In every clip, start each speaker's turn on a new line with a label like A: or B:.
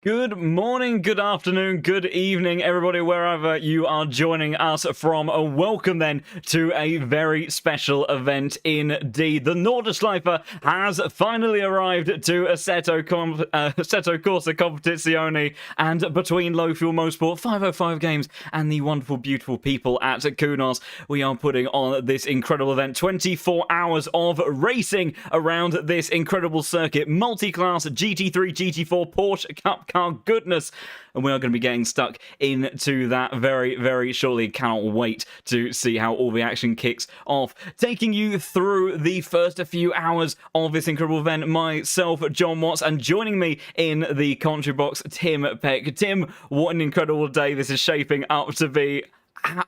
A: Good morning, good afternoon, good evening, everybody, wherever you are joining us from. Welcome then to a very special event indeed. The Nordschleife has finally arrived to Assetto Corsa Competizione, and between Low Fuel Motorsport 505 Games and the wonderful, beautiful people at Kunos, we are putting on this incredible event. 24 hours of racing around this incredible circuit. Multi-class GT3, GT4, Porsche Cup car goodness, and we are going to be getting stuck into that very, very shortly. Cannot wait to see how all the action kicks off. Taking you through the first few hours of this incredible event, myself, John Watts, and joining me in the commentary box, Tim Peck. Tim, what an incredible day this is shaping up to be.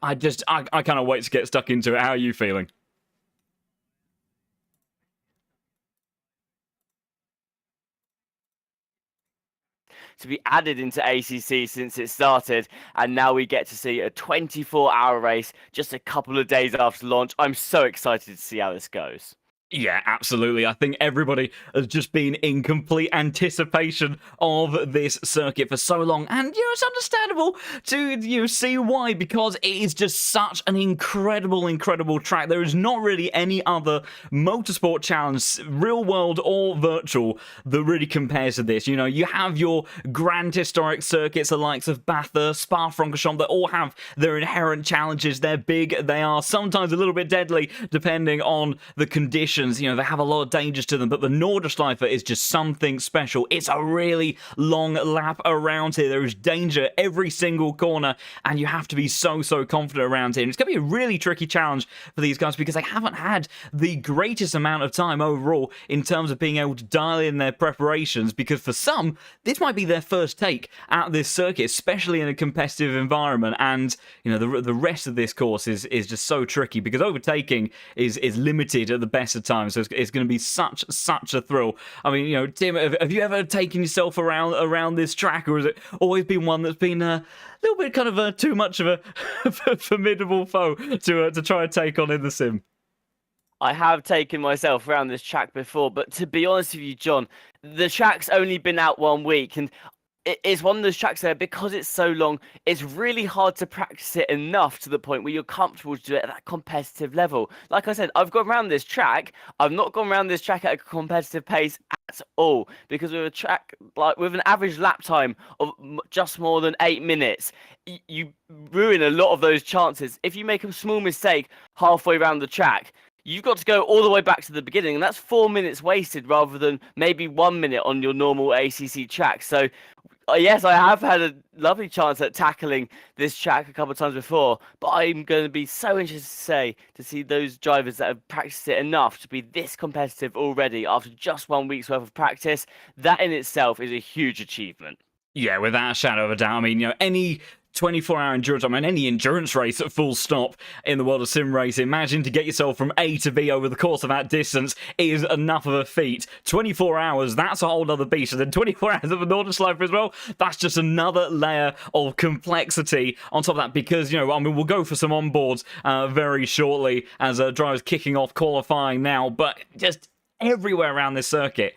A: I cannot wait to get stuck into it. How are you feeling?
B: To be added into ACC since it started, and now we get to see a 24-hour race just a couple of days after launch. I'm so excited to see how this goes.
A: Yeah, absolutely. I think everybody has just been in complete anticipation of this circuit for so long. And, it's understandable to, see why, because it is just such an incredible, incredible track. There is not really any other motorsport challenge, real world or virtual, that really compares to this. You have your grand historic circuits, the likes of Bathurst, Spa-Francorchamps, that all have their inherent challenges. They're big. They are sometimes a little bit deadly, depending on the conditions. They have a lot of dangers to them, but the Nordschleife is just something special. It's a really long lap around here. There is danger every single corner, and you have to be so confident around here. And it's going to be a really tricky challenge for these guys because they haven't had the greatest amount of time overall in terms of being able to dial in their preparations, because for some, this might be their first take at this circuit, especially in a competitive environment. And, the rest of this course is just so tricky because overtaking is limited at the best of times, so it's going to be such a thrill. I mean, Tim, have you ever taken yourself around this track, or has it always been one that's been a little bit kind of too much of a formidable foe to try and take on in the sim?
B: I have taken myself around this track before, but to be honest with you, John, the track's only been out 1 week, and it's one of those tracks there, because it's so long, it's really hard to practice it enough to the point where you're comfortable to do it at that competitive level. Like I said, I've gone around this track. I've not gone around this track at a competitive pace at all, because with a track with an average lap time of just more than 8 minutes, you ruin a lot of those chances. If you make a small mistake halfway around the track, you've got to go all the way back to the beginning, and that's 4 minutes wasted rather than maybe 1 minute on your normal ACC track. So, yes, I have had a lovely chance at tackling this track a couple of times before, but I'm going to be so interested to see those drivers that have practiced it enough to be this competitive already after just 1 week's worth of practice. That in itself is a huge achievement.
A: Yeah, without a shadow of a doubt. I mean, any 24-hour endurance, any endurance race at full stop in the world of sim racing, imagine to get yourself from A to B over the course of that distance is enough of a feat. 24 hours, that's a whole other beast. And then 24 hours of a Nordschleife as well, that's just another layer of complexity on top of that, because, we'll go for some onboards very shortly as drivers kicking off qualifying now, but just everywhere around this circuit,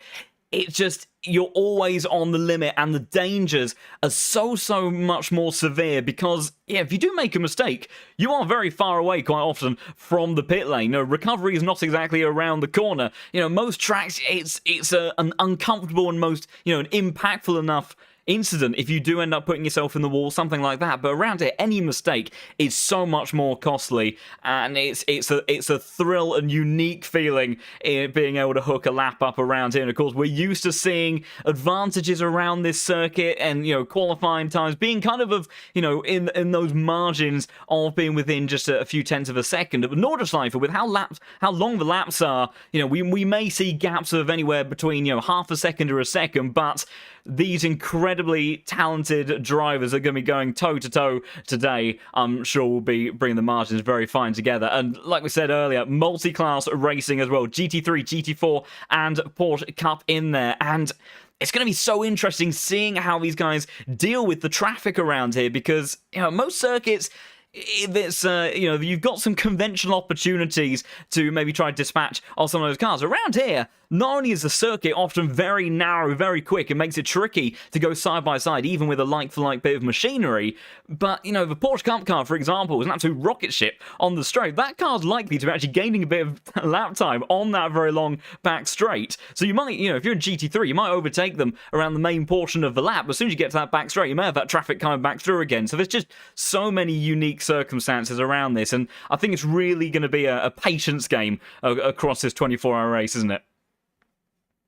A: it's just, you're always on the limit, and the dangers are so much more severe because, if you do make a mistake, you are very far away quite often from the pit lane. Recovery is not exactly around the corner. Most tracks, it's an uncomfortable and most, an impactful enough incident if you do end up putting yourself in the wall, something like that. But around here, any mistake is so much more costly, and it's a thrill and unique feeling in being able to hook a lap up around here. And of course, we're used to seeing advantages around this circuit, and qualifying times being kind of in those margins of being within just a few tenths of a second. But Nordschleife, with how long the laps are, we may see gaps of anywhere between half a second or a second, but these incredibly talented drivers are going to be going toe-to-toe today. I'm sure we'll be bringing the margins very fine together. And like we said earlier, multi-class racing as well. GT3, GT4, and Porsche Cup in there. And it's going to be so interesting seeing how these guys deal with the traffic around here, because, most circuits, it's you've got some conventional opportunities to maybe try and dispatch on some of those cars. Around here, not only is the circuit often very narrow, very quick, and makes it tricky to go side by side, even with a like-for-like bit of machinery, but, the Porsche Cup car, for example, is an absolute rocket ship on the straight. That car's likely to be actually gaining a bit of lap time on that very long back straight. So you might, if you're in GT3, you might overtake them around the main portion of the lap. But as soon as you get to that back straight, you may have that traffic coming back through again. So there's just so many unique circumstances around this, and I think it's really going to be a patience game across this 24-hour race, isn't it?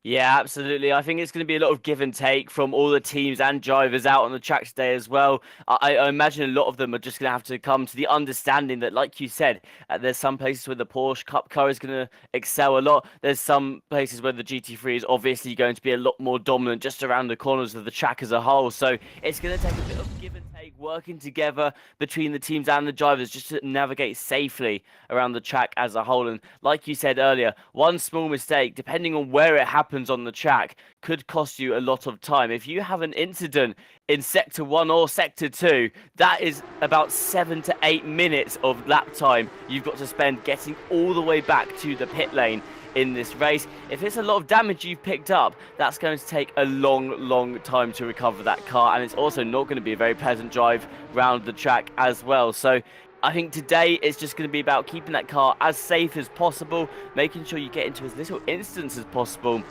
B: Yeah, absolutely. I think it's going to be a lot of give and take from all the teams and drivers out on the track today as well. I imagine a lot of them are just going to have to come to the understanding that, like you said, there's some places where the Porsche Cup car is going to excel a lot. There's some places where the GT3 is obviously going to be a lot more dominant just around the corners of the track as a whole. So it's going to take a bit of give and take, working together between the teams and the drivers just to navigate safely around the track as a whole. And like you said earlier, one small mistake, depending on where it happens on the track, could cost you a lot of time. If you have an incident in sector 1 or sector 2, that is about 7 to 8 minutes of lap time you've got to spend getting all the way back to the pit lane in this race. If it's a lot of damage you've picked up, that's going to take a long time to recover that car, and it's also not going to be a very pleasant drive round the track as well. So I think today it's just going to be about keeping that car as safe as possible, making sure you get into as little incidents as possible,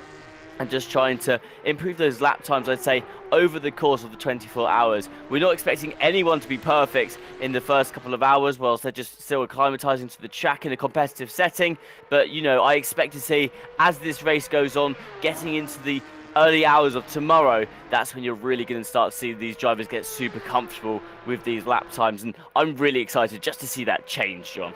B: and just trying to improve those lap times, I'd say, over the course of the 24 hours. We're not expecting anyone to be perfect in the first couple of hours whilst they're just still acclimatizing to the track in a competitive setting. But, I expect to see, as this race goes on, getting into the early hours of tomorrow, that's when you're really going to start to see these drivers get super comfortable with these lap times. And I'm really excited just to see that change, John.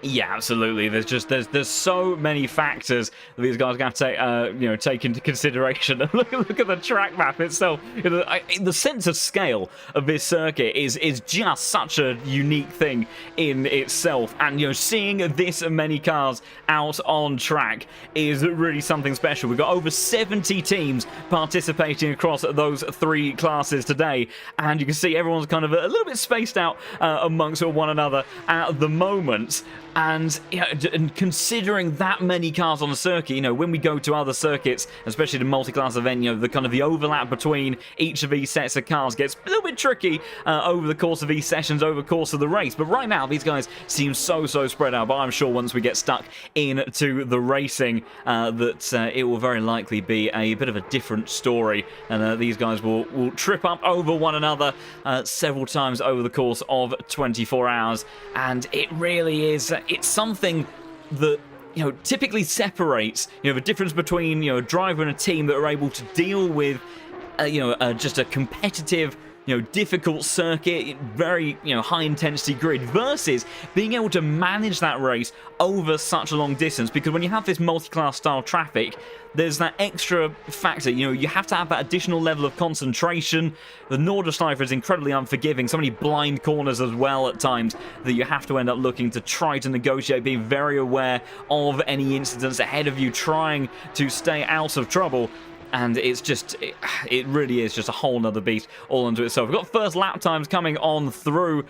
A: Yeah, absolutely. There's so many factors that these guys are going to take take into consideration. look at the track map itself. The sense of scale of this circuit is just such a unique thing in itself. And seeing this many cars out on track is really something special. We've got over 70 teams participating across those 3 classes today, and you can see everyone's kind of a little bit spaced out amongst one another at the moment. And considering that many cars on the circuit, when we go to other circuits, especially the multi-class event, the overlap between each of these sets of cars gets a little bit tricky over the course of these sessions, over the course of the race. But right now, these guys seem so spread out. But I'm sure once we get stuck into the racing, that it will very likely be a bit of a different story, and these guys will trip up over one another several times over the course of 24 hours, and it really is. It's something that typically separates the difference between a driver and a team that are able to deal with just a competitive difficult circuit, very high intensity grid, versus being able to manage that race over such a long distance. Because when you have this multi-class style traffic, there's that extra factor. You have to have that additional level of concentration. The Nordschleife is incredibly unforgiving. So many blind corners as well at times that you have to end up looking to try to negotiate, being very aware of any incidents ahead of you, trying to stay out of trouble. And it's just, it really is just a whole nother beast all unto itself. We've got first lap times coming on through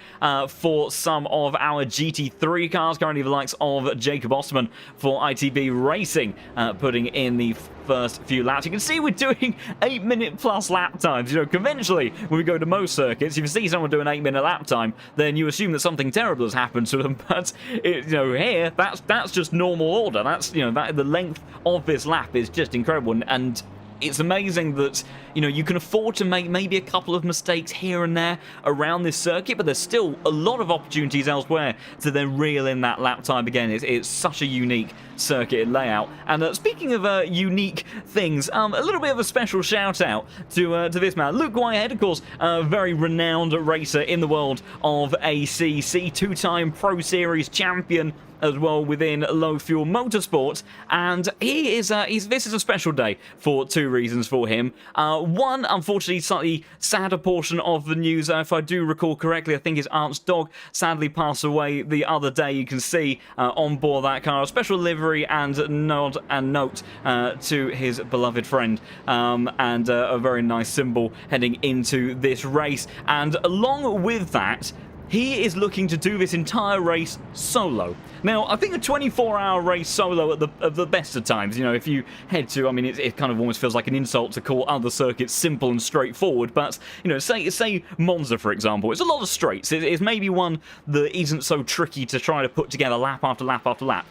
A: for some of our GT3 cars. Currently the likes of Jacob Osterman for ITB Racing putting in the first few laps. You can see we're doing 8-minute plus lap times. Conventionally, when we go to most circuits, if you see someone do an 8-minute lap time, then you assume that something terrible has happened to them. But here, that's just normal order. That's the length of this lap is just incredible, and it's amazing that you can afford to make maybe a couple of mistakes here and there around this circuit, but there's still a lot of opportunities elsewhere to then reel in that lap time again. It's such a unique circuit layout. And speaking of unique things, a little bit of a special shout out to this man, Luke Whitehead, of course, a very renowned racer in the world of ACC, 2-time Pro Series champion as well within low fuel motorsports, and this is a special day for 2 reasons for him. One, unfortunately, slightly sadder portion of the news. If I do recall correctly, I think his aunt's dog sadly passed away the other day. You can see on board that car a special livery and nod and note to his beloved friend, and a very nice symbol heading into this race. And along with that, he is looking to do this entire race solo. Now, I think a 24-hour race solo at the best of times, you know, if you head to, I mean, it kind of almost feels like an insult to call other circuits simple and straightforward, but, you know, say Monza, for example, it's a lot of straights. It's maybe one that isn't so tricky to try to put together lap after lap after lap.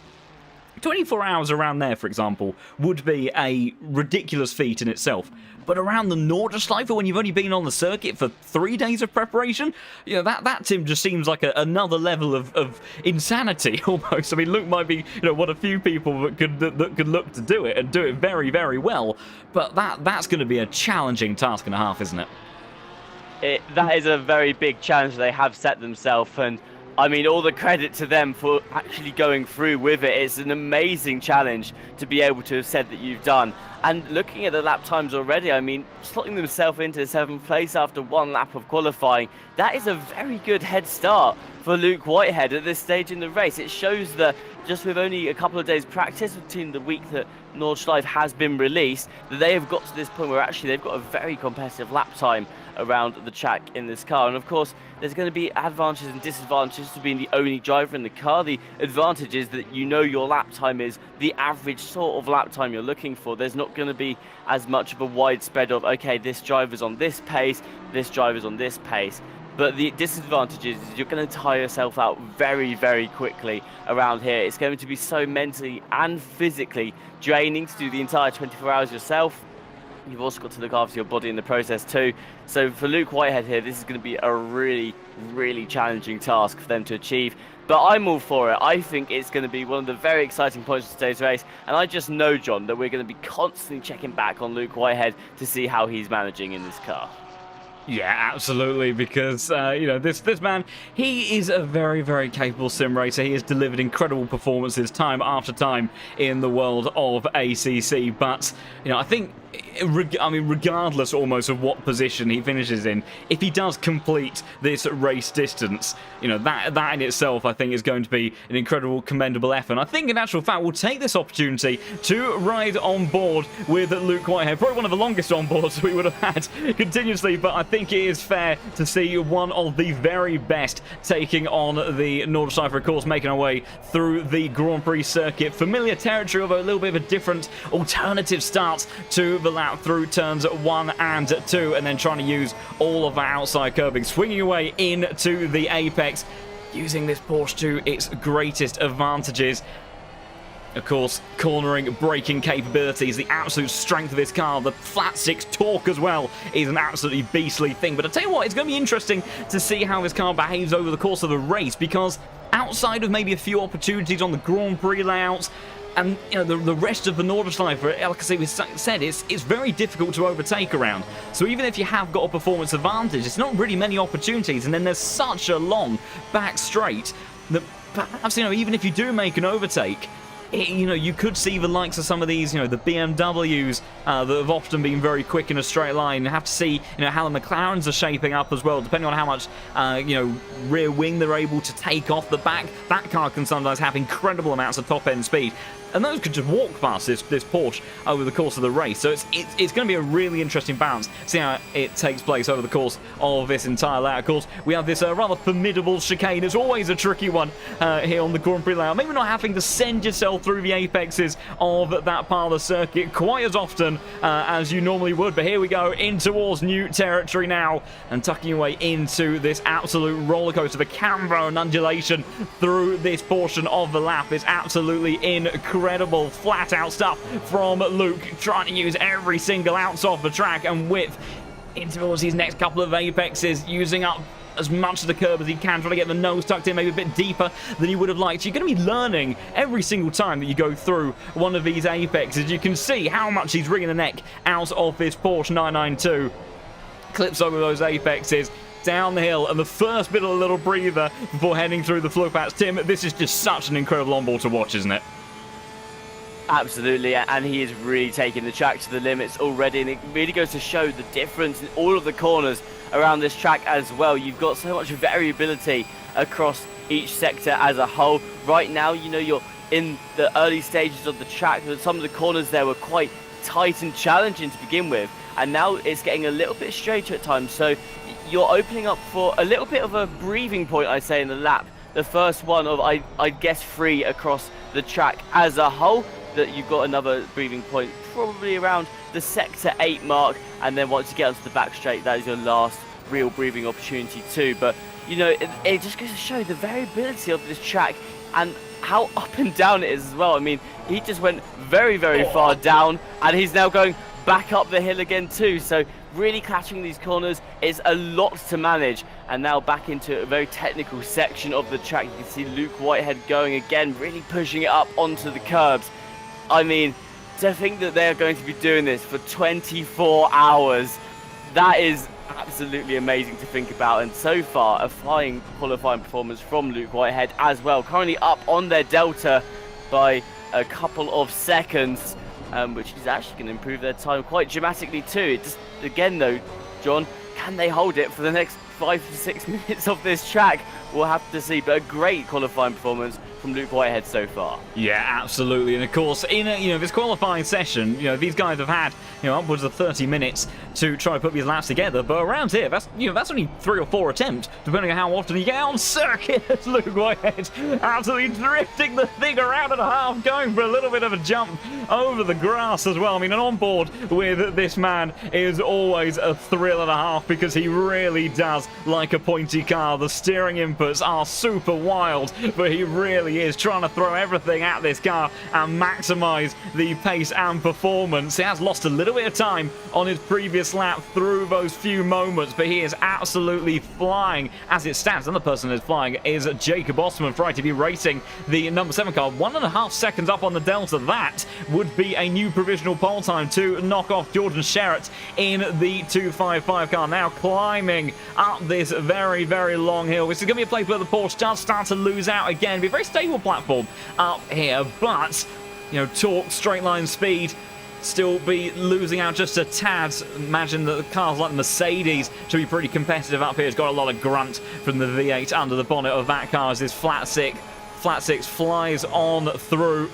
A: 24 hours around there, for example, would be a ridiculous feat in itself. But around the Nordschleife, when you've only been on the circuit for 3 days of preparation, you know, that Tim just seems like another level of insanity almost. I mean, Luke might be, you know, one of few people that could look to do it and do it very, very well. But that's going to be a challenging task and a half, isn't it?
B: That is a very big challenge they have set themselves, and I mean, all the credit to them for actually going through with it. It's an amazing challenge to be able to have said that you've done. And looking at the lap times already, I mean, slotting themselves into 7th place after 1 lap of qualifying, that is a very good head start for Luke Whitehead at this stage in the race. It shows that just with only a couple of days practice between the week that Nordschleife has been released, that they have got to this point where actually they've got a very competitive lap time around the track in this car. And of course, there's going to be advantages and disadvantages to being the only driver in the car. The advantage is that you know your lap time is the average sort of lap time you're looking for. There's not going to be as much of a widespread of, okay, this driver's on this pace, this driver's on this pace. But the disadvantage is you're going to tire yourself out very, very quickly around here. It's going to be so mentally and physically draining to do the entire 24 hours yourself. You've also got to look after your body in the process too. So for Luke Whitehead here, this is going to be a really, really challenging task for them to achieve. But I'm all for it. I think it's going to be one of the very exciting points of today's race. And I just know, John, that we're going to be constantly checking back on Luke Whitehead to see how he's managing in this car.
A: Yeah, absolutely, because, you know, this man, he is a very, very capable sim racer. He has delivered incredible performances time after time in the world of ACC, but, you know, I think, regardless almost of what position he finishes in, if he does complete this race distance, you know, that in itself, I think, is going to be an incredible, commendable effort. And I think, in actual fact, we'll take this opportunity to ride on board with Luke Whitehead. Probably one of the longest onboards we would have had continuously, but I think it is fair to see one of the very best taking on the Nordschleife, of course, making our way through the Grand Prix circuit. Familiar territory, although a little bit of a different alternative start to the lap through turns 1 and 2, and then trying to use all of that outside curbing, swinging away into the apex, using this Porsche to its greatest advantages. Of course, cornering, braking capabilities, the absolute strength of this car, the flat six torque as well is an absolutely beastly thing. But I tell you what, it's going to be interesting to see how this car behaves over the course of the race, because outside of maybe a few opportunities on the Grand Prix layouts, and you know the rest of the Nordschleife, like I said, it's very difficult to overtake around. So even if you have got a performance advantage, it's not really many opportunities. And then there's such a long back straight that perhaps, you know, even if you do make an overtake, you know, you could see the likes of some of these, you know, the BMWs that have often been very quick in a straight line. You have to see, you know, how the McLarens are shaping up as well, depending on how much, you know, rear wing they're able to take off the back. That car can sometimes have incredible amounts of top-end speed. And those could just walk past this Porsche over the course of the race. So it's going to be a really interesting balance. See how it takes place over the course of this entire layout. Of course, we have this rather formidable chicane. It's always a tricky one here on the Grand Prix layout. Maybe not having to send yourself through the apexes of that part of the circuit quite as often as you normally would. But here we go in towards new territory now, and tucking your way into this absolute roller coaster. The camber and undulation through this portion of the lap is absolutely incredible. Flat out stuff from Luke, trying to use every single ounce of the track and width into towards these next couple of apexes, using up as much of the curb as he can, trying to get the nose tucked in maybe a bit deeper than he would have liked. You're going to be learning every single time that you go through one of these apexes. You can see how much he's wringing the neck out of this Porsche 992. Clips over those apexes, down the hill, and the first bit of a little breather before heading through the floor pads. Tim, this is just such an incredible onboard to watch, isn't it?
B: Absolutely, and he is really taking the track to the limits already, and it really goes to show the difference in all of the corners around this track as well. You've got so much variability across each sector as a whole. Right now, you know, you're in the early stages of the track. Some of the corners there were quite tight and challenging to begin with, and now it's getting a little bit straighter at times. So you're opening up for a little bit of a breathing point, I'd say, in the lap. The first one of, I guess, 3 across the track as a whole, that you've got another breathing point probably around the sector 8 mark, and then once you get onto the back straight, that is your last real breathing opportunity too. But you know, it just goes to show the variability of this track and how up and down it is as well. I mean, he just went very, very far down, and he's now going back up the hill again too. So really catching these corners is a lot to manage. And now back into a very technical section of the track. You can see Luke Whitehead going again, really pushing it up onto the curbs. I mean, to think that they're going to be doing this for 24 hours, that is absolutely amazing to think about. And so far, a flying qualifying performance from Luke Whitehead as well. Currently up on their delta by a couple of seconds, which is actually going to improve their time quite dramatically too. It just, again though, John, can they hold it for the next 5 to 6 minutes of this track? We'll have to see, but a great qualifying performance from Luke Whitehead so far.
A: Yeah, absolutely. And of course, in this qualifying session, these guys have had upwards of 30 minutes to try and put these laps together. But around here, that's only 3 or 4 attempts, depending on how often you get on circuit. Luke Whitehead absolutely drifting the thing around and a half, going for a little bit of a jump over the grass as well. I mean, an onboard with this man is always a thrill and a half, because he really does like a pointy car. The steering inputs are super wild, but he really is trying to throw everything at this car and maximize the pace and performance. He has lost a little bit of time on his previous lap through those few moments, but he is absolutely flying as it stands. And the person that's flying is Jacob Osman for ITV Racing, the number 7 car, 1.5 seconds up on the delta. That would be a new provisional pole time to knock off Jordan Sherratt in the 255 car. Now climbing up this very, very long hill. This is going to be a place where the Porsche does start to lose out again. It'll be a very stable platform up here, but torque, straight line speed, still be losing out just a tad. Imagine that the cars like the Mercedes should be pretty competitive up here. It's got a lot of grunt from the V8 under the bonnet of that car as this flat six flies on through,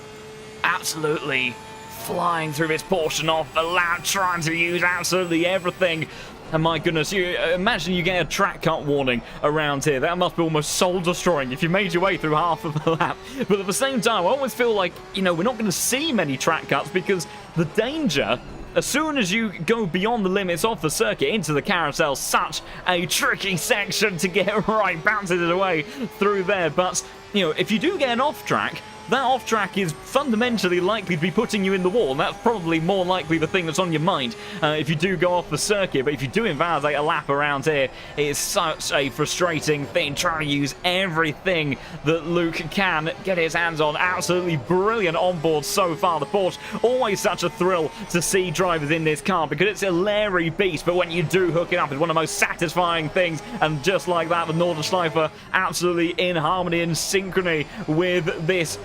A: absolutely flying through this portion of the lap, trying to use absolutely everything. And my goodness, you imagine you get a track cut warning around here. That must be almost soul destroying if you made your way through half of the lap. But at the same time, I always feel like, we're not going to see many track cuts, because the danger, as soon as you go beyond the limits of the circuit into the carousel, such a tricky section to get right, bouncing it away through there. But, if you do get an off track, that off-track is fundamentally likely to be putting you in the wall, and that's probably more likely the thing that's on your mind if you do go off the circuit. But if you do invalidate a lap around here, it's such a frustrating thing, trying to use everything that Luke can get his hands on. Absolutely brilliant onboard so far. The Porsche, always such a thrill to see drivers in this car, because it's a leery beast, but when you do hook it up, it's one of the most satisfying things. And just like that, the Nordschleife absolutely in harmony and synchrony with this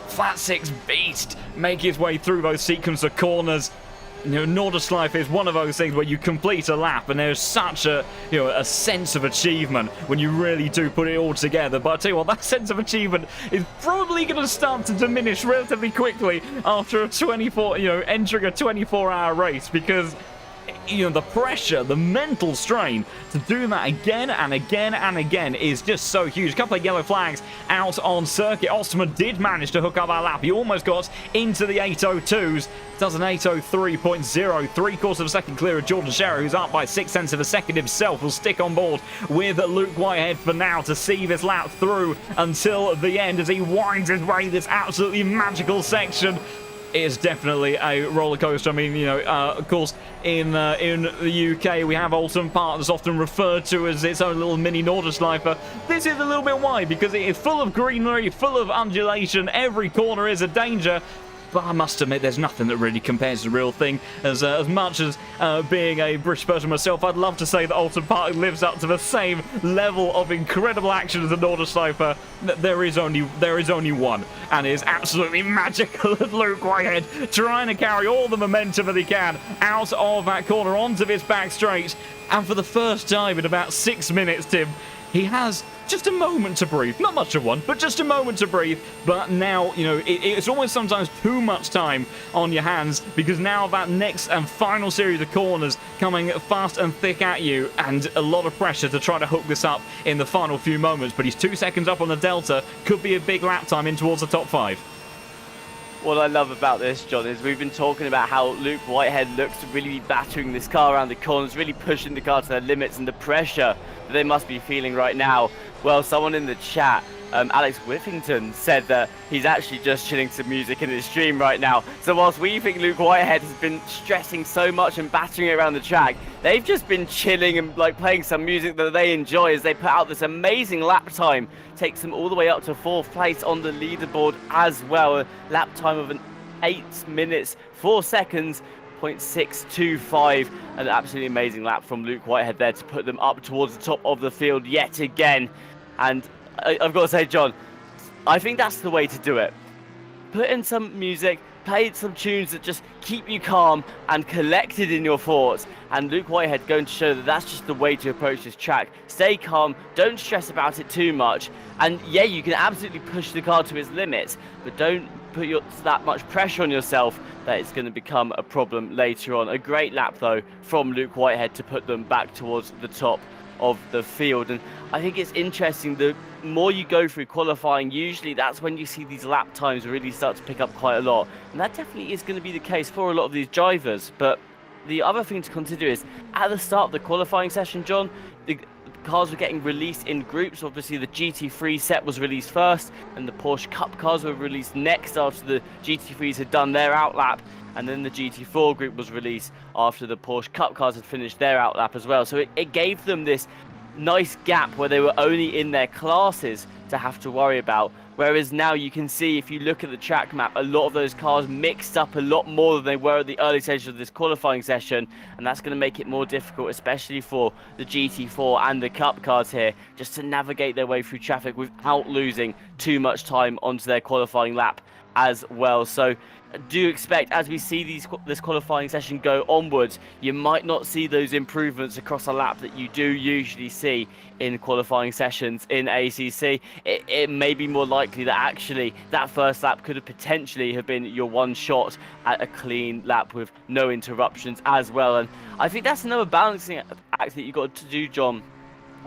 A: flat six beast, make his way through those sequence of corners. Nordschleife is one of those things where you complete a lap and there's such a a sense of achievement when you really do put it all together. But I tell you what, that sense of achievement is probably going to start to diminish relatively quickly after entering a 24-hour race, because the pressure, the mental strain to do that again and again and again is just so huge. A couple of yellow flags out on circuit. Ostman did manage to hook up that lap. He almost got into the 802s. Does an 803.0, 3/4 of a second clear of Jordan Sherratt, who's up by 6/10 of a second himself. Will stick on board with Luke Whitehead for now to see this lap through until the end as he winds his way this absolutely magical section. Is definitely a roller coaster. I mean, of course, in the UK, we have Alton Park that's often referred to as its own little mini Nordschleife. This is a little bit wide because it is full of greenery, full of undulation. Every corner is a danger. But I must admit, there's nothing that really compares to the real thing. As much as being a British person myself, I'd love to say that Alton Park lives up to the same level of incredible action as the Nordschleife. There is only one, and it is absolutely magical at Luke Whitehead, trying to carry all the momentum that he can out of that corner onto this back straight. And for the first time in about 6 minutes, Tim, he has just a moment to breathe. Not much of one, but just a moment to breathe. But now, you know, it's almost sometimes too much time on your hands, because now that next and final series of corners coming fast and thick at you, and a lot of pressure to try to hook this up in the final few moments. But he's 2 seconds up on the Delta. Could be a big lap time in towards the top 5.
B: What I love about this, John, is we've been talking about how Luke Whitehead looks to really be battering this car around the corners, really pushing the car to their limits, and the pressure that they must be feeling right now. Well, someone in the chat, Alex Whiffington, said that he's actually just chilling to music in his stream right now. So whilst we think Luke Whitehead has been stressing so much and battering it around the track, they've just been chilling and like playing some music that they enjoy as they put out this amazing lap time. Takes them all the way up to 4th place on the leaderboard as well. A lap time of 8 minutes 4 seconds. 0.625, an absolutely amazing lap from Luke Whitehead there to put them up towards the top of the field yet again. And I've got to say, John, I think that's the way to do it. Put in some music, play some tunes that just keep you calm and collected in your thoughts. And Luke Whitehead going to show that that's just the way to approach this track. Stay calm, don't stress about it too much. And yeah, you can absolutely push the car to its limits, but don't put that much pressure on yourself that it's going to become a problem later on. A great lap though from Luke Whitehead to put them back towards the top of the field. And I think it's interesting, the more you go through qualifying, usually that's when you see these lap times really start to pick up quite a lot, and that definitely is going to be the case for a lot of these drivers. But the other thing to consider is at the start of the qualifying session, John, the cars were getting released in groups. Obviously the GT3 set was released first, and the Porsche Cup cars were released next after the GT3s had done their outlap, and then the GT4 group was released after the Porsche Cup cars had finished their outlap as well. So it gave them this nice gap where they were only in their classes to have to worry about. Whereas now you can see, if you look at the track map, a lot of those cars mixed up a lot more than they were at the early stages of this qualifying session, and that's going to make it more difficult, especially for the GT4 and the Cup cars here, just to navigate their way through traffic without losing too much time onto their qualifying lap as well. So do expect, as we see this qualifying session go onwards, you might not see those improvements across a lap that you do usually see in qualifying sessions in ACC. It may be more likely that actually that first lap could have potentially have been your one shot at a clean lap with no interruptions as well. And I think that's another balancing act that you've got to do, John.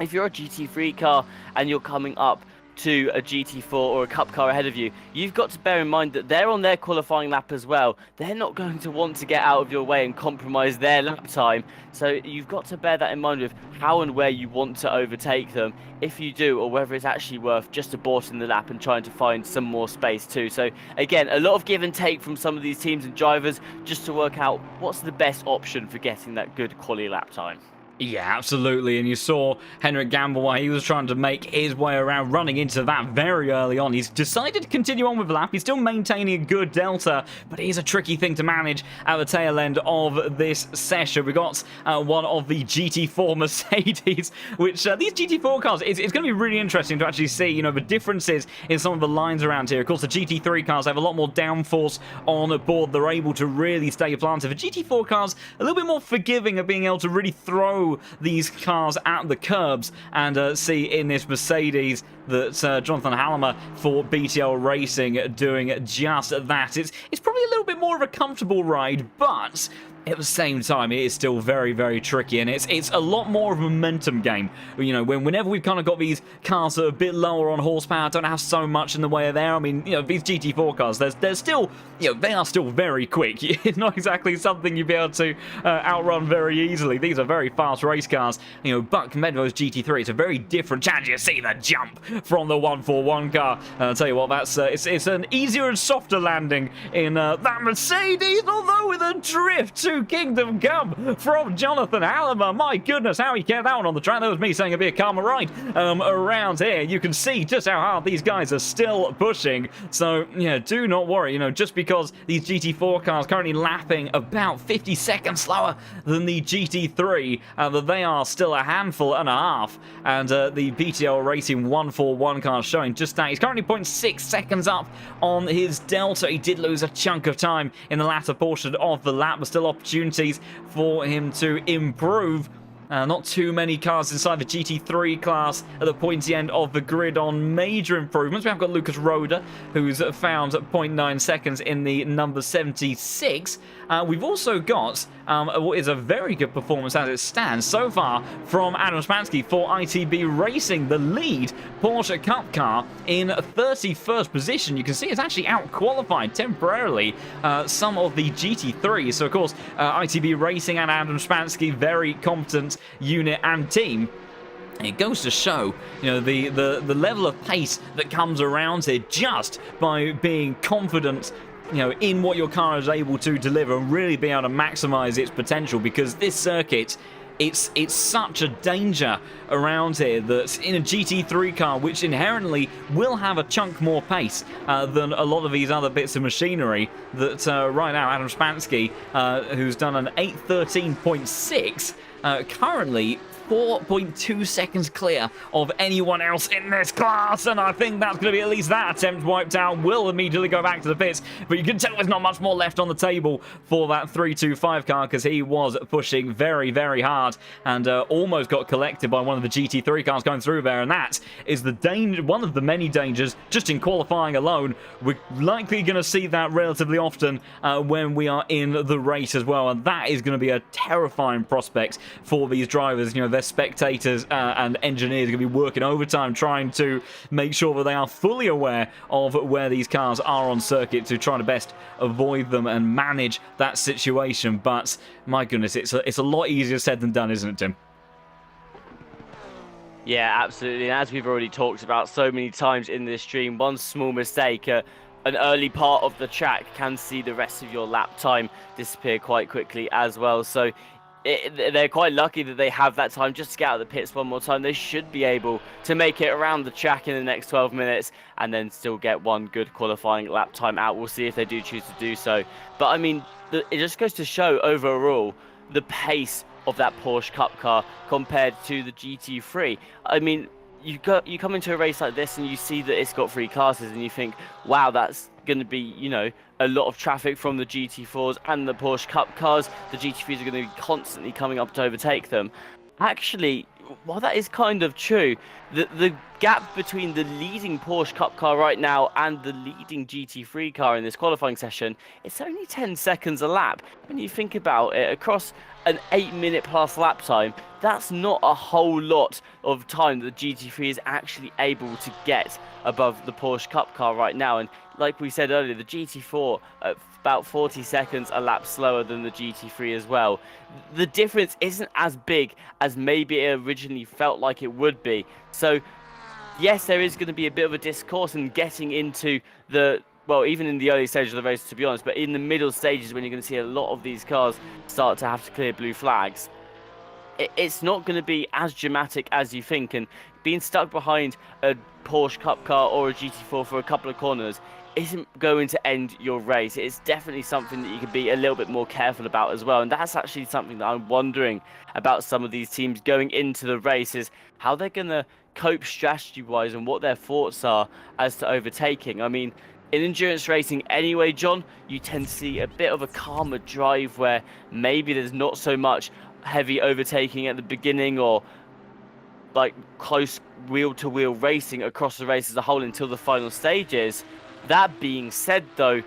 B: If you're a GT3 car and you're coming up to a GT4 or a Cup car ahead of you, you've got to bear in mind that they're on their qualifying lap as well. They're not going to want to get out of your way and compromise their lap time. So you've got to bear that in mind with how and where you want to overtake them, if you do, or whether it's actually worth just aborting the lap and trying to find some more space too. So again, a lot of give and take from some of these teams and drivers just to work out what's the best option for getting that good quality lap time.
A: Yeah, absolutely. And you saw Henrik Gamble, while he was trying to make his way around, running into that very early on. He's decided to continue on with the lap. He's still maintaining a good delta, but it is a tricky thing to manage at the tail end of this session. We got one of the GT4 Mercedes, which these GT4 cars, it's going to be really interesting to actually see, you know, the differences in some of the lines around here. Of course, the GT3 cars have a lot more downforce on board. They're able to really stay planted. The GT4 cars, a little bit more forgiving of being able to really throw these cars at the curbs, and see in this Mercedes that Jonathan Hallomer for BTL Racing doing just that. It's probably a little bit more of a comfortable ride, but at the same time, it is still very, very tricky, and it's a lot more of a momentum game. You know, whenever we've kind of got these cars that are a bit lower on horsepower, don't have so much in the way of there. I mean, you know, these GT4 cars, they're still, you know, they are still very quick. It's not exactly something you'd be able to outrun very easily. These are very fast race cars. You know, Buck Medvo's GT3, it's a very different challenge. You see the jump from the 141 car. I'll tell you what, that's it's an easier and softer landing in that Mercedes, although with a drift to Kingdom Come from Jonathan Hallomer. My goodness, how he kept that one on the track. That was me saying it'd be a calmer ride around here. You can see just how hard these guys are still pushing. So, yeah, do not worry. You know, just because these GT4 cars currently lapping about 50 seconds slower than the GT3, that they are still a handful and a half. And the BTL Racing 141 car showing just that. He's currently 0.6 seconds up on his delta. He did lose a chunk of time in the latter portion of the lap, but still opportunities for him to improve. Not too many cars inside the GT3 class at the pointy end of the grid on major improvements. We have got Lucas Roda, who's found 0.9 seconds in the number 76. We've also got what is a very good performance as it stands so far from Adam Spansky for ITB Racing, the lead Porsche Cup car in 31st position. You can see it's actually out-qualified temporarily some of the GT3. So, of course, ITB Racing and Adam Spansky, very competent unit and team. It goes to show, the level of pace that comes around here just by being confident, in what your car is able to deliver and really be able to maximize its potential, because this circuit, it's such a danger around here that in a GT3 car, which inherently will have a chunk more pace than a lot of these other bits of machinery, that right now Adam Spansky, who's done an 8:13.6, currently 4.2 seconds clear of anyone else in this class, and I think that's going to be at least that attempt wiped out. Will immediately go back to the pits, but you can tell there's not much more left on the table for that 325 car, because he was pushing very, very hard and almost got collected by one of the GT3 cars going through there, and that is the danger, one of the many dangers just in qualifying alone. We're likely going to see that relatively often when we are in the race as well, and that is going to be a terrifying prospect for these drivers. Their spectators and engineers are going to be working overtime trying to make sure that they are fully aware of where these cars are on circuit to try to best avoid them and manage that situation. But my goodness, it's a lot easier said than done, isn't it, Tim?
B: Yeah, absolutely. And as we've already talked about so many times in this stream, one small mistake, an early part of the track can see the rest of your lap time disappear quite quickly as well. So they're quite lucky that they have that time just to get out of the pits one more time. They should be able to make it around the track in the next 12 minutes and then still get one good qualifying lap time out. We'll see if they do choose to do so. But I mean, it just goes to show overall the pace of that Porsche Cup car compared to the GT3. I mean, you come into a race like this and you see that it's got 3 classes and you think, wow, that's going to be, a lot of traffic from the GT4s and the Porsche Cup cars. The GT3s are going to be constantly coming up to overtake them. Actually, while that is kind of true, the gap between the leading Porsche Cup car right now and the leading GT3 car in this qualifying session, it's only 10 seconds a lap. When you think about it, across an 8-minute plus lap time, that's not a whole lot of time that the GT3 is actually able to get above the Porsche Cup car right now. And like we said earlier, the GT4 about 40 seconds a lap slower than the GT3 as well. The difference isn't as big as maybe it originally felt like it would be. So yes, there is going to be a bit of a discourse in getting into the, well, even in the early stages of the race, to be honest, but in the middle stages when you're going to see a lot of these cars start to have to clear blue flags, it's not going to be as dramatic as you think. And being stuck behind a Porsche Cup car or a GT4 for a couple of corners isn't going to end your race. It's definitely something that you can be a little bit more careful about as well. And that's actually something that I'm wondering about some of these teams going into the race, is how they're going to cope strategy-wise and what their thoughts are as to overtaking. I mean, in endurance racing anyway, John, you tend to see a bit of a calmer drive where maybe there's not so much heavy overtaking at the beginning or like close wheel-to-wheel racing across the race as a whole until the final stages. That being said, though,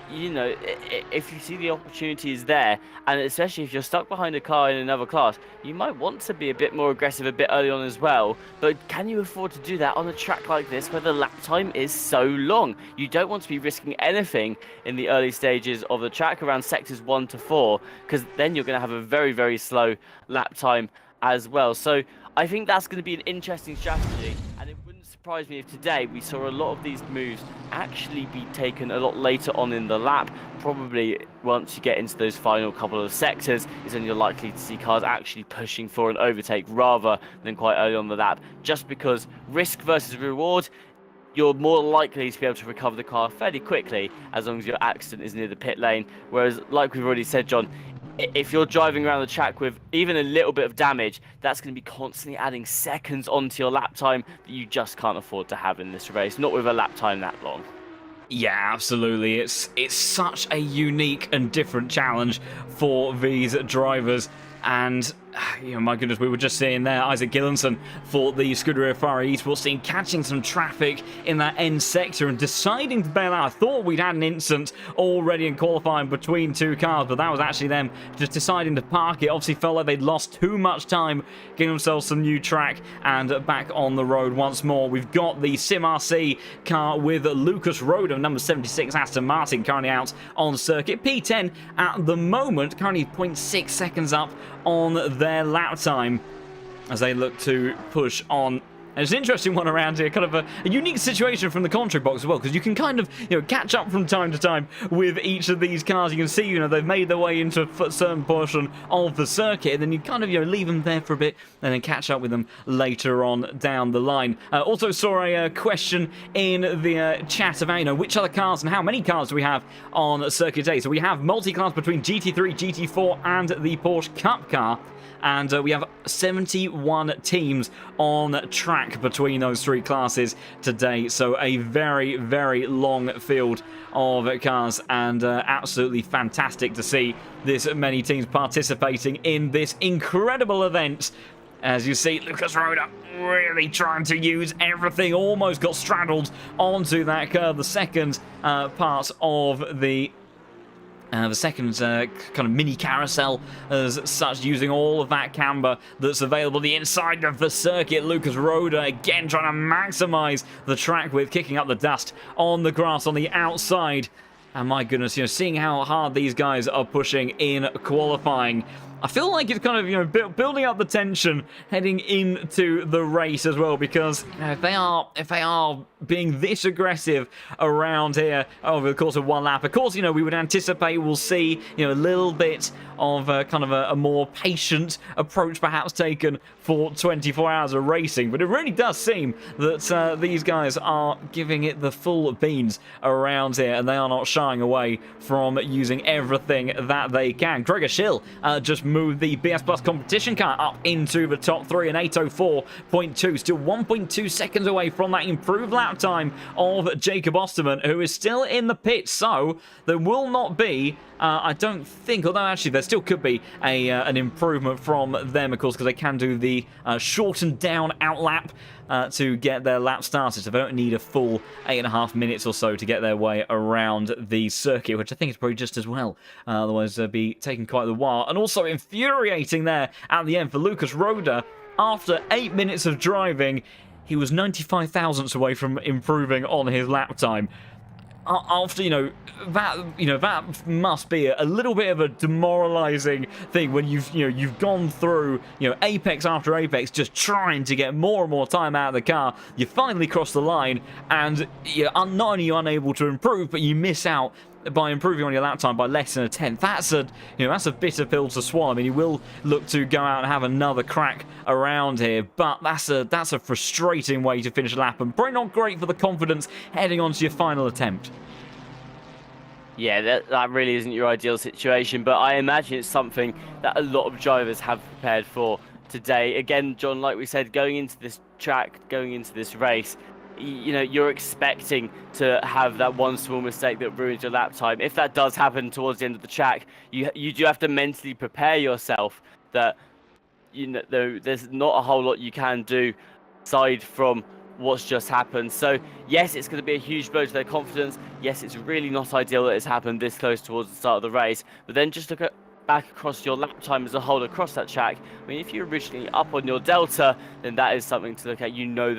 B: if you see the opportunity is there, and especially if you're stuck behind a car in another class, you might want to be a bit more aggressive a bit early on as well. But can you afford to do that on a track like this where the lap time is so long? You don't want to be risking anything in the early stages of the track around sectors 1 to 4, because then you're going to have a very, very slow lap time as well. So I think that's going to be an interesting strategy, and it wouldn't surprise me if today we saw a lot of these moves actually be taken a lot later on in the lap. Probably once you get into those final couple of sectors is when you're likely to see cars actually pushing for an overtake rather than quite early on the lap, just because risk versus reward, you're more likely to be able to recover the car fairly quickly as long as your accident is near the pit lane. Whereas, like we've already said, John, if you're driving around the track with even a little bit of damage, that's going to be constantly adding seconds onto your lap time that you just can't afford to have in this race, not with a lap time that long.
A: Yeah, absolutely. It's such a unique and different challenge for these drivers. And my goodness, we were just seeing there Isaac Gillenson for the Scuderia Ferrari Esports team catching some traffic in that end sector and deciding to bail out. I thought we'd had an incident already in qualifying between two cars, but that was actually them just deciding to park it. Obviously felt like they'd lost too much time getting themselves some new track and back on the road once more. We've got the Sim RC car with Lucas Roder, number 76 Aston Martin, currently out on circuit. P10 at the moment, currently 0.6 seconds up on their lap time as they look to push on. And it's an interesting one around here, kind of a unique situation from the commentary box as well, because you can kind of, catch up from time to time with each of these cars. You can see, they've made their way into a certain portion of the circuit, and then you kind of, leave them there for a bit, and then catch up with them later on down the line. Also saw a question in the chat about, which other cars and how many cars do we have on circuit day. So we have multi-class between GT3, GT4, and the Porsche Cup car. And we have 71 teams on track between those three classes today. So a very, very long field of cars, and absolutely fantastic to see this many teams participating in this incredible event. As you see, Lucas Roder really trying to use everything, almost got straddled onto that curve. The second part of the second kind of mini carousel as such, using all of that camber that's available the inside of the circuit. Lucas Roder again trying to maximize the track width, kicking up the dust on the grass on the outside. And my goodness, seeing how hard these guys are pushing in qualifying, I feel like it's kind of, building up the tension heading into the race as well, because if they are being this aggressive around here over the course of one lap, of course, we would anticipate we'll see, a little bit of kind of a more patient approach perhaps taken for 24 hours of racing. But it really does seem that these guys are giving it the full beans around here, and they are not shying away from using everything that they can. Gregor Schill just moved the BS Plus competition car up into the top three, an 8:04.2, still 1.2 seconds away from that improved lap time of Jacob Osterman, who is still in the pit. So there will not be, I don't think, although actually there still could be an improvement from them, of course, because they can do the shortened down outlap to get their lap started. So they don't need a full 8.5 minutes or so to get their way around the circuit, which I think is probably just as well. Otherwise, they'd be taking quite a while. And also infuriating there at the end for Lucas Roder. After 8 minutes of driving, he was 95 thousandths away from improving on his lap time. After that must be a little bit of a demoralizing thing when you've gone through apex after apex, just trying to get more and more time out of the car. You finally cross the line, and not only are you unable to improve, but you miss out by improving on your lap time by less than a tenth. That's a bitter pill to swallow. I mean, you will look to go out and have another crack around here, but that's a frustrating way to finish a lap, and probably not great for the confidence heading on to your final attempt.
B: Yeah, that really isn't your ideal situation, but I imagine it's something that a lot of drivers have prepared for today. Again, John, like we said, going into this track, going into this race, you're expecting to have that one small mistake that ruins your lap time. If that does happen towards the end of the track, you do have to mentally prepare yourself that there's not a whole lot you can do aside from what's just happened. So yes, it's going to be a huge blow to their confidence. Yes, it's really not ideal that it's happened this close towards the start of the race, but then just look back across your lap time as a whole across that track. I mean, if you're originally up on your delta, then that is something to look at.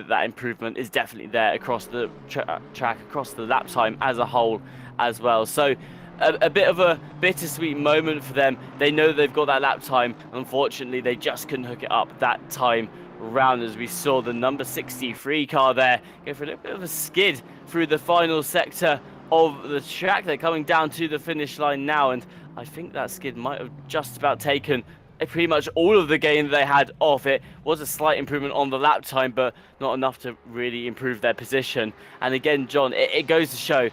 B: That improvement is definitely there across the track, across the lap time as a whole as well. So a bit of a bittersweet moment for them. They know they've got that lap time. Unfortunately, they just couldn't hook it up that time round, as we saw the number 63 car there go for a little bit of a skid through the final sector of the track. They're coming down to the finish line now, and I think that skid might have just about taken pretty much all of the gain they had off it. Was a slight improvement on the lap time, but not enough to really improve their position. And again, John, it goes to show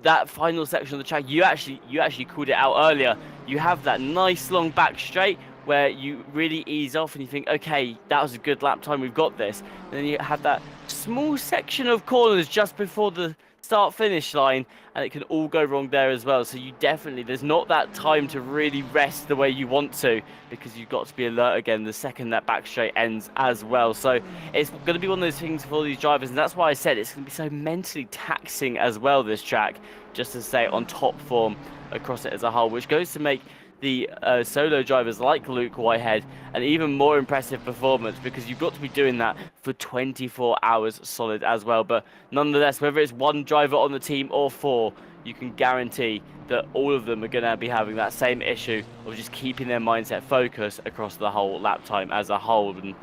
B: that final section of the track, you actually called it out earlier. You have that nice long back straight where you really ease off and you think, okay, that was a good lap time, we've got this. And then you have that small section of corners just before the start finish line, and it can all go wrong there as well. So you definitely, there's not that time to really rest the way you want to, because you've got to be alert again the second that back straight ends as well. So it's going to be one of those things for these drivers, and that's why I said it's going to be so mentally taxing as well, this track, just to stay on top form across it as a whole, which goes to make the solo drivers like Luke Whitehead an even more impressive performance, because you've got to be doing that for 24 hours solid as well. But nonetheless, whether it's one driver on the team or 4, you can guarantee that all of them are going to be having that same issue of just keeping their mindset focused across the whole lap time as a whole. And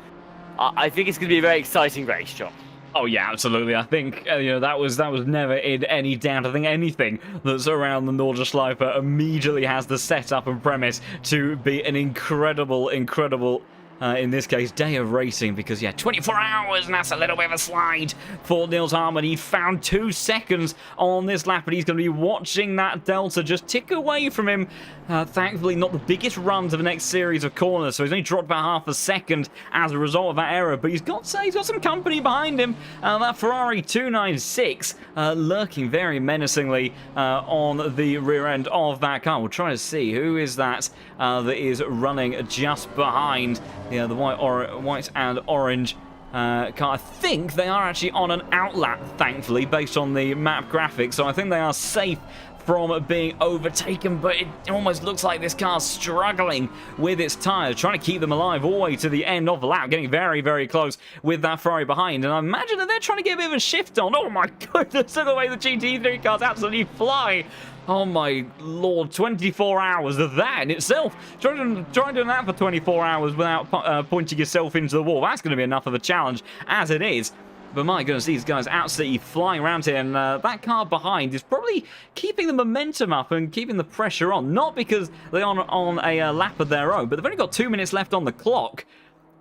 B: I think it's going to be a very exciting race, John.
A: Oh yeah, absolutely. I think that was never in any doubt. I think anything that's around the Nordschleife immediately has the setup and premise to be an incredible, in this case, day of racing, because, yeah, 24 hours, and that's a little bit of a slide for Nils Harman. He found 2 seconds on this lap, and he's going to be watching that delta just tick away from him. Thankfully, not the biggest run to the next series of corners, so he's only dropped about half a second as a result of that error, but he's got some company behind him. That Ferrari 296 lurking very menacingly on the rear end of that car. We'll try to see who is that that is running just behind the white and orange car. I think they are actually on an outlap, thankfully, based on the map graphics, so I think they are safe from being overtaken, but it almost looks like this car's struggling with its tyres, trying to keep them alive all the way to the end of the lap, getting very, very close with that Ferrari behind, and I imagine that they're trying to get a bit of a shift on. Oh my goodness, look at the way the GT3 cars absolutely fly. Oh my lord, 24 hours of that in itself. Try doing that for 24 hours without pointing yourself into the wall. That's going to be enough of a challenge as it is. But my goodness, these guys absolutely flying around here, and that car behind is probably keeping the momentum up and keeping the pressure on. Not because they're on a lap of their own, but they've only got 2 minutes left on the clock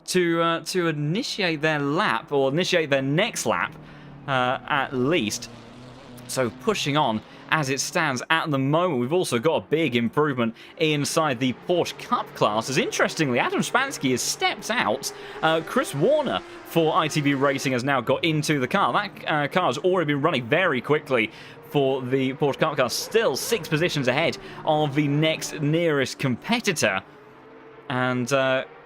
A: to initiate their lap, or initiate their next lap, at least. So pushing on as it stands at the moment. We've also got a big improvement inside the Porsche Cup class, as interestingly, Adam Spansky has stepped out. Chris Warner for ITB Racing has now got into the car. That car has already been running very quickly for the Porsche Cup car, still 6 positions ahead of the next nearest competitor. And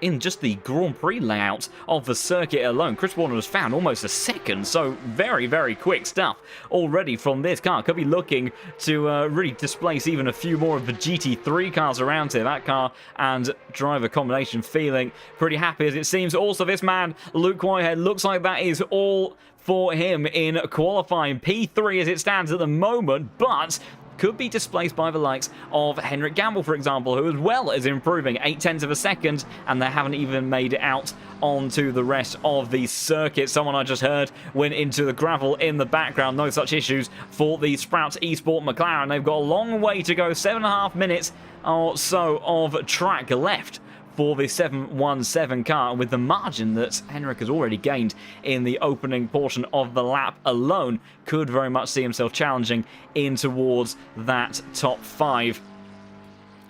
A: in just the Grand Prix layout of the circuit alone, Chris Warner has found almost a second, so very, very quick stuff already from this car. Could be looking to really displace even a few more of the GT3 cars around here. That car and driver combination feeling pretty happy, as it seems. Also, this man, Luke Whitehead, looks like that is all for him in qualifying. P3 as it stands at the moment, but could be displaced by the likes of Henrik Gamble, for example, who as well is improving 0.8 of a second, and they haven't even made it out onto the rest of the circuit. Someone I just heard went into the gravel in the background. No such issues for the Sprouts Esport McLaren. They've got a long way to go, 7.5 minutes or so of track left for the 717 car, and with the margin that Henrik has already gained in the opening portion of the lap alone, could very much see himself challenging in towards that top 5,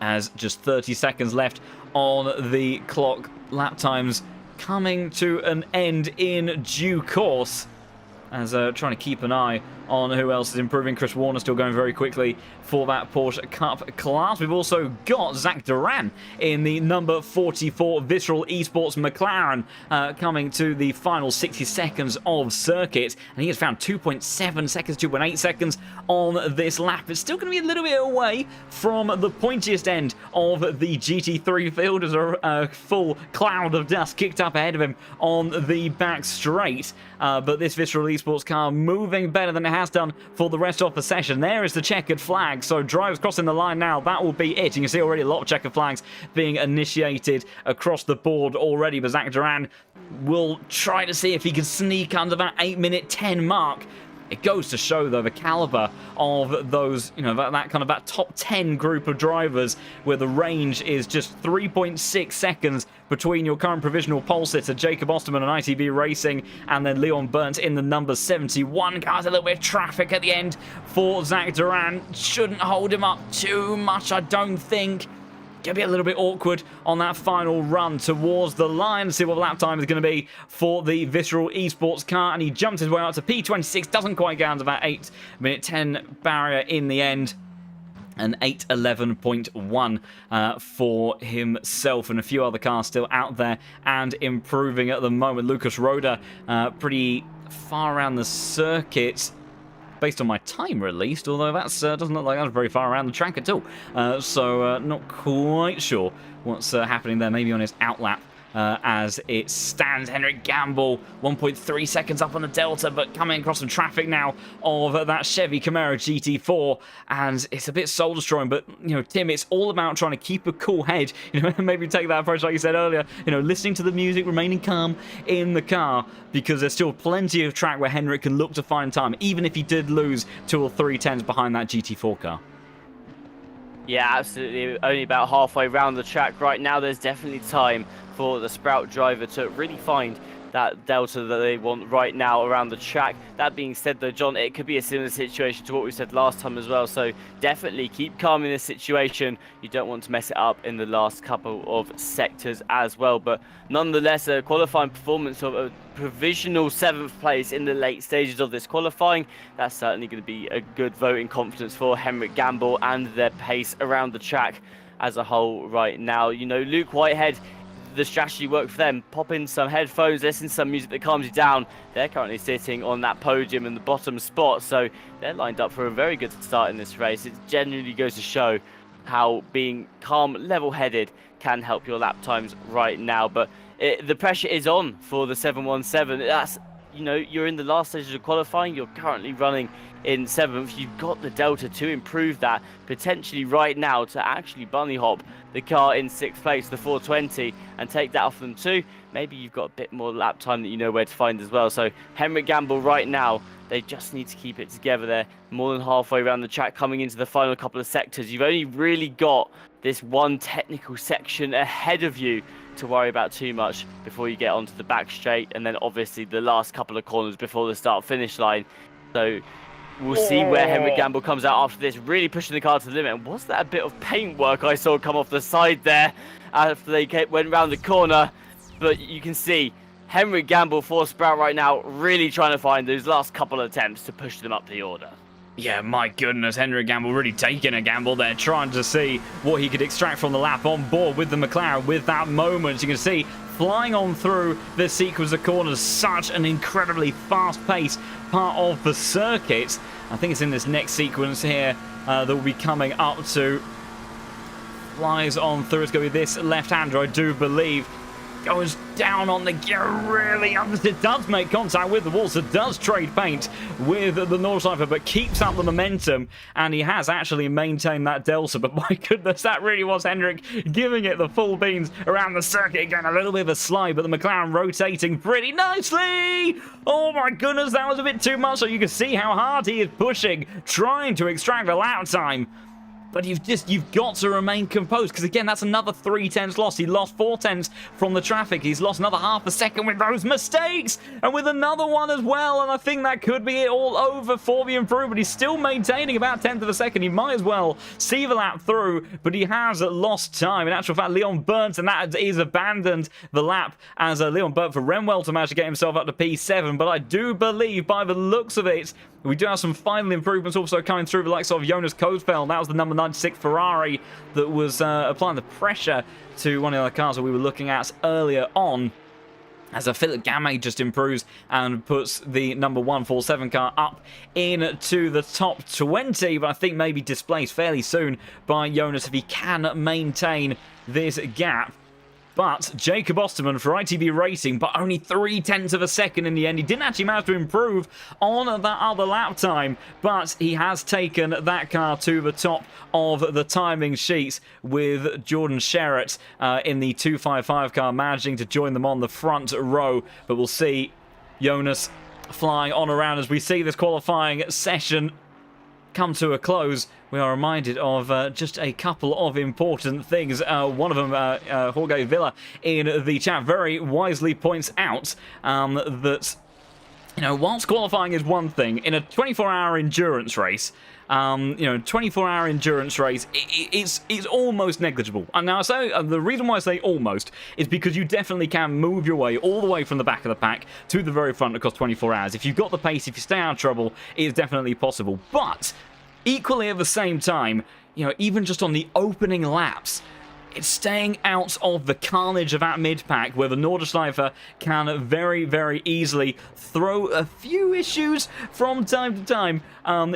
A: as just 30 seconds left on the clock. Lap times coming to an end in due course, as trying to keep an eye on who else is improving. Chris Warner still going very quickly for that Porsche Cup class. We've also got Zach Duran in the number 44 Visceral Esports McLaren coming to the final 60 seconds of circuit, and he has found 2.7 seconds, 2.8 seconds on this lap. It's still going to be a little bit away from the pointiest end of the GT3 field, as a full cloud of dust kicked up ahead of him on the back straight. But this Visceral Esports car moving better than it has done for the rest of the session. There is the checkered flag, so drivers crossing the line now. That will be it. You can see already a lot of checkered flags being initiated across the board already, but Zach Duran will try to see if he can sneak under that 8-minute 10 mark. It goes to show, though, the caliber of those, that top 10 group of drivers, where the range is just 3.6 seconds between your current provisional pole sitter, Jacob Osterman, and ITB Racing, and then Leon Burnt in the number 71 cars. A little bit of traffic at the end for Zach Duran. Shouldn't hold him up too much, I don't think. Going to be a little bit awkward on that final run towards the line. See what lap time is going to be for the Visceral Esports car. And he jumps his way out to P26. Doesn't quite get down to that 8-minute 10 barrier in the end. An 8:11.1 for himself, and a few other cars still out there and improving at the moment. Lucas Roda pretty far around the circuit, based on my timer at least, although that doesn't look like that's very far around the track at all. So not quite sure what's happening there. Maybe on his outlap as it stands. Henrik Gamble 1.3 seconds up on the Delta, but coming across some traffic now of that Chevy Camaro GT4, and it's a bit soul destroying. But Tim, it's all about trying to keep a cool head. Maybe take that approach like you said earlier. Listening to the music, remaining calm in the car, because there's still plenty of track where Henrik can look to find time, even if he did lose 2 or 3 tenths behind that GT4 car.
B: Yeah, absolutely. Only about halfway around the track right now. There's definitely time for the Sprout driver to really find that delta that they want right now around the track. That being said though, John, it could be a similar situation to what we said last time as well, so definitely keep calm in this situation. You don't want to mess it up in the last couple of sectors as well, but nonetheless a qualifying performance of a provisional 7th place in the late stages of this qualifying. That's certainly going to be a good vote in confidence for Henrik Gamble and their pace around the track as a whole right now. Luke Whitehead, the strategy worked for them. Pop in some headphones, listen to some music that calms you down. They're currently sitting on that podium in the bottom spot, so they're lined up for a very good start in this race. It genuinely goes to show how being calm, level-headed can help your lap times right now. But the pressure is on for the 717. That's, you're in the last stages of qualifying. You're currently running in 7th. You've got the delta to improve that potentially right now to actually bunny hop the car in 6th place, the 420, and take that off them too. Maybe you've got a bit more lap time that you know where to find as well. So Henrik Gamble right now, they just need to keep it together. They're more than halfway around the track coming into the final couple of sectors. You've only really got this one technical section ahead of you to worry about too much before you get onto the back straight, and then obviously the last couple of corners before the start finish line. So we'll see where Henrik Gamble comes out after this, really pushing the car to the limit. And was that a bit of paintwork I saw come off the side there after they went round the corner? But you can see Henrik Gamble for Sprout right now, really trying to find those last couple of attempts to push them up the order.
A: Yeah, my goodness, Henrik Gamble really taking a gamble there, trying to see what he could extract from the lap on board with the McLaren with that moment. You can see flying on through the sequence of corners, such an incredibly fast-paced part of the circuit. I think it's in this next sequence here that will be coming up to. Flies on through, it's going to be this left-hander, I do believe. Goes down on the gear, really. It does make contact with the walls. It does trade paint with the Nordschleife, but keeps up the momentum. And he has actually maintained that delta. But my goodness, that really was Henrik giving it the full beans around the circuit. Again, a little bit of a slide, but the McLaren rotating pretty nicely. Oh my goodness, that was a bit too much. So you can see how hard he is pushing, trying to extract a lap time. But you've got to remain composed, because again, that's another 3 tenths lost. He lost 4 tenths from the traffic. He's lost another half a second with those mistakes, and with another one as well. And I think that could be it all over for the improvement. He's still maintaining about 10th of a second. He might as well see the lap through, but he has lost time. In actual fact, Leon Burnt, and that is abandoned the lap as Leon Burnt for Renwell to manage to get himself up to P7. But I do believe, by the looks of it, we do have some final improvements also coming through, the likes of Jonas Kohlfeld. That was the number 96 Ferrari that was applying the pressure to one of the cars that we were looking at earlier on. As Philip Gamay just improves and puts the number 147 car up into the top 20. But I think maybe displaced fairly soon by Jonas if he can maintain this gap. But Jacob Osterman for ITB Racing, but only 3 tenths of a second in the end. He didn't actually manage to improve on that other lap time, but he has taken that car to the top of the timing sheets with Jordan Sherratt in the 255 car, managing to join them on the front row. But we'll see Jonas flying on around as we see this qualifying session come to a close. We are reminded of just a couple of important things. One of them, Jorge Villa in the chat very wisely points out that whilst qualifying is one thing, in a 24-hour endurance race, 24-hour endurance race, it's almost negligible. And now, the reason why I say almost is because you definitely can move your way all the way from the back of the pack to the very front across 24 hours. If you've got the pace, if you stay out of trouble, it is definitely possible. But equally at the same time, even just on the opening laps, it's staying out of the carnage of that mid-pack where the Nordschleife can very, very easily throw a few issues from time to time.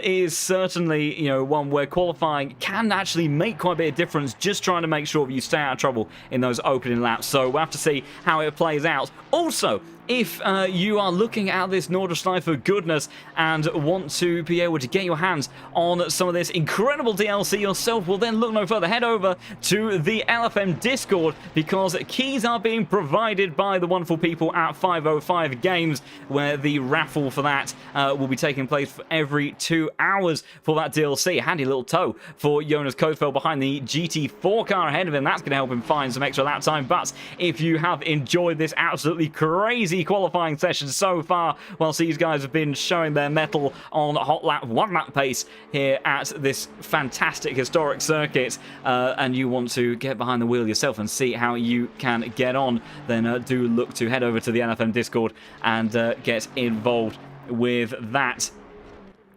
A: Is certainly, one where qualifying can actually make quite a bit of difference, just trying to make sure that you stay out of trouble in those opening laps. So we'll have to see how it plays out. Also, if you are looking at this Nordschleife goodness and want to be able to get your hands on some of this incredible DLC yourself, well then look no further. Head over to the LFM Discord, because keys are being provided by the wonderful people at 505 Games, where the raffle for that will be taking place for every 2 hours for that DLC. A handy little tow for Jonas Kothfeld behind the GT4 car ahead of him. That's going to help him find some extra lap time. But if you have enjoyed this absolutely crazy qualifying session so far, whilst these guys have been showing their mettle on hot lap 1 lap pace here at this fantastic historic circuit, and you want to get behind the wheel yourself and see how you can get on, then do look to head over to the LFM Discord and get involved with that.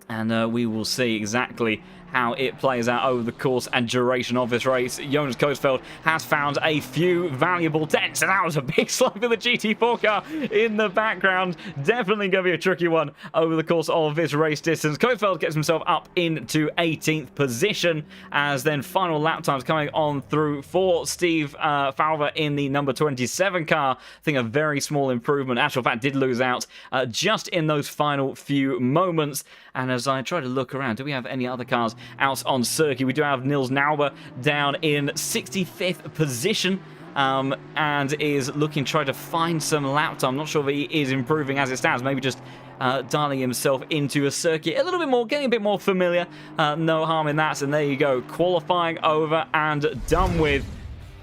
A: And we will see exactly how it plays out over the course and duration of this race. Jonas Kothfeld has found a few valuable dents, and that was a big slug of the GT4 car in the background. Definitely going to be a tricky one over the course of this race distance. Kothfeld gets himself up into 18th position, as then final lap times coming on through for Steve Falver in the number 27 car. I think a very small improvement. Actual fact, did lose out just in those final few moments. And as I try to look around, do we have any other cars out on circuit? We do have Nils Nauber down in 65th position, and is looking to try to find some lap time. I'm not sure if he is improving as it stands. Maybe just dialing himself into a circuit a little bit more, getting a bit more familiar. No harm in that. And there you go, qualifying over and done with.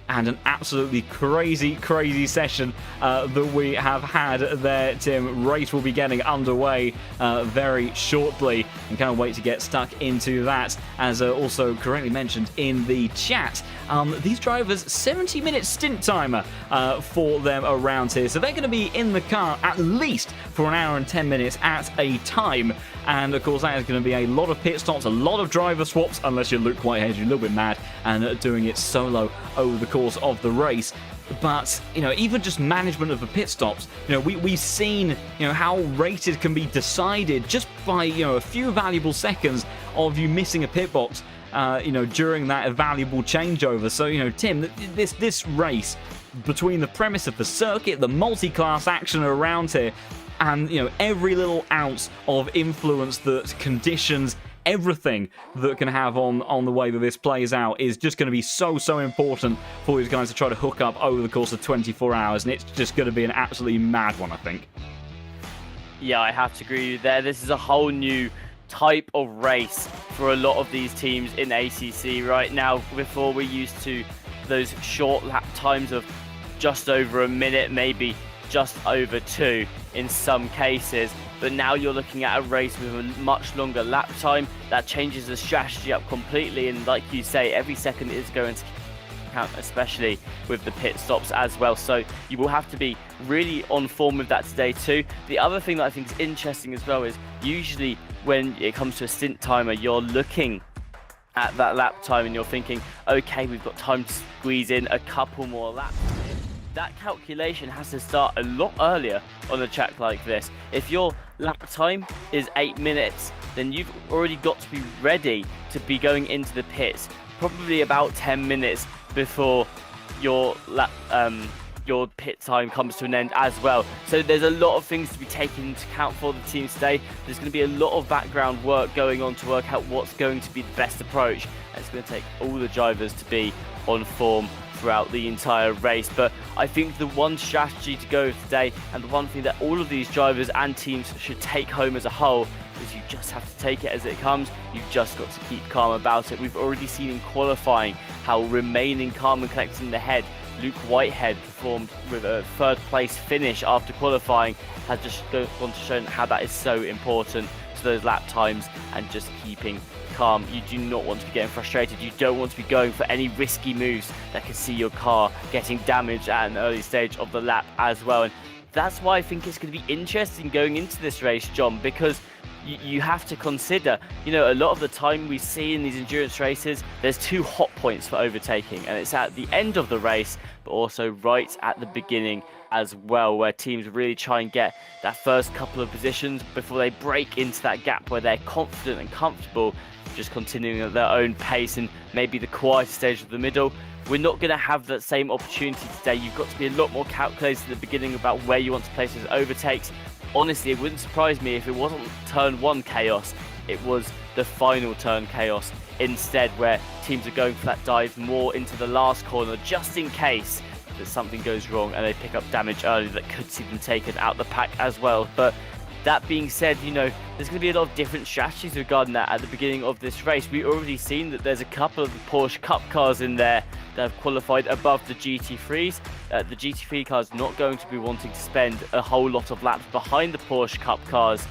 A: And an absolutely crazy, crazy session that we have had there, Tim. Race will be getting underway very shortly, and can't wait to get stuck into that. As also correctly mentioned in the chat, these drivers, 70-minute stint timer for them around here. So they're going to be in the car at least for an hour and 10 minutes at a time. And of course, that is going to be a lot of pit stops, a lot of driver swaps, unless you're Luke Whitehead, you're a little bit mad, and doing it solo over the course of the race. But, even just management of the pit stops, we've seen, how rated can be decided just by, a few valuable seconds of you missing a pit box, during that valuable changeover. So, Tim, this race, between the premise of the circuit, the multi-class action around here, and, every little ounce of influence that conditions everything that can have on the way that this plays out, is just going to be so important for these guys to try to hook up over the course of 24 hours. And it's just going to be an absolutely mad one, I think.
B: Yeah, I have to agree with you there. This is a whole new type of race for a lot of these teams in ACC right now. Before, we're used to those short lap times of just over a minute, maybe just over 2 in some cases, but now you're looking at a race with a much longer lap time. That changes the strategy up completely, and like you say, every second is going to count, especially with the pit stops as well. So you will have to be really on form with that today too. The other thing that I think is interesting as well is, usually when it comes to a stint timer, you're looking at that lap time and you're thinking, okay, we've got time to squeeze in a couple more laps. That calculation has to start a lot earlier on a track like this. If your lap time is 8 minutes, then you've already got to be ready to be going into the pits probably about 10 minutes before your pit time comes to an end as well. So there's a lot of things to be taken into account for the teams today. There's going to be a lot of background work going on to work out what's going to be the best approach. And it's going to take all the drivers to be on form throughout the entire race. But I think the one strategy to go with today, and the one thing that all of these drivers and teams should take home as a whole, is you just have to take it as it comes. You've just got to keep calm about it. We've already seen in qualifying how remaining calm and collecting the head Luke Whitehead performed with a third place finish after qualifying has just gone to show how that is so important to those lap times and just keeping calm. You do not want to be getting frustrated. You don't want to be going for any risky moves that could see your car getting damaged at an early stage of the lap as well. And that's why I think it's going to be interesting going into this race, John, because you have to consider, a lot of the time we see in these endurance races, there's 2 hot points for overtaking, and it's at the end of the race, but also right at the beginning as well, where teams really try and get that first couple of positions before they break into that gap where they're confident and comfortable, just continuing at their own pace and maybe the quieter stage of the middle. We're not going to have that same opportunity today. You've got to be a lot more calculated at the beginning about where you want to place those overtakes. Honestly, it wouldn't surprise me if it wasn't turn 1 chaos, it was the final turn chaos instead, where teams are going for that dive more into the last corner just in case that something goes wrong and they pick up damage early that could see them taken out the pack as well. But that being said, there's going to be a lot of different strategies regarding that at the beginning of this race. We've already seen that there's a couple of the Porsche Cup cars in there that have qualified above the GT3s. The GT3 cars not going to be wanting to spend a whole lot of laps behind the Porsche Cup cars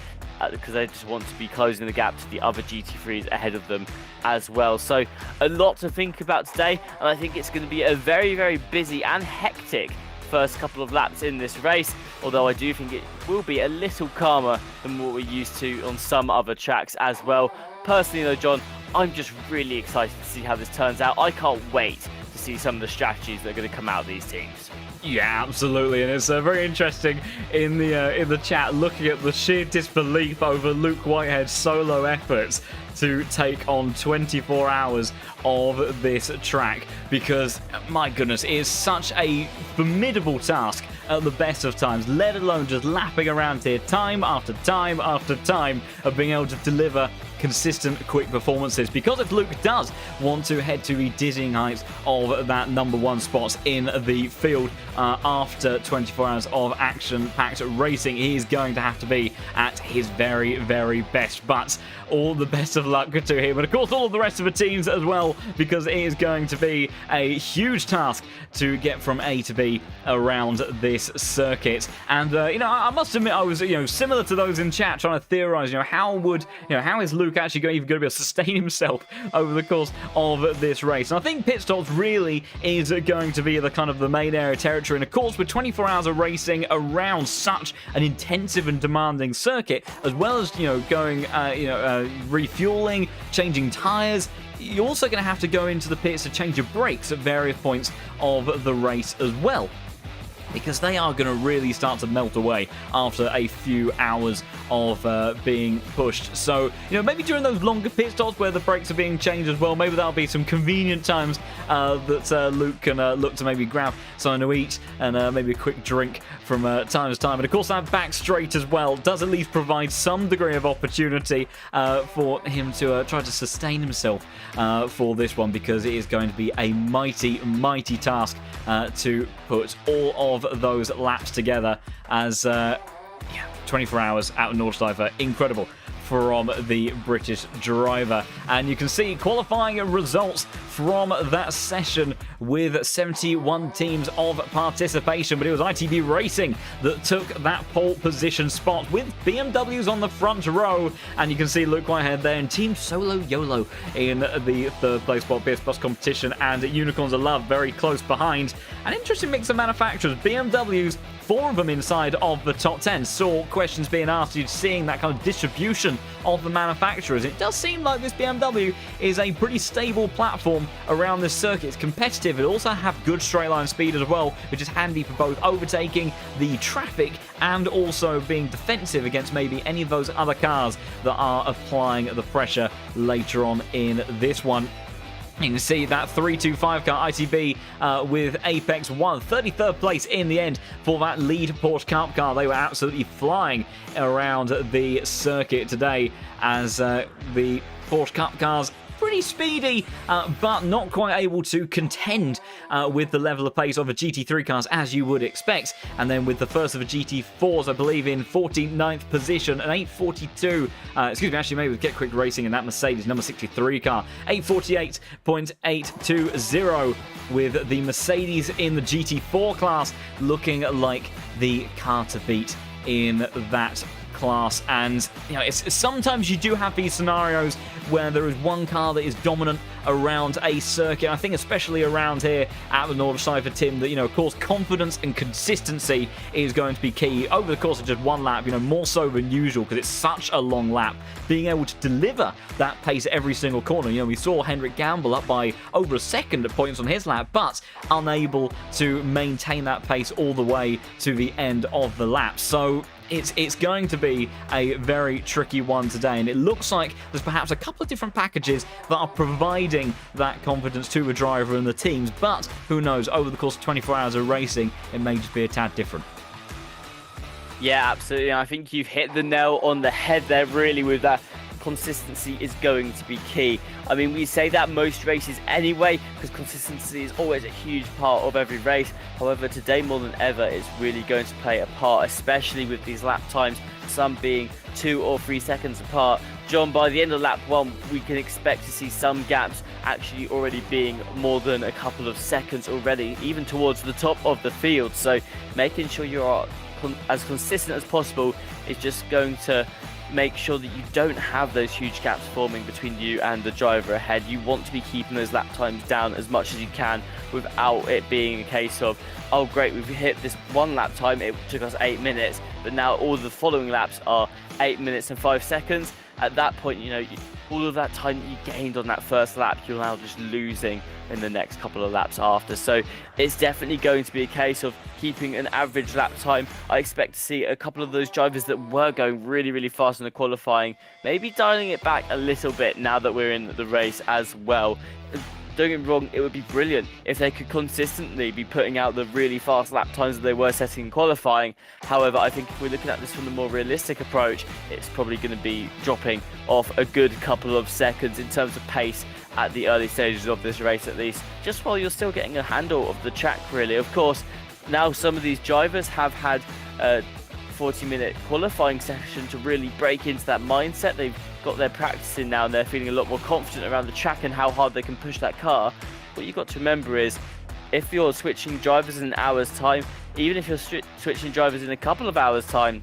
B: because they just want to be closing the gap to the other GT3s ahead of them as well. So a lot to think about today, and I think it's going to be a very, very busy and hectic first couple of laps in this race, although I do think it will be a little calmer than what we're used to on some other tracks as well. Personally though, John, I'm just really excited to see how this turns out. I can't wait to see some of the strategies that are going to come out of these teams.
A: Yeah, absolutely, and it's very interesting in the chat looking at the sheer disbelief over Luke Whitehead's solo efforts to take on 24 hours of this track, because my goodness, it is such a formidable task at the best of times, let alone just lapping around here time after time after time of being able to deliver consistent quick performances. Because if Luke does want to head to the dizzying heights of that #1 spots in the field after 24 hours of action-packed racing, he is going to have to be at his very, very best. But all the best of luck to him, and of course all of the rest of the teams as well, because it is going to be a huge task to get from A to B around this circuit. And I must admit, I was similar to those in chat trying to theorize, how is Luke actually even going to be able to sustain himself over the course of this race. And I think pit stops really is going to be the main area territory. And of course, with 24 hours of racing around such an intensive and demanding circuit, as well as going refueling, changing tires, you're also going to have to go into the pits to change your brakes at various points of the race as well, because they are going to really start to melt away after a few hours of being pushed. So, maybe during those longer pit stops where the brakes are being changed as well, maybe that'll be some convenient times that Luke can look to maybe grab something to eat and maybe a quick drink from time to time. And of course, that back straight as well does at least provide some degree of opportunity for him to try to sustain himself for this one, because it is going to be a mighty, mighty task to put all of those laps together, as 24 hours out of Nordschleife, incredible from the British driver. And you can see qualifying results from that session with 71 teams of participation, but it was ITB Racing that took that pole position spot with BMWs on the front row. And you can see Luke Whitehead there in Team Solo YOLO in the third place spot, BS Plus competition, and Unicorns of Love very close behind. An interesting mix of manufacturers. BMWs, 4 of them inside of the top 10. Saw questions being asked, you're seeing that kind of distribution of the manufacturers. It does seem like this BMW is a pretty stable platform around this circuit. It's competitive. It also have good straight line speed as well, which is handy for both overtaking the traffic and also being defensive against maybe any of those other cars that are applying the pressure later on in this one. You can see that 325 car ITB with Apex won 33rd place in the end for that lead Porsche Cup car. They were absolutely flying around the circuit today, as the Porsche Cup cars pretty speedy, but not quite able to contend with the level of pace of a GT3 cars as you would expect. And then with the first of the GT4s, I believe, in 49th position, an 842, actually maybe with Get Quick Racing and that Mercedes number 63 car, 848.820 with the Mercedes in the GT4 class looking like the car to beat in that class. And sometimes you do have these scenarios where there is one car that is dominant around a circuit. I think especially around here at the Nordschleife, Tim, that of course confidence and consistency is going to be key over the course of just one lap, more so than usual because it's such a long lap. Being able to deliver that pace every single corner. We saw Henrik Gamble up by over a second at points on his lap, but unable to maintain that pace all the way to the end of the lap. So it's going to be a very tricky one today, and it looks like there's perhaps a couple of different packages that are providing that confidence to the driver and the teams, but who knows, over the course of 24 hours of racing, it may just be a tad different.
B: Yeah, absolutely. I think you've hit the nail on the head there, really, with that. Consistency is going to be key. I mean, we say that most races anyway, because consistency is always a huge part of every race. However, today more than ever, it's really going to play a part, especially with these lap times, some being 2 or 3 seconds apart. John, by the end of lap 1, we can expect to see some gaps actually already being more than a couple of seconds already, even towards the top of the field. So making sure you are as consistent as possible is just going to make sure that you don't have those huge gaps forming between you and the driver ahead. You want to be keeping those lap times down as much as you can without it being a case of, oh great, we've hit this one lap time, it took us 8 minutes, but now all the following laps are 8 minutes and 5 seconds. At that point, all of that time that you gained on that first lap, you're now just losing in the next couple of laps after. So it's definitely going to be a case of keeping an average lap time. I expect to see a couple of those drivers that were going really, really fast in the qualifying, maybe dialing it back a little bit now that we're in the race as well. Don't get me wrong, it would be brilliant if they could consistently be putting out the really fast lap times that they were setting in qualifying. However, I think if we're looking at this from the more realistic approach, it's probably going to be dropping off a good couple of seconds in terms of pace at the early stages of this race, at least, just while you're still getting a handle of the track, really. Of course, now some of these drivers have had a 40-minute qualifying session to really break into that mindset. They've got their practice in now and they're feeling a lot more confident around the track and how hard they can push that car. What you've got to remember is, if you're switching drivers in an hour's time, even if you're switching drivers in a couple of hours' time,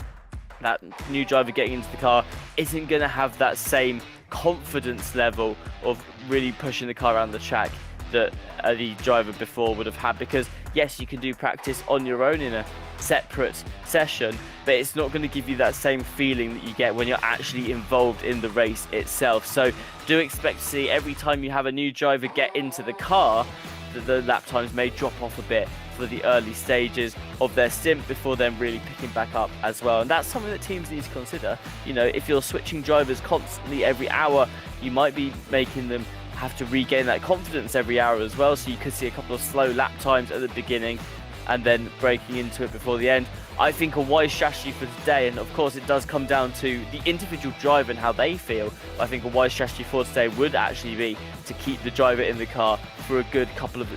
B: that new driver getting into the car isn't going to have that same confidence level of really pushing the car around the track that the driver before would have had. Because yes, you can do practice on your own in a separate session, but it's not going to give you that same feeling that you get when you're actually involved in the race itself. So do expect to see every time you have a new driver get into the car that the lap times may drop off a bit for the early stages of their stint before then really picking back up as well. And that's something that teams need to consider. If you're switching drivers constantly every hour, you might be making them have to regain that confidence every hour as well. So you could see a couple of slow lap times at the beginning and then breaking into it before the end. I think a wise strategy for today, and of course it does come down to the individual driver and how they feel, I think a wise strategy for today would actually be to keep the driver in the car for a good couple of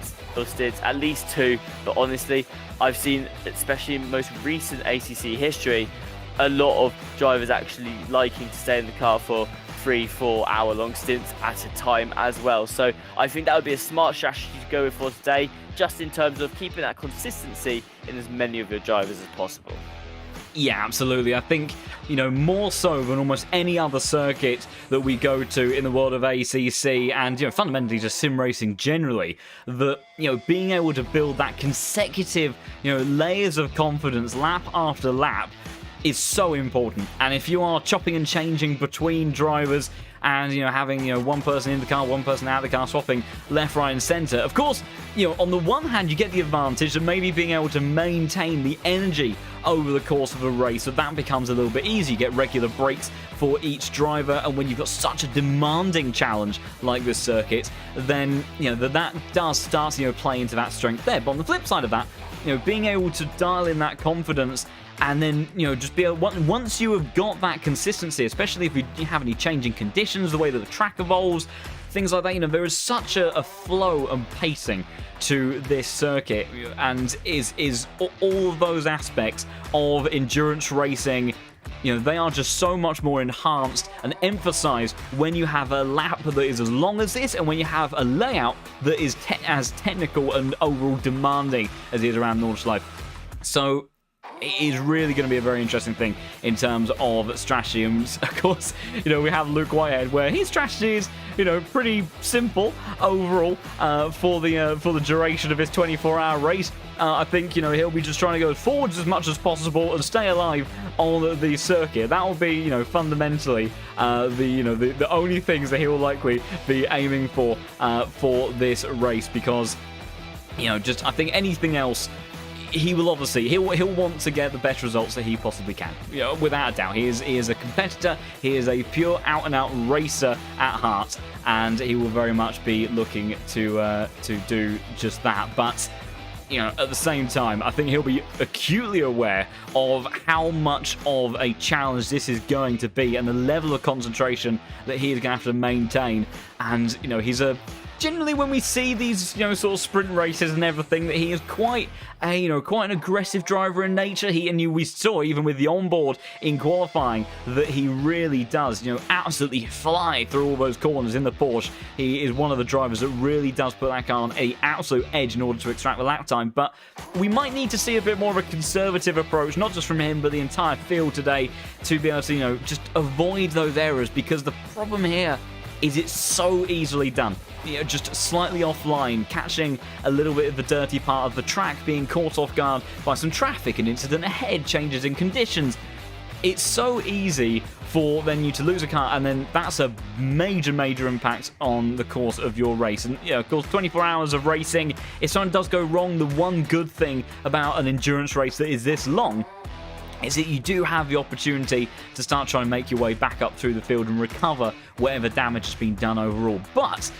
B: stints, at least 2. But honestly, I've seen, especially in most recent ACC history, a lot of drivers actually liking to stay in the car for 3-4 hour long stints at a time as well. So I think that would be a smart strategy to go with for today, just in terms of keeping that consistency in as many of your drivers as possible.
A: Yeah, absolutely. I think, more so than almost any other circuit that we go to in the world of ACC and, fundamentally just sim racing generally, that, being able to build that consecutive, layers of confidence lap after lap is so important. And if you are chopping and changing between drivers and having one person in the car, one person out of the car, swapping left, right and center, of course, on the one hand you get the advantage of maybe being able to maintain the energy over the course of a race, so that becomes a little bit easier. You get regular breaks for each driver, and when you've got such a demanding challenge like this circuit, then that does start play into that strength there. But on the flip side of that, being able to dial in that confidence and then, just be able, once you have got that consistency, especially if you have any changing conditions, the way that the track evolves, things like that. There is such a flow and pacing to this circuit, and is all of those aspects of endurance racing. They are just so much more enhanced and emphasized when you have a lap that is as long as this, and when you have a layout that is as technical and overall demanding as it is around Nordschleife. So it is really going to be a very interesting thing in terms of strategy. And of course, we have Luke Whitehead, where his strategy is, pretty simple overall for the duration of his 24-hour race. I think, he'll be just trying to go forwards as much as possible and stay alive on the circuit. That will be, fundamentally the only things that he will likely be aiming for this race, because, I think anything else, he will obviously he'll want to get the best results that he possibly can. Without a doubt, he is a competitor. He is a pure out-and-out racer at heart, and he will very much be looking to do just that. But at the same time, I think he'll be acutely aware of how much of a challenge this is going to be, and the level of concentration that he is going to have to maintain. And he's generally, when we see these, sort of sprint races and everything, that he is quite an aggressive driver in nature. We saw even with the onboard in qualifying that he really does, absolutely fly through all those corners in the Porsche. He is one of the drivers that really does put that car on an absolute edge in order to extract the lap time. But we might need to see a bit more of a conservative approach, not just from him, but the entire field today, to be able to, just avoid those errors, because the problem here is it's so easily done. Just slightly offline, catching a little bit of the dirty part of the track, being caught off guard by some traffic, an incident ahead, changes in conditions. It's so easy for then you to lose a car, and then that's a major impact on the course of your race. And of course, 24 hours of racing, if something does go wrong, the one good thing about an endurance race that is this long is that you do have the opportunity to start trying to make your way back up through the field and recover whatever damage has been done overall. But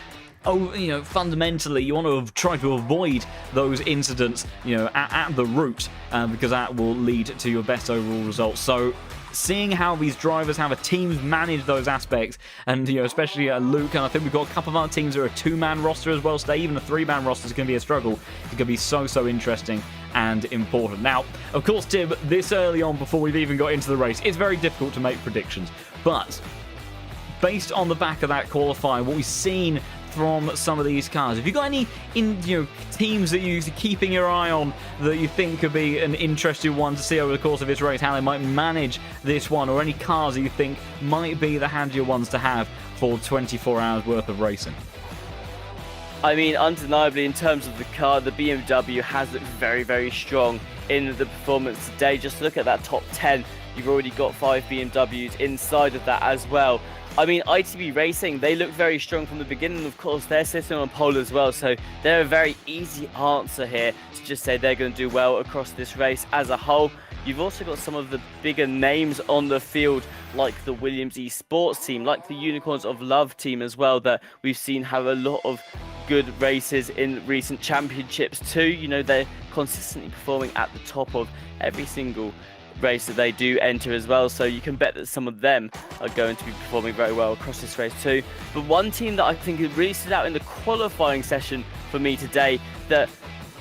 A: fundamentally, you want to try to avoid those incidents, at the root, because that will lead to your best overall results. So, seeing how these drivers, how the teams manage those aspects, and especially Luke, and I think we've got a couple of other teams that are a 2-man roster as well. So even a 3-man roster is going to be a struggle. It's going to be so interesting and important. Now, of course, Tim, this early on, before we've even got into the race, it's very difficult to make predictions. But based on the back of that qualifying, what we've seen from some of these cars, have you got any teams that you're keeping your eye on that you think could be an interesting one to see over the course of this race, how they might manage this one, or any cars that you think might be the handier ones to have for 24 hours worth of racing?
B: I mean, undeniably, in terms of the car, the BMW has looked very strong in the performance today. Just look at that top 10. You've already got 5 BMWs inside of that as well. I mean, ITB Racing, they look very strong from the beginning. Of course, they're sitting on pole as well, so they're a very easy answer here to just say they're going to do well across this race as a whole. You've also got some of the bigger names on the field, like the Williams eSports team, like the Unicorns of Love team as well, that we've seen have a lot of good races in recent championships too. They're consistently performing at the top of every single race that they do enter as well, so you can bet that some of them are going to be performing very well across this race too. But one team that I think really stood out in the qualifying session for me today, that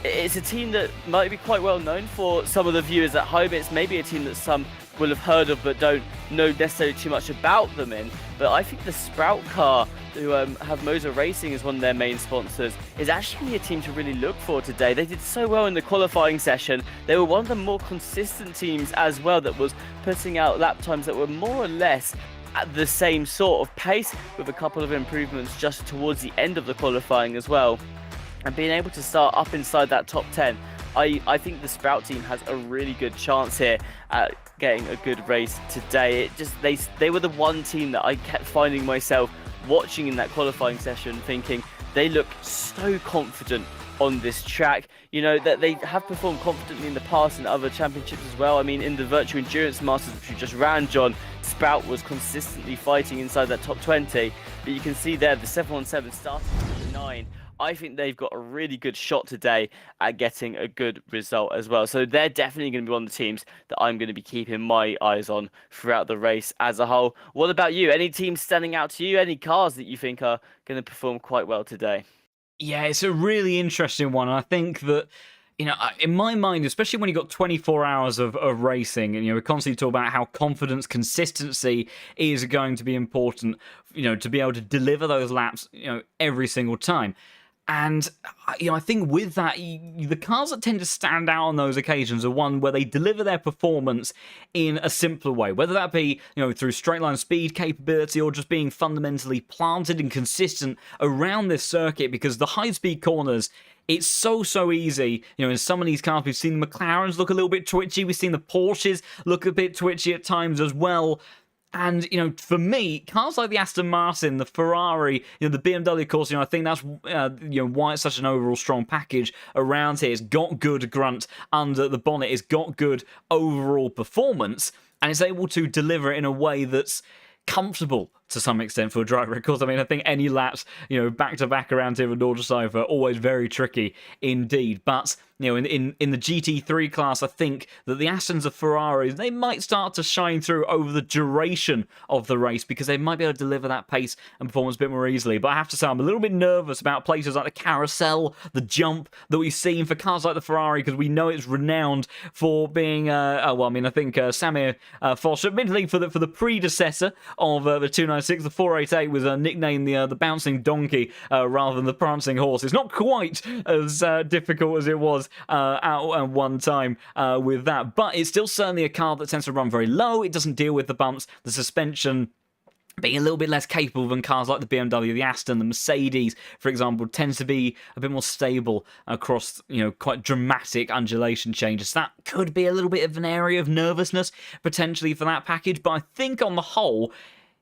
B: it's a team that might be quite well known for some of the viewers at home. It's maybe a team that some will have heard of but don't know necessarily too much about them in. But I think the Sprout car, who have Motor Racing as one of their main sponsors, is actually a team to really look for today. They did so well in the qualifying session. They were one of the more consistent teams as well, that was putting out lap times that were more or less at the same sort of pace, with a couple of improvements just towards the end of the qualifying as well. And being able to start up inside that top 10, I think the Sprout team has a really good chance here at getting a good race today. They were the one team that I kept finding myself watching in that qualifying session, thinking they look so confident on this track. That they have performed confidently in the past in other championships as well. I mean, in the Virtual Endurance Masters, which we just ran, John, Sprout was consistently fighting inside that top 20. But you can see there, the 717 started at 9. I think they've got a really good shot today at getting a good result as well. So they're definitely going to be one of the teams that I'm going to be keeping my eyes on throughout the race as a whole. What about you? Any teams standing out to you? Any cars that you think are going to perform quite well today?
A: Yeah, it's a really interesting one. I think that, in my mind, especially when you've got 24 hours of racing, and, we constantly talk about how confidence, consistency is going to be important, to be able to deliver those laps, every single time. And, I think with that, the cars that tend to stand out on those occasions are one where they deliver their performance in a simpler way, whether that be, through straight line speed capability or just being fundamentally planted and consistent around this circuit, because the high-speed corners, it's so easy. In some of these cars, we've seen the McLarens look a little bit twitchy. We've seen the Porsches look a bit twitchy at times as well. And, for me, cars like the Aston Martin, the Ferrari, the BMW, of course, I think that's, why it's such an overall strong package around here. It's got good grunt under the bonnet. It's got good overall performance. And it's able to deliver it in a way that's comfortable to some extent for a driver. Of course, I think any laps, back-to-back around here with Nordschleife are always very tricky indeed. But, in the GT3 class, I think that the Astons of Ferraris, they might start to shine through over the duration of the race because they might be able to deliver that pace and performance a bit more easily. But I have to say, I'm a little bit nervous about places like the carousel, the jump that we've seen for cars like the Ferrari, because we know it's renowned for being, I think Samir Foch, admittedly for the predecessor of the 296, the 488 was nicknamed the bouncing donkey rather than the prancing horse. It's not quite as difficult as it was out at one time with that, but it's still certainly a car that tends to run very low. It doesn't deal with the bumps, the suspension being a little bit less capable than cars like the BMW, the Aston, the Mercedes, for example, tends to be a bit more stable across, quite dramatic undulation changes. So that could be a little bit of an area of nervousness potentially for that package, but I think on the whole,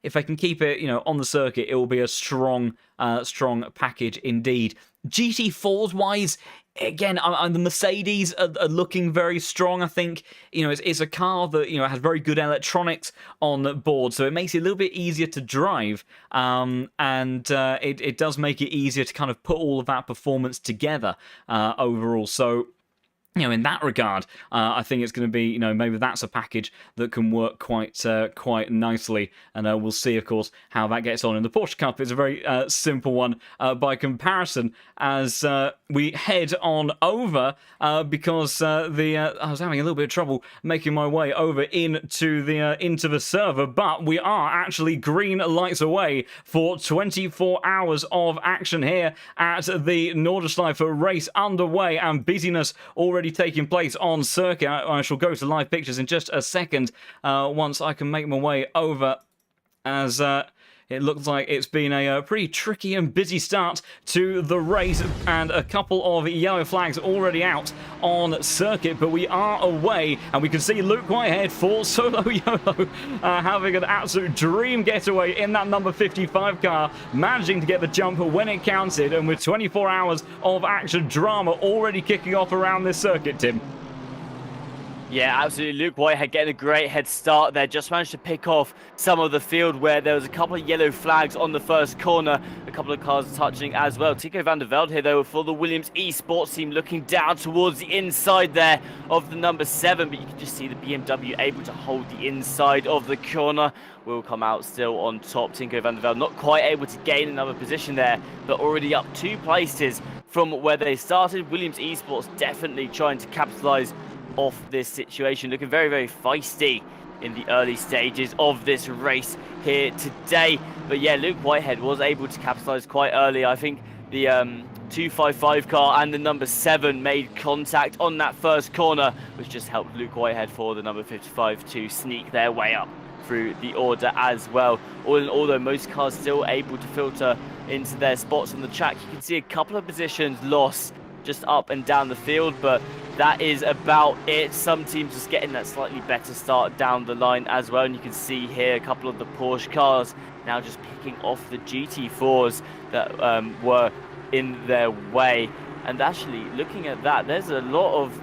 A: if they can keep it, on the circuit, it will be a strong package indeed. GT4s wise, again, the Mercedes are looking very strong. I think, it's a car that, has very good electronics on board, so it makes it a little bit easier to drive, and it does make it easier to kind of put all of that performance together overall. So, in that regard, I think it's going to be, maybe that's a package that can work quite nicely, and we'll see, of course, how that gets on. In the Porsche Cup, it's a very simple one by comparison, as we head on over, because I was having a little bit of trouble making my way over into the server, but we are actually green lights away for 24 hours of action here at the Nordschleife race underway, and busyness already taking place on circuit. I shall go to live pictures in just a second once I can make my way over, as it looks like it's been a pretty tricky and busy start to the race, and a couple of yellow flags already out on circuit, but we are away, and we can see Luke Whitehead for Solo YOLO having an absolute dream getaway in that number 55 car, managing to get the jump when it counted, and with 24 hours of action drama already kicking off around this circuit, Tim.
B: Yeah, absolutely. Luke Whitehead getting a great head start there. Just managed to pick off some of the field where there was a couple of yellow flags on the first corner. A couple of cars touching as well. Tico van der Velde here, though, for the Williams Esports team, looking down towards the inside there of the number 7. But you can just see the BMW able to hold the inside of the corner. Will come out still on top. Tico van der Velde not quite able to gain another position there, but already up 2 places from where they started. Williams Esports definitely trying to capitalise off this situation, looking very feisty in the early stages of this race here today. But yeah, Luke Whitehead was able to capitalise quite early. I think the 255 car and the number 7 made contact on that first corner, which just helped Luke Whitehead for the number 55 to sneak their way up through the order as well. All in all, though, most cars still able to filter into their spots on the track. You can see a couple of positions lost just up and down the field, but that is about it. Some teams just getting that slightly better start down the line as well, and you can see here a couple of the Porsche cars now just picking off the GT4s that were in their way. And actually, looking at that, there's a lot of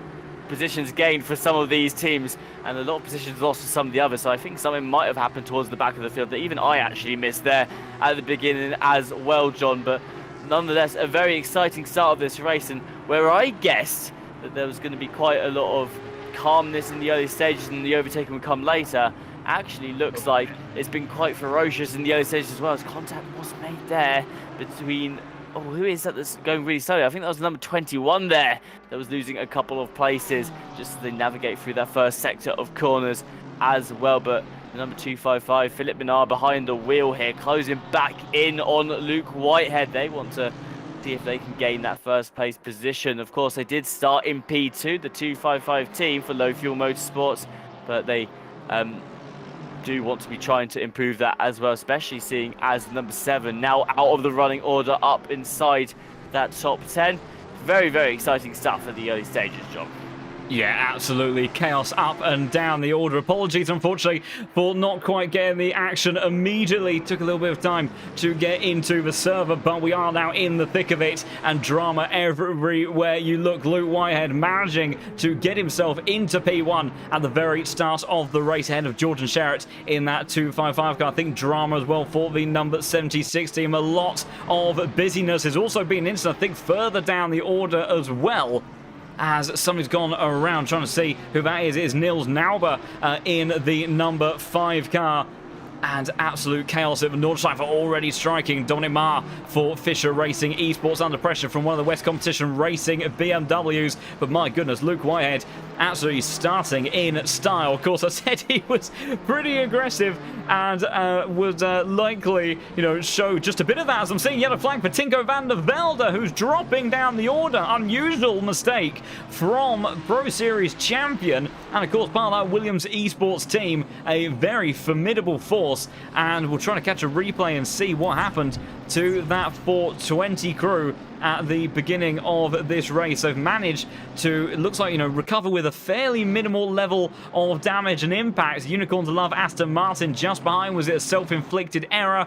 B: positions gained for some of these teams and a lot of positions lost for some of the others, so I think something might have happened towards the back of the field that even I actually missed there at the beginning as well, John. But nonetheless, a very exciting start of this race, and where I guessed that there was going to be quite a lot of calmness in the early stages and the overtaking would come later, actually looks like it's been quite ferocious in the early stages as well, as contact was made there between... Oh, who is that that's going really slowly? I think that was number 21 there that was losing a couple of places just as they navigate through that first sector of corners as well. But the number 255, Philip Minard behind the wheel here, closing back in on Luke Whitehead. They want to see if they can gain that first place position. Of course, they did start in P2, the 255 team for Low Fuel Motorsports, but they do want to be trying to improve that as well, especially seeing as number 7 now out of the running order up inside that top 10. Very, very exciting stuff at the early stages, John.
A: Yeah, absolutely. Chaos up and down the order. Apologies, unfortunately, for not quite getting the action immediately. Took a little bit of time to get into the server, but we are now in the thick of it, and drama everywhere you look. Luke Whitehead managing to get himself into P1 at the very start of the race, ahead of Jordan Sherritt in that 255 car. I think drama as well for the number 76 team. A lot of busyness has also been instant, I think, further down the order as well, as somebody's gone around trying to see who that is. It is Nils Nauber in the number 5 car. And absolute chaos at the Nordschleife already striking. Dominic Marr for Fisher Racing Esports under pressure from one of the West Competition Racing BMWs. But my goodness, Luke Whitehead absolutely starting in style. Of course, I said he was pretty aggressive and would likely, show just a bit of that, as I'm seeing yellow flag for Tinko van der Velde, who's dropping down the order. Unusual mistake from Pro Series champion, and of course part of that Williams Esports team, a very formidable force. And we'll try to catch a replay and see what happened to that 420 crew at the beginning of this race. They've managed to, it looks like, recover with a fairly minimal level of damage and impact. Unicorns Love Aston Martin just behind. Was it a self-inflicted error?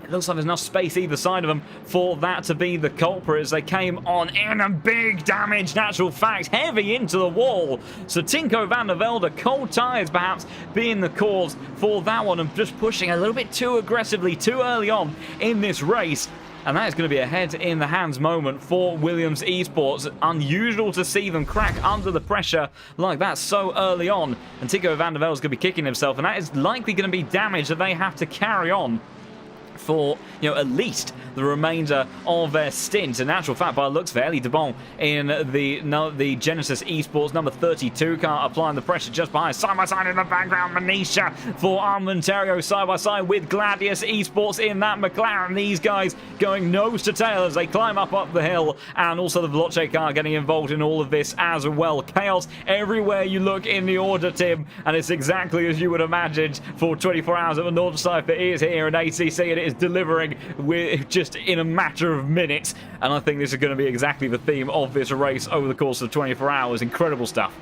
A: It looks like there's enough space either side of them for that to be the culprit, as they came on in a big damage, natural fact, heavy into the wall. So Tinko van der Velde, cold tyres perhaps being the cause for that one, and just pushing a little bit too aggressively too early on in this race. And that is going to be a head in the hands moment for Williams Esports. Unusual to see them crack under the pressure like that so early on. And Tinko van der Velde is going to be kicking himself, and that is likely going to be damage that they have to carry on for at least the remainder of their stint. In actual fact, by the looks of it, Ellie Debon in the Genesis Esports number 32 car applying the pressure just behind. Side by side in the background, Manisha for Armentario side by side with Gladius Esports in that McLaren. These guys going nose to tail as they climb up the hill, and also the Veloce car getting involved in all of this as well. Chaos everywhere you look in the order, Tim, and it's exactly as you would imagine for 24 hours of the Nordschleife. It is here in ACC, and it is delivering with just in a matter of minutes, and I think this is going to be exactly the theme of this race over the course of 24 hours. Incredible stuff.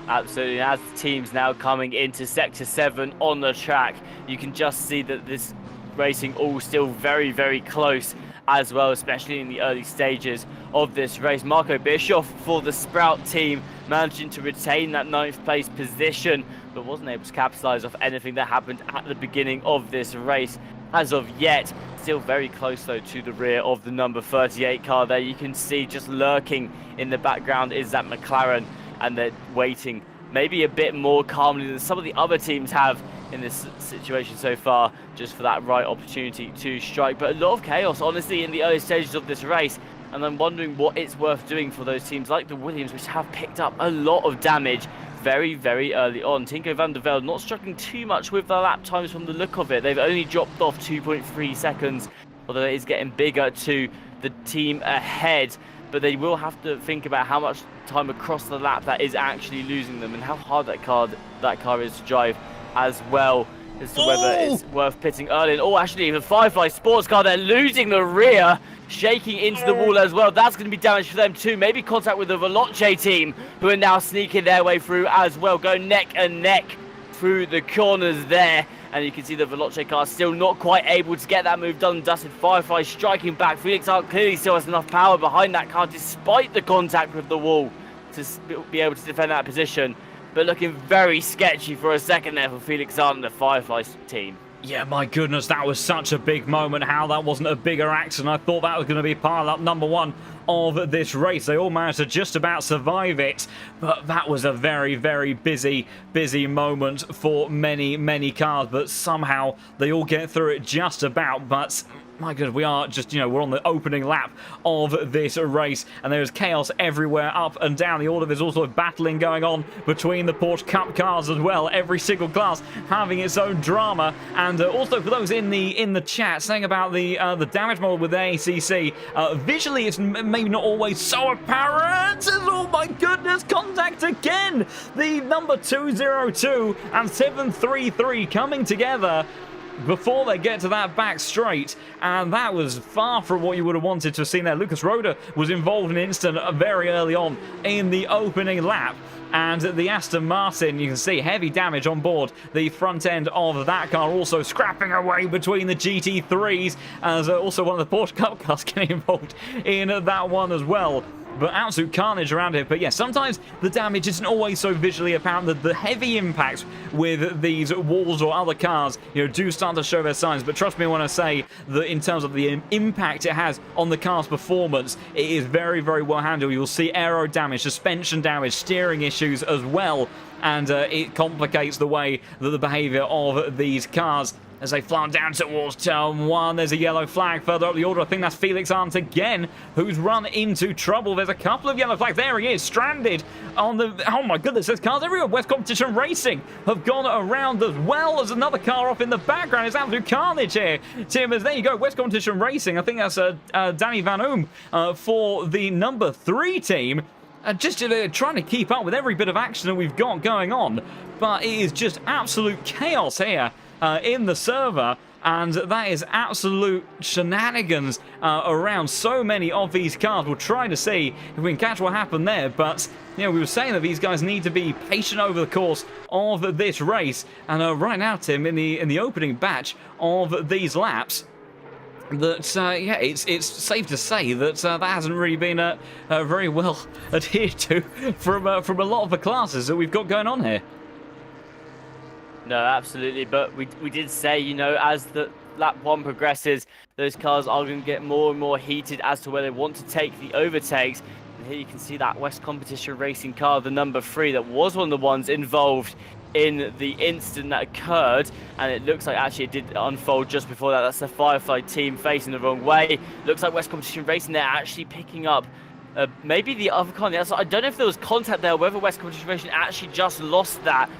B: Absolutely. As the team's now coming into Sector 7 on the track, you can just see that this racing all still very, very close as well, especially in the early stages of this race. Marco Bischoff for the Sprout team managing to retain that 9th place position, but wasn't able to capitalise off anything that happened at the beginning of this race as of yet. Still very close though to the rear of the number 38 car there. You can see just lurking in the background is that McLaren, and they're waiting maybe a bit more calmly than some of the other teams have in this situation so far, just for that right opportunity to strike. But a lot of chaos honestly in the early stages of this race, and I'm wondering what it's worth doing for those teams like the Williams, which have picked up a lot of damage very, very early on. Tinko van der Velde not struggling too much with the lap times from the look of it. They've only dropped off 2.3 seconds, although it is getting bigger to the team ahead. But they will have to think about how much time across the lap that is actually losing them, and how hard that car is to drive as well, as to whether it's worth pitting early. And actually the Firefly sports car, they're losing the rear, shaking into the wall as well. That's going to be damage for them too. Maybe contact with the Veloce team, who are now sneaking their way through as well. Go neck and neck through the corners there. And you can see the Veloce car still not quite able to get that move done and dusted. Firefly striking back. Felix Art clearly still has enough power behind that car, despite the contact with the wall, to be able to defend that position. But looking very sketchy for a second there for Felix Art and the Firefly team.
A: Yeah, my goodness, that was such a big moment. How that wasn't a bigger accident. I thought that was going to be pile-up number one of this race. They all managed to just about survive it, but that was a very, very busy moment for many cars, but somehow they all get through it just about. But my goodness, we are just, we're on the opening lap of this race, and there's chaos everywhere, up and down the order. There's also battling going on between the Porsche Cup cars as well. Every single class having its own drama. And also for those in the chat saying about the damage model with the ACC, visually it's maybe not always so apparent. Oh my goodness, contact again! The number 202 and 733 coming together before they get to that back straight, and that was far from what you would have wanted to have seen there. Lucas Roda was involved in an instant very early on in the opening lap, and the Aston Martin, you can see heavy damage on board the front end of that car, also scrapping away between the GT3s, as also one of the Porsche Cup cars getting involved in that one as well. But absolute carnage around it. But yeah, sometimes the damage isn't always so visually apparent. The heavy impacts with these walls or other cars, do start to show their signs. But trust me when I say that in terms of the impact it has on the car's performance, it is very, very well handled. You'll see aero damage, suspension damage, steering issues as well. And it complicates the way that the behavior of these cars as they fly down towards turn one. There's a yellow flag further up the order. I think that's Felix Arndt again, who's run into trouble. There's a couple of yellow flags. There he is, stranded on the... Oh my goodness, there's cars everywhere. West Competition Racing have gone around as well as another car off in the background. It's absolute carnage here, Tim. As there you go, West Competition Racing. I think that's Danny Van Oom for the number 3 team. Just trying to keep up with every bit of action that we've got going on. But it is just absolute chaos here in the server, and that is absolute shenanigans around so many of these cars. We'll try to see if we can catch what happened there, but we were saying that these guys need to be patient over the course of this race, and right now, Tim, in the opening batch of these laps, that yeah, it's safe to say that that hasn't really been very well adhered to from a lot of the classes that we've got going on here.
B: No, absolutely. But we did say, as the lap 1 progresses, those cars are going to get more and more heated as to where they want to take the overtakes. And here you can see that West Competition Racing car, the number 3, that was one of the ones involved in the incident that occurred, and it looks like actually it did unfold just before that. That's the Firefly team facing the wrong way. Looks like West Competition Racing, they're actually picking up maybe the other car on the outside. I don't know if there was contact there, whether West Competition Racing actually just lost that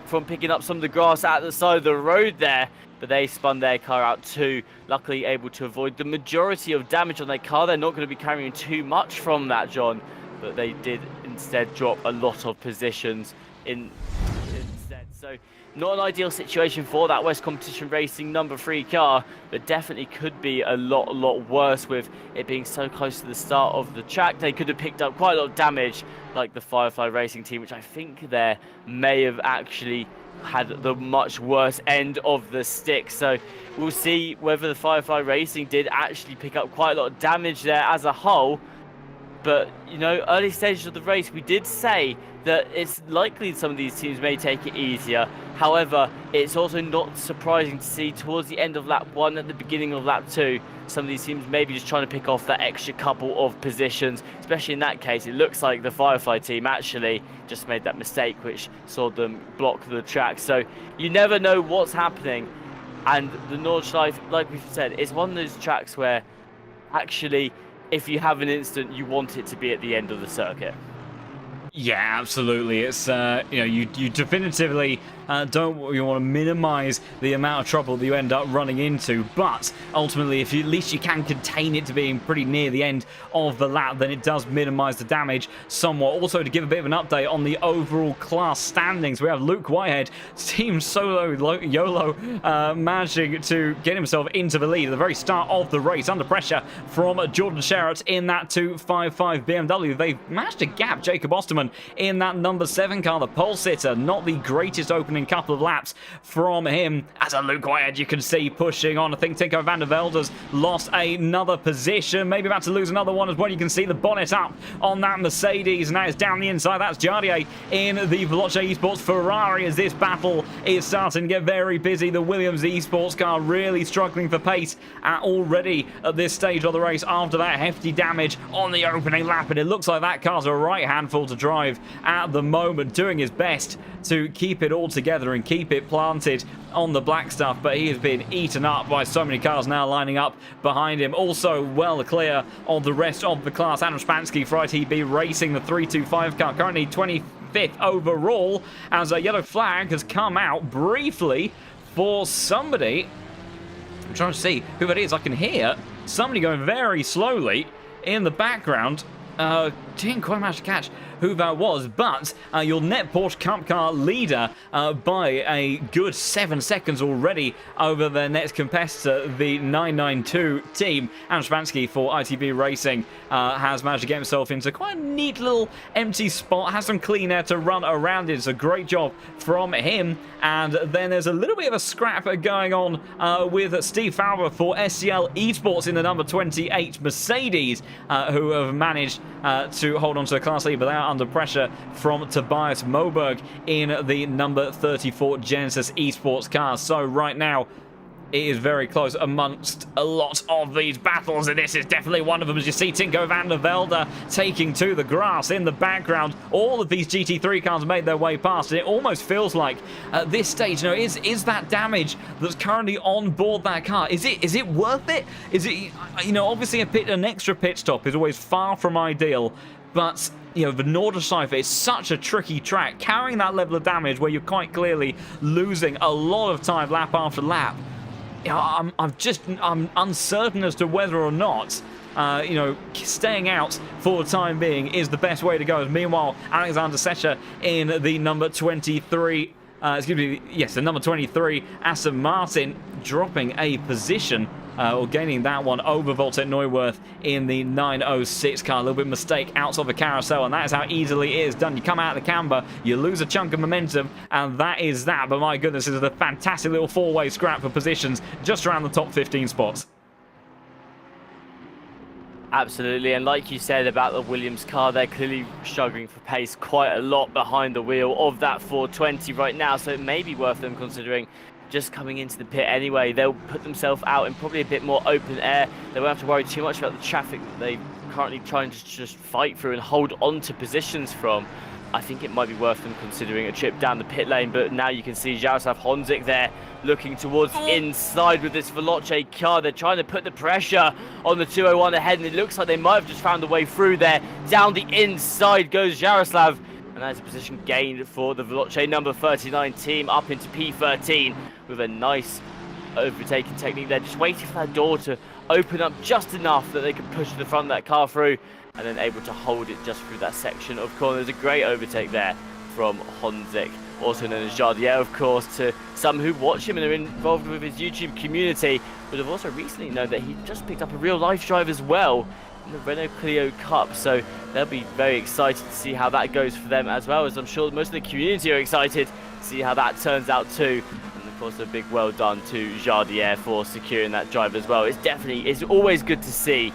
B: from picking up some of the grass at the side of the road there, but they spun their car out too, luckily able to avoid the majority of damage on their car. They're not going to be carrying too much from that, John, but they did instead drop a lot of positions instead. So not an ideal situation for that West Competition Racing number 3 car, but definitely could be a lot worse with it being so close to the start of the track. They could have picked up quite a lot of damage, like the Firefly Racing team, which I think there may have actually had the much worse end of the stick. So we'll see whether the Firefly Racing did actually pick up quite a lot of damage there as a whole. But, early stages of the race, we did say that it's likely some of these teams may take it easier. However, it's also not surprising to see towards the end of lap 1, at the beginning of lap 2, some of these teams may be just trying to pick off that extra couple of positions. Especially in that case, it looks like the Firefly team actually just made that mistake, which saw them block the track. So you never know what's happening. And the Nordschleife, like we've said, is one of those tracks where actually, if you have an incident, you want it to be at the end of the circuit.
A: Yeah, absolutely. It's you definitively don't want to minimize the amount of trouble that you end up running into, but ultimately, if at least you can contain it to being pretty near the end of the lap, then it does minimize the damage somewhat. Also, to give a bit of an update on the overall class standings, we have Luke Whitehead, Team Solo YOLO, managing to get himself into the lead at the very start of the race, under pressure from Jordan Sherratt in that 255 BMW. They've managed to gap Jacob Osterman moment in that number 7 car, the pole sitter. Not the greatest opening couple of laps from him. As a Luke Whitehead, you can see pushing on. I think Tinko van der Velde's lost another position, maybe about to lose another one as well. You can see the bonnet up on that Mercedes. Now it's down the inside. That's Jardier in the Veloce Esports Ferrari as this battle is starting to get very busy. The Williams Esports car really struggling for pace already at this stage of the race after that hefty damage on the opening lap, and it looks like that car's a right handful to drive at the moment, doing his best to keep it all together and keep it planted on the black stuff, but he has been eaten up by so many cars now lining up behind him. Also well clear of the rest of the class. Adam Spansky for ITB Racing, the 325 car, currently 25th overall, as a yellow flag has come out briefly for somebody. I'm trying to see who that is. I can hear somebody going very slowly in the background. Didn't quite manage to catch who that was, but your Net Porsche Cup car leader by a good 7 seconds already over their next competitor, the 992 team. Adam Spansky for ITB Racing has managed to get himself into quite a neat little empty spot, has some clean air to run around it. It's a great job from him. And then there's a little bit of a scrap going on with Steve Fowler for SCL Esports in the number 28 Mercedes, who have managed to hold on to the class lead, but they are under pressure from Tobias Moberg in the number 34 Genesis Esports car. So right now, it is very close amongst a lot of these battles, and this is definitely one of them. As you see Tinko van der Velde taking to the grass in the background. All of these GT3 cars made their way past, and it almost feels like at this stage, you know, is that damage that's currently on board that car, is it worth it? Is it, you know, obviously an extra pit stop is always far from ideal, but you know, the Nordschleife is such a tricky track. Carrying that level of damage where you're quite clearly losing a lot of time lap after lap, you know, I'm uncertain as to whether or not, you know, staying out for the time being is the best way to go. Meanwhile, Alexander Secher in the number 23, the number 23 Aston Martin dropping a position, or gaining that one over Voltec Neuwirth in the 906 car. A little bit of mistake out of the carousel, and that is how easily it is done. You come out of the camber, you lose a chunk of momentum, and that is that. But my goodness, this is a fantastic little four-way scrap for positions just around the top 15 spots.
B: Absolutely, and like you said about the Williams car, they're clearly struggling for pace quite a lot behind the wheel of that 420 right now, so it may be worth them considering just coming into the pit anyway. They'll put themselves out in probably a bit more open air. They won't have to worry too much about the traffic that they're currently trying to just fight through and hold on to positions from. I think it might be worth them considering a trip down the pit lane, but now you can see Jaroslav Honzik there looking towards the inside with this Veloce car. They're trying to put the pressure on the 201 ahead, and it looks like they might have just found a way through there. Down the inside goes Jaroslav, and that's a position gained for the Veloce number 39 team up into P13 with a nice overtaking technique there, just waiting for that door to open up just enough that they can push the front of that car through, and then able to hold it just through that section of corners. A great overtake there from Honzik, also known as Jardier, of course, to some who watch him and are involved with his YouTube community, but have also recently known that he just picked up a real-life drive as well in the Renault Clio Cup, so they'll be very excited to see how that goes for them, as well as I'm sure most of the community are excited to see how that turns out too. And of course, a big well done to Jardier for securing that drive as well. It's always good to see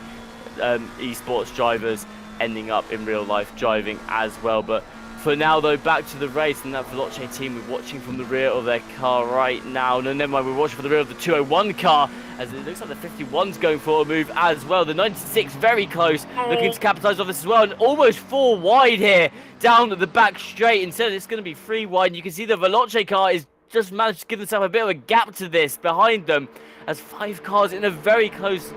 B: esports drivers ending up in real life driving as well. But for now though, back to the race, and that Veloce team we're watching from the rear of their car right now. No, never mind, we're watching from the rear of the 201 car, as it looks like the 51's going for a move as well. The 96 very close, looking to capitalise off this as well, and almost 4 wide here down the back straight. Instead it's going to be 3 wide, and you can see the Veloce car is just managed to give themselves a bit of a gap to this behind them, as 5 cars in a very close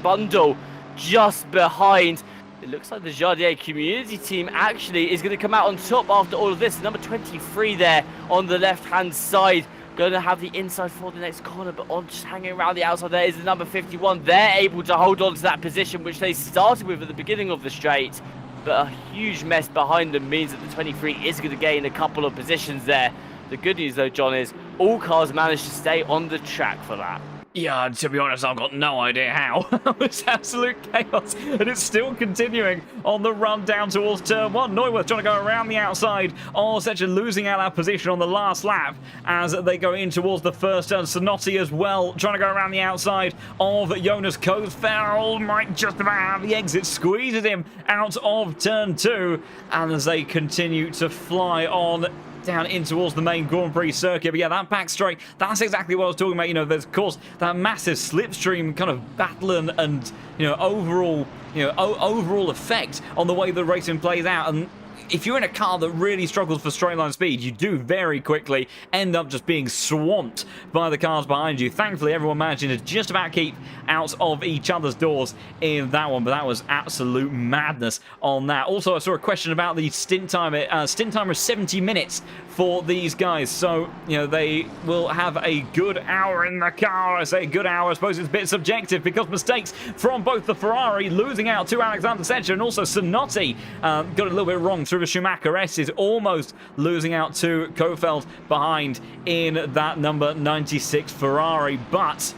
B: bundle just behind. It looks like the Jardier community team actually is going to come out on top after all of this. Number 23 there on the left-hand side, going to have the inside for the next corner, but on just hanging around the outside there is the number 51. They're able to hold on to that position, which they started with at the beginning of the straight, but a huge mess behind them means that the 23 is going to gain a couple of positions there. The good news though, John, is all cars managed to stay on the track for that.
A: Yeah, to be honest, I've got no idea how. It's absolute chaos, and it's still continuing on the run down towards turn 1. Neuwirth trying to go around the outside. Secha losing out that position on the last lap as they go in towards the first turn. Sonotti as well, trying to go around the outside of Jonas Kofeld. Might just about have the exit, squeezes him out of turn 2, and as they continue to fly on down in towards the main Grand Prix circuit. But yeah, that back straight, that's exactly what I was talking about. You know, there's of course that massive slipstream kind of battle and you know, overall effect on the way the racing plays out. And if you're in a car that really struggles for straight line speed, you do very quickly end up just being swamped by the cars behind you. Thankfully, everyone managing to just about keep out of each other's doors in that one, but that was absolute madness on that. Also, I saw a question about the stint time. Stint timer is 70 minutes for these guys, so you know they will have a good hour in the car. I say a good hour, I suppose it's a bit subjective because mistakes from both the Ferrari, losing out to Alexander Secha, and also Sonotti got a little bit wrong through the Schumacher S, is almost losing out to Kofeld behind in that number 96 Ferrari, but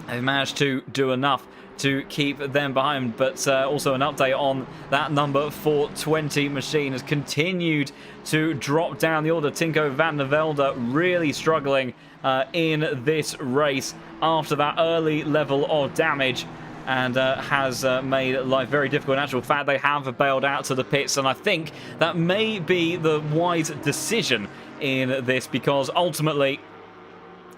A: they've managed to do enough to keep them behind. But also an update on that number 420 machine has continued to drop down the order. Tinko van der Velde really struggling in this race after that early level of damage, and has made life very difficult. In actual fact, they have bailed out to the pits, and I think that may be the wise decision in this, because ultimately,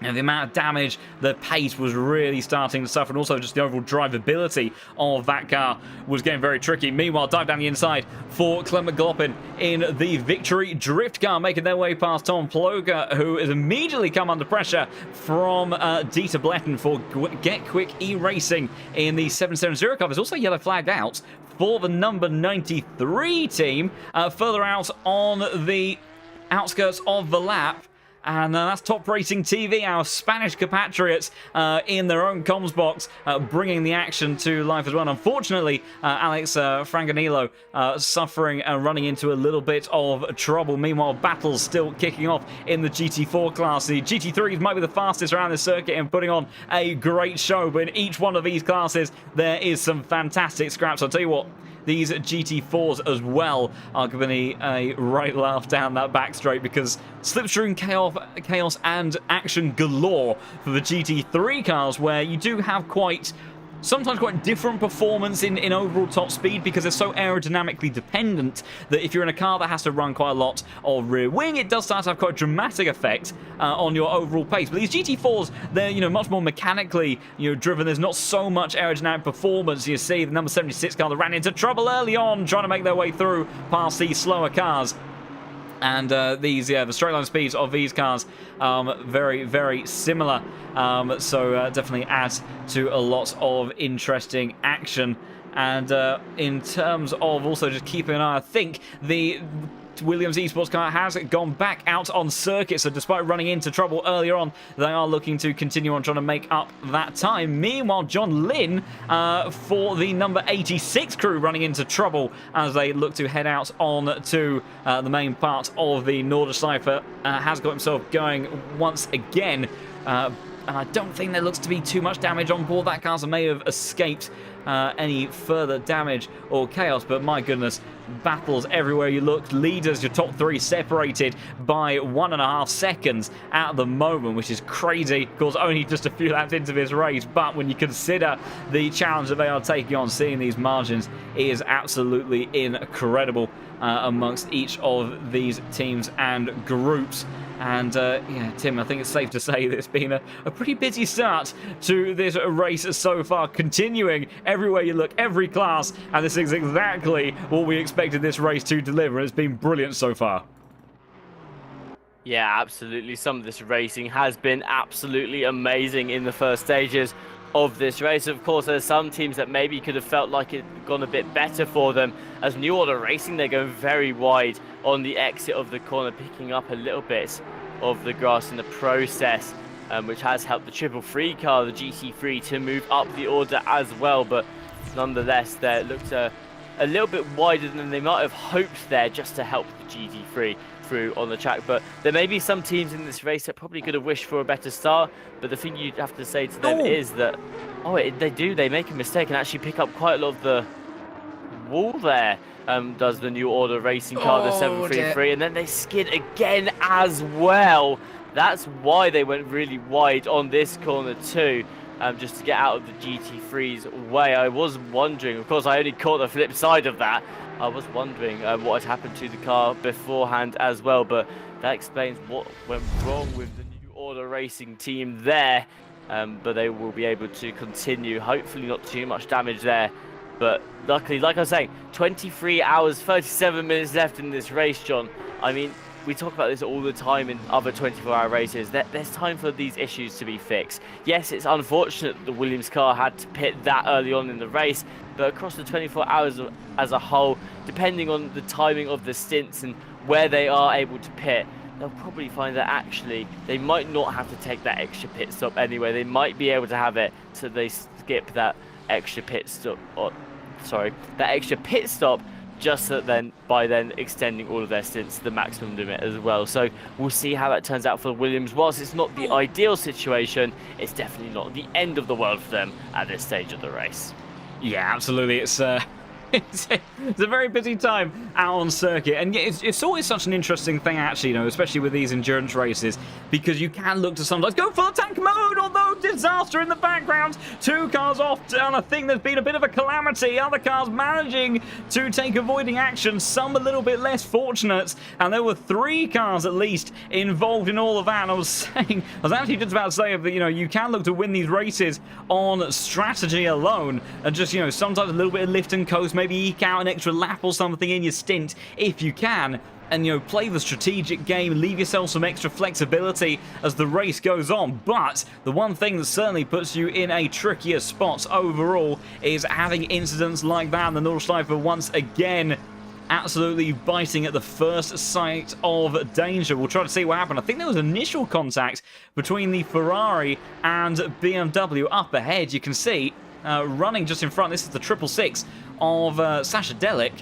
A: and the amount of damage, the pace was really starting to suffer, and also just the overall drivability of that car was getting very tricky. Meanwhile, dive down the inside for Clem McLaughlin in the Victory Drift car, making their way past Tom Ploger, who has immediately come under pressure from Dieter Bletten for Get Quick E-Racing in the 770 car. There's also yellow flagged out for the number 93 team, further out on the outskirts of the lap. And that's Top Racing TV, our Spanish compatriots in their own comms box, bringing the action to life as well. And unfortunately, Alex Franganillo suffering and running into a little bit of trouble. Meanwhile, battles still kicking off in the GT4 class. The GT3s might be the fastest around the circuit and putting on a great show, but in each one of these classes, there is some fantastic scraps. I'll tell you what, these GT4s as well are going to be a right laugh down that back straight, because slipstream chaos and action galore for the GT3 cars, where you do have sometimes quite different performance in overall top speed, because they're so aerodynamically dependent that if you're in a car that has to run quite a lot of rear wing, it does start to have quite a dramatic effect on your overall pace. But these GT4s, they're much more mechanically driven. There's not so much aerodynamic performance. You see the number 76 car that ran into trouble early on, trying to make their way through past these slower cars. And the straight line speeds of these cars very, very similar. So definitely adds to a lot of interesting action. And in terms of also just keeping an eye, I think the Williams eSports car has gone back out on circuit, so despite running into trouble earlier on, they are looking to continue on trying to make up that time. Meanwhile, John Lynn for the number 86 crew running into trouble as they look to head out on to the main part of the Nordschleife, has got himself going once again. And I don't think there looks to be too much damage on board that car, so may have escaped any further damage or chaos. But my goodness, battles everywhere you look. Leaders, your top three separated by 1.5 seconds at the moment, which is crazy. Of course, only just a few laps into this race, but when you consider the challenge that they are taking on, seeing these margins is absolutely incredible amongst each of these teams and groups. And yeah, Tim, I think it's safe to say that it's been a pretty busy start to this race so far, continuing everywhere you look, every class, and this is exactly what we expected this race to deliver. It's been brilliant so far.
B: Yeah, absolutely. Some of this racing has been absolutely amazing in the first stages of this race. Of course, there's some teams that maybe could have felt like it gone a bit better for them. As New Order Racing, they're going very wide on the exit of the corner, picking up a little bit of the grass in the process, which has helped the 333 car, the GT3, to move up the order as well. But nonetheless, there looked a a little bit wider than they might have hoped there, just to help the GT3 through on the track. But there may be some teams in this race that probably could have wished for a better start, but the thing you'd have to say to them is that they make a mistake and actually pick up quite a lot of the wall there. Does the New Order racing car, the 733, and then they skid again as well. That's why they went really wide on this corner too, just to get out of the GT3's way. I was wondering, of course I only caught the flip side of that, I was wondering what had happened to the car beforehand as well, but that explains what went wrong with the New Order racing team there. But they will be able to continue, hopefully not too much damage there. But luckily, like I was saying, 23 hours, 37 minutes left in this race, John. I mean, we talk about this all the time in other 24-hour races. There's time for these issues to be fixed. Yes, it's unfortunate that the Williams car had to pit that early on in the race, but across the 24 hours as a whole, depending on the timing of the stints and where they are able to pit, they'll probably find that actually they might not have to take that extra pit stop anyway. They might be able to have it so they skip that extra pit stop, that extra pit stop, just that then by then extending all of their stints to the maximum limit as well. So we'll see how that turns out for the Williams. Whilst it's not the ideal situation, it's definitely not the end of the world for them at this stage of the race.
A: Yeah, absolutely. It's it's a very busy time out on circuit, and it's always such an interesting thing, actually, especially with these endurance races, because you can look to sometimes go for the tank mode, although disaster in the background, 2 cars off, and I think there's been a bit of a calamity, other cars managing to take avoiding action, some a little bit less fortunate, and there were 3 cars at least involved in all of that. And I was actually just about to say that, you can look to win these races on strategy alone, and just, sometimes a little bit of lift and coast, maybe eke out an extra lap or something in your stint if you can, and play the strategic game, leave yourself some extra flexibility as the race goes on. But the one thing that certainly puts you in a trickier spot overall is having incidents like that. And the Nordschleife once again absolutely biting at the first sight of danger. We'll try to see what happened. I think there was initial contact between the Ferrari and BMW up ahead. You can see running just in front, this is the 666 of Sasha Delic,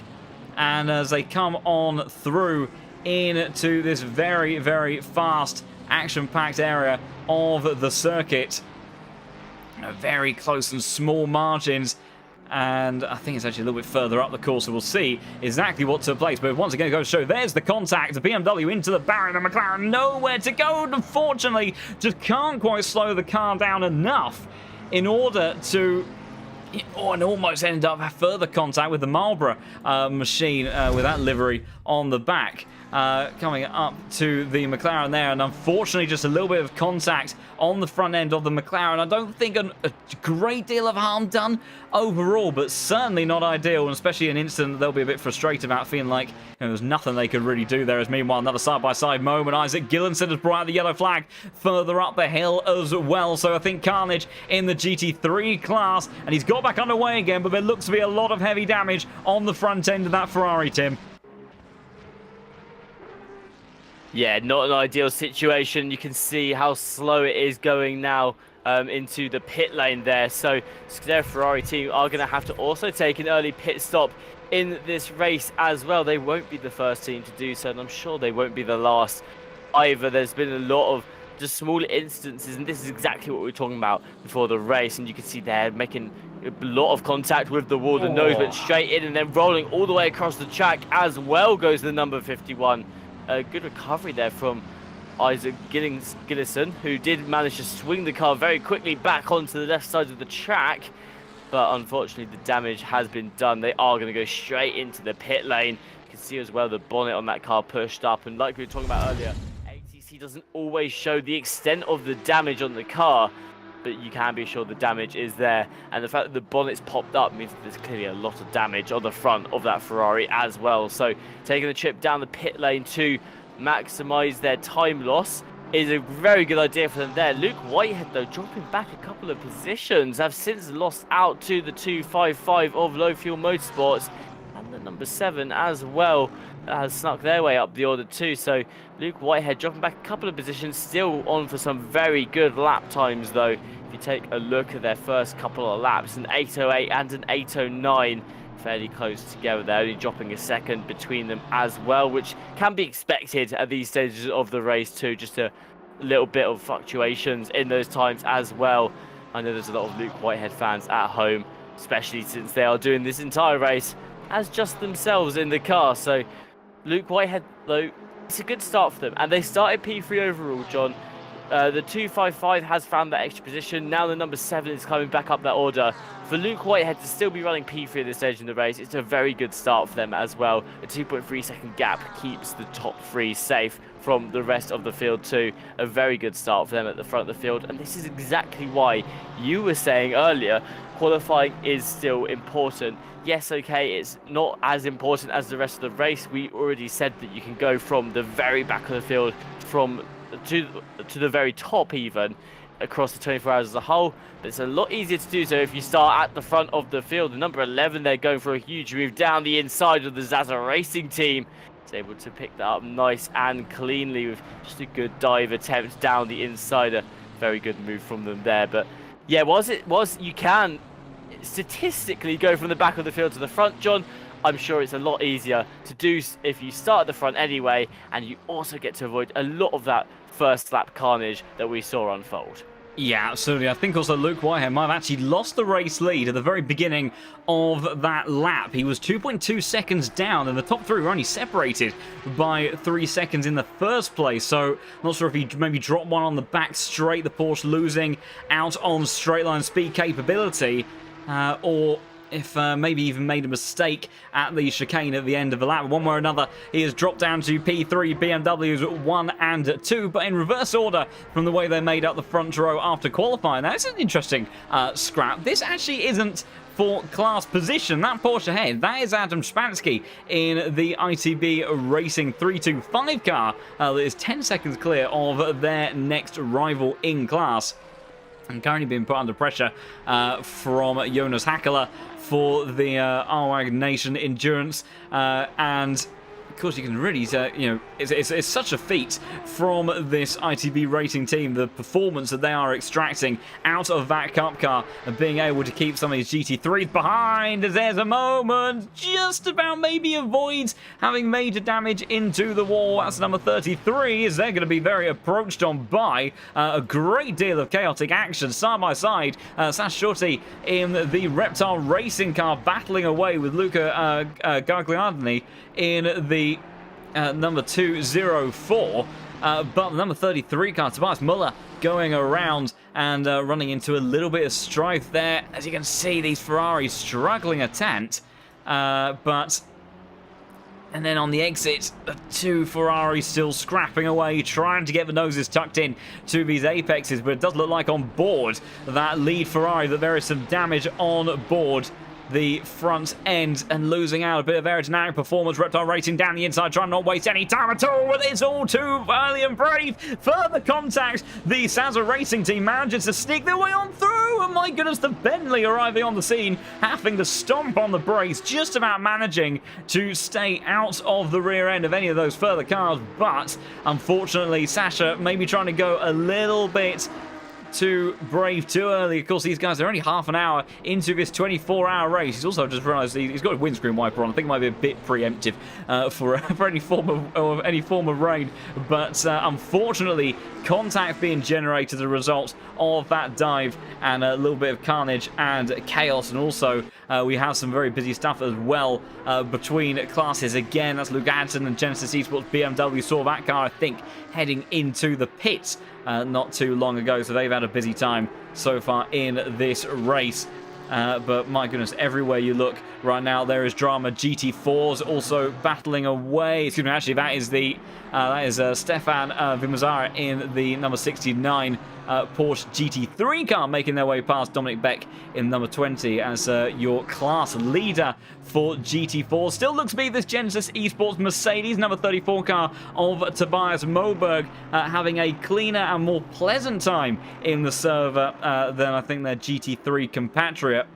A: and as they come on through into this very, very fast, action-packed area of the circuit, very close and small margins, and I think it's actually a little bit further up the course, so we'll see exactly what took place. But once again, it goes to show, there's the contact, the BMW into the barrier, the McLaren nowhere to go, unfortunately, just can't quite slow the car down enough in order to and almost ended up further contact with the Marlboro machine with that livery on the back. Coming up to the McLaren there, and unfortunately just a little bit of contact on the front end of the McLaren. I don't think a great deal of harm done overall, but certainly not ideal, and especially an incident that they'll be a bit frustrated about, feeling like there's nothing they could really do there. As meanwhile, another side-by-side moment, Isaac Gillenson has brought out the yellow flag further up the hill as well. So I think carnage in the GT3 class, and he's got back underway again, but there looks to be a lot of heavy damage on the front end of that Ferrari, Tim.
B: Yeah, not an ideal situation. You can see how slow it is going now into the pit lane there. So their Ferrari team are going to have to also take an early pit stop in this race as well. They won't be the first team to do so, and I'm sure they won't be the last either. There's been a lot of just small instances, and this is exactly what we were talking about before the race, and you can see they're making a lot of contact with the wall. The nose went straight in and then rolling all the way across the track as well goes the number 51. A good recovery there from Isaac Gillison, who did manage to swing the car very quickly back onto the left side of the track. But unfortunately, the damage has been done. They are going to go straight into the pit lane. You can see as well the bonnet on that car pushed up. And like we were talking about earlier, ATC doesn't always show the extent of the damage on the car, but you can be sure the damage is there. And the fact that the bonnet's popped up means that there's clearly a lot of damage on the front of that Ferrari as well. So taking the trip down the pit lane to maximize their time loss is a very good idea for them there. Luke Whitehead, though, dropping back a couple of positions, have since lost out to the 255 of Low Fuel Motorsports, and the number 7 as well has snuck their way up the order too. So Luke Whitehead dropping back a couple of positions, still on for some very good lap times though. If you take a look at their first couple of laps, an 8:08 and an 8:09, fairly close together. They're only dropping a second between them as well, which can be expected at these stages of the race too. Just a little bit of fluctuations in those times as well. I know there's a lot of Luke Whitehead fans at home, especially since they are doing this entire race as just themselves in the car. So Luke Whitehead, though, it's a good start for them. And they started P3 overall, John. The 255 has found that extra position. Now the number 7 is coming back up that order. For Luke Whitehead to still be running P3 at this stage in the race, it's a very good start for them as well. A 2.3 second gap keeps the top 3 safe from the rest of the field too. A very good start for them at the front of the field. And this is exactly why you were saying earlier, qualifying is still important. Yes, okay, it's not as important as the rest of the race. We already said that you can go from the very back of the field to the very top even across the 24 hours as a whole, but it's a lot easier to do so if you start at the front of the field. The number 11, they're going for a huge move down the inside of the Zaza Racing team. It's able to pick that up nice and cleanly with just a good dive attempt down the inside. A very good move from them there. But yeah, you can statistically go from the back of the field to the front, John. I'm sure it's a lot easier to do if you start at the front anyway, and you also get to avoid a lot of that first lap carnage that we saw unfold.
A: Yeah, absolutely. I think also Luke Whitehead might have actually lost the race lead at the very beginning of that lap. He was 2.2 seconds down, and the top 3 were only separated by 3 seconds in the first place. So, not sure if he maybe dropped one on the back straight, the Porsche losing out on straight line speed capability, or if maybe even made a mistake at the chicane at the end of the lap. One way or another, he has dropped down to P3, BMWs 1 and 2, but in reverse order from the way they made up the front row after qualifying. That's an interesting scrap. This actually isn't for class position. That Porsche ahead, that is Adam Spansky in the ITB Racing 325 car that is 10 seconds clear of their next rival in class. And currently being put under pressure from Jonas Hackler for the RWAG Nation Endurance, and of course you can really, it's such a feat from this ITB Racing team, the performance that they are extracting out of that Cup car and being able to keep some of these GT3s behind as there's a moment just about maybe avoids having major damage into the wall. That's number 33, as they're going to be very approached on by a great deal of chaotic action side by side. Sash Shorty in the Reptile Racing car battling away with Luca Gagliardini in the number 204, but the number 33 car, Tobias Muller, going around and running into a little bit of strife there. As you can see, these Ferraris struggling a tent, and then on the exit, the 2 Ferraris still scrapping away, trying to get the noses tucked in to these apexes, but it does look like on board that lead Ferrari that there is some damage on board the front end and losing out a bit of aerodynamic performance. Reptile Racing down the inside, trying not to waste any time at all. It's all too early and brave. Further contact. The Zaza Racing team manages to sneak their way on through. And my goodness, the Bentley arriving on the scene, having to stomp on the brakes, just about managing to stay out of the rear end of any of those further cars. But unfortunately, Sasha maybe trying to go a little bit too brave too early. Of course, these guys are only half an hour into this 24-hour race. He's also just realised he's got a windscreen wiper on. I think it might be a bit preemptive for any form of rain. But unfortunately, contact being generated as a result of that dive and a little bit of carnage and chaos. And also, we have some very busy stuff as well between classes. Again, that's Luke Adson and Genesis Esports BMW. Saw that car, I think, heading into the pits not too long ago, so they've had a busy time so far in this race. But my goodness, everywhere you look right now, there is drama. GT4s also battling away. Excuse me, actually, that is Stefan Vimazara in the number 69 Porsche GT3 car, making their way past Dominic Beck in number 20 as your class leader for GT4. Still looks to be this Genesis Esports Mercedes number 34 car of Tobias Moberg having a cleaner and more pleasant time in the server than I think their GT3 compatriot,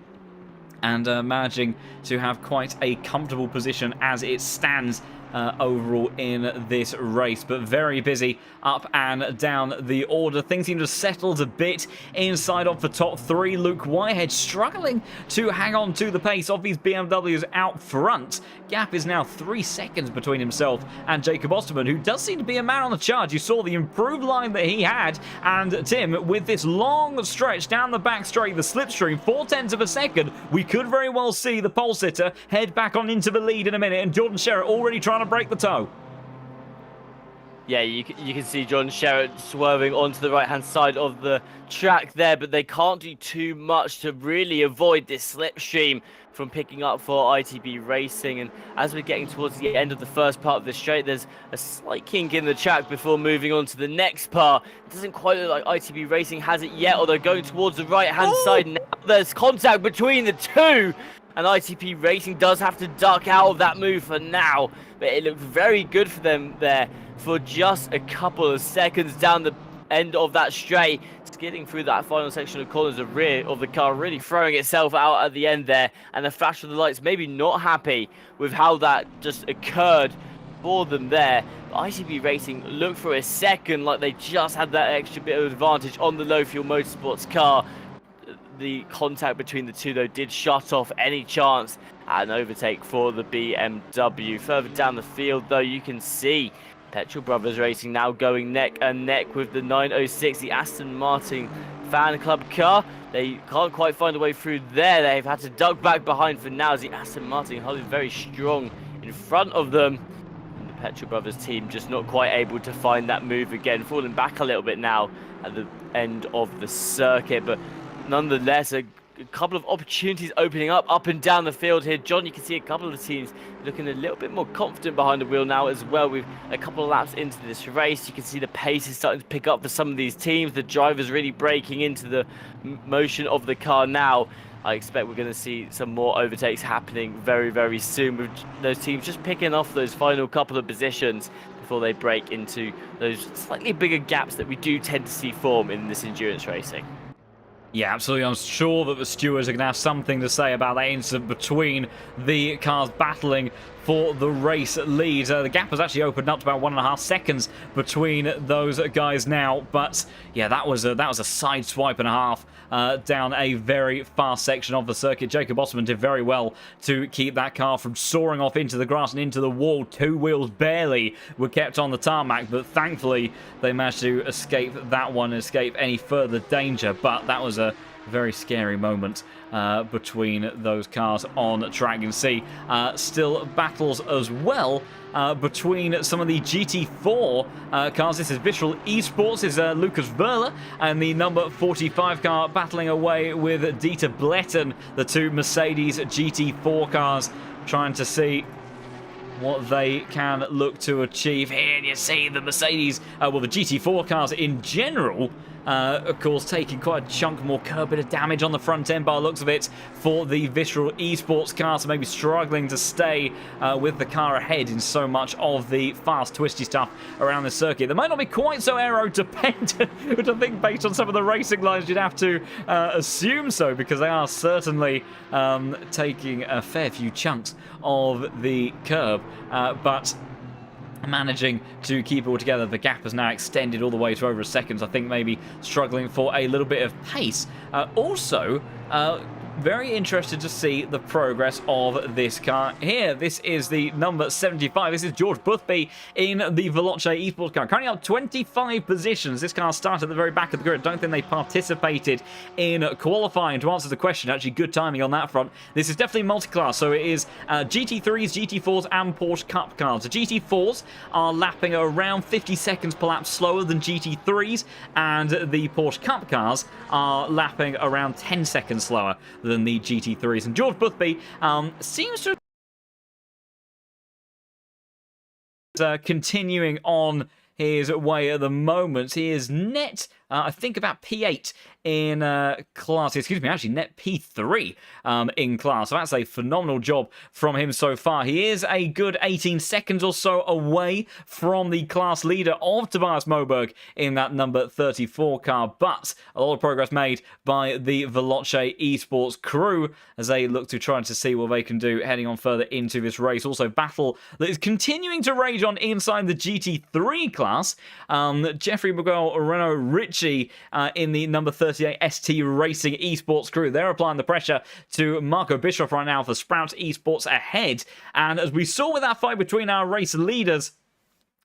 A: and managing to have quite a comfortable position as it stands overall in this race, but very busy up and down the order. Things seem to have settled a bit inside of the top three. Luke Whitehead struggling to hang on to the pace of these BMWs out front. Gap is now 3 seconds between himself and Jacob Osterman, who does seem to be a man on the charge. You saw the improved line that he had, and Tim, with this long stretch down the back straight, the slipstream, 0.4 of a second, we could very well see the pole sitter head back on into the lead in a minute, and Jordan Sherritt already trying to break the toe.
B: Yeah, you can see John Sherritt swerving onto the right-hand side of the track there, but they can't do too much to really avoid this slipstream from picking up for ITB Racing. And as we're getting towards the end of the first part of the straight, there's a slight kink in the track before moving on to the next part. It doesn't quite look like ITB Racing has it yet, although going towards the right-hand side now. There's contact between the two, and ITB Racing does have to duck out of that move for now, but it looked very good for them there for just a couple of seconds down the end of that straight, skidding through that final section of corners. The rear of the car really throwing itself out at the end there, and the flash of the lights maybe not happy with how that just occurred for them there. But ITB Racing looked for a second like they just had that extra bit of advantage on the low fuel Motorsports car. The contact between the two though did shut off any chance at an overtake for the BMW. Further down the field though, you can see Petrol Brothers Racing now going neck and neck with the 906, the Aston Martin fan club car. They can't quite find a way through there. They've had to duck back behind for now as the Aston Martin holding very strong in front of them. And the Petrol Brothers team just not quite able to find that move again, falling back a little bit now at the end of the circuit. But nonetheless, a couple of opportunities opening up and down the field here. John, you can see a couple of the teams looking a little bit more confident behind the wheel now as well. With a couple of laps into this race, you can see the pace is starting to pick up for some of these teams. The drivers really breaking into the motion of the car now. I expect we're going to see some more overtakes happening very, very soon, with those teams just picking off those final couple of positions before they break into those slightly bigger gaps that we do tend to see form in this endurance racing.
A: Yeah, absolutely. I'm sure that the stewards are going to have something to say about that incident between the cars battling for the race lead. The gap has actually opened up to about 1.5 seconds between those guys now. But yeah, that was a side swipe and a half down a very fast section of the circuit. Jacob Osterman did very well to keep that car from soaring off into the grass and into the wall. 2 wheels barely were kept on the tarmac, but thankfully they managed to escape that one, escape any further danger. But that was a very scary moment between those cars on track. You can see still battles as well between some of the GT4 cars. This is Visual Esports, is Lucas Verla, and the number 45 car battling away with Dieter Bletten, the two Mercedes GT4 cars, trying to see what they can look to achieve here. And you see the Mercedes, well, the GT4 cars in general, of course, taking quite a chunk more curb, bit of damage on the front end by the looks of it for the Visual Esports car, so maybe struggling to stay with the car ahead in so much of the fast, twisty stuff around the circuit. They might not be quite so aero-dependent, which I think based on some of the racing lines you'd have to assume so, because they are certainly taking a fair few chunks of the curb, but managing to keep it all together. The gap has now extended all the way to over a second. So I think maybe struggling for a little bit of pace. Also, very interested to see the progress of this car here. This is the number 75. This is George Boothby in the Veloce Esports car. Currently up 25 positions. This car started at the very back of the grid. Don't think they participated in qualifying. To answer the question, actually good timing on that front. This is definitely multi-class, so it is GT3s, GT4s and Porsche Cup cars. The GT4s are lapping around 50 seconds per lap slower than GT3s, and the Porsche Cup cars are lapping around 10 seconds slower than the GT3s. And George Boothby seems to continuing on his way at the moment. He is net I think about P8 in class, excuse me, actually net P3 in class. So that's a phenomenal job from him so far. He is a good 18 seconds or so away from the class leader of Tobias Moberg in that number 34 car, but a lot of progress made by the Veloce Esports crew as they look to try to see what they can do heading on further into this race. Also, battle that is continuing to rage on inside the GT3 class. Jeffrey Miguel, Renault Ritchie in the number 38 ST Racing Esports crew. They're applying the pressure to Marco Bischoff right now for Sprout Esports ahead. And as we saw with that fight between our race leaders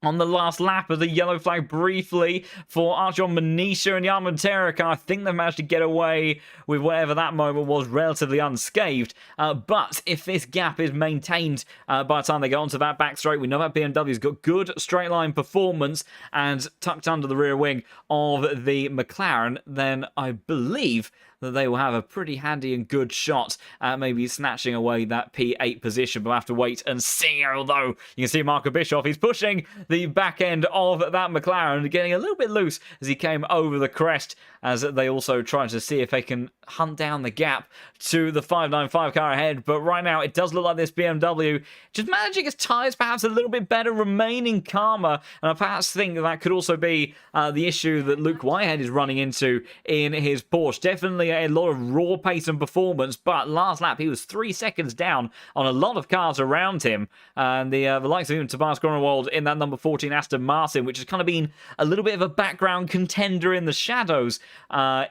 A: on the last lap of the yellow flag briefly for Archon Manisha and Jan Monterica, I think they managed to get away with whatever that moment was relatively unscathed. But if this gap is maintained by the time they get onto that back straight, we know that BMW's got good straight line performance and tucked under the rear wing of the McLaren, then I believe that they will have a pretty handy and good shot at maybe snatching away that P8 position. But we'll have to wait and see. Although you can see Marco Bischoff, he's pushing the back end of that McLaren, getting a little bit loose as he came over the crest, as they also try to see if they can hunt down the gap to the 595 car ahead. But right now, it does look like this BMW just managing its tyres perhaps a little bit better, remaining calmer. And I perhaps think that could also be the issue that Luke Whitehead is running into in his Porsche. Definitely a lot of raw pace and performance, but last lap he was 3 seconds down on a lot of cars around him. And the likes of even Tobias Grunewald in that number 14 Aston Martin, which has kind of been a little bit of a background contender in the shadows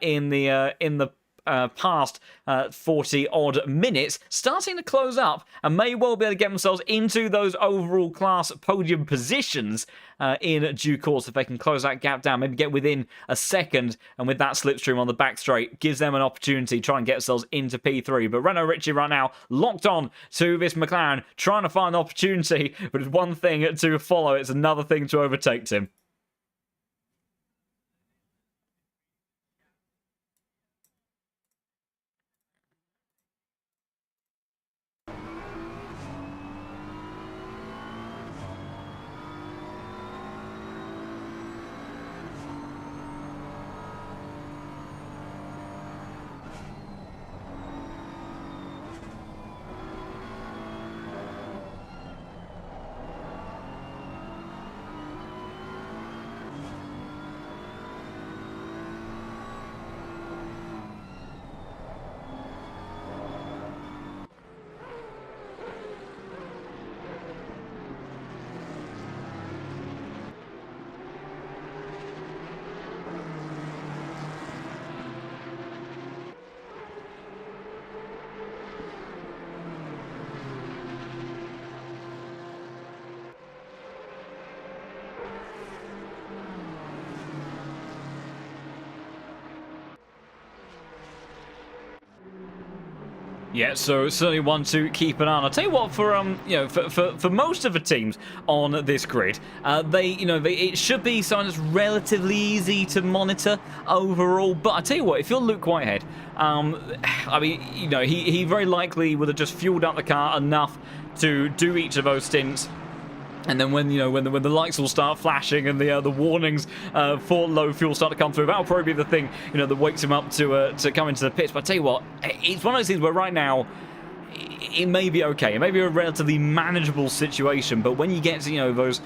A: in the past 40 odd minutes, starting to close up and may well be able to get themselves into those overall class podium positions in due course if they can close that gap down, maybe get within a second, and with that slipstream on the back straight gives them an opportunity to try and get themselves into P3. But Renault Ritchie right now locked on to this McLaren, trying to find an opportunity, but it's one thing to follow, it's another thing to overtake him. Yeah, so certainly one to keep an eye on. I'll tell you what, for for most of the teams on this grid, it should be something that's relatively easy to monitor overall. But I tell you what, if you're Luke Whitehead, I mean, he very likely would have just fueled up the car enough to do each of those stints. And then when the lights will start flashing and the warnings for low fuel start to come through, that'll probably be the thing that wakes him up to come into the pits. But I tell you what, it's one of those things where right now it may be okay. It may be a relatively manageable situation, but when you get to those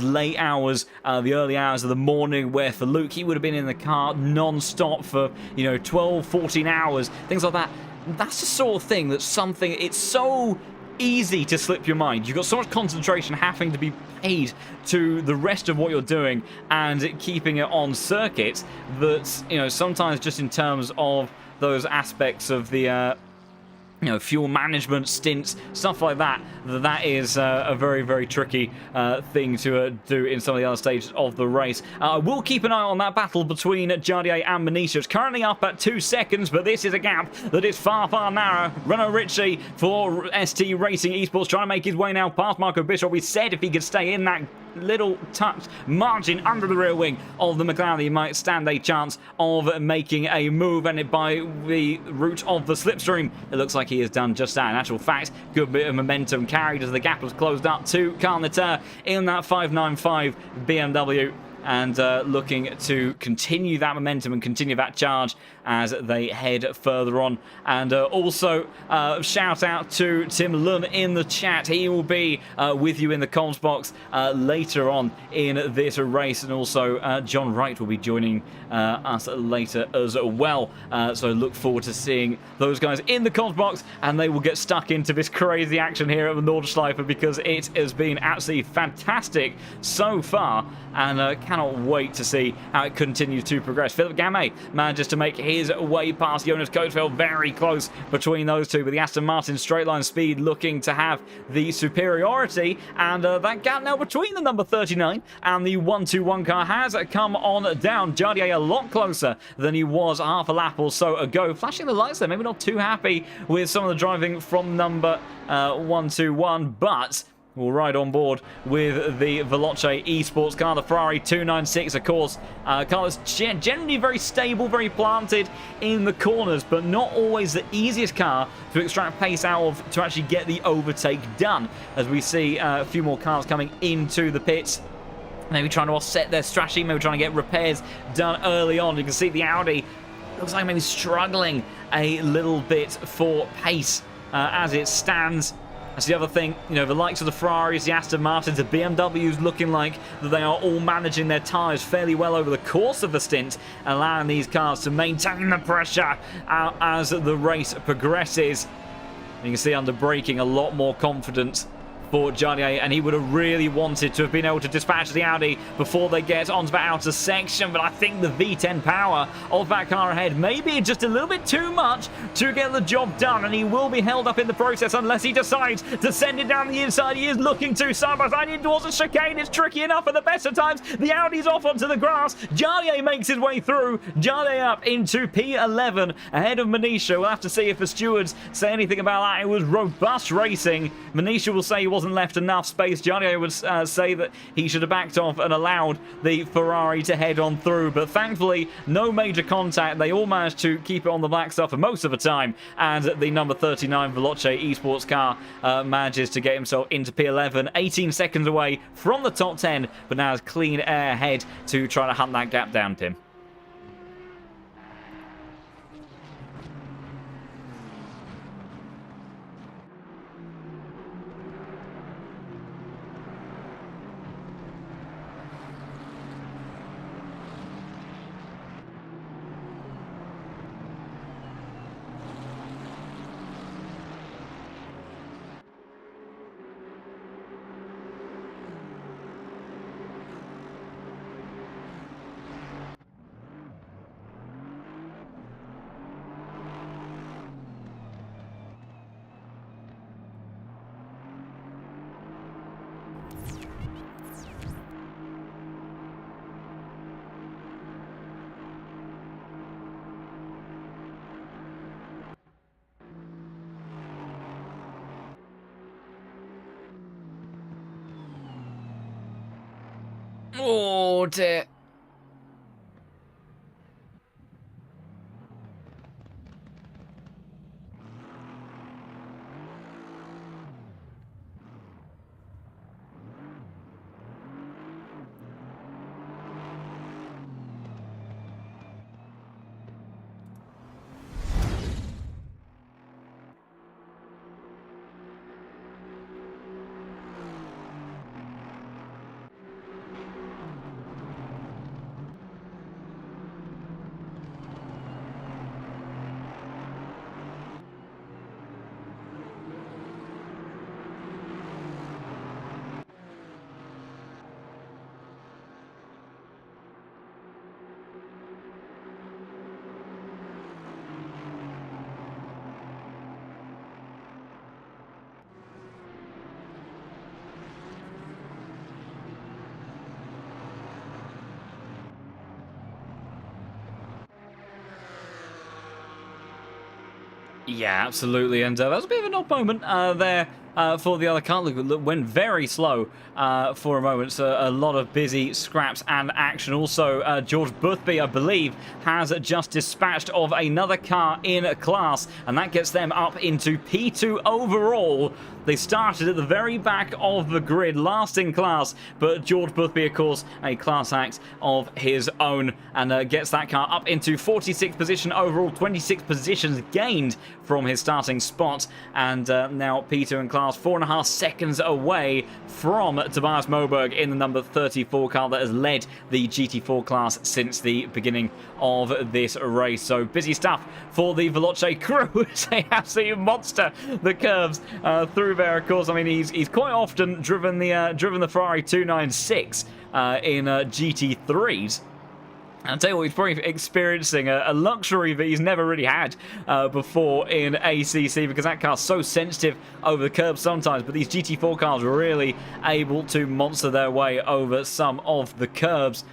A: late hours, the early hours of the morning, where for Luke he would have been in the car non-stop for 12, 14 hours, things like that. That's the sort of thing that's something. It's so easy to slip your mind. You've got so much concentration having to be paid to the rest of what you're doing and keeping it on circuit that sometimes just in terms of those aspects of the fuel management, stints, stuff like that, that is a very, very tricky thing to do in some of the other stages of the race. We'll keep an eye on that battle between Jardier and Manisha. It's currently up at 2 seconds, but this is a gap that is far, far narrower. Renault Ritchie for ST Racing Esports trying to make his way now past Marco Bischoff. We said if he could stay in that little tucked margin under the rear wing of the McLaren, he might stand a chance of making a move, and by the route of the slipstream, it looks like he has done just that. In actual fact, good bit of momentum carried as the gap was closed up to Carl Natter in that 595 BMW. and looking to continue that momentum and continue that charge as they head further on. And also, shout out to Tim Lund in the chat. He will be with you in the comms box later on in this race. And also, John Wright will be joining us later as well. So look forward to seeing those guys in the comms box, and they will get stuck into this crazy action here at the Nordschleife, because it has been absolutely fantastic so far, and cannot wait to see how it continues to progress. Philip Gamay manages to make his way past Jonas Coatsfield, very close between those two, with the Aston Martin straight line speed looking to have the superiority, and that gap now between the number 39 and the 121 car has come on down. Jardier a lot closer than he was half a lap or so ago, flashing the lights there, maybe not too happy with some of the driving from number 121, but we'll ride on board with the Veloce Esports car, the Ferrari 296, of course. Car that's generally very stable, very planted in the corners, but not always the easiest car to extract pace out of to actually get the overtake done. As we see a few more cars coming into the pits, maybe trying to offset their strategy, maybe trying to get repairs done early on. You can see the Audi looks like maybe struggling a little bit for pace as it stands. That's the other thing, you know, the likes of the Ferraris, the Aston Martins, the BMWs looking like that they are all managing their tyres fairly well over the course of the stint, allowing these cars to maintain the pressure as the race progresses. And you can see under braking a lot more confidence for Jardier, and he would have really wanted to have been able to dispatch the Audi before they get onto the outer section, but I think the V10 power of that car ahead may be just a little bit too much to get the job done, and he will be held up in the process unless he decides to send it down the inside. He is looking to side by side in towards the chicane. It's tricky enough at the best of times. The Audi's off onto the grass. Jardier makes his way through. Jardier up into P11 ahead of Manisha. We'll have to see if the stewards say anything about that. It was robust racing. Manisha will say he wasn't left enough space. Jardier would say that he should have backed off and allowed the Ferrari to head on through, but thankfully no major contact. They all managed to keep it on the black stuff for most of the time, and the number 39 Veloce Esports car manages to get himself into P11, 18 seconds away from the top 10, but now has clean air ahead to try to hunt that gap down, Tim. Oh dear. Yeah, absolutely, and that was a bit of an odd moment there for the other car. Look, went very slow for a moment. So a lot of busy scraps and action. Also, George Boothby, I believe, has just dispatched of another car in class, and that gets them up into P2 overall. They started at the very back of the grid, last in class, but George Boothby, of course, a class act of his own, and gets that car up into 46th position overall, 26 positions gained from his starting spot, and now P2 in class, 4.5 seconds away from Tobias Moberg in the number 34 car that has led the GT4 class since the beginning of this race. So busy stuff for the Veloce crew. It's an absolute monster that curves through there. Of course, I mean he's quite often driven the Ferrari 296 in GT3s. I'll tell you what, he's probably experiencing a luxury that he's never really had before in ACC, because that car's so sensitive over the curb sometimes, but these GT4 cars are really able to monster their way over some of the curbs,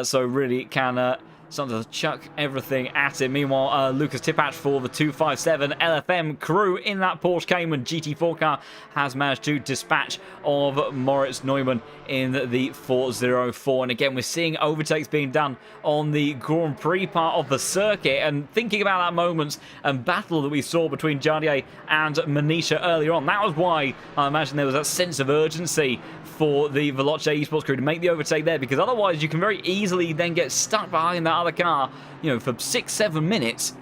A: so really can start to chuck everything at him. Meanwhile, Lucas Tippach for the 257 LFM crew in that Porsche Cayman GT4 car has managed to dispatch of Moritz Neumann in the 404. And again, we're seeing overtakes being done on the Grand Prix part of the circuit. And thinking about that moment and battle that we saw between Jardier and Manisha earlier on, that was why I imagine there was that sense of urgency for the Veloce Esports crew to make the overtake there, because otherwise you can very easily then get stuck behind that other car, you know, for 6-7 minutes,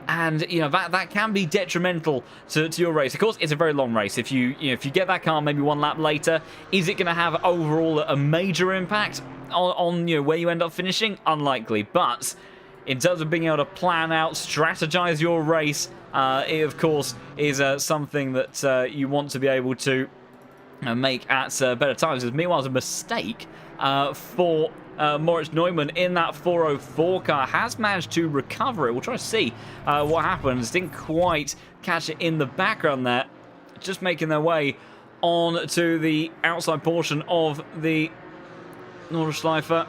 A: and you know that can be detrimental to your race. Of course, it's a very long race. If you get that car maybe one lap later, is it going to have overall a major impact on where you end up finishing? Unlikely. But in terms of being able to plan out, strategize your race, it of course is something that you want to be able to make at better times. As meanwhile, a mistake for Moritz Neumann in that 404 car has managed to recover it. We'll try to see what happens. Didn't quite catch it in the background there. Just making their way on to the outside portion of the Nordschleife.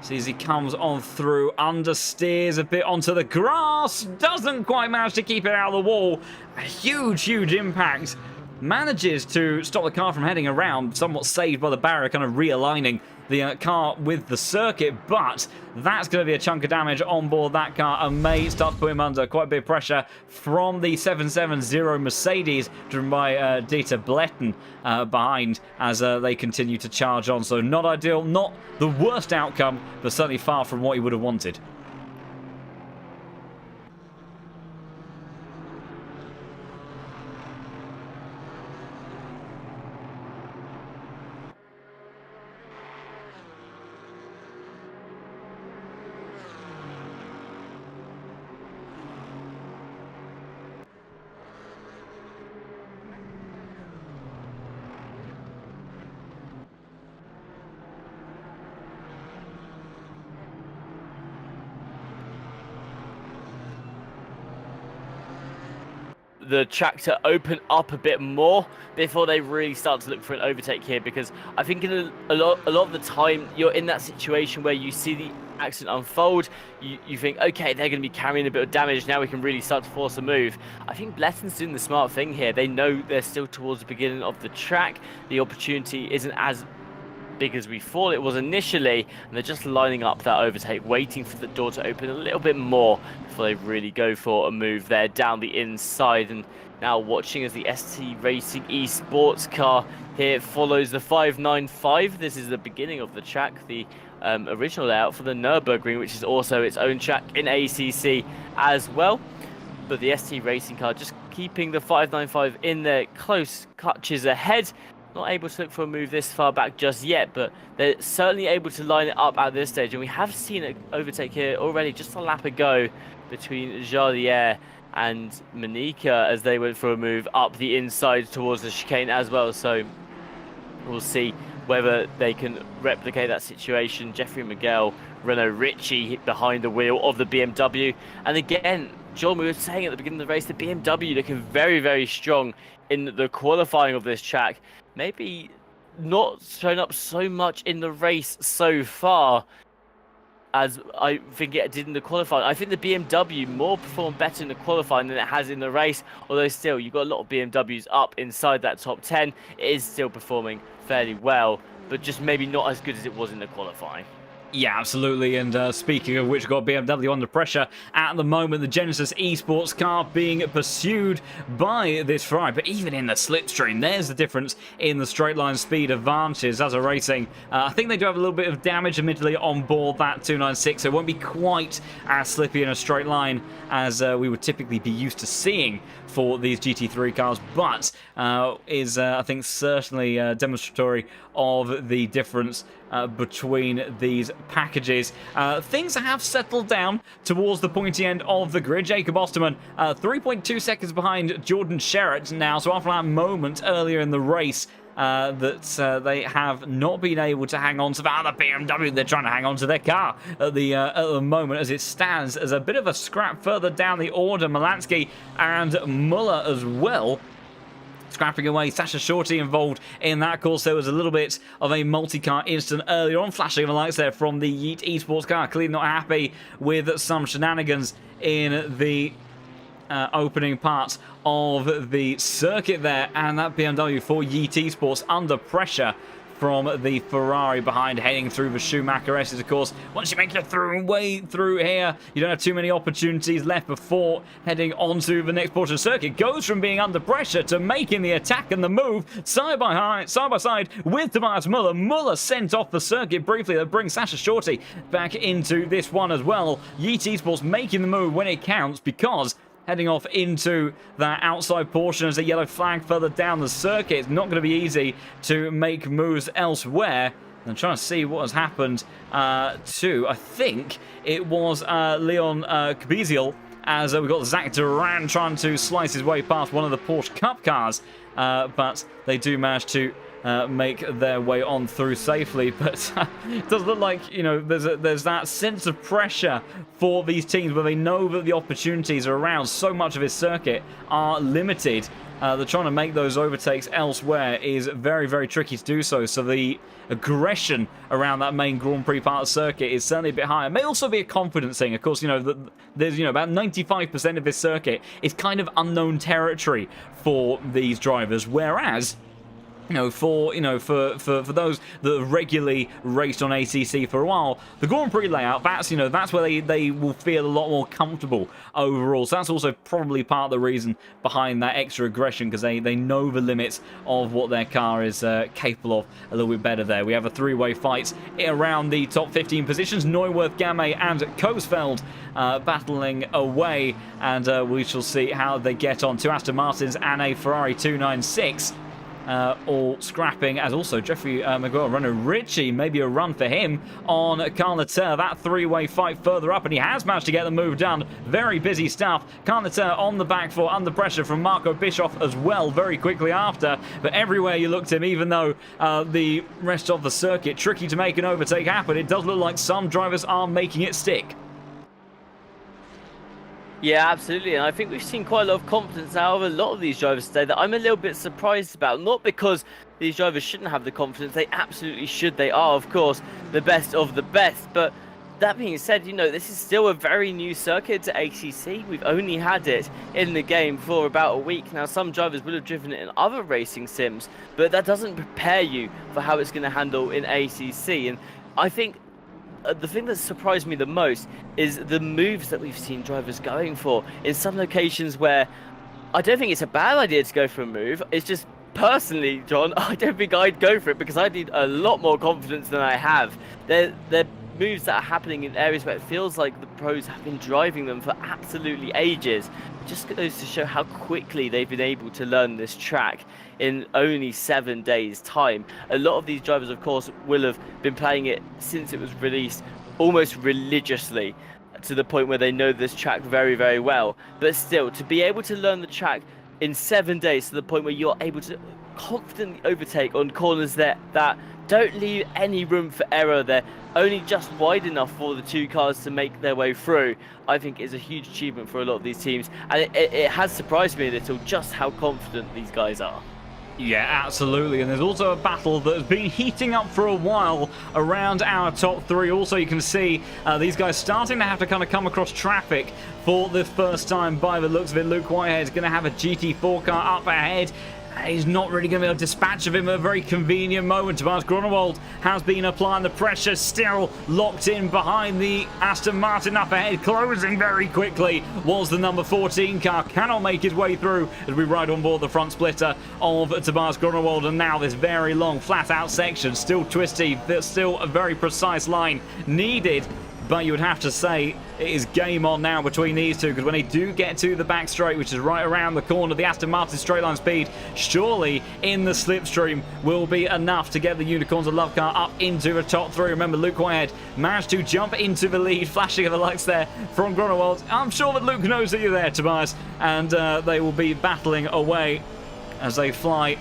A: See as he comes on through, understeers a bit onto the grass. Doesn't quite manage to keep it out of the wall. A huge impact. Manages to stop the car from heading around, somewhat saved by the barrier, kind of realigning the car with the circuit, but that's going to be a chunk of damage on board that car and may start to put him under quite a bit of pressure from the 770 Mercedes, driven by Dieter Bletten behind as they continue to charge on. So not ideal, not the worst outcome, but certainly far from what he would have wanted.
B: The track to open up a bit more before they really start to look for an overtake here, because I think in a lot of the time you're in that situation where you see the accident unfold, you think, okay, they're going to be carrying a bit of damage, now we can really start to force a move. I think Bletton's doing the smart thing here. They know they're still towards the beginning of the track, the opportunity isn't as big as we thought it was initially, and they're just lining up that overtake, waiting for the door to open a little bit more before they really go for a move there down the inside. And now watching as the ST Racing Esports car here follows the 595. This is the beginning of the track, the original layout for the Nürburgring, which is also its own track in ACC as well. But the ST Racing car just keeping the 595 in their close clutches ahead. Not able to look for a move this far back just yet, but they're certainly able to line it up at this stage. And we have seen an overtake here already just a lap ago between Jardier and Manika as they went for a move up the inside towards the chicane as well. So we'll see whether they can replicate that situation. Jeffrey Miguel, Renault Ritchie behind the wheel of the BMW. And again, John, we were saying at the beginning of the race, the BMW looking very strong in the qualifying of this track. Maybe not shown up so much in the race so far. as I think it did in the qualifying. I think the BMW more performed better in the qualifying than it has in the race, although still, you've got a lot of BMWs up inside that top 10. It is still performing fairly well, but just maybe not as good as it was in the qualifying.
A: Yeah, absolutely. And speaking of which, got BMW under pressure at the moment. The Genesis Esports car being pursued by this Ferrari. But even in the slipstream, there's the difference in the straight line speed advantages as a racing. I think they do have a little bit of damage admittedly on board that 296. So it won't be quite as slippy in a straight line as we would typically be used to seeing for these GT3 cars, but is, I think, certainly demonstratory of the difference between these packages. Things have settled down towards the pointy end of the grid. Jacob Osterman, 3.2 seconds behind Jordan Sherratt now, so after that moment earlier in the race, that they have not been able to hang on to that. The BMW, they're trying to hang on to their car at the moment as it stands as a bit of a scrap further down the order. Malansky and Muller as well scrapping away. Sasha Shorty involved in that course. There was a little bit of a multi-car incident earlier on, flashing the lights there from the Yeet Esports car. Clearly not happy with some shenanigans in the opening part of the circuit there, and that BMW for Yeet Esports under pressure from the Ferrari behind, heading through the Schumacher S's. Of course, once you make your way through here, you don't have too many opportunities left before heading onto the next portion of the circuit. Goes from being under pressure to making the attack and the move side by side with Tobias Muller. Muller sent off the circuit briefly. That brings Sasha Shorty back into this one as well. Yeet Esports making the move when it counts, because heading off into that outside portion as a yellow flag further down the circuit. It's not going to be easy to make moves elsewhere. I'm trying to see what has happened to, I think it was Leon Kabiziel, as we've got Zach Duran trying to slice his way past one of the Porsche Cup cars, but they do manage to make their way on through safely. But it does look like, you know, there's that sense of pressure for these teams where they know that the opportunities are around. So much of this circuit are limited. They're trying to make those overtakes elsewhere is very, very tricky to do so. So the aggression around that main Grand Prix part of the circuit is certainly a bit higher. It may also be a confidence thing. Of course, you know, there's, you know, about 95% of this circuit is kind of unknown territory for these drivers, whereas for those that have regularly raced on ACC for a while, the Grand Prix layout, that's where they will feel a lot more comfortable overall. So that's also probably part of the reason behind that extra aggression, because they know the limits of what their car is capable of a little bit better there. We have a three-way fight around the top 15 positions. Neuwirth, Game and Coesfeld battling away, and we shall see how they get on. Two Aston Martins and a Ferrari 296. All scrapping, as also Jeffrey Maguire, runner Ritchie, maybe a run for him on Carleter. That three-way fight further up, and he has managed to get the move done. Very busy stuff. Carleter on the back foot, under pressure from Marco Bischoff as well, very quickly after. But everywhere you looked at him, even though the rest of the circuit, tricky to make an overtake happen, it does look like some drivers are making it stick.
B: Yeah, absolutely, and I think we've seen quite a lot of confidence out of a lot of these drivers today that I'm a little bit surprised about. Not because these drivers shouldn't have the confidence, they absolutely should. They are, of course, the best of the best, but that being said, you know, this is still a very new circuit to ACC. We've only had it in the game for about a week. Now, some drivers will have driven it in other racing sims, but that doesn't prepare you for how it's going to handle in ACC, and I think the thing that surprised me the most is the moves that we've seen drivers going for in some locations where I don't think it's a bad idea to go for a move. It's just, personally, John, I don't think I'd go for it because I need a lot more confidence than I have. They're moves that are happening in areas where it feels like the pros have been driving them for absolutely ages. It just goes to show how quickly they've been able to learn this track in only 7 days' time. A lot of these drivers, of course, will have been playing it since it was released almost religiously, to the point where they know this track very, very well. But still, to be able to learn the track in 7 days to the point where you're able to confidently overtake on corners that don't leave any room for error, they're only just wide enough for the two cars to make their way through, I think is a huge achievement for a lot of these teams. And it has surprised me a little just how confident these guys are.
A: Yeah, absolutely. And there's also a battle that has been heating up for a while around our top three. Also, you can see these guys starting to have to kind of come across traffic for the first time by the looks of it. Luke Whitehead is going to have a GT4 car up ahead. He's not really going to be able to dispatch of him at a very convenient moment. Tobias Grunewald has been applying the pressure, still locked in behind the Aston Martin up ahead, closing very quickly. Was the number 14 car, cannot make his way through as we ride on board the front splitter of Tobias Grunewald. And now this very long flat out section, still twisty, there's still a very precise line needed. But you would have to say it is game on now between these two, because when they do get to the back straight, which is right around the corner, the Aston Martin straight line speed surely in the slipstream will be enough to get the Unicorns of Love car up into the top three. Remember, Luke Whitehead managed to jump into the lead, flashing of the lights there from Grunewald. I'm sure that Luke knows that you're there, Tobias, and they will be battling away as they fly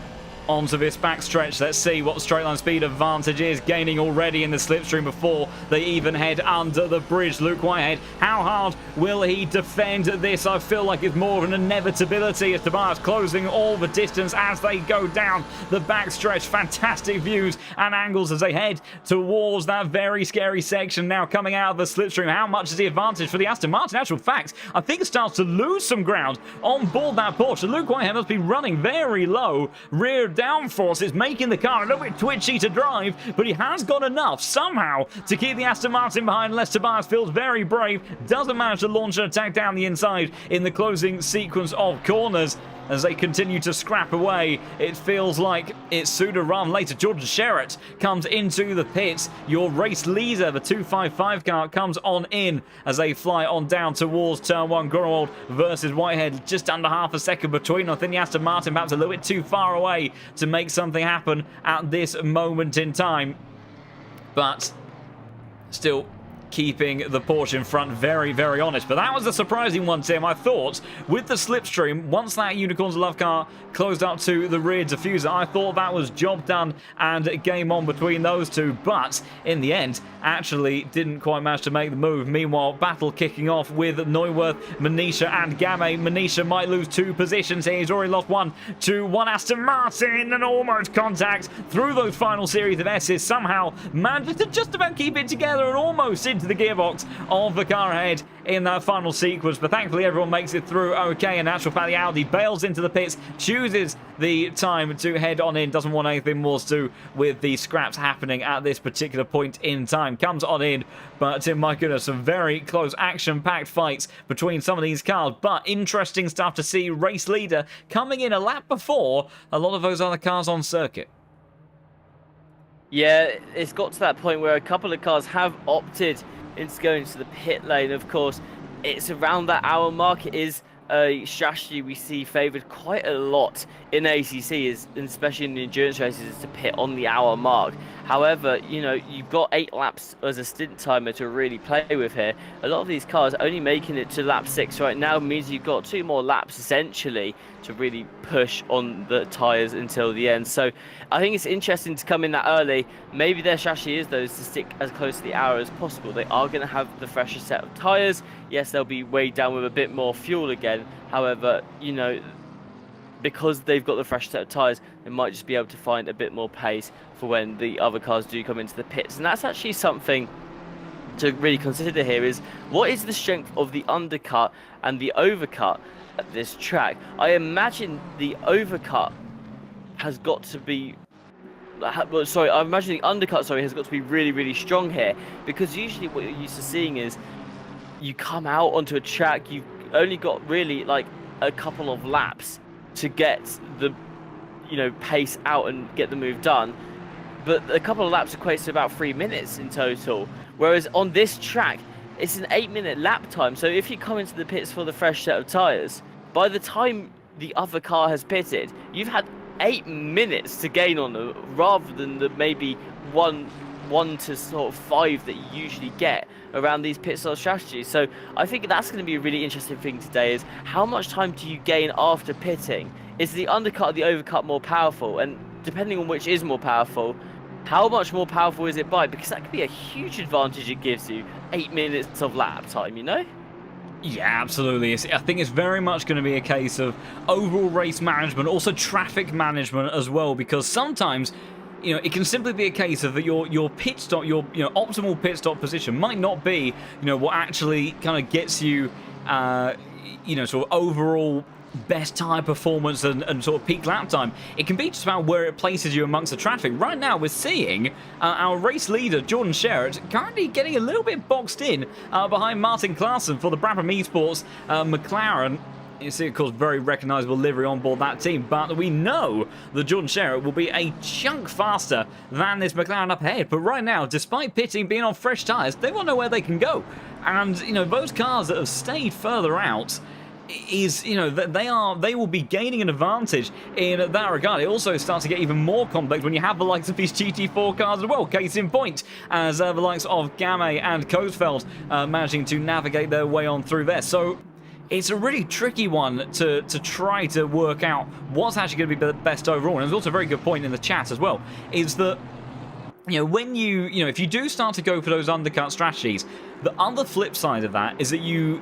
A: onto this backstretch. Let's see what the straight line speed advantage is gaining already in the slipstream before they even head under the bridge. Luke Whitehead, how hard will he defend this? I feel like it's more of an inevitability as Tobias closing all the distance as they go down the backstretch. Fantastic views and angles as they head towards that very scary section now coming out of the slipstream. How much is the advantage for the Aston Martin? In actual fact, I think it starts to lose some ground on board that Porsche. Luke Whitehead must be running very low. Rear downforce is making the car a little bit twitchy to drive, but he has got enough somehow to keep the Aston Martin behind, unless Tobias feels very brave, doesn't manage to launch an attack down the inside in the closing sequence of corners. As they continue to scrap away, it feels like it's sooner rather than later. Jordan Sherratt comes into the pits. Your race leader, the 255 car, comes on in as they fly on down towards turn one. Grunewald versus Whitehead, just under half a second between. I think the Aston Martin perhaps a little bit too far away to make something happen at this moment in time. But still keeping the Porsche in front, very, very honest. But that was a surprising one, Tim. I thought with the slipstream, once that Unicorns of Love car closed up to the rear diffuser, I thought that was job done and game on between those two. But in the end, actually didn't quite manage to make the move. Meanwhile, battle kicking off with Neuwirth, Manisha and Game. Manisha might lose two positions here. He's already lost one to one Aston Martin, and almost contact through those final series of S's. Somehow managed to just about keep it together and almost into the gearbox of the car ahead in that final sequence, but thankfully everyone makes it through okay. In actual fact, the Audi bails into the pits, chooses the time to head on in, doesn't want anything more to do with the scraps happening at this particular point in time, comes on in. But my goodness, some very close action-packed fights between some of these cars, but interesting stuff to see. Race leader coming in a lap before a lot of those other cars on circuit.
B: Yeah, it's got to that point where a couple of cars have opted into going to the pit lane. Of course, it's around that hour mark. It is a strategy we see favoured quite a lot in ACC, especially in the endurance races, is to pit on the hour mark. However, you know, you've got 8 laps as a stint timer to really play with here. A lot of these cars only making it to lap 6 right now means you've got 2 more laps essentially to really push on the tyres until the end. So I think it's interesting to come in that early. Maybe their strategy is, though, is to stick as close to the hour as possible. They are going to have the fresher set of tyres. Yes, they'll be weighed down with a bit more fuel again. However, you know, because they've got the fresh set of tyres, they might just be able to find a bit more pace for when the other cars do come into the pits. And that's actually something to really consider here, is what is the strength of the undercut and the overcut at this track. I imagine the overcut has got to be... I imagine the undercut, has got to be really, really strong here, because usually what you're used to seeing is you come out onto a track, you've only got really like a couple of laps to get the, you know, pace out and get the move done, but a couple of laps equates to about 3 minutes in total, whereas on this track it's an 8-minute lap time. So if you come into the pits for the fresh set of tyres, by the time the other car has pitted, you've had 8 minutes to gain on them, rather than the maybe one to sort of 5 that you usually get around these pit stop strategies. So I think that's going to be a really interesting thing today, is how much time do you gain after pitting? Is the undercut or the overcut more powerful? And depending on which is more powerful, how much more powerful is it by? Because that could be a huge advantage it gives you, 8 minutes of lap time, you know?
A: Yeah, absolutely. I think it's very much going to be a case of overall race management, also traffic management as well, because sometimes, it can simply be a case of that your pit stop, your optimal pit stop position might not be, what actually kind of gets you, sort of overall best tire performance and sort of peak lap time. It can be just about where it places you amongst the traffic. Right now, we're seeing our race leader, Jordan Sherritt, currently getting a little bit boxed in behind Martin Klaassen for the Brabham Esports McLaren. You see, of course, very recognisable livery on board that team, but we know that Jordan Sherritt will be a chunk faster than this McLaren up ahead. But right now, despite pitting, being on fresh tyres, they want to know where they can go. And, those cars that have stayed further out they will be gaining an advantage in that regard. It also starts to get even more complex when you have the likes of these GT4 cars as well. Case in point, as the likes of Game and Coesfeld managing to navigate their way on through there. So it's a really tricky one to try to work out what's actually going to be the best overall. And there's also a very good point in the chat as well, is that when if you do start to go for those undercut strategies, the other flip side of that is that you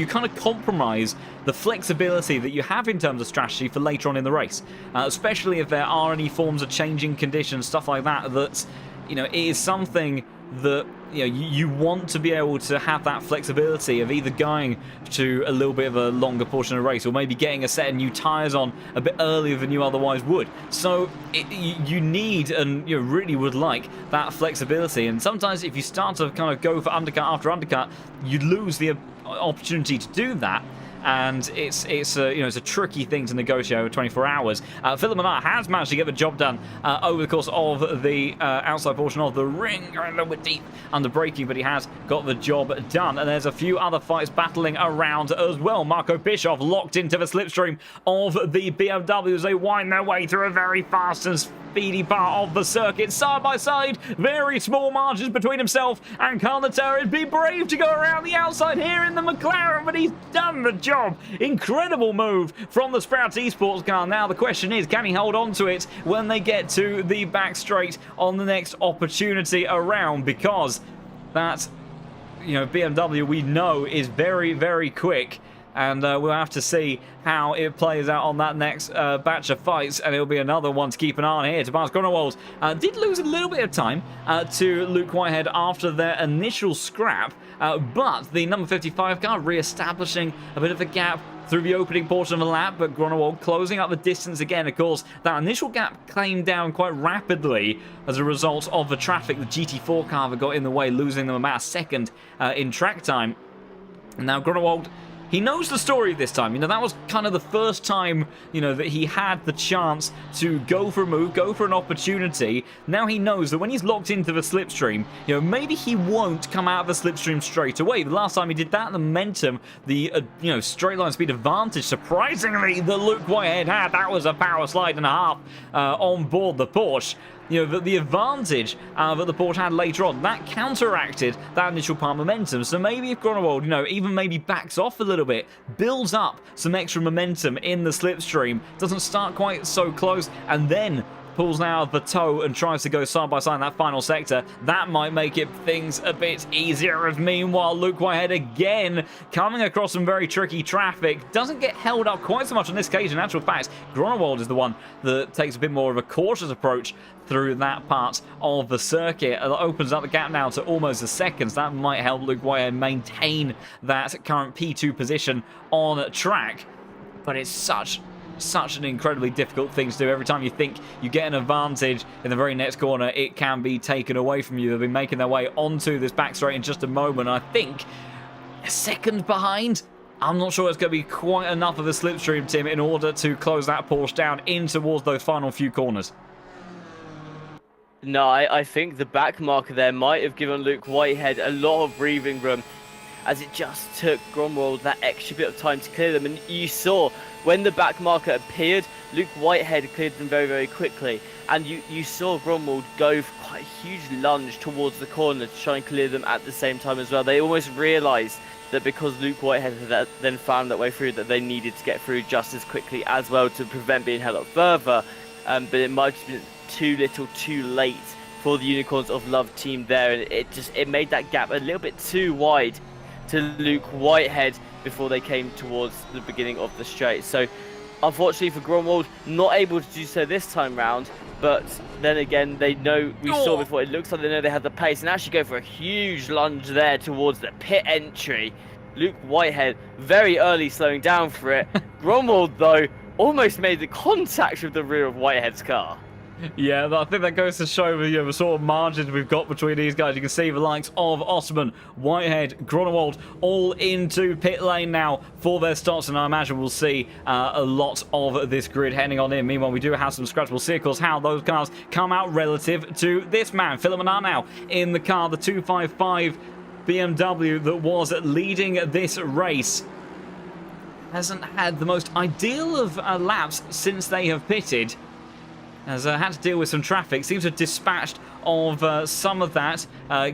A: kind of compromise the flexibility that you have in terms of strategy for later on in the race, especially if there are any forms of changing conditions, stuff like that. That it is something that you want to be able to have that flexibility of either going to a little bit of a longer portion of the race or maybe getting a set of new tyres on a bit earlier than you otherwise would. So you need and you really would like that flexibility. And sometimes if you start to kind of go for undercut after undercut, you lose the opportunity to do that. And it's a tricky thing to negotiate over 24 hours. Philip Menard has managed to get the job done over the course of the outside portion of the ring, going a little bit deep under braking, but he has got the job done. And there's a few other fights battling around as well. Marco Bischoff locked into the slipstream of the BMW as they wind their way through a very fast and speedy part of the circuit, side by side, very small margins between himself and Carl Natera. Be brave to go around the outside here in the McLaren, but he's done the job. Incredible move from the Sprouts Esports car. Now the question is, can he hold on to it when they get to the back straight on the next opportunity around? Because that BMW we know is very, very quick. And we'll have to see how it plays out on that next batch of fights. And it'll be another one to keep an eye on here. Tobias Grunewald did lose a little bit of time to Luke Whitehead after their initial scrap. But the number 55 car re-establishing a bit of a gap through the opening portion of the lap. But Grunewald closing up the distance again. Of course, that initial gap came down quite rapidly as a result of the traffic. The GT4 car that got in the way, losing them about a second in track time. And now Grunewald, he knows the story this time. That was kind of the first time, that he had the chance to go for a move, go for an opportunity. Now he knows that when he's locked into the slipstream, maybe he won't come out of the slipstream straight away. The last time he did that, the momentum, the, straight line speed advantage, surprisingly, that Luke Whitehead had, that was a power slide and a half on board the Porsche. The advantage that the Porsche had later on, that counteracted that initial part momentum. So maybe if Grunewald, even maybe backs off a little bit, builds up some extra momentum in the slipstream, doesn't start quite so close, and then pulls out of the toe and tries to go side by side in that final sector, that might make things a bit easier. As meanwhile, Luke Whitehead again coming across some very tricky traffic, doesn't get held up quite so much on this occasion. In actual fact, Grunewald is the one that takes a bit more of a cautious approach through that part of the circuit. It opens up the gap now to almost a second. So that might help Luke Whitehead maintain that current P2 position on track. But it's such an incredibly difficult thing to do. Every time you think you get an advantage in the very next corner, it can be taken away from you. They'll be making their way onto this back straight in just a moment. I think a second behind. I'm not sure it's going to be quite enough of a slipstream, Tim, in order to close that Porsche down in towards those final few corners.
B: No, I think the back marker there might have given Luke Whitehead a lot of breathing room, as it just took Grunewald that extra bit of time to clear them. And you saw when the back marker appeared, Luke Whitehead cleared them very, very quickly. And you saw Grunewald go for quite a huge lunge towards the corner to try and clear them at the same time as well. They almost realised that because Luke Whitehead had then found that way through, that they needed to get through just as quickly as well to prevent being held up further. But it might have been too little too late for the Unicorns of Love team there, and it made that gap a little bit too wide to Luke Whitehead before they came towards the beginning of the straight. So unfortunately for Grunwald, not able to do so this time round, but then again, they know, we saw before, it looks like they know they have the pace and actually go for a huge lunge there towards the pit entry. Luke Whitehead very early slowing down for it. Grunwald, though, almost made the contact with the rear of Whitehead's car.
A: Yeah, I think that goes to show the sort of margins we've got between these guys. You can see the likes of Osman, Whitehead, Grunewald all into pit lane now for their starts, and I imagine we'll see a lot of this grid heading on in. Meanwhile, we do have some scratchable circles, how those cars come out relative to this man. Philip Menard now in the car, the 255 BMW that was leading this race. Hasn't had the most ideal of laps since they have pitted. Has had to deal with some traffic. Seems to have dispatched of some of that,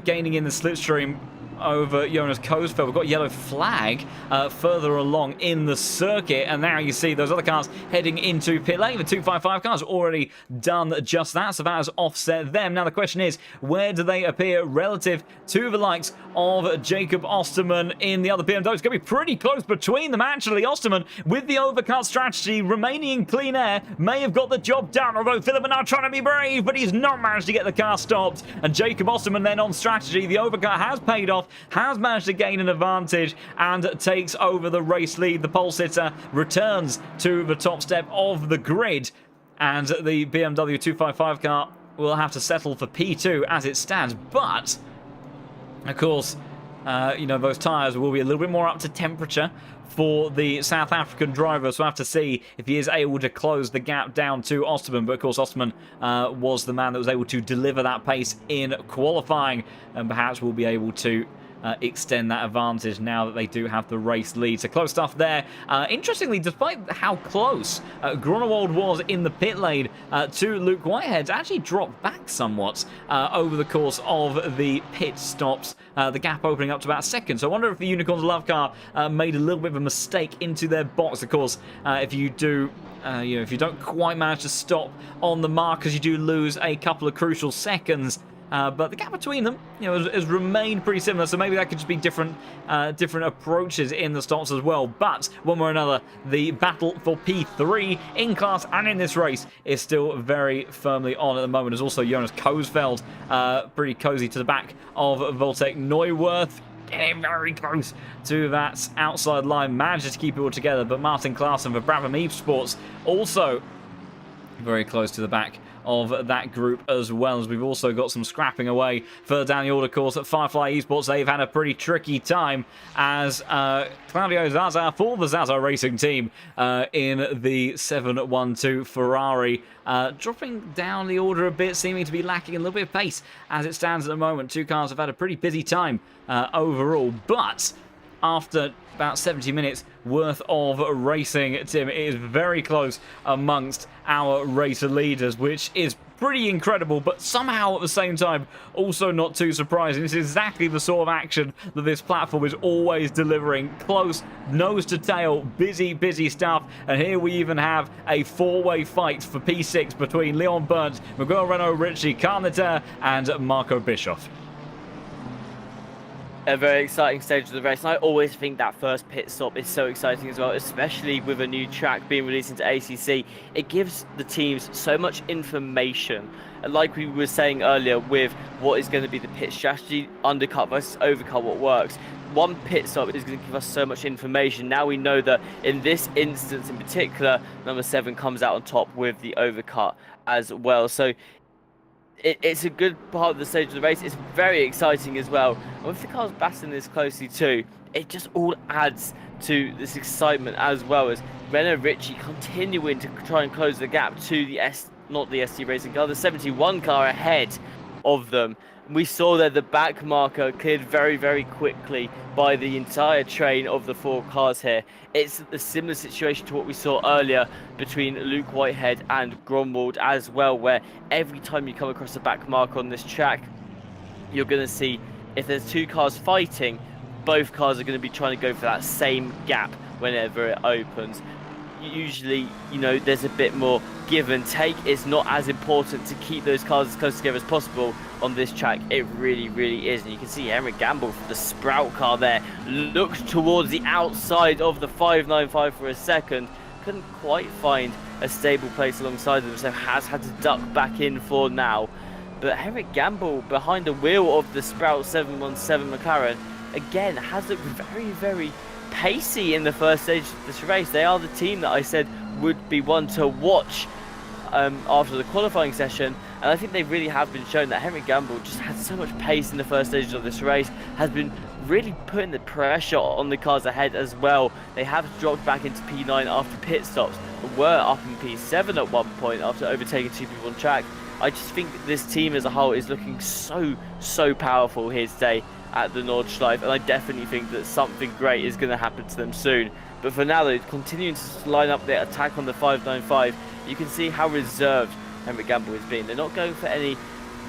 A: gaining in the slipstream over Jonas Koesfeld. We've got a yellow flag further along in the circuit, and now you see those other cars heading into pit lane. The 255 cars already done just that, so that has offset them. Now the question is, where do they appear relative to the likes of Jacob Osterman in the other BMW? It's going to be pretty close between them, actually. Osterman, with the overcut strategy, remaining in clean air, may have got the job done, although Philip Menard trying to be brave, but he's not managed to get the car stopped. And Jacob Osterman then on strategy, the overcut has paid off, has managed to gain an advantage and takes over the race lead. The pole sitter returns to the top step of the grid, and the BMW 255 car will have to settle for P2 as it stands. But, of course, those tyres will be a little bit more up to temperature for the South African driver, so we'll have to see if he is able to close the gap down to Osterman. But of course, Osterman was the man that was able to deliver that pace in qualifying, and perhaps will be able to extend that advantage now that they do have the race lead. So close stuff there. Interestingly, despite how close Grunewald was in the pit lane to Luke Whitehead, actually dropped back somewhat over the course of the pit stops. The gap opening up to about a second. So I wonder if the Unicorns Love car made a little bit of a mistake into their box. Of course, if you do if you don't quite manage to stop on the markers, you do lose a couple of crucial seconds. But the gap between them, has remained pretty similar. So maybe that could just be different approaches in the stops as well. But one way or another, the battle for P3 in class and in this race is still very firmly on at the moment. There's also Jonas Koesfeld, pretty cozy to the back of Voltec Neuwirth. Getting very close to that outside line, manages to keep it all together. But Martin Klaassen for Brabham Esports also very close to the back of that group, as well as we've also got some scrapping away further down the order course at Firefly Esports. They've had a pretty tricky time as Claudio Zaza for the Zaza Racing team in the 712 Ferrari, dropping down the order a bit, seeming to be lacking a little bit of pace as it stands at the moment. Two cars have had a pretty busy time overall, but after about 70 minutes worth of racing, Tim, it is very close amongst our racer leaders, which is pretty incredible, but somehow at the same time also not too surprising. This is exactly the sort of action that this platform is always delivering. Close, nose to tail, busy stuff. And here we even have a four-way fight for P6 between Leon Burns, Miguel Renault Ritchie, Carneter, and Marco Bischoff.
B: A very exciting stage of the race, and I always think that first pit stop is so exciting as well, especially with a new track being released into ACC. It gives the teams so much information, and like we were saying earlier with what is going to be the pit strategy, undercut versus overcut, what works. One pit stop is going to give us so much information. Now we know that in this instance in particular, number 7 comes out on top with the overcut as well. So it's a good part of the stage of the race. It's very exciting as well. And with the cars battling this closely too, it just all adds to this excitement, as well as Renault Ritchie continuing to try and close the gap to the not the ST Racing car, the 71 car ahead of them. We saw that the back marker cleared very quickly by the entire train of the 4 cars here. It's a similar situation to what we saw earlier between Luke Whitehead and Grunwald as well, where every time you come across the back marker on this track, you're going to see if there's 2 cars fighting, both cars are going to be trying to go for that same gap whenever it opens. usually, you know, there's a bit more give and take. It's not as important to keep those cars as close together as possible. On this track, it really, really is. And you can see Henrik Gamble from the Sprout car there looked towards the outside of the 595 for a second. Couldn't quite find a stable place alongside them, so has had to duck back in for now. But Henrik Gamble behind the wheel of the Sprout 717 McLaren, again, has looked very, very pacey in the first stage of this race. They are the team that I said would be one to watch after the qualifying session, and I think they really have been shown that Henrik Gamble just had so much pace in the first stages of this race, has been really putting the pressure on the cars ahead as well. They have dropped back into P9 after pit stops, but were up in P7 at one point after overtaking 2 people on track. I just think this team as a whole is looking so powerful here today at the Nordschleife, and I definitely think that something great is going to happen to them soon. But for now, they're continuing to line up their attack on the 595. You can see how reserved Henrik Gamble has been. They're not going for any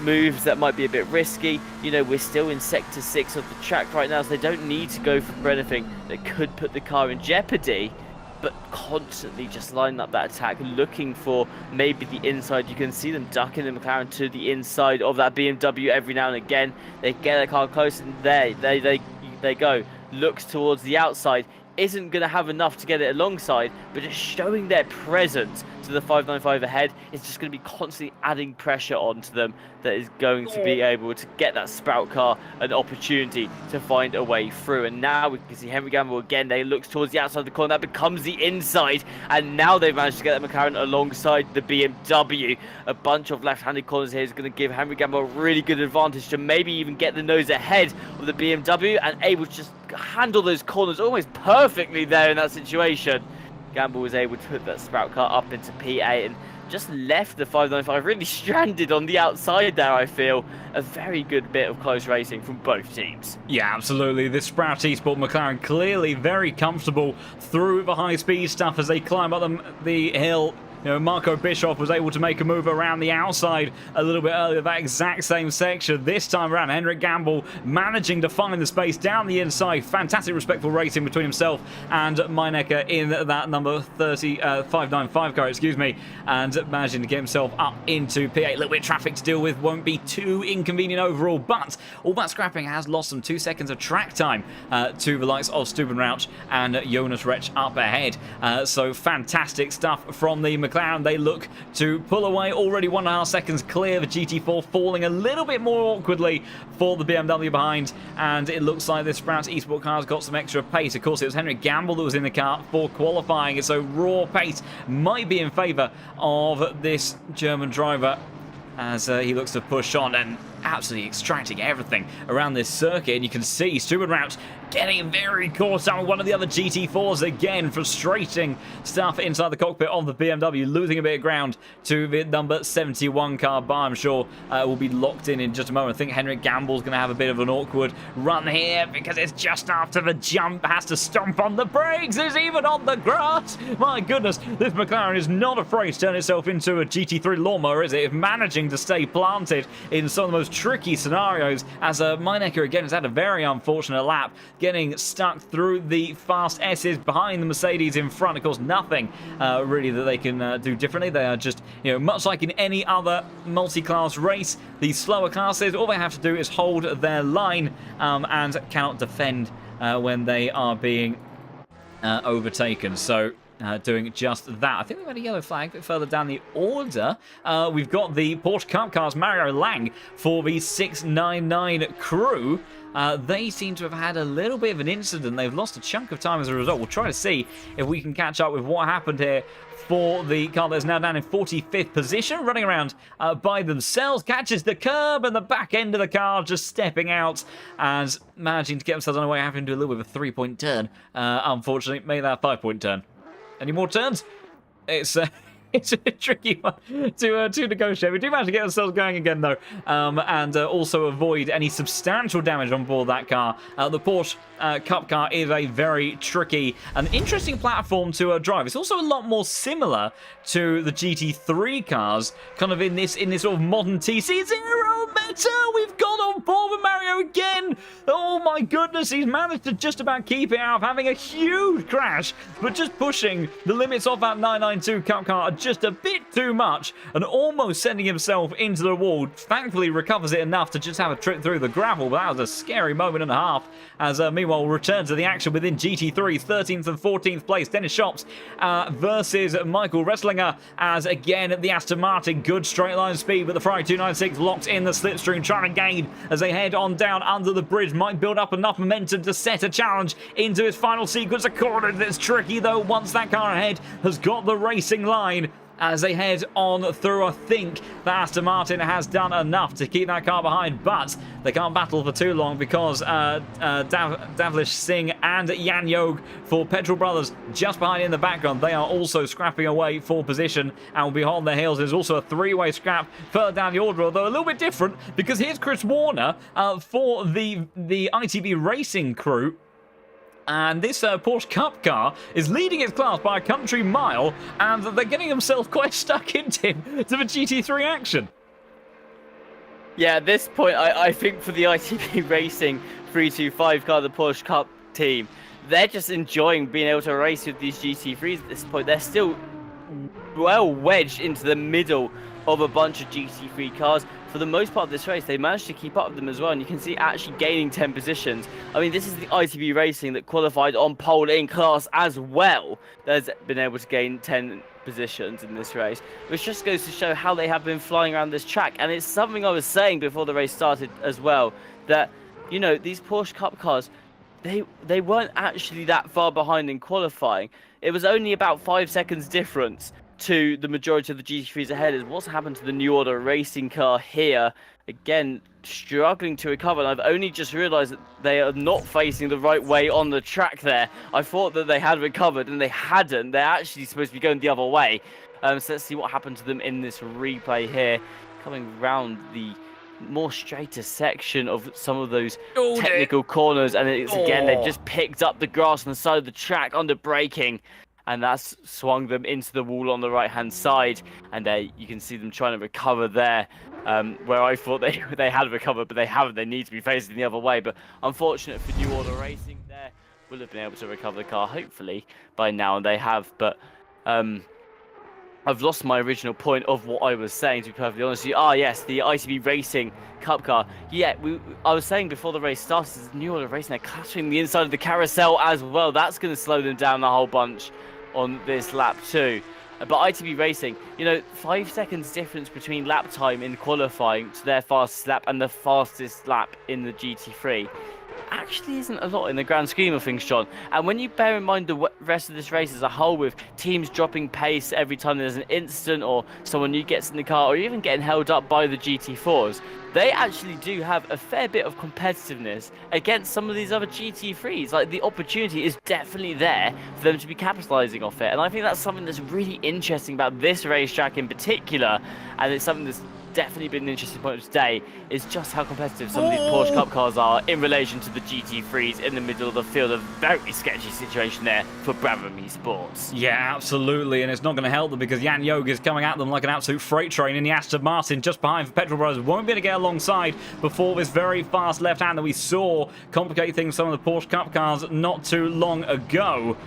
B: moves that might be a bit risky. You know, we're still in sector 6 of the track right now, so they don't need to go for anything that could put the car in jeopardy, but constantly just lining up that attack, looking for maybe the inside. You can see them ducking the McLaren to the inside of that BMW every now and again. They get the car close, and there they go. Looks towards the outside. Isn't going to have enough to get it alongside, but just showing their presence to the 595 ahead is just going to be constantly adding pressure onto them that is going to be able to get that Sprout car an opportunity to find a way through. And now we can see Henrik Gamble again. They looks towards the outside of the corner. That becomes the inside, and now they've managed to get the McLaren alongside the BMW. A bunch of left-handed corners here is going to give Henrik Gamble a really good advantage to maybe even get the nose ahead of the BMW and able to just handle those corners almost perfectly there in that situation. Gamble was able to put that Sprout car up into P8 and just left the 595 really stranded on the outside there. I feel a very good bit of close racing from both teams.
A: Yeah, absolutely. This Sprout Esport McLaren clearly very comfortable through the high-speed stuff as they climb up the hill. You know, Marco Bischoff was able to make a move around the outside a little bit earlier, that exact same section. This time around, Henrik Gamble managing to find the space down the inside. Fantastic, respectful racing between himself and Meinecker in that number 595 car, excuse me, and managing to get himself up into P8. A little bit of traffic to deal with, won't be too inconvenient overall, but all that scrapping has lost some 2 seconds of track time to the likes of Stubenrauch and Jonas Retsch up ahead. So fantastic stuff from the McLaren. They look to pull away, already 1.5 seconds clear. The GT4 falling a little bit more awkwardly for the BMW behind, and it looks like this Sprout Esport car's got some extra pace. Of course, it was Henrik Gamble that was in the car for qualifying, so raw pace might be in favour of this German driver as he looks to push on and absolutely extracting everything around this circuit. And you can see Stubenrauch getting very caught up with one of the other GT4s again. Frustrating stuff inside the cockpit of the BMW, losing a bit of ground to the number 71 car, but I'm sure will be locked in just a moment. I think Henrik Gamble's going to have a bit of an awkward run here because it's just after the jump, has to stomp on the brakes, is even on the grass. My goodness, this McLaren is not afraid to turn itself into a GT3 lawnmower, is it? It's managing to stay planted in some of the most tricky scenarios, as Meinecker again has had a very unfortunate lap, getting stuck through the fast S's behind the Mercedes in front. Of course, nothing really that they can do differently. They are just, you know, much like in any other multi-class race, these slower classes, all they have to do is hold their line and cannot defend when they are being overtaken. So doing just that. I think we've had a yellow flag a bit further down the order. We've got the Porsche Cup cars, Mario Lang for the 699 crew. They seem to have had a little bit of an incident. They've lost a chunk of time as a result. We'll try to see if we can catch up with what happened here for the car that's now down in 45th position, running around by themselves, catches the curb and the back end of the car just stepping out and managing to get themselves on the way, having to do a little bit of a 3-point turn. Unfortunately, made that a 5-point turn. Any more turns? It's a tricky one to negotiate. We do manage to get ourselves going again, though, and also avoid any substantial damage on board that car. The Porsche Cup car is a very tricky and interesting platform to drive. It's also a lot more similar to the GT3 cars, kind of in this sort of modern TC0 meta. We've gone on board with Mario again. Oh my goodness, he's managed to just about keep it out of having a huge crash, but just pushing the limits of that 992 Cup car just a bit too much and almost sending himself into the wall. Thankfully recovers it enough to just have a trip through the gravel, but that was a scary moment and a half. As meanwhile, we'll return to the action within GT3's 13th and 14th place. Dennis Shops versus Michael Resslinger, as again the Aston Martin, good straight line speed, but the Ferrari 296 locked in the slipstream, trying to gain as they head on down under the bridge. Might build up enough momentum to set a challenge into his final sequence of corners. That's tricky though once that car ahead has got the racing line. As they head on through, I think that Aston Martin has done enough to keep that car behind, but they can't battle for too long because Davlish Singh and Jan Yog for Petrol Brothers just behind in the background. They are also scrapping away for position and will be hot on their heels. There's also a three-way scrap further down the order, although a little bit different because here's Chris Warner for the ITB Racing crew. And this Porsche Cup car is leading its class by a country mile, and they're getting themselves quite stuck into the GT3 action.
B: Yeah, at this point, I think for the ITB Racing 325 car, the Porsche Cup team, they're just enjoying being able to race with these GT3s at this point. They're still well wedged into the middle of a bunch of GT3 cars. For the most part of this race, they managed to keep up with them as well, and you can see actually gaining 10 positions. I mean, this is the ITB Racing that qualified on pole in class as well. That's been able to gain 10 positions in this race, which just goes to show how they have been flying around this track. And it's something I was saying before the race started as well, that, you know, these Porsche Cup cars, they weren't actually that far behind in qualifying. It was only about 5 seconds difference to the majority of the GT3s ahead. Is what's happened to the New Order racing car here. Again, struggling to recover, and I've only just realised that they are not facing the right way on the track there. I thought that they had recovered, and they hadn't. They're actually supposed to be going the other way. So let's see what happened to them in this replay here. Coming round the more straighter section of some of those technical corners, and it's again, they've just picked up the grass on the side of the track under braking. And that's swung them into the wall on the right-hand side. And you can see them trying to recover there, where I thought they had recovered, but they haven't. They need to be facing the other way. But unfortunate for New Order Racing there. Will have been able to recover the car, hopefully, by now, and they have. But I've lost my original point of what I was saying, to be perfectly honest with you. Ah, yes, the ITB Racing Cup car. Yeah, I was saying before the race started, the New Order Racing, they're clattering the inside of the carousel as well. That's going to slow them down a whole bunch on this lap too. But ITB Racing, you know, 5 seconds difference between lap time in qualifying to their fastest lap and the fastest lap in the GT3 actually isn't a lot in the grand scheme of things, John. And when you bear in mind the rest of this race as a whole, with teams dropping pace every time there's an incident or someone new gets in the car, or even getting held up by the GT4s, they actually do have a fair bit of competitiveness against some of these other GT3s. Like, the opportunity is definitely there for them to be capitalizing off it. And I think that's something that's really interesting about this racetrack in particular, and it's something that's definitely been an interesting point of today, is just how competitive some of these Porsche Cup cars are in relation to the GT3s in the middle of the field. A very sketchy situation there for Brabham Esports.
A: Yeah, absolutely, and it's not going to help them because Jan Yog is coming at them like an absolute freight train in the Aston Martin just behind for Petrol Brothers. Won't be able to get alongside before this very fast left-hand that we saw complicate things some of the Porsche Cup cars not too long ago.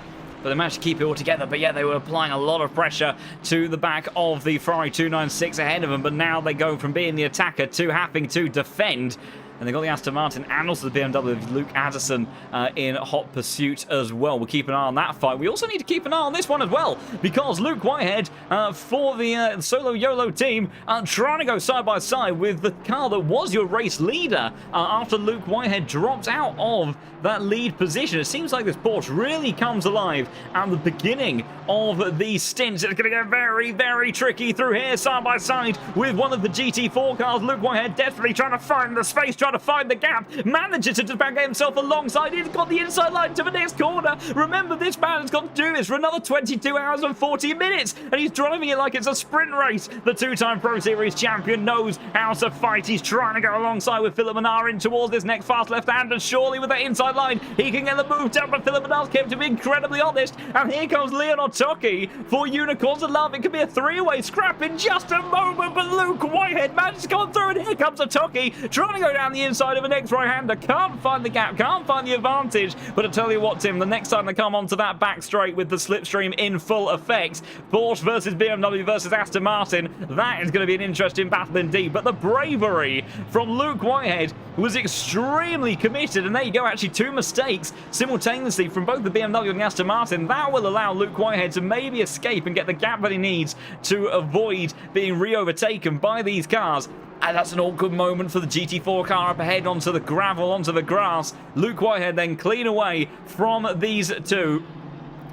A: But they managed to keep it all together. But yeah, they were applying a lot of pressure to the back of the Ferrari 296 ahead of them. But now they go from being the attacker to having to defend. And they've got the Aston Martin and also the BMW of Luke Addison in hot pursuit as well. We'll keep an eye on that fight. We also need to keep an eye on this one as well, because Luke Whitehead for the Solo YOLO team trying to go side by side with the car that was your race leader after Luke Whitehead dropped out of that lead position. It seems like this Porsche really comes alive at the beginning of these stints. It's going to get very, very tricky through here, side by side with one of the GT4 cars. Luke Whitehead definitely trying to find the space, trying to find the gap, manages to just back himself alongside. He's got the inside line to the next corner. Remember, this man has got to do this for another 22 hours and 40 minutes, and he's driving it like it's a sprint race. The two-time Pro Series champion knows how to fight. He's trying to go alongside with Philip Mannar in towards this next fast left-hand, and surely with that inside line, he can get the move down, but Philip Manar's kept him incredibly honest, and here comes Leon Otoki for Unicorns of Love. It could be a three-way scrap in just a moment, but Luke Whitehead managed to go through, and here comes Otoki trying to go down around the inside of an ex-right-hander. Can't find the gap, can't find the advantage. But I tell you what, Tim, the next time they come onto that back straight with the slipstream in full effect, Porsche versus BMW versus Aston Martin, that is going to be an interesting battle indeed. But the bravery from Luke Whitehead was extremely committed. And there you go, actually 2 mistakes simultaneously from both the BMW and the Aston Martin. That will allow Luke Whitehead to maybe escape and get the gap that he needs to avoid being re-overtaken by these cars. And that's an awkward moment for the GT4 car up ahead onto the gravel, onto the grass. Luke Whitehead then clean away from these two.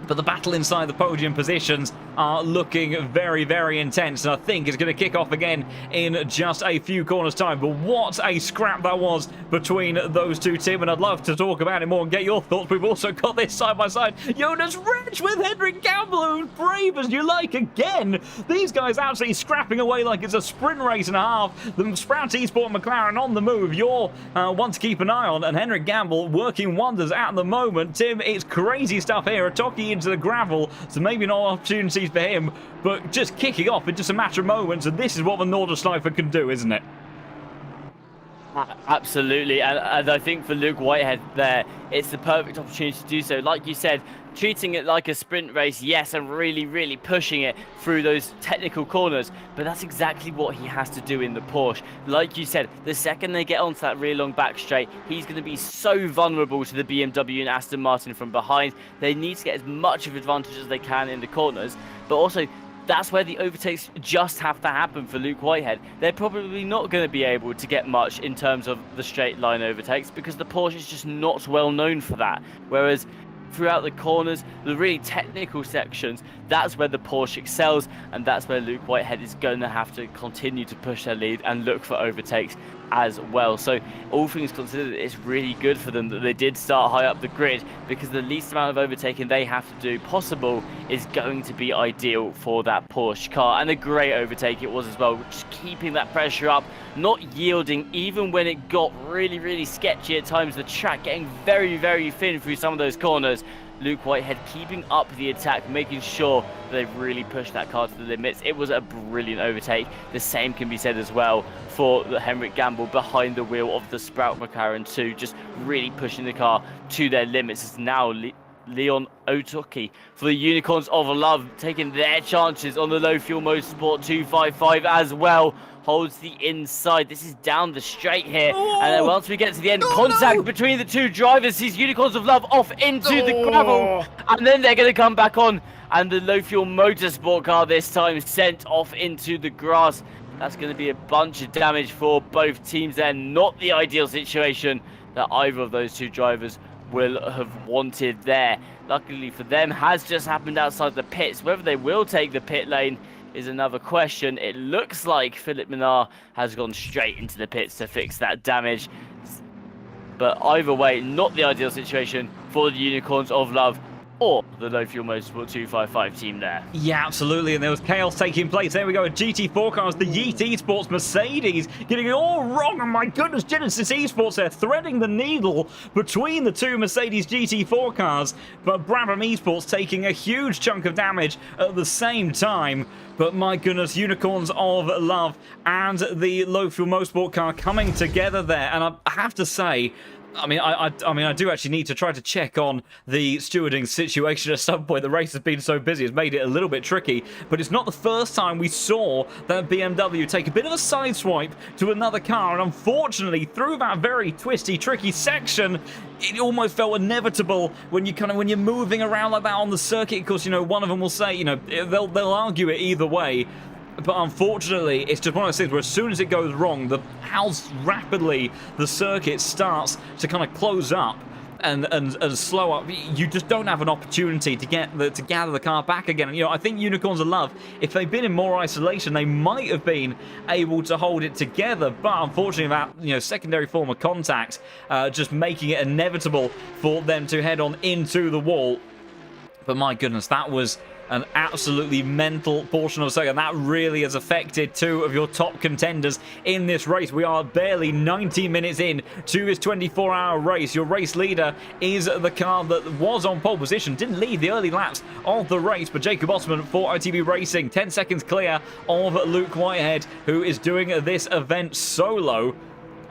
A: But the battle inside the podium positions are looking very, very intense. And I think it's going to kick off again in just a few corners' time. But what a scrap that was between those two, Tim. And I'd love to talk about it more and get your thoughts. We've also got this side by side. Jonas Rich with Henrik Gamble, who's brave as you like again. These guys absolutely scrapping away like it's a sprint race and a half. The Sprout Esport McLaren on the move. You're one to keep an eye on. And Henrik Gamble working wonders at the moment. Tim, it's crazy stuff here. Atoki into the gravel. So maybe no opportunities for him, but just kicking off in just a matter of moments, and this is what the Nordschleife can do, isn't it?
B: Absolutely, and I think for Luke Whitehead there, it's the perfect opportunity to do so. Like you said, treating it like a sprint race, yes, and really, really pushing it through those technical corners, but that's exactly what he has to do in the Porsche. Like you said, the second they get onto that rear long back straight, he's going to be so vulnerable to the BMW and Aston Martin from behind. They need to get as much of advantage as they can in the corners, but also that's where the overtakes just have to happen for Luke Whitehead. They're probably not going to be able to get much in terms of the straight line overtakes because the Porsche is just not well known for that. Whereas throughout the corners, the really technical sections, that's where the Porsche excels, and that's where Luke Whitehead is going to have to continue to push their lead and look for overtakes as well. So all things considered, it's really good for them that they did start high up the grid, because the least amount of overtaking they have to do possible is going to be ideal for that Porsche car. And a great overtake it was as well, just keeping that pressure up, not yielding even when it got really, really sketchy at times, the track getting very, very thin through some of those corners. Luke Whitehead keeping up the attack, making sure they really pushed that car to the limits. It was a brilliant overtake. The same can be said as well for the Henrik Gamble behind the wheel of the Sprout McLaren 2, just really pushing the car to their limits. It's now Leon Otoki for the Unicorns of Love, taking their chances on the low fuel Motorsport 255 as well. Holds the inside. This is down the straight here. Oh, and then once we get to the end, contact between the two drivers. These Unicorns of Love off into the gravel. And then they're going to come back on. And the low fuel Motorsport car this time sent off into the grass. That's going to be a bunch of damage for both teams there. Not the ideal situation that either of those two drivers will have wanted there. Luckily for them, has just happened outside the pits. Whether they will take the pit lane is another question. It looks like Philip Minard has gone straight into the pits to fix that damage. But either way, not the ideal situation for the Unicorns of Love or the Low Fuel Motorsport 255 team there.
A: Yeah, absolutely, and there was chaos taking place. There we go, a GT4 cars, the Yeet Esports Mercedes, getting it all wrong. Oh my goodness, Genesis Esports there, threading the needle between the two Mercedes GT4 cars, but Brabham Esports taking a huge chunk of damage at the same time. But my goodness, Unicorns of Love and the Low Fuel Motorsport car coming together there, and I have to say, I mean, I do actually need to try to check on the stewarding situation at some point. The race has been so busy, it's made it a little bit tricky. But it's not the first time we saw that BMW take a bit of a sideswipe to another car. And unfortunately, through that very twisty, tricky section, it almost felt inevitable when you're moving around like that on the circuit. Of course, you know, one of them will say, you know, they'll argue it either way. But unfortunately, it's just one of those things where as soon as it goes wrong, how rapidly the circuit starts to kind of close up and slow up, you just don't have an opportunity to gather the car back again. And, you know, I think Unicorns of Love, if they'd been in more isolation, they might have been able to hold it together. But unfortunately, that, you know, secondary form of contact just making it inevitable for them to head on into the wall. But my goodness, that was an absolutely mental portion of the circuit, and that really has affected two of your top contenders in this race. We are barely 90 minutes in to this 24-hour race. Your race leader is the car that was on pole position, didn't lead the early laps of the race, but Jacob Osman for ITB Racing, 10 seconds clear of Luke Whitehead, who is doing this event solo.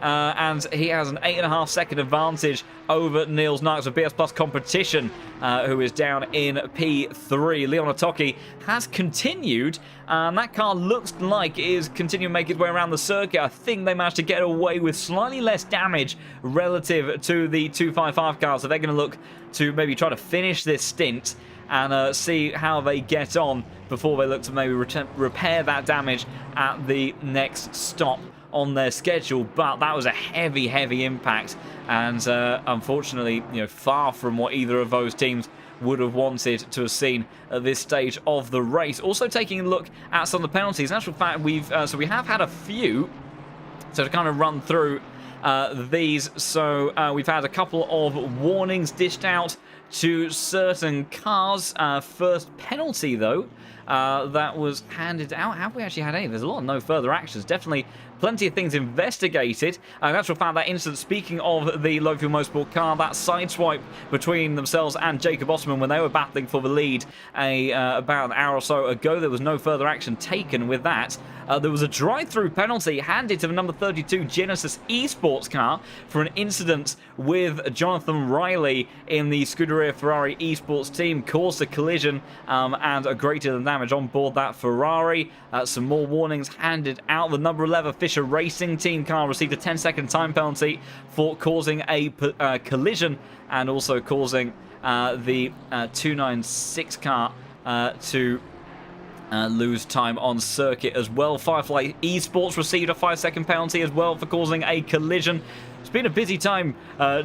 A: and he has an 8.5 second advantage over Niels Knights of BS Plus Competition, who is down in P3. Leon Otoki has continued, and that car looks like it is continuing to make its way around the circuit. I think they managed to get away with slightly less damage relative to the 255 car, so they're going to look to maybe try to finish this stint and see how they get on before they look to maybe repair that damage at the next stop on their schedule. But that was a heavy impact, and unfortunately, far from what either of those teams would have wanted to have seen at this stage of the race. Also taking a look at some of the penalties. In actual fact, we have had a few, so to kind of run through these. So we've had a couple of warnings dished out to certain cars. First penalty, though, that was handed out. Have we actually had any? There's a lot of no further actions. Definitely plenty of things investigated. That's what found that incident. Speaking of the low fuel motorsport car, that sideswipe between themselves and Jacob Osman when they were battling for the lead about an hour or so ago, there was no further action taken with that. There was a drive-through penalty handed to the number 32 Genesis Esports car for an incident with Jonathan Riley in the Scuderia Ferrari Esports team. Caused a collision and a greater than damage on board that Ferrari. Some more warnings handed out. The number 11 Fisher Racing team car received a 10-second time penalty for causing a collision and also causing the 296 car to lose time on circuit as well. Firefly Esports received a 5-second penalty as well for causing a collision. It's been a busy time,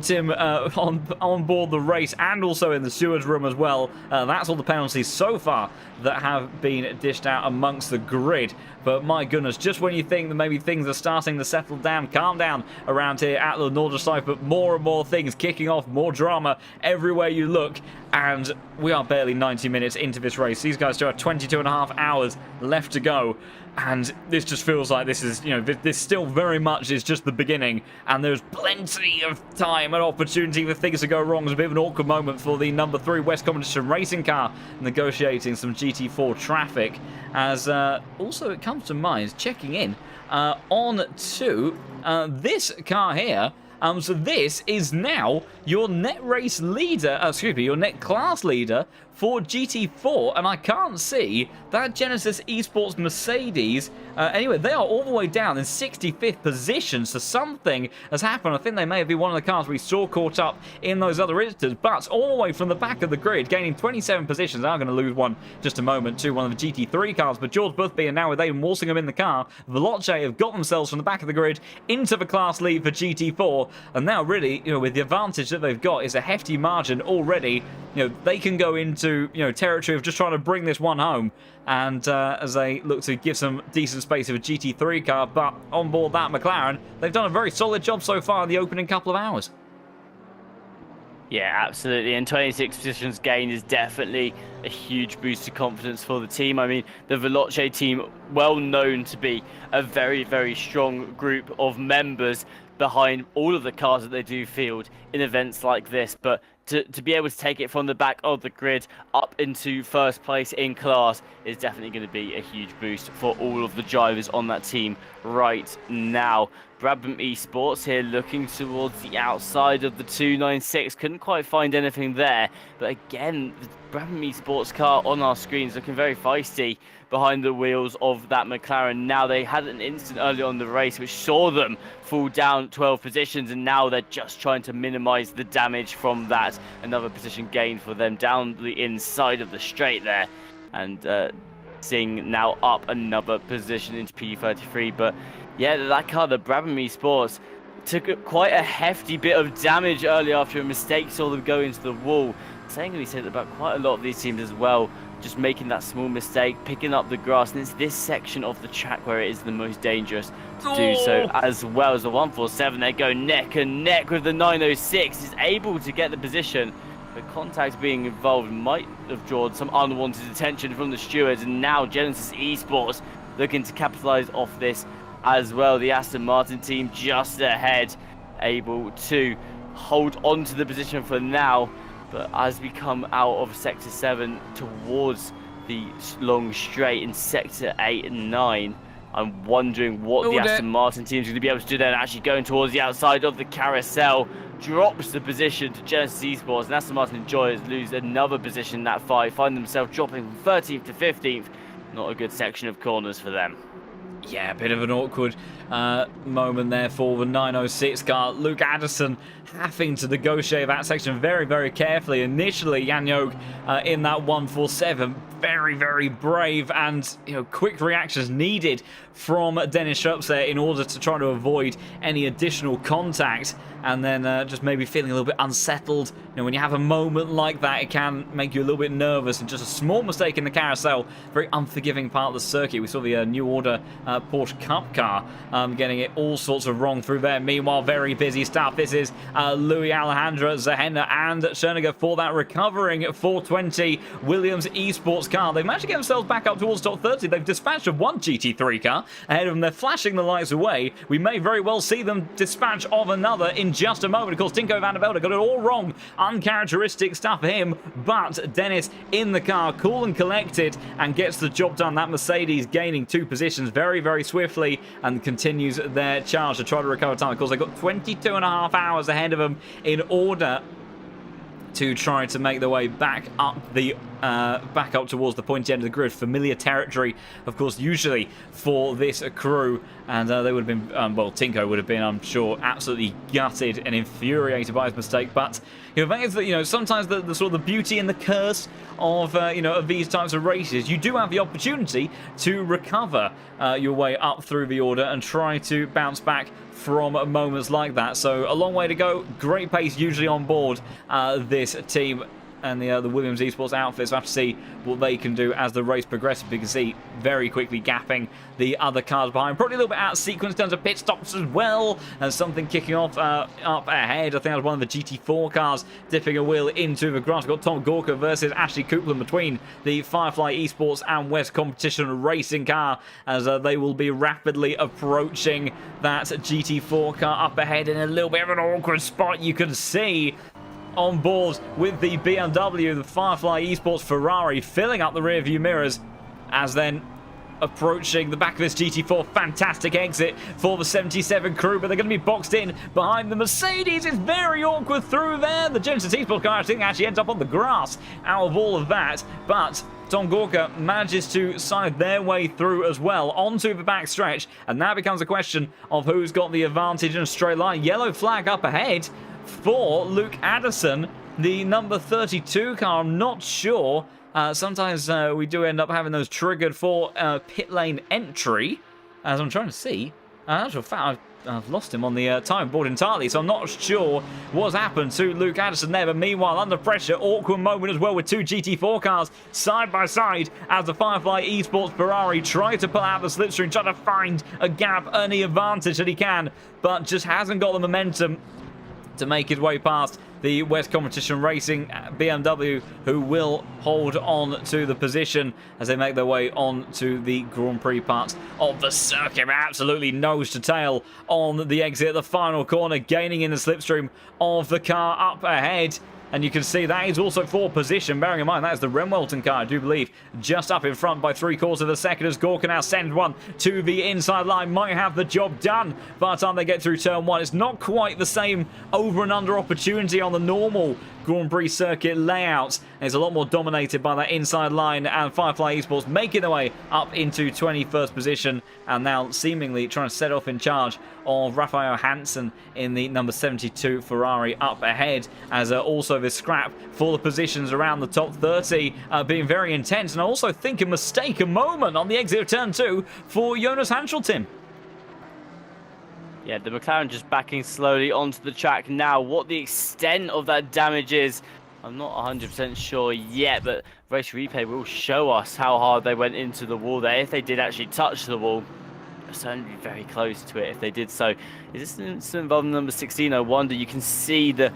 A: Tim, on board the race and also in the stewards room as well. That's all the penalties so far that have been dished out amongst the grid. But my goodness, just when you think that maybe things are starting to settle down, calm down around here at the Nordschleife, but more and more things kicking off, more drama everywhere you look. And we are barely 90 minutes into this race. These guys still have 22.5 hours left to go. And this just feels like this is, this still very much is just the beginning. And there's plenty of time and opportunity for things to go wrong. It's a bit of an awkward moment for the number 3 West Competition Racing car negotiating some GT4 traffic. As also it comes to mind, checking in on to this car here. So this is now your net race leader, your net class leader for GT4, and I can't see that Genesis Esports Mercedes. Anyway, they are all the way down in 65th position, so something has happened. I think they may have been one of the cars we saw caught up in those other instances, but all the way from the back of the grid, gaining 27 positions. I'm going to lose one just a moment to one of the GT3 cars, but George Boothby, and now with Aidan Walsingham in the car, Veloce have got themselves from the back of the grid into the class lead for GT4, and now really, with the advantage that they've got is a hefty margin already. They can go into territory of just trying to bring this one home, and as they look to give some decent space of a GT3 car, but on board that McLaren, they've done a very solid job so far in the opening couple of hours.
B: Yeah, absolutely. And 26 positions gained is definitely a huge boost to confidence for the team. I mean, the Veloce team, well known to be a very, very strong group of members behind all of the cars that they do field in events like this. But to be able to take it from the back of the grid up into first place in class is definitely going to be a huge boost for all of the drivers on that team right now. Brabham Esports here looking towards the outside of the 296. Couldn't quite find anything there. But again, the Brabham Esports car on our screens looking very feisty behind the wheels of that McLaren. Now, they had an incident early on in the race which saw them fall down 12 positions, and now they're just trying to minimize the damage from that. Another position gained for them down the inside of the straight there, and Singh now up another position into P33. But yeah, that car, the Brabham Esports, took quite a hefty bit of damage early after a mistake saw them go into the wall. Saying we said about quite a lot of these teams as well, just making that small mistake, picking up the grass, and it's this section of the track where it is the most dangerous to do so, as well as the 147. They go neck and neck with the 906. Is able to get the position, but contact being involved might have drawn some unwanted attention from the stewards, and now Genesis Esports looking to capitalize off this as well. The Aston Martin team just ahead, able to hold on to the position for now. But as we come out of Sector 7 towards the long straight in Sector 8 and 9, I'm wondering what the Aston Martin team is going to be able to do there, and actually going towards the outside of the carousel. Drops the position to Genesis Esports, and Aston Martin Enjoyers lose another position in that fight, find themselves dropping from 13th to 15th. Not a good section of corners for them.
A: Yeah, a bit of an awkward moment there for the 906 car. Luke Addison having to negotiate that section very, very carefully. Initially, Jan Joog in that 147, very, very brave, and quick reactions needed from Dennis Schupps there in order to try to avoid any additional contact. And then just maybe feeling a little bit unsettled. When you have a moment like that, it can make you a little bit nervous, and just a small mistake in the carousel, very unforgiving part of the circuit. We saw the New Order Porsche Cup car getting it all sorts of wrong through there. Meanwhile, very busy stuff. This is Louis Alejandro, Zahenda, and Schoeniger for that recovering 420 Williams Esports car. They managed to get themselves back up towards top 30. They've dispatched of one GT3 car ahead of them. They're flashing the lights away. We may very well see them dispatch of another in just a moment. Of course, Tinko van der Velde got it all wrong. Uncharacteristic stuff for him, but Dennis in the car, cool and collected, and gets the job done. That Mercedes gaining 2 positions very, very swiftly, and continues their charge to try to recover time. Of course, they've got 22.5 hours ahead of them in order to try to make their way back up towards the pointy end of the grid. Familiar territory, of course, usually for this crew, and they would have been, well, Tinko would have been, I'm sure, absolutely gutted and infuriated by his mistake. But the thing is that sometimes the sort of the beauty and the curse of of these types of races, you do have the opportunity to recover your way up through the order and try to bounce back from moments like that. So a long way to go. Great pace usually on board this team and the Williams Esports outfits. We'll have to see what they can do as the race progresses. You can see very quickly gapping the other cars behind. Probably a little bit out of sequence in terms of pit stops as well. And something kicking off up ahead. I think that was one of the GT4 cars dipping a wheel into the grass. We've got Tom Gorka versus Ashley Coupland between the Firefly Esports and West Competition racing car, as they will be rapidly approaching that GT4 car up ahead in a little bit of an awkward spot. You can see on board with the BMW, the Firefly Esports Ferrari filling up the rear view mirrors, as then approaching the back of this GT4. Fantastic exit for the 77 crew, but they're going to be boxed in behind the Mercedes. It's very awkward through there. The Genesis Esports car, I think, actually ends up on the grass out of all of that, but Tom Gorka manages to side their way through as well onto the back stretch, and that becomes a question of who's got the advantage in a straight line. Yellow flag up ahead for Luke Addison, the number 32 car. I'm not sure. Sometimes we do end up having those triggered for pit lane entry, as I'm trying to see. In actual fact, I've lost him on the time board entirely, so I'm not sure what's happened to Luke Addison there. But meanwhile, under pressure, awkward moment as well with 2 GT4 cars side by side as the Firefly Esports Ferrari try to pull out the slipstream, try to find a gap, any advantage that he can, but just hasn't got the momentum to make his way past the West Competition Racing BMW, who will hold on to the position as they make their way on to the Grand Prix parts of the circuit. Absolutely nose to tail on the exit, the final corner, gaining in the slipstream of the car up ahead. And you can see that is also for position, bearing in mind that is the Remwelton car, I do believe, just up in front by 3/4 of a second, as Gorka now sends one to the inside line. Might have the job done by the time they get through turn 1. It's not quite the same over and under opportunity on the normal Grand Prix circuit layout. It's a lot more dominated by that inside line, and Firefly Esports making their way up into 21st position, and now seemingly trying to set off in charge of Raphael Hansen in the number 72 Ferrari up ahead, as also this scrap for the positions around the top 30 being very intense. And I also think a mistake, a moment on the exit of turn 2 for Jonas Hansel.
B: Yeah, the McLaren just backing slowly onto the track now. What the extent of that damage is, I'm not 100% sure yet, but race replay will show us how hard they went into the wall there. If they did actually touch the wall, they'll certainly be very close to it if they did so. Is this an incident involving number 16? I wonder. You can see the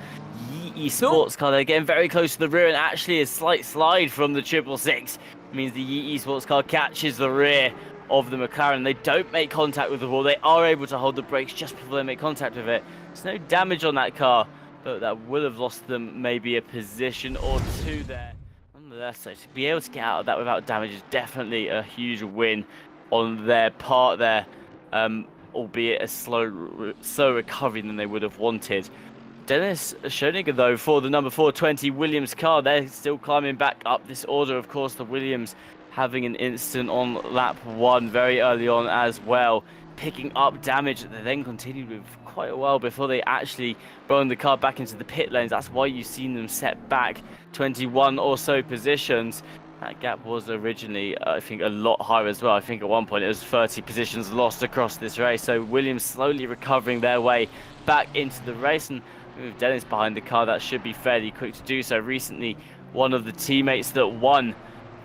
B: Yee Sports car. They're getting very close to the rear, and actually a slight slide from the 666 means the Yee Sports car catches the rear of the McLaren. They don't make contact with the wall. They are able to hold the brakes just before they make contact with it. There's no damage on that car, but that would have lost them maybe a position or 2 there. Nonetheless, so to be able to get out of that without damage is definitely a huge win on their part there, albeit a slow recovery than they would have wanted. Dennis Schoeniger, though, for the number 420 Williams car, they're still climbing back up this order. Of course, the Williams having an incident on lap 1 very early on as well, picking up damage that they then continued with quite a while before they actually run the car back into the pit lanes. That's why you've seen them set back 21 or so positions. That gap was originally, I think, a lot higher as well. I think at one point it was 30 positions lost across this race. So Williams slowly recovering their way back into the race, and with Dennis behind the car, that should be fairly quick to do so. Recently, one of the teammates that won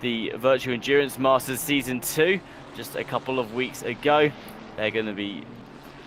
B: the Virtual Endurance Masters Season 2 just a couple of weeks ago. They're going to be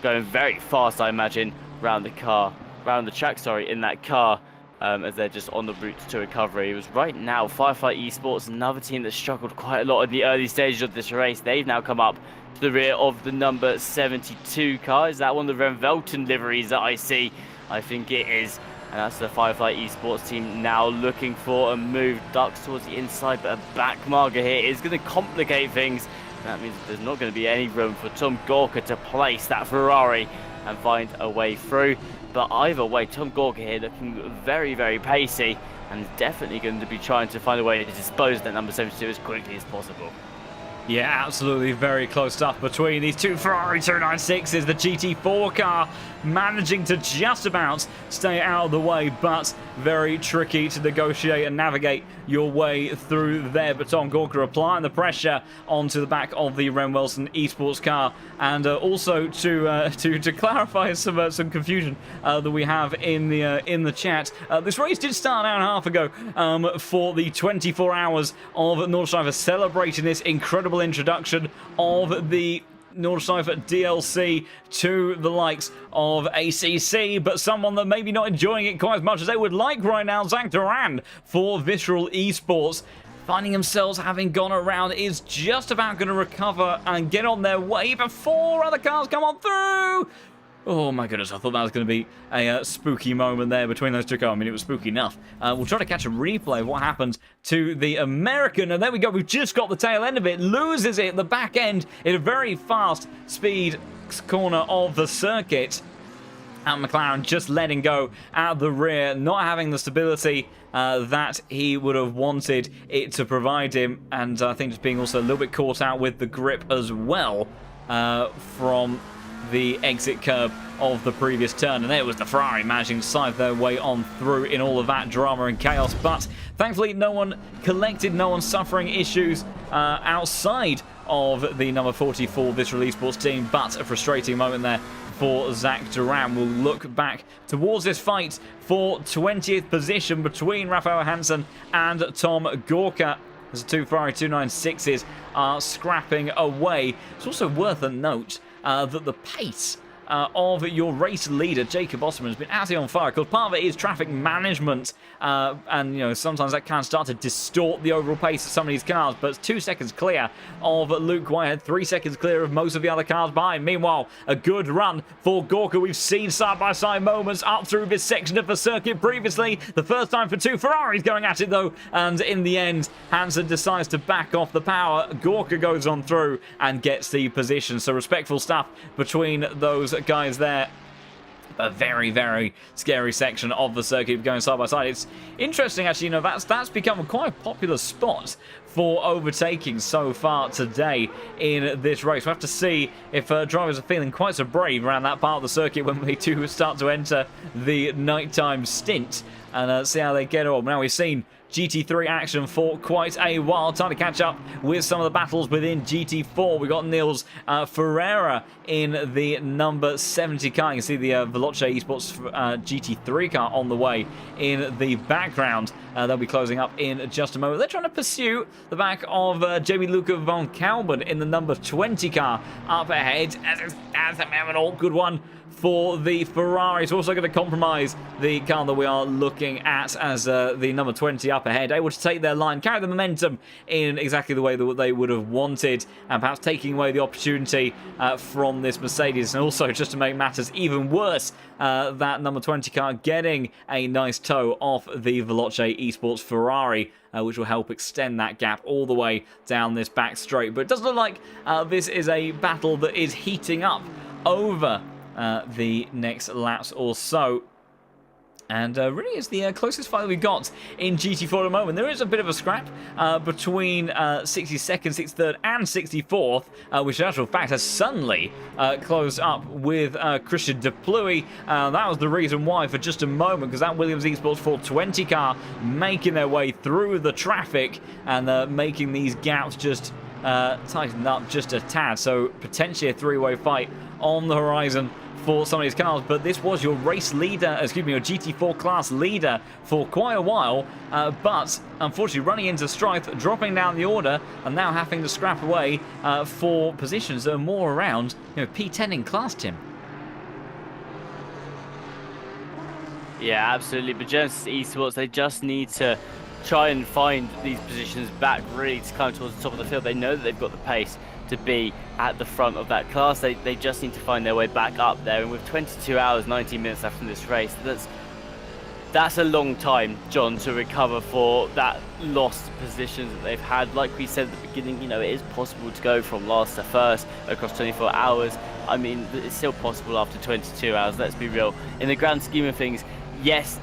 B: going very fast, I imagine, around the track, in that car, as they're just on the route to recovery. It was right now Firefly Esports, another team that struggled quite a lot in the early stages of this race. They've now come up to the rear of the number 72 car. Is that one of the Renvelton liveries that I see? I think it is, and that's the Firefly Esports team now looking for a move. Ducks towards the inside, but a back marker here is going to complicate things. That means there's not going to be any room for Tom Gorka to place that Ferrari and find a way through. But either way, Tom Gorka here looking very, very pacey, and definitely going to be trying to find a way to dispose of that number 72 as quickly as possible.
A: Yeah, absolutely very close stuff between these two Ferrari 296s. The GT4 car managing to just about stay out of the way, but very tricky to negotiate and navigate your way through there. But Tom Gorka applying the pressure onto the back of the Renwelson Esports car, and also to clarify some confusion that we have in the chat. This race did start an hour and a half ago for the 24 hours of Nordschleife, celebrating this incredible introduction of the Nordschleife DLC to the likes of ACC, but someone that maybe not enjoying it quite as much as they would like right now, Zach Duran for Visceral Esports, finding themselves having gone around, is just about going to recover and get on their way before other cars come on through. Oh my goodness, I thought that was going to be a spooky moment there between those two cars. I mean, it was spooky enough. We'll try to catch a replay of what happened to the American, and there we go. We've just got the tail end of it. Loses it at the back end in a very fast speed corner of the circuit. And McLaren just letting go out the rear, not having the stability that he would have wanted it to provide him. And I think just being also a little bit caught out with the grip as well from the exit curb of the previous turn. And there was the Ferrari managing to slide their way on through in all of that drama and chaos. But thankfully no one collected, no one suffering issues outside of the number 44 Visceral Esports team. But a frustrating moment there for Zach Duran. We'll look back towards this fight for 20th position between Rafael Hansen and Tom Gorka, as the two Ferrari 296s are scrapping away. It's also worth a note that the pace of your race leader, Jacob Osterman, has been absolutely on fire, because part of it is traffic management, and you know, sometimes that can start to distort the overall pace of some of these cars, but it's 2 seconds clear of Luke Whitehead, 3 seconds clear of most of the other cars behind. Meanwhile, a good run for Gorka. We've seen side-by-side moments up through this section of the circuit previously. The first time for two Ferraris going at it, though, and in the end, Hansen decides to back off the power. Gorka goes on through and gets the position, so respectful stuff between those guys there. A very, very scary section of the circuit going side by side. It's interesting, actually, you know, that's become quite a popular spot for overtaking so far today in this race. We'll have to see if drivers are feeling quite so brave around that part of the circuit when they do start to enter the nighttime stint, and see how they get on. Now, we've seen GT3 action for quite a while. Time to catch up with some of the battles within GT4. We got Niels Ferreira in the number 70 car. You can see the Veloce Esports GT3 car on the way in the background. They'll be closing up in just a moment. They're trying to pursue the back of Jamie Luca von Kalben in the number 20 car up ahead. As an awkward one for the Ferrari. It's also going to compromise the car that we are looking at as the number 20 up ahead, able to take their line, carry the momentum in exactly the way that they would have wanted, and perhaps taking away the opportunity from this Mercedes. And also, just to make matters even worse, that number 20 car getting a nice tow off the Veloce Esports Ferrari, which will help extend that gap all the way down this back straight. But it does look like this is a battle that is heating up over the next laps or so. And really is the closest fight that we've got in GT4 at the moment. There is a bit of a scrap between 62nd, 63rd and 64th, which in actual fact has suddenly closed up with Christian De Pluy. That was the reason why for just a moment, because that Williams Esports 420 car making their way through the traffic and making these gaps just tighten up just a tad. So potentially a three-way fight on the horizon for some of these cars, but this was your race leader, excuse me, your GT4 class leader for quite a while, but unfortunately running into strife, dropping down the order, and now having to scrap away for positions that are more around, P10 in class, Tim.
B: Yeah, absolutely. But Genesis Esports, they just need to try and find these positions back really to climb towards the top of the field. They know that they've got the pace to be at the front of that class. They just need to find their way back up there. And with 22 hours, 19 minutes left in this race, that's a long time, John, to recover for that lost positions that they've had. Like we said at the beginning, it is possible to go from last to first across 24 hours. I mean, it's still possible after 22 hours, let's be real. In the grand scheme of things, yes,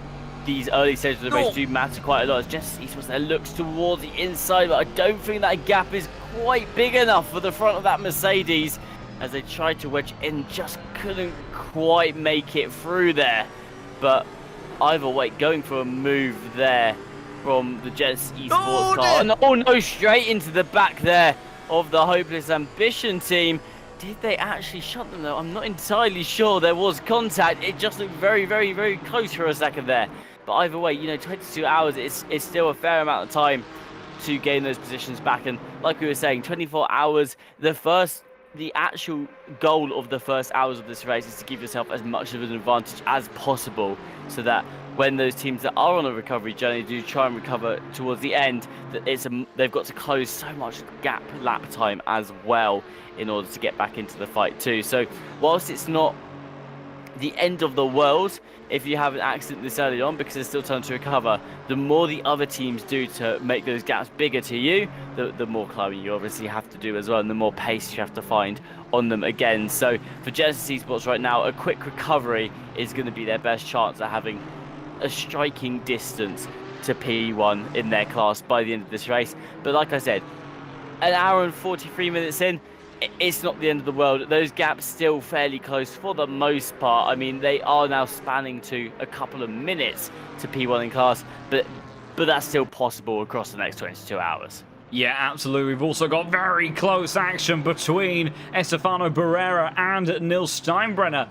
B: these early stages of the race do matter quite a lot. As Genesis Esports there looks towards the inside, but I don't think that gap is quite big enough for the front of that Mercedes, as they tried to wedge in, just couldn't quite make it through there. But either way, going for a move there from the Genesis Esports car. And no, straight into the back there of the Hopeless Ambition team. Did they actually shut them though? I'm not entirely sure. There was contact. It just looked very, very, very close for a second there. But either way, 22 hours is still a fair amount of time to gain those positions back. And like we were saying, 24 hours, the actual goal of the first hours of this race is to give yourself as much of an advantage as possible, so that when those teams that are on a recovery journey do try and recover towards the end, that they've got to close so much gap lap time as well in order to get back into the fight too. So whilst it's not the end of the world if you have an accident this early on, because there's still time to recover, the more the other teams do to make those gaps bigger to you, the more climbing you obviously have to do as well, and the more pace you have to find on them again. So for Genesis Esports right now, a quick recovery is going to be their best chance at having a striking distance to P1 in their class by the end of this race. But like I said, an hour and 43 minutes in, it's not the end of the world. Those gaps still fairly close for the most part. I mean, they are now spanning to a couple of minutes to P1 in class, but that's still possible across the next 22 hours.
A: Yeah, absolutely. We've also got very close action between Estefano Barrera and Nils Steinbrenner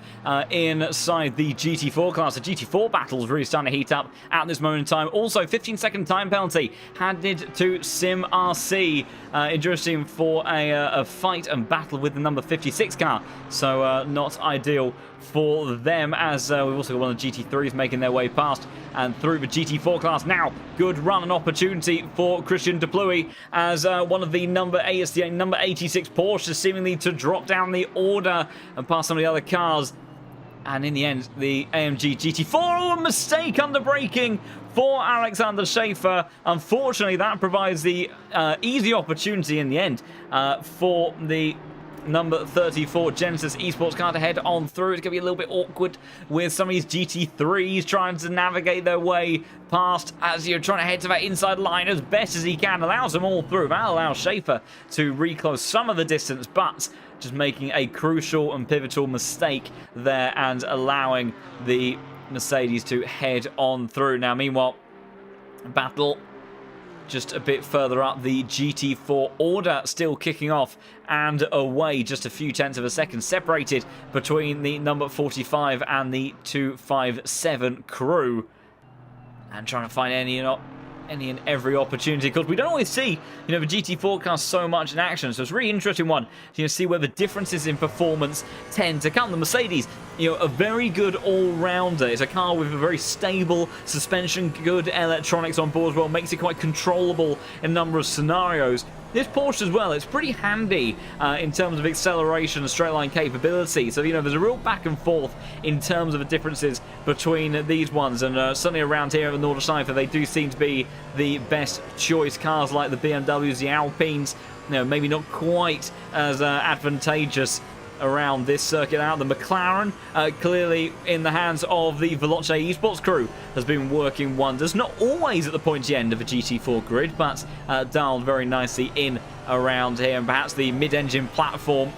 A: inside the GT4 class. The GT4 battles really starting to heat up at this moment in time. Also, 15-second time penalty handed to Sim RC. Interesting for a fight and battle with the number 56 car. So not ideal for them, as we've also got one of the GT3s making their way past and through the GT4 class. Now, good run and opportunity for Christian De Pluy, as one of the number 86 Porsche seemingly to drop down the order and pass some of the other cars. And in the end, the AMG GT4, mistake under braking for Alexander Schaefer. Unfortunately, that provides the easy opportunity in the end for the number 34 Genesis Esports car to head on through. It's going to be a little bit awkward with some of these GT3s trying to navigate their way past as you're trying to head to that inside line as best as he can. Allows them all through. That allows Schaefer to reclose some of the distance, but just making a crucial and pivotal mistake there and allowing the Mercedes to head on through. Now, meanwhile, battle just a bit further up, the GT4 order still kicking off and away, just a few tenths of a second separated between the number 45 and the 257 crew, and trying to find any any and every opportunity, because we don't always see, the GT4 cars so much in action. So it's a really interesting one to see where the differences in performance tend to come. The Mercedes, a very good all-rounder. It's a car with a very stable suspension, good electronics on board as well, makes it quite controllable in a number of scenarios. This Porsche as well, it's pretty handy in terms of acceleration and straight line capability. So, there's a real back and forth in terms of the differences between these ones. And certainly around here at the Nordschleife, they do seem to be the best choice. Cars like the BMWs, the Alpines, maybe not quite as advantageous around this circuit out. The McLaren, clearly in the hands of the Veloce Esports crew, has been working wonders. Not always at the pointy end of a GT4 grid, but dialed very nicely in around here. And perhaps the mid-engine platform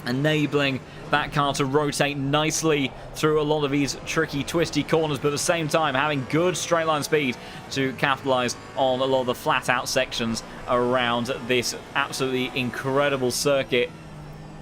A: enabling that car to rotate nicely through a lot of these tricky, twisty corners, but at the same time having good straight line speed to capitalize on a lot of the flat-out sections around this absolutely incredible circuit.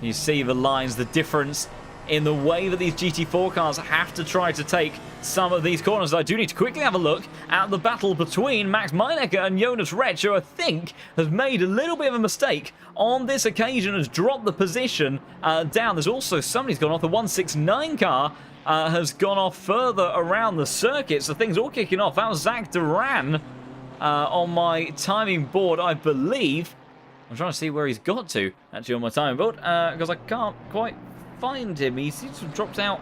A: You see the lines, the difference in the way that these GT4 cars have to try to take some of these corners. I do need to quickly have a look at the battle between Max Meinecker and Jonas Rech, who I think has made a little bit of a mistake on this occasion, has dropped the position down. There's also somebody's gone off. The 169 car has gone off further around the circuit, so things all kicking off. That was Zach Duran on my timing board, I believe. I'm trying to see where he's got to, actually, on my timing board, because I can't quite find him. He seems to have dropped out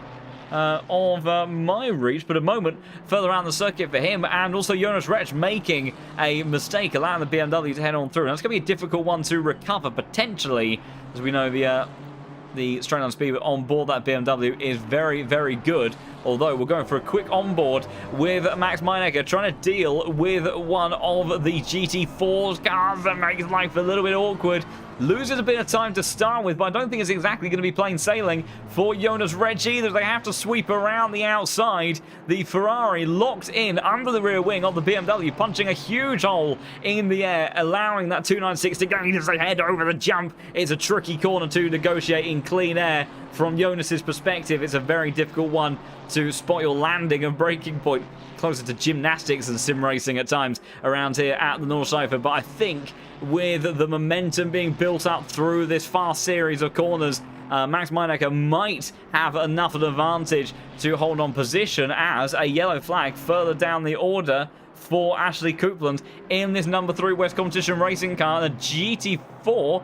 A: of my reach, but a moment further around the circuit for him, and also Jonas Rech making a mistake, allowing the BMW to head on through. Now, it's going to be a difficult one to recover, potentially, as we know the straight line speed on board that BMW is very, very good. Although we're going for a quick onboard with Max Meinecker, trying to deal with one of the GT4's cars that makes life a little bit awkward. Loses a bit of time to start with, but I don't think it's exactly going to be plain sailing for Jonas Rech either. They have to sweep around the outside. The Ferrari locked in under the rear wing of the BMW, punching a huge hole in the air, allowing that 296 to gain as they head over the jump. It's a tricky corner to negotiate in clean air. From Jonas's perspective, it's a very difficult one to spot your landing and braking point. Closer to gymnastics and sim racing at times around here at the Nordschleife. But I think with the momentum being built up through this fast series of corners, Max Meinecker might have enough of an advantage to hold on position, as a yellow flag further down the order for Ashley Coupland in this number 3 West Competition Racing car, the GT4,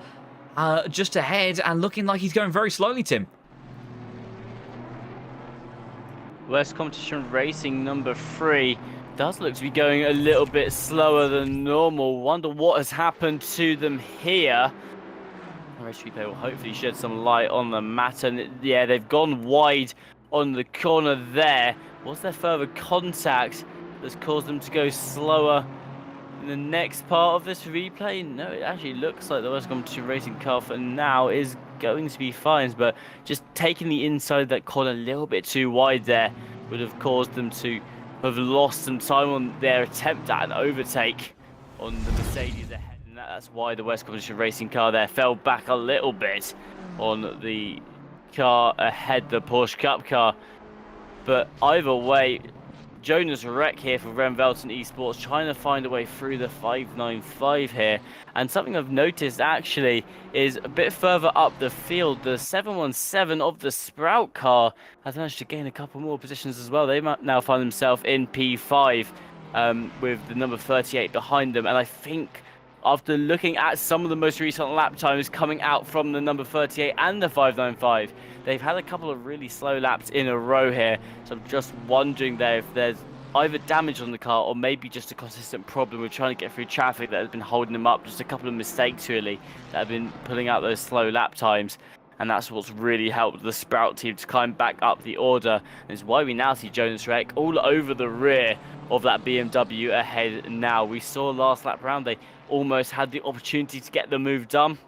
A: just ahead and looking like he's going very slowly, Tim.
B: West Competition Racing number 3 does look to be going a little bit slower than normal. Wonder what has happened to them here. Race replay will hopefully shed some light on the matter. And yeah, they've gone wide on the corner there. Was there further contact that's caused them to go slower in the next part of this replay? No, it actually looks like the West Competition Racing car for now is going to be fine, but just taking the inside of that corner a little bit too wide there would have caused them to have lost some time on their attempt at an overtake on the Mercedes ahead, and that's why the West Competition Racing car there fell back a little bit on the car ahead, the Porsche Cup car. But either way, Jonas Rech here for Ren Velton Esports, trying to find a way through the 595 here. And something I've noticed actually is a bit further up the field, the 717 of the Sprout car has managed to gain a couple more positions as well. They might now find themselves in P5 with the number 38 behind them. And I think after looking at some of the most recent lap times coming out from the number 38 and the 595, they've had a couple of really slow laps in a row here. So I'm just wondering there if there's either damage on the car or maybe just a consistent problem with trying to get through traffic that has been holding them up. Just a couple of mistakes really that have been pulling out those slow lap times. And that's what's really helped the Sprout team to climb back up the order. And it's why we now see Jonas Rech all over the rear of that BMW ahead now. We saw last lap round they almost had the opportunity to get the move done.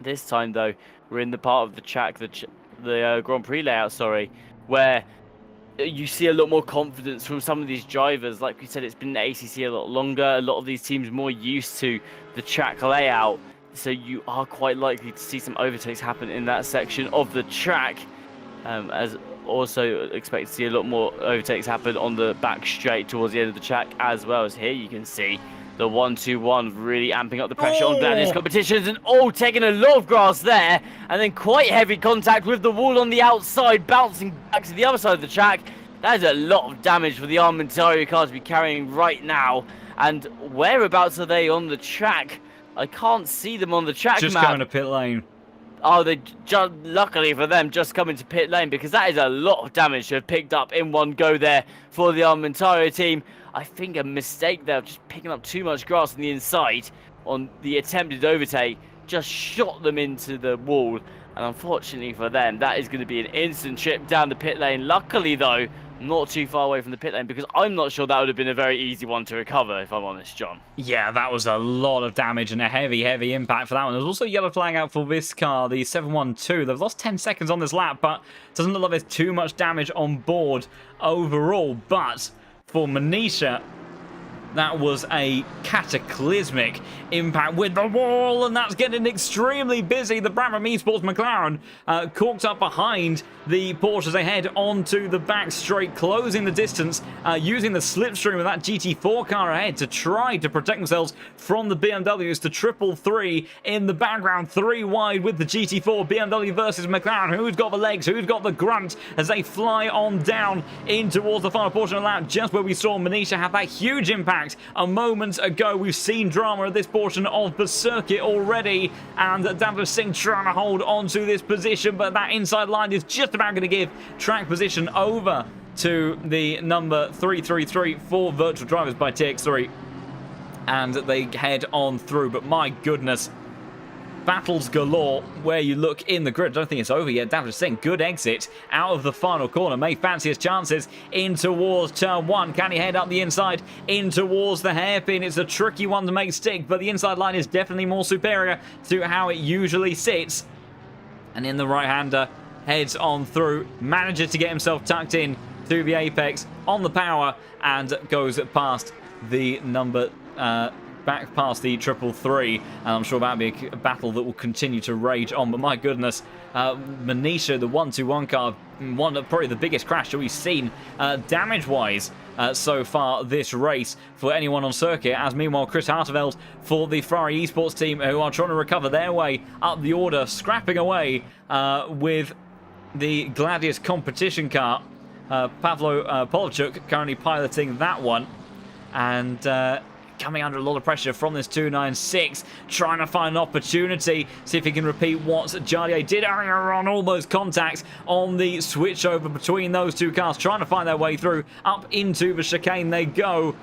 B: This time though, we're in the part of the track, the Grand Prix layout, sorry, where you see a lot more confidence from some of these drivers. Like we said, it's been the ACC a lot longer. A lot of these teams more used to the track layout. So you are quite likely to see some overtakes happen in that section of the track. As also expect to see a lot more overtakes happen on the back straight towards the end of the track, as well as here you can see the 1-2-1 really amping up the pressure on Gladius competitions, and taking a lot of grass there, and then quite heavy contact with the wall on the outside, bouncing back to the other side of the track. That is a lot of damage for the Armentario car to be carrying right now. And whereabouts are they on the track? I can't see them on the track
A: just
B: map.
A: going to pit lane.
B: Oh, they luckily for them, just coming to pit lane, because that is a lot of damage to have picked up in one go there for the Armentario team. I think a mistake there of just picking up too much grass on the inside on the attempted overtake just shot them into the wall. And unfortunately for them, that is going to be an instant trip down the pit lane. Luckily, though, not too far away from the pit lane, because I'm not sure that would have been a very easy one to recover, if I'm honest, John.
A: Yeah, that was a lot of damage and a heavy impact for that one. There's also a yellow flag out for this car, the 712. They've lost 10 seconds on this lap, but doesn't look like there's too much damage on board overall. But for Manisha, that was a cataclysmic impact with the wall, and that's getting extremely busy. The Brabham Esports McLaren corked up behind the Porsche as they head onto the back straight, closing the distance, using the slipstream of that GT4 car ahead to try to protect themselves from the BMWs. To 333 in the background, 3 wide with the GT4. BMW versus McLaren. Who's got the legs? Who's got the grunt as they fly on down in towards the final portion of the lap, just where we saw Manisha have that huge impact a moment ago. We've seen drama at this portion of the circuit already, and Davos Singh trying to hold on to this position, but that inside line is just about going to give track position over to the number 333 for Virtual Drivers by TX3, and they head on through. But my goodness, battles galore where you look in the grid. I don't think it's over yet. Davos Singh, good exit out of the final corner. May fancy his chances in towards turn 1. Can he head up the inside in towards the hairpin? It's a tricky one to make stick, but the inside line is definitely more superior to how it usually sits. And in the right-hander, heads on through, manages to get himself tucked in to the apex on the power, and goes past the number back past the 333, and I'm sure that'll be a battle that will continue to rage on. But my goodness, Manisha, the 1-2-1 car, one of probably the biggest crash that we've seen damage-wise so far this race for anyone on circuit, as meanwhile Chris Harteveld for the Ferrari Esports team, who are trying to recover their way up the order, scrapping away with the Gladius competition car. Pavlo Polovchuk currently piloting that one, and coming under a lot of pressure from this 296, trying to find an opportunity, see if he can repeat what Jardier did earlier on. Almost contact on the switch over between those two cars, trying to find their way through. Up into the chicane they go,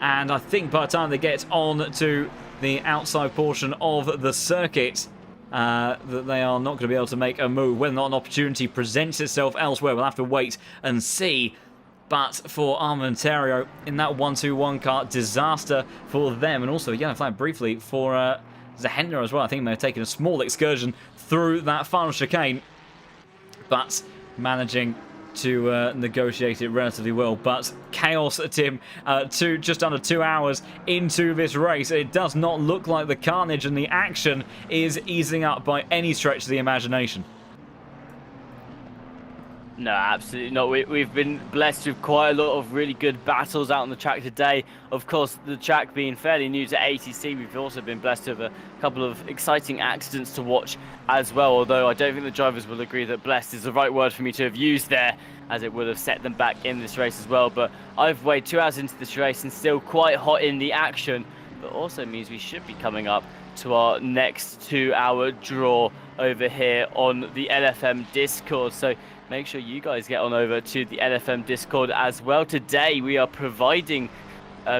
A: and I think by the time they get on to the outside portion of the circuit, that they are not going to be able to make a move. Whether or not an opportunity presents itself elsewhere, we'll have to wait and see. But for Armentario in that 1-2-1 car, disaster for them. And also a yellow flag briefly for Zahenda as well. I think they may have taken a small excursion through that final chicane, but managing to negotiate it relatively well. But chaos, Tim, just under 2 hours into this race. It does not look like the carnage and the action is easing up by any stretch of the imagination.
B: No, absolutely not. We've been blessed with quite a lot of really good battles out on the track today. Of course, the track being fairly new to ATC, we've also been blessed with a couple of exciting accidents to watch as well, although I don't think the drivers will agree that blessed is the right word for me to have used there, as it would have set them back in this race as well. But I've weighed 2 hours into this race and still quite hot in the action, but also means we should be coming up to our next 2-hour draw over here on the LFM Discord. So make sure you guys get on over to the LFM Discord as well. Today we are providing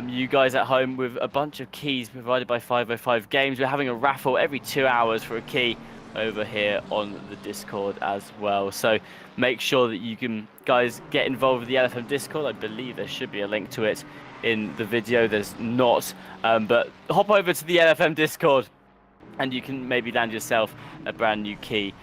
B: you guys at home with a bunch of keys provided by 505 Games. We're having a raffle every 2 hours for a key over here on the Discord as well. So make sure that you can guys get involved with the LFM Discord. I believe there should be a link to it in the video. There's not, but hop over to the LFM Discord and you can maybe land yourself a brand new key,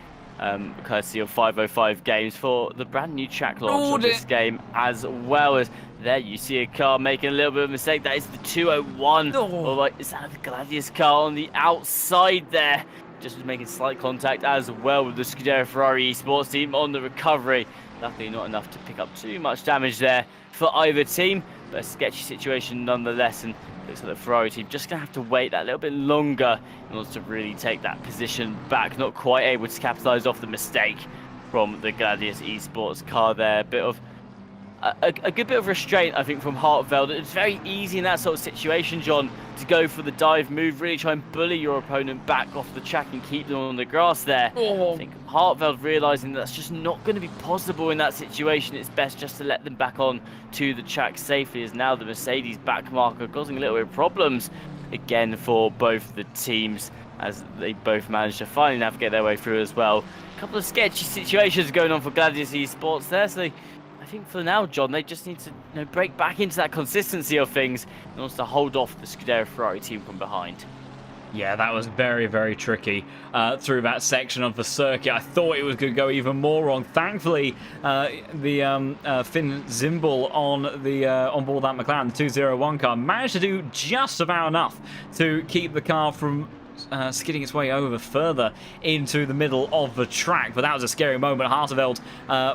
B: courtesy of 505 Games, for the brand new track launch of this game, as well as there you see a car making a little bit of a mistake. That is the 201. Or is that the Gladius car on the outside there? Just making slight contact as well with the Scuderia Ferrari Esports team on the recovery. Luckily not enough to pick up too much damage there for either team, but a sketchy situation nonetheless, and looks like the Ferrari team just going to have to wait that little bit longer in order to really take that position back. Not quite able to capitalise off the mistake from the Gladius Esports car there. A bit of a good bit of restraint, I think, from Hartveld. It's very easy in that sort of situation, John, to go for the dive move, really try and bully your opponent back off the track and keep them on the grass there. I think Hartveld realising that's just not going to be possible in that situation. It's best just to let them back on to the track safely, as now the Mercedes back marker causing a little bit of problems again for both the teams, as they both managed to finally navigate their way through as well. A couple of sketchy situations going on for Gladius Esports there, so I think for now, John, they just need to break back into that consistency of things in order to hold off the Scuderia Ferrari team from behind.
A: Yeah, that was very, very tricky through that section of the circuit. I thought it was going to go even more wrong. Thankfully, the Finn Zimbel on board that McLaren, the 201 car, managed to do just about enough to keep the car from skidding its way over further into the middle of the track. But that was a scary moment. Hartveld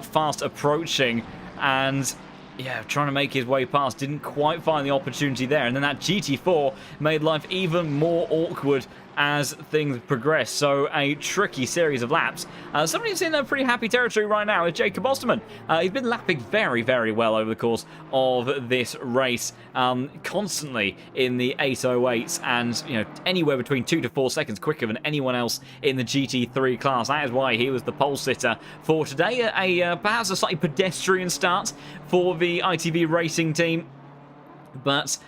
A: fast approaching, and yeah, trying to make his way past, didn't quite find the opportunity there. And then that GT4 made life even more awkward as things progress. So a tricky series of laps. Somebody who's in a pretty happy territory right now is Jacob Osterman. He's been lapping very, very well over the course of this race, constantly in the 808s, and anywhere between 2 to 4 seconds quicker than anyone else in the GT3 class. That is why he was the pole sitter for today. Perhaps a slightly pedestrian start for the ITV racing team, but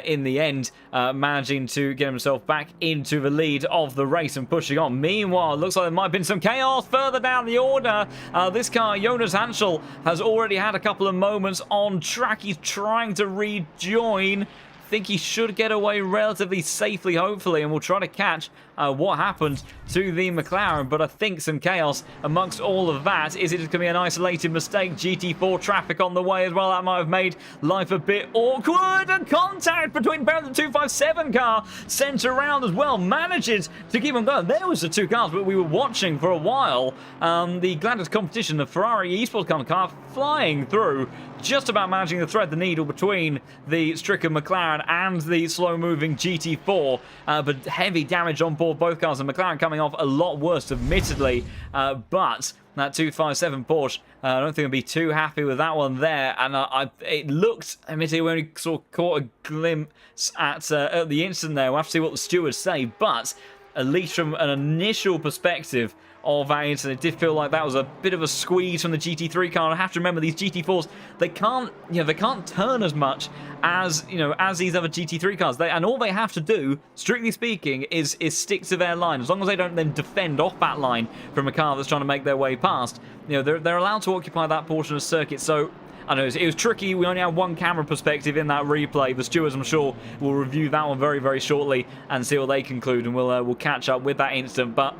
A: in the end, managing to get himself back into the lead of the race and pushing on. Meanwhile, it looks like there might have been some chaos further down the order. This car, Jonas Hanschel, has already had a couple of moments on track. He's trying to rejoin. Think he should get away relatively safely, hopefully, and we'll try to catch what happened to the McLaren. But I think some chaos amongst all of that. Is it just going to be an isolated mistake? GT4 traffic on the way as well. That might have made life a bit awkward. And contact between the 257 car sent around as well. Manages to keep on going. There was the two cars that we were watching for a while. The Gladius competition, the Ferrari Esports car flying through, just about managing to thread the needle between the stricken McLaren and the slow-moving GT4, but heavy damage on board both cars, and McLaren coming off a lot worse, admittedly, but that 257 Porsche, I don't think I'd be too happy with that one there, and it looked, admittedly, we only sort of caught a glimpse at the instant there. We'll have to see what the stewards say, but at least from an initial perspective of that incident, it did feel like that was a bit of a squeeze from the GT3 car. And I have to remember, these GT4s, they can't turn as much as as these other GT3 cars. And all they have to do, strictly speaking, is stick to their line. As long as they don't then defend off that line from a car that's trying to make their way past, they're allowed to occupy that portion of the circuit. So I know it was tricky. We only had one camera perspective in that replay. The stewards, I'm sure, will review that one very, very shortly and see what they conclude, and we'll catch up with that incident. But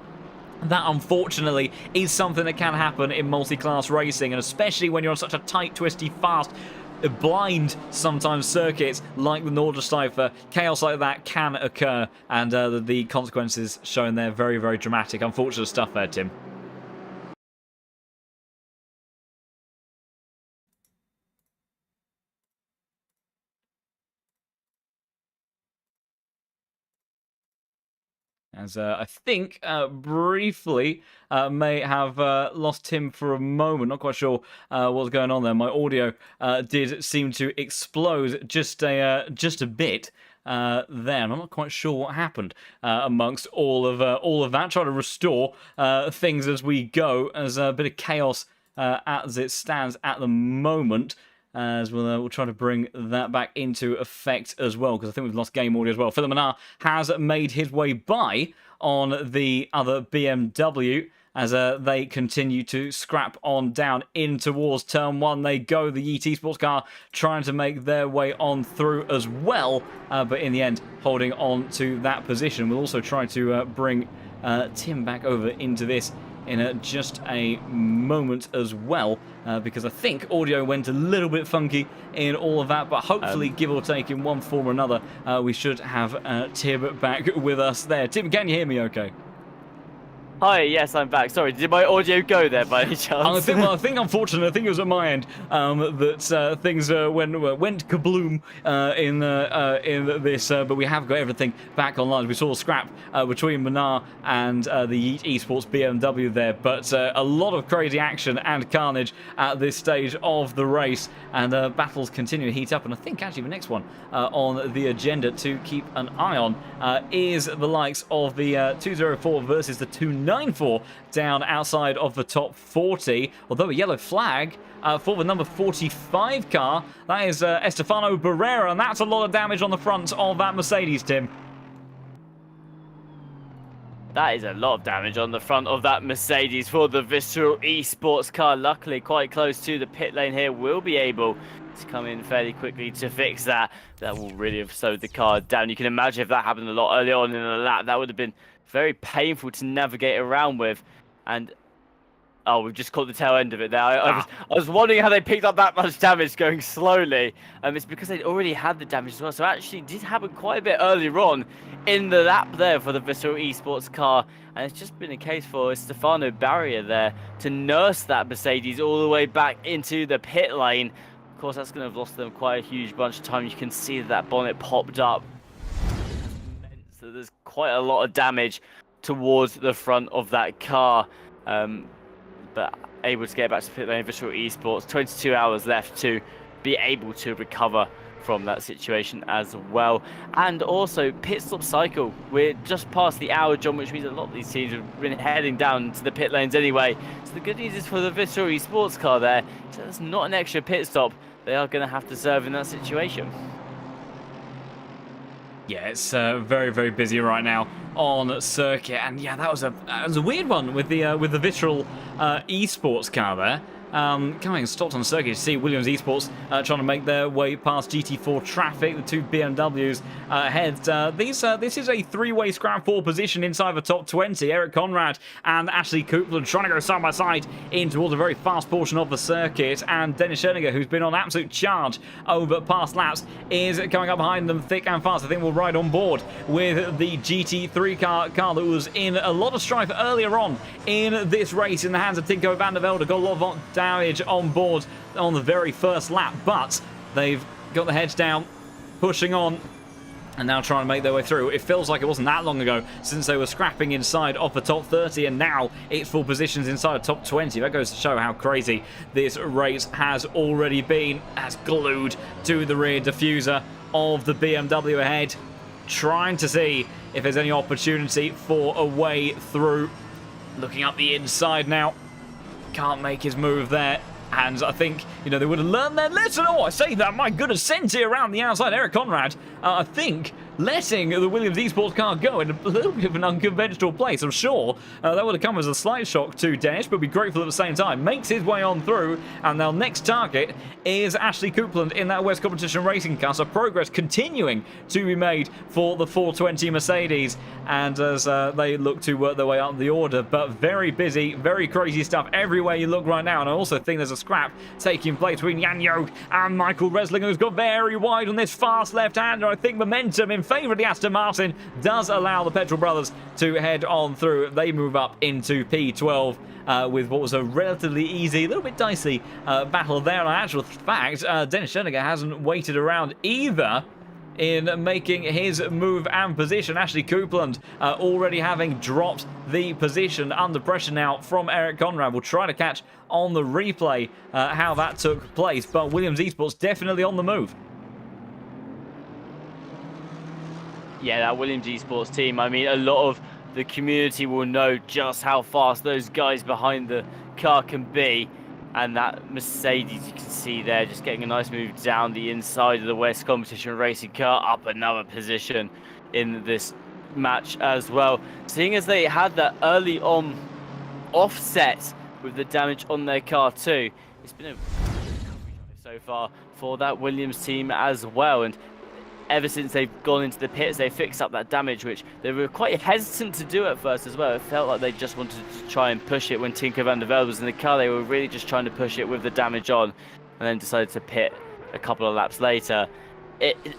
A: that, unfortunately, is something that can happen in multi-class racing, and especially when you're on such a tight, twisty, fast, blind sometimes circuits like the Nordschleife. Chaos like that can occur, and the consequences shown there, very, very dramatic. Unfortunate stuff there, Tim. As I think briefly may have lost him for a moment. Not quite sure what was going on there. My audio did seem to explode just a bit then. I'm not quite sure what happened amongst all of that. Trying to restore things as we go, as a bit of chaos as it stands at the moment. As we'll try to bring that back into effect as well, because I think we've lost game audio as well. Philip Manar has made his way by on the other BMW as they continue to scrap on down in towards turn one. They go, the ET Sports car trying to make their way on through as well, but in the end holding on to that position. We'll also try to bring Tim back over into this in just a moment as well, because I think audio went a little bit funky in all of that, but hopefully, give or take in one form or another, we should have Tim back with us there. Tim, can you hear me okay?
B: Hi, yes, I'm back. Sorry, did my audio go there by any chance?
A: I think unfortunately, I think it was at my end that things went kabloom in this, but we have got everything back online. We saw a scrap between Manar and the Yeet Esports BMW there, but a lot of crazy action and carnage at this stage of the race, and battles continue to heat up. And I think actually the next one on the agenda to keep an eye on is the likes of the 204 versus the 294 down outside of the top 40, although a yellow flag for the number 45 car. That is Estefano Barrera, and that's a lot of damage on the front of that Mercedes, Tim.
B: That is a lot of damage on the front of that Mercedes for the Visceral Esports car. Luckily, quite close to the pit lane here, will be able to come in fairly quickly to fix that. That will really have slowed the car down. You can imagine if that happened a lot earlier on in the lap, that would have been very painful to navigate around with. And oh, we've just caught the tail end of it there. I was wondering how they picked up that much damage going slowly. It's because they'd already had the damage as well. So actually, it did happen quite a bit earlier on in the lap there for the Visceral Esports car. And it's just been a case for Stefano Barrier there to nurse that Mercedes all the way back into the pit lane. Of course, that's going to have lost them quite a huge bunch of time. You can see that bonnet popped up. So there's quite a lot of damage towards the front of that car. But able to get back to pit lane. Visceral Esports, 22 hours left to be able to recover from that situation as well. And also pit stop cycle, we're just past the hour, John, which means a lot of these teams have been heading down to the pit lanes anyway. So the good news is for the Visceral Esports car there, so there's not an extra pit stop they are going to have to serve in that situation.
A: Yeah, it's very, very busy right now on circuit, and yeah, that was a weird one with the Visceral Esports car there. Coming stopped on circuit. You see Williams Esports trying to make their way past GT4 traffic. The two BMWs ahead. This is a three-way scrap for position inside the top 20. Eric Conrad and Ashley Copeland trying to go side by side in towards a very fast portion of the circuit. And Dennis Schoeniger, who's been on absolute charge over past laps, is coming up behind them thick and fast. I think we'll ride on board with the GT3 car that was in a lot of strife earlier on in this race in the hands of Tinko van der Velde. Got a lot of damage on board on the very first lap, but they've got the heads down, pushing on, and now trying to make their way through. It feels like it wasn't that long ago since they were scrapping inside of the top 30, and now it's full positions inside the top 20. That goes to show how crazy this race has already been. As glued to the rear diffuser of the BMW ahead, trying to see if there's any opportunity for a way through. Looking up the inside now. Can't make his move there. And I think, you know, they would have learned their lesson. Oh, I say that, my goodness, Senti around the outside. Eric Conrad, I think, letting the Williams Esports car go in a little bit of an unconventional place. I'm sure that would have come as a slight shock to Dennis, but be grateful at the same time. Makes his way on through, and now next target is Ashley Copeland in that West Competition Racing car. So progress continuing to be made for the 420 Mercedes, and as they look to work their way up the order. But very busy, very crazy stuff everywhere you look right now. And I also think there's a scrap taking place between Jan Joog and Michael Reslinger, who's got very wide on this fast left-hander. I think momentum in favour of the Aston Martin does allow the Petrol brothers to head on through. They move up into P12 with what was a relatively easy, a little bit dicey battle there. In actual fact, Dennis Schoeniger hasn't waited around either in making his move and position. Ashley Copeland already having dropped the position under pressure now from Eric Conrad. We'll try to catch on the replay how that took place, but Williams Esports definitely on the move.
B: Yeah, that Williams Esports team, I mean, a lot of the community will know just how fast those guys behind the car can be. And that Mercedes, you can see there, just getting a nice move down the inside of the West Competition Racing car, up another position in this match as well. Seeing as they had that early on offset with the damage on their car too, it's been a so far for that Williams team as well. And ever since they've gone into the pits, they fixed up that damage, which they were quite hesitant to do at first as well. It felt like they just wanted to try and push it when Tinko van der Velde was in the car. They were really just trying to push it with the damage on, and then decided to pit a couple of laps later.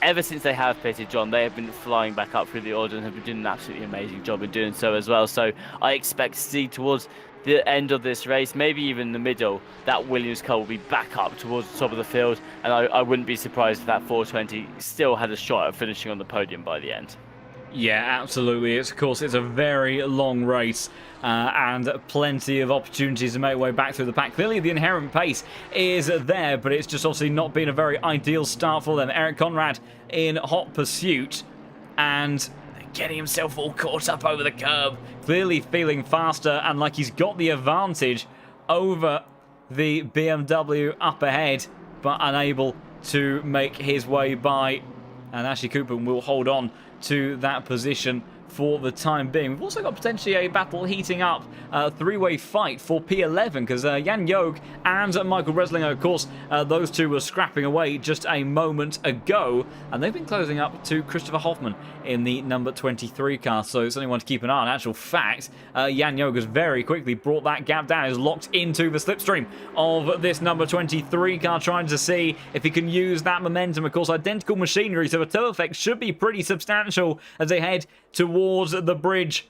B: ever since they have pitted, John, they have been flying back up through the order and have been doing an absolutely amazing job in doing so as well. So I expect to see towards the end of this race, maybe even the middle, that Williams car will be back up towards the top of the field, and I wouldn't be surprised if that 420 still had a shot at finishing on the podium by the end.
A: Yeah, absolutely. Of course, it's a very long race and plenty of opportunities to make way back through the pack. Clearly, the inherent pace is there, but it's just obviously not been a very ideal start for them. Eric Conrad in hot pursuit and getting himself all caught up over the curb. Clearly feeling faster and like he's got the advantage over the BMW up ahead, but unable to make his way by. And Ashley Cooper will hold on to that position for the time being. We've also got potentially a battle heating up, three-way fight for P11, because Jan Joog and Michael Reslinger, of course, those two were scrapping away just a moment ago, and they've been closing up to Christopher Hoffman in the number 23 car, so it's only one to keep an eye on. In actual fact, Jan Joog has very quickly brought that gap down, is locked into the slipstream of this number 23 car, trying to see if he can use that momentum. Of course, identical machinery, so the tow effect should be pretty substantial as they head towards the bridge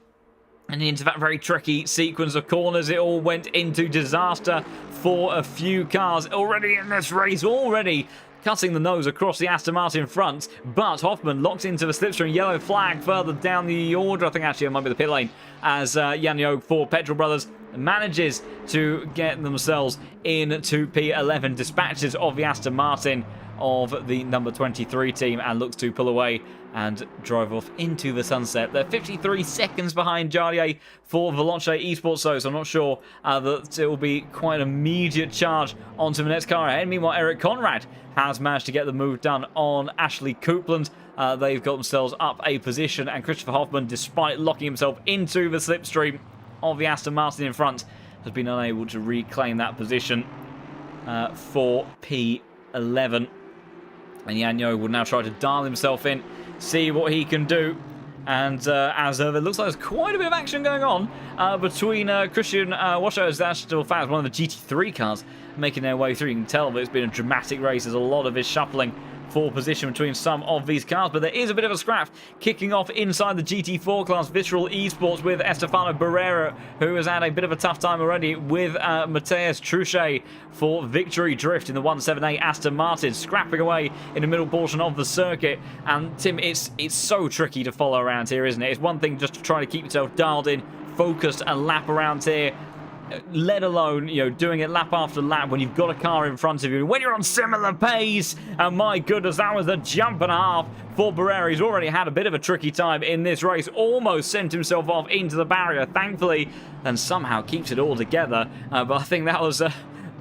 A: and into that very tricky sequence of corners. It all went into disaster for a few cars already in this race, already cutting the nose across the Aston Martin front, but Hoffman locked into the slipstream. Yellow flag further down the order. I think actually it might be the pit lane as Jan Joog for Petrol Brothers manages to get themselves into P11, dispatches of the Aston Martin of the number 23 team and looks to pull away and drive off into the sunset. They're 53 seconds behind Jardier for Veloce Esports, so I'm not sure that it will be quite an immediate charge onto the next car ahead. Meanwhile, Eric Conrad has managed to get the move done on Ashley Copeland. They've got themselves up a position, and Christopher Hoffman, despite locking himself into the slipstream of the Aston Martin in front, has been unable to reclaim that position for P11. And Jan Joog will now try to dial himself in, see what he can do. And as it looks like there's quite a bit of action going on between Christian Washoe, as that's still found one of the GT3 cars making their way through. You can tell that it's been a dramatic race. There's a lot of his shuffling for position between some of these cars, but there is a bit of a scrap kicking off inside the GT4 class. Visceral Esports with Estefano Barrera, who has had a bit of a tough time already with Mateus Truchet for Victory Drift in the 178 Aston Martin, scrapping away in the middle portion of the circuit. And Tim, it's so tricky to follow around here, isn't it? It's one thing just to try to keep yourself dialed in, focused, and lap around here, let alone, doing it lap after lap when you've got a car in front of you, when you're on similar pace. And my goodness, that was a jump and a half for Barrera. He's already had a bit of a tricky time in this race, almost sent himself off into the barrier, thankfully, and somehow keeps it all together. But I think that was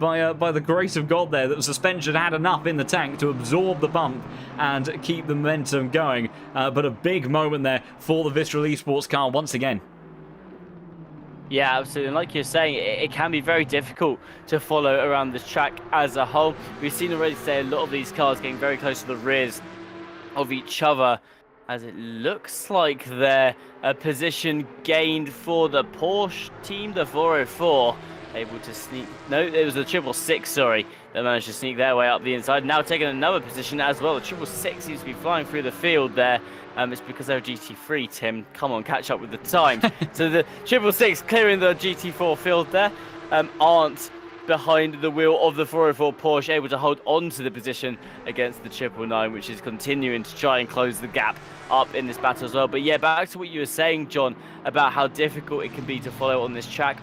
A: by the grace of God there, that the suspension had enough in the tank to absorb the bump and keep the momentum going. But a big moment there for the Visceral Esports car once again.
B: Yeah, absolutely. And like you're saying, it can be very difficult to follow around the track as a whole. We've seen already today a lot of these cars getting very close to the rears of each other, as it looks like they're a position gained for the Porsche team, the 404. Able to sneak. No, it was the 666, sorry, that managed to sneak their way up the inside. Now taking another position as well. The 666 seems to be flying through the field there. It's because they're a GT3, Tim. Come on, catch up with the time. So the 666 clearing the GT4 field there, aren't behind the wheel of the 404 Porsche, able to hold on to the position against the 999, which is continuing to try and close the gap up in this battle as well. But yeah, back to what you were saying, John, about how difficult it can be to follow on this track.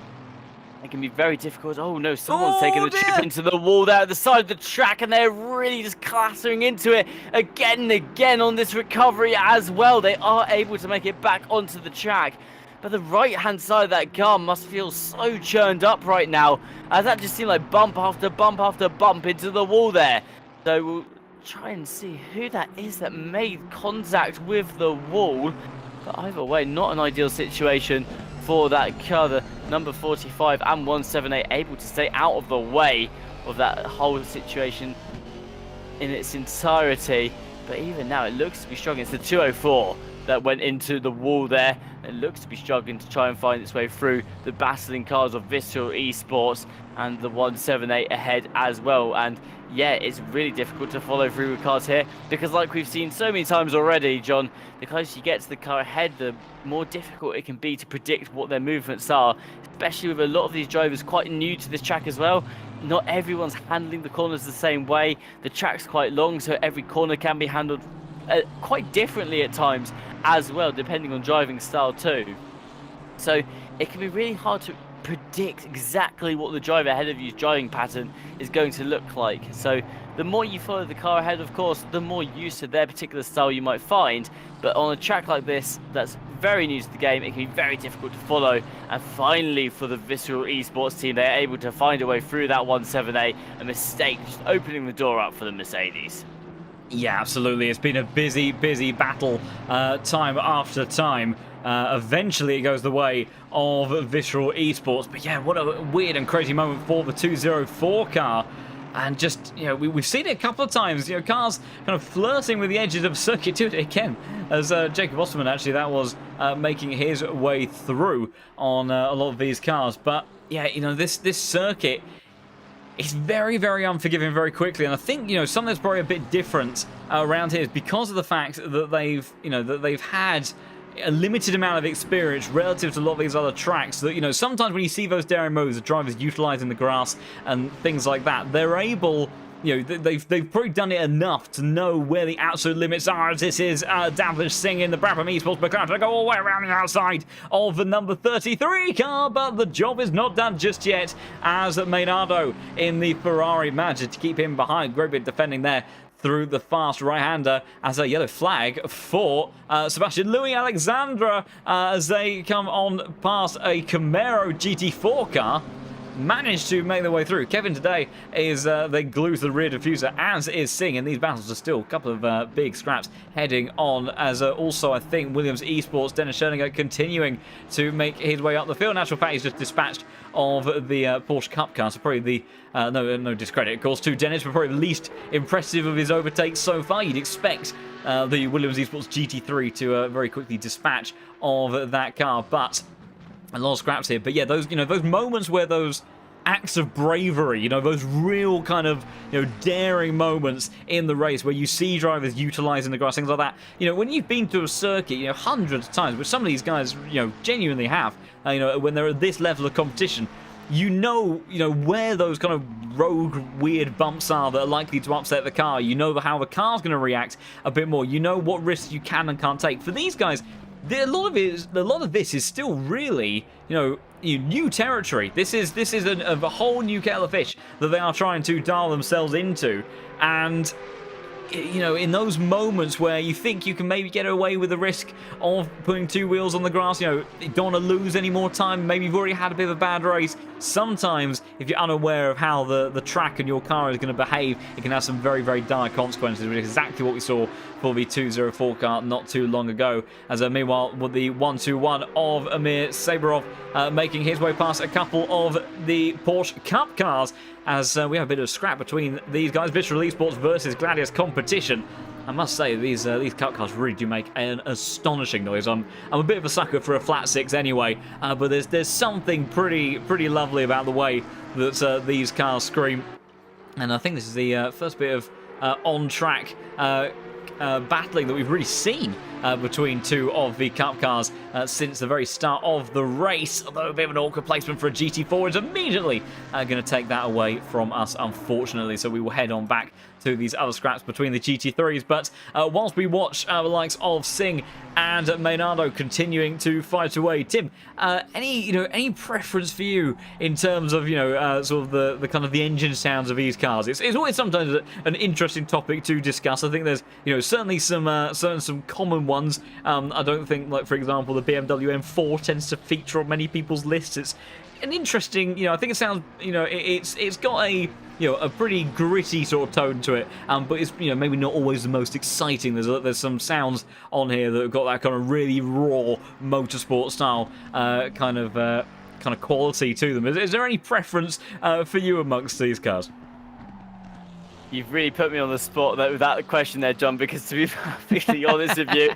B: It can be very difficult. Oh no, someone's taking the chip into the wall there at the side of the track, and they're really just clattering into it again and again on this recovery as well. They are able to make it back onto the track, but the right-hand side of that car must feel so churned up right now, as that just seemed like bump after bump after bump into the wall there. So we'll try and see who that is that made contact with the wall. But either way, not an ideal situation for that car. The number 45 and 178 able to stay out of the way of that whole situation in its entirety. But even now, it looks to be strong. It's the 204 that went into the wall there. It looks to be struggling to try and find its way through the battling cars of Visceral Esports and the 178 ahead as well. And yeah, it's really difficult to follow through with cars here because, like we've seen so many times already, John, the closer you get to the car ahead, the more difficult it can be to predict what their movements are, especially with a lot of these drivers quite new to this track as well. Not everyone's handling the corners the same way. The track's quite long, so every corner can be handled quite differently at times as well, depending on driving style too. So it can be really hard to predict exactly what the driver ahead of you's driving pattern is going to look like. So the more you follow the car ahead, of course, the more used to their particular style you might find. But on a track like this, that's very new to the game, it can be very difficult to follow. And finally, for the Visceral Esports team, they're able to find a way through that 178, a mistake just opening the door up for the Mercedes.
A: Yeah, absolutely. It's been a busy battle time after time. Eventually it goes the way of Visceral Esports. But yeah, what a weird and crazy moment for the 204 car. And just, you know, we've seen it a couple of times, you know, cars kind of flirting with the edges of circuit to it again. As Jacob Osterman, actually, that was making his way through on a lot of these cars. But yeah, you know, this circuit, it's very, very unforgiving very quickly, and I think, you know, something that's probably a bit different around here is because of the fact that they've had a limited amount of experience relative to a lot of these other tracks. That, you know, sometimes when you see those daring moves, the drivers utilizing the grass and things like that, they're able. You know, they've probably done it enough to know where the absolute limits are. As this is Davish singing the Brabham Esports McLaren to go all the way around the outside of the number 33 car, but the job is not done just yet, as Maynardo in the Ferrari managed to keep him behind. Great bit defending there through the fast right-hander, as a yellow flag for Sebastian Louis Alexandra as they come on past a Camaro GT4 car. Managed to make their way through. Kevin today is they glue to the rear diffuser, as is Singh, and these battles are still a couple of big scraps heading on, as also I think Williams Esports, Dennis Schoeninger continuing to make his way up the field. In actual fact, he's just dispatched of the Porsche Cup car, so probably the no discredit of course to Dennis, but probably the least impressive of his overtakes so far. You'd expect the Williams Esports GT3 to very quickly dispatch of that car, but a lot of scraps here. But yeah, those, you know, those moments where those acts of bravery, you know, those real kind of, you know, daring moments in the race where you see drivers utilizing the grass, things like that. You know, when you've been to a circuit, you know, hundreds of times, which some of these guys, you know, genuinely have, you know, when they're at this level of competition, you know where those kind of rogue, weird bumps are that are likely to upset the car. You know how the car's going to react a bit more. You know what risks you can and can't take. For these guys, a lot of this is still really, you know, new territory. This is a whole new kettle of fish that they are trying to dial themselves into, and you know, in those moments where you think you can maybe get away with the risk of putting two wheels on the grass, you know, you don't want to lose any more time, maybe you've already had a bit of a bad race. Sometimes, if you're unaware of how the track and your car is going to behave, it can have some very, very dire consequences, which is exactly what we saw for the 204 car not too long ago. As meanwhile, with the 121 of Amir Saburov making his way past a couple of the Porsche Cup cars, as we have a bit of a scrap between these guys, Visceral Esports versus Gladius competition. I must say, these cup cars really do make an astonishing noise. I'm a bit of a sucker for a flat six anyway, but there's something pretty lovely about the way that these cars scream. And I think this is the first bit of on-track battling that we've really seen between two of the Cup cars since the very start of the race. Although a bit of an awkward placement for a GT4 is immediately going to take that away from us, unfortunately. So we will head on back to these other scraps between the GT3s. But whilst we watch the likes of Singh and Maynardo continuing to fight away, Tim, any preference for you in terms of, sort of the kind of the engine sounds of these cars? It's always sometimes an interesting topic to discuss. I think there's certainly some common ones. I don't think, like for example, the BMW M4 tends to feature on many people's lists. It's an interesting, I think it sounds, it's got a pretty gritty sort of tone to it, but it's maybe not always the most exciting. There's some sounds on here that have got that kind of really raw motorsport style kind of quality to them. Is there any preference for you amongst these cars?
B: You've really put me on the spot with that question there, John, because to be perfectly honest with you,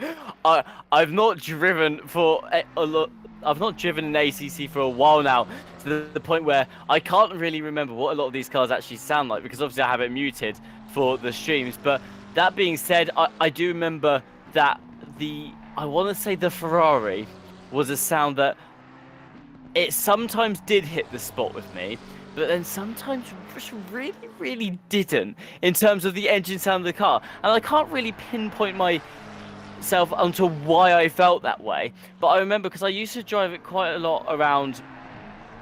B: I've not driven for a lot. I've not driven an ACC for a while now, to the point where I can't really remember what a lot of these cars actually sound like, because obviously I have it muted for the streams. But that being said, I do remember that I want to say the Ferrari was a sound that it sometimes did hit the spot with me, but then sometimes just really, really didn't in terms of the engine sound of the car. And I can't really pinpoint myself onto why I felt that way. But I remember because I used to drive it quite a lot around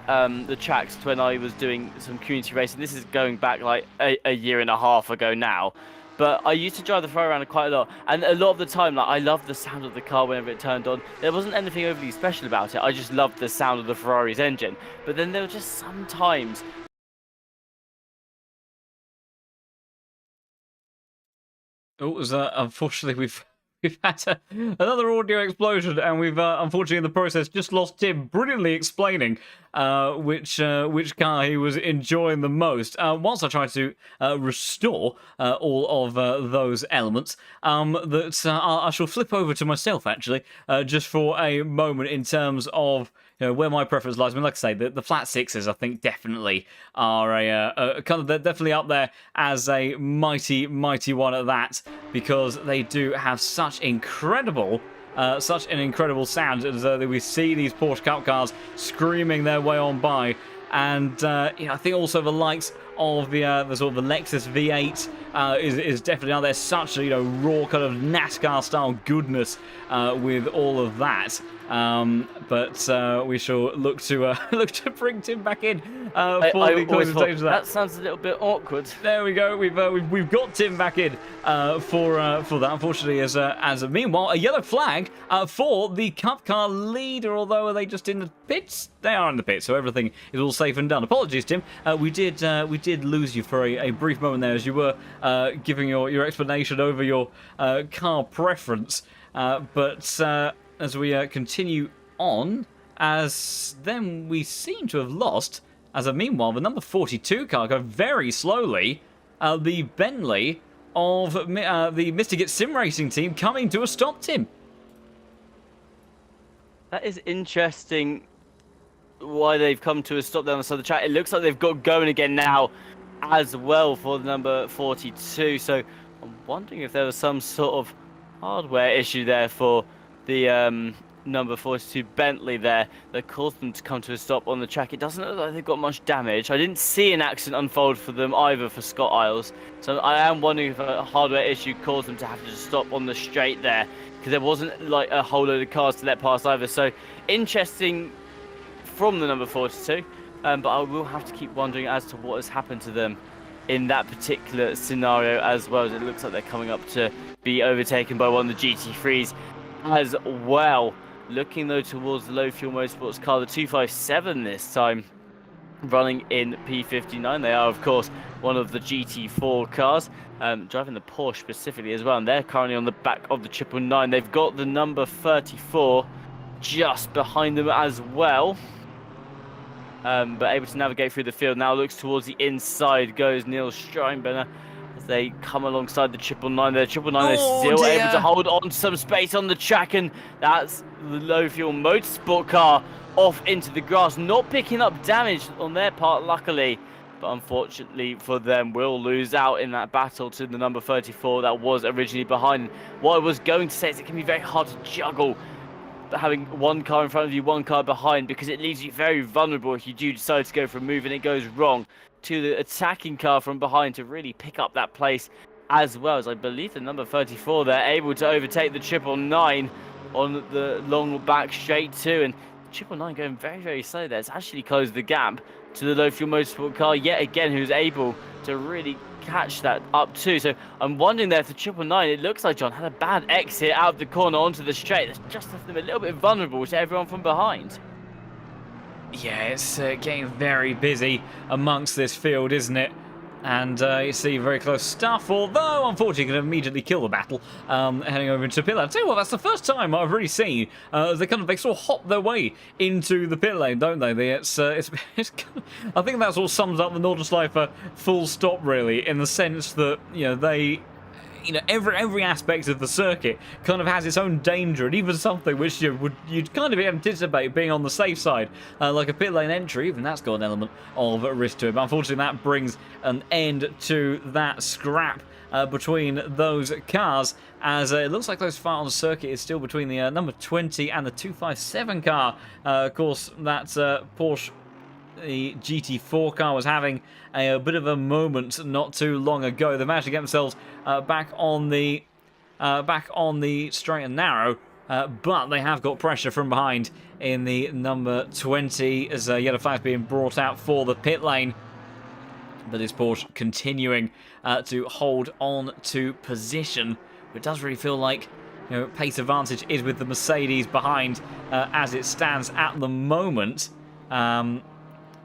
B: the tracks when I was doing some community racing. This is going back like a year and a half ago now. But I used to drive the Ferrari around quite a lot, and a lot of the time, like, I loved the sound of the car whenever it turned on. There wasn't anything overly special about it. I just loved the sound of the Ferrari's engine. But then there were just some times.
A: Unfortunately, we've had another audio explosion, and we've unfortunately in the process just lost Tim brilliantly explaining which car he was enjoying the most. Whilst I try to restore all of those elements, I shall flip over to myself actually, just for a moment in terms of where my preference lies. I mean, like I say, the flat sixes I think definitely are a kind of, they're definitely up there as a mighty one at that, because they do have such an incredible sound as we see these Porsche Cup cars screaming their way on by. And I think also the likes of the sort of the Lexus V8 is definitely out there. Such a raw kind of NASCAR style goodness with all of that. But we shall look to bring Tim back in for the closing stages of that.
B: That sounds a little bit awkward.
A: There we go. We've got Tim back in for that. Unfortunately, as meanwhile, a yellow flag for the Cup car leader. Although are they just in the pits? They are in the pits, so everything is all safe and done. Apologies, Tim. We did lose you for a brief moment there as you were giving your explanation over your car preference. But as we continue on, as then we seem to have lost, meanwhile, the number 42 car go very slowly, the Bentley of the Mr. Get Sim Racing team coming to a stop, Tim.
B: That is interesting why they've come to a stop down the side of the track. It looks like they've got going again now as well for the number 42. So I'm wondering if there was some sort of hardware issue there for the number 42 Bentley there that caused them to come to a stop on the track. It doesn't look like they've got much damage. I didn't see an accident unfold for them either for Scott Isles. So I am wondering if a hardware issue caused them to have to stop on the straight there, because there wasn't like a whole load of cars to let past either. So interesting from the number 42, but I will have to keep wondering as to what has happened to them in that particular scenario, as well as it looks like they're coming up to be overtaken by one of the GT3s as well. Looking though towards the low fuel motorsports car, the 257 this time, running in P59. They are of course one of the GT4 cars, driving the Porsche specifically as well, and they're currently on the back of the 999. They've got the number 34 just behind them as well. But able to navigate through the field. Now looks towards the inside goes Neil Steinbrenner as they come alongside the 999. The 999 is still able to hold on to some space on the track, and that's the low fuel motorsport car off into the grass, not picking up damage on their part luckily, but unfortunately for them will lose out in that battle to the number 34 that was originally behind. What I was going to say is it can be very hard to juggle having one car in front of you, one car behind, because it leaves you very vulnerable if you do decide to go for a move and it goes wrong, to the attacking car from behind to really pick up that place, as well as I believe the number 34 they're able to overtake the 999 on the long back straight too, and 999 going very, very slow there. It's actually closed the gap to the low fuel motorsport car yet again, who's able to really catch that up too. So I'm wondering there if the 999, it looks like John had a bad exit out of the corner onto the straight. That's just left them a little bit vulnerable to everyone from behind.
A: Yeah, it's getting very busy amongst this field, isn't it? And you see very close stuff, although unfortunately can immediately kill the battle, heading over into pit lane. I'll tell you what, that's the first time I've really seen they sort of hop their way into the pit lane, don't they? It's kind of, I think that sort of sums up the Nordschleife full stop, really, in the sense that, you know, they... You know, every aspect of the circuit kind of has its own danger, and even something which you'd kind of anticipate being on the safe side, like a pit lane entry. Even that's got an element of risk to it. But unfortunately, that brings an end to that scrap between those cars, as it looks like those fight on the circuit is still between the number 20 and the 257 car. Of course, that's Porsche. The GT4 car was having a bit of a moment not too long ago. They managed to get themselves back on the straight and narrow, but they have got pressure from behind in the number 20 as yellow flags being brought out for the pit lane. But this Porsche continuing to hold on to position. It does really feel like, you know, pace advantage is with the Mercedes behind as it stands at the moment.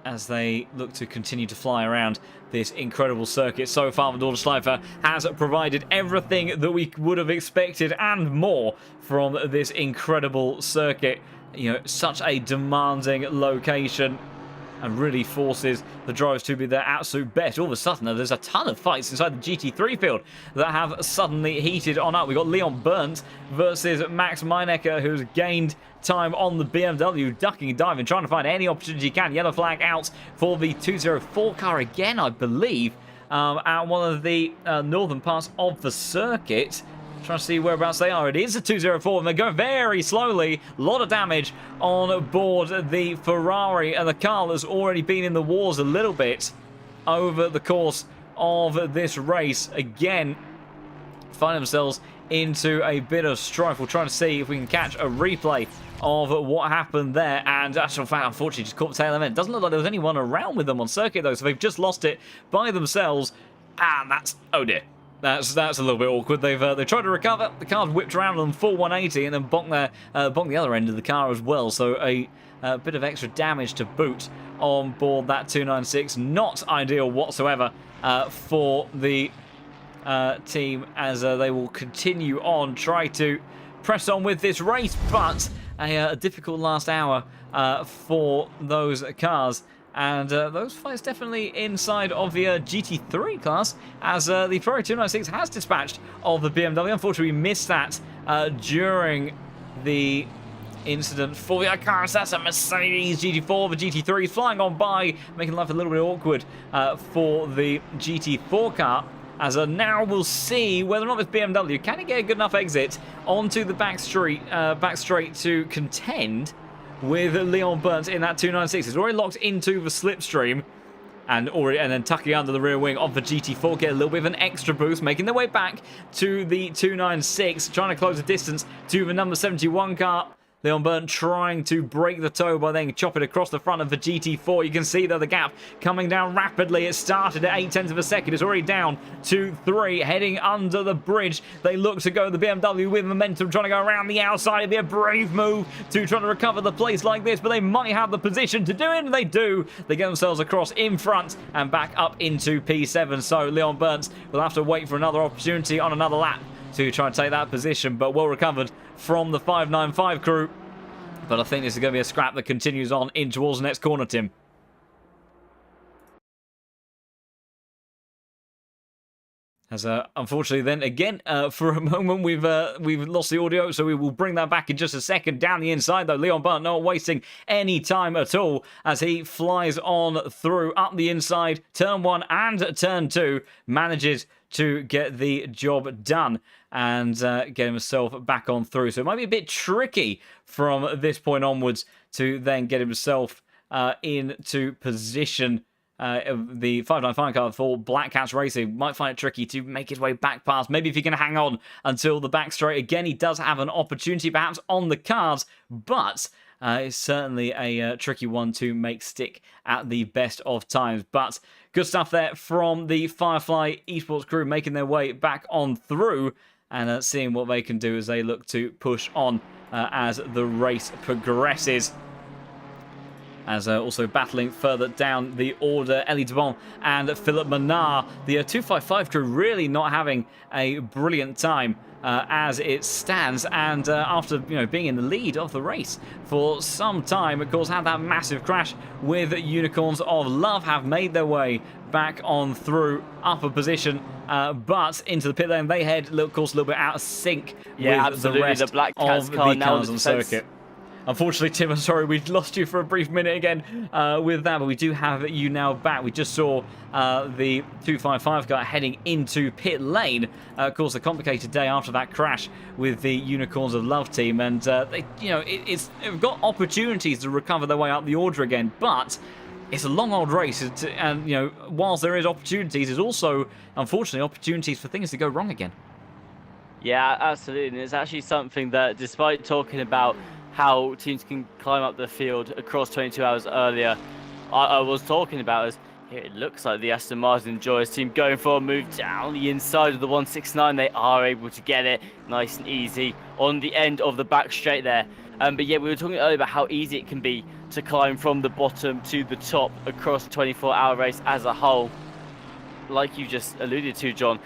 A: As they look to continue to fly around this incredible circuit. So far, the Nordschleife has provided everything that we would have expected and more from this incredible circuit. You know, such a demanding location, and really forces the drivers to be their absolute best. All of a sudden, there's a ton of fights inside the GT3 field that have suddenly heated on up. We've got Leon Burnt versus Max Meinecker, who's gained time on the BMW, ducking and diving, trying to find any opportunity he can. Yellow flag out for the 204 car again, I believe, at one of the northern parts of the circuit. Trying to see whereabouts they are. It is a 204, and they're going very slowly. A lot of damage on board the Ferrari, and the car that's already been in the wars a little bit over the course of this race. Again, find themselves into a bit of strife. We're trying to see if we can catch a replay of what happened there, and actual fact, unfortunately, just caught the tail end. It doesn't look like there was anyone around with them on circuit, though, so they've just lost it by themselves, and that's... oh dear. That's a little bit awkward. They've tried to recover. The car's whipped around them full 180 and then bonked the other end of the car as well. So a bit of extra damage to boot on board that 296. Not ideal whatsoever for the team, as they will continue on, try to press on with this race, but a difficult last hour for those cars. And those fights definitely inside of the GT3 class, as the Ferrari 296 has dispatched of the BMW. Unfortunately, we missed that during the incident for the car. That's a Mercedes GT4. The GT3 is flying on by, making life a little bit awkward for the GT4 car. As now we'll see whether or not this BMW can it get a good enough exit onto the back straight to contend with Leon Burnt in that 296. It's already locked into the slipstream, and then tucking under the rear wing of the GT4, get a little bit of an extra boost, making their way back to the 296, trying to close the distance to the number 71 car. Leon Burnt trying to break the toe by then chop it across the front of the GT4. You can see, though, the gap coming down rapidly. It started at 0.8 of a second. It's already down to 3, heading under the bridge. They look to go the BMW with momentum, trying to go around the outside. It'd be a brave move to try to recover the place like this, but they might have the position to do it, and they do. They get themselves across in front and back up into P7. So Leon Burnt will have to wait for another opportunity on another lap to try and take that position, but well recovered from the 595 crew. But I think this is going to be a scrap that continues on in towards the next corner, Tim. As unfortunately then again for a moment we've lost the audio, so we will bring that back in just a second. Down the inside though, Leon Burnt not wasting any time at all as he flies on through up the inside, turn 1 and turn 2, manages to get the job done and get himself back on through. So it might be a bit tricky from this point onwards to then get himself into position. The 595 car for Black Cats Racing might find it tricky to make his way back past. Maybe if he can hang on until the back straight. Again, he does have an opportunity perhaps on the cards, but it's certainly a tricky one to make stick at the best of times. But good stuff there from the Firefly Esports crew, making their way back on through and seeing what they can do as they look to push on as the race progresses. as also battling further down the order. Elie Debon and Philip Menard, the 255 crew, really not having a brilliant time as it stands, and after being in the lead of the race for some time, of course, had that massive crash with Unicorns of Love, have made their way back on through upper position, but into the pit lane they head, of course, a little bit out of sync with the rest
B: the Black Cats
A: of the
B: car now
A: cars on circuit. Unfortunately, Tim, I'm sorry, we lost you for a brief minute again with that, but we do have you now back. We just saw the 255 car heading into pit lane. Of course, a complicated day after that crash with the Unicorns of Love team, and they've got opportunities to recover their way up the order again, but it's a long old race, and whilst there is opportunities, there's also, unfortunately, opportunities for things to go wrong again.
B: Yeah, absolutely. And it's actually something that, despite talking about how teams can climb up the field across 22 hours earlier, I was talking about as here it looks like the Aston Martin Joyous team going for a move down the inside of the 169. They are able to get it nice and easy on the end of the back straight there. But yeah, we were talking earlier about how easy it can be to climb from the bottom to the top across a 24-hour race as a whole. Like you just alluded to, John,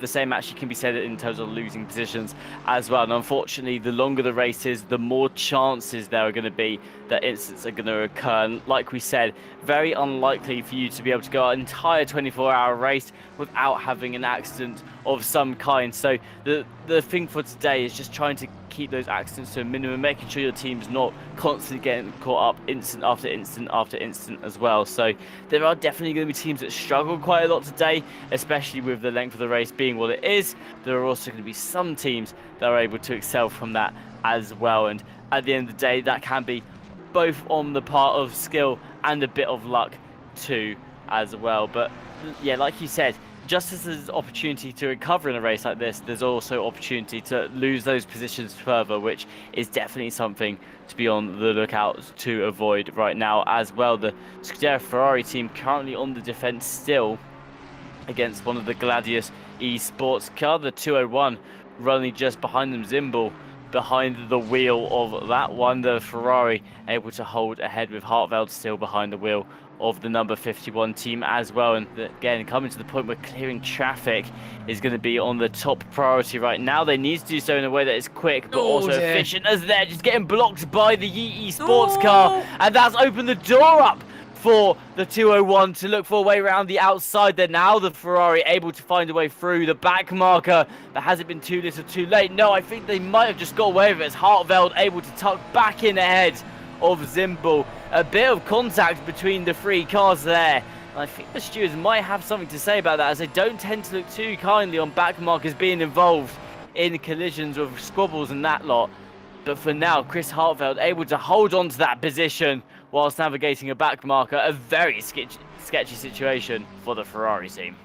B: the same actually can be said in terms of losing positions as well. And unfortunately, the longer the race is, the more chances there are going to be that incidents are going to occur. And like we said, very unlikely for you to be able to go an entire 24-hour race without having an accident of some kind. So the thing for today is just trying to keep those accidents to a minimum, making sure your team's not constantly getting caught up instant after instant after instant as well. So there are definitely going to be teams that struggle quite a lot today, especially with the length of the race being what it is. There are also going to be some teams that are able to excel from that as well. And at the end of the day, that can be both on the part of skill and a bit of luck too as well. But yeah, like you said, just as there's opportunity to recover in a race like this, there's also opportunity to lose those positions further, which is definitely something to be on the lookout to avoid right now as well. The Scuderia Ferrari team currently on the defense still against one of the Gladius eSports car, the 201 running just behind them, Zimbal behind the wheel of that one. The Ferrari able to hold ahead with Hartveld still behind the wheel of the number 51 team as well. And again, coming to the point where clearing traffic is going to be on the top priority right now. They need to do so in a way that is quick but also efficient, as they're just getting blocked by the Yeet Sports car, and that's opened the door up for the 201 to look for a way around the outside there. Now the Ferrari able to find a way through the back marker, but has it been too little too late? No, I think they might have just got away with it, as Hartveld able to tuck back in ahead of Zimbal. A bit of contact between the three cars there. And I think the stewards might have something to say about that, as they don't tend to look too kindly on back markers being involved in collisions with squabbles and that lot. But for now, Chris Hartveld able to hold on to that position whilst navigating a back marker. A very sketchy situation for the Ferrari team.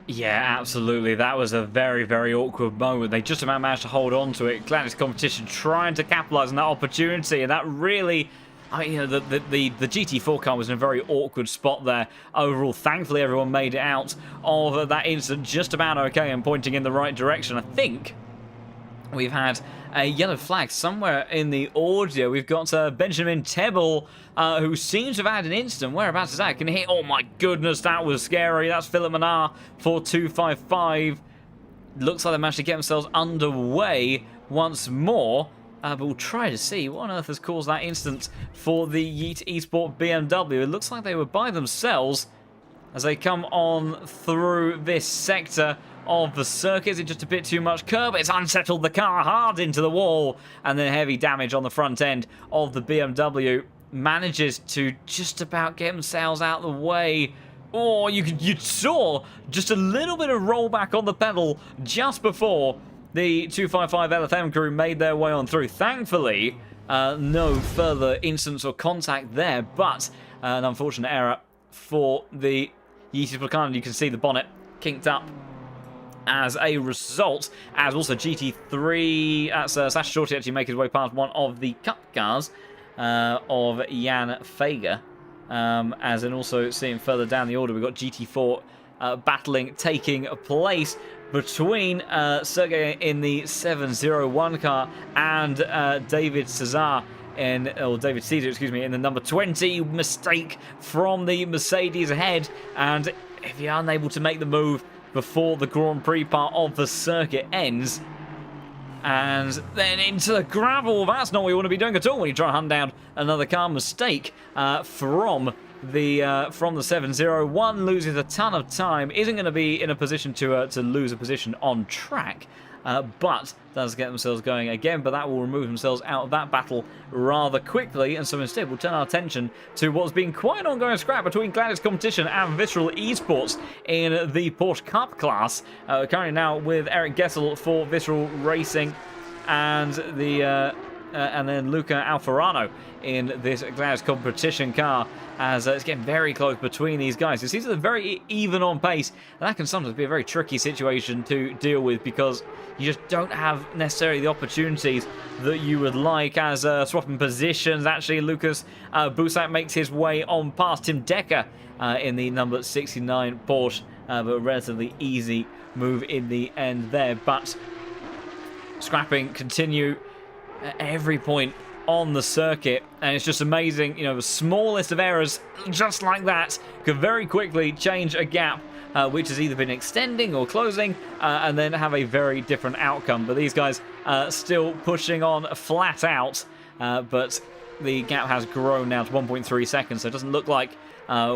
A: Yeah, absolutely. That was a very, very awkward moment. They just about managed to hold on to it. Gladius competition trying to capitalise on that opportunity, and that really, the GT4 car was in a very awkward spot there overall. Thankfully, everyone made it out of that incident just about okay and pointing in the right direction. I think we've had a yellow flag somewhere in the audio. We've got Benjamin Tebble, who seems to have had an incident. Whereabouts is that? Can he hit? Oh my goodness, that was scary. That's Philip Menard for 255. Looks like they managed to get themselves underway once more. But we'll try to see what on earth has caused that incident for the Yeet Esport BMW. It looks like they were by themselves as they come on through this sector of the circuit. Is it just a bit too much curb? It's unsettled the car hard into the wall, and then heavy damage on the front end of the BMW. Manages to just about get themselves out of the way. Oh, you saw just a little bit of rollback on the pedal just before the 255 LFM crew made their way on through. Thankfully, no further incidents or contact there, but an unfortunate error for the Yeezy Placana. You can see the bonnet kinked up as a result, as also GT3, that's Sash Shorty actually making his way past one of the cup cars of Jan Fager. As in also seeing further down the order, we've got GT4 battling taking place between Sergey in the 701 car and David Cesar or David Cedar, excuse me, in the number 20. Mistake from the Mercedes ahead, and if you're unable to make the move before the Grand Prix part of the circuit ends, and then into the gravel, that's not what you want to be doing at all when you try and hunt down another car. Mistake from the 701, loses a ton of time, isn't going to be in a position to lose a position on track, but does get themselves going again, but that will remove themselves out of that battle rather quickly, and so instead we'll turn our attention to what's been quite an ongoing scrap between Gladys Competition and Visceral Esports in the Porsche Cup class. Currently now with Eric Gessel for Visceral Racing, and then Luca Alfarano in this Gladys Competition car, as it's getting very close between these guys. It seems they're very even on pace, and that can sometimes be a very tricky situation to deal with because you just don't have necessarily the opportunities that you would like as swapping positions. Actually, Lucas Busak makes his way on past Tim Decker in the number 69 Porsche, but a relatively easy move in the end there. But scrapping continue at every point on the circuit, and it's just amazing, you know, the smallest of errors just like that could very quickly change a gap which has either been extending or closing, and then have a very different outcome. But these guys still pushing on flat out, but the gap has grown now to 1.3 seconds, so it doesn't look like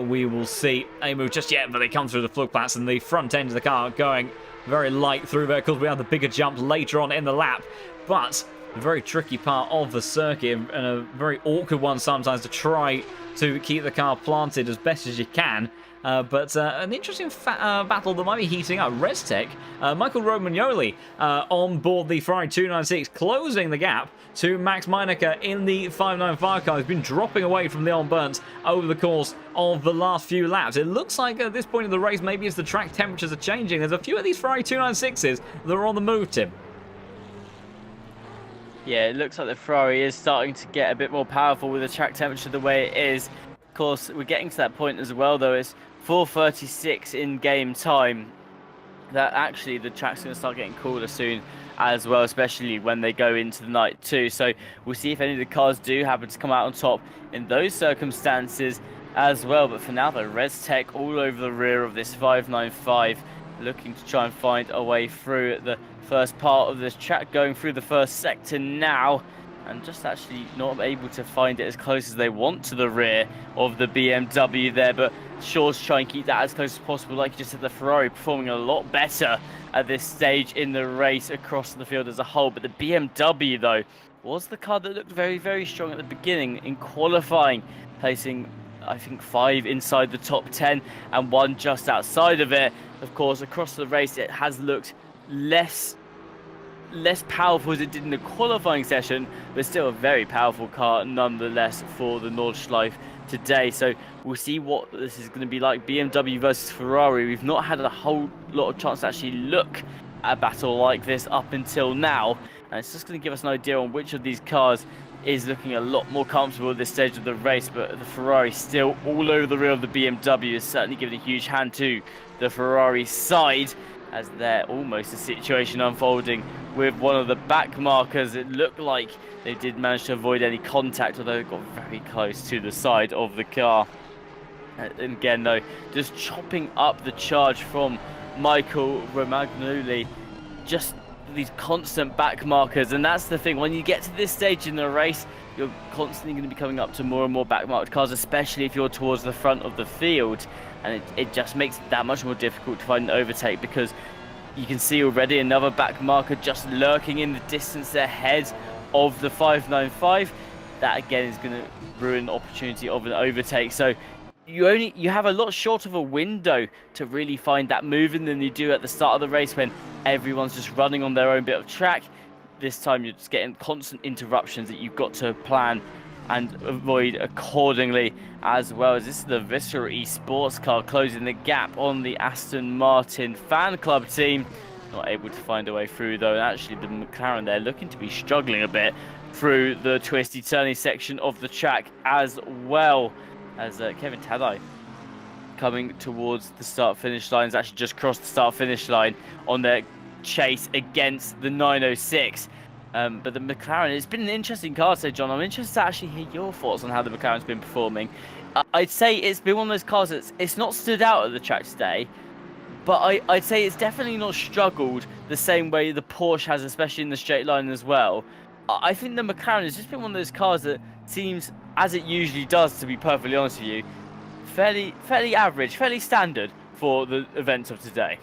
A: we will see a move just yet, but they come through the floodplats, and the front end of the car going very light through there because we have the bigger jump later on in the lap. But a very tricky part of the circuit, and a very awkward one sometimes to try to keep the car planted as best as you can. But an interesting battle that might be heating up. ResTech, Michael Romagnoli on board the Ferrari 296, closing the gap to Max Meinecker in the 595 car. He's been dropping away from Leon Burns over the course of the last few laps. It looks like at this point in the race, maybe as the track temperatures are changing, there's a few of these Ferrari 296s that are on the move, Tim.
B: Yeah, it looks like the Ferrari is starting to get a bit more powerful with the track temperature the way it is. Of course, we're getting to that point as well, though. It's 4:36 in game time. That actually the track's going to start getting cooler soon as well, especially when they go into the night too. So we'll see if any of the cars do happen to come out on top in those circumstances as well. But for now, though, ResTech all over the rear of this 595, looking to try and find a way through at the first part of this track, going through the first sector now, and just actually not able to find it as close as they want to the rear of the BMW there, but sure to try and keep that as close as possible. Like you just said, the Ferrari performing a lot better at this stage in the race across the field as a whole, but the BMW though was the car that looked very, very strong at the beginning in qualifying, placing I think 5 inside the top 10 and 1 just outside of it. Of course, across the race it has looked less powerful as it did in the qualifying session, but still a very powerful car nonetheless for the Nordschleife today. So we'll see what this is going to be like. BMW versus Ferrari. We've not had a whole lot of chance to actually look at a battle like this up until now, and it's just going to give us an idea on which of these cars is looking a lot more comfortable at this stage of the race. But the Ferrari still all over the rear of the BMW is certainly giving a huge hand to the Ferrari side, as they're almost a situation unfolding with one of the back markers. It looked like they did manage to avoid any contact, although it got very close to the side of the car. And again though, just chopping up the charge from Michael Romagnoli, just these constant back markers. And that's the thing, when you get to this stage in the race, you're constantly going to be coming up to more and more back marked cars, especially if you're towards the front of the field, and it just makes it that much more difficult to find an overtake, because you can see already another back marker just lurking in the distance ahead of the 595. That again is going to ruin the opportunity of an overtake. So you have a lot shorter of a window to really find that moving than you do at the start of the race when everyone's just running on their own bit of track. This time you're just getting constant interruptions that you've got to plan and avoid accordingly, as well. As this is the Visceral Esports car closing the gap on the Aston Martin fan club team. Not able to find a way through though, and actually the McLaren there looking to be struggling a bit through the twisty turny section of the track as well, as Kevin Tadai coming towards the start finish line, has actually just crossed the start finish line on their chase against the 906. But the McLaren, it's been an interesting car today, John. I'm interested to actually hear your thoughts on how the McLaren's been performing. I'd say it's been one of those cars it's not stood out at the track today, but I'd say it's definitely not struggled the same way the Porsche has, especially in the straight line as well. I think the McLaren has just been one of those cars that seems, as it usually does, to be perfectly honest with you, fairly average, fairly standard for the events of today.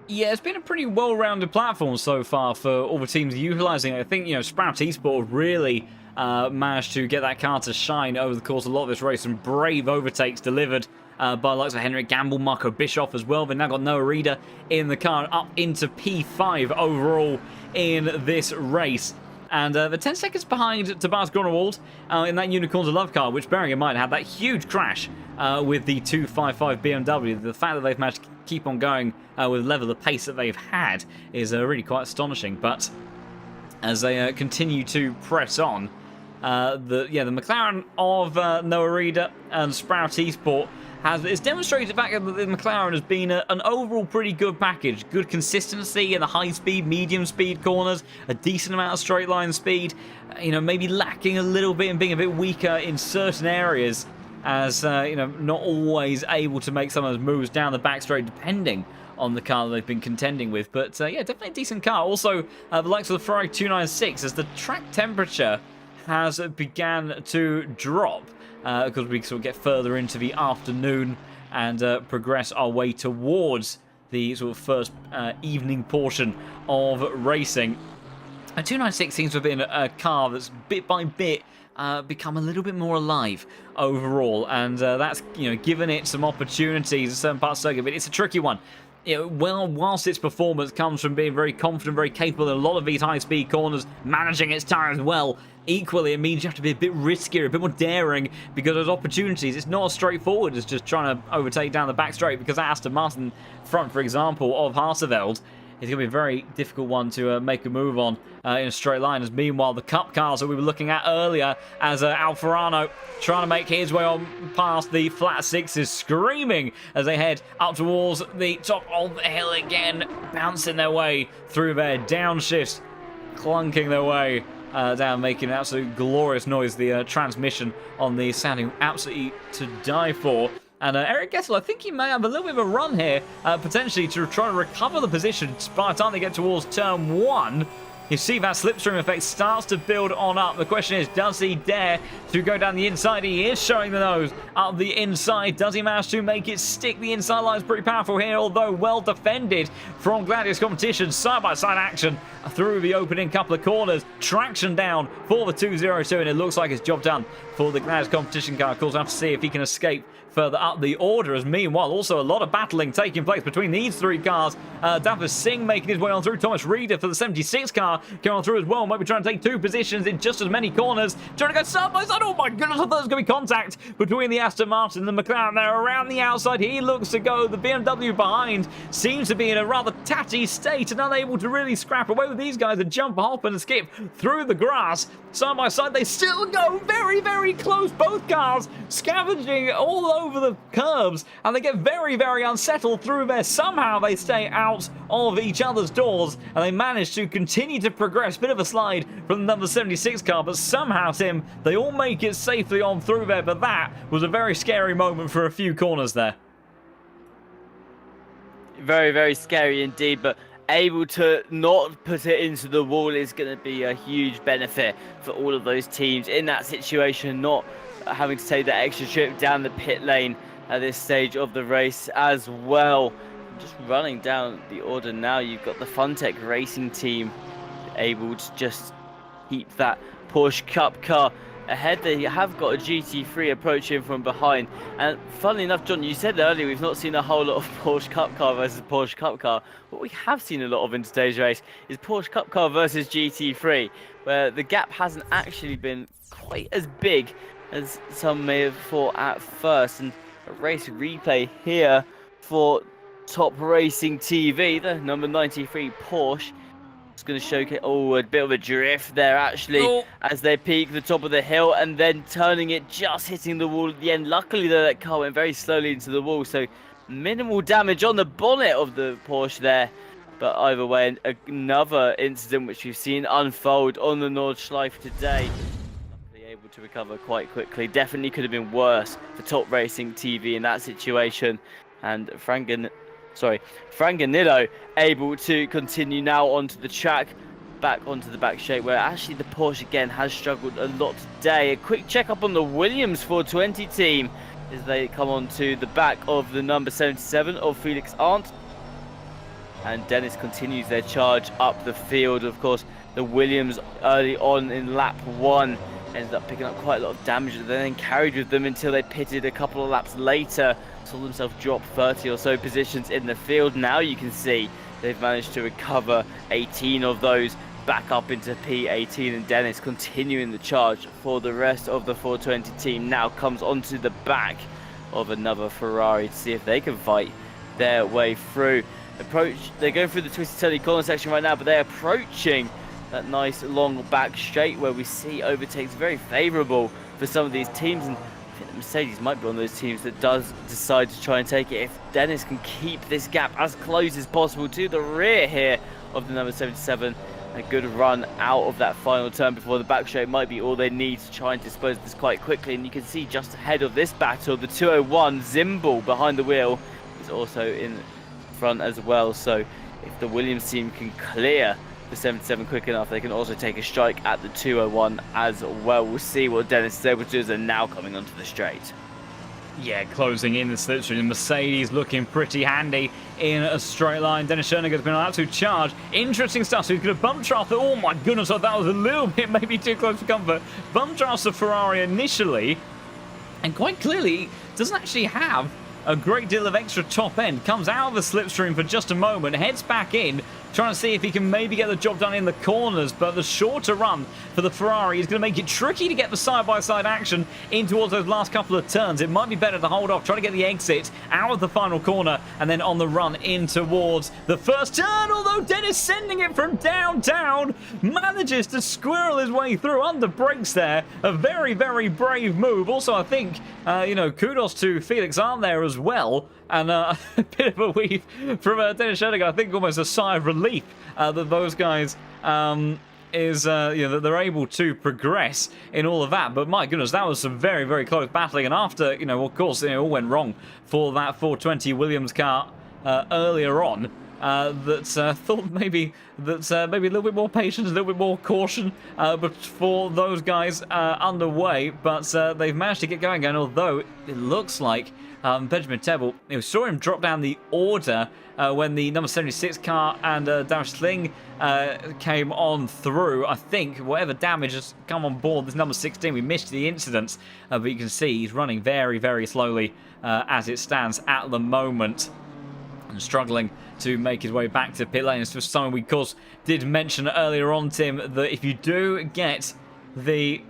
A: Yeah, it's been a pretty well-rounded platform so far for all the teams utilising it. I think, Sprout Esport really managed to get that car to shine over the course of a lot of this race. Some brave overtakes delivered by the likes of Henrik Gamble, Marco Bischoff as well. They've now got Noah Reeder in the car, up into P5 overall in this race. And they're 10 seconds behind Tobias Grunewald in that Unicorns of Love car, which, bearing in mind, had that huge crash with the 255 BMW. The fact that they've managed to keep on going with the level of pace that they've had is really quite astonishing. But as they continue to press on, the McLaren of Noah Reeder and Sprout Esport it's demonstrated the fact that the McLaren has been an overall pretty good package. Good consistency in the high speed, medium speed corners, a decent amount of straight line speed, maybe lacking a little bit and being a bit weaker in certain areas as, not always able to make some of those moves down the back straight depending on the car that they've been contending with. But yeah, definitely a decent car. Also, the likes of the Ferrari 296 as the track temperature has began to drop. Because we sort of get further into the afternoon and progress our way towards the sort of first evening portion of racing. A 296 seems to have been a car that's bit by bit become a little bit more alive overall, and that's given it some opportunities in certain parts of the circuit, but it's a tricky one. Whilst its performance comes from being very confident, very capable in a lot of these high-speed corners, managing its tyres well, equally it means you have to be a bit riskier, a bit more daring, because those opportunities, it's not as straightforward as just trying to overtake down the back straight, because that Aston Martin front, for example, of Harseveld, is going to be a very difficult one to make a move on in a straight line. As meanwhile, the Cup cars that we were looking at earlier, as Alfarano trying to make his way on past the flat sixes, screaming as they head up towards the top of the hill again, bouncing their way through their downshifts, clunking their way down, making an absolute glorious noise. The transmission on the sounding absolutely to die for. And Eric Gettel, I think he may have a little bit of a run here, potentially to try to recover the position by the time they get towards turn one. You see that slipstream effect starts to build on up. The question is, does he dare to go down the inside? He is showing the nose up the inside. Does he manage to make it stick? The inside line is pretty powerful here, although well defended from Gladius Competition. Side-by-side action through the opening couple of corners. Traction down for the 202, and it looks like it's job done for the Gladius Competition car. Of course, we'll have to see if he can escape further up the order, as meanwhile also a lot of battling taking place between these three cars. Dapper Singh making his way on through. Thomas Reeder for the 76 car going on through as well. Might be trying to take two positions in just as many corners. Trying to go side by side. Oh my goodness, I thought there was going to be contact between the Aston Martin and the McLaren. They're around the outside. He looks to go. The BMW behind seems to be in a rather tatty state and unable to really scrap away with these guys that jump, hop and skip through the grass. Side by side, they still go very, very close. Both cars scavenging all over the curbs, and they get very, very unsettled through there. Somehow they stay out of each other's doors, and they manage to continue to progress. Bit of a slide from the number 76 car, but somehow, Tim, they all make it safely on through there. But that was a very scary moment for a few corners there.
B: Very, very scary indeed, but able to not put it into the wall is going to be a huge benefit for all of those teams in that situation, not having to take that extra trip down the pit lane at this stage of the race as well. Just running down the order now, you've got the Funtech Racing team able to just keep that Porsche Cup car ahead. They have got a GT3 approaching from behind, and funnily enough, John, you said earlier we've not seen a whole lot of Porsche Cup car versus Porsche Cup car. What we have seen a lot of in today's race is Porsche Cup car versus GT3, where the gap hasn't actually been quite as big as some may have thought at first. And a race replay here for Top Racing TV, the number 93 Porsche. It's going to showcase, a bit of a drift there actually, as they peak the top of the hill and then turning it, just hitting the wall at the end. Luckily though, that car went very slowly into the wall, so minimal damage on the bonnet of the Porsche there. But either way, another incident which we've seen unfold on the Nordschleife today. Luckily able to recover quite quickly. Definitely could have been worse for Top Racing TV in that situation. And Franganillo able to continue now onto the track, back onto the back straight, where actually the Porsche again has struggled a lot today. A quick check up on the Williams 420 team as they come onto the back of the number 77 of Felix Arndt. And Dennis continues their charge up the field. Of course, the Williams early on in lap 1 ended up picking up quite a lot of damage that they then carried with them until they pitted a couple of laps later. Saw themselves drop 30 or so positions in the field. Now you can see they've managed to recover 18 of those back up into P18, and Dennis continuing the charge for the rest of the 420 team. Now comes onto the back of another Ferrari to see if they can fight their way through. They're going through the twisty turny corner section right now, but they're approaching that nice long back straight where we see overtakes very favourable for some of these teams, and I think the Mercedes might be one of those teams that does decide to try and take it if Dennis can keep this gap as close as possible to the rear here of the number 77. A good run out of that final turn before the back straight might be all they need to try and dispose of this quite quickly. And you can see just ahead of this battle, the 201 Zimbal behind the wheel is also in front as well. So if the Williams team can clear the 77 quick enough, they can also take a strike at the 201 as well. We'll see what Dennis is able to do as they're now coming onto the straight.
A: Yeah, closing in the slipstream. Mercedes looking pretty handy in a straight line. Dennis Schoenberger's been allowed to charge. Interesting stuff. So he's going to bump draft. Oh my goodness, that was a little bit maybe too close for comfort. Bump drafts the Ferrari initially, and quite clearly doesn't actually have a great deal of extra top end. Comes out of the slipstream for just a moment, heads back in, trying to see if he can maybe get the job done in the corners, but the shorter run for the Ferrari is going to make it tricky to get the side-by-side action in towards those last couple of turns. It might be better to hold off, try to get the exit out of the final corner, and then on the run in towards the first turn, although Dennis sending it from downtown, manages to squirrel his way through under brakes there. A very, very brave move. Also, I think, kudos to Felix Arndt there as well. And a bit of a weave from Dennis Schoenberger. I think almost a sigh of relief that those guys that they're able to progress in all of that. But my goodness, that was some very, very close battling. And after, of course, it all went wrong for that 420 Williams car earlier on. Thought maybe a little bit more patience, a little bit more caution, but for those guys underway. But they've managed to get going. And although it looks like Benjamin Tebel, saw him drop down the order when the number 76 car and Darren Sling came on through. I think whatever damage has come on board this number 16, we missed the incidents, but you can see he's running very, very slowly as it stands at the moment, and struggling to make his way back to pit lane. It's just something we, of course, did mention earlier on, Tim, that if you do get the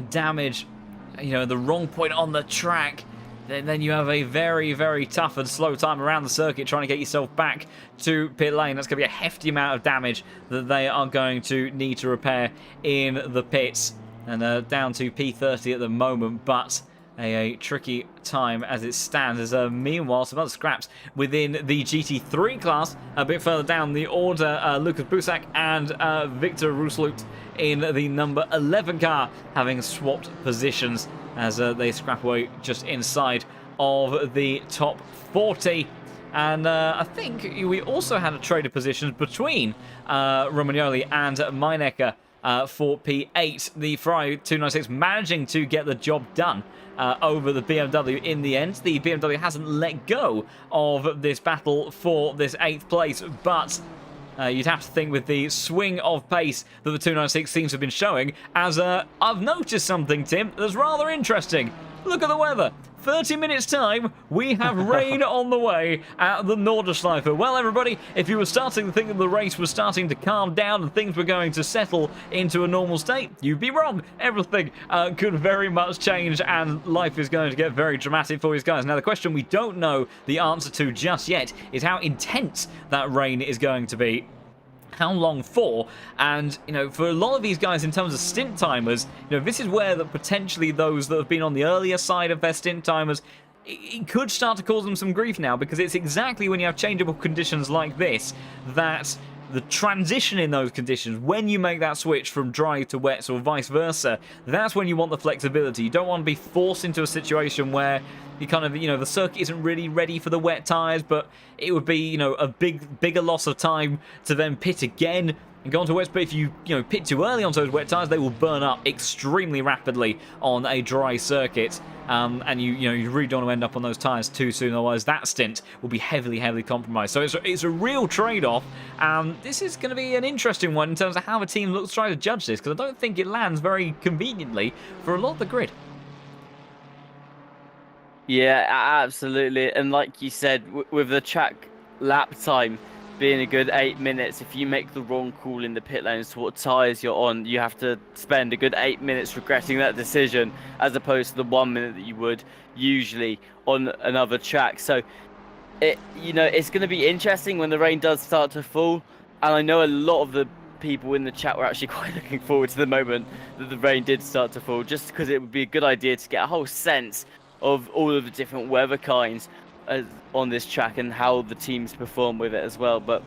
A: damage, the wrong point on the track, then you have a very, very tough and slow time around the circuit trying to get yourself back to pit lane. That's going to be a hefty amount of damage that they are going to need to repair in the pits. And down to P30 at the moment, but a tricky time as it stands. As meanwhile, some other scraps within the GT3 class. A bit further down the order, Lucas Busak and Victor Rousselut in the number 11 car, having swapped positions as they scrap away just inside of the top 40. And I think we also had a trade of positions between Romagnoli and Meinecker for P8. The Ferrari 296 managing to get the job done over the BMW in the end. The BMW hasn't let go of this battle for this 8th place, but you'd have to think with the swing of pace that the 296 seems to have been showing, as I've noticed something, Tim, that's rather interesting. Look at the weather. 30 minutes time, we have rain on the way at the Nordschleife. Well, everybody, if you were starting to think that the race was starting to calm down and things were going to settle into a normal state, you'd be wrong. Everything could very much change, and life is going to get very dramatic for these guys. Now, the question we don't know the answer to just yet is how intense that rain is going to be. How long for? And, for a lot of these guys in terms of stint timers, this is where potentially those that have been on the earlier side of their stint timers it could start to cause them some grief now, because it's exactly when you have changeable conditions like this that the transition in those conditions, when you make that switch from dry to wet or vice versa, that's when you want the flexibility. You don't want to be forced into a situation where you kind of, the circuit isn't really ready for the wet tyres, but it would be, a bigger loss of time to then pit again and go onto wets. But if you, pit too early onto those wet tyres, they will burn up extremely rapidly on a dry circuit. And you really don't want to end up on those tyres too soon, otherwise that stint will be heavily compromised. So it's a real trade-off. This is going to be an interesting one in terms of how the team looks to try to judge this, because I don't think it lands very conveniently for a lot of the grid.
B: Yeah, absolutely. And like you said, with the track lap time being a good 8 minutes, if you make the wrong call in the pit lane as to what tyres you're on, you have to spend a good 8 minutes regretting that decision, as opposed to the 1 minute that you would usually on another track. So it's going to be interesting when the rain does start to fall. And I know a lot of the people in the chat were actually quite looking forward to the moment that the rain did start to fall, just because it would be a good idea to get a whole sense of all of the different weather kinds on this track and how the teams perform with it as well. But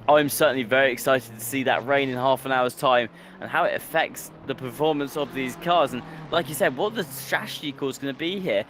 B: I'm certainly very excited to see that rain in half an hour's time and how it affects the performance of these cars. And like you said, what the strategy call is going to be here.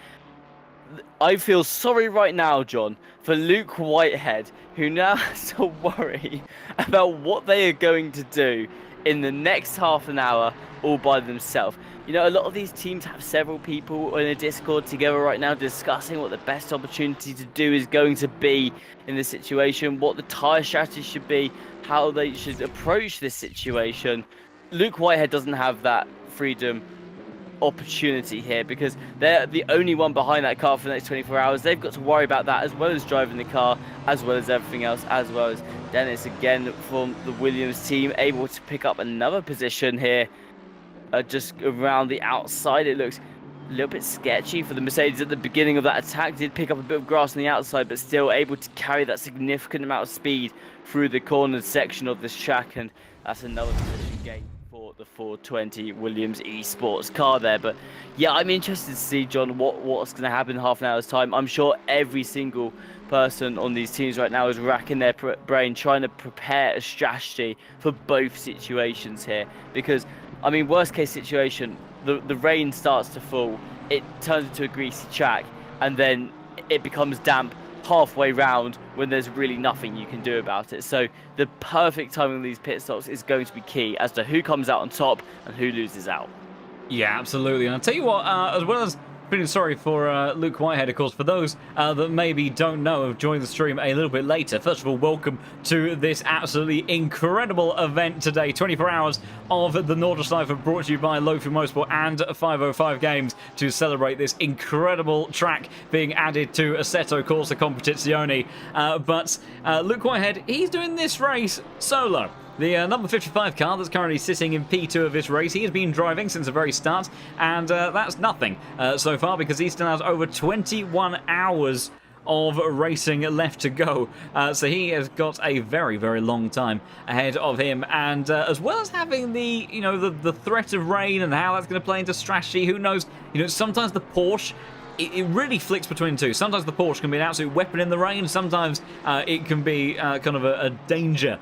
B: I feel sorry right now, John, for Luke Whitehead, who now has to worry about what they are going to do in the next half an hour all by themselves. A lot of these teams have several people in a Discord together right now discussing what the best opportunity to do is going to be in this situation, what the tyre strategy should be, how they should approach this situation. Luke Whitehead doesn't have that freedom opportunity here, because they're the only one behind that car for the next 24 hours. They've got to worry about that, as well as driving the car, as well as everything else, as well as Dennis again from the Williams team able to pick up another position here. Just around the outside, it looks a little bit sketchy for the Mercedes at the beginning of that attack. Did pick up a bit of grass on the outside, but still able to carry that significant amount of speed through the cornered section of this track, and that's another position gain for the 420 Williams Esports car there. But yeah, I'm interested to see, John, what's going to happen in half an hour's time. I'm sure every single person on these teams right now is racking their brain trying to prepare a strategy for both situations here, because worst case situation, the rain starts to fall, it turns into a greasy track, and then it becomes damp halfway round when there's really nothing you can do about it. So the perfect timing of these pit stops is going to be key as to who comes out on top and who loses out.
A: Yeah, absolutely. And I'll tell you what, as well as feeling sorry for Luke Whitehead, of course, for those that maybe don't know, have joined the stream a little bit later. First of all, welcome to this absolutely incredible event today. 24 hours of the Nordschleife brought to you by Lofi Motorsport and 505 Games to celebrate this incredible track being added to Assetto Corsa Competizione. But Luke Whitehead, he's doing this race solo. The number 55 car that's currently sitting in P2 of this race, he has been driving since the very start, and that's nothing so far, because he still has over 21 hours of racing left to go. So he has got a very long time ahead of him, and as well as having the the threat of rain and how that's going to play into strategy, who knows? Sometimes the Porsche, it really flicks between the two. Sometimes the Porsche can be an absolute weapon in the rain. Sometimes it can be kind of a danger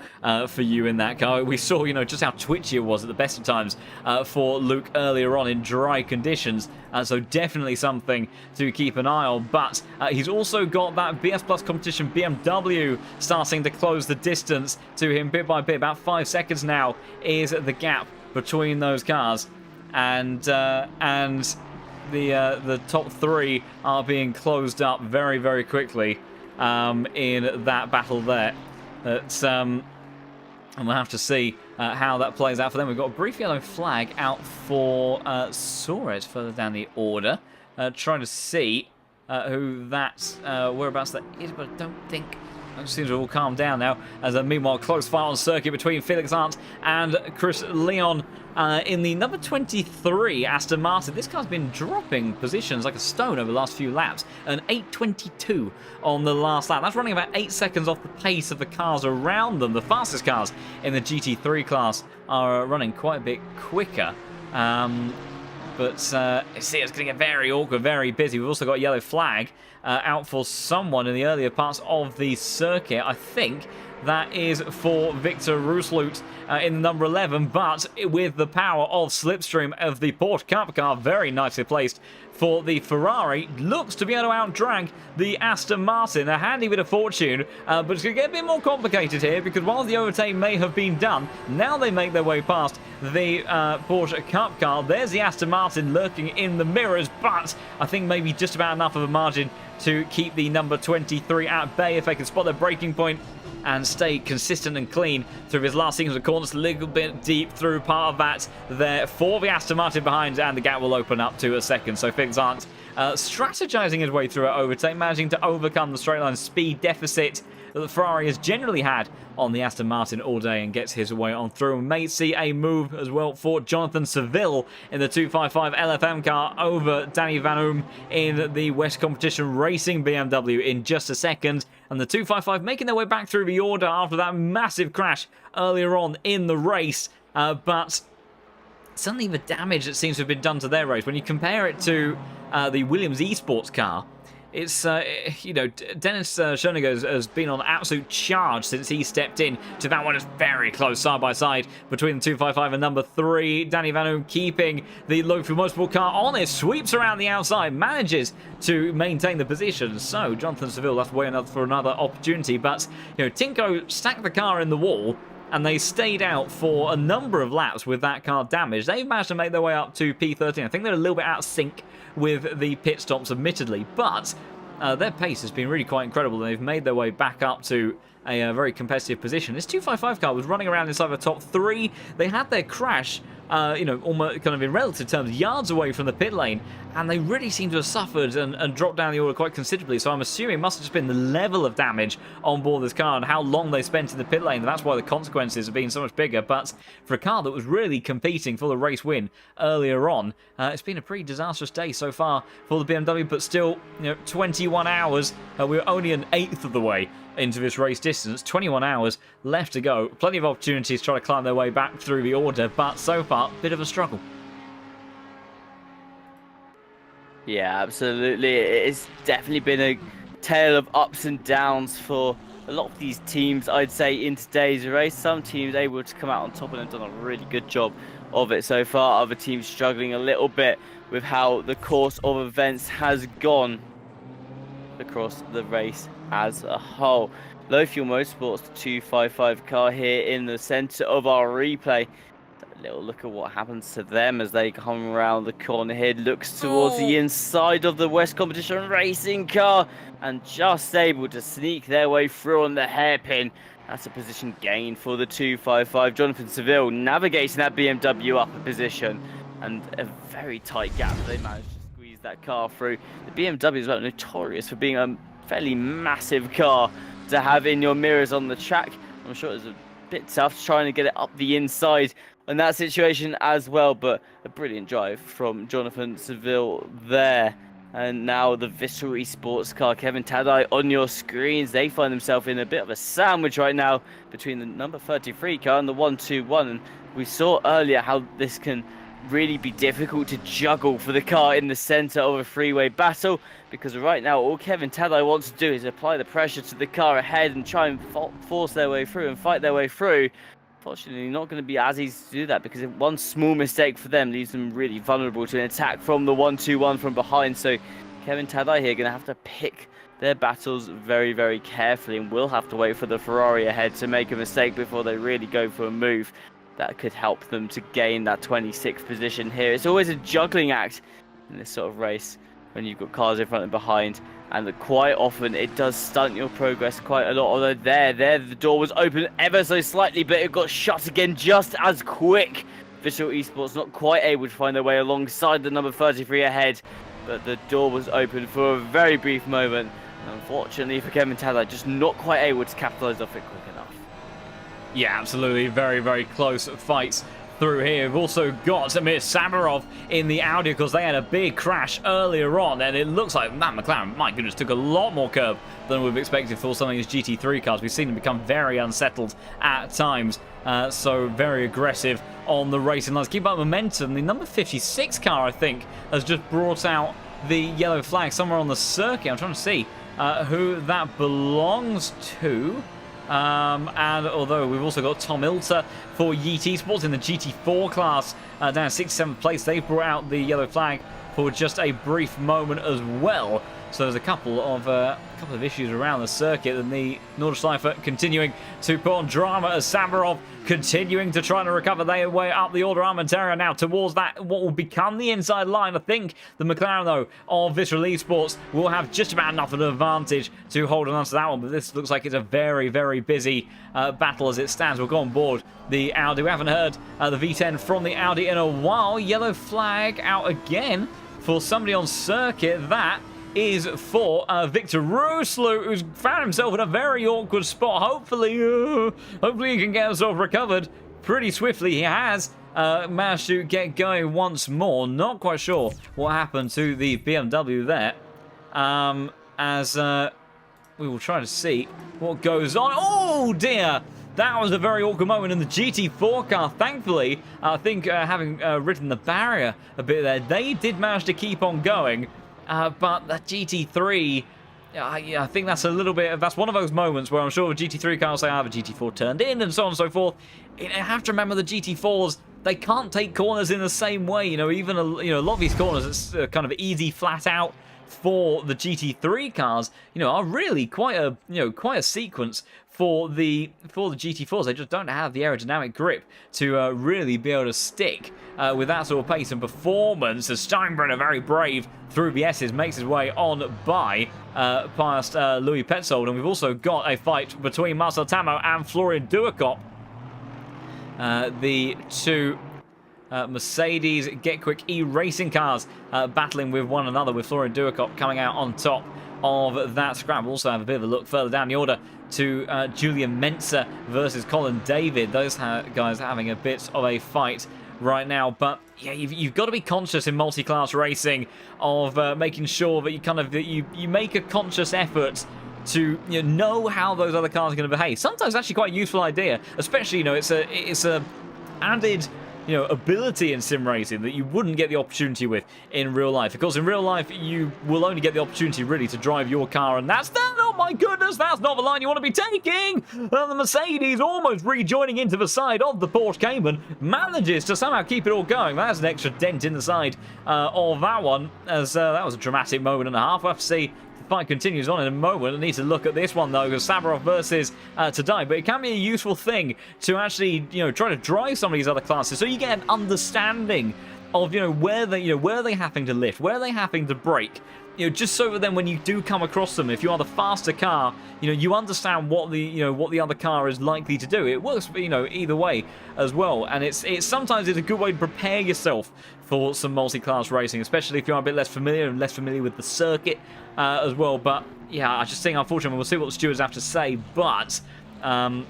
A: for you in that car. We saw, just how twitchy it was at the best of times for Luke earlier on in dry conditions. So definitely something to keep an eye on. But he's also got that BS Plus competition BMW starting to close the distance to him bit by bit. About 5 seconds now is the gap between those cars, and the top three are being closed up very quickly in that battle there. And we'll have to see how that plays out for them. We've got a brief yellow flag out for Suarez further down the order. Trying to see who that, whereabouts that is, but I don't think. It seems to all calm down now. As meanwhile, close fight on circuit between Felix Arndt and Chris Leon in the number 23 Aston Martin. This car's been dropping positions like a stone over the last few laps. An 8.22 on the last lap. That's running about 8 seconds off the pace of the cars around them. The fastest cars in the GT3 class are running quite a bit quicker. But see, it's going to get very awkward, very busy. We've also got a yellow flag out for someone in the earlier parts of the circuit. I think that is for Victor Roosloot in the number 11, but with the power of Slipstream of the Porsche Cup car, very nicely placed for the Ferrari, looks to be able to outdrag the Aston Martin. A handy bit of fortune, but it's going to get a bit more complicated here, because while the overtake may have been done, now they make their way past the Porsche Cup car. There's the Aston Martin lurking in the mirrors, but I think maybe just about enough of a margin to keep the number 23 at bay if they can spot their braking point and stay consistent and clean through his last sequence of corners, a little bit deep through part of that there for the Aston Martin behind, and the gap will open up to a second. So things aren't strategizing his way through an overtake, managing to overcome the straight line speed deficit that the Ferrari has generally had on the Aston Martin all day, and gets his way on through. We may see a move as well for Jonathan Seville in the 255 LFM car over Danny Van Oom in the West Competition Racing BMW in just a second. And the 255 making their way back through the order after that massive crash earlier on in the race. But suddenly the damage that seems to have been done to their race, when you compare it to the Williams Esports car, it's, you know, Dennis Schoeniger has been on absolute charge since he stepped in to that one. Is very close side by side between the 255 and number 3. Danny Van Oom keeping the low fuel motorsport car honest, sweeps around the outside, manages to maintain the position. So Jonathan Seville left way for another opportunity, but you know, Tinko stacked the car in the wall, and they stayed out for a number of laps with that car damaged. They've managed to make their way up to P13. I think they're a little bit out of sync with the pit stops, admittedly, but their pace has been really quite incredible, and they've made their way back up to a very competitive position. This 255 car was running around inside the top 3. They had their crash, you know, almost kind of in relative terms, yards away from the pit lane, and they really seem to have suffered and dropped down the order quite considerably. So I'm assuming it must have just been the level of damage on board this car and how long they spent in the pit lane, and that's why the consequences have been so much bigger. But for a car that was really competing for the race win earlier on, it's been a pretty disastrous day so far for the BMW, but still, you know, 21 hours. We're only an eighth of the way into this race distance, 21 hours left to go. Plenty of opportunities to try to climb their way back through the order, but so far, a bit of a struggle.
B: Yeah, absolutely. It's definitely been a tale of ups and downs for a lot of these teams, I'd say, in today's race. Some teams able to come out on top and have done a really good job of it so far. Other teams struggling a little bit with how the course of events has gone across the race as a whole. Low Fuel Motorsports, the 255 car here in the center of our replay. A little look at what happens to them as they come around the corner here. Looks towards the inside of the West Competition Racing car, and just able to sneak their way through on the hairpin. That's a position gain for the 255. Jonathan Seville navigating that BMW up a position, and a very tight gap. They managed to squeeze that car through. The BMW is notorious for being a fairly massive car to have in your mirrors on the track. I'm sure it was a bit tough trying to get it up the inside in that situation as well, but a brilliant drive from Jonathan Seville there. And now the Vissel Esports car, Kevin Tadai on your screens. They find themselves in a bit of a sandwich right now between the number 33 car and the 121. And we saw earlier how this can really be difficult to juggle for the car in the center of a freeway battle, because right now all Kevin Tadai wants to do is apply the pressure to the car ahead and try and force their way through and fight their way through. Fortunately, not going to be as easy to do that, because one small mistake for them leaves them really vulnerable to an attack from the 121 from behind. So Kevin Tadai here going to have to pick their battles very, very carefully, and will have to wait for the Ferrari ahead to make a mistake before they really go for a move that could help them to gain that 26th position here. It's always a juggling act in this sort of race when you've got cars in front and behind, and quite often it does stunt your progress quite a lot. Although there the door was open ever so slightly, but it got shut again just as quick. Vissel Esports not quite able to find their way alongside the number 33 ahead, but the door was open for a very brief moment. And unfortunately for Kevin Tadai, just not quite able to capitalise off it quick enough.
A: Yeah, absolutely. Very, very close fights through here. We've also got Amir Samarov in the Audi because they had a big crash earlier on, and it looks like that McLaren, my goodness, took a lot more curb than we've expected for some of these GT3 cars. We've seen them become very unsettled at times, so very aggressive on the racing lines. Keep up momentum. The number 56 car, I think, has just brought out the yellow flag somewhere on the circuit. I'm trying to see who that belongs to. And although we've also got Tom Ilter for Yeet Esports in the GT4 class down 67th place, they've brought out the yellow flag for just a brief moment as well. So there's a couple of issues around the circuit, and the Nordschleife continuing to put on drama as Samarov continuing to try to recover their way up the order Armentarian now towards that what will become the inside line. I think the McLaren though of Visceral Esports will have just about enough of an advantage to hold on to that one, but this looks like it's a very, very busy battle as it stands. We'll go on board the Audi. We haven't heard the V10 from the Audi in a while. Yellow flag out again for somebody on circuit. That is for Victor Ruslu, who's found himself in a very awkward spot. Hopefully he can get himself recovered pretty swiftly. He has managed to get going once more. Not quite sure what happened to the BMW there. As we will try to see what goes on. Oh dear! That was a very awkward moment in the GT4 car. Thankfully, I think having ridden the barrier a bit there, they did manage to keep on going. But the GT3, I think that's a little bit. That's one of those moments where I'm sure the GT3 car will say, "I have a GT4 turned in," and so on and so forth. You have to remember the GT4s. They can't take corners in the same way. Even a lot of these corners, it's kind of easy, flat out for the GT3 cars. Are really quite a sequence for the GT4s. They just don't have the aerodynamic grip to really be able to stick with that sort of pace and performance. As Steinbrenner, very brave through the S's, makes his way on by past Louis Petzold. And we've also got a fight between Marcel Tamo and Florian Duacop. The two Mercedes Get Quick E-Racing cars battling with one another, with Florian Duacop coming out on top of that scrap. We'll also have a bit of a look further down the order to Julian Menzer versus Colin David. Those guys having a bit of a fight right now. But yeah, you've got to be conscious in multi-class racing of making sure that you make a conscious effort to know how those other cars are going to behave. Sometimes it's actually quite a useful idea, especially it's a added ability in sim racing that you wouldn't get the opportunity with in real life. Because in real life, you will only get the opportunity really to drive your car, and that's that. Oh my goodness, that's not the line you want to be taking. The Mercedes almost rejoining into the side of the Porsche Cayman manages to somehow keep it all going. That's an extra dent in the side of that one, as that was a dramatic moment and a half. We'll have to see. The fight continues on in a moment. I need to look at this one though, because Samarov versus Tadai. But it can be a useful thing to actually, try to drive some of these other classes, so you get an understanding of, where are they having to lift, where are they having to brake. Just so that then when you do come across them, if you are the faster car, you understand what the other car is likely to do. It works, either way as well. And it's sometimes a good way to prepare yourself for some multi-class racing, especially if you're a bit less familiar with the circuit as well. But yeah, I just think, unfortunately, we'll see what the stewards have to say. But I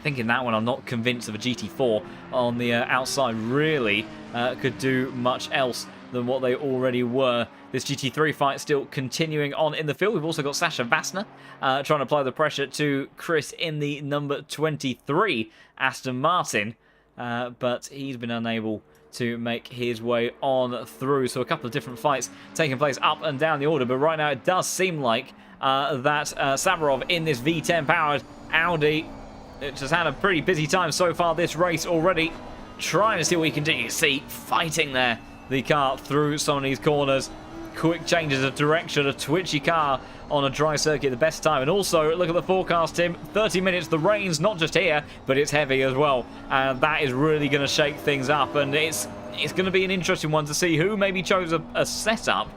A: think in that one, I'm not convinced of a GT4 on the outside really could do much else than what they already were. This GT3 fight still continuing on in the field. We've also got Sasha Vassner trying to apply the pressure to Chris in the number 23 Aston Martin, but he's been unable to make his way on through. So a couple of different fights taking place up and down the order, but right now it does seem like that Samarov in this V10 powered Audi, it has had a pretty busy time so far this race already, trying to see what he can do. You see, fighting there, the car through some of these corners. Quick changes of direction, a twitchy car on a dry circuit, the best time. And also, look at the forecast, Tim. 30 minutes, the rain's not just here, but it's heavy as well. And that is really going to shake things up. And it's going to be an interesting one to see who maybe chose a setup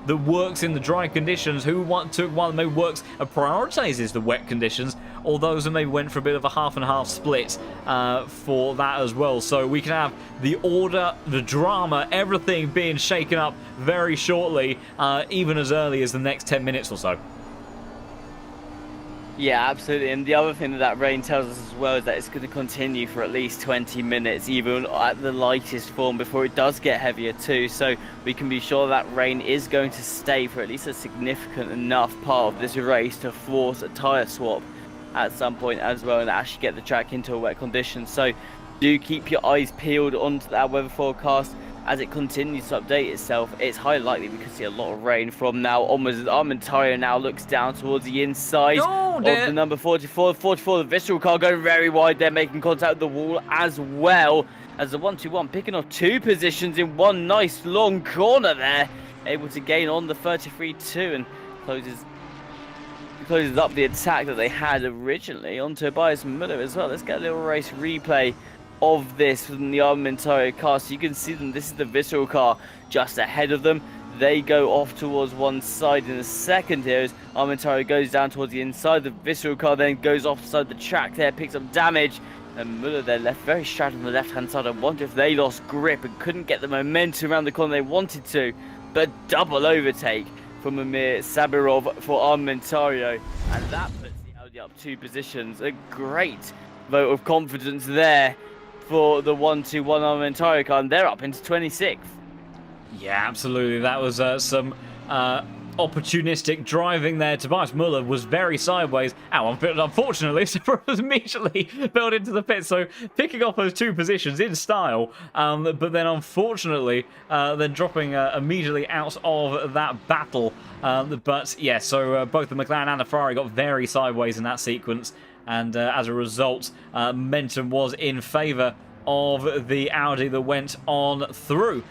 A: that works in the dry conditions, who took one that maybe works and prioritizes the wet conditions, or those that maybe went for a bit of a half and half split for that as well. So we can have the order, the drama, everything being shaken up very shortly, even as early as the next 10 minutes or so.
B: Yeah, absolutely. And the other thing that that rain tells us as well is that it's going to continue for at least 20 minutes, even at the lightest form, before it does get heavier too. So we can be sure that rain is going to stay for at least a significant enough part of this race to force a tyre swap at some point as well and actually get the track into a wet condition. So do keep your eyes peeled onto that weather forecast. As it continues to update itself, it's highly likely we could see a lot of rain from now onwards. As Armentaro now looks down towards the inside of the number 44. 44, the Visceral car going very wide there, making contact with the wall as well as the 1-2-1, picking off 2 positions in one nice long corner there. Able to gain on the 33-2 and closes up the attack that they had originally on Tobias Muller as well. Let's get a little race replay of this from the Armentaro car, so you can see them. This is the Visceral car just ahead of them. They go off towards one side in a second here as Armentaro goes down towards the inside. The Visceral car then goes offside the track there, picks up damage, and Muller there left very straddled on the left hand side. I wonder if they lost grip and couldn't get the momentum around the corner they wanted to, but double overtake from Amir Sabirov for Armentaro, and that puts the Audi up 2 positions. A great vote of confidence there for the 1-2-1 Armentaro car, and they're up into 26th.
A: Yeah, absolutely. That was some opportunistic driving there. Tobias Muller was very sideways. Unfortunately, Sabirov was immediately built into the pit, so picking off those 2 positions in style, but then unfortunately, then dropping immediately out of that battle. But yeah, so both the McLaren and the Ferrari got very sideways in that sequence, and as a result, momentum was in favour of the Audi that went on through.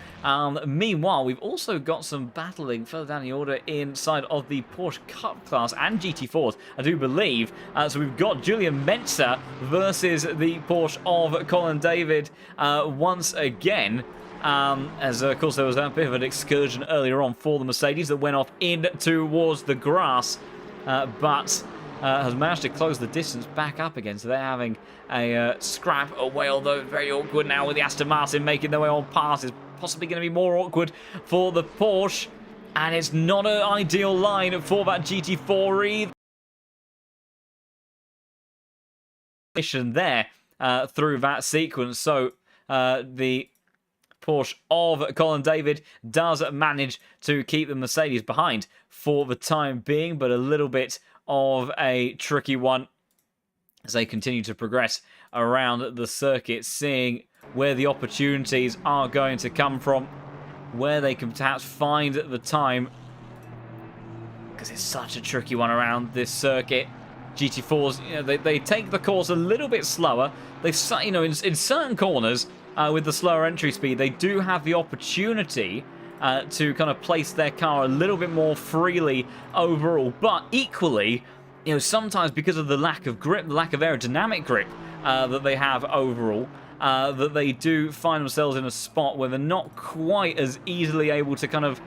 A: Meanwhile, we've also got some battling further down the order inside of the Porsche Cup class and GT4s, I do believe. So we've got Julian Menzer versus the Porsche of Colin David once again. As of course there was a bit of an excursion earlier on for the Mercedes that went off in towards the grass, but has managed to close the distance back up again, so they're having a scrap away, although very awkward now with the Aston Martin making their way on past. It's possibly going to be more awkward for the Porsche, and it's not an ideal line for that GT4 either. There through that sequence, so the Porsche of Colin David does manage to keep the Mercedes behind for the time being, but a little bit of a tricky one as they continue to progress around the circuit, seeing where the opportunities are going to come from, where they can perhaps find the time, because it's such a tricky one around this circuit. GT4s, they take the course a little bit slower. They've, in certain corners with the slower entry speed, they do have the opportunity to kind of place their car a little bit more freely overall, but equally, sometimes because of the lack of grip, the lack of aerodynamic grip that they have overall, that they do find themselves in a spot where they're not quite as easily able to kind of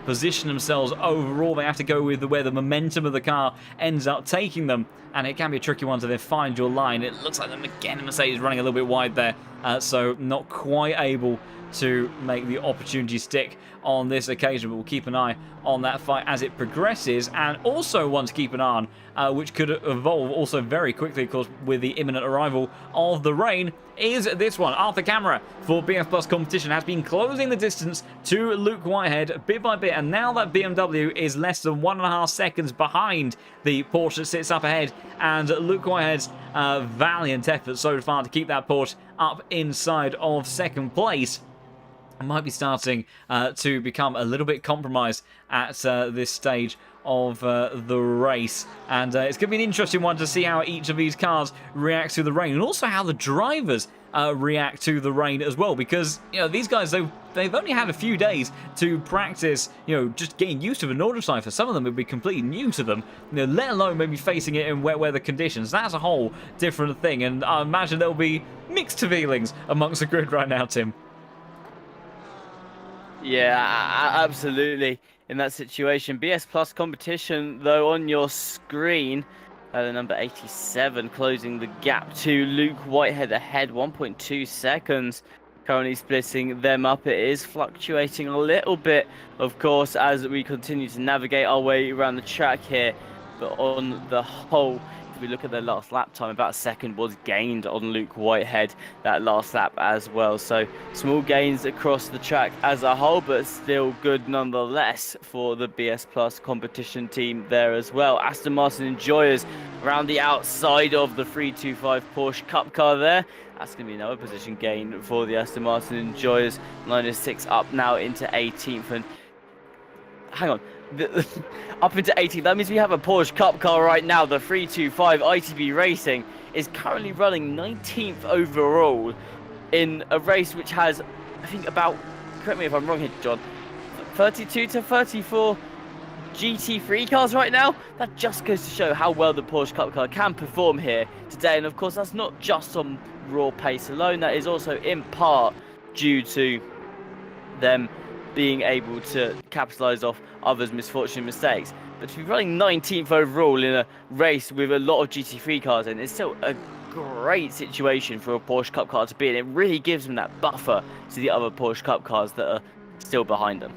A: position themselves overall. They have to go with where the momentum of the car ends up taking them, and it can be a tricky one to then find your line. It looks like them again, the Mercedes running a little bit wide there, so not quite able to make the opportunity stick on this occasion, but we'll keep an eye on that fight as it progresses. And also one to keep an eye on, which could evolve also very quickly, of course, with the imminent arrival of the rain, is this one. Arthur Camara for BF Plus Competition has been closing the distance to Luke Whitehead bit by bit, and now that BMW is less than 1.5 seconds behind the Porsche that sits up ahead, and Luke Whitehead's valiant effort so far to keep that Porsche up inside of second place might be starting to become a little bit compromised at this stage of the race, and it's going to be an interesting one to see how each of these cars reacts to the rain, and also how the drivers react to the rain as well, because these guys, they've only had a few days to practice, just getting used to the Nordschleife. Some of them would be completely new to them, let alone maybe facing it in wet weather conditions. That's a whole different thing, and I imagine there'll be mixed feelings amongst the grid right now, Tim.
B: Yeah, absolutely. In that situation, BS Plus Competition, though, on your screen, the number 87 closing the gap to Luke Whitehead ahead, 1.2 seconds. Currently splitting them up. It is fluctuating a little bit, of course, as we continue to navigate our way around the track here. but on the whole, if we look at their last lap time, about a second was gained on Luke Whitehead that last lap as well. So small gains across the track as a whole, but still good nonetheless for the BS Plus competition team there as well. Aston Martin Enjoyers around the outside of the 325 Porsche Cup car there. That's going to be another position gain for the Aston Martin Enjoyers. -6 up now into 18th. And hang on. Up into 18th. That means we have a Porsche Cup car right now. The 325 ITB Racing is currently running 19th overall in a race which has, I think, about, correct me if I'm wrong here, John, 32 to 34 GT3 cars right now. That just goes to show how well the Porsche Cup car can perform here today. And of course, that's not just on raw pace alone. That is also in part due to them being able to capitalise off others' misfortune and mistakes. But to be running 19th overall in a race with a lot of GT3 cars in, it's still a great situation for a Porsche Cup car to be in. It really gives them that buffer to the other Porsche Cup cars that are still behind them.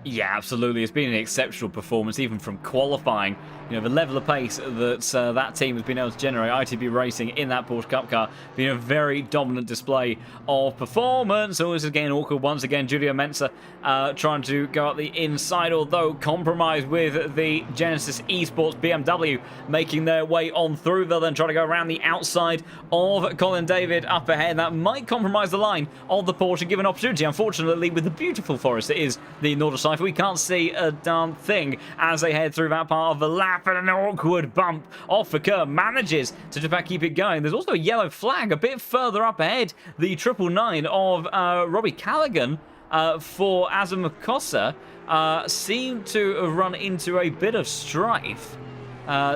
A: Yeah, absolutely. It's been an exceptional performance, even from qualifying. You know, the level of pace that that team has been able to generate, ITB Racing, in that Porsche Cup car, being a very dominant display of performance. Always again awkward once again. Giulio Mensa trying to go up the inside, although compromised with the Genesis Esports BMW making their way on through. They'll then try to go around the outside of Colin David up ahead. That might compromise the line of the Porsche and give an opportunity. Unfortunately, with the beautiful forest that is the Nordschleife, we can't see a darn thing as they head through that part of the lap, and an awkward bump off the curb manages to just about keep it going. There's also a yellow flag a bit further up ahead, the 999 of Robbie Callaghan for Azam Makossa seemed to have run into a bit of strife.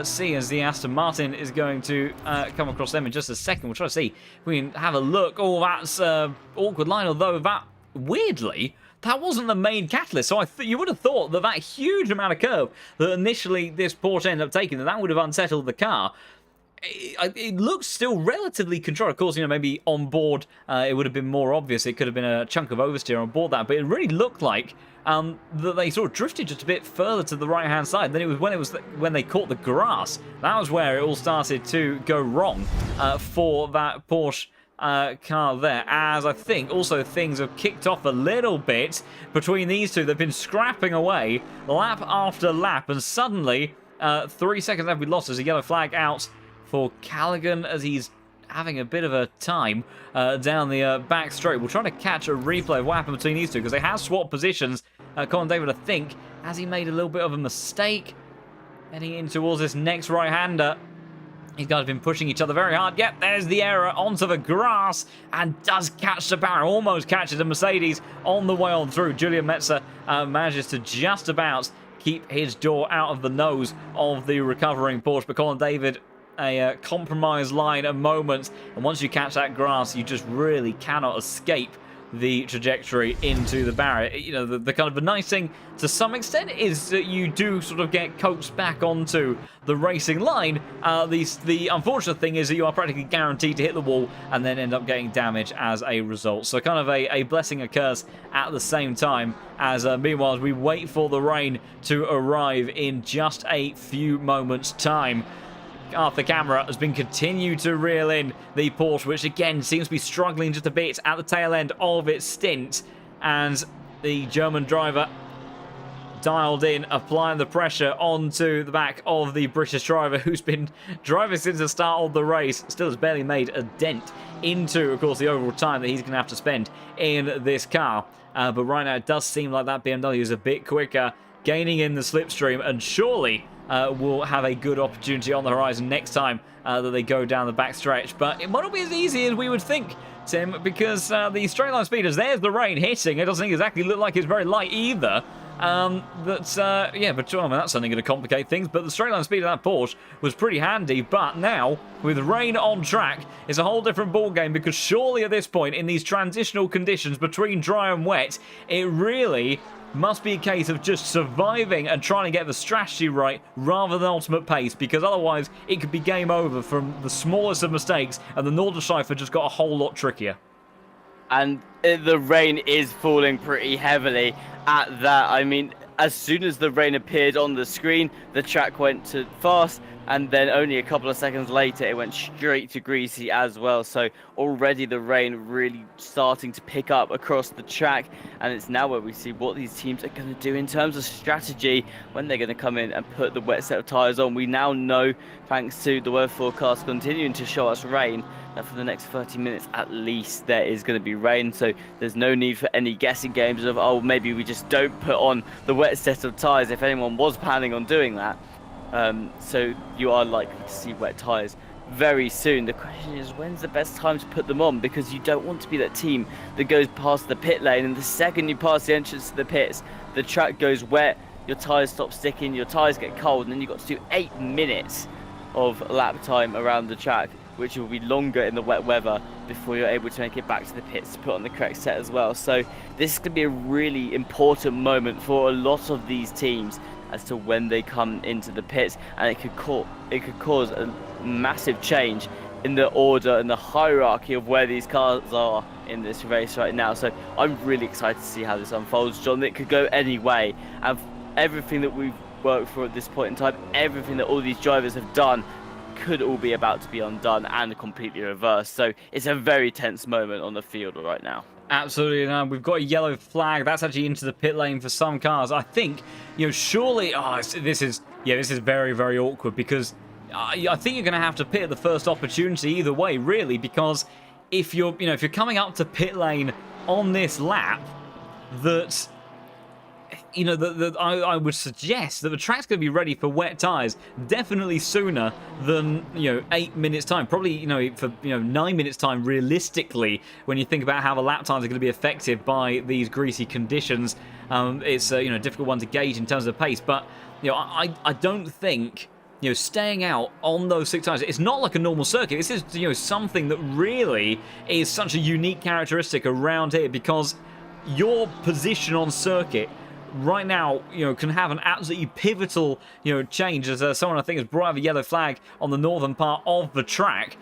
A: See, as the Aston Martin is going to come across them in just a second. We'll try to see if we can have a look. Oh, that's awkward line, although that, weirdly, that wasn't the main catalyst. So you would have thought that that huge amount of curve that initially this Porsche ended up taking, that would have unsettled the car. It looks still relatively controlled. Of course, you know, maybe on board it would have been more obvious. It could have been a chunk of oversteer on board that, but it really looked like that they sort of drifted just a bit further to the right-hand side. Then it was when they caught the grass, that was where it all started to go wrong for that Porsche car there, as I think also things have kicked off a little bit between these two. They've been scrapping away lap after lap, and suddenly 3 seconds after we lost, there's a yellow flag out for Callaghan as he's having a bit of a time down the back straight. We'll try to catch a replay of what happened between these two, because they have swapped positions. Colin David, I think, has he made a little bit of a mistake heading in towards this next right-hander? These guys have been pushing each other very hard. Yep, there's the error onto the grass and does catch the barrier. Almost catches a Mercedes on the way on through. Julian Metzer manages to just about keep his door out of the nose of the recovering Porsche. But Colin David, a compromised line at moments. And once you catch that grass, you just really cannot escape the trajectory into the barrier. You know, the kind of the nice thing to some extent is that you do sort of get coaxed back onto the racing line. The unfortunate thing is that you are practically guaranteed to hit the wall and then end up getting damage as a result. So kind of a blessing, a curse at the same time, as meanwhile as we wait for the rain to arrive in just a few moments' time. Arthur Camera has been continued to reel in the Porsche, which again seems to be struggling just a bit at the tail end of its stint, and the German driver dialed in, applying the pressure onto the back of the British driver, who's been driving since the start of the race. Still has barely made a dent into, of course, the overall time that he's going to have to spend in this car. But right now it does seem like that BMW is a bit quicker, gaining in the slipstream, and surely will have a good opportunity on the horizon next time that they go down the backstretch. But it might not be as easy as we would think, Tim, because the straight line speeders, there's the rain hitting. It doesn't exactly look like it's very light either. Yeah, but I mean, that's something going to complicate things. But the straight line speed of that Porsche was pretty handy. But now, with rain on track, it's a whole different ballgame, because surely at this point, in these transitional conditions between dry and wet, it really must be a case of just surviving and trying to get the strategy right rather than ultimate pace, because otherwise it could be game over from the smallest of mistakes, and the Nordschleife just got a whole lot trickier.
B: And the rain is falling pretty heavily at that. I mean, as soon as the rain appeared on the screen, the track went to fast, and then only a couple of seconds later it went straight to greasy as well. So already the rain really starting to pick up across the track, and it's now where we see what these teams are going to do in terms of strategy when they're going to come in and put the wet set of tyres on. We now know, thanks to the weather forecast continuing to show us rain, that for the next 30 minutes at least there is going to be rain, so there's no need for any guessing games of, oh, maybe we just don't put on the wet set of tyres if anyone was planning on doing that. So you are likely to see wet tyres very soon. The question is, when's the best time to put them on? Because you don't want to be that team that goes past the pit lane, and the second you pass the entrance to the pits, the track goes wet, your tyres stop sticking, your tyres get cold, and then you've got to do 8 minutes of lap time around the track, which will be longer in the wet weather before you're able to make it back to the pits to put on the correct set as well. So this is going to be a really important moment for a lot of these teams as to when they come into the pits, and it could cause a massive change in the order and the hierarchy of where these cars are in this race right now. So I'm really excited to see how this unfolds, John. It could go any way, and everything that we've worked for at this point in time, everything that all these drivers have done, could all be about to be undone and completely reversed. So it's a very tense moment on the field right now.
A: Absolutely. Now we've got a yellow flag. That's actually into the pit lane for some cars. I think, surely, this is very, very awkward, because I think you're going to have to pit at the first opportunity either way, really, because if you're coming up to pit lane on this lap, that I would suggest that the track's going to be ready for wet tyres definitely sooner than 8 minutes time. Probably for 9 minutes time realistically, when you think about how the lap times are going to be affected by these greasy conditions. It's a difficult one to gauge in terms of pace, but I don't think staying out on those slick tyres, it's not like a normal circuit. This is something that really is such a unique characteristic around here, because your position on circuit right now, can have an absolutely pivotal, change, as someone I think has brought out a yellow flag on the northern part of the track,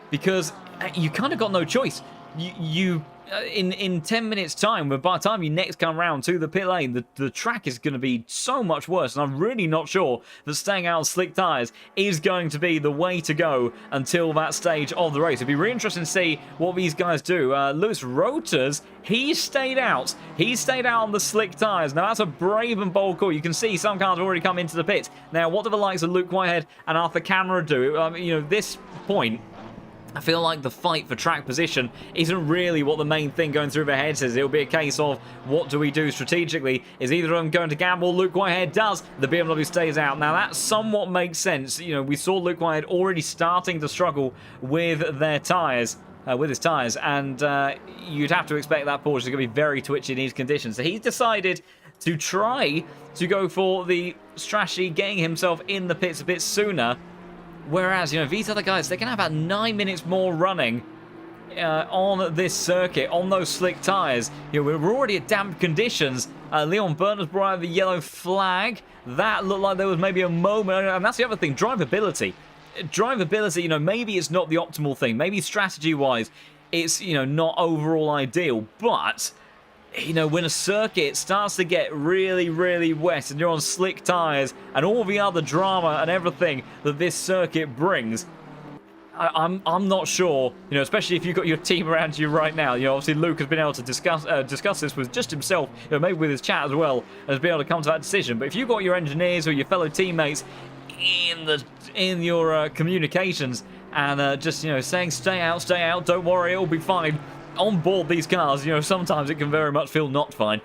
A: because you kind of got no choice. You in 10 minutes time, but by the time you next come round to the pit lane, the track is going to be so much worse, and I'm really not sure that staying out on slick tyres is going to be the way to go until that stage of the race. It'd be really interesting to see what these guys do. Lewis Roters, he stayed out on the slick tyres. Now that's a brave and bold call. You can see some cars have already come into the pit. Now what do the likes of Luke Whitehead and Arthur Camera do? This point, I feel like the fight for track position isn't really what the main thing going through their heads is. It'll be a case of, what do we do strategically? Is either of them going to gamble? Luke Whitehead does. The BMW stays out. Now that somewhat makes sense. We saw Luke Whitehead already starting to struggle with their tyres. With his tyres, and you'd have to expect that Porsche is going to be very twitchy in these conditions. So he's decided to try to go for the strategy, getting himself in the pits a bit sooner. Whereas, these other guys, they're going to have about 9 minutes more running on this circuit, on those slick tyres. We're already at damp conditions. Leon Berners brought out the yellow flag. That looked like there was maybe a moment, and that's the other thing, drivability. Drivability, maybe it's not the optimal thing. Maybe strategy-wise, it's, not overall ideal. But, when a circuit starts to get really, really wet and you're on slick tyres and all the other drama and everything that this circuit brings, I'm not sure, especially if you've got your team around you right now. Obviously Luke has been able to discuss this with just himself, maybe with his chat as well, and has been able to come to that decision. But if you've got your engineers or your fellow teammates in your communications and just saying stay out, don't worry, it'll be fine, on board these cars, sometimes it can very much feel not fine,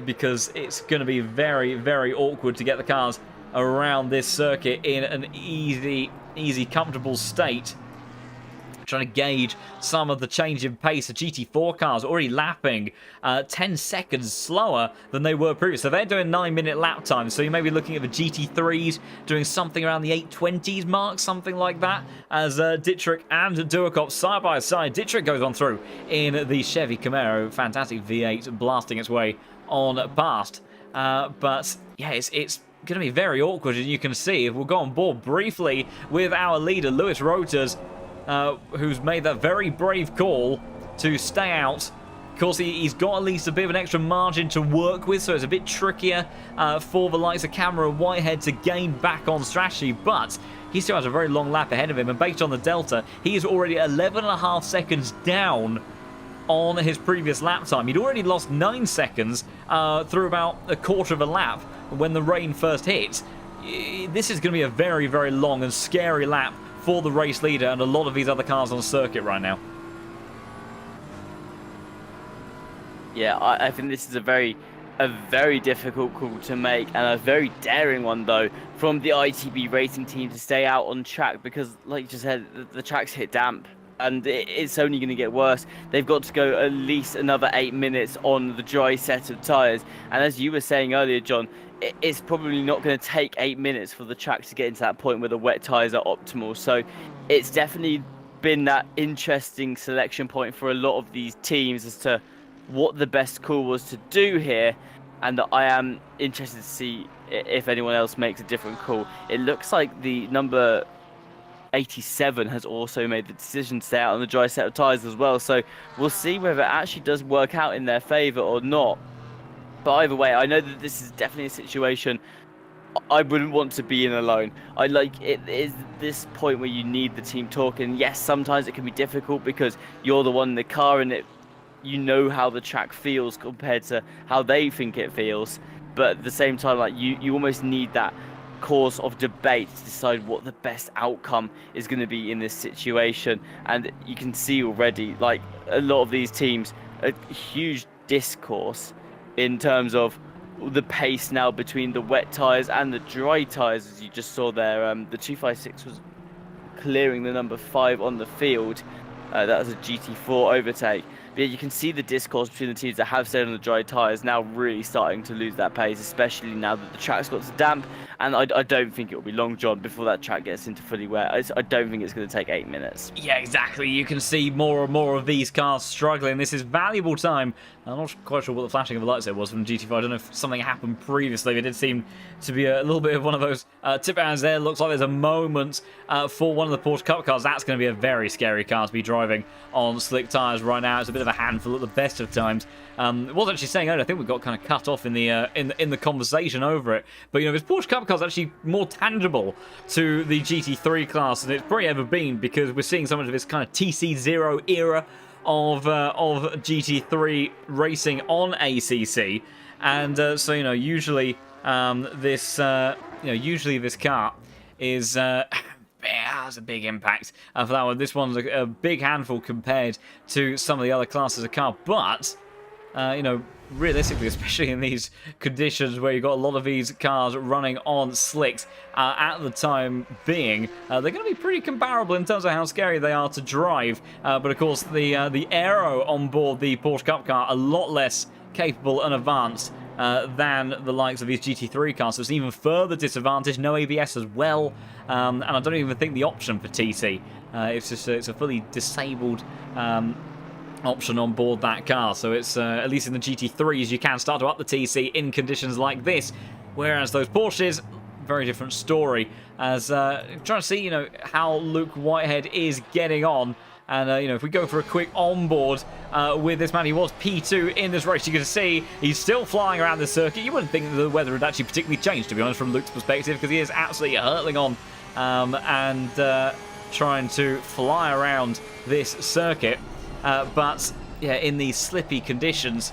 A: because it's going to be very, very awkward to get the cars around this circuit in an easy, comfortable state. Trying to gauge some of the change in pace. The GT4 cars already lapping 10 seconds slower than they were previously. So they're doing 9-minute lap times. So you may be looking at the GT3s doing something around the 8:20s mark, something like that, as Dietrich and Duakop side by side. Dietrich goes on through in the Chevy Camaro. Fantastic V8 blasting its way on past. But yeah, it's going to be very awkward, and you can see. We'll go on board briefly with our leader, Lewis Roters, who's made that very brave call to stay out Of course, he's got at least a bit of an extra margin to work with, so it's a bit trickier for the likes of Cameron and Whitehead to gain back on strategy, but he still has a very long lap ahead of him, and based on the delta, he is already 11.5 seconds down on his previous lap time. He'd already lost 9 seconds through about a quarter of a lap when the rain first hit. This is going to be a very, very long and scary lap for the race leader and a lot of these other cars on circuit right now.
B: Yeah, I think this is a very difficult call to make, and a very daring one though from the ITB racing team to stay out on track, because like you just said, the track's hit damp and it's only going to get worse. They've got to go at least another 8 minutes on the dry set of tyres, and as you were saying earlier, John, it's probably not going to take 8 minutes for the track to get into that point where the wet tyres are optimal. So it's definitely been that interesting selection point for a lot of these teams as to what the best call was to do here, and I am interested to see if anyone else makes a different call. It looks like the number 87 has also made the decision to stay out on the dry set of tyres as well, so we'll see whether it actually does work out in their favour or not. But either way, I know that this is definitely a situation I wouldn't want to be in alone. It is this point where you need the team talking. Yes, sometimes it can be difficult because you're the one in the car and you know how the track feels compared to how they think it feels, but at the same time, like you almost need that course of debate to decide what the best outcome is going to be in this situation. And you can see already, like, a lot of these teams, a huge discourse in terms of the pace now between the wet tyres and the dry tyres, as you just saw there. The 256 was clearing the number 5 on the field. That was a GT4 overtake. But yeah, you can see the discourse between the teams that have stayed on the dry tyres now really starting to lose that pace, especially now that the track's got to damp. And I don't think it will be long, John, before that track gets into fully wet. I don't think it's going to take 8 minutes.
A: Yeah, exactly. You can see more and more of these cars struggling. This is valuable time. I'm not quite sure what the flashing of the lights there was from GT5. I don't know if something happened previously. It did seem to be a little bit of one of those tip outs there. Looks like there's a moment for one of the Porsche Cup cars. That's going to be a very scary car to be driving on slick tyres right now. It's a bit of a handful at the best of times. Was actually saying earlier, I think we got kind of cut off in the conversation over it. But this Porsche Cup car is actually more tangible to the GT3 class than it's probably ever been, because we're seeing so much of this kind of TC0 era of GT3 racing on ACC, and so usually this car is has a big impact for that one. This one's a big handful compared to some of the other classes of car, but realistically, especially in these conditions where you've got a lot of these cars running on slicks at the time being, they're going to be pretty comparable in terms of how scary they are to drive. But of course, the aero on board the Porsche Cup car a lot less capable and advanced than the likes of these GT3 cars, so it's an even further disadvantage. No ABS as well, and I don't even think the option for TT. It's a fully disabled option on board that car, so it's at least in the GT3s you can start to up the TC in conditions like this, whereas those Porsches, very different story. As trying to see how Luke Whitehead is getting on, and if we go for a quick onboard with this man, he was P2 in this race. You can see he's still flying around the circuit. You wouldn't think that the weather had actually particularly changed, to be honest, from Luke's perspective, because he is absolutely hurtling on and trying to fly around this circuit. But yeah, in these slippy conditions,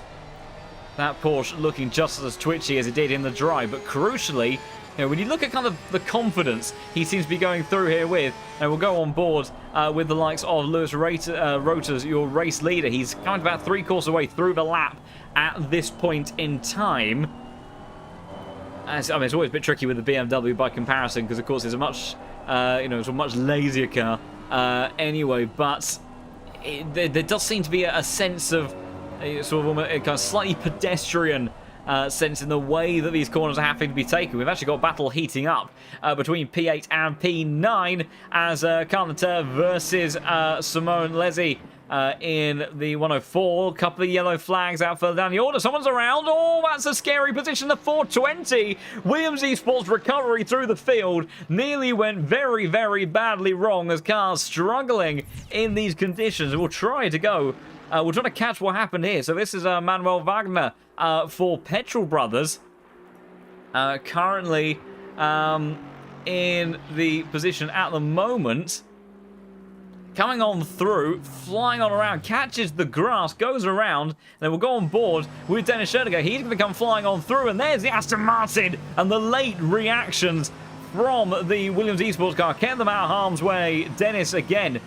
A: that Porsche looking just as twitchy as it did in the dry. But crucially, when you look at kind of the confidence he seems to be going through here with, and we'll go on board with the likes of Lewis Roters, your race leader. He's kind of about 3/4 away through the lap at this point in time. It's always a bit tricky with the BMW by comparison, because of course it's a much, it's a much lazier car anyway. But there does seem to be a sense of sort of a kind of slightly pedestrian sense in the way that these corners are having to be taken. We've actually got battle heating up between P8 and P9 as Carlenter versus Simone Lezzi in the 104. A couple of yellow flags out further down the order. Someone's around. Oh, that's a scary position. The 420. Williams Esports recovery through the field nearly went very, very badly wrong as cars struggling in these conditions. We'll try to go we're trying to catch what happened here. So this is Manuel Wagner for Petrol Brothers. Currently in the position at the moment. Coming on through, flying on around, catches the grass, goes around, then we'll go on board with Dennis Scherdiger. He's going to come flying on through, and there's the Aston Martin, and the late reactions from the Williams Esports car kept them out of harm's way. Dennis, again,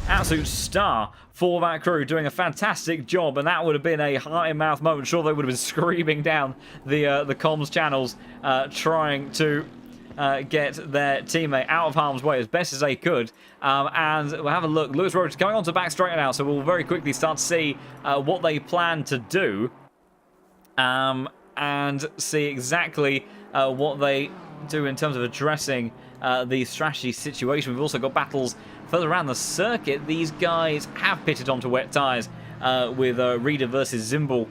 A: absolute star for that crew, doing a fantastic job, and that would have been a heart-in-mouth moment. Sure, they would have been screaming down the comms channels, trying to get their teammate out of harm's way as best as they could. And we'll have a look. Lewis Roach going on to back straight now, so we'll very quickly start to see what they plan to do and see exactly what they do in terms of addressing the strategy situation. We've also got battles further around the circuit. These guys have pitted onto wet tyres with Reader versus Zimbal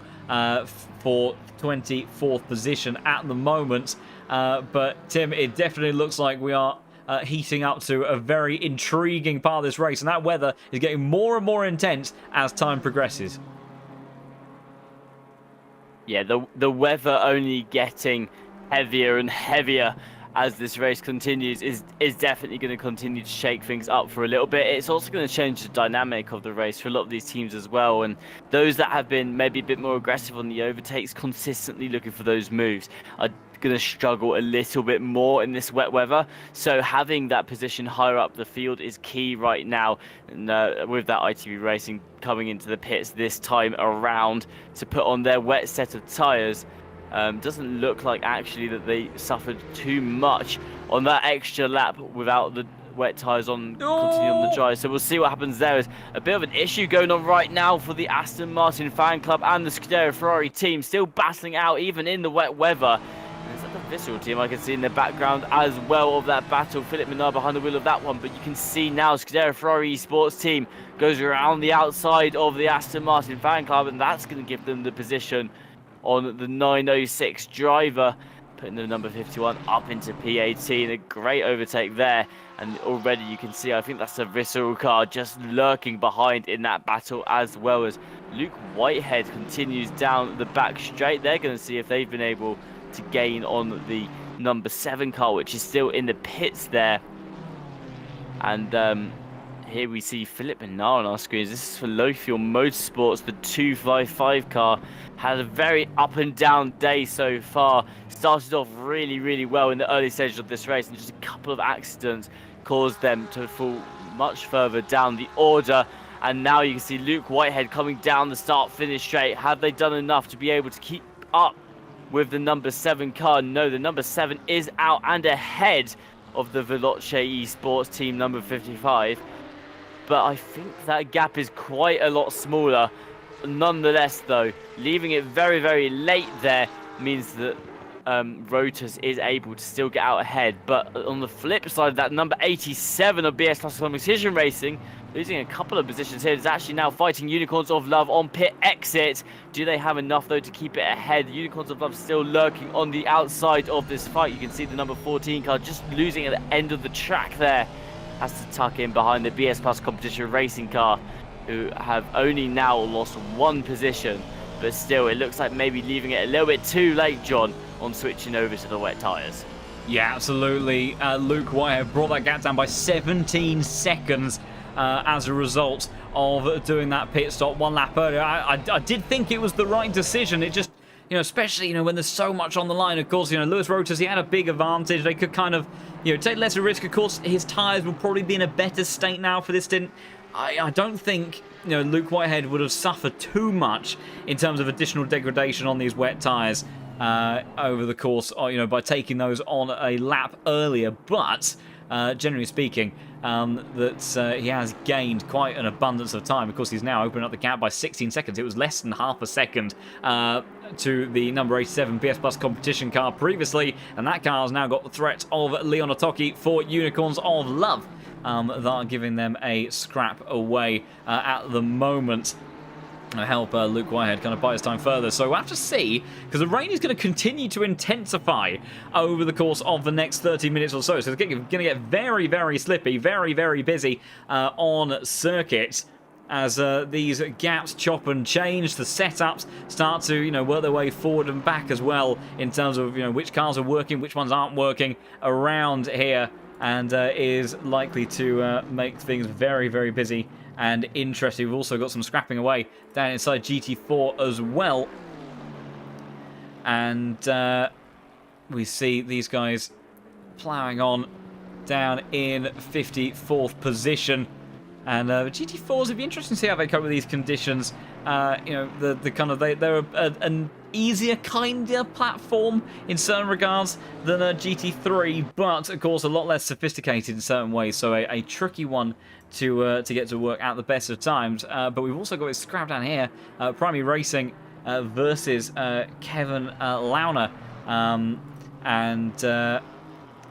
A: for 24th position at the moment. But Tim, it definitely looks like we are heating up to a very intriguing part of this race, and that weather is getting more and more intense as time progresses.
B: Yeah, the weather only getting heavier and heavier as this race continues is definitely going to continue to shake things up for a little bit. It's also going to change the dynamic of the race for a lot of these teams as well, and those that have been maybe a bit more aggressive on the overtakes, consistently looking for those moves, are going to struggle a little bit more in this wet weather. So having that position higher up the field is key right now, and with that ITV Racing coming into the pits this time around to put on their wet set of tyres, doesn't look like actually that they suffered too much on that extra lap without the wet tyres on, continuing on the dry. So we'll see what happens there. There's a bit of an issue going on right now for the Aston Martin fan club and the Scuderia Ferrari team, still battling out even in the wet weather. And it's like the Visceral team I can see in the background as well of that battle. Philip Minard behind the wheel of that one, but you can see now Scuderia Ferrari Esports team goes around the outside of the Aston Martin fan club, and that's going to give them the position on the 906 driver, putting the number 51 up into P18. A great overtake there, and already you can see, I think that's a Visceral car just lurking behind in that battle, as well as Luke Whitehead continues down the back straight. They're going to see if they've been able to gain on the number 7 car, which is still in the pits there. And here we see Philip Minard on our screens. This is for Low Fuel Motorsports. The 255 car had a very up and down day so far. Started off really, really well in the early stages of this race, and just a couple of accidents caused them to fall much further down the order. And now you can see Luke Whitehead coming down the start-finish straight. Have they done enough to be able to keep up with the number 7 car? No, the number 7 is out and ahead of the Veloce Esports team number 55. But I think that gap is quite a lot smaller. Nonetheless, though, leaving it very, very late there means that Rotus is able to still get out ahead. But on the flip side of that, number 87 of BS Plus Competition Racing, losing a couple of positions here, is actually now fighting Unicorns of Love on pit exit. Do they have enough, though, to keep it ahead? Unicorns of Love still lurking on the outside of this fight. You can see the number 14 car just losing at the end of the track there. Has to tuck in behind the BS Plus Competition Racing car, who have only now lost 1 position. But still, it looks like maybe leaving it a little bit too late, John, on switching over to the wet tyres.
A: Yeah, absolutely. Luke Whitehead brought that gap down by 17 seconds as a result of doing that pit stop 1 lap earlier. I did think it was the right decision. It just, especially, when there's so much on the line. Of course, Lewis Rotus, he had a big advantage. They could kind of, take lesser risk. Of course, his tyres will probably be in a better state now for this stint. I don't think, Luke Whitehead would have suffered too much in terms of additional degradation on these wet tyres over the course, by taking those on a lap earlier. But generally speaking, that he has gained quite an abundance of time. Of course, he's now opened up the gap by 16 seconds. It was less than half a second to the number 87 BS Plus competition car previously, and that car has now got the threat of Leon Otoki for Unicorns of Love. That are giving them a scrap away at the moment. Help Luke Whitehead kind of buy his time further. So we'll have to see, because the rain is going to continue to intensify over the course of the next 30 minutes or so. So it's going to get very, very slippy, very, very busy on circuit. as these gaps chop and change. The setups start to, work their way forward and back as well in terms of, which cars are working, which ones aren't working around here, and is likely to make things very, very busy and interesting. We've also got some scrapping away down inside GT4 as well. And we see these guys ploughing on down in 54th position. And GT4s, it'd be interesting to see how they cope with these conditions. The kind of they're an easier kind of platform in certain regards than a GT3, but of course a lot less sophisticated in certain ways. So a tricky one to get to work at the best of times. But we've also got this scrap down here, Primary Racing versus Kevin Launer, and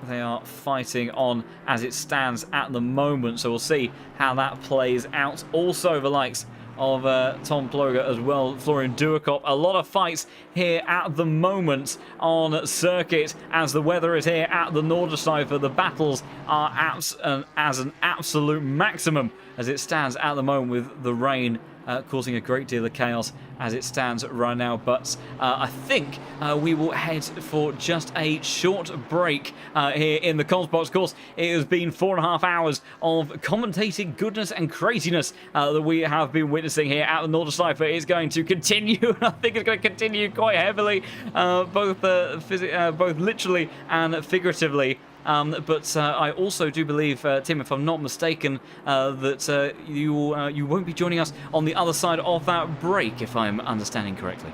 A: they are fighting on as it stands at the moment, so we'll see how that plays out. Also, the likes of Tom Ploger as well, Florian Duakop. A lot of fights here at the moment on circuit as the weather is here at the Nordschleife. The battles are as an absolute maximum as it stands at the moment, with the rain causing a great deal of chaos as it stands right now. But I think we will head for just a short break here in the comms box. Of course, it has been 4.5 hours of commentating goodness and craziness that we have been witnessing here at the Nordschleife. It's going to continue, and I think it's going to continue quite heavily, both literally and figuratively. But I also do believe, Tim, if I'm not mistaken, that you won't be joining us on the other side of that break, if I'm understanding correctly.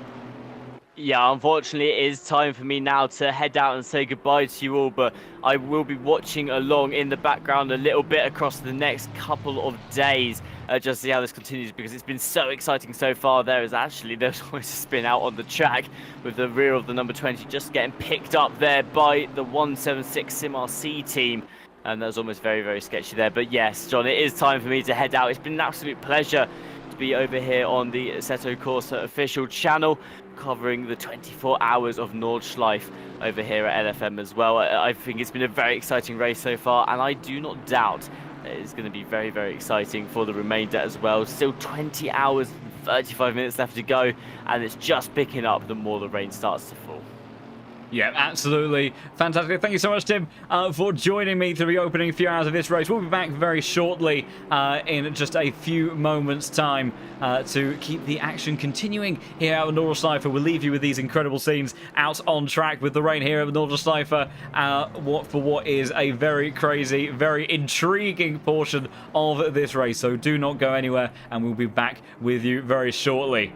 B: Yeah, unfortunately, it is time for me now to head out and say goodbye to you all, but I will be watching along in the background a little bit across the next couple of days, just to see how this continues, because it's been so exciting so far. There's always a spin out on the track with the rear of the number 20 just getting picked up there by the 176 Sim RC team. And that was almost very, very sketchy there. But yes, John, it is time for me to head out. It's been an absolute pleasure to be over here on the Assetto Corsa official channel, covering the 24 hours of Nordschleife over here at LFM as well. I think it's been a very exciting race so far, and I do not doubt that it's going to be very, very exciting for the remainder as well. Still 20 hours and 35 minutes left to go, and it's just picking up the more the rain starts to fall.
A: Yeah, absolutely fantastic. Thank you so much, Tim, for joining me through the opening few hours of this race. We'll be back very shortly in just a few moments' time to keep the action continuing here at the Nordschleife. We'll leave you with these incredible scenes out on track with the rain here at the Nordschleife, what is a very crazy, very intriguing portion of this race. So do not go anywhere, and we'll be back with you very shortly.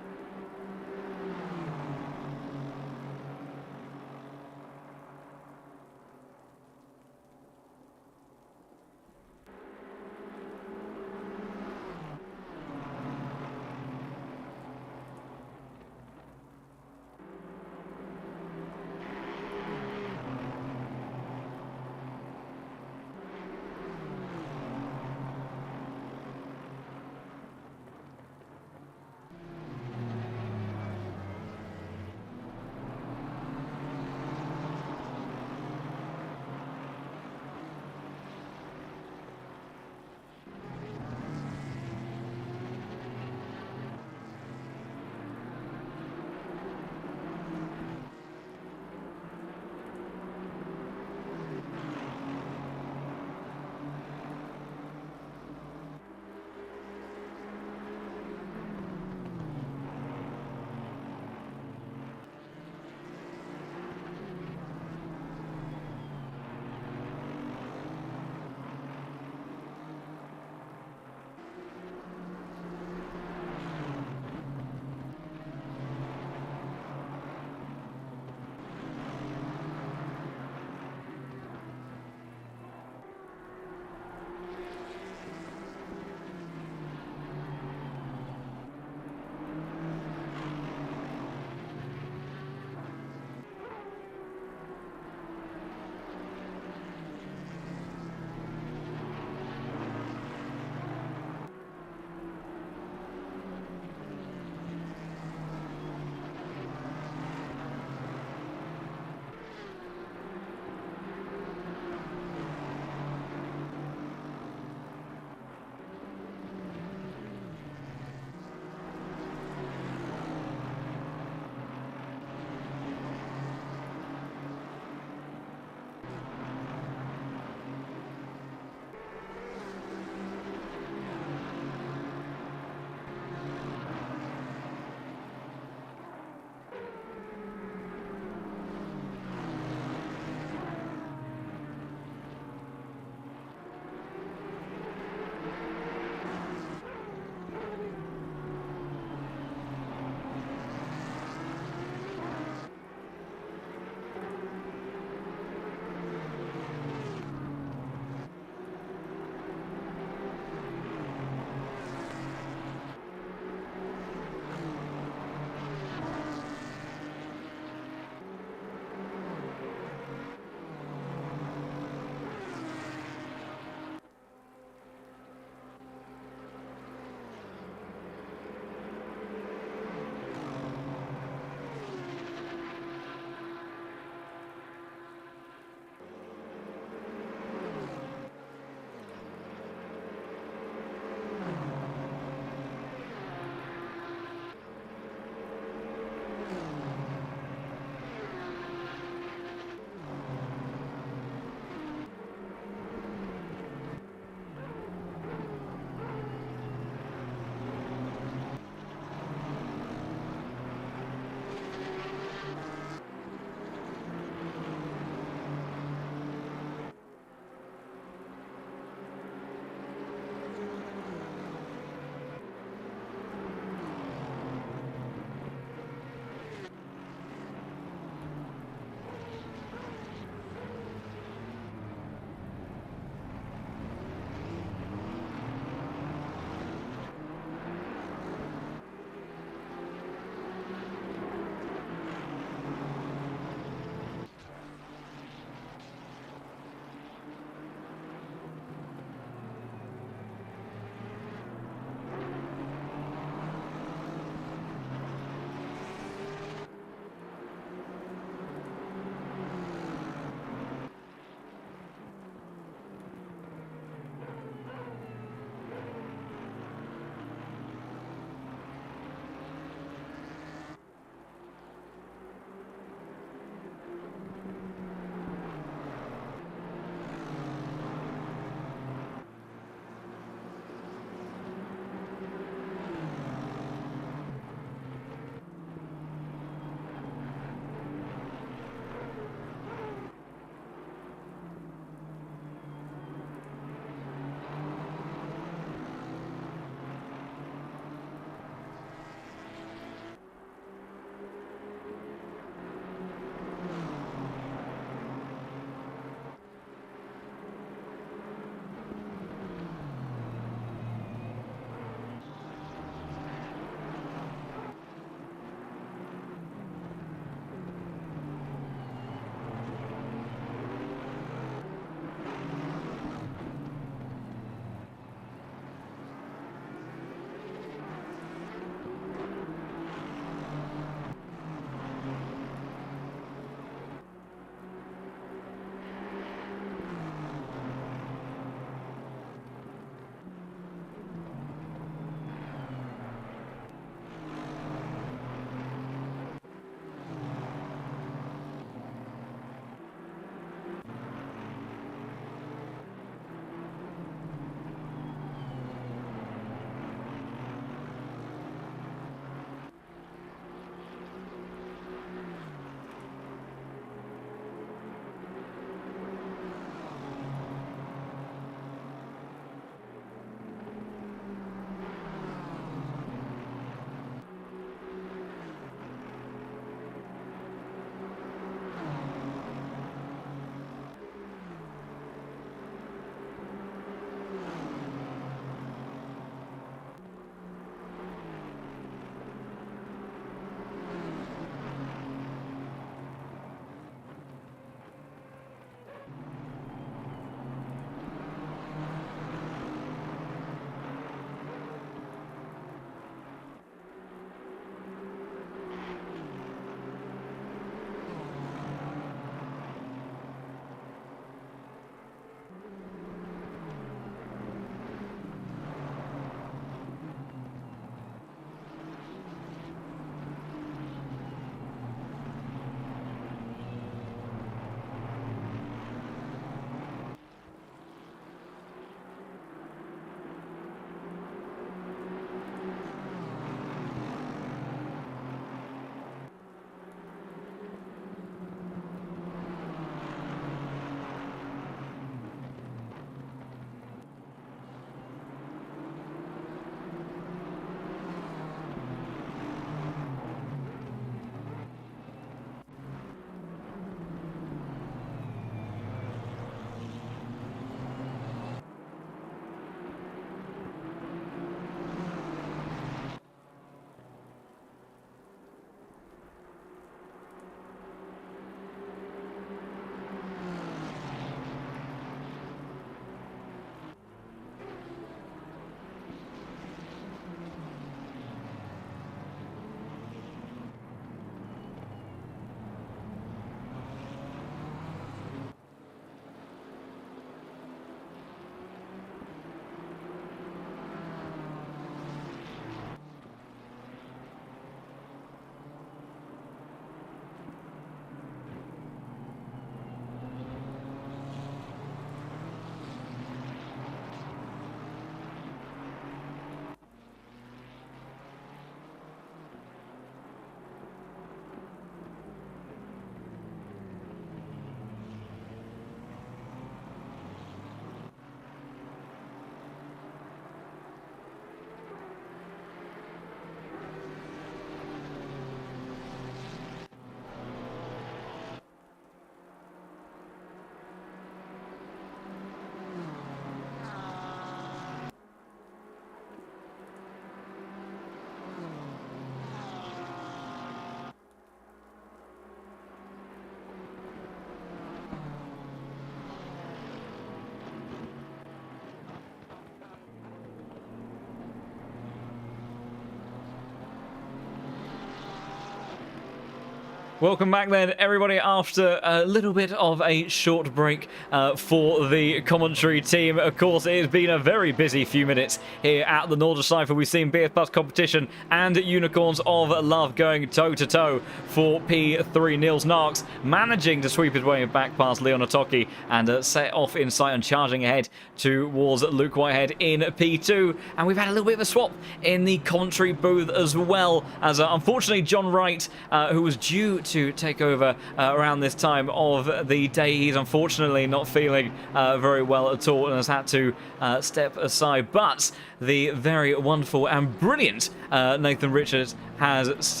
A: Welcome back then, everybody, after a little bit of a short break for the commentary team. Of course, it has been a very busy few minutes here at the Nordschleife. We've seen BS Plus competition and Unicorns of Love going toe-to-toe for P3. Niels Narks managing to sweep his way back past Leon Otoki and set off in sight and charging ahead towards Luke Whitehead in P2. And we've had a little bit of a swap in the commentary booth as well, as unfortunately John Wright, who was due to take over around this time of the day, he's unfortunately not feeling very well at all and has had to step aside. But the very wonderful and brilliant Nathan Richards has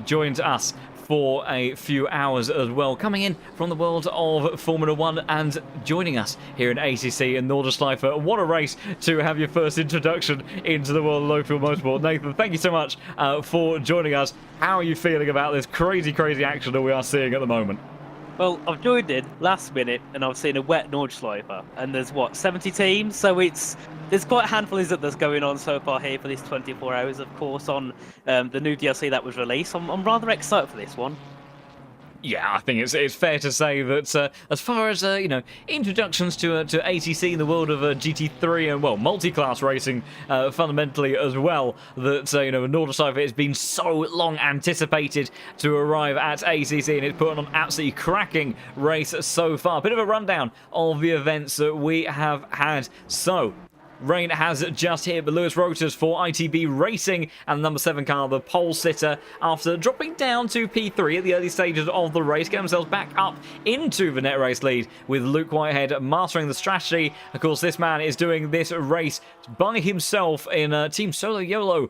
A: joined us for a few hours as well, coming in from the world of Formula 1 and joining us here in ACC in Nordschleife. What a race to have your first introduction into the world of low-fuel motorsport. Nathan, thank you so much for joining us. How are you feeling about this crazy action that we are seeing at the moment?
C: Well, I've joined in last minute and I've seen a wet Nordschleife, and there's what, 70 teams? So there's quite a handful that's going on so far here for this 24 hours, of course, on the new DLC that was released. I'm rather excited for this one.
A: Yeah, I think it's fair to say that as far as introductions to ACC in the world of GT3 and multi-class racing fundamentally as well, that Nordschleife has been so long anticipated to arrive at ACC, and it's put on an absolutely cracking race so far. Bit of a rundown of the events that we have had. So, rain has just hit the Lewis Rotors for ITB Racing and the number 7 car, the pole sitter, after dropping down to P3 at the early stages of the race, get themselves back up into the net race lead with Luke Whitehead mastering the strategy. Of course, this man is doing this race by himself in Team Solo YOLO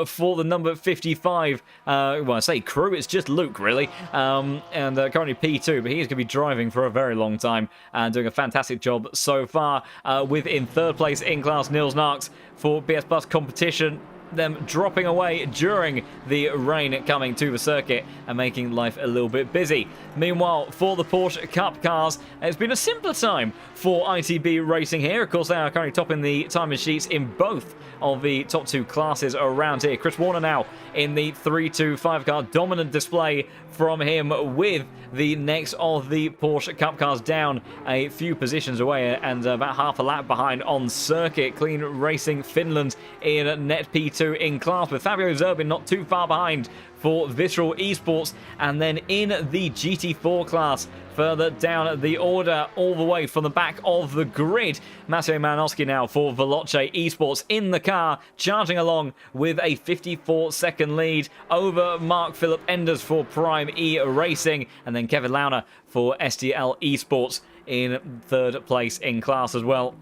A: for the number 55. Well, I say crew, it's just Luke, really. And currently P2, but he is going to be driving for a very long time and doing a fantastic job so far, with in third place in class Niels Narks for BS Plus competition, them dropping away during the rain coming to the circuit and making life a little bit busy. Meanwhile, for the Porsche Cup cars, it's been a simpler time for ITB Racing here. Of course, they are currently topping the timing sheets in both of the top 2 classes around here. Chris Warner now in the 325 car, dominant display from him, with the next of the Porsche Cup cars down a few positions away and about half a lap behind on circuit. Clean Racing Finland in net P2 in class, with Fabio Zerbin not too far behind for Visceral Esports. And then in the GT4 class, further down the order, all the way from the back of the grid, Maciej Manowski now for Veloce Esports in the car, charging along with a 54-second lead over Mark Philip Enders for Prime E Racing, and then Kevin Launer for STL Esports in third place in class as well,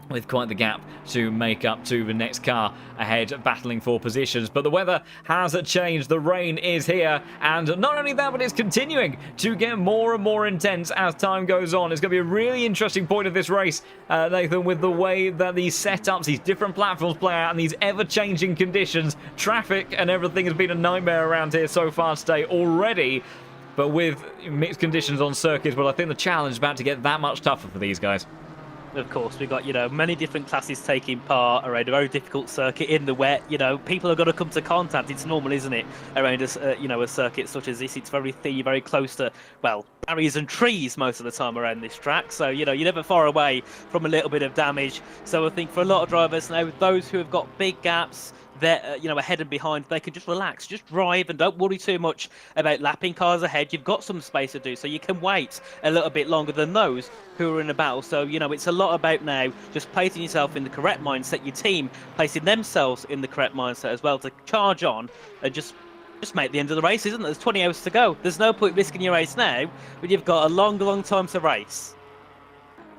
A: with quite the gap to make up to the next car ahead, battling for positions. But the weather has changed. The rain is here, and not only that, but it's continuing to get more and more intense as time goes on. It's going to be a really interesting point of this race, Nathan, with the way that these setups, these different platforms play out, and these ever-changing conditions. Traffic and everything has been a nightmare around here so far today already, but with mixed conditions on circuits, well, I think the challenge is about to get that much tougher for these guys.
C: Of course, we've got, many different classes taking part around a very difficult circuit in the wet. People are going to come to contact. It's normal, isn't it? Around a circuit such as this, it's very thin, very close to, barriers and trees most of the time around this track. So, you're never far away from a little bit of damage. So I think for a lot of drivers now, those who have got big gaps, they're ahead and behind, they can just relax, just drive and don't worry too much about lapping cars ahead. You've got some space to do, so you can wait a little bit longer than those who are in a battle. So it's a lot about now just placing yourself in the correct mindset, your team placing themselves in the correct mindset as well, to charge on and just make the end of the race, isn't there? There's 20 hours to go. There's no point risking your race now when you've got a long time to race.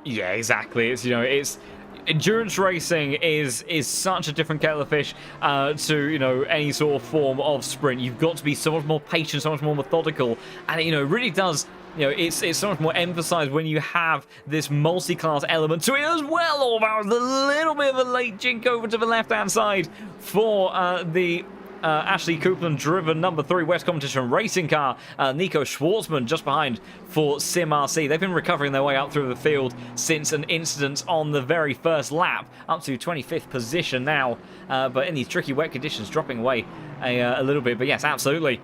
A: Yeah, exactly. It's endurance racing is such a different kettle of fish to any sort of form of sprint. You've got to be so much more patient, so much more methodical, and it really does. It's so much more emphasized when you have this multi-class element to it as well. All about a little bit of a late jink over to the left-hand side for the Ashley Copeland driven number 3 West Competition racing car. Nico Schwartzman just behind for Sim RC. They've been recovering their way up through the field since an incident on the very first lap, up to 25th position now. But in these tricky wet conditions, dropping away a little bit. But yes, absolutely.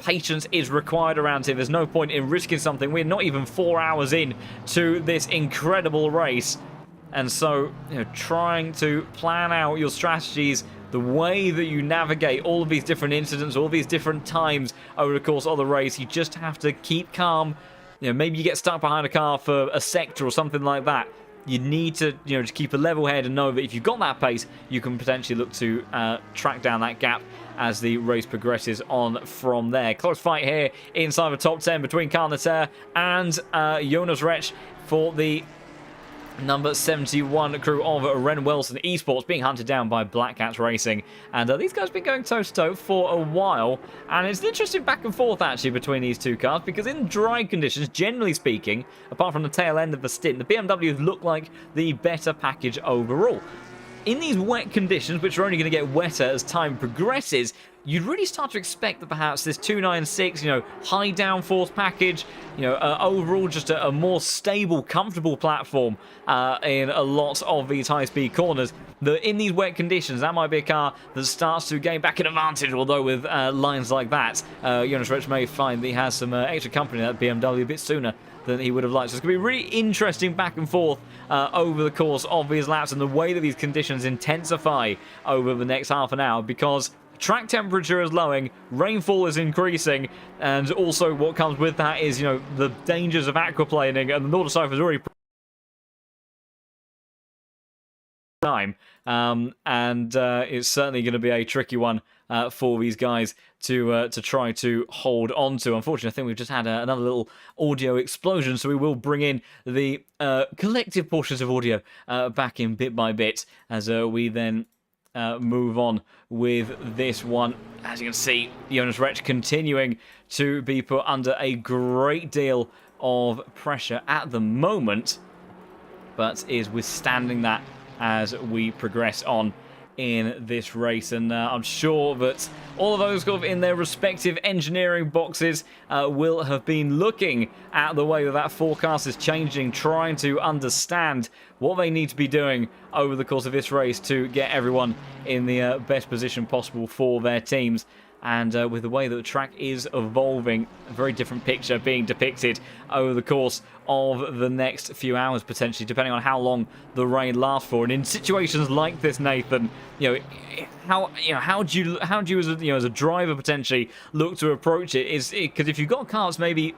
A: Patience is required around here. There's no point in risking something. We're not even 4 hours in to this incredible race. And so, trying to plan out your strategies, the way that you navigate all of these different incidents, all these different times over the course of the race, you just have to keep calm. Maybe you get stuck behind a car for a sector or something like that. You need to, just keep a level head and know that if you've got that pace, you can potentially look to track down that gap as the race progresses on from there. Close fight here inside the top 10 between Carl Natter and Jonas Rech for the number 71 crew of Ren Wilson Esports, being hunted down by Black Cats Racing. And these guys have been going toe-to-toe for a while. And it's an interesting back and forth, actually, between these two cars, because in dry conditions, generally speaking, apart from the tail end of the stint, the BMWs look like the better package overall. In these wet conditions, which are only going to get wetter as time progresses, you'd really start to expect that perhaps this 296, high downforce package, overall just a more stable, comfortable platform in a lot of these high-speed corners. That in these wet conditions, that might be a car that starts to gain back an advantage, although with lines like that, Jonas Rech may find that he has some extra company at BMW a bit sooner than he would have liked. So it's going to be really interesting back and forth over the course of these laps and the way that these conditions intensify over the next half an hour, because track temperature is lowering, rainfall is increasing, and also what comes with that is, the dangers of aquaplaning, and the Nordschleife is already time. It's certainly going to be a tricky one for these guys to try to hold on to. Unfortunately, I think we've just had another little audio explosion, so we will bring in the collective portions of audio back in bit by bit as we then move on with this one. As you can see, Jonas Rech continuing to be put under a great deal of pressure at the moment, but is withstanding that as we progress on in this race. And I'm sure that all of those in their respective engineering boxes will have been looking at the way that forecast is changing, trying to understand what they need to be doing over the course of this race to get everyone in the best position possible for their teams. And with the way that the track is evolving, a very different picture being depicted over the course of the next few hours, potentially, depending on how long the rain lasts for. And in situations like this, Nathan, how do you as a driver potentially look to approach it? Is because if you've got cars, maybe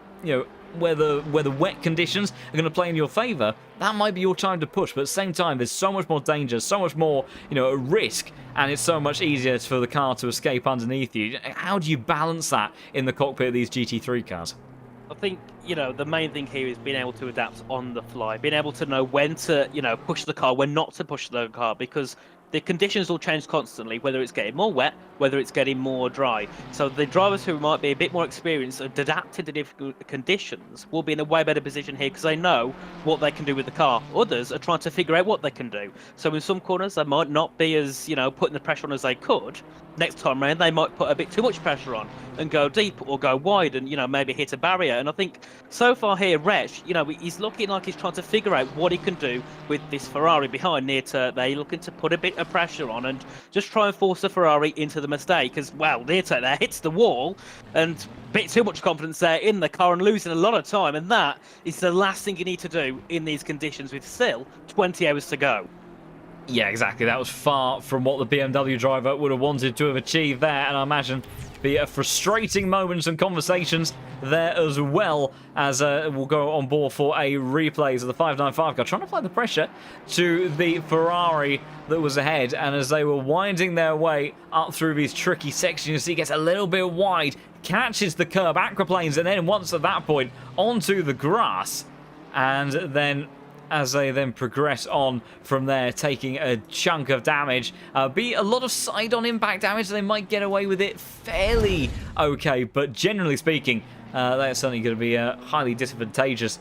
A: where the wet conditions are going to play in your favour, that might be your time to push. But at the same time, there's so much more danger, so much more, risk, and it's so much easier for the car to escape underneath you. How do you balance that in the cockpit of these GT3 cars?
C: I think, the main thing here is being able to adapt on the fly, being able to know when to, push the car, when not to push the car, because the conditions will change constantly, whether it's getting more wet, whether it's getting more dry. So the drivers who might be a bit more experienced and adapted to difficult conditions will be in a way better position here because they know what they can do with the car. Others are trying to figure out what they can do. So in some corners, they might not be as, putting the pressure on as they could. Next time round, they might put a bit too much pressure on and go deep or go wide and, maybe hit a barrier. And I think so far here, Rech, he's looking like he's trying to figure out what he can do with this Ferrari behind near to there. He's looking to put a bit of pressure on and just try and force the Ferrari into the mistake. Because, near to there hits the wall and a bit too much confidence there in the car and losing a lot of time. And that is the last thing you need to do in these conditions with still 20 hours to go.
A: Yeah, exactly. That was far from what the BMW driver would have wanted to have achieved there, and I imagine be a frustrating moments and conversations there as well, as we'll go on board for a replay of the 595 car, trying to apply the pressure to the Ferrari that was ahead. And as they were winding their way up through these tricky sections, you see it gets a little bit wide, catches the curb, aquaplanes, and then once at that point onto the grass, and then as they then progress on from there, taking a chunk of damage. Be a lot of side-on impact damage. They might get away with it fairly okay, but generally speaking, that's certainly going to be highly disadvantageous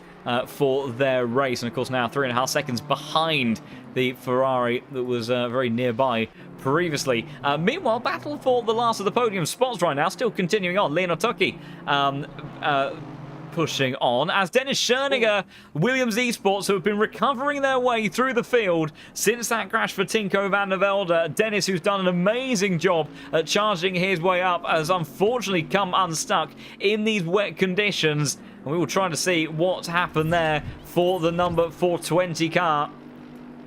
A: for their race. And of course now 3.5 seconds behind the Ferrari that was very nearby previously. Meanwhile, battle for the last of the podium spots right now still continuing on. Leonard Tucky pushing on as Dennis Schoeniger, Williams Esports, who have been recovering their way through the field since that crash for Tinko van der Velde. Dennis, who's done an amazing job at charging his way up, has unfortunately come unstuck in these wet conditions. And we will try to see what's happened there for the number 420 car.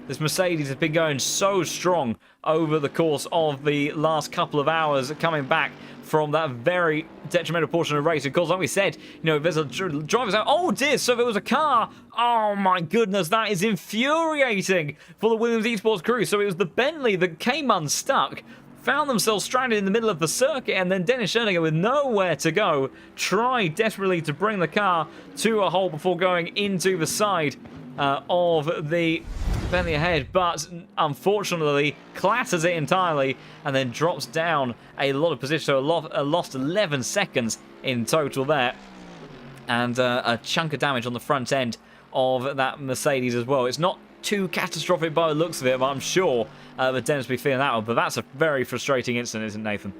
A: This Mercedes has been going so strong over the course of the last couple of hours, coming back from that very detrimental portion of the race. Of course, like we said, you know, if there's a driver's out, oh dear, so there was a car. Oh my goodness, that is infuriating for the Williams Esports crew. So it was the Bentley that came unstuck, found themselves stranded in the middle of the circuit, and then Dennis Schoeniger, with nowhere to go, tried desperately to bring the car to a halt before going into the side of the Bentley ahead, but unfortunately clatters it entirely and then drops down a lot of position. So lost 11 seconds in total there, and a chunk of damage on the front end of that Mercedes as well. It's not too catastrophic by the looks of it, but I'm sure that Dennis will be feeling that one. But that's a very frustrating incident, isn't it, Nathan?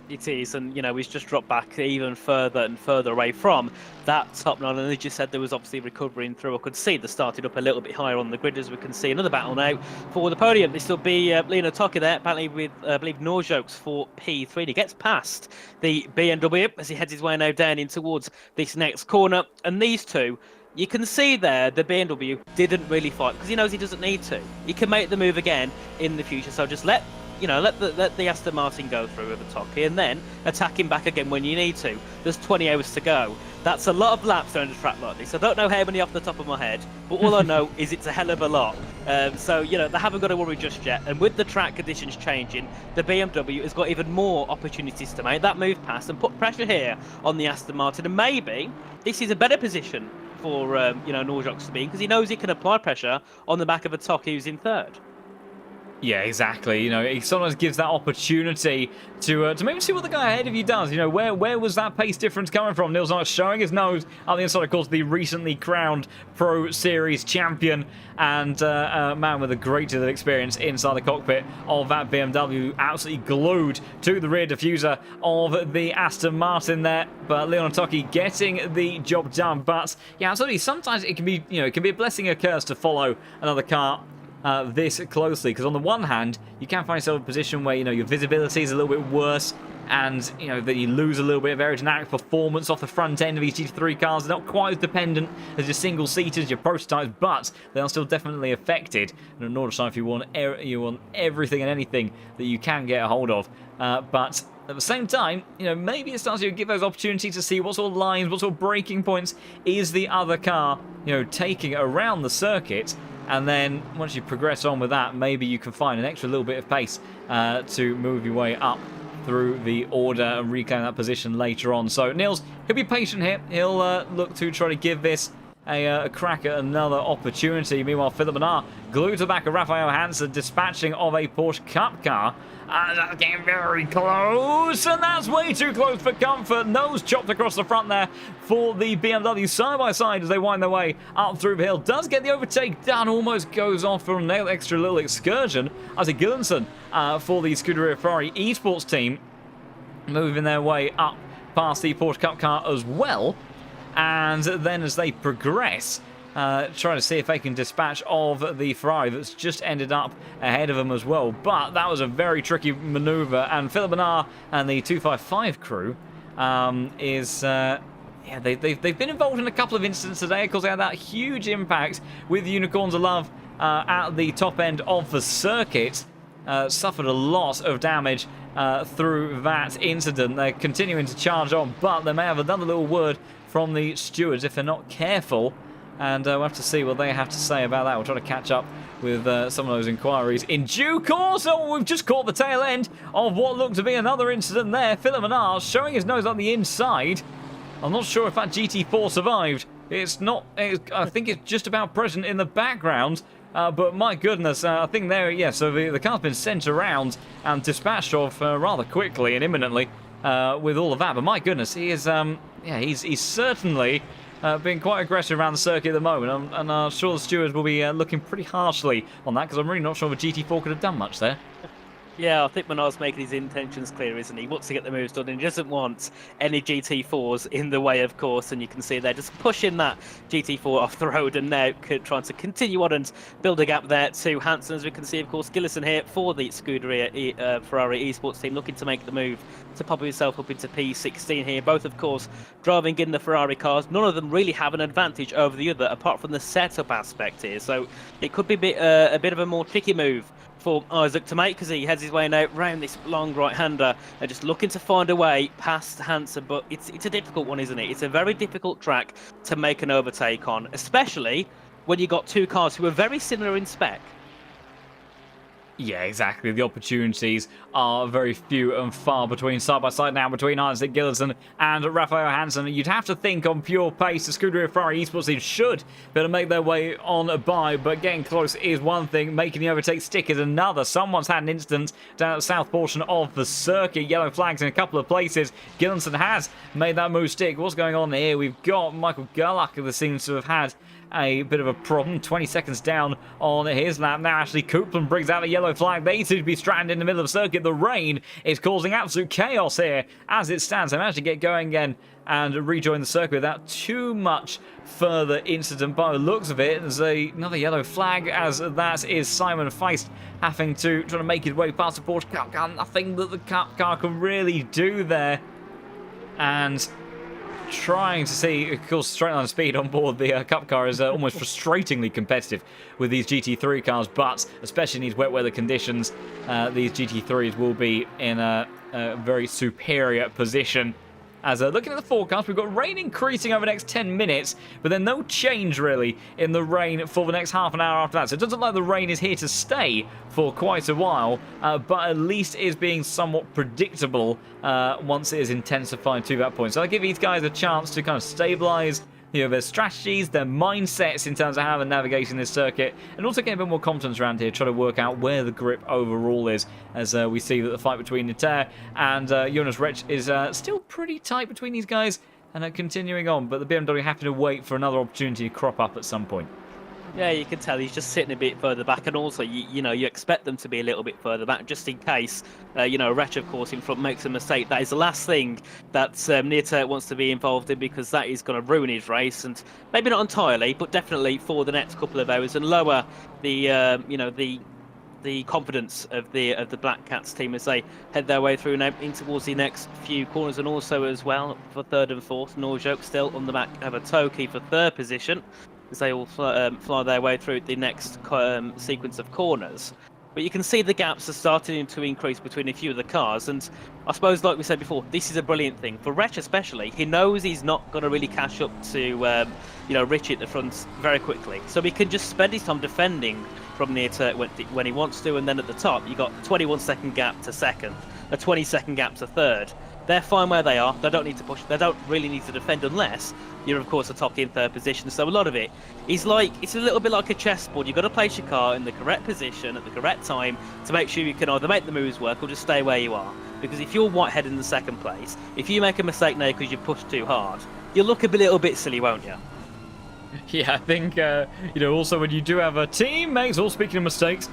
C: It is, and you know, he's just dropped back even further and further away from that top nine. And as you said, there was obviously recovering through. I could see they started up a little bit higher on the grid, as we can see. Another battle now for the podium. This will be Leonard Tucky there, apparently with, I believe, Nordschleife for P3. And he gets past the BMW as he heads his way now down in towards this next corner. And these two, you can see there, the BMW didn't really fight because he knows he doesn't need to. He can make the move again in the future. So just let the Aston Martin go through with the Tucky and then attack him back again when you need to. There's 20 hours to go. That's a lot of laps around a track like this. I don't know how many off the top of my head, but all I know is it's a hell of a lot. So, you know, they haven't got to worry just yet. And with the track conditions changing, the BMW has got even more opportunities to make that move past and put pressure here on the Aston Martin. And maybe this is a better position for, Nordschleife to be in, because he knows he can apply pressure on the back of a Tucky who's in third.
A: Yeah, exactly. You know, it sometimes gives that opportunity to maybe see what the guy ahead of you does. You know, where was that pace difference coming from? Niels Knight showing his nose on the inside, of course, the recently crowned Pro Series champion and a man with a great deal of experience inside the cockpit of that BMW, absolutely glued to the rear diffuser of the Aston Martin there. But Leonard Tucky getting the job done. But yeah, absolutely. Sometimes it can be, it can be a blessing or a curse to follow another car this closely, because on the one hand you can find yourself in a position where your visibility is a little bit worse, and that you lose a little bit of aerodynamic performance off the front end of these GT3 cars. They're not quite as dependent as your single seaters, your prototypes, but they are still definitely affected. And at Nordschleife you want everything and anything that you can get a hold of, but at the same time, maybe it starts to give those opportunities to see what sort of lines, what sort of braking points is the other car taking around the circuit. And then once you progress on with that, maybe you can find an extra little bit of pace to move your way up through the order and reclaim that position later on. So Niels, he'll be patient here. He'll look to try to give this a crack at another opportunity. Meanwhile, Philipp Mann glued to the back of Raphael Hansen, dispatching of a Porsche Cup car. That's getting very close, and that's way too close for comfort. Nose chopped across the front there for the BMW side by side as they wind their way up through the hill. Does get the overtake done, almost goes off for an extra little excursion. Isaac Gillenson for the Scuderia Ferrari Esports team, moving their way up past the Porsche Cup car as well. And then as they progress, trying to see if they can dispatch of the Ferrari that's just ended up ahead of them as well. But that was a very tricky maneuver, and Philipp Mann and the 255 crew they've been involved in a couple of incidents today. Of course, they had that huge impact with Unicorns of Love at the top end of the circuit. Suffered a lot of damage through that incident. They're continuing to charge on, but they may have another little word from the stewards if they're not careful, and we'll have to see what they have to say about that. We'll try to catch up with some of those inquiries in due course. Oh, we've just caught the tail end of what looked to be another incident there. Philipp Mann showing his nose on the inside. I'm not sure if that GT4 survived. It's not. I think it's just about present in the background. But my goodness, I think there, so the car's been sent around and dispatched off rather quickly and imminently with all of that. But my goodness, he is, he's certainly being quite aggressive around the circuit at the moment, and I'm sure the stewards will be looking pretty harshly on that, because I'm really not sure if a GT4 could have done much there.
C: Yeah, I think Menard's making his intentions clear, isn't he? He wants to get the moves done and he doesn't want any GT4s in the way, of course. And you can see they're just pushing that GT4 off the road and now trying to continue on and build a gap there to Hansen. As we can see, of course, Gillison here for the Scuderia Ferrari esports team, looking to make the move to pop himself up into P16 here. Both, of course, driving in the Ferrari cars. None of them really have an advantage over the other, apart from the setup aspect here. So it could be a bit of a more tricky move for Isaac to make, because he heads his way now round this long right-hander and just looking to find a way past Hansen. But it's a difficult one, isn't it? It's a very difficult track to make an overtake on, especially when you got two cars who are very similar in spec.
A: Yeah, exactly. The opportunities are very few and far between, side by side now between Isaac Gillison and Raphael Hansen. You'd have to think on pure pace the Scuderia Ferrari esports team should be able to make their way on by, but getting close is one thing, making the overtake stick is another. Someone's had an incident down at the south portion of the circuit. Yellow flags in a couple of places. Gillison has made that move stick. What's going on here? We've got Michael Gerlach, who seems to have had a bit of a problem. 20 seconds down on his lap. Now Ashley Coupland brings out the yellow flag. They seem to be stranded in the middle of the circuit. The rain is causing absolute chaos here as it stands. They managed to get going again and rejoin the circuit without too much further incident. By the looks of it, there's another yellow flag, as that is Simon Feist having to try to make his way past the Porsche Cup car. Nothing that the Cup car can really do there. And trying to see, of course, straight line speed on board the Cup car is almost frustratingly competitive with these GT3 cars, but especially in these wet weather conditions, these GT3s will be in a very superior position. As looking at the forecast, we've got rain increasing over the next 10 minutes, but then no change really in the rain for the next half an hour after that. So it doesn't look like the rain is here to stay for quite a while, but at least is being somewhat predictable once it is intensified to that point. So I'll give these guys a chance to kind of stabilize their strategies, their mindsets in terms of how they're navigating this circuit, and also get a bit more confidence around here, try to work out where the grip overall is, as we see that the fight between Niter and Jonas Rech is still pretty tight between these guys, and continuing on, but the BMW having to wait for another opportunity to crop up at some point.
C: Yeah, you can tell he's just sitting a bit further back, and also you expect them to be a little bit further back just in case Rech, of course, in front makes a mistake. That is the last thing that Nirte wants to be involved in, because that is going to ruin his race, and maybe not entirely, but definitely for the next couple of hours, and lower the the confidence of the Black Cats team as they head their way through now in towards the next few corners, and also as well for third and fourth. Norjok still on the back of a Toki for third position, as they all fly their way through the next sequence of corners. But you can see the gaps are starting to increase between a few of the cars, and I suppose, like we said before, this is a brilliant thing for Rech especially. He knows he's not going to really catch up to Richie at the front very quickly, so he can just spend his time defending from near to when he wants to, and then at the top you got 21-second gap to second, a 20-second gap to third. They're fine where they are. They don't need to push. They don't really need to defend unless you're, of course, a top in third position. So a lot of it is it's a little bit like a chessboard. You've got to place your car in the correct position at the correct time to make sure you can either make the moves work or just stay where you are. Because if you're Whitehead in the second place, if you make a mistake now because you pushed too hard, you'll look a little bit silly, won't you?
A: Yeah, I think, also when you do have teammates, all speaking of mistakes,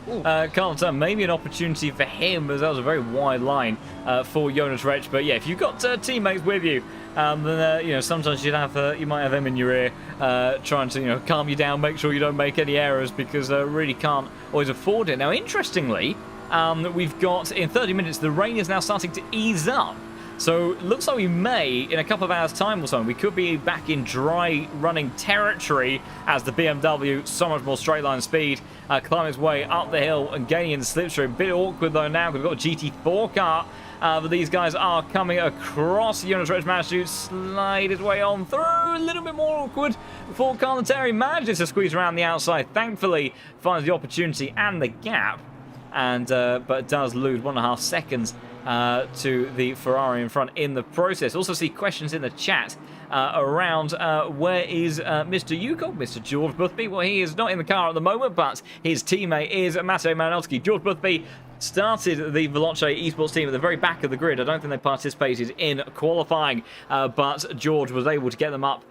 A: Carlton, maybe an opportunity for him, as that was a very wide line for Jonas Rech. But yeah, if you've got teammates with you, then, sometimes you might have them in your ear trying to, calm you down, make sure you don't make any errors, because really can't always afford it. Now, interestingly, we've got, in 30 minutes, the rain is now starting to ease up. So it looks like we may, in a couple of hours' time or so, we could be back in dry running territory as the BMW, so much more straight line speed, climbing its way up the hill and gaining in the slipstream. A bit awkward though now, because we've got a GT4 car, but these guys are coming across. Jonas Rech managed to slide his way on through. A little bit more awkward before Carl Terry manages to squeeze around the outside. Thankfully, finds the opportunity and the gap, and but does lose 1.5 seconds to the Ferrari in front in the process. Also see questions in the chat around where is Mr. Yuko, Mr. George Boothby. Well, he is not in the car at the moment, but his teammate is Matteo Malinowski. George Boothby started the Veloce esports team at the very back of the grid. I don't think they participated in qualifying, but George was able to get them up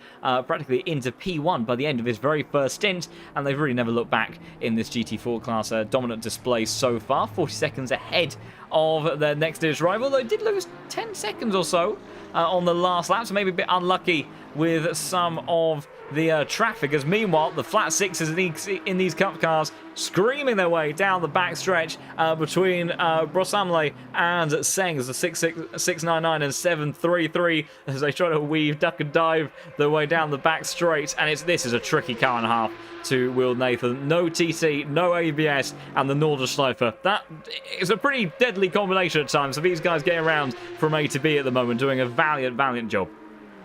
A: practically into P1 by the end of his very first stint, and they've really never looked back in this GT4 class. Dominant display so far, 40 seconds ahead of their next year's rival. They did lose 10 seconds or so on the last lap, so maybe a bit unlucky with some of the traffic, as meanwhile the flat sixes in these cup cars screaming their way down the back stretch between Brosamle and Seng, as the 699 and 733 as they try to weave, duck and dive their way down the back straight. And this is a tricky car and a half to wield, Nathan. No TC, no ABS, and the Nordschleife. That is a pretty deadly combination at times. So these guys getting around from A to B at the moment, doing a valiant job.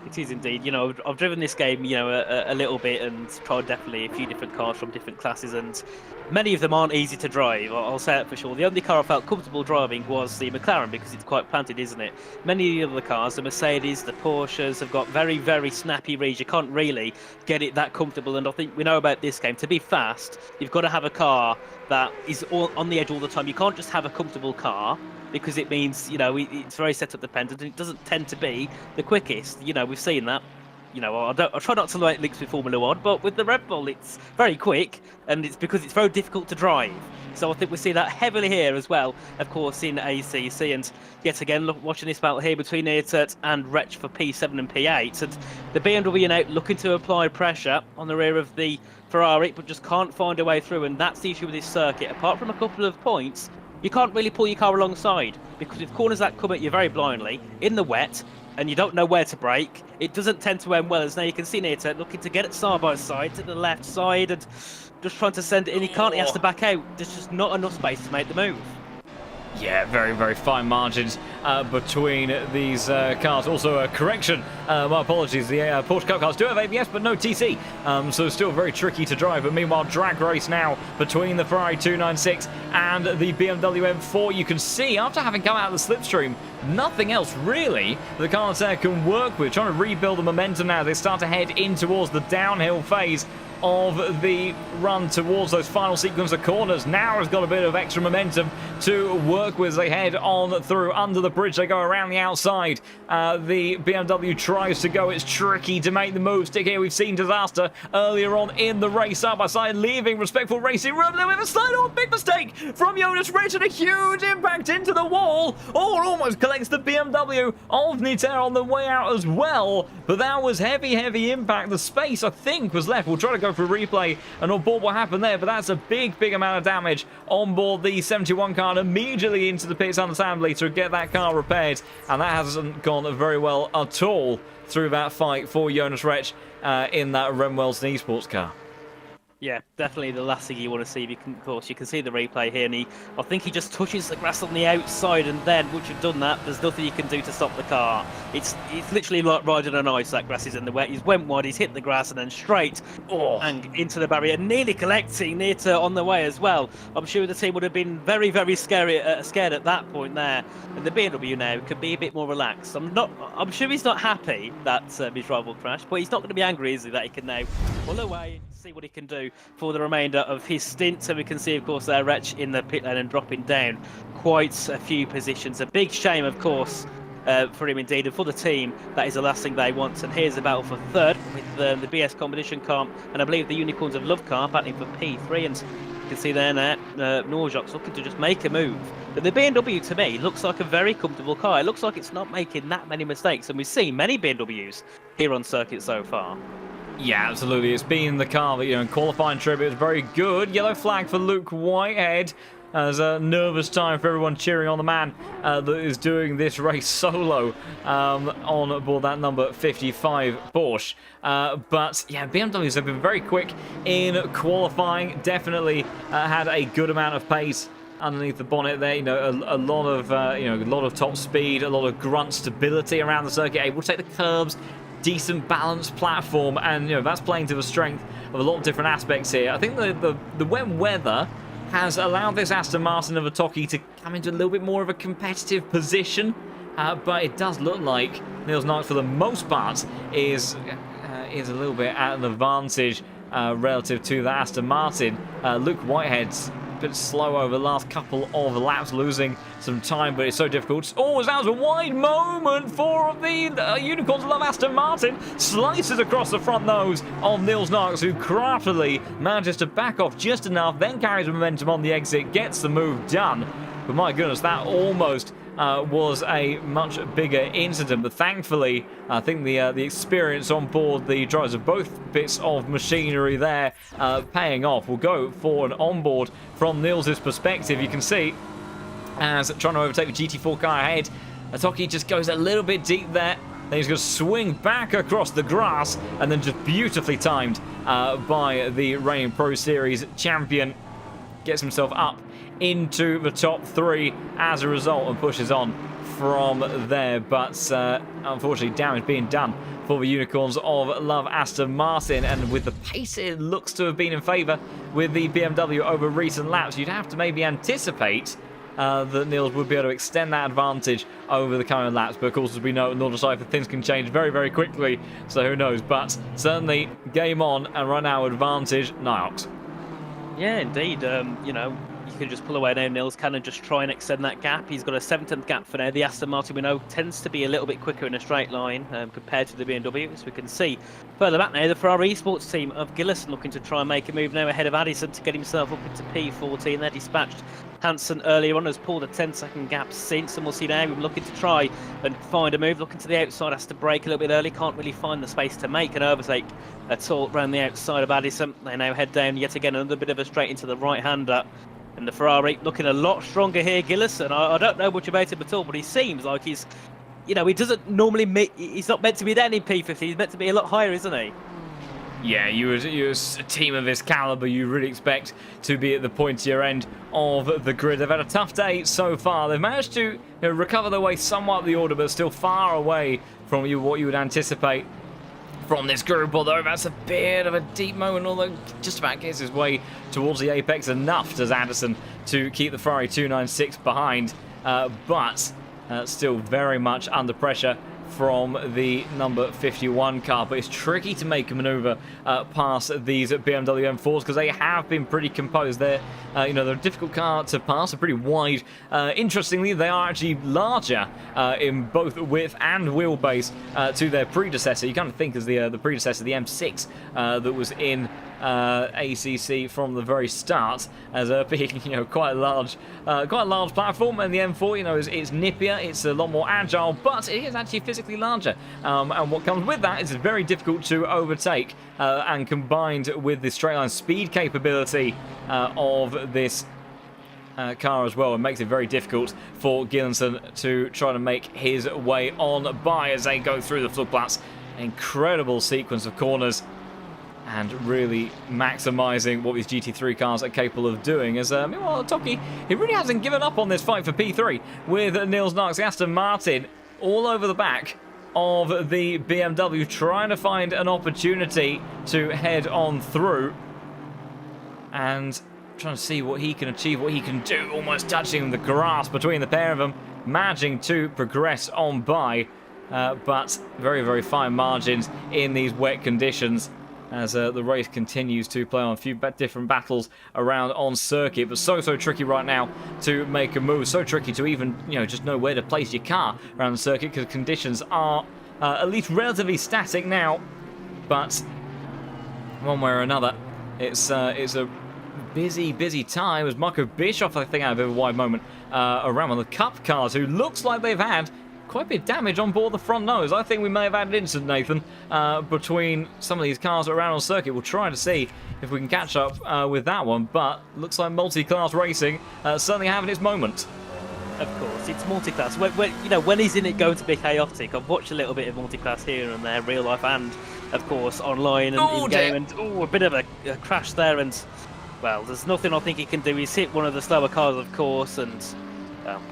C: It is indeed. You know, I've driven this game, you know, a little bit and tried definitely a few different cars from different classes, and many of them aren't easy to drive. I'll say it for sure. The only car I felt comfortable driving was the McLaren, because it's quite planted, isn't it? Many of the other cars, the Mercedes, the Porsches, have got very snappy reeds. You can't really get it that comfortable, and I think we know about this game. To be fast, you've got to have a car that is all on the edge all the time. You can't just have a comfortable car, because it means, you know, it's very setup dependent, and it doesn't tend to be the quickest. You know, we've seen that. You know, I try not to make links with Formula 1, but with the Red Bull, it's very quick, and it's because it's very difficult to drive. So I think we see that heavily here as well, of course, in ACC. And yet again, watching this battle here between Eartert and Wretch for P7 and P8. And the BMW now looking to apply pressure on the rear of the Ferrari, but just can't find a way through. And that's the issue with this circuit. Apart from a couple of points, you can't really pull your car alongside, because with corners that come at you very blindly, in the wet, and you don't know where to brake, it doesn't tend to end well. As now you can see Nita looking to get it side by side to the left side and just trying to send it in. He can't, he has to back out. There's just not enough space to make the move.
A: Yeah, very fine margins between these cars. Also, a correction, my apologies, the Porsche Cup cars do have ABS, but no TC, so still very tricky to drive. But meanwhile, drag race now between the Ferrari 296 and the BMW M4. You can see, after having come out of the slipstream, nothing else really the cars there can work with. Trying to rebuild the momentum now. They start to head in towards the downhill phase of the run towards those final sequence of corners. Now has got a bit of extra momentum to work with as they head on through under the bridge. They go around the outside. The BMW tries to go. It's tricky to make the move. Stick here. We've seen disaster earlier on in the race, side by side, leaving respectful racing room. Then we have a slide on. Big mistake from Jonas Rich and a huge impact into the wall. Oh, almost collects the BMW of Niter on the way out as well. But that was heavy impact. The space, I think, was left. We'll try to go for replay and on board what happened there, but that's a big amount of damage on board the 71 car, and immediately into the pits understandably to get that car repaired, and that hasn't gone very well at all through that fight for Jonas Rech in that Remwells Esports car.
C: Yeah, definitely the last thing you want to see. Of course, you can see the replay here, and I think he just touches the grass on the outside, and then once you've done that, there's nothing you can do to stop the car. It's literally like riding on ice. That grass is in the wet. He's went wide, he's hit the grass, and then straight and into the barrier, nearly collecting near to on the way as well. I'm sure the team would have been very scared at that point there. And the BMW now could be a bit more relaxed. I'm sure he's not happy that his rival crashed, but he's not going to be angry, is he, that he can now pull away, see what he can do for the remainder of his stint. So we can see, of course, there Wretch in the pit lane and dropping down quite a few positions. A big shame, of course, for him indeed, and for the team. That is the last thing they want. And here's the battle for third with the BS competition car, and I believe the Unicorns of Love car battling for P3. And you can see there now Norjok's looking to just make a move. But the BMW, to me, looks like a very comfortable car. It looks like it's not making that many mistakes, and we've seen many BMWs here on circuit so far.
A: Yeah, absolutely. It's been the car that, in qualifying trip, it was very good. Yellow flag for Luke Whitehead. As a nervous time for everyone cheering on the man that is doing this race solo on board that number 55 Porsche. But yeah, BMWs have been very quick in qualifying. Definitely had a good amount of pace underneath the bonnet there. A lot of top speed, a lot of grunt stability around the circuit, able to take the curbs. Decent balanced platform, and that's playing to the strength of a lot of different aspects here. I think the wet weather has allowed this Aston Martin of Atoki to come into a little bit more of a competitive position, but it does look like Niels Knight, for the most part, is a little bit at an advantage relative to the Aston Martin. Luke Whitehead's bit slow over the last couple of laps, losing some time, but it's so difficult. Oh, that was a wide moment for the Unicorns. Love Aston Martin slices across the front nose of Nils Knox, who craftily manages to back off just enough, then carries the momentum on the exit, gets the move done. But my goodness, that almost was a much bigger incident, but thankfully I think the experience on board the drivers of both bits of machinery there paying off. We'll go for an onboard from Nils' perspective. You can see as trying to overtake the GT4 car ahead, Toki just goes a little bit deep there. Then he's going to swing back across the grass, and then just beautifully timed by the reigning Pro Series champion, gets himself up into the top 3 as a result and pushes on from there. But unfortunately, damage being done for the Unicorns of Love Aston Martin, and with the pace it looks to have been in favour with the BMW over recent laps, you'd have to maybe anticipate that Nils would be able to extend that advantage over the coming laps. But of course, as we know, at Nordschleife, things can change very, very quickly, so who knows. But certainly, game on and right now advantage Niox.
C: Yeah, indeed. You know, you can just pull away now. Nils can and just try and extend that gap. He's got a 7th gap for now. The Aston Martin, we know, tends to be a little bit quicker in a straight line compared to the BMW. As we can see further back now, the Ferrari Esports team of Gillison looking to try and make a move now ahead of Addison to get himself up into P14. They dispatched Hansen earlier on, has pulled a 10-second gap since, and we'll see now him looking to try and find a move. Looking to the outside, has to brake a little bit early, can't really find the space to make an overtake at all around the outside of Addison. They now head down yet again, another bit of a straight into the right-hander. And the Ferrari looking a lot stronger here, Gillison. I don't know much about him at all, but he seems like he's, you know, he doesn't normally, he's not meant to be down in P50, he's meant to be a lot higher, isn't he?
A: Yeah, you're a team of this caliber, you really expect to be at the pointier end of the grid. They've had a tough day so far. They've managed to recover their way somewhat of the order, but still far away from what you would anticipate from this group, although that's a bit of a deep moment, although just about gets his way towards the apex enough, does Addison, to keep the Ferrari 296 behind, but still very much under pressure from the number 51 car. But it's tricky to make a maneuver past these BMW M4s because they have been pretty composed. They're a difficult car to pass, they're pretty wide. Interestingly, they are actually larger in both width and wheelbase to their predecessor. You kind of think as the predecessor, the M6 that was in ACC from the very start, as being quite a large platform, and the M4 is nippier, it's a lot more agile, but it is actually physically larger, and what comes with that is it's very difficult to overtake, and combined with the straight line speed capability of this car as well, it makes it very difficult for Gillinson to try to make his way on by as they go through the floodplaats. Incredible sequence of corners, and really maximising what these GT3 cars are capable of doing. As meanwhile, Toki, he really hasn't given up on this fight for P3 with Nils Knox, Aston Martin all over the back of the BMW, trying to find an opportunity to head on through and trying to see what he can achieve, what he can do, almost touching the grass between the pair of them, managing to progress on by, but very, very fine margins in these wet conditions as the race continues to play on a few different battles around on circuit. But so tricky right now to make a move, so tricky to even just know where to place your car around the circuit, because conditions are at least relatively static now. But one way or another, it's a busy time as Marco Bischoff, I think, had a bit of a wide moment around on the Cup cars, who looks like they've had quite a bit of damage on board the front nose. I think we may have had an incident, Nathan, between some of these cars around on circuit. We'll try to see if we can catch up with that one, but looks like Multiclass Racing certainly having its moment.
C: Of course, it's Multiclass. When isn't it going to be chaotic? I've watched a little bit of Multiclass here and there, real life and, of course, online and in-game, and a bit of a crash there, and, well, there's nothing I think he can do. He's hit one of the slower cars, of course, and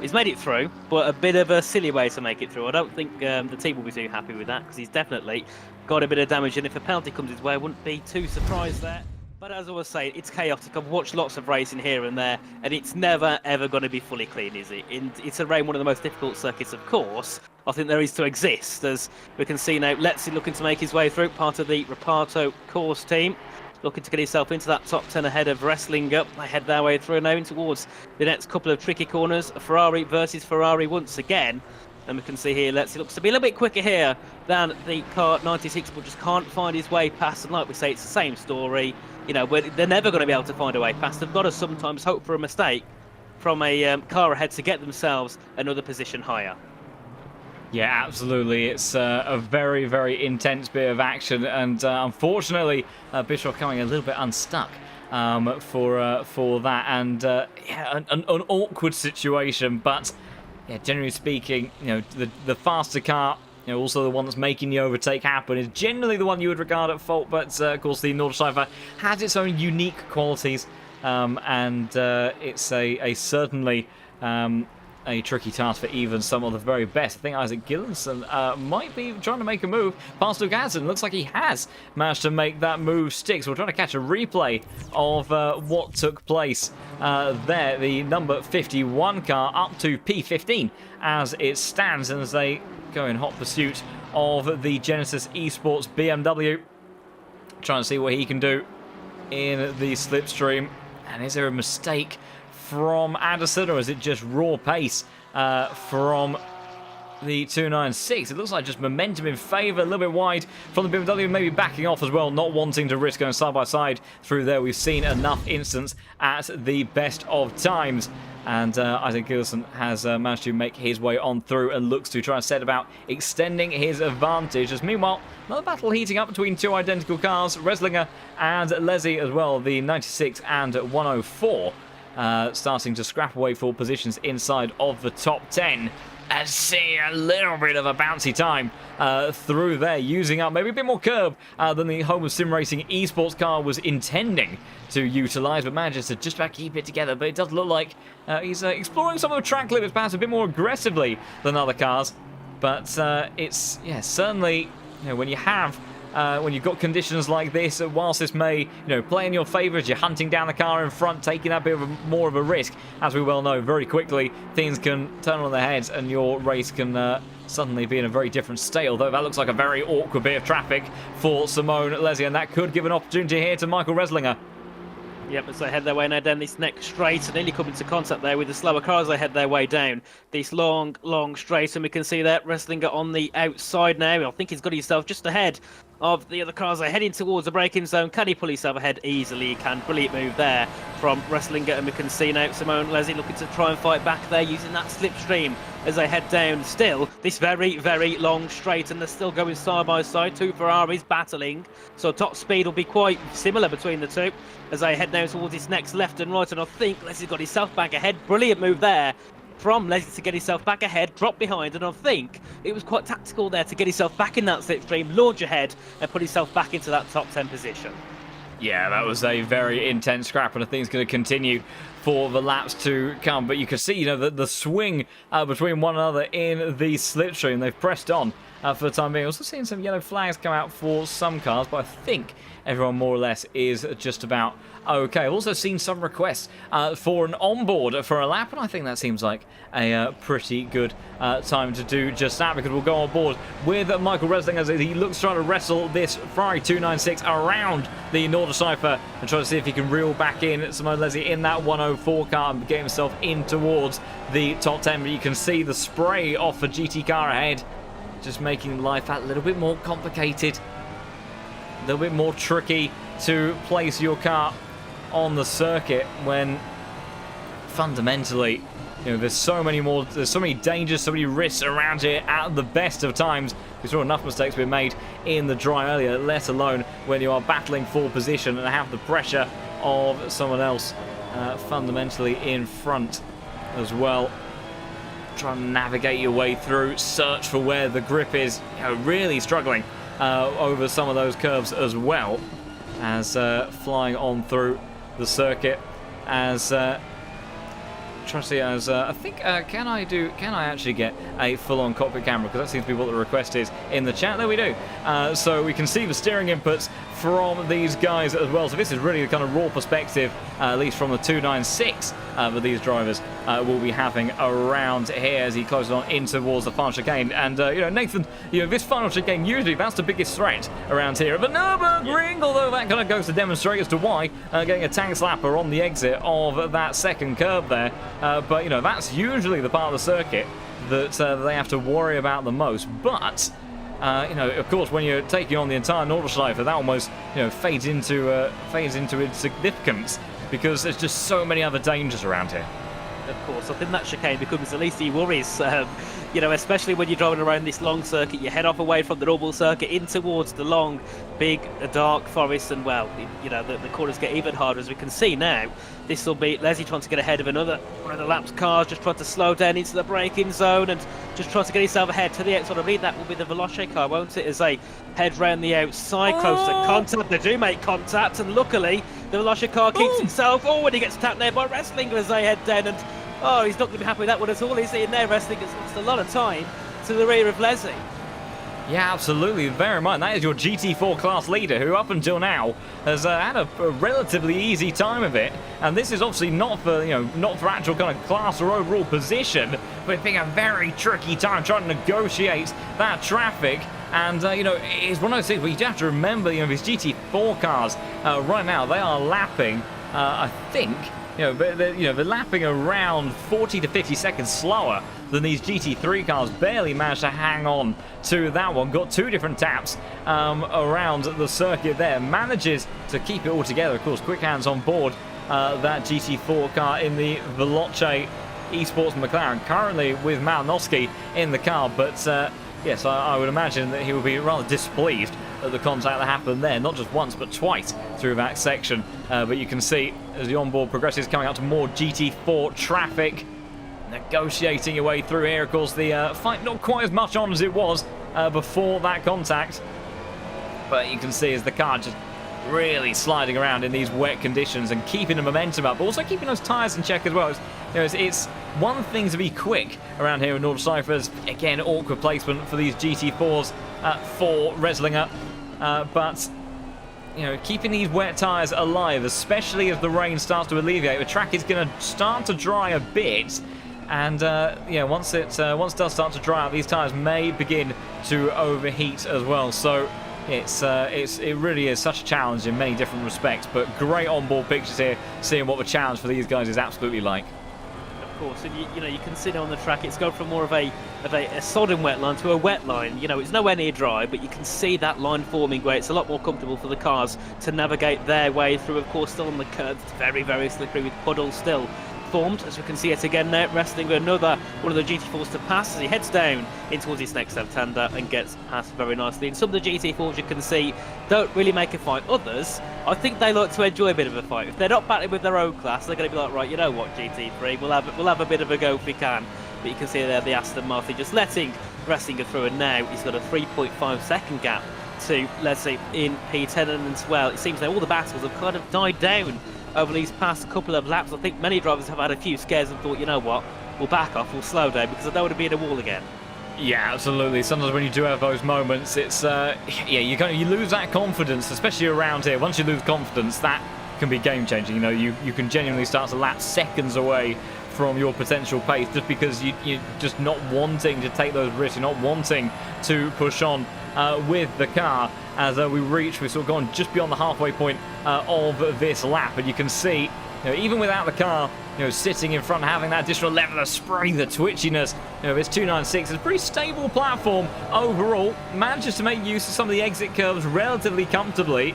C: he's made it through, but a bit of a silly way to make it through. I don't think the team will be too happy with that, because he's definitely got a bit of damage, and if a penalty comes his way, I wouldn't be too surprised there. But as I was saying, it's chaotic. I've watched lots of racing here and there, and it's never, ever going to be fully clean, is it? And it's around one of the most difficult circuits, of course. I think there is to exist, as we can see now, Letzi looking to make his way through, part of the Reparto course team. looking to get himself into that top 10 ahead of Wrestlinger. They head their way through now in towards the next couple of tricky corners. Ferrari versus Ferrari once again. And we can see here, Let's looks to be a little bit quicker here than the car 96, but just can't find his way past. And like we say, it's the same story. You know, they're never going to be able to find a way past. They've got to sometimes hope for a mistake from a car ahead to get themselves another position higher.
A: Yeah, absolutely. It's a very, very intense bit of action, and unfortunately, Bischoff coming a little bit unstuck for that, and yeah, an awkward situation. But yeah, generally speaking, you know, the faster car, you know, also the one that's making the overtake happen, is generally the one you would regard at fault. But of course, the Nordschleife has its own unique qualities, and it's a certainly a tricky task for even some of the very best. I think Isaac Gillenson might be trying to make a move past Luke Hansen. Looks like he has managed to make that move stick. So we're trying to catch a replay of what took place there. The number 51 car up to P15 as it stands, and as they go in hot pursuit of the Genesis Esports BMW. Trying to see what he can do in the slipstream. And is there a mistake from Anderson, or is it just raw pace from the 296? It looks like just momentum in favour, a little bit wide from the BMW, maybe backing off as well, not wanting to risk going side by side through there. We've seen enough instance at the best of times, and Isaac Gilson has managed to make his way on through and looks to try and set about extending his advantage. As meanwhile, another battle heating up between two identical cars, Reslinger and Leslie as well, the 96 and 104. Starting to scrap away for positions inside of the top 10. And see a little bit of a bouncy time through there, using up maybe a bit more curb than the home of sim racing esports car was intending to utilise, but manages to just about keep it together. But it does look like he's exploring some of the track limits perhaps a bit more aggressively than other cars. But it's, yeah, certainly, you know, when you have when you've got conditions like this, whilst this may, you know, play in your favour as you're hunting down the car in front, taking that bit of more of a risk, as we well know, very quickly things can turn on their heads and your race can suddenly be in a very different state. Although that looks like a very awkward bit of traffic for Simone Leslie, and that could give an opportunity here to Michael Reslinger.
C: Yep, as they head their way now down this next straight, and nearly come into contact there with the slower cars. They head their way down this long straight, and we can see that Wrestlinger on the outside now. I think he's got himself just ahead of the other cars. They're heading towards the braking zone. Can he pull himself ahead easily? He can. Brilliant move there from Wrestlinger, and we can see now Simone Leslie looking to try and fight back there using that slipstream as they head down still this very, very long straight, and they're still going side by side. Two Ferraris battling, so top speed will be quite similar between the two as they head down towards this next left and right. And I think Leslie's got himself back ahead. Brilliant move there from Leslie to get himself back ahead, drop behind, and I think it was quite tactical there to get himself back in that slipstream, launch ahead, and put himself back into that top 10 position.
A: Yeah, that was a very intense scrap, and I think it's going to continue for the laps to come. But you can see, you know, the swing between one another in the slipstream. They've pressed on for the time being. Also seeing some yellow flags come out for some cars, but I think everyone more or less is just about okay. I've also seen some requests for an onboard for a lap, and I think that seems like a pretty good time to do just that, because we'll go on board with Michael Reslinger as he looks to try to wrestle this Ferrari 296 around the Nordschleife and try to see if he can reel back in Simone Leslie in that 104 car and get himself in towards the top 10. But you can see the spray off the GT car ahead, just making life a little bit more complicated, a little bit more tricky to place your car on the circuit when fundamentally, you know, there's so many dangers, so many risks around here at the best of times. We saw enough mistakes being made in the dry earlier, let alone when you are battling for position and have the pressure of someone else fundamentally in front as well. Trying to navigate your way through, search for where the grip is, you know, really struggling over some of those curves as well as flying on through the circuit. As trying to see, as I think can I actually get a full-on cockpit camera, because that seems to be what the request is in the chat. There we do. So we can see the steering inputs from these guys as well. So this is really the kind of raw perspective, at least from the 296 that these drivers will be having around here as he closes on in towards the final chicane. And, Nathan, this final chicane, usually that's the biggest threat around here. But Nürburgring, although that kind of goes to demonstrate as to why, getting a tank slapper on the exit of that second curb there. But, that's usually the part of the circuit that they have to worry about the most. But of course, when you're taking on the entire Nordschleife, that almost, fades into insignificance because there's just so many other dangers around here.
C: Of course, I think that chicane becomes the least of your worries, especially when you're driving around this long circuit. You head off away from the normal circuit in towards the long, big, dark forest, and the corners get even harder, as we can see now. This will be Leslie trying to get ahead of one of the laps cars, just trying to slow down into the braking zone and just trying to get himself ahead to the outside. I believe that will be the Veloce car, won't it, as they head round the outside, close to contact. They do make contact, and luckily the Veloce car keeps itself. And he gets tapped there by Wrestling as they head down, and he's not going to be happy with that one at all, is he? In there, Wrestling has lost a lot of time to the rear of Leslie.
A: Yeah, absolutely. Bear in mind, that is your GT4 class leader, who up until now has had a relatively easy time of it. And this is obviously not for actual kind of class or overall position, but it's been a very tricky time trying to negotiate that traffic. And, it's one of those things where you have to remember, these GT4 cars right now, they are lapping, I think, they're lapping around 40 to 50 seconds slower than these GT3 cars. Barely managed to hang on to that one. Got two different taps around the circuit there. Manages to keep it all together. Of course, quick hands on board that GT4 car in the Veloce Esports McLaren. Currently with Malinowski in the car. But yes, I would imagine that he would be rather displeased at the contact that happened there, not just once but twice through that section. But you can see as the onboard progresses, coming up to more GT4 traffic, negotiating your way through here. Of course, the fight not quite as much on as it was before that contact, but you can see as the car just really sliding around in these wet conditions and keeping the momentum up, but also keeping those tyres in check as well. It's one thing to be quick around here in Nordschleife. Again, awkward placement for these GT4s for Reslinger, but keeping these wet tyres alive, especially as the rain starts to alleviate. The track is going to start to dry a bit, and once it does start to dry out, these tyres may begin to overheat as well. So it really is such a challenge in many different respects. But great onboard pictures here, seeing what the challenge for these guys is absolutely like.
C: Of course, and you can see on the track it's gone from more of a sodden wet line to a wet line. It's nowhere near dry, but you can see that line forming where it's a lot more comfortable for the cars to navigate their way through. Of course, still on the curves, it's very, very slippery with puddles still formed, as we can see it again there, Wrestling with another one of the GT4s to pass as he heads down in towards his next left-hander and gets past very nicely. And some of the GT4s you can see don't really make a fight. Others, I think they like to enjoy a bit of a fight. If they're not battling with their own class, they're going to be like, right, you know what, GT3, we'll have a bit of a go if we can. But you can see there the Aston Martin just letting Wrestling go through, and now he's got a 3.5 second gap to, let's say, in P10. And as well, it seems that all the battles have kind of died down over these past couple of laps. I think many drivers have had a few scares and thought, you know what, we'll back off, we'll slow down because I don't want to be in a wall again.
A: Yeah, absolutely. Sometimes when you do have those moments, it's you lose that confidence, especially around here. Once you lose confidence, that can be game changing. You can genuinely start to lap seconds away from your potential pace just because you're just not wanting to take those risks. You're not wanting to push on with the car. As we've sort of gone just beyond the halfway point of this lap, and you can see, even without the car, sitting in front, having that additional level of spring, the twitchiness, this 296 is a pretty stable platform overall. Manages to make use of some of the exit curves relatively comfortably,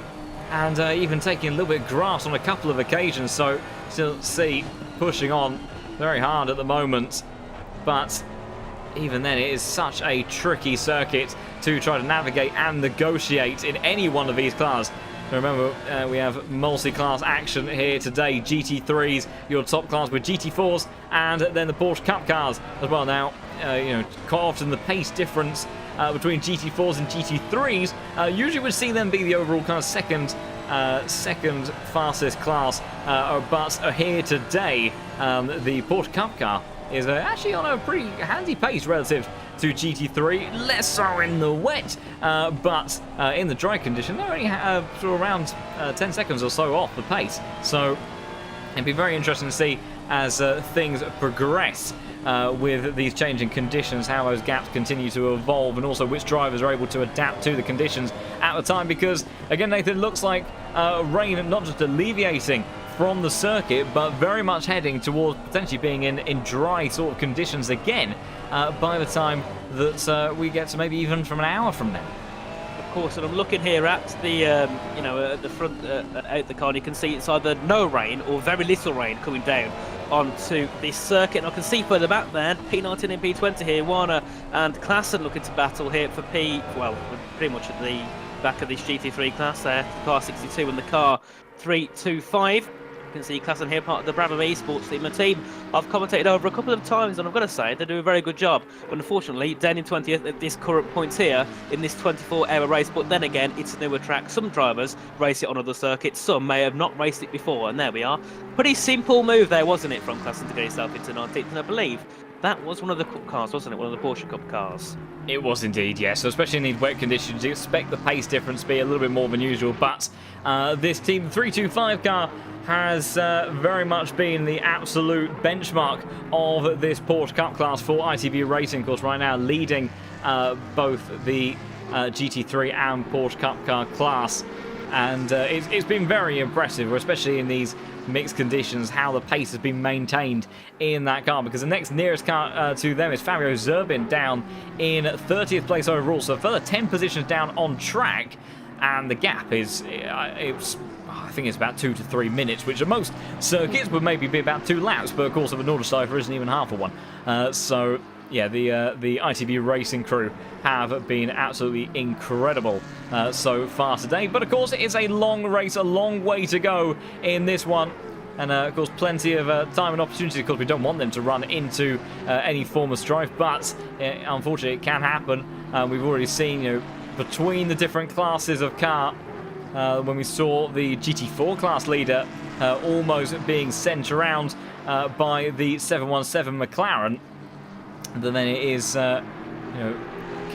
A: and even taking a little bit of grass on a couple of occasions. So still see pushing on very hard at the moment, but even then it is such a tricky circuit to try to navigate and negotiate in any one of these cars. Remember, we have multi-class action here today. GT3s, your top class with GT4s, and then the Porsche Cup cars as well. Now, quite often the pace difference between GT4s and GT3s usually would see them be the overall kind of second second fastest class, but here today, the Porsche Cup car is actually on a pretty handy pace relative to GT3, less so in the wet, but in the dry condition, they're only sort of around 10 seconds or so off the pace. So it'd be very interesting to see as things progress with these changing conditions, how those gaps continue to evolve, and also which drivers are able to adapt to the conditions at the time. Because, again, Nathan, looks like rain not just alleviating from the circuit, but very much heading towards potentially being in dry sort of conditions again by the time that we get to maybe even from an hour from now.
C: Of course, and I'm looking here at the at the front out the car, and you can see it's either no rain or very little rain coming down onto this circuit. And I can see further back there, P19 and P20 here, Warner and Klassen looking to battle here for pretty much at the back of this GT3 class there, the car 62 and the car 325. You can see Klassen here, part of the Brabham Esports team, a team I've commentated over a couple of times, and I've got to say they do a very good job. But unfortunately, down in 20th at this current point here in this 24-hour race. But then again, it's a newer track. Some drivers race it on other circuits, some may have not raced it before, and there we are. Pretty simple move there, wasn't it, from Klassen to get himself into 19th? And I believe that was one of the Cup cars, wasn't it? One of the Porsche Cup cars.
A: It was indeed, yes. So especially in these wet conditions, you expect the pace difference to be a little bit more than usual. But this Team 325 car has very much been the absolute benchmark of this Porsche Cup class for ITV Racing. Of course, right now leading both the GT3 and Porsche Cup car class. And it's been very impressive, especially in these mixed conditions, how the pace has been maintained in that car, because the next nearest car to them is Fabio Zerbin down in 30th place overall, so a further 10 positions down on track, and the gap is I think it's about 2 to 3 minutes, which at most circuits would maybe be about 2 laps, but of course at the Nordschleife isn't even half of one. So yeah, the ITB Racing crew have been absolutely incredible so far today. But of course, it is a long race, a long way to go in this one. And of course, plenty of time and opportunity, because we don't want them to run into any form of strife. But unfortunately, it can happen. We've already seen, between the different classes of car, when we saw the GT4 class leader almost being sent around by the 717 McLaren, then it is, it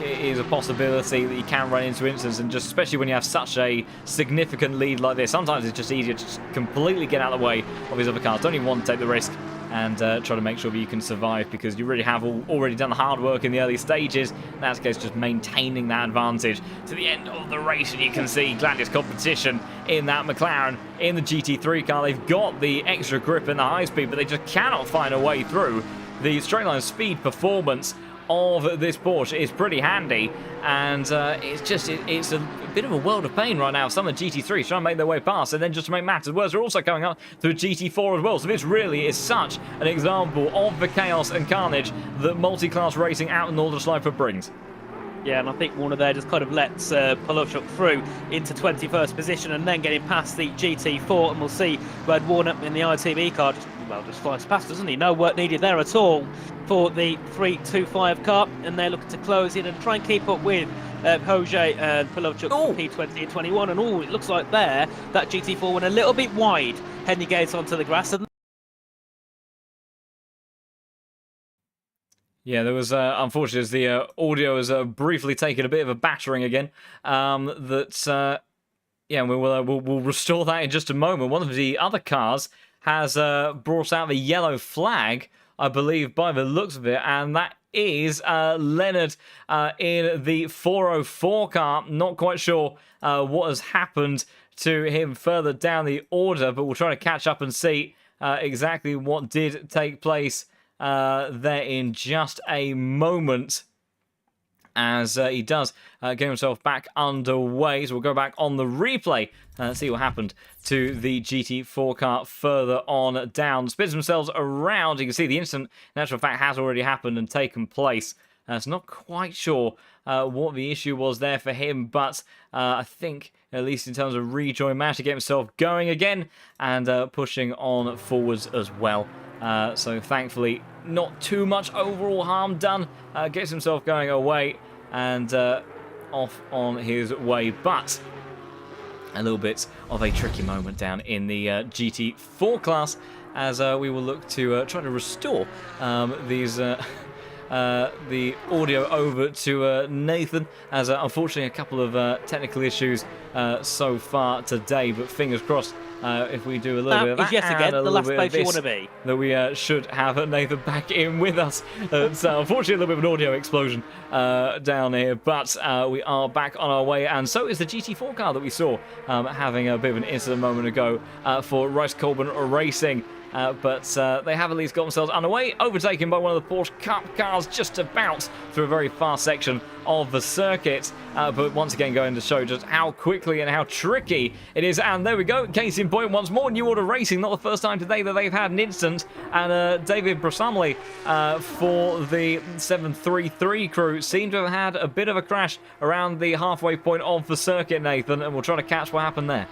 A: is a possibility that you can run into incidents, and just especially when you have such a significant lead like this, sometimes it's just easier to just completely get out of the way of these other cars. Don't even want to take the risk and try to make sure that you can survive, because you really have already done the hard work in the early stages. In that case, just maintaining that advantage to the end of the race. And you can see gladius competition in that McLaren, in the GT3 car. They've got the extra grip and the high speed, but they just cannot find a way through. The straight line speed performance of this Porsche is pretty handy, and it's a bit of a world of pain right now. Some of the GT3s trying to make their way past, and then just to make matters worse, they're also coming up to a GT4 as well. So this really is such an example of the chaos and carnage that multi-class racing out in Nordschleife brings.
C: Yeah, and I think Warner there just kind of lets Polowchuk through into 21st position, and then getting past the GT4, and we'll see Red Warner in the ITB car just flies past, doesn't he? No work needed there at all for the 325 car, and they're looking to close in and try and keep up with Hoje and Polowchuk for P20 and 21, and it looks like there that GT4 went a little bit wide heading gates onto the grass. And
A: yeah, there was, unfortunately, as the audio has briefly taken a bit of a battering again, yeah, we'll restore that in just a moment. One of the other cars has brought out the yellow flag, I believe, by the looks of it, and that is Leonard in the 404 car. Not quite sure what has happened to him further down the order, but we'll try to catch up and see exactly what did take place there in just a moment, as he does get himself back underway. So we'll go back on the replay and see what happened to the GT4 car further on down. Spins themselves around. You can see the incident, in actual fact, has already happened and taken place. So not quite sure what the issue was there for him, but I think, at least in terms of rejoin, managed to get himself going again and pushing on forwards as well. So thankfully, not too much overall harm done. Gets himself going away and off on his way. But a little bit of a tricky moment down in the GT4 class, as we will look to try to restore the audio over to Nathan, as unfortunately a couple of technical issues so far today, but fingers crossed if we do a little bit of that,
C: yes, again, the last place you want to be.
A: That we should have Nathan back in with us. So unfortunately a little bit of an audio explosion down here, but we are back on our way, and so is the GT4 car that we saw having a bit of an incident a moment ago for Rice Colburn Racing. But they have at least got themselves underway, overtaken by one of the Porsche Cup cars just about through a very fast section of the circuit. But once again going to show just how quickly and how tricky it is. And there we go, case in point once more, New Order Racing, not the first time today that they've had an incident. And David Brasamley for the 733 crew seem to have had a bit of a crash around the halfway point of the circuit, Nathan, and we'll try to catch what happened there.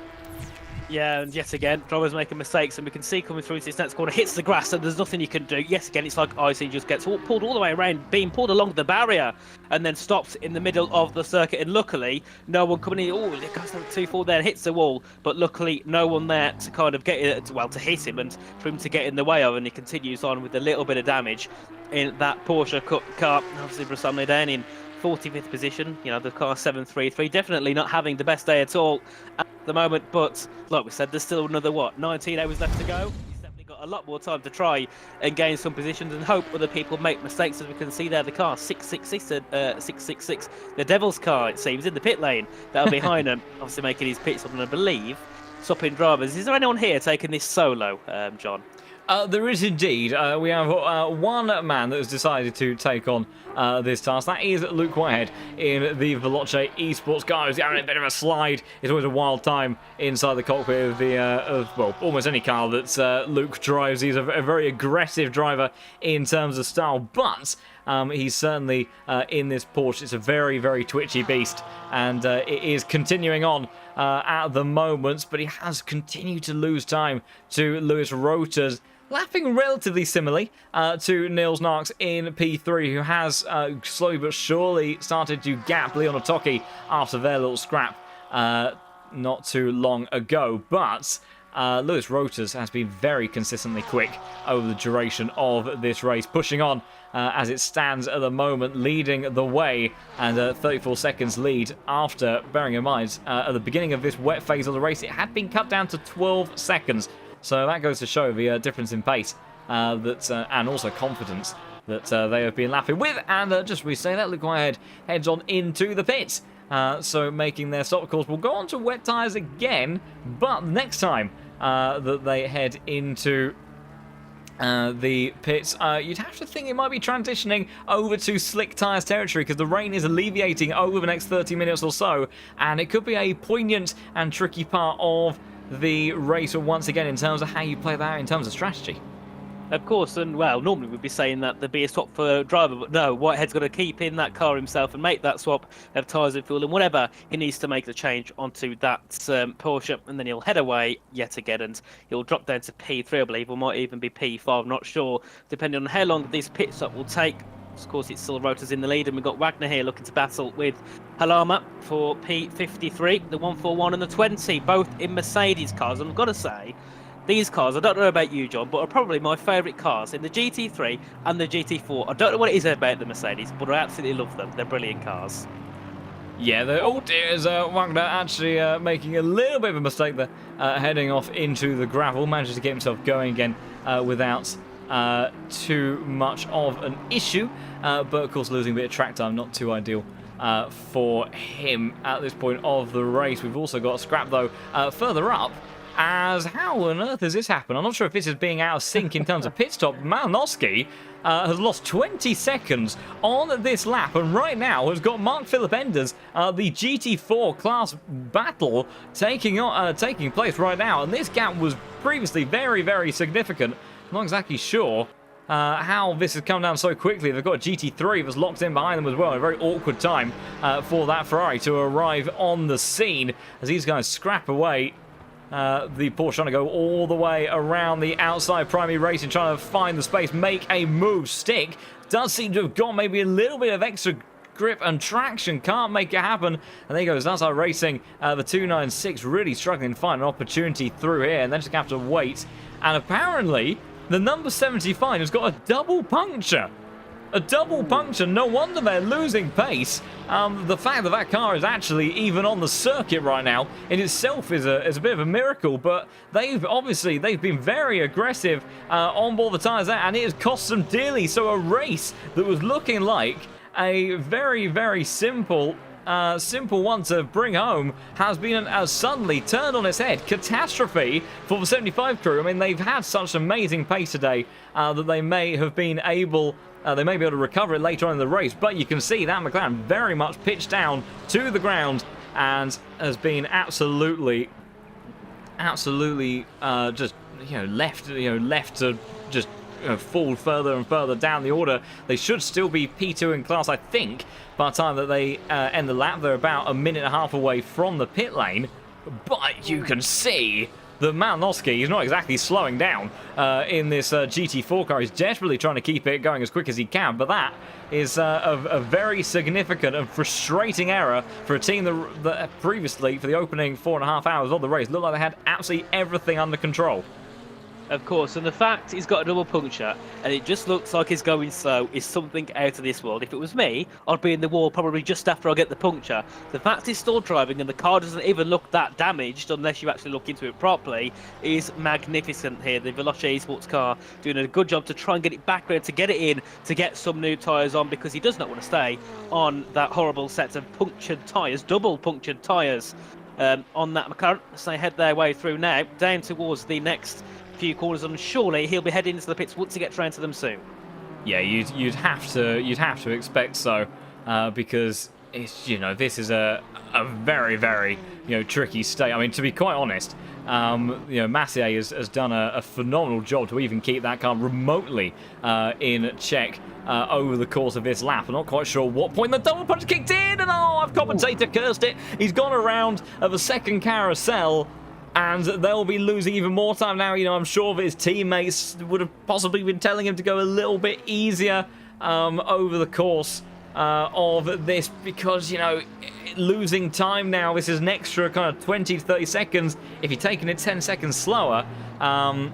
C: Yeah, and yet again, drivers making mistakes, and we can see coming through into this next corner, hits the grass, and there's nothing you can do. Yes, again, it's like ice, he just gets pulled all the way around, being pulled along the barrier, and then stops in the middle of the circuit. And luckily, no one coming in. Oh, it goes down 2-4 there and hits the wall, but luckily, no one there to kind of get it, well, to hit him and for him to get in the way of, and he continues on with a little bit of damage in that Porsche Cup car. Obviously, Brasamley down in 45th position, you know, the car 733, definitely not having the best day at all at the moment, but like we said, there's still another, 19 hours left to go. He's definitely got a lot more time to try and gain some positions and hope other people make mistakes. As we can see there, the car 666, the Devil's car, it seems, in the pit lane, that'll behind him, obviously making his pit stop, and I believe swapping drivers. Is there anyone here taking this solo, John?
A: There is indeed. We have one man that has decided to take on this task. That is Luke Whitehead in the Veloce Esports car. He's having a bit of a slide. It's always a wild time inside the cockpit of the well, almost any car that Luke drives. He's a very aggressive driver in terms of style, but he's certainly in this Porsche. It's a very, very twitchy beast, and it is continuing on at the moment, but he has continued to lose time to Lewis Roters, lapping relatively similarly to Niels Narks in P3, who has slowly but surely started to gap Leon Otoki after their little scrap not too long ago. But Lewis Roters has been very consistently quick over the duration of this race, pushing on as it stands at the moment, leading the way, and 34 seconds lead after, bearing in mind, at the beginning of this wet phase of the race, it had been cut down to 12 seconds. So that goes to show the difference in pace and also confidence that they have been lapping with. And just we say that, Luke Whitehead heads on into the pits. So making their stop. Of course, we'll go on to wet tyres again, but next time that they head into the pits, you'd have to think it might be transitioning over to slick tyres territory, because the rain is alleviating over the next 30 minutes or so, and it could be a poignant and tricky part of the race once again in terms of how you play that out in terms of strategy.
C: Of course, and well, normally we'd be saying that there'd be a swap for driver, but no, Whitehead's got to keep in that car himself and make that swap of tyres and fuel and whatever he needs to make the change onto that Porsche, and then he'll head away yet again, and he'll drop down to P3, I believe, or might even be P5, not sure, depending on how long this pit stop will take. Of course, it's still Rotors in the lead, and we've got Wagner here looking to battle with Halama for P53, the 141 and the 20, both in Mercedes cars. And I've got to say, these cars, I don't know about you, John, but are probably my favourite cars in the GT3 and the GT4. I don't know what it is about the Mercedes, but I absolutely love them. They're brilliant cars.
A: Yeah, oh dear, is Wagner actually making a little bit of a mistake there, heading off into the gravel, manages to get himself going again without too much of an issue, but of course losing a bit of track time, not too ideal for him at this point of the race. We've also got a scrap though further up, as how on earth has this happened? I'm not sure if this is being out of sync in terms of pit stop. Malinowski has lost 20 seconds on this lap, and right now has got Mark Philip Enders, the GT4 class battle taking place right now, and this gap was previously very, very significant. I'm not exactly sure how this has come down so quickly. They've got a GT3 that's locked in behind them as well. A very awkward time for that Ferrari to arrive on the scene as these guys scrap away. The Porsche trying to go all the way around the outside primary racing, trying to find the space, make a move, stick. Does seem to have got maybe a little bit of extra grip and traction can't make it happen. And there goes Nazar Racing, the 296 really struggling to find an opportunity through here, and then just have to wait. And apparently, the number 75 has got a double puncture. A double puncture, no wonder they're losing pace. The fact that that car is actually even on the circuit right now in itself is a bit of a miracle, but they've been very aggressive on board the tyres there, and it has cost them dearly. So a race that was looking like a very, very simple one to bring home has been suddenly turned on its head. Catastrophe for the 75 crew. I mean, they've had such amazing pace today that they may be able to recover it later on in the race, but you can see that McLaren very much pitched down to the ground and has been absolutely just left to just fall further and further down the order. They should still be P2 in class, I think, by the time that they end the lap. They're about a minute and a half away from the pit lane, but you can see that Malinowski is not exactly slowing down in this GT4 car. He's desperately trying to keep it going as quick as he can, but that is a very significant and frustrating error for a team that previously, for the opening 4.5 hours of the race, looked like they had absolutely everything under control.
C: Of course, and the fact he's got a double puncture and it just looks like he's going slow is something out of this world. If it was me, I'd be in the wall probably just after I get the puncture. The fact he's still driving and the car doesn't even look that damaged unless you actually look into it properly is magnificent here. The Veloce Esports car doing a good job to try and get it back there, to get it in, to get some new tyres on, because he does not want to stay on that horrible set of punctured tyres, double punctured tyres on that McLaren. So they head their way through now, down towards the next few corners, and surely he'll be heading into the pits once he gets round to them soon.
A: Yeah, you'd have to expect so, because it's this is a very, very tricky state. I mean, to be quite honest, Massier has done a phenomenal job to even keep that car remotely in check over the course of this lap. I'm not quite sure what point the double punch kicked in, and I've commentator cursed it. He's gone around the second carousel, and they'll be losing even more time now. I'm sure that his teammates would have possibly been telling him to go a little bit easier over the course of this, because, losing time now, this is an extra kind of 20 to 30 seconds if you're taking it 10 seconds slower. Yeah,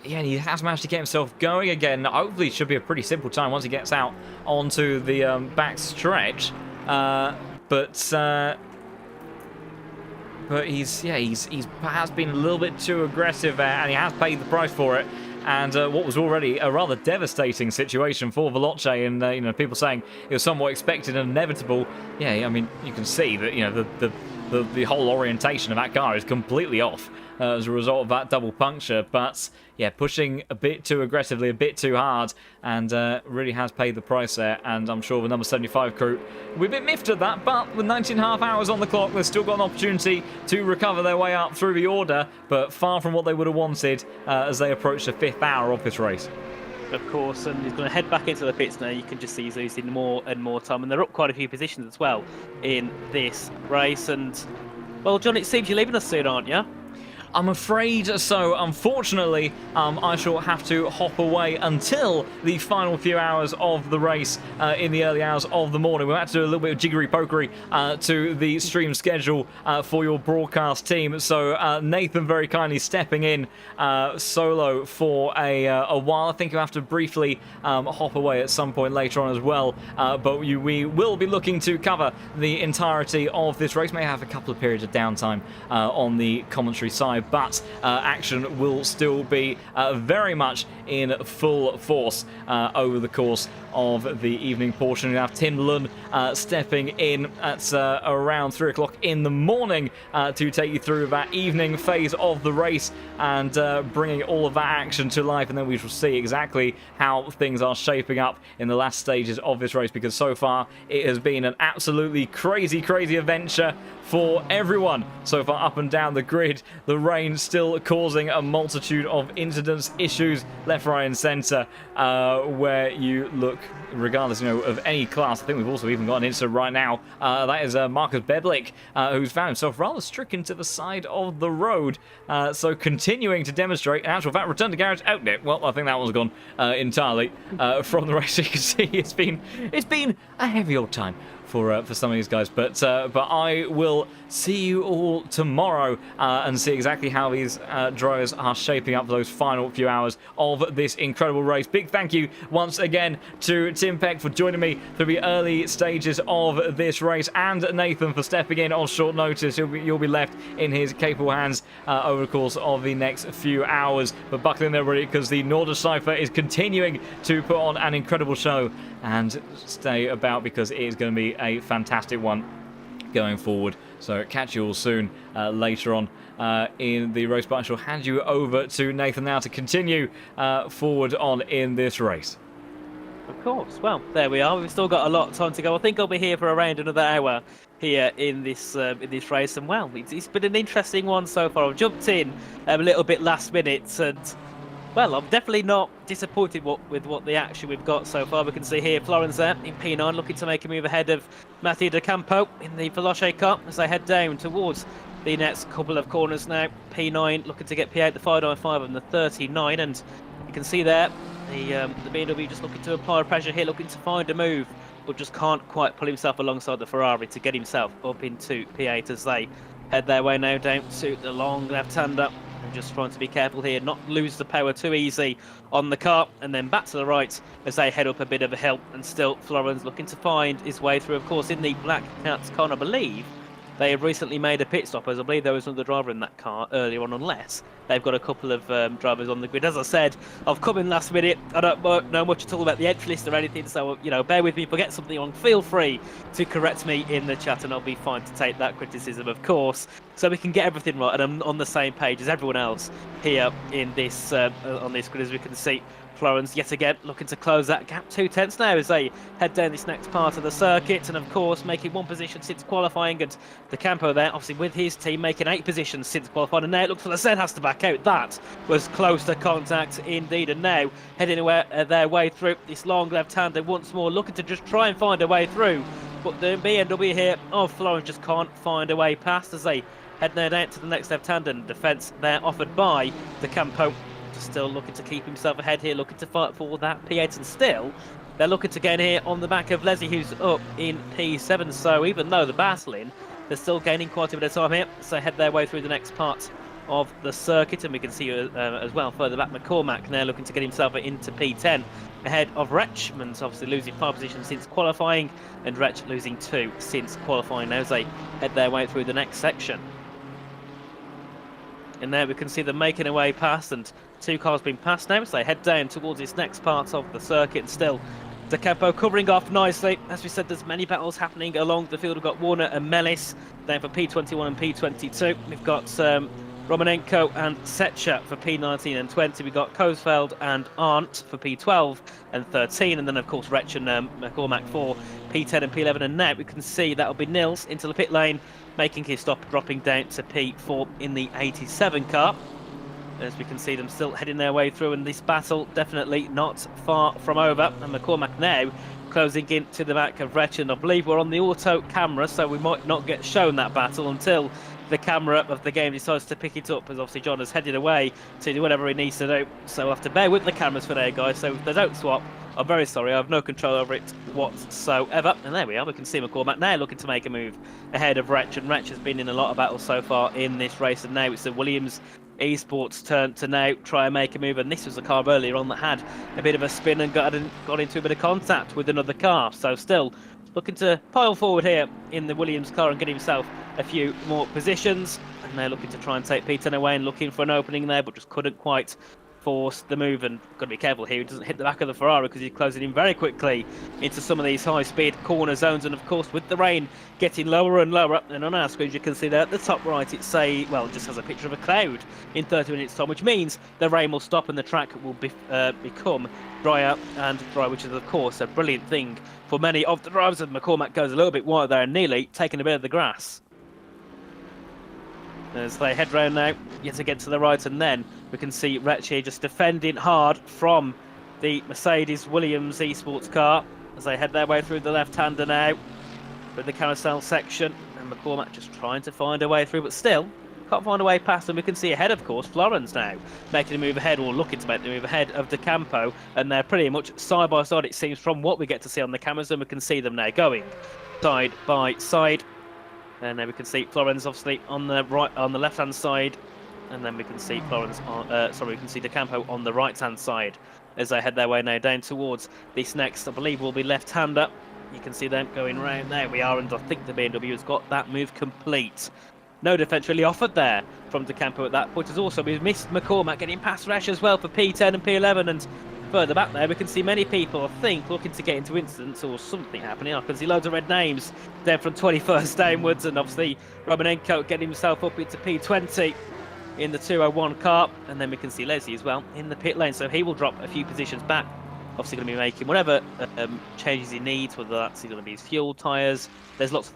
A: he has managed to get himself going again. Hopefully it should be a pretty simple time once he gets out onto the back stretch. But he's perhaps been a little bit too aggressive, and he has paid the price for it. And what was already a rather devastating situation for Veloce, and people saying it was somewhat expected and inevitable. Yeah, I mean, you can see that the whole orientation of that car is completely off as a result of that double puncture. But yeah, pushing a bit too aggressively, a bit too hard, and really has paid the price there. And I'm sure the number 75 crew will be a bit miffed at that, but with 19.5 hours on the clock, they've still got an opportunity to recover their way up through the order, but far from what they would have wanted as they approach the 5th hour of this race.
C: Of course, and he's going to head back into the pits now. You can just see he's losing more and more time, and they're up quite a few positions as well in this race. And, well, John, it seems you're leaving us soon, aren't you?
A: I'm afraid so. Unfortunately, I shall have to hop away until the final few hours of the race in the early hours of the morning. We'll have to do a little bit of jiggery-pokery to the stream schedule for your broadcast team. So Nathan very kindly stepping in solo for a while. I think you'll have to briefly hop away at some point later on as well. But we will be looking to cover the entirety of this race. May have a couple of periods of downtime on the commentary side, but action will still be very much in full force over the course of the evening portion. We have Tim Lund stepping in at around 3 o'clock in the morning to take you through that evening phase of the race and bringing all of that action to life, and then we shall see exactly how things are shaping up in the last stages of this race, because so far it has been an absolutely crazy adventure for everyone so far up and down the grid. The rain still causing a multitude of incidents, issues, left, right, and centre, where you look, regardless, of any class. I think we've also even got an incident right now. That is Marcus Beblick, who's found himself rather stricken to the side of the road. So continuing to demonstrate, in actual fact, return to garage outlet. Well, I think that one's gone entirely from the race. You can see it's been a heavy old time for some of these guys, but I will see you all tomorrow and see exactly how these drivers are shaping up for those final few hours of this incredible race. Big thank you once again to Tim Peck for joining me through the early stages of this race, and Nathan for stepping in on short notice. You'll be left in his capable hands over the course of the next few hours. But buckle in there, everybody, because the Nordschleife is continuing to put on an incredible show, and stay about because it is going to be a fantastic one going forward. So catch you all soon later on in the race, but I shall hand you over to Nathan now to continue forward on in this race.
C: Of course. Well, there we are. We've still got a lot of time to go. I think I'll be here for around another hour here in this race, and well, it's been an interesting one so far. I've jumped in a little bit last minute, and well, I'm definitely not disappointed with what the action we've got so far. We can see here Florence there in P9 looking to make a move ahead of Matthew De Campo in the Veloce car as they head down towards the next couple of corners now. P9 looking to get P8, the 595 and the 39, and you can see there the BMW just looking to apply pressure here, looking to find a move, but just can't quite pull himself alongside the Ferrari to get himself up into P8 as they head their way now down to the long left-hander. And just trying to be careful here, not lose the power too easy on the car, and then back to the right as they head up a bit of a hill. And still Florence looking to find his way through. Of course, in the Black Cats car, I believe they have recently made a pit stop, as I believe there was another driver in that car earlier on, unless they've got a couple of drivers on the grid. As I said, I've come in last minute. I don't know much at all about the entry list or anything, so bear with me if I get something wrong. Feel free to correct me in the chat, and I'll be fine to take that criticism, of course, so we can get everything right and I'm on the same page as everyone else here in this on this grid. As we can see, Florence yet again looking to close that gap 2/10 now as they head down this next part of the circuit, and of course making one position since qualifying, and De Campo there obviously with his team making 8 positions since qualifying, and now it looks like Sen has to back out. That was close to contact indeed, and now heading their way through this long left-hander once more, looking to just try and find a way through, but the BMW here of Florence just can't find a way past as they head now down to the next left-hander, and defence there offered by De Campo. Still looking to keep himself ahead here, looking to fight for that P8, and still they're looking to gain here on the back of Leslie, who's up in P7. So even though they're battling, they're still gaining quite a bit of time here. So head their way through the next part of the circuit, and we can see as well further back McCormack now looking to get himself into P10 ahead of Retchman's obviously losing 5 positions since qualifying, and Retch losing 2 since qualifying now as they head their way through the next section. And there we can see them making a way past, and 2 cars being passed now as they head down towards this next part of the circuit. And still De Campo covering off nicely. As we said, there's many battles happening along the field. We've got Warner and Mellis down for P21 and P22. We've got Romanenko and Setcher for P19 and 20. We've got Coesfeld and Arndt for P12 and 13. And then, of course, Retch and McCormack for P10 and P11. And now we can see that'll be Nils into the pit lane, making his stop, dropping down to P4 in the 87 car. As we can see them still heading their way through, and this battle definitely not far from over. And McCormack now closing in to the back of Retch, and I believe we're on the auto camera, so we might not get shown that battle until the camera of the game decides to pick it up, as obviously John has headed away to do whatever he needs to do. So we'll have to bear with the cameras for now, guys. So if they don't swap, I'm very sorry, I have no control over it whatsoever. And there we are, we can see McCormack now looking to make a move ahead of Retch, and Retch has been in a lot of battles so far in this race, and now it's the Williams Esports turn to now try and make a move. And this was a car earlier on that had a bit of a spin and got into a bit of contact with another car. So still looking to pile forward here in the Williams car and get himself a few more positions. And they're looking to try and take P10 away and looking for an opening there, but just couldn't quite force the move. And got to be careful here, he doesn't hit the back of the Ferrari because he's closing in very quickly into some of these high-speed corner zones. And of course, with the rain getting lower and lower, and on our screens you can see that at the top right it just has a picture of a cloud in 30 minutes time, which means the rain will stop and the track will become drier and dry, which is of course a brilliant thing for many of the drivers. And McCormack goes a little bit wide there and nearly taking a bit of the grass. As they head round now, yet again to the right, and then we can see Wretch here just defending hard from the Mercedes Williams esports car as they head their way through the left-hander now with the carousel section, and McCormack just trying to find a way through, but still can't find a way past them. We can see ahead, of course, Florence now making a move ahead, or looking to make the move ahead of De Campo, and they're pretty much side by side, it seems, from what we get to see on the cameras, and we can see them now going side by side. And then we can see Florence obviously on the right, on the left-hand side, and then we can see Florence on, we can see De Campo on the right-hand side as they head their way now down towards this next, I believe, will be left-hander. You can see them going round. There we are, and I think the BMW has got that move complete. No defence really offered there from De Campo at that point. As also we've missed McCormack getting past Resch as well for P10 and P11, and further back there we can see many people, I think, looking to get into incidents or something happening. I can see loads of red names there from 21st downwards, and obviously Romanenko getting himself up into P20 in the 201 car, and then we can see Leslie as well in the pit lane, so he will drop a few positions back. Obviously going to be making whatever changes he needs, whether that's going to be his fuel tyres. There's lots of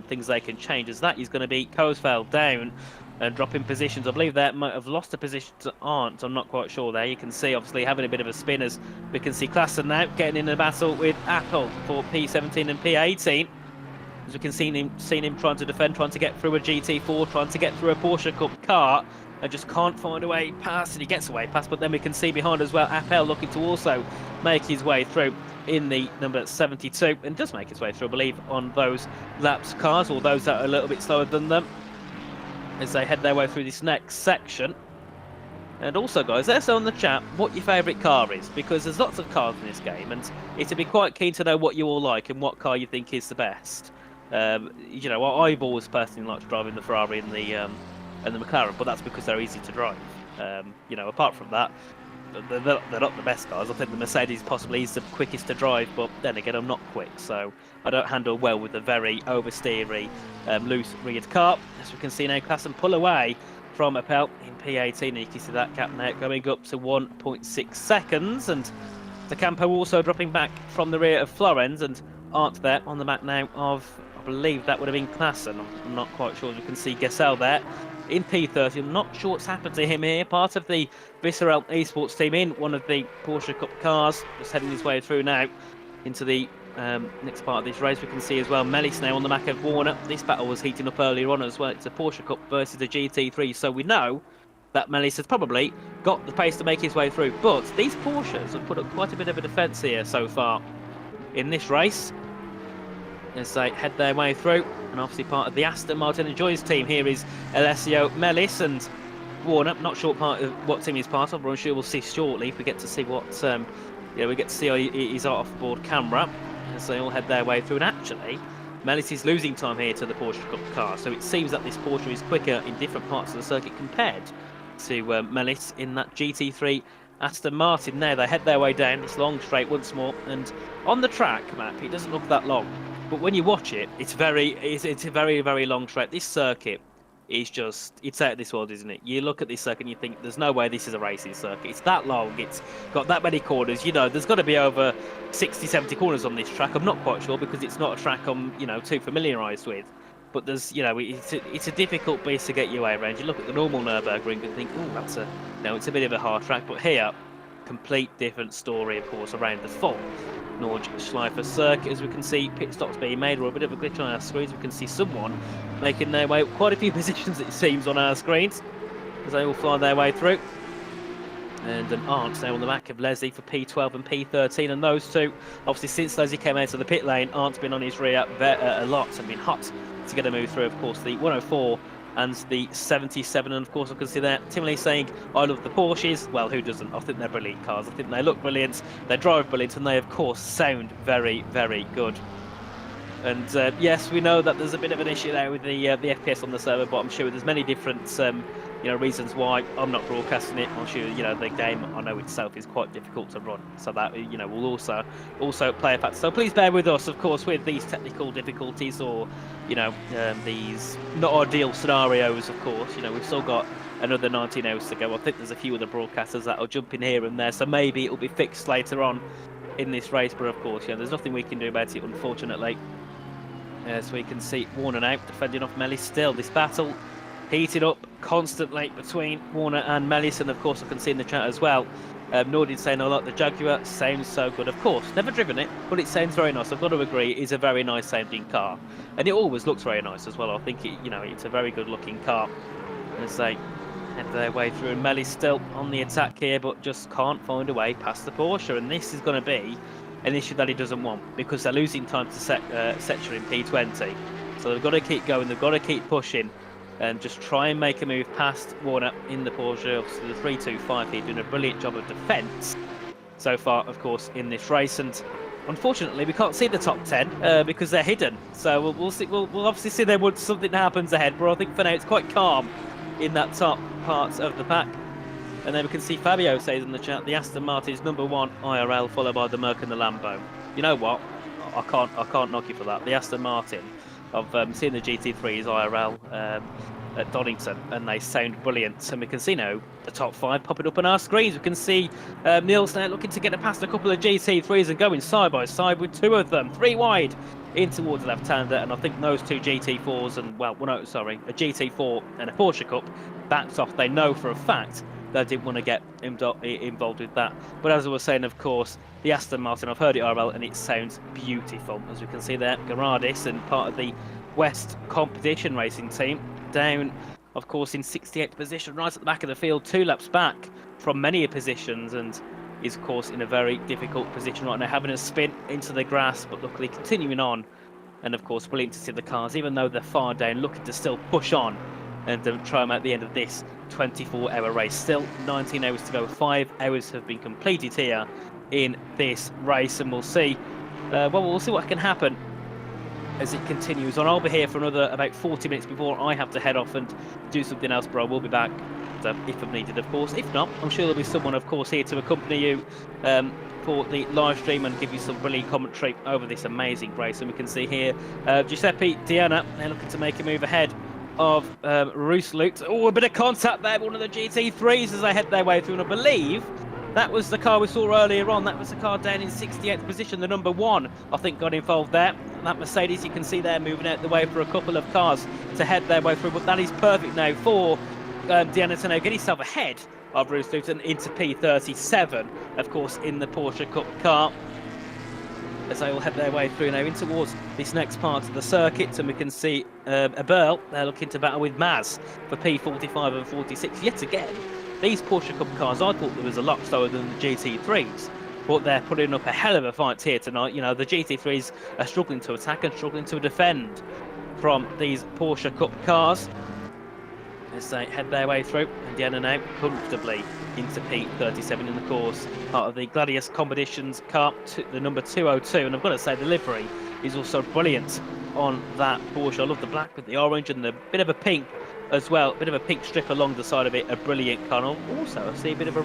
C: things they can change, as that is going to be Coesfeld down and dropping positions. I believe that might have lost a position to Arndt, I'm not quite sure there. You can see obviously having a bit of a spin, as we can see Klassen now getting in a battle with Apple for P17 and P18. As we can see him trying to defend, trying to get through a GT4, trying to get through a Porsche Cup car, and just can't find a way past, and he gets away past. But then we can see behind as well Appel looking to also make his way through in the number 72, and does make his way through, I believe, on those laps cars, or those that are a little bit slower than them, as they head their way through this next section. And also, guys, let us know in the chat what your favourite car is, because there's lots of cars in this game, and it'd be quite keen to know what you all like and what car you think is the best. You know, I've always personally liked driving the Ferrari and the McLaren, but that's because they're easy to drive. You know, apart from that, they're not the best cars. I think the Mercedes possibly is the quickest to drive, but then again, I'm not quick, so I don't handle well with a very oversteery, loose reared car. As we can see now, Klassen pull away from Appel in P18, and you can see that gap now going up to 1.6 seconds, and De Campo also dropping back from the rear of Florence, and Arndt there on the back now of, I believe that would have been Klassen. I'm not quite sure. You can see Gesell there in P30. I'm not sure what's happened to him here. Part of the Visceral esports team in one of the Porsche Cup cars, just heading his way through now into the next part of this race. We can see as well Melis now on the back of Warner. This battle was heating up earlier on as well. It's a Porsche Cup versus a GT3, so we know that Melis has probably got the pace to make his way through. But these Porsches have put up quite a bit of a defence here so far in this race, as they head their way through. And obviously part of the Aston Martin and Joy's team here is Alessio Melis and Warner. Not sure what team he's part of, but I'm sure we'll see shortly if we get to see what we get to see his off-board camera as they all head their way through. And actually, Melis is losing time here to the Porsche Cup car, so it seems that this Porsche is quicker in different parts of the circuit compared to Melis in that GT3 Aston Martin. There they head their way down this long straight once more, and on the track map it doesn't look that long, but when you watch it, it's a very, very long straight. This circuit is just, it's out of this world, isn't it? You look at this circuit and you think there's no way this is a racing circuit. It's that long, it's got that many corners. You know, there's got to be over 60, 70 corners on this track. I'm not quite sure, because it's not a track I'm, too familiarised with. But there's, it's a difficult beast to get your way around. You look at the normal Nürburgring and think, oh, it's a bit of a hard track. But here, complete different story, of course, around the full Nordschleife circuit. As we can see, pit stops being made, or a bit of a glitch on our screens. We can see someone making their way up quite a few positions, it seems, on our screens, as they all fly their way through. And Arndt now on the back of Leslie for P12 and P13, and those two, obviously, since Leslie came out of the pit lane, Arndt's been on his rear a lot and been hot to get a move through. Of course, the 104 and the 77, and of course I can see that Tim Lee saying, I love the Porsches. Well, who doesn't? I think they're brilliant cars. I think they look brilliant, they drive brilliant, and they of course sound very, very good. And yes, we know that there's a bit of an issue there with the FPS on the server, but I'm sure there's many different reasons why I'm not broadcasting it. I'm sure the game, I know itself, is quite difficult to run, so that will also play a factor. So please bear with us, of course, with these technical difficulties, or these not ideal scenarios. Of course, we've still got another 19 hours to go. I think there's a few other broadcasters that'll jump in here and there, so maybe it'll be fixed later on in this race. But of course, there's nothing we can do about it, unfortunately. As we can see Warner now defending off Melis. Still, this battle heated up constantly between Warner and Mellis, and of course I can see in the chat as well. Nordin saying I like the Jaguar, sounds so good. Of course, never driven it, but it sounds very nice. I've got to agree, it is a very nice sounding car, and it always looks very nice as well. I think it's a very good looking car. As they head their way through, and Mellis still on the attack here, but just can't find a way past the Porsche, and this is going to be an issue that he doesn't want because they're losing time to Setcher in P20. So they've got to keep going, they've got to keep pushing and just try and make a move past Warner in the Porsche. Obviously the 325 here doing a brilliant job of defence so far, of course, in this race. And unfortunately, we can't see the top 10 because they're hidden. So we'll see. We'll obviously see there once something happens ahead, but I think for now it's quite calm in that top parts of the pack. And then we can see Fabio says in the chat, the Aston Martin is #1 IRL, followed by the Merc and the Lambo. You know what? I can't knock you for that. The Aston Martin, I've seen the GT3s IRL at Donington, and they sound brilliant. And we can see now the top 5 popping up on our screens. We can see Niels now looking to get past a couple of GT3s and going side by side with 2 of them, 3 wide in towards the left-hander. And I think those 2 GT4s and a GT4 and a Porsche Cup backed off. They know for a fact they didn't want to get involved with that. But as I was saying, of course, the Aston Martin, I've heard it IRL and it sounds beautiful. As we can see there, Gerardis and part of the West competition racing team down, of course, in 68th position, right at the back of the field, 2 laps back from many positions, and is, of course, in a very difficult position right now, having a spin into the grass, but luckily continuing on. And, of course, brilliant to see the cars, even though they're far down, looking to still push on and try them at the end of this 24-hour race. Still 19 hours to go. 5 hours have been completed here in this race, and we'll see. We'll see what can happen as it continues on. I'll be here for another about 40 minutes before I have to head off and do something else, but I will be back if I'm needed, of course. If not, I'm sure there'll be someone, of course, here to accompany you for the live stream and give you some brilliant commentary over this amazing race. And we can see here Giuseppe Diana, they're looking to make a move ahead of Roosloot. Oh, a bit of contact there, one of the GT3s as they head their way through, and I believe that was the car we saw earlier on. That was the car down in 68th position, the #1, I think, got involved there. And that Mercedes, you can see there, moving out the way for a couple of cars to head their way through. But that is perfect now for Diana to now get himself ahead of Bruce Luton into P37, of course, in the Porsche Cup car. As they all head their way through now in towards this next part of the circuit, and we can see Eberl, they're looking to battle with Maz for P45 and 46 yet again. These Porsche Cup cars, I thought there was a lot slower than the GT3s, but they're putting up a hell of a fight here tonight. You know, the GT3s are struggling to attack and struggling to defend from these Porsche Cup cars as they head their way through. And Diana now comfortably into P37 in the course, part of the Gladius Competitions car, the number 202. And I've got to say, the livery is also brilliant on that Porsche. I love the black with the orange and the bit of a pink as well, a bit of a pink strip along the side of it, a brilliant car. Also, I see a bit of a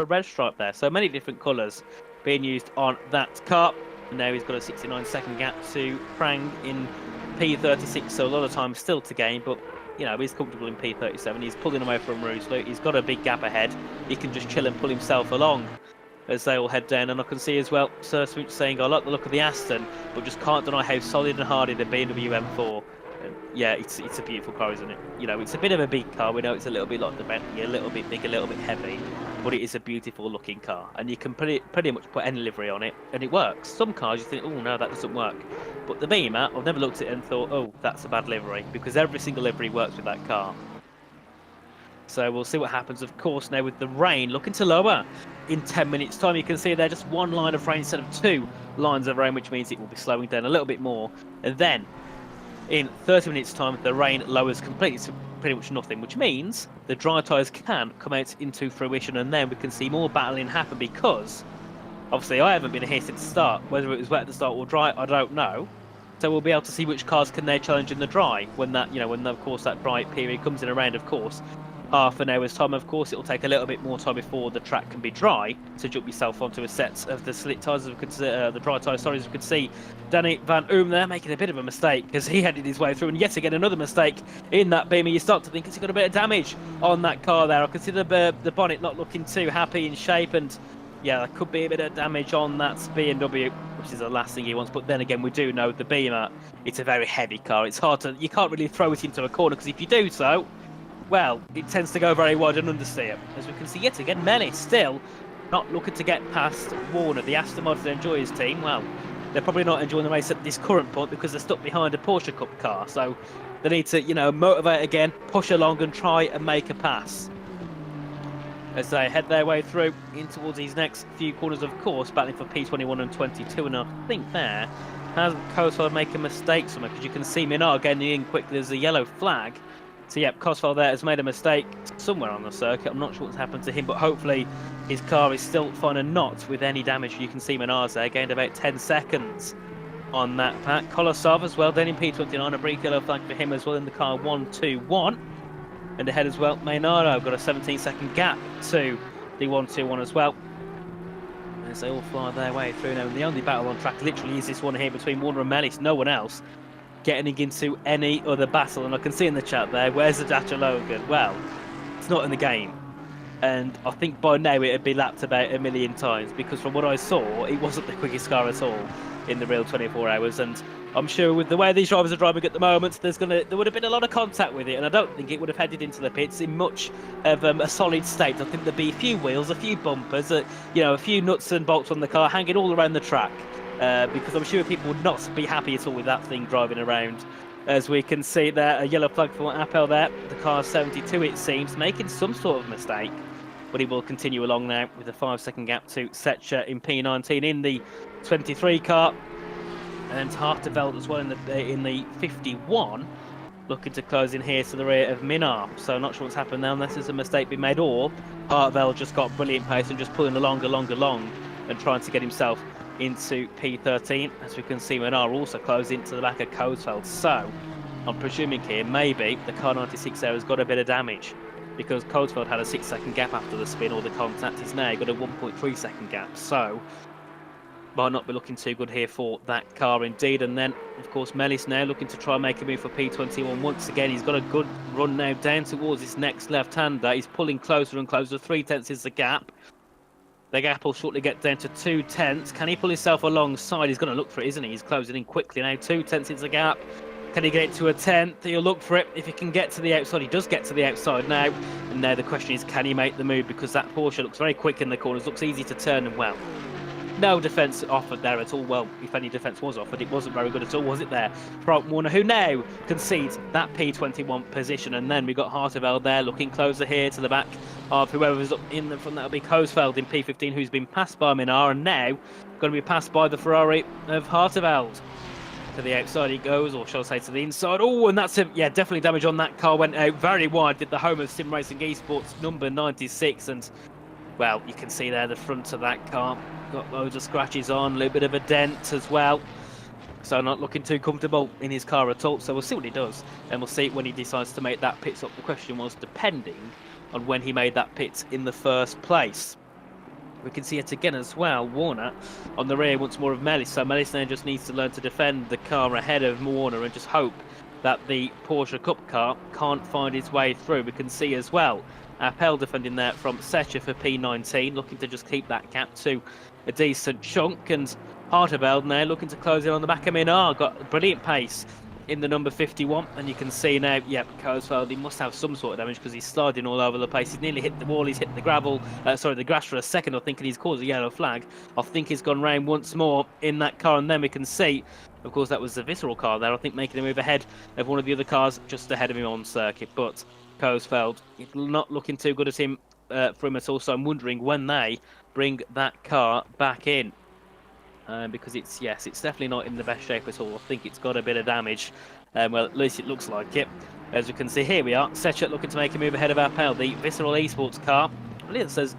C: red stripe there. So many different colours being used on that car. And now he's got a 69-second gap to Prang in P36, so a lot of time still to gain, but you know, he's comfortable in P37. He's pulling away from Roosloot. He's got a big gap ahead. He can just chill and pull himself along as they all head down. And I can see as well Sir Swooch saying, I like the look of the Aston, but just can't deny how solid and hardy the BMW M4. And yeah, it's a beautiful car, isn't it? You know, it's a bit of a big car. We know it's a little bit like the Bentley, a little bit big, a little bit heavy, but it is a beautiful looking car, and you can pretty much put any livery on it, and it works. Some cars you think, oh no, that doesn't work, but the Beamer, I've never looked at it and thought, oh, that's a bad livery, because every single livery works with that car. So we'll see what happens, of course, now with the rain looking to lower in 10 minutes time. You can see there just 1 line of rain instead of 2 lines of rain, which means it will be slowing down a little bit more, and then in 30 minutes time the rain lowers completely to pretty much nothing, which means the dry tyres can come out into fruition, and then we can see more battling happen, because obviously I haven't been here since the start. Whether it was wet at the start or dry, I don't know. So we'll be able to see which cars can they challenge in the dry when that, you know, when of course that dry period comes in around, of course. Half an hour's time, of course, it'll take a little bit more time before the track can be dry to jump yourself onto a set of the slick tyres, the dry tyres, sorry, as we could see Danny Van Oom there making a bit of a mistake because he headed his way through, and yet again another mistake in that Beamer. You start to think, has he got a bit of damage on that car there? I can see the bonnet not looking too happy in shape, and yeah, there could be a bit of damage on that BMW, which is the last thing he wants. But then again, we do know the Beamer, it's a very heavy car. It's hard to, you can't really throw it into a corner, because if you do so, well, it tends to go very wide and understeer. As we can see yet again, Melly still not looking to get past Warner. The Aston Martin Enjoyers team, well, they're probably not enjoying the race at this current point because they're stuck behind a Porsche Cup car. So they need to, you know, motivate again, push along and try and make a pass. As they head their way through in towards these next few corners, of course, battling for P21 and 22. And I think there has Cosfeld make a mistake somewhere, because you can see Minard getting in quickly. There's a yellow flag. So, yep, Cosfeld there has made a mistake somewhere on the circuit. I'm not sure what's happened to him, but hopefully his car is still fine and not with any damage. You can see Minard's there, gained about 10 seconds on that pack. Kolosov as well, then in P29, a brief yellow flag for him as well in the car 1-2-1. And ahead as well, Maynardo got a 17-second gap to the 1-2-1 as well. As they all fly their way through now. And the only battle on track literally is this one here between Warner and Mellis. No one else getting into any other battle. And I can see in the chat there, where's the Dacia Logan? Well, it's not in the game. And I think by now it would be lapped about a million times, because from what I saw, it wasn't the quickest car at all in the real 24 hours. And I'm sure with the way these drivers are driving at the moment, there would have been a lot of contact with it, and I don't think it would have headed into the pits in much of a solid state. I think there'd be a few wheels, a few bumpers, you know, a few nuts and bolts on the car hanging all around the track, because I'm sure people would not be happy at all with that thing driving around. As we can see there, a yellow flag for Appel there. The car 72, it seems, making some sort of mistake, but he will continue along now with a 5-second gap to Setcher in P19 in the 23 car. And Harteveld as well in the 51, looking to close in here to the rear of Minar. So not sure what's happened now, unless there's a mistake being made, or Harteveld just got brilliant pace and just pulling along and trying to get himself into P13. As we can see, Minar also closed into the back of Coesfeld. So I'm presuming here maybe the car 96 there has got a bit of damage, because Coesfeld had a 6-second gap after the spin or the contact. He's now got a 1.3-second gap. So might not be looking too good here for that car indeed. And then, of course, Mellis now looking to try and make a move for P21 once again. He's got a good run now down towards this next left-hander. He's pulling closer and closer. 3/10 is the gap. The gap will shortly get down to 2/10. Can he pull himself alongside? He's going to look for it, isn't he? He's closing in quickly now. 2/10 is the gap. Can he get it to a 10th? He'll look for it. If he can get to the outside, he does get to the outside now. And now the question is, can he make the move? Because that Porsche looks very quick in the corners, looks easy to turn, and well, no defence offered there at all. Well, if any defence was offered, it wasn't very good at all, was it there? From Warner, who now concedes that P21 position. And then we got Harteveld there looking closer here to the back of whoever's up in the front. That'll be Coesfeld in P15, who's been passed by Minar and now going to be passed by the Ferrari of Harteveld. To the outside he goes, or shall I say to the inside. Oh, and that's yeah, definitely damage on that car. Went out very wide, did the home of Sim Racing Esports, number 96. And well, you can see there the front of that car got loads of scratches on, a little bit of a dent as well. So not looking too comfortable in his car at all. So we'll see what he does, and we'll see when he decides to make that pit stop. The question was depending on when he made that pit in the first place. We can see it again as well. Warner on the rear once more of Mellis. So Mellis now just needs to learn to defend the car ahead of Warner and just hope that the Porsche Cup car can't find its way through. We can see as well Appel defending there from Setcher for P19, looking to just keep that gap to a decent chunk. And Harteveld now looking to close in on the back of Minar. Got brilliant pace in the number 51, and you can see now, yep, Coesfeld, he must have some sort of damage because he's sliding all over the place. He's nearly hit the wall, he's hit the gravel, the grass for a second, I think, and he's caused a yellow flag. I think he's gone round once more in that car, and then we can see, of course, that was the Visceral car there, I think, making a move ahead of one of the other cars just ahead of him on circuit. But Coesfeld, it's not looking too good at him for him at all, so I'm wondering when they bring that car back in. Because it's definitely not in the best shape at all. I think it's got a bit of damage. Well, at least it looks like it. As we can see, here we are. Setcher looking to make a move ahead of Appel, the Visceral Esports car. It says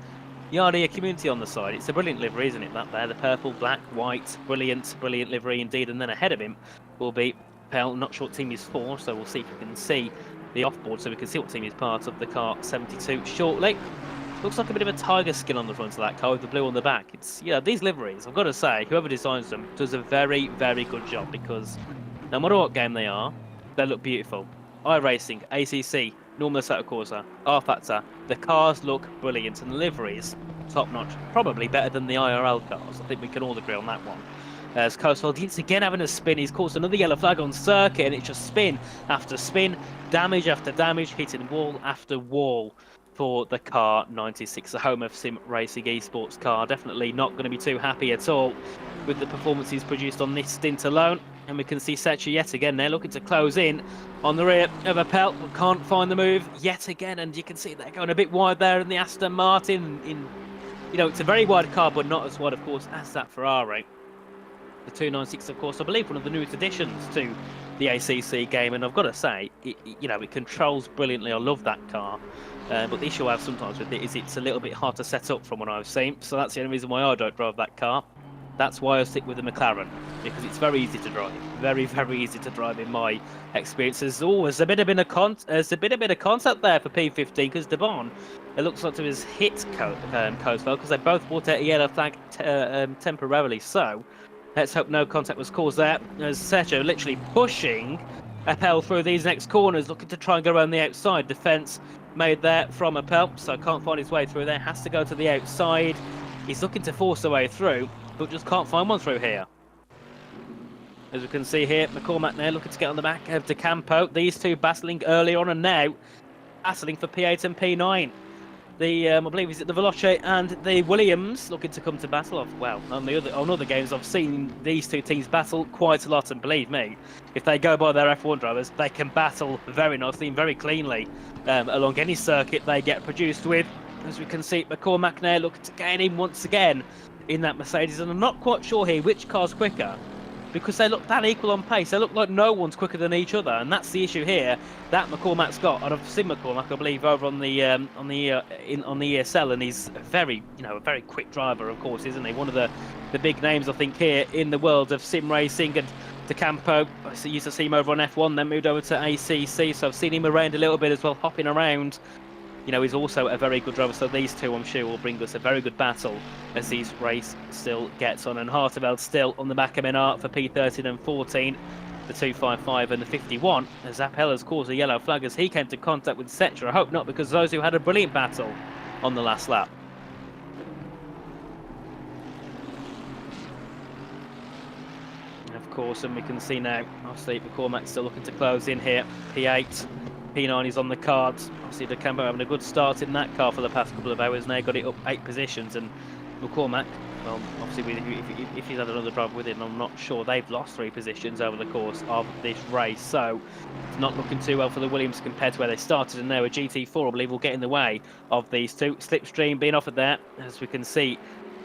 C: Yardia Community on the side. It's a brilliant livery, isn't it? That there, the purple, black, white, brilliant livery indeed. And then ahead of him will be Appel. Not sure what team he's for, so we'll see if we can see the offboard, so we can see what team is part of the car 72 shortly. Looks like a bit of a tiger skin on the front of that car with the blue on the back. It's, you know, these liveries, I've got to say, whoever designs them does a very, very good job, because no matter what game they are, they look beautiful. iRacing, ACC, Normal Assetto Corsa, R-Factor, the cars look brilliant, and the liveries, top notch. Probably better than the IRL cars. I think we can all agree on that one. As Coastal yet again having a spin, he's caused another yellow flag on circuit, and it's just spin after spin, damage after damage, hitting wall after wall for the car 96, the home of Sim Racing Esports car. Definitely not going to be too happy at all with the performances produced on this stint alone. And we can see Setcher yet again there looking to close in on the rear of Appel, but can't find the move yet again. And you can see they're going a bit wide there in the Aston Martin. It's a very wide car, but not as wide, of course, as that Ferrari. The 296, of course, I believe one of the newest additions to the ACC game, and I've got to say, it controls brilliantly. I love that car, but the issue I have sometimes with it is it's a little bit hard to set up from what I've seen, so that's the only reason why I don't drive that car. That's why I stick with the McLaren, because it's very easy to drive, very, very easy to drive in my experience. There's always a bit of contact there for P15, because Devon, it looks like it was hit Coesfeld, because they both brought out a yellow flag temporarily, so let's hope no contact was caused there, as Sergio literally pushing Appel through these next corners, looking to try and go around the outside. Defence made there from Appel, so can't find his way through there, has to go to the outside. He's looking to force a way through, but just can't find one through here. As we can see here, McCormack now looking to get on the back of De Campo. These two battling early on, and now battling for P8 and P9. I believe is it the Veloce and the Williams looking to come to battle. On other games I've seen these two teams battle quite a lot, and believe me, if they go by their F1 drivers, they can battle very nicely and very cleanly along any circuit they get produced with. As we can see, McCormack now looking to gain in once again in that Mercedes, and I'm not quite sure here which car's quicker, because they look that equal on pace. They look like no one's quicker than each other, and that's the issue here that McCormack's got. And I've seen McCormack, I believe, over on the ESL, and he's a very quick driver, of course, isn't he? One of the big names, I think, here in the world of sim racing. And De Campo, I used to see him over on F1, then moved over to ACC, so I've seen him around a little bit as well, hopping around. He's also a very good driver, so these two, I'm sure, will bring us a very good battle as this race still gets on. And Harteveld still on the back of Menard for P13 and 14, the 255 and the 51, as Appel has caused a yellow flag as he came to contact with Setcher. I hope not, because those who had a brilliant battle on the last lap. Of course, and we can see now, obviously, McCormack still looking to close in here. P8. P9 is on the cards. Obviously, De Campo having a good start in that car for the past couple of hours. Now got it up 8 positions, and McCormack, well, obviously, if he's had another driver with him, I'm not sure. They've lost 3 positions over the course of this race, so it's not looking too well for the Williams compared to where they started. And now a GT4, I believe, will get in the way of these two. Slipstream being offered there, as we can see.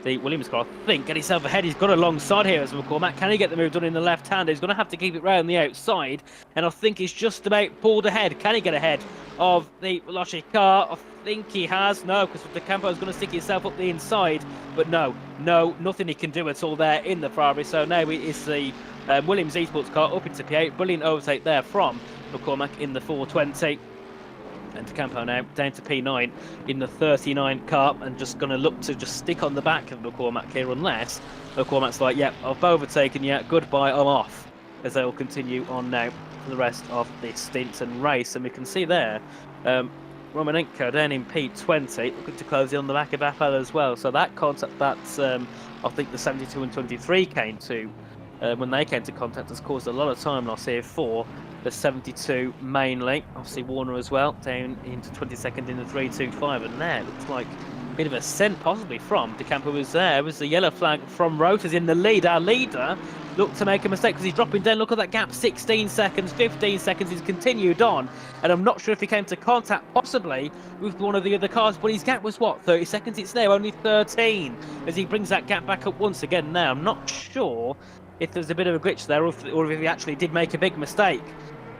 C: The Williams car, I think, get himself ahead. He's got a long side here as McCormack. Can he get the move done in the left hand? He's going to have to keep it round the outside, and I think he's just about pulled ahead. Can he get ahead of the Veloci car? I think he has. No, because De Campo is going to stick himself up the inside, but no, nothing he can do at all there in the Ferrari. So now it's the Williams Esports car up into P8. Brilliant overtake there from McCormack in the 420. And De Campo now down to P9 in the 39 car, and just going to look to just stick on the back of McCormack here, unless McCormack's like, yep, I've overtaken you, goodbye, I'm off, as they will continue on now for the rest of this stint and race. And we can see there Romanenko down in P20 looking to close in on the back of Appel as well. So that contact that I think the 72 and 23 came to when they came to contact has caused a lot of time loss here for the 72 mainly. Obviously Warner as well, down into 22nd in the 325, and there looks like a bit of a scent possibly from De Campo was there. It was the yellow flag from Rotors in the lead. Our leader looked to make a mistake because he's dropping down. Look at that gap, 16 seconds, 15 seconds. He's continued on, and I'm not sure if he came to contact possibly with one of the other cars, but his gap was what, 30 seconds? It's now only 13 as he brings that gap back up once again. Now I'm not sure if there's a bit of a glitch there, or if he actually did make a big mistake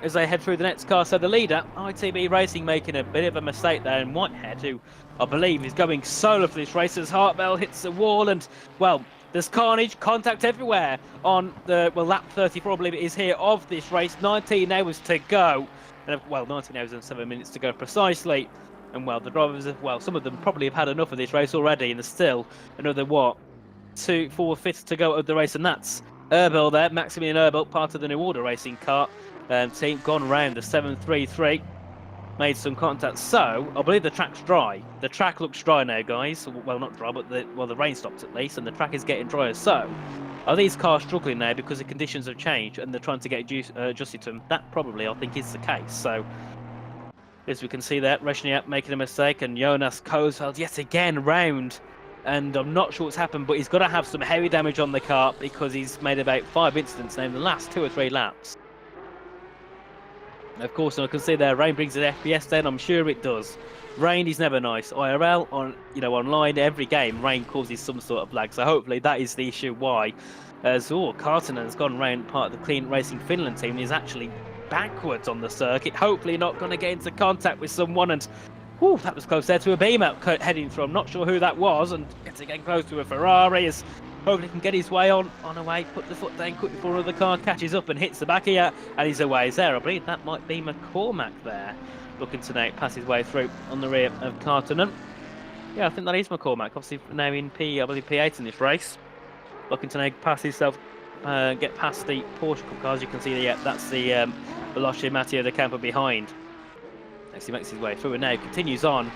C: as they head through the next car. So the leader, ITB Racing, making a bit of a mistake there, and Whitehead, who I believe is going solo for this race, as Hartwell hits the wall, and well, there's carnage, contact everywhere on the lap 34, I believe it is here, of this race. 19 hours to go, and 19 hours and 7 minutes to go precisely. And well, the drivers have, some of them probably have had enough of this race already, and there's still another 4/5 to go of the race, and that's Erbel there, Maximilian Erbel, part of the New Order Racing car team, gone round the 733. made some contact. So I believe the track's dry. The track looks dry now, guys. Well, not dry, but the rain stopped at least, and the track is getting drier. So are these cars struggling now because the conditions have changed and they're trying to get adjusted to them? That probably, I think, is the case. So as we can see there, Resniak making a mistake, and Jonas Koesfeld yet again round. And I'm not sure what's happened, but he's got to have some heavy damage on the car because he's made about 5 incidents now in the last 2 or 3 laps. Of course, I can see there, rain brings an FPS down. I'm sure it does. Rain is never nice. IRL, online, every game, rain causes some sort of lag. So hopefully that is the issue why. As Kartinen has gone round part of the Clean Racing Finland team and is actually backwards on the circuit. Hopefully not going to get into contact with someone. And whew, that was close there to a beam out heading through. I'm not sure who that was. And gets again close to a Ferrari as hopefully can get his way on a way, put the foot down quick before another car catches up and hits the back here, and he's away. There, I believe that might be McCormack there, looking to now pass his way through on the rear of Kartinen. Yeah, I think that is McCormack, obviously now in P8 in this race. Looking to now pass himself, get past the Porsche Cup cars. You can see, that's the Veloce Matteo de Campo behind. As he makes his way through and now continues on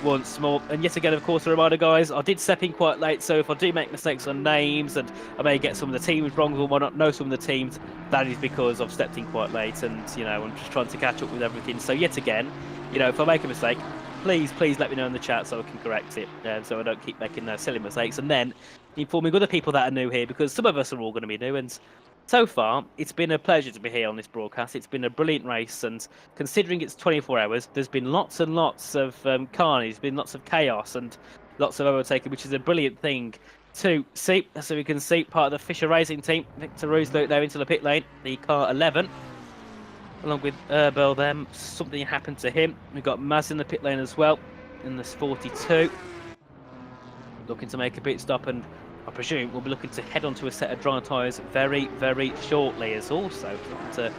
C: once more. And yet again, of course, a reminder, guys, I did step in quite late, so if I do make mistakes on names and I may get some of the teams wrong or might not know some of the teams, that is because I've stepped in quite late and, I'm just trying to catch up with everything. So yet again, if I make a mistake, please let me know in the chat so I can correct it, so I don't keep making silly mistakes. And then informing other people that are new here, because some of us are all going to be new, and so far, it's been a pleasure to be here on this broadcast. It's been a brilliant race, and considering it's 24 hours, there's been lots and lots of carnage, there's been lots of chaos and lots of overtaking, which is a brilliant thing to see. So we can see part of the Fisher Racing team, Victor Roosevelt there into the pit lane, the car 11, along with Erbel there. Something happened to him. We've got Maz in the pit lane as well, in this 42, looking to make a pit stop, and I presume we'll be looking to head onto a set of dry tyres very, very shortly. As also to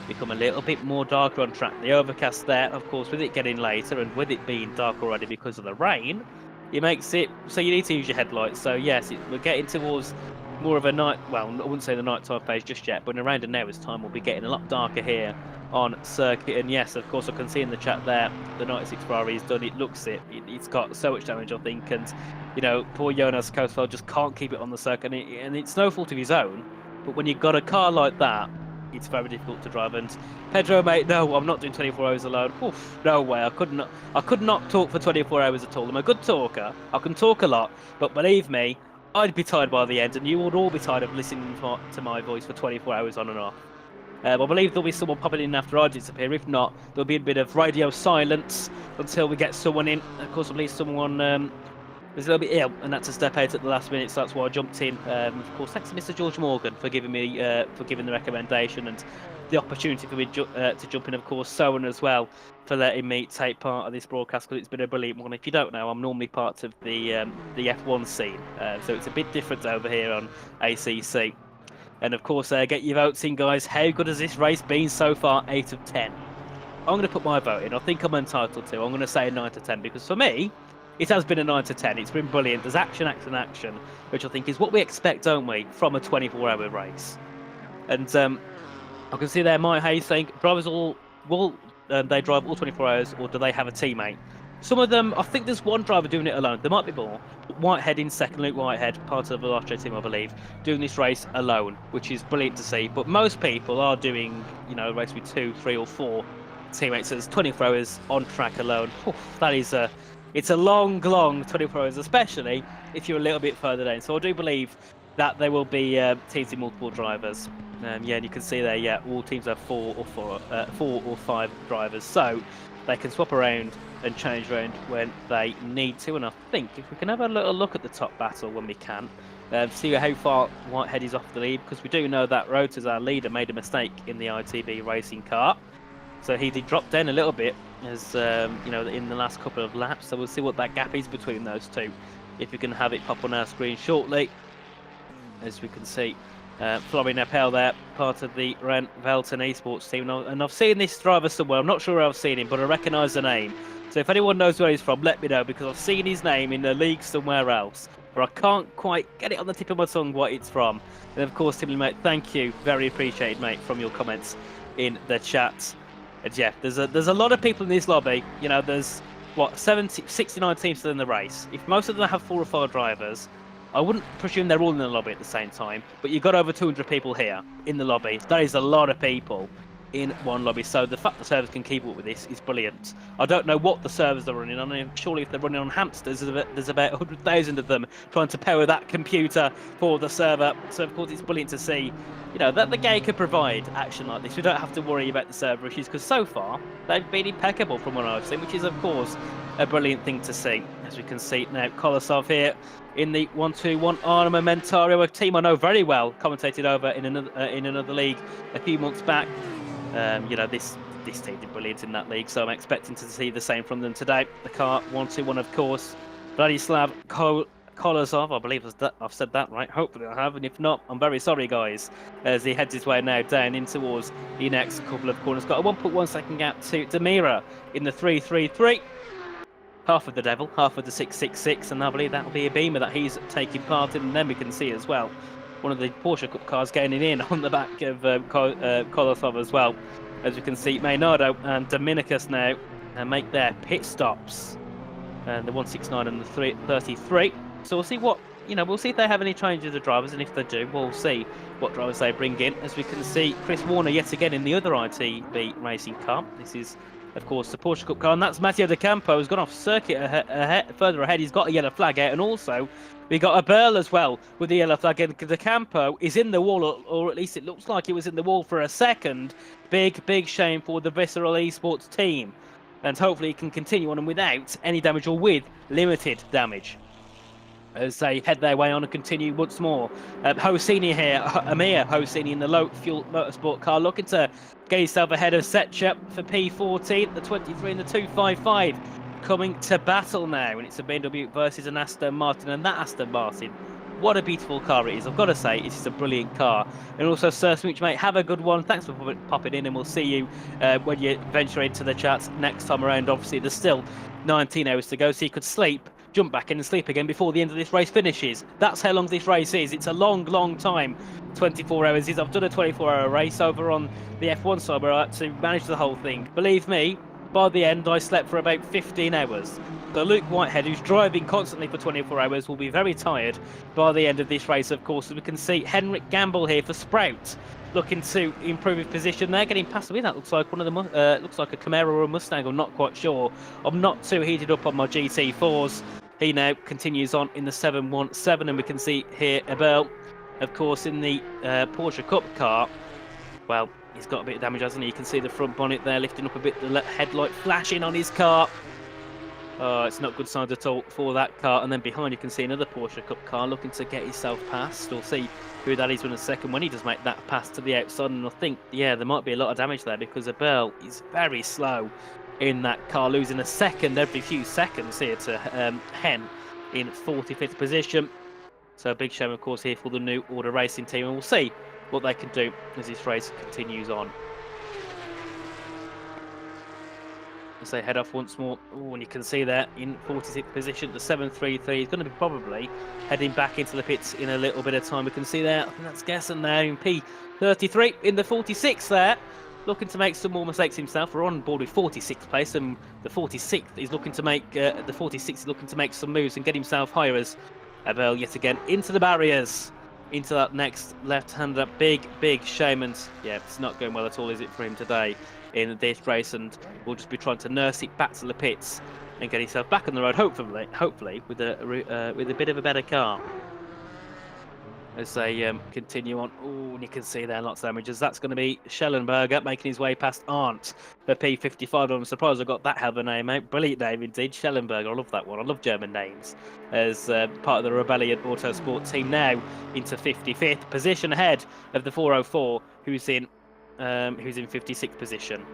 C: become a little bit more darker on track. The overcast there, of course, with it getting later and with it being dark already because of the rain, it makes it so you need to use your headlights. So yes, we're getting towards more of a night. Well, I wouldn't say the nighttime phase just yet, but in around an hour's time, we'll be getting a lot darker here on circuit. And yes, of course, I can see in the chat there the 96 Ferrari has done it. Looks it. It's got so much damage, I think, and poor Jonas Koesfeld just can't keep it on the circuit, and it's no fault of his own. But when you've got a car like that, it's very difficult to drive. And Pedro, mate, no, I'm not doing 24 hours alone. Oof, no way. I could not talk for 24 hours at all. I'm a good talker. I can talk a lot, but believe me, I'd be tired by the end, and you would all be tired of listening to my voice for 24 hours on and off. I believe there'll be someone popping in after I disappear. If not, there'll be a bit of radio silence until we get someone in. Of course, I believe someone was a little bit ill and had to step out at the last minute, so that's why I jumped in. Of course, thanks to Mr. George Morgan for giving me the recommendation and the opportunity for me to jump in. Of course, Sowen as well for letting me take part of this broadcast, because it's been a brilliant one. If you don't know, I'm normally part of the F1 scene, so it's a bit different over here on ACC. And of course, get your votes in, guys. How good has this race been so far? 8 of 10. I'm going to put my vote in. I think I'm entitled to. I'm going to say 9 to 10, because for me, it has been a 9 to 10. It's been brilliant. There's action, which I think is what we expect, don't we, from a 24-hour race. And I can see there Mike Hayes saying, drivers will they drive all 24 hours, or do they have a teammate? Some of them, I think there's one driver doing it alone. There might be more. Whitehead in second, Luke Whitehead, part of the Veloce team, I believe, doing this race alone, which is brilliant to see. But most people are doing, a race with 2, 3, or 4 teammates. So it's 24 hours on track alone. That is it's a long 24 hours, especially if you're a little bit further down. So I do believe that there will be teams with multiple drivers. And you can see there, all teams have 4 or 5 drivers. So they can swap around and change around when they need to. And I think if we can have a little look at the top battle when we can, see how far Whitehead is off the lead, because we do know that Roters, our leader, made a mistake in the ITB racing car. So he did drop down a little bit, as in the last couple of laps. So we'll see what that gap is between those two, if we can have it pop on our screen shortly. As we can see, Florian Appel there, part of the Ren Velton esports team. And I've seen this driver somewhere. I'm not sure where I've seen him, but I recognise the name. So if anyone knows where he's from, let me know, because I've seen his name in the league somewhere else, but I can't quite get it on the tip of my tongue what it's from. And of course, Timmy, mate, thank you. Very appreciated, mate, from your comments in the chat. And yeah, there's a lot of people in this lobby. You know, there's what 69 teams still in the race. If most of them have 4 or 5 drivers, I wouldn't presume they're all in the lobby at the same time. But you've got over 200 people here in the lobby. That is a lot of people in one lobby. So the fact the servers can keep up with this is brilliant. I don't know what the servers are running on. I mean, surely if they're running on hamsters, there's about 100,000 of them trying to power that computer for the server. So of course it's brilliant to see, you know, that the game could provide action like this. We don't have to worry about the server issues because so far they've been impeccable from what I've seen, which is of course a brilliant thing to see. As we can see now, Kolosov here in the 1-2-1 Armamentario, a team I know very well, commentated over in another league a few months back. You know, this team did brilliant in that league, so I'm expecting to see the same from them today. The car 1-2-1, of course. Vladislav Kolosov, I believe I've said that right. Hopefully I have, and if not, I'm very sorry, guys. As he heads his way now down in towards the next couple of corners. Got a 1.1 second gap to Demira in the 3-3-3. Half of the Devil, half of the 666, and I believe that'll be a Beamer that he's taking part in. And then we can see as well one of the Porsche Cup cars getting in on the back of Kolosov as well. As we can see, Maynardo and Dominicus now make their pit stops. And the 169 and the 33. So we'll see what, you know, we'll see if they have any changes of drivers, and if they do, we'll see what drivers they bring in. As we can see, Chris Warner yet again in the other ITB racing car. This is, of course, the Porsche Cup car, and that's Matteo De Campo, who's gone off circuit further ahead. He's got a yellow flag out, and also we got a Burl as well with the yellow flag. And De Campo is in the wall, or at least it looks like he was in the wall for a second. Big shame for the Visceral Esports team, and hopefully he can continue on and without any damage, or with limited damage, as they head their way on and continue once more. Hosseini here, Amir Hosseini in the low fuel motorsport car, looking to get himself ahead of Setchup for P14, the 23 and the 255 coming to battle now, and it's a BMW versus an Aston Martin, and that Aston Martin, what a beautiful car it is. I've got to say, it's just a brilliant car. And also, Sir Smooch, mate, have a good one. Thanks for popping in, and we'll see you when you venture into the chats next time around. Obviously, there's still 19 hours to go, so you could sleep, jump back in and sleep again before the end of this race finishes. That's how long this race is. It's a long time. 24 hours is. I've done a 24-hour race over on the F1 side where I had to manage the whole thing. Believe me, by the end, I slept for about 15 hours. So Luke Whitehead, who's driving constantly for 24 hours, will be very tired by the end of this race, of course. As we can see, Henrik Gamble here for Sprout, looking to improve his position. They're getting past me. That looks like one of the looks like a Camaro or a Mustang. I'm not quite sure. I'm not too heated up on my GT4s. He now continues on in the 717, and we can see here Abel, of course, in the Porsche Cup car. Well, he's got a bit of damage, hasn't he? You can see the front bonnet there lifting up a bit, the headlight flashing on his car. Oh, it's not good signs at all for that car. And then behind you can see another Porsche Cup car looking to get himself past. We'll see who that is in a second when he does make that pass to the outside. And I think, yeah, there might be a lot of damage there because Abel is very slow in that car, losing a second every few seconds here to Hen in 45th position. So a big shame, of course, here for the New Order Racing team, and we'll see what they can do as this race continues on. As they head off once more, and you can see there in 46th position, the 733 is going to be probably heading back into the pits in a little bit of time. We can see there, I think that's Gesson there in P33 in the 46 there, looking to make some more mistakes himself. We're on board with 46th place, and the 46th is looking to make some moves and get himself higher as Abel yet again into the barriers, into that next left-hander. Big shame, and yeah, it's not going well at all, is it, for him today in this race? And we'll just be trying to nurse it back to the pits and get himself back on the road, hopefully with a bit of a better car. As they continue on. Oh, and you can see there lots of damages. That's going to be Schellenberger making his way past Arndt for P55. I'm surprised I got that hell of a name out. Brilliant name indeed, Schellenberger. I love that one. I love German names. As part of the Rebellion Autosport team now into 55th position, ahead of the 404, who's in 56th position.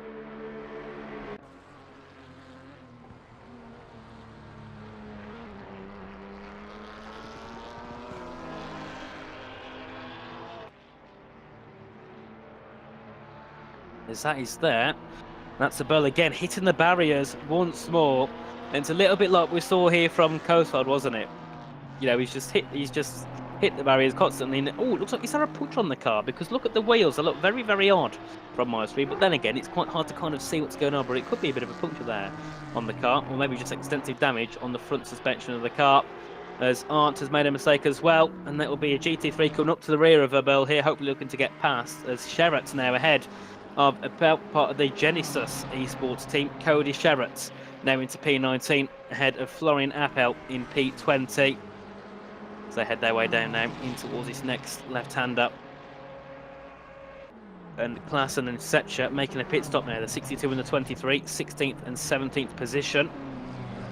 C: As that is there, that's the ball again, hitting the barriers once more. And it's a little bit like we saw here from Coastfield, wasn't it? You know, he's just hit the barriers constantly. And, oh, it looks like is there a push on the car? Because look at the wheels, they look very, very odd from my screen. But then again, it's quite hard to kind of see what's going on. But it could be a bit of a puncture there on the car, or maybe just extensive damage on the front suspension of the car. As Arndt has made a mistake as well, and that will be a GT3 coming up to the rear of Verbel here, hopefully looking to get past, as Sherratt's now ahead of about part of the Genesis esports team. Cody Sherratt now into P19, ahead of Florian Appel in P20. As they head their way down now in towards this next left-hander. And Klassen and Setcher making a pit stop now, the 62 and the 23, 16th and 17th position.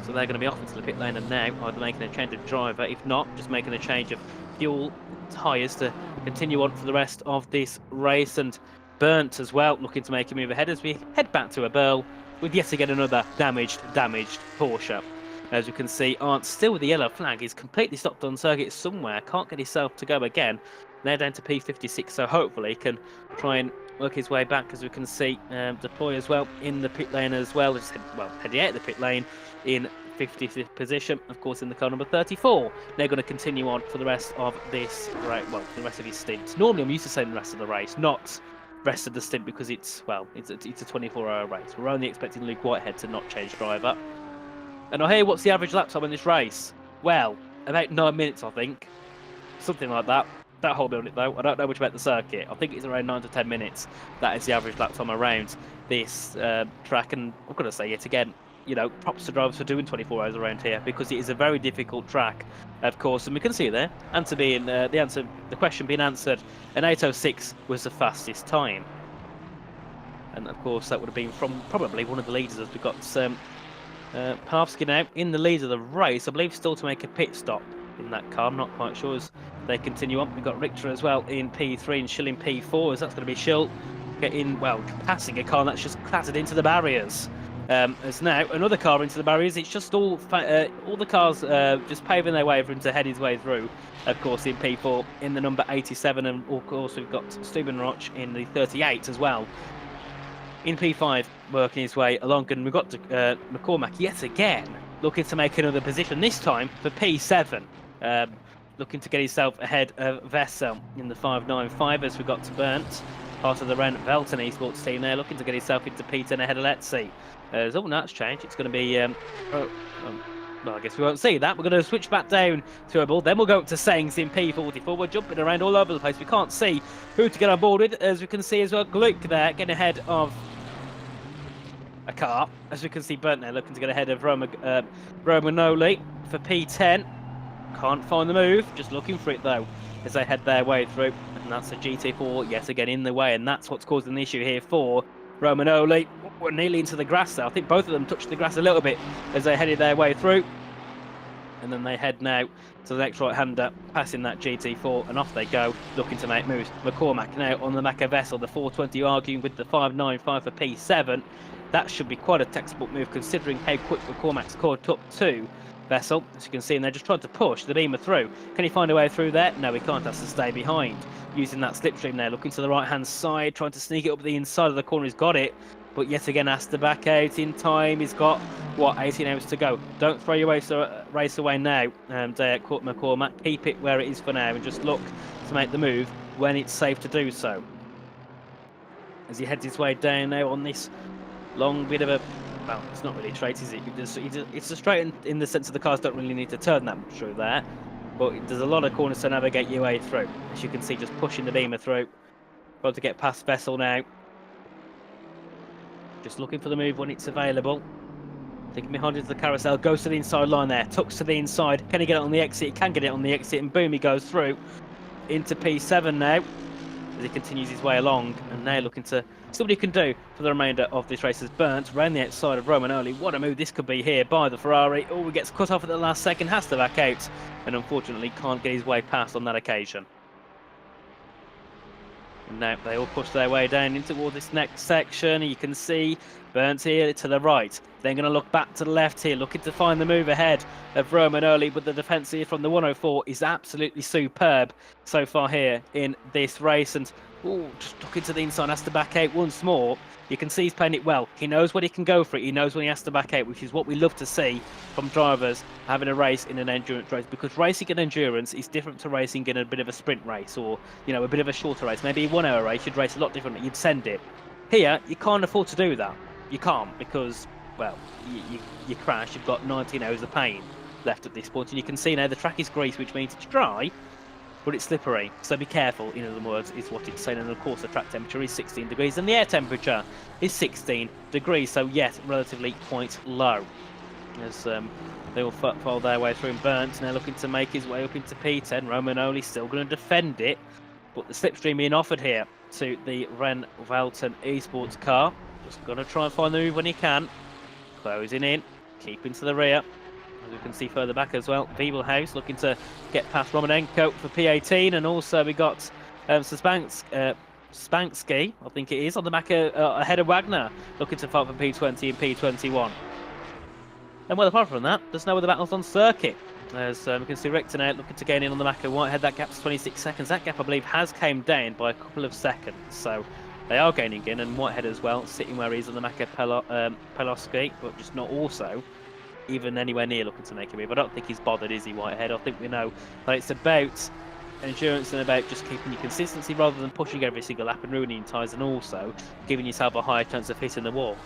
C: So they're going to be off into the pit lane and now either making a change of driver, if not, just making a change of fuel tyres to continue on for the rest of this race. And Burnt as well, looking to make a move ahead as we head back to Eberl with yet again another damaged Porsche. As you can see, Arndt still with the yellow flag. He's completely stopped on circuit somewhere, can't get himself to go again. They're down to P56, so hopefully he can try and work his way back. As we can see, Deploy as well in the pit lane as well. Just heading out of the pit lane in 50th position, of course, in the car number 34. They're going to continue on for the rest of this race, well, for the rest of his stint. Normally, I'm used to saying the rest of the race, not rest of the stint, because it's a 24-hour race. We're only expecting Luke Whitehead to not change driver. And I hear what's the average lap time in this race? Well, about 9 minutes, I think, something like that. That whole build it though. I don't know much about the circuit. I think it's around 9 to 10 minutes. That is the average lap time around this track. And I'm going to say it again, you know, props to drivers for doing 24 hours around here, because it is a very difficult track, of course. And we can see there, the question being answered, an 8:06 was the fastest time. And of course, that would have been from probably one of the leaders, as we've got Panofsky now in the lead of the race. I believe still to make a pit stop in that car. I'm not quite sure as they continue on. We've got Richter as well in P3 and Schill in P4, as that's going to be Schill passing a car that's just clattered into the barriers. As now another car into the barriers. It's just all the cars just paving their way for him to head his way through. Of course, in P4 in the number 87, and of course we've got Steuben Roch in the 38 as well. In P5, working his way along, and we've got McCormack yet again looking to make another position, this time for P7. Looking to get himself ahead of Vessel in the 595, as we got to Burnt, part of the Ren Velton esports team there, looking to get himself into P10 ahead of Letzi. Oh, no, that's changed. It's going to be, well, I guess we won't see that. We're going to switch back down to a ball. Then we'll go up to Sengs in P44. We're jumping around all over the place. We can't see who to get on board with. As we can see as well, Gluck there getting ahead of a car. As we can see, Burnt there looking to get ahead of Romanoli for P10. Can't find the move. Just looking for it, though, as they head their way through. And that's a GT4 yet again in the way. And that's what's causing the issue here for Romanoli. We're nearly into the grass there. I think both of them touched the grass a little bit as they headed their way through. And then they head now to the next right-hander, passing that GT4, and off they go, looking to make moves. McCormack now on the back of Vessel, the 420 arguing with the 595 for P7. That should be quite a textbook move, considering how quick McCormack's caught up to Vessel. As you can see, and they're just trying to push the Beamer through. Can he find a way through there? No, he can't. Has to stay behind. Using that slipstream there, looking to the right-hand side, trying to sneak it up the inside of the corner. He's got it, but yet again has to back out in time. He's got, 18 hours to go. Don't throw your race away now, McCormack. Keep it where it is for now and just look to make the move when it's safe to do so. As he heads his way down now on this long bit of a, well, it's not really straight, is it? It's a straight in the sense that the cars don't really need to turn that much through there. But there's a lot of corners to navigate your way through. As you can see, just pushing the Beamer through. Got to get past Vessel now. Just looking for the move when it's available. Taking behind into the carousel. Goes to the inside line there. Tucks to the inside. Can he get it on the exit? He can get it on the exit. And boom, he goes through. Into P7 now. As he continues his way along. And now looking to see what he can do for the remainder of this race. As Burnt round the outside of Romanoli. What a move this could be here by the Ferrari. Oh, he gets cut off at the last second. Has to back out. And unfortunately can't get his way past on that occasion. And now they all push their way down into all this next section. You can see Burns here to the right. Then going to look back to the left here, looking to find the move ahead of Romanoli. But the defence here from the 104 is absolutely superb so far here in this race. And just looking to the inside, has to back out once more. You can see he's playing it well. He knows when he can go for it. He knows when he has to back out, which is what we love to see from drivers having a race in an endurance race. Because racing in endurance is different to racing in a bit of a sprint race or, you know, a bit of a shorter race. Maybe a 1 hour race, you'd race a lot differently. You'd send it. Here, you can't afford to do that. You can't because, well, you crash. You've got 19 hours of pain left at this point. And you can see now the track is greased, which means it's dry, but it's slippery. So be careful, in other words, is what it's saying. And of course, the track temperature is 16 degrees and the air temperature is 16 degrees. So, yes, relatively quite low. As they will fold their way through. And Burns now looking to make his way up into P10. Romanoli still going to defend it. But the slipstream being offered here to the Ren Valton Esports car. Just going to try and find the move when he can. Closing in, keeping to the rear. As we can see further back as well, Wiebelhaus looking to get past Romanenko for P18. And also we got Spansky, I think it is, on the back ahead of Wagner, looking to fight for P20 and P21. And well, apart from that, there's no other battles on circuit. As we can see Richter now looking to gain in on the back of Whitehead. That gap's 26 seconds. That gap, I believe, has came down by a couple of seconds. So they are gaining in, and Whitehead as well, sitting where he is on the back of Pelowski, but just not also even anywhere near looking to make a move. I don't think he's bothered, is he, Whitehead? I think we know that it's about endurance and about just keeping your consistency rather than pushing every single lap and ruining tyres, and also giving yourself a higher chance of hitting the wall.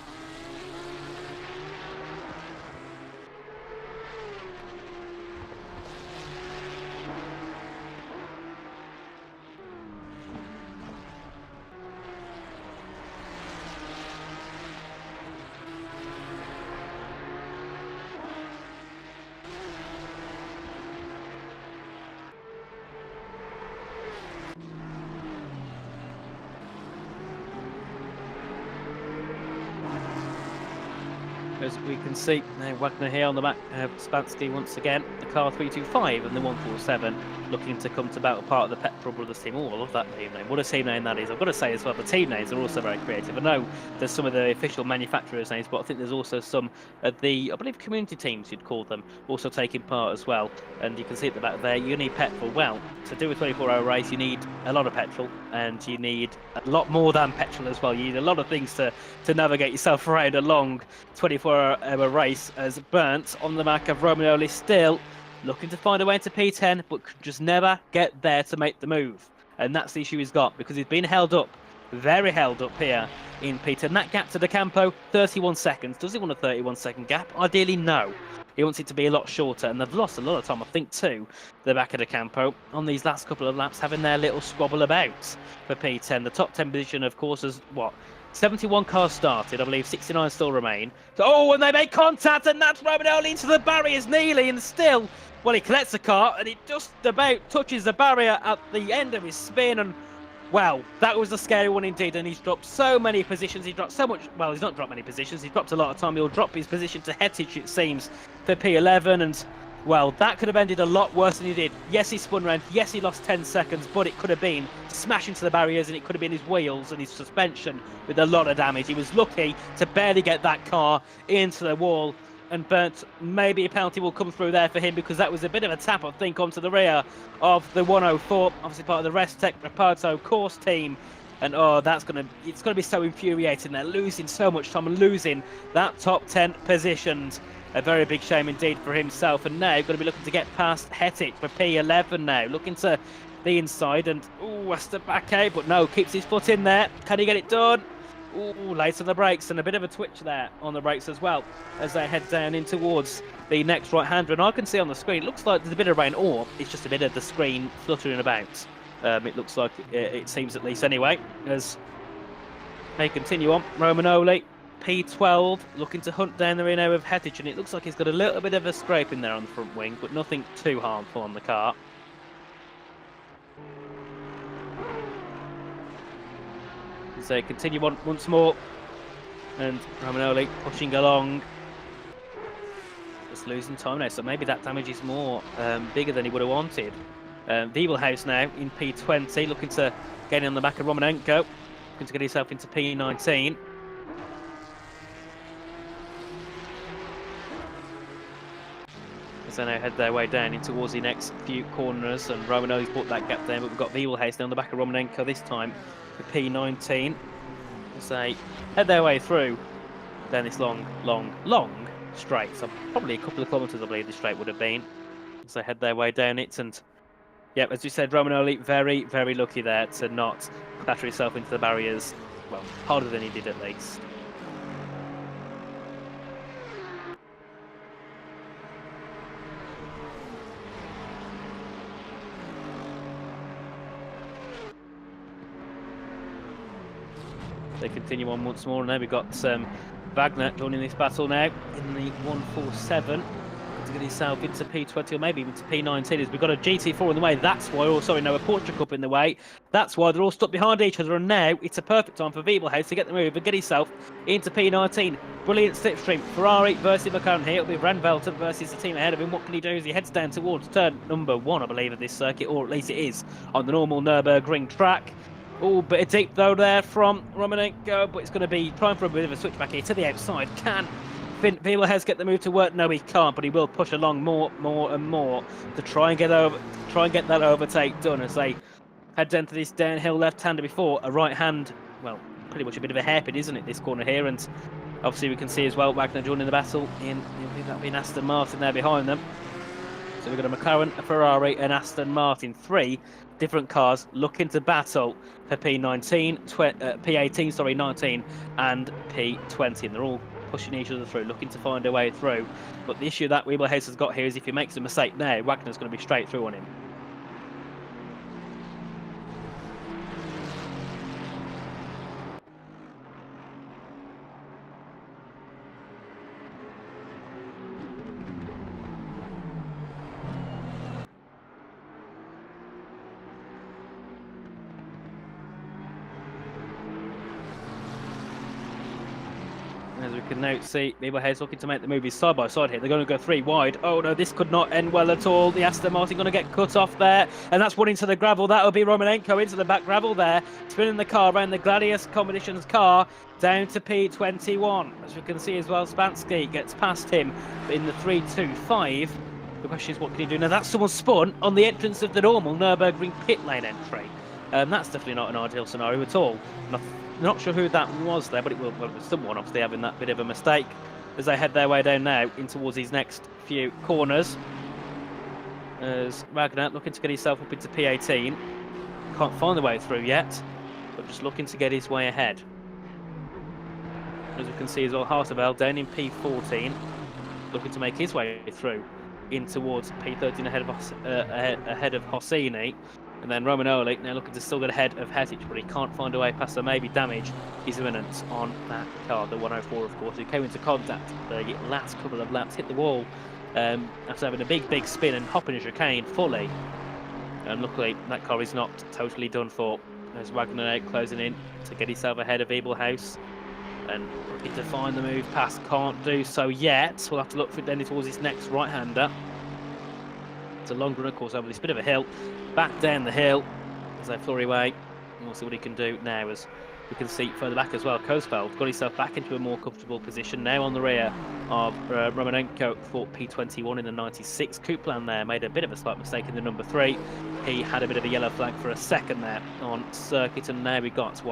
C: As we can see, now Wagner here on the back of Spansky once again, the car 325 and the 147 looking to come to battle part of the Petrol Brothers team. Oh, I love that team name. What a team name that is. I've got to say as well, the team names are also very creative. I know there's some of the official manufacturers' names, but I think there's also some of the, I believe, community teams you'd call them, also taking part as well. And you can see at the back there, you need petrol. Well, to do a 24-hour race, you need a lot of petrol, and you need a lot more than petrol as well. You need a lot of things to navigate yourself around a long 24-hour race. As Burnt on the back of Romanoli still looking to find a way into P10, but could just never get there to make the move. And that's the issue he's got, because he's been held up, very held up here in P10. That gap to De Campo, 31 seconds. Does he want a 31-second gap? Ideally, no. He wants it to be a lot shorter, and they've lost a lot of time, I think, too, the back of De Campo on these last couple of laps, having their little squabble about for P10. The top 10 position, of course, is what? 71 cars started, I believe 69 still remain. So, and they make contact, and that's Romanoli into the barriers, nearly, and still, well, he collects the car, and he just about touches the barrier at the end of his spin, and, well, that was a scary one indeed, and he's dropped so many positions, he dropped so much, well, he's not dropped many positions, he's dropped a lot of time. He'll drop his position to Hettich, it seems, for P11, and, well, that could have ended a lot worse than he did. Yes, he spun round, yes, he lost 10 seconds, but it could have been smash into the barriers, and it could have been his wheels and his suspension with a lot of damage. He was lucky to barely get that car into the wall, and Burnt, maybe a penalty will come through there for him, because that was a bit of a tap, I think, onto the rear of the 104, obviously part of the Restec Reparto course team. And oh, it's going to be so infuriating. They're losing so much time and losing that top 10 positions. A very big shame indeed for himself. And now going to be looking to get past Hettich for P11 now. Looking to the inside, and has to back out, but no, keeps his foot in there. Can he get it done? Late on the brakes, and a bit of a twitch there on the brakes as well as they head down in towards the next right-hander. And I can see on the screen, it looks like there's a bit of rain, or it's just a bit of the screen fluttering about. It looks like, it seems at least anyway, as they continue on. Romanoli, P12, looking to hunt down the rear now of Hettich, and it looks like he's got a little bit of a scrape in there on the front wing, but nothing too harmful on the car. So continue on once more, and Romanoli pushing along, just losing time now, so maybe that damage is more bigger than he would have wanted. Wiebelhaus now in P20, looking to get in on the back of Romanenko, looking to get himself into P19. as they now head their way down in towards the next few corners, and Romanelli's brought that gap down, but we've got Wiebelhuis down the back of Romanenko this time for P19 as they head their way through down this long straight. So probably a couple of kilometres, I believe, this straight would have been, as they head their way down it. And yeah, as you said, Romanelli very, very lucky there to not clatter himself into the barriers, well, harder than he did at least. They continue on once more, and now we've got Wagner joining this battle now in the 147 to get himself into P20 or maybe even to P19 as we've got a GT4 in the way. That's why, a Porsche Cup in the way. That's why they're all stuck behind each other, and now it's a perfect time for Wiebelhuis to get the move and get himself into P19. Brilliant slipstream. Ferrari versus McLaren here. It'll be Van Velten versus the team ahead of him. What can he do as he heads down towards turn number 1, I believe, of this circuit, or at least it is on the normal Nürburgring track. Oh, bit of deep though there from Romanenko, but it's going to be trying for a bit of a switchback here to the outside. Can Wiebelhuis get the move to work? No, he can't, but he will push along more and more to try and get that overtake done as they head down to this downhill left-hander before a right-hand. Well, pretty much a bit of a hairpin, isn't it, this corner here? And obviously we can see as well Wagner joining the battle in that being Aston Martin there behind them. So we've got a McLaren, a Ferrari, and Aston Martin. 3 different cars looking to battle for P19, P18, sorry, 19, and P20. And they're all pushing each other through, looking to find a way through. But the issue that Wiebelhuis has got here is if he makes a mistake now, Wagner's going to be straight through on him. As we can now see, Wiebelhuis looking to make the move side by side here. They're going to go 3 wide. Oh no, this could not end well at all. The Aston Martin going to get cut off there, and that's one into the gravel. That'll be Romanenko into the back gravel there, spinning the car around the Gladius Competitions car down to P21. As we can see as well, Spansky gets past him in the 3.25. The question is, what can he do now? That's someone spun on the entrance of the normal Nürburgring pit lane entry. That's definitely not an ideal scenario at all. Not sure who that was there, but it was someone obviously having that bit of a mistake as they head their way down now in towards these next few corners. As Wagner looking to get himself up into P18. Can't find the way through yet, but just looking to get his way ahead. As we can see as well, Harteveld down in P14, looking to make his way through in towards P13 ahead of Hosseini. And then Romanelli now looking to still get ahead of Hetic, but he can't find a way past, so maybe damage is imminent on that car, the 104 of course, who came into contact the last couple of laps, hit the wall after having a big spin and hopping a chicane fully. And luckily that car is not totally done for. There's Wagner now closing in to get himself ahead of Wiebelhuis. And looking to find the move past, can't do so yet. We'll have to look for it then towards his next right-hander. It's a long run, of course, over this bit of a hill. Back down the hill as they flurry away. And we'll see what he can do now as we can see further back as well. Coesfeld got himself back into a more comfortable position. Now on the rear of Romanenko for P21 in the 96. Coupland there made a bit of a slight mistake in the number 3. He had a bit of a yellow flag for a second there on circuit. And now we've got,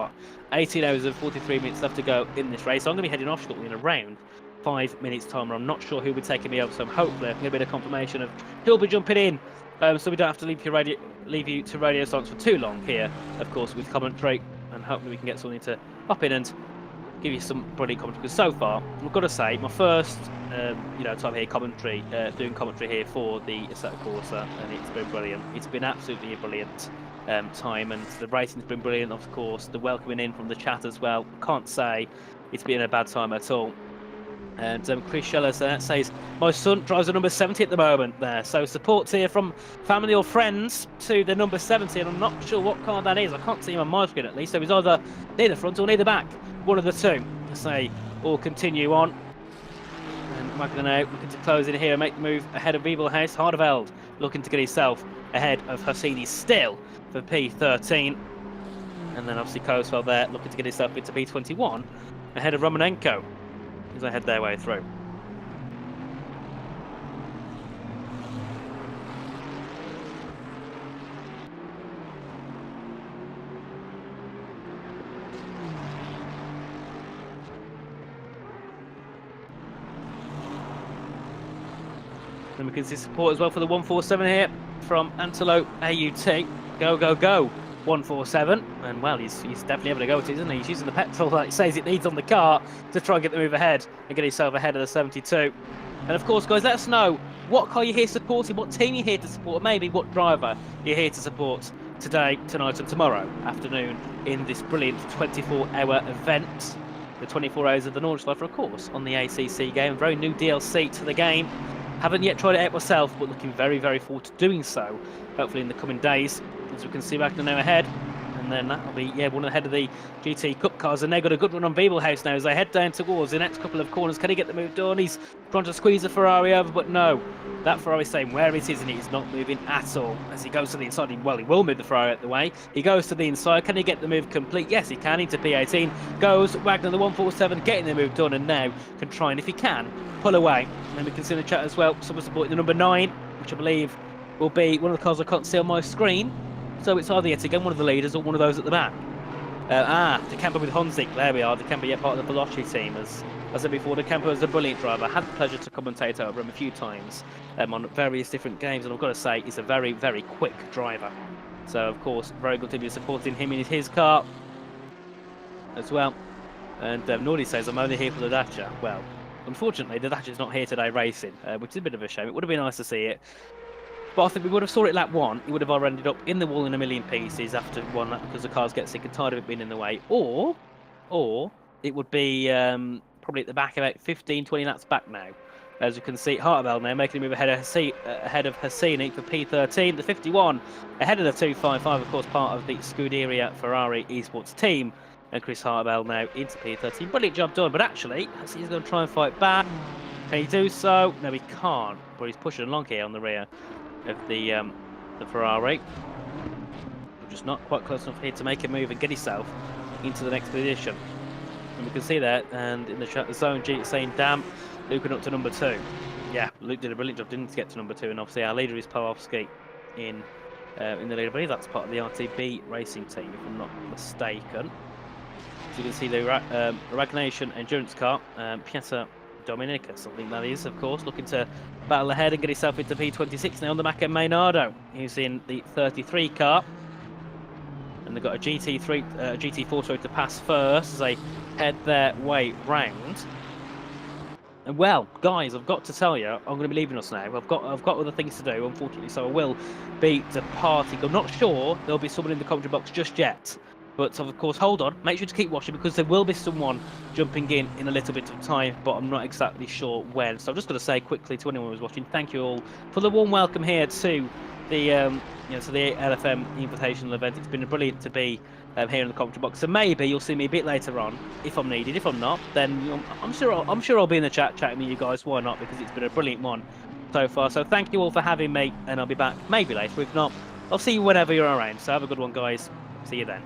C: 18 hours and 43 minutes left to go in this race. So I'm going to be heading off shortly in around 5 minutes time. I'm not sure who'll be taking me over, so hopefully I can get a bit of confirmation of who'll be jumping in. So we don't have to leave you to radio silence for too long here, of course, with commentary, and hopefully we can get something to hop in and give you some brilliant commentary. Because so far, I've got to say, my first, time here commentary, doing commentary here for the Assetto Corsa, and it's been brilliant. It's been absolutely a brilliant time, and the racing's been brilliant, of course. The welcoming in from the chat as well. Can't say it's been a bad time at all. And Chris Scheller says, my son drives a number 70 at the moment there. So supports here from family or friends to the number 70. And I'm not sure what car that is. I can't see him on my screen at least. So he's either near the front or near the back. One of the two. Say, all continue on. And Wagner now looking to close in here and make the move ahead of Wiebelhuis. Harteveld looking to get himself ahead of Hosseini still for P13. And then obviously Coesfeld there looking to get himself into P21 ahead of Romanenko as they head their way through. And we can see support as well for the 147 here from Antelope AUT. Go, go, go. 147. And well, he's definitely able to go to it, isn't he? He's using the petrol that he says it needs on the car to try and get the move ahead and get himself ahead of the 72. And of course, guys, let us know what car you're here supporting, what team you're here to support, maybe what driver you're here to support today, tonight, and tomorrow afternoon in this brilliant 24-hour event. The 24 hours of the Nordschleife, of course, on the ACC game. Very new DLC to the game. Haven't yet tried it out myself, but looking very, very forward to doing so. Hopefully in the coming days, as we can see back now ahead. And then that'll be, one ahead of the GT Cup cars. And they've got a good run on Beeblehouse now as they head down towards the next couple of corners. Can he get the move done? He's trying to squeeze the Ferrari over, but no. That Ferrari's saying where it is, and he's not moving at all. As he goes to the inside, he will move the Ferrari out the way. He goes to the inside. Can he get the move complete? Yes, he can. Into P18. Goes Wagner, the 147, getting the move done, and now can try and, if he can, pull away. And we can see in the chat as well, someone supporting the number 9, which I believe will be one of the cars I can't see on my screen. So it's either yet again one of the leaders or one of those at the back. De Campo with Honzik. There we are. De Campo, part of the Veloci team. As I said before, De Campo is a brilliant driver. I had the pleasure to commentate over him a few times on various different games, and I've got to say, he's a very, very quick driver. So, of course, very good to be supporting him in his car as well. And Nordy says, I'm only here for the Dacia. Well, unfortunately, the Dacia's not here today racing, which is a bit of a shame. It would have been nice to see it. But I think we would have saw it lap 1. It would have either ended up in the wall in a million pieces after one lap because the cars get sick and tired of it being in the way. Or it would be probably at the back about 15, 20 laps back now. As you can see, Hartwell now making a move ahead of Hassini for P13. The 51 ahead of the 255, of course, part of the Scuderia Ferrari Esports team. And Chris Hartwell now into P13. Brilliant job done, but actually, he's going to try and fight back. Can he do so? No, he can't. But he's pushing along here on the rear of the Ferrari. Just not quite close enough here to make a move and get himself into the next position. And we can see that, and in the zone G saying, damn, Luke went up to number 2. Yeah, Luke did a brilliant job, didn't get to number 2, and obviously our leader is Pawlowski in the lead. I believe that's part of the RTB racing team, if I'm not mistaken. As you can see, the Ragnation endurance car, Piazza Dominicus, I think that is, of course, looking to battle ahead and get himself into P26 now on the back end. Maynardo, who's in the 33 car. And they've got a GT4 to pass first as they head their way round. And well, guys, I've got to tell you, I'm going to be leaving us now. I've got other things to do, unfortunately, so I will be departing. I'm not sure there'll be someone in the commentary box just yet. But of course, hold on, make sure to keep watching because there will be someone jumping in a little bit of time, but I'm not exactly sure when. So I'm just going to say quickly to anyone who's watching, thank you all for the warm welcome here to the to the LFM Invitational event. It's been brilliant to be here in the commentary box. So maybe you'll see me a bit later on if I'm needed. If I'm not, then I'm sure I'll be in the chat chatting with you guys. Why not? Because it's been a brilliant one so far. So thank you all for having me, and I'll be back maybe later. If not, I'll see you whenever you're around. So have a good one, guys. See you then.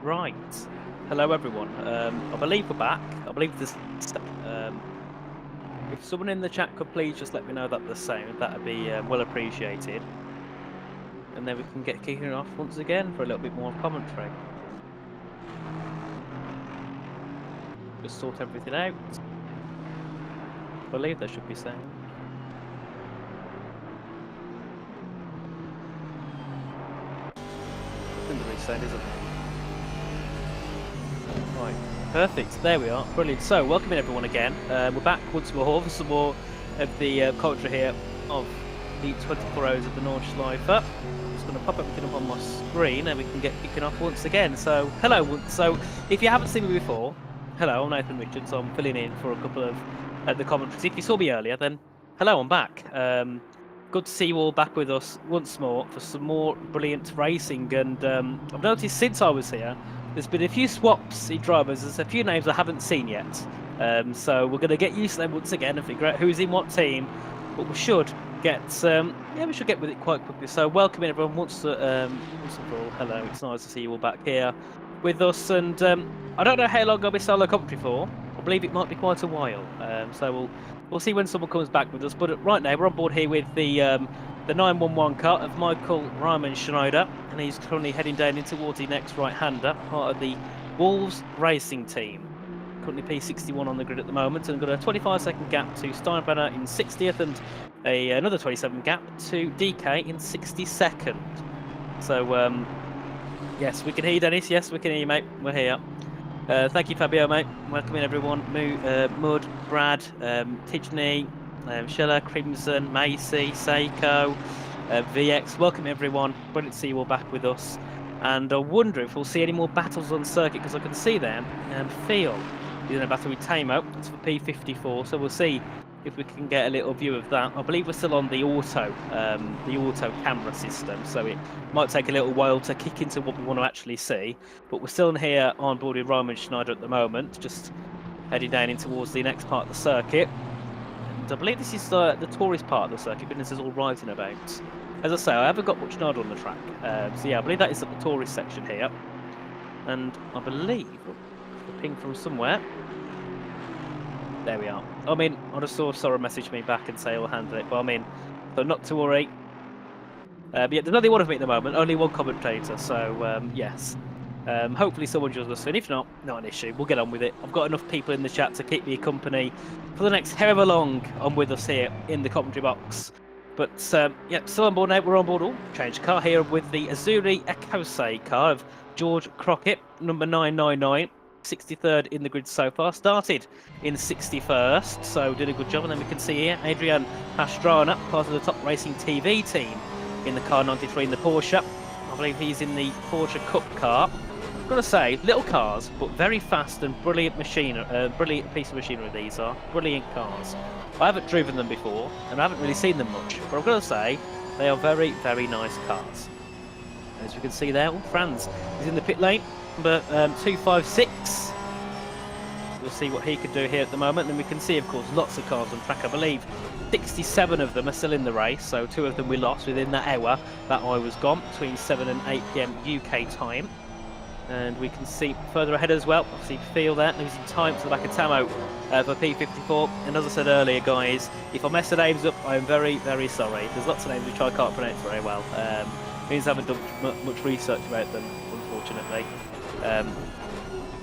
C: Right. Hello, everyone. I believe we're back. I believe this. If someone in the chat could please just let me know that the sound, that'd be well appreciated. And then we can get kicking off once again for a little bit more commentary. Just sort everything out. I believe there should be sound. I think there is sound, isn't there? Right, perfect. There we are. Brilliant. So, welcome in everyone again. We're back once more for some more of the commentary here of the 24 hours of the Nordschleife. I'm just going to pop everything up on my screen and we can get kicking off once again. So, hello. So, if you haven't seen me before, hello, I'm Nathan Richards. I'm filling in for a couple of the commentaries. If you saw me earlier, then hello, I'm back. Good to see you all back with us once more for some more brilliant racing. And I've noticed since I was here, there's been a few swaps in drivers. There's a few names I haven't seen yet. So we're going to get used to them once again and figure out who's in what team. But we should get we should get with it quite quickly. So welcome in everyone once and for all. Hello, it's nice to see you all back here with us. And I don't know how long I'll be solo commentary for. I believe it might be quite a while. So we'll see when someone comes back with us. But right now we're on board here with the 911 car of Michael Ryman Schneider, and he's currently heading down in towards the next right-hander, part of the Wolves Racing team. Currently P61 on the grid at the moment, and got a 25-second gap to Steinbrenner in 60th, and another 27 gap to DK in 62nd. So, yes, we can hear you, Dennis. Yes, we can hear you, mate. We're here. Thank you, Fabio, mate. Welcome in, everyone. Mud, Brad, Tijney, Schiller, Crimson, Macy, Seiko, VX. Welcome, everyone. Brilliant to see you all back with us. And I wonder if we'll see any more battles on circuit, because I can see them and feel he's in a battle with Tamo. It's for P54, so we'll see if we can get a little view of that. I believe we're still on the auto camera system, so it might take a little while to kick into what we want to actually see. But we're still in here on board with Roman Schneider at the moment, just heading down in towards the next part of the circuit. And I believe this is the tourist part of the circuit, but this is all writing about. As I say, I haven't got much nod on the track, so yeah, I believe that is the tourist section here. And I believe the ping from somewhere. There we are. I mean, I just saw Sora message me back and say I'll handle it, but I mean, so not to worry. But yeah, there's nothing one of me at the moment, only one commentator, so yes. Hopefully someone joins us soon. If not an issue. We'll get on with it. I've got enough people in the chat to keep me company for the next however long I'm with us here in the commentary box. But yeah, still on board now. We're on board all. Change car here with the Azuri Ekose car of George Crockett, number 999. 63rd in the grid so far, started in 61st, so did a good job. And then we can see here Adrian Pastrana, part of the Top Racing TV team in the car 93 in the Porsche. I believe he's in the Porsche Cup car. I've got to say, little cars, but very fast and brilliant machinery. Brilliant piece of machinery these are. Brilliant cars. I haven't driven them before, and I haven't really seen them much, but I've got to say, they are very, very nice cars. As you can see there, Franz is in the pit lane. Number 256. We'll see what he could do here at the moment. And we can see, of course, lots of cars on track. I believe 67 of them are still in the race. So 2 of them we lost within that hour that I was gone, between 7 and 8 PM UK time. And we can see further ahead as well. Obviously, feel that losing time to the back of Tamo for P54. And as I said earlier, guys, if I mess the names up, I'm very, very sorry. There's lots of names which I can't pronounce very well. Means I haven't done much research about them, unfortunately.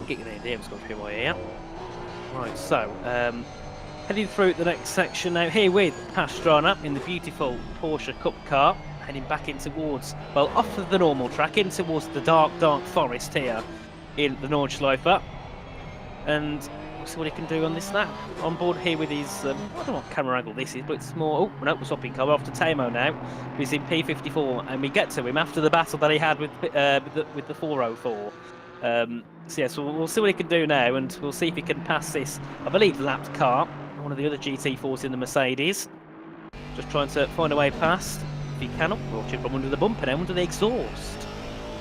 C: Getting the idea what's going through my ear. Right, so heading through the next section now here with Pastrana in the beautiful Porsche Cup car, heading back in towards, well, off of the normal track, in towards the dark forest here in the Nordschleife. And we'll see what he can do on this lap. On board here with his, I don't know what camera angle this is, but it's more, oh, no, we're swapping car. We're off to Tamo now, who's in P54, and we get to him after the battle that he had with the 404. So yeah, so we'll see what he can do now, and we'll see if he can pass this, I believe, lapped car, one of the other GT4s in the Mercedes. Just trying to find a way past. If he cannot, we'll chip from under the bumper now, under the exhaust.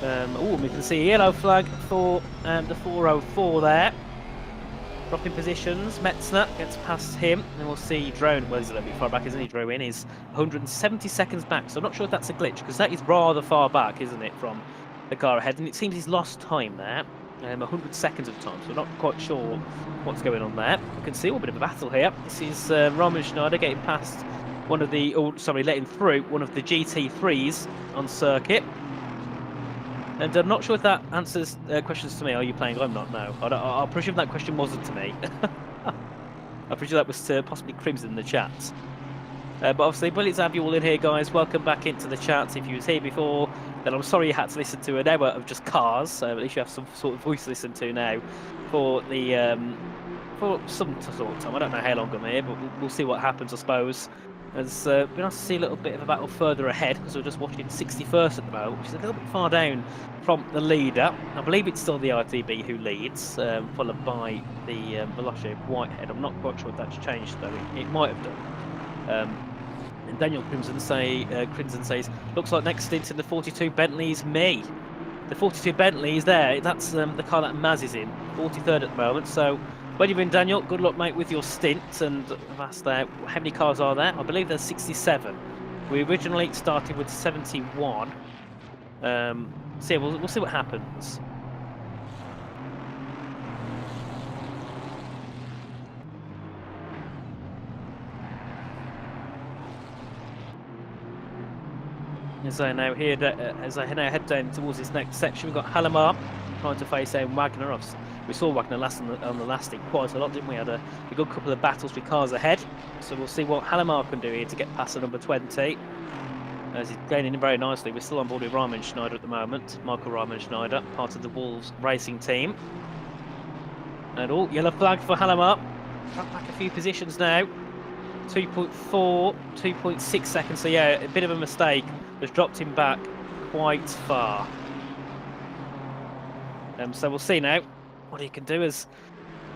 C: Oh, we can see a yellow flag for the 404 there. Dropping positions, Metzner gets past him, and we'll see Drone, well, he's a little bit far back, isn't he? Drone is 170 seconds back, so I'm not sure if that's a glitch, because that is rather far back, isn't it, from the car ahead, and it seems he's lost time there. 100 seconds of time, so we're not quite sure what's going on there. You can see a bit of a battle here. This is Roman Schneider getting past one of the, letting through one of the GT3s on circuit. And I'm not sure if that answers questions to me. Are you playing? I'm not, no. I'll presume that question wasn't to me. I presume that was to possibly Crimson in the chat. But obviously, brilliant to have you all in here, guys. Welcome back into the chat. If you was here before, then I'm sorry you had to listen to an hour of just cars. So at least you have some sort of voice to listen to now for the for some sort of time. I don't know how long I'm here, but we'll see what happens, I suppose. It's been nice to see a little bit of a battle further ahead, because we're just watching 61st at the moment, which is a little bit far down from the leader. I believe it's still the RTB who leads, followed by the Velocity of Whitehead. I'm not quite sure if that's changed, though. It might have done. And Daniel Crimson says, looks like next stint in the 42 Bentley is me. The 42 Bentley is there. That's the car that Maz is in, 43rd at the moment. So, when you're in, Daniel, good luck, mate, with your stint. And I've asked how many cars are there? I believe there's 67. We originally started with 71. So yeah, we'll see what happens. As I now head down towards this next section, we've got Halimar trying to face down Wagner. We saw Wagner last on the last stint quite a lot, didn't we? Had a good couple of battles with cars ahead. So we'll see what Halimar can do here to get past the number 20. As he's gaining in very nicely. We're still on board with Ryman Schneider at the moment. Michael Ryman Schneider, part of the Wolves racing team. And yellow flag for Halimar. Back a few positions now. 2.4, 2.6 seconds. So yeah, a bit of a mistake. Has dropped him back quite far. So we'll see now what he can do, as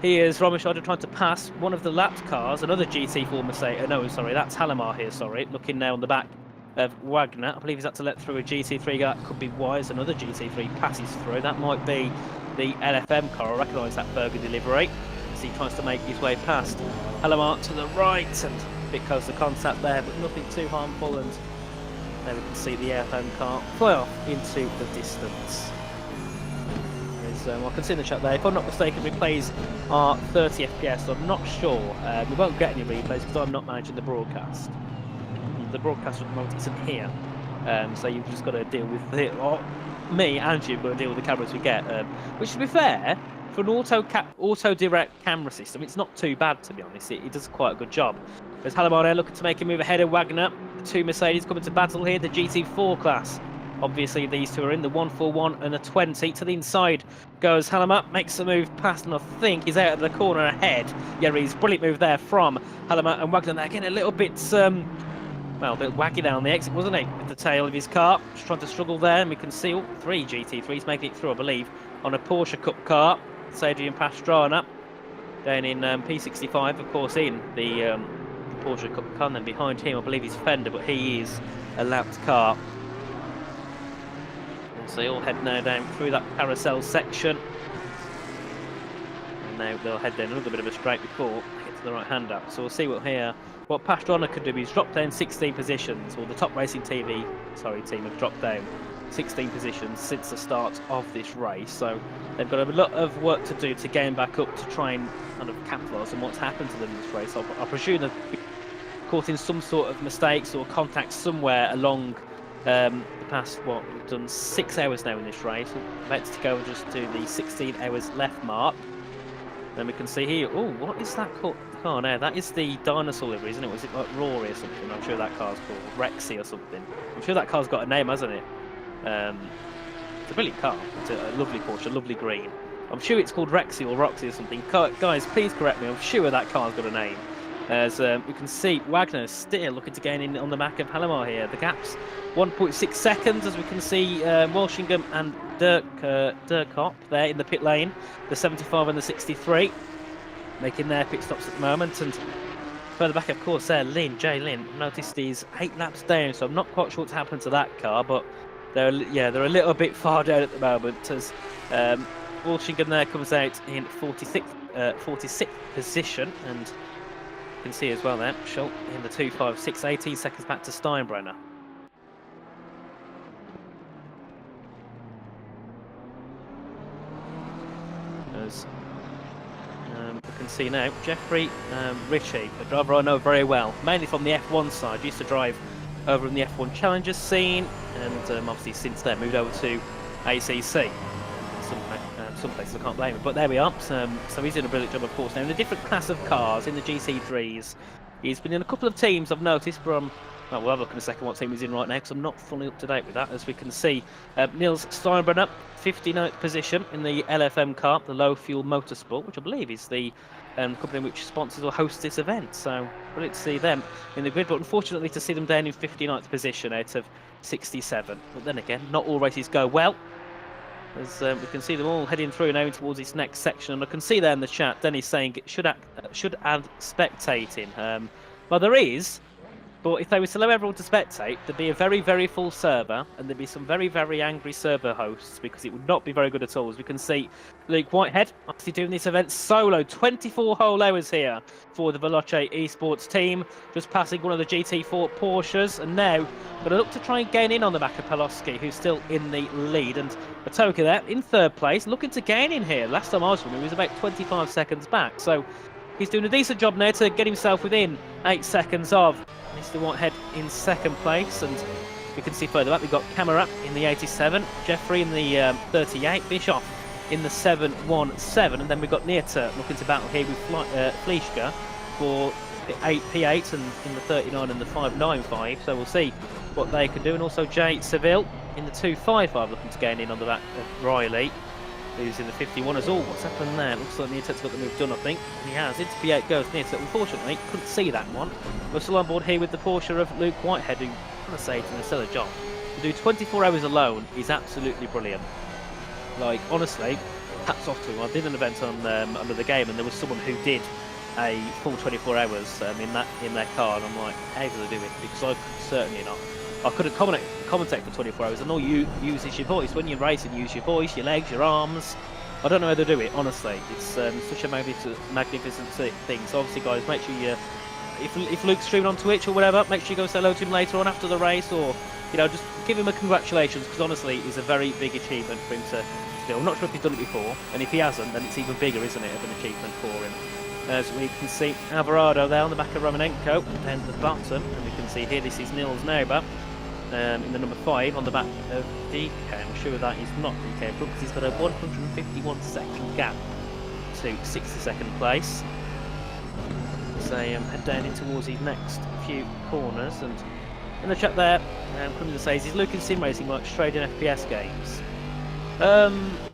C: he is Roman Schneider trying to pass one of the lapped cars, another GT4 Mercedes. No, sorry, that's Halimar here, sorry. Looking now on the back of Wagner. I believe he's had to let through a GT3 car. Could be wise. Another GT3 passes through. That might be the LFM car. I recognise that burgundy livery. So he tries to make his way past Halimar to the right, and a bit close to contact there, but nothing too harmful. And there we can see the LFM car fly off into the distance. I can see in the chat there, if I'm not mistaken, replays are 30 FPS, so I'm not sure. We won't get any replays because I'm not managing the broadcast. The broadcast at the moment isn't here, so you've just got to deal with it. Or me and you've got to deal with the cameras we get, which, to be fair, for an auto direct camera system, it's not too bad, to be honest. It does quite a good job. There's Halimar there looking to make a move ahead of Wagner. The two Mercedes coming to battle here, the GT4 class. Obviously, these two are in the 141 and the 20. To the inside goes Halimar, makes a move past, and I think he's out of the corner ahead. Yeah, he's brilliant move there from Halimar, and Wagner there getting a little bit, a bit waggy down the exit, wasn't he? With the tail of his car, just trying to struggle there, and we can see three GT3s making it through, I believe, on a Porsche Cup car. Adrian Pastrana down in P65, of course, in the Porsche Cup car, and then behind him, I believe, he's Fender, but he is a lapped car. So they all head now down through that carousel section. And now they'll head down a little bit of a straight before they get to the right hand up. So we'll see what Pastrana could do. He's dropped down 16 positions, or the top racing team have dropped down 16 positions since the start of this race. So they've got a lot of work to do to gain back up to try and kind of capitalise on what's happened to them in this race. I presume they've been caught in some sort of mistakes or contacts somewhere along the past, we've done 6 hours now in this race. We're about to go just to the 16 hours left mark. Then we can see here, what is that called? Oh no, that is the dinosaur livery, isn't it? Was it like Rory or something? I'm sure that car's called Rexy or something. I'm sure that car's got a name, hasn't it? It's a brilliant car. It's a lovely Porsche, lovely green. I'm sure it's called Rexy or Roxy or something. Guys, please correct me. I'm sure that car's got a name. As we can see, Wagner still looking to gain in on the back of Halimar here. The gap's 1.6 seconds, as we can see Walshingham and Dirkop there in the pit lane. The 75 and the 63 making their pit stops at the moment. And further back, of course, there, Jay Lynn. I've noticed he's 8 laps down, so I'm not quite sure what's happened to that car, but they're a little bit far down at the moment, as Walshingham there comes out in 46th position. And you can see as well there, Schultz in the 2.56, 18 seconds back to Steinbrenner. corners. We can see now Jeffrey Ritchie, a driver I know very well, mainly from the F1 side. Used to drive over in the F1 Challengers scene, and obviously since then moved over to ACC. Some places I can't blame him, but there we are. So he's doing a brilliant job, of course. Now in a different class of cars, in the GT3s, he's been in a couple of teams I've noticed from. Well, we'll have a look in a second what team he's in right now, because I'm not fully up to date with that. As we can see, Niels Steinbrenner, 59th position in the LFM car, the Low Fuel Motorsport, which I believe is the company which sponsors or hosts this event. So brilliant to see them in the grid, but unfortunately to see them down in 59th position out of 67. But then again, not all races go well. As we can see them all heading through now towards this next section, and I can see there in the chat, Denny's saying it should add spectating. Well, there is. But if they were to allow everyone to spectate, there'd be a very, very full server, and there'd be some very, very angry server hosts, because it would not be very good at all. As we can see, Luke Whitehead actually doing this event solo, 24 whole hours here for the Veloce Esports team, just passing one of the GT4 Porsches, and now going to look to try and gain in on the back of Paloski, who's still in the lead, and Atoka there in third place, looking to gain in here. Last time I was from him, he was about 25 seconds back, so he's doing a decent job now to get himself within 8 seconds of Mr. Whitehead in second place, and we can see further back we've got Camera in the 87, Jeffrey in the 38, Bischoff in the 717, and then we've got Nieter looking to battle here with Fleischke for the P8 and in the 39 and the 595, so we'll see what they can do. And also Jay Seville in the 255 looking to gain in on the back of Riley, who's in the 51 as well. What's happened there? Looks like Nietet's got the move done, I think. And he has. Into P8 goes Nietet. Unfortunately, couldn't see that one. We're still on board here with the Porsche of Luke Whitehead, who, I'm going to say, did a stellar job. To do 24 hours alone is absolutely brilliant. Like, honestly, hats off to him. I did an event on under the game, and there was someone who did a full 24 hours in their car, and I'm like, how do they do it? Because I could certainly not. I couldn't commentate for 24 hours, and all you use is your voice. When you're racing, you use your voice, your legs, your arms. I don't know how they do it, honestly. It's such a magnificent thing. So obviously, guys, make sure you, if Luke's streaming on Twitch or whatever, make sure you go say hello to him later on after the race, or just give him a congratulations, because honestly, it's a very big achievement for him to do. I'm not sure if he's done it before, and if he hasn't, then it's even bigger, isn't it, of an achievement for him. As we can see Alvarado there on the back of Romanenko down at the bottom, and we can see here this is Nils Neuber. In the number 5 on the back of DK. I'm sure that is not DK because he's got a 151 second gap to 62nd place. So head down in towards his next few corners, and in the chat there, Crimson says, is Luke in sim racing like straight in FPS games?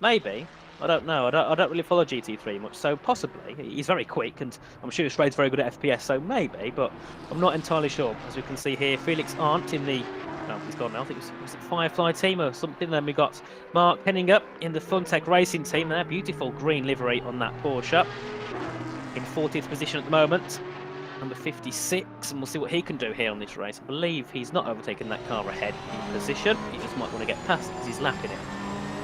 C: Maybe. I don't know. I don't really follow GT3 much, so possibly. He's very quick, and I'm sure Strade's very good at FPS, so maybe, but I'm not entirely sure. As we can see here, Felix Arndt in the... Oh, he's gone now. I think it was Firefly team or something. Then we got Mark Henninger in the Funtech Racing team there. Beautiful green livery on that Porsche. In 40th position at the moment. Number 56, and we'll see what he can do here on this race. I believe he's not overtaken that car ahead in position. He just might want to get past because he's lapping it.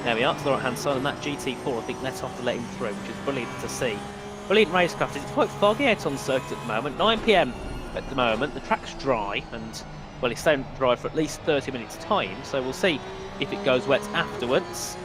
C: There we are, to the right hand side, and that GT4 I think let off to let him through, which is brilliant to see. Brilliant racecraft. It's quite foggy out on the circuit at the moment. 9 PM at the moment. The track's dry, and well, it's staying dry for at least 30 minutes time, so we'll see if it goes wet afterwards.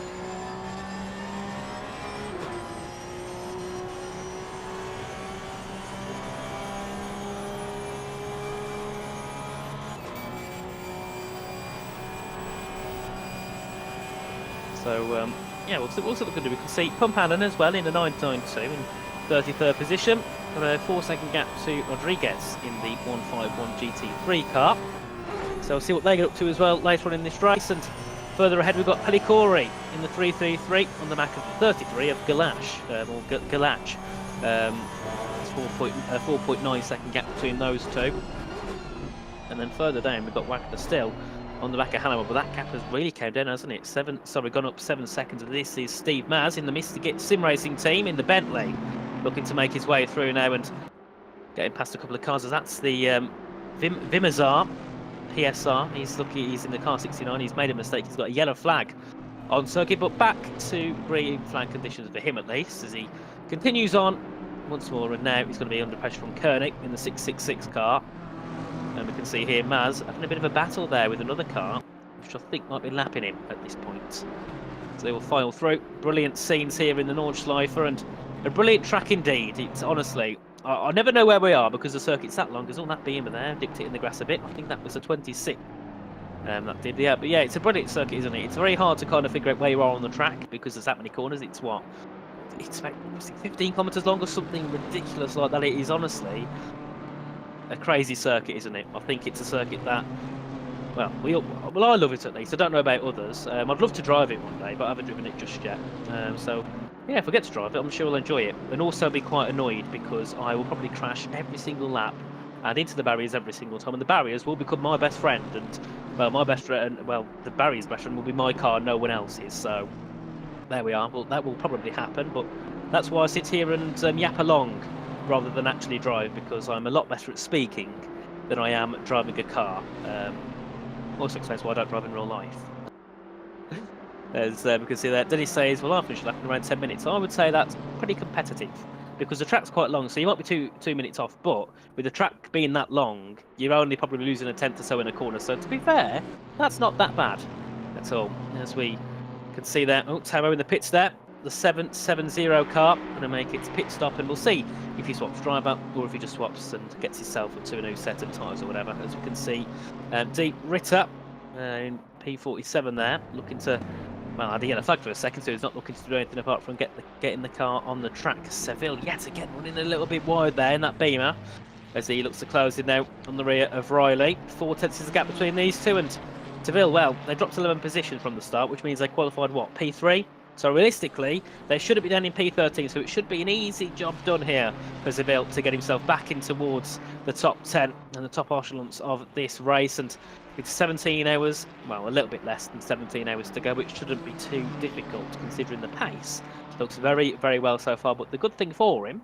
C: So yeah, we'll see what we can do. We can see Pump Allen as well in the 992 in 33rd position. Got a 4-second gap to Rodriguez in the 151 GT3 car. So we'll see what they get up to as well later on in this race. And further ahead we've got Pelicori in the 333 on the back of the 33 of Galach. It's 4.9 second gap between those two. And then further down we've got Wagner still on the back of Hannibal, but that gap has really come down, hasn't it? Gone up 7 seconds. And this is Steve Maz in the Mr. Sim Racing team in the Bentley, looking to make his way through now and getting past a couple of cars. That's the Vimazar PSR. He's in the car 69. He's made a mistake. He's got a yellow flag on circuit, but back to green flag conditions for him at least, as he continues on once more. And now he's going to be under pressure from Koenig in the 666 car. And we can see here Maz having a bit of a battle there with another car, which I think might be lapping him at this point. So they will file through. Brilliant scenes here in the Nordschleife, and a brilliant track indeed. It's honestly, I never know where we are because the circuit's that long. There's all that beamer there, dipped it in the grass a bit. I think that was a 26. That did, yeah. But yeah, it's a brilliant circuit, isn't it? It's very hard to kind of figure out where you are on the track because there's that many corners. It's what? It's about 15 kilometres long or something ridiculous like that. It is honestly a crazy circuit, isn't it? I think it's a circuit that, well, I love it at least. I don't know about others. I'd love to drive it one day, but I haven't driven it just yet. So, yeah, if I get to drive it, I'm sure I'll enjoy it. And also be quite annoyed because I will probably crash every single lap and into the barriers every single time. And the barriers will become my best friend. And, well, my best friend, well, the barriers' best friend will be my car, no one else's. So, there we are. Well, that will probably happen, but that's why I sit here and yap along rather than actually drive, because I'm a lot better at speaking than I am driving a car. Also explains why I don't drive in real life. As we can see there, Dennis says, well, I'll finish the lap in around 10 minutes. I would say that's pretty competitive because the track's quite long, so you might be two minutes off, but with the track being that long, you're only probably losing a tenth or so in a corner. So to be fair, that's not that bad at all. As we can see there, oh, Tamo in the pits there. The 770 car going to make its pit stop, and we'll see if he swaps driver or if he just swaps and gets himself to a new set of tyres or whatever. As we can see, Deep Ritter in P47 there, looking to, well, I had a yellow flag for a second, so he's not looking to do anything apart from getting the car on the track. Seville yet again running a little bit wide there in that beamer as he looks to close in now on the rear of Riley. 4 tenths is the gap between these two, and Seville, well, they dropped 11 positions from the start, which means they qualified what, P3? So realistically, they should have been down in P13, so it should be an easy job done here for Seville to get himself back in towards the top 10 and the top echelons of this race. And with 17 hours, well, a little bit less than 17 hours to go, which shouldn't be too difficult considering the pace. Looks very, very well so far, but the good thing for him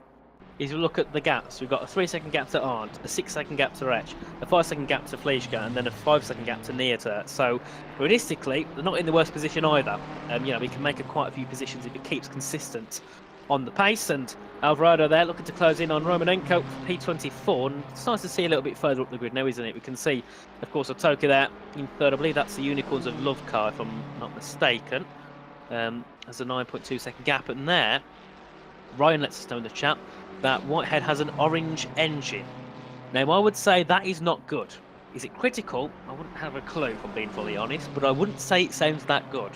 C: is you look at the gaps. We've got a 3-second gap to Arndt, a 6-second gap to Rech, a 5-second gap to Fleischke, and then a 5-second gap to Neerter. So realistically, they're not in the worst position either. You know, we can make quite a few positions if it keeps consistent on the pace. And Alvarado there looking to close in on Romanenko for P24. And it's nice to see a little bit further up the grid now, isn't it? We can see, of course, Otoka there in third. I believe that's the Unicorns of Love car, if I'm not mistaken. There's a 9.2 second gap, and there, Ryan lets us know in the chat that Whitehead has an orange engine. Now, I would say that is not good. Is it critical? I wouldn't have a clue, if I'm being fully honest, but I wouldn't say it sounds that good.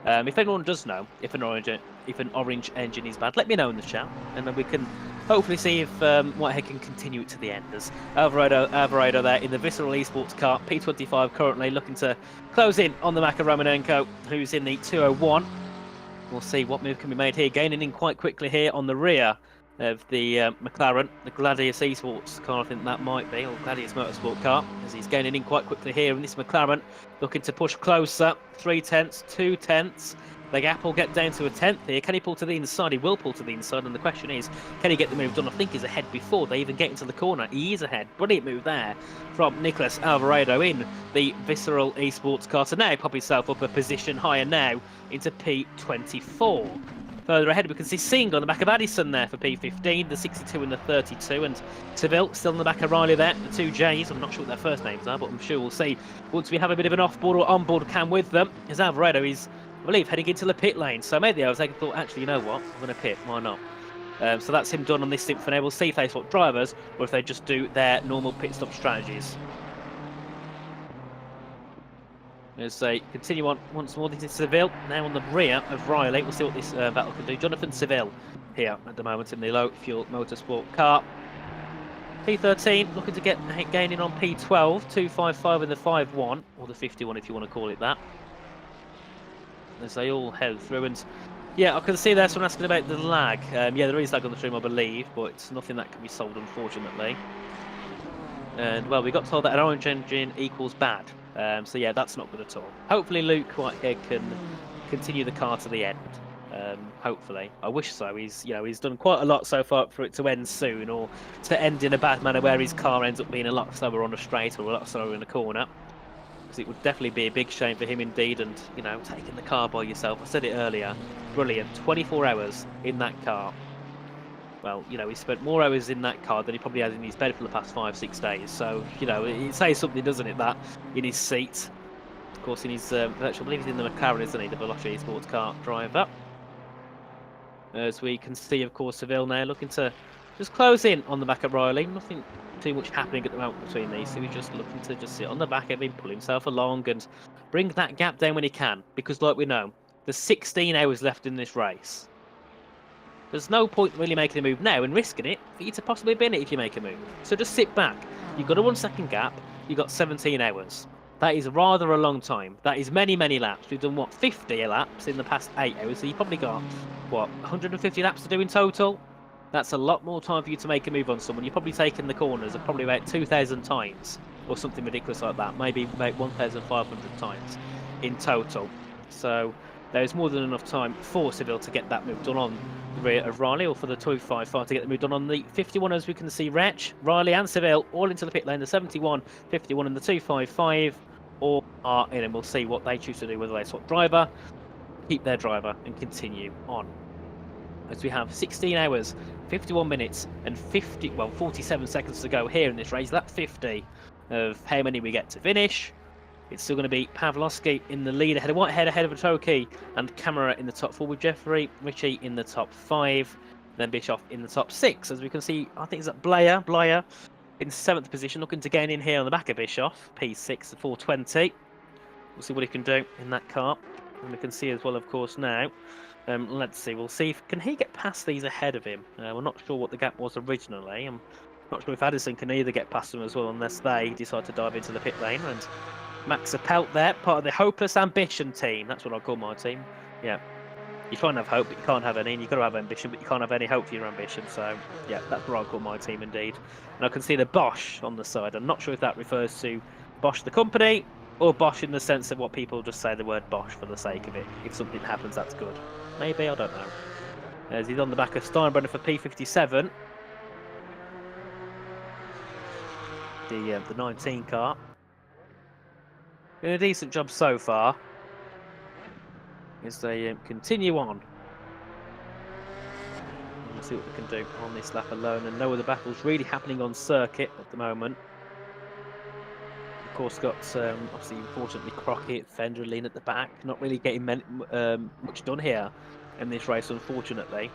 C: If anyone does know if an orange engine is bad, let me know in the chat, and then we can hopefully see if Whitehead can continue it to the end. As Alvarado there in the Visceral Esports car, P25 currently looking to close in on the Maka Romanenko, who's in the 201. We'll see what move can be made here, gaining in quite quickly here on the rear of the McLaren, the Gladius Esports car, I think that might be, or Gladius Motorsport car, as he's gaining in quite quickly here. And this McLaren looking to push closer, 3 tenths, 2 tenths. The gap will get down to a tenth here. Can he pull to the inside? He will pull to the inside, and the question is, can he get the move done? I think he's ahead before they even get into the corner. He is ahead. Brilliant move there from Nicholas Alvarado in the Visceral Esports car to now pop himself up a position higher now into P24. Further ahead, we can see Singh on the back of Addison there for P15, the 62 and the 32, and Seville still on the back of Riley there, the 2 J's. I'm not sure what their first names are, but I'm sure we'll see once we have a bit of an off-board or on-board cam with them, as Alvarado is, I believe, heading into the pit lane. So maybe I was like, thought, actually, you know what, I'm going to pit, why not? So that's him done on this stint for now. We'll see if they swap drivers or if they just do their normal pit stop strategies. As they continue on once more, this is Seville now on the rear of Riley. We'll see what this battle can do. Jonathan Seville here at the moment in the low fuel motorsport car. P13 looking to get gaining on P12, 255 in the 51, or the 51 if you want to call it that. As they all head through, and yeah, I can see there's someone asking about the lag. Yeah, there is lag on the stream, I believe, but it's nothing that can be solved, unfortunately. And well, we got told that an orange engine equals bad. So yeah, that's not good at all. Hopefully Luke Whitehead can continue the car to the end. Hopefully, I wish so. He's done quite a lot so far for it to end soon, or to end in a bad manner where his car ends up being a lot slower on a straight or a lot slower in a corner. Because it would definitely be a big shame for him indeed. And taking the car by yourself, I said it earlier, brilliant. 24 hours in that car. Well, he spent more hours in that car than he probably has in his bed for the past 5-6 days. So, it says something, doesn't it, that in his seat. Of course, in his virtual, I believe he's in the McLaren, isn't he? The Veloci sports car driver. As we can see, of course, Seville now looking to just close in on the back of Riley. Nothing too much happening at the moment between these two. He's just looking to just sit on the back of him, pull himself along, and bring that gap down when he can. Because, like we know, there's 16 hours left in this race. There's no point really making a move now and risking it for you to possibly bin it if you make a move. So just sit back. You've got a 1 second gap. You've got 17 hours. That is rather a long time. That is many, many laps. We've done, what, 50 laps in the past 8 hours. So you've probably got, what, 150 laps to do in total? That's a lot more time for you to make a move on someone. You're probably taking the corners of probably about 2,000 times or something ridiculous like that. Maybe about 1,500 times in total. So there's more than enough time for Seville to get that move done on the rear of Riley, or for the 255 to get the move done on the 51. As we can see, Wretch, Riley and Seville all into the pit lane. The 71, 51 and the 255 all are in, and we'll see what they choose to do, whether they swap driver, keep their driver and continue on. As we have 16 hours, 51 minutes and 47 seconds to go here in this race. That 50 of how many we get to finish. It's still going to be Pavlovsky in the lead ahead of Whitehead, ahead of Atoki, and Camera in the top 4 with Jeffrey, Ritchie in the top 5, then Bischoff in the top 6. As we can see, I think it's that Blair in 7th position, looking to gain in here on the back of Bischoff, P6 at 420. We'll see what he can do in that car. And we can see as well, of course, now. Let's see, we'll see if can he get past these ahead of him. We're not sure what the gap was originally. I'm not sure if Addison can either get past him as well, unless they decide to dive into the pit lane. And Max Appelt there, part of the Hopeless Ambition team. That's what I call my team. Yeah. You try and have hope, but you can't have any. And you've got to have ambition, but you can't have any hope for your ambition. So, yeah, that's what I call my team indeed. And I can see the Bosch on the side. I'm not sure if that refers to Bosch the company, or Bosch in the sense of what people just say the word Bosch for the sake of it. If something happens, that's good. Maybe, I don't know. As he's on the back of Steinbrenner for P57. The 19 car. Doing a decent job so far as they continue on. We'll see what we can do on this lap alone, and no other battles really happening on circuit at the moment. Of course, got obviously, unfortunately, Crockett, Fenderlin at the back, not really getting much done here in this race, unfortunately,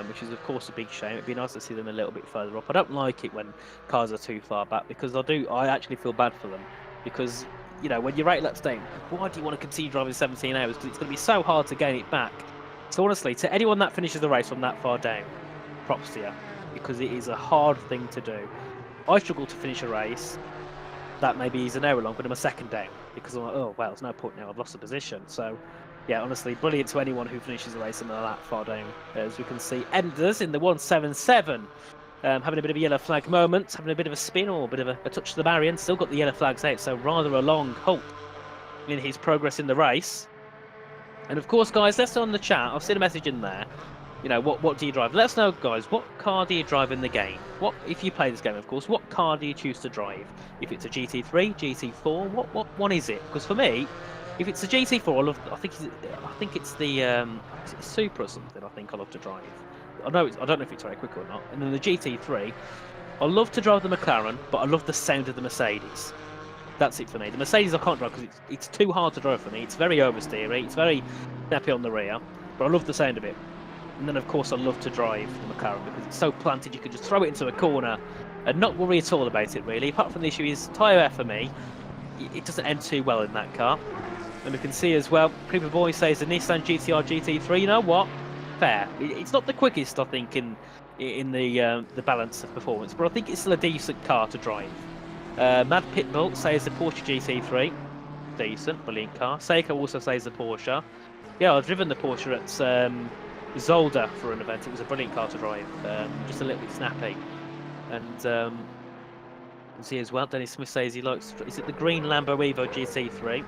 C: which is of course a big shame. It'd be nice to see them a little bit further up. I don't like it when cars are too far back, because I actually feel bad for them, because you know, when you're 8 laps down, why do you want to continue driving 17 hours? Because it's going to be so hard to gain it back. So honestly, to anyone that finishes the race from that far down, props to you, because it is a hard thing to do. I struggle to finish a race that maybe is an hour long, but I'm a second down, because I'm like, oh, well, there's no point now, I've lost the position. So, yeah, honestly, brilliant to anyone who finishes the race and they're that far down. As we can see, Enders in the 177. Having a bit of a yellow flag moment, having a bit of a spin or a bit of a touch to the barrier, and still got the yellow flags out, so rather a long halt in his progress in the race. And of course, guys, let's know on the chat, I've seen a message in there, you know, what do you drive? Let us know, guys, what car do you drive in the game? What, if you play this game, of course, what car do you choose to drive? If it's a GT3, GT4, what one is it? Because for me, if it's a GT4, I think it's the Supra or something. I think I love to drive. I don't know if it's very quick or not. And then the GT3, I love to drive the McLaren, but I love the sound of the Mercedes. That's it for me. The Mercedes I can't drive because it's too hard to drive for me. It's very oversteery. It's very snappy on the rear, but I love the sound of it. And then, of course, I love to drive the McLaren because it's so planted. You can just throw it into a corner and not worry at all about it, really. Apart from the issue is tyre wear for me. It doesn't end too well in that car. And we can see as well, Creeper Boy says the Nissan GTR GT3. You know what? Fair. It's not the quickest, I think, in the balance of performance, but I think it's still a decent car to drive. Mad Pitbull says the Porsche GT3. Decent, brilliant car. Seiko also says the Porsche. Yeah, I've driven the Porsche at Zolder for an event. It was a brilliant car to drive, just a little bit snappy. And you can see as well, Dennis Smith says he likes, is it the green Lambo Evo GT3?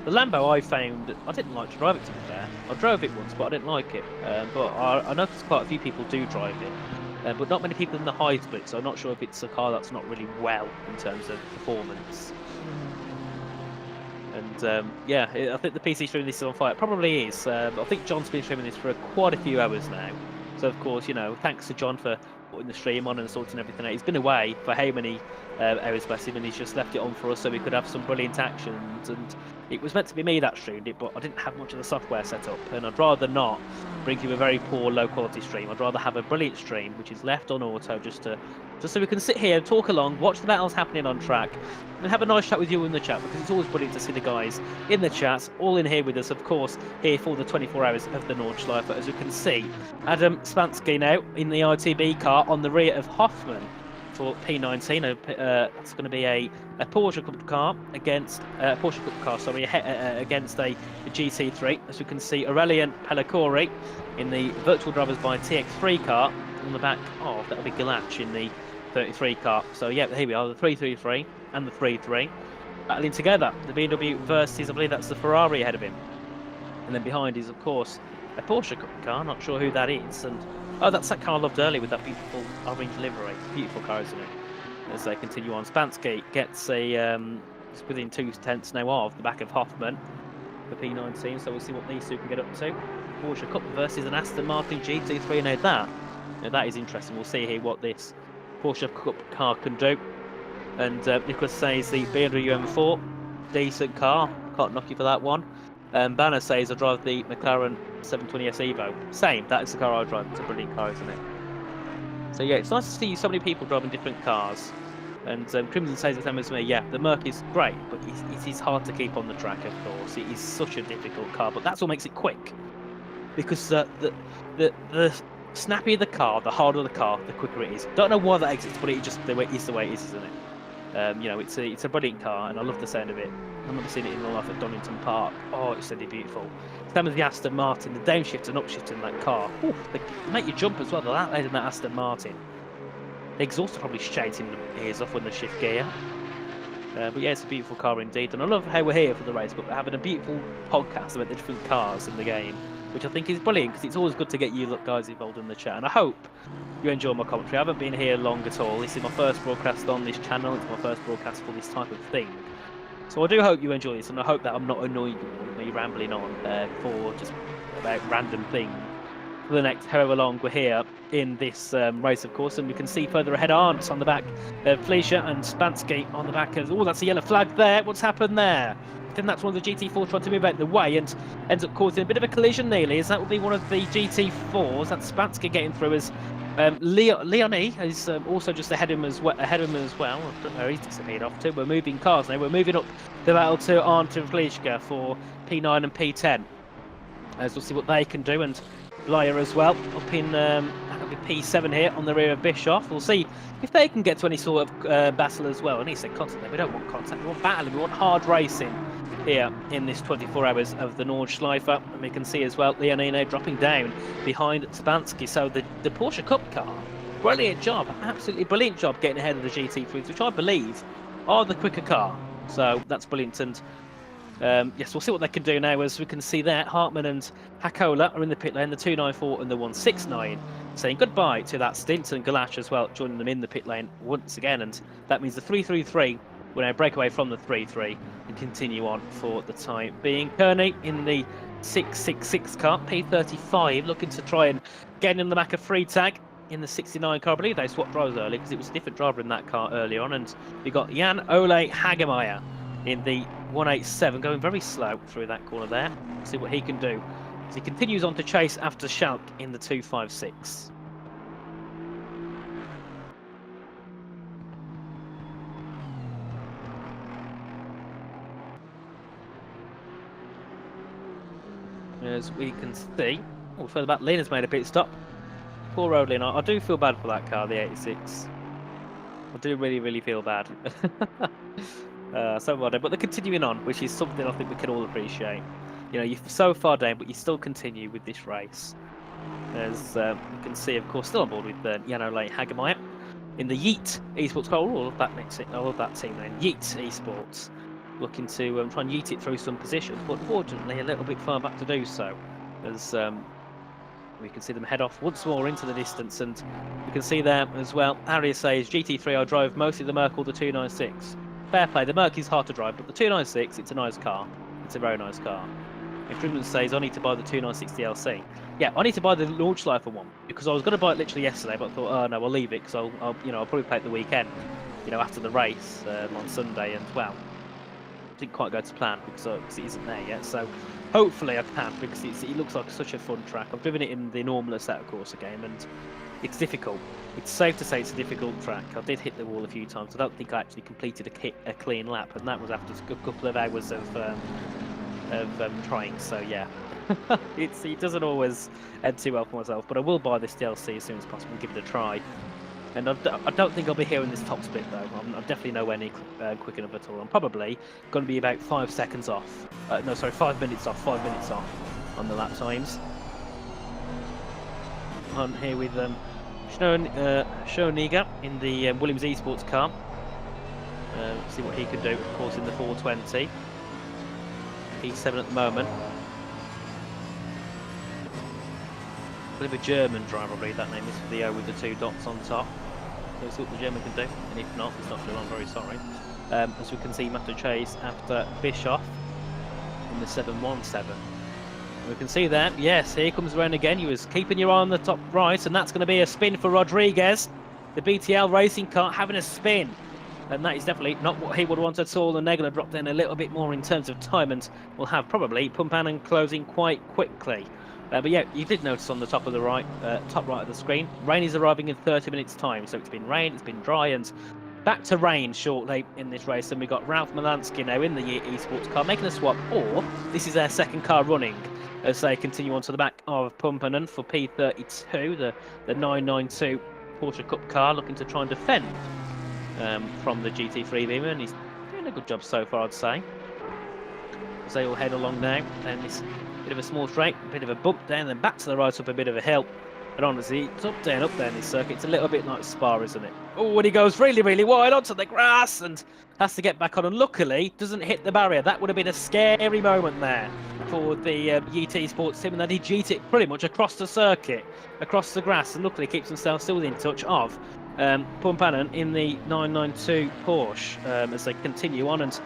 C: The Lambo I found, I didn't like to drive it, to be fair. I drove it once, but I didn't like it. But I noticed quite a few people do drive it, but not many people in the high split, so I'm not sure if it's a car that's not really well in terms of performance. And yeah, I think the PC stream this is on fire. It probably is. I think John's been streaming this for quite a few hours now. So of course, you know, thanks to John for putting the stream on and sorting everything out. He's been away for how many areas massive, and he's just left it on for us so we could have some brilliant actions. And it was meant to be me that streamed it, but I didn't have much of the software set up, and I'd rather not bring you a very poor, low-quality stream. I'd rather have a brilliant stream, which is left on auto, just so we can sit here, talk along, watch the battles happening on track, and have a nice chat with you in the chat, because it's always brilliant to see the guys in the chat, all in here with us, of course, here for the 24 hours of the Nordschleife. As you can see, Adam Spansky now in the ITB car on the rear of Hoffman for P19. It's going to be a Porsche Cup car against against a GT3. As you can see, Aurelian Pellicori in the Virtual Drivers by TX3 car on the back of that'll be Galach in the 33 car. So yeah, here we are, the 333 and the 33 battling together. The BMW versus, I believe that's the Ferrari ahead of him, and then behind is of course a Porsche Cup car. Not sure who that is, and oh, that's that car I loved earlier with that beautiful orange livery. Beautiful car, isn't it? As they continue on, Spansky gets a within 2/10 now of the back of Hoffman for P19. So we'll see what these two can get up to. Porsche Cup versus an Aston Martin GT3. Now that is interesting. We'll see here what this Porsche Cup car can do. And Nicholas says the BMW M4, decent car. Can't knock you for that one. Banner says I drive the McLaren 720S Evo. Same, that is the car I drive. It's a brilliant car, isn't it? So yeah, it's nice to see so many people driving different cars. And Crimson says the same as me. Yeah, the Merc is great, but it is hard to keep on the track, of course. It is such a difficult car, but that's what makes it quick. Because the snappier the car, the harder the car, the quicker it is. Don't know why that exists, but it just the way it is, isn't it? You know, it's a brilliant car, and I love the sound of it. I've never seen it in real life at Donington Park. Oh, it's really beautiful. Same as the Aston Martin, the downshift and upshift in that car. Ooh, they make you jump as well. That lady in that Aston Martin. The exhaust are probably shaking the ears off when they shift gear. But yeah, it's a beautiful car indeed, and I love how we're here for the race, but we're having a beautiful podcast about the different cars in the game, which I think is brilliant, because it's always good to get you guys involved in the chat, and I hope you enjoy my commentary. I haven't been here long at all. This is my first broadcast on this channel. It's my first broadcast for this type of thing. So I do hope you enjoy this, and I hope that I'm not annoying you with me rambling on for just about random things for the next however long we're here in this race, of course. And we can see further ahead Arndt on the back, Fleischer and Spansky on the back. Oh, that's a yellow flag there. What's happened there? I think that's one of the GT4s trying to move out of the way and ends up causing a bit of a collision nearly, as that would be one of the GT4s. That's Spansky getting through as Leonie is also just ahead of him as well. I don't know where he's disappeared off to. We're moving cars now. We're moving up the battle to Arndt and Fleischer for P9 and P10. As we'll see what they can do, and Blyer as well up in P7 here on the rear of Bischoff. We'll see if they can get to any sort of battle as well. And he said contact. We don't want contact. We want battling. We want hard racing here in this 24 hours of the Nordschleife. And we can see as well Leonino dropping down behind Spansky. So the Porsche Cup car, brilliant job, absolutely brilliant job getting ahead of the GT3s, which I believe are the quicker car. So that's brilliant. And yes, we'll see what they can do now. As we can see there, Hartmann and Hakola are in the pit lane, the 294 and the 169, saying goodbye to that stint, and Galach as well joining them in the pit lane once again. And that means the 333 will now break away from the 3-3 and continue on for the time being. Kearney in the 666 car, P35, looking to try and get in the back of Freitag in the 69 car. I believe they swapped drivers early because it was a different driver in that car early on. And we got Jan Ole Hagemeyer in the 187, going very slow through that corner there. See what he can do as he continues on to chase after Schalk in the 256. As we can see, further back, Lena's made a pit stop. Poor old Lena. I do feel bad for that car, the 86. I do really feel bad. But they're continuing on, which is something I think we can all appreciate. You know, you're so far down, but you still continue with this race. As you can see, of course, still on board with Jan Ole Hagemeyer in the Yeet Esports car. All of that team name, Yeet Esports, looking to try and yeet it through some positions, but unfortunately a little bit far back to do so. As we can see them head off once more into the distance, and we can see there as well. Arias says GT3 I drove mostly the Merc or the 296. Fair play, the Merc is hard to drive, but the 296, it's a nice car. It's a very nice car. If Trimman says I need to buy the 296 DLC. Yeah, I need to buy the Nordschleife one because I was going to buy it literally yesterday, but I thought, oh no, I'll leave it because I'll probably play it the weekend, after the race on Sunday, and well, didn't quite go to plan because it isn't there yet. So hopefully I can, because it looks like such a fun track. I've driven it in the normal Assetto Corsa game, and it's difficult. It's safe to say it's a difficult track. I did hit the wall a few times. I don't think I actually completed a clean lap, and that was after a couple of hours of trying. So yeah. It doesn't always end too well for myself, but I will buy this DLC as soon as possible and give it a try. And I don't think I'll be here in this top split though. I'm definitely nowhere near quick enough at all. I'm probably going to be about 5 seconds off. No, sorry, 5 minutes off. 5 minutes off on the lap times. I'm here with Schoeniger in the Williams Esports car. See what he can do, of course, in the 420. P7 at the moment. I believe a German driver, I believe that name is, for the O with the 2 dots on top. Let's see what the German can do, and if not, it's not too long, I'm very sorry. As we can see, Master Chase after Bischoff in the 717. We can see that, yes, here comes around again. He was keeping your eye on the top right, and that's going to be a spin for Rodriguez. The BTL racing car having a spin. And that is definitely not what he would want at all. And they're going to drop down a little bit more in terms of time, and we'll have probably Pumpanen closing quite quickly. But yeah, you did notice on the top right of the screen, rain is arriving in 30 minutes time. So it's been rain, it's been dry, and back to rain shortly in this race. And we've got Ralph Malansky now in the esports car making a swap, or this is their second car running as they continue on to the back of Pumpanen for P32, the 992 Porsche Cup car, looking to try and defend from the GT3 Beamer, and he's doing a good job so far, I'd say. As they all head along now, and this bit of a small straight, a bit of a bump down, then back to the right up a bit of a hill. But honestly, it's up down this circuit. It's a little bit like Spa, isn't it? Oh, and he goes really, really wide onto the grass and has to get back on, and luckily doesn't hit the barrier. That would have been a scary moment there for the GT Sports team, and then he GT it pretty much across the circuit, across the grass, and luckily keeps himself still within touch of Pumpanen in the 992 Porsche as they continue on. And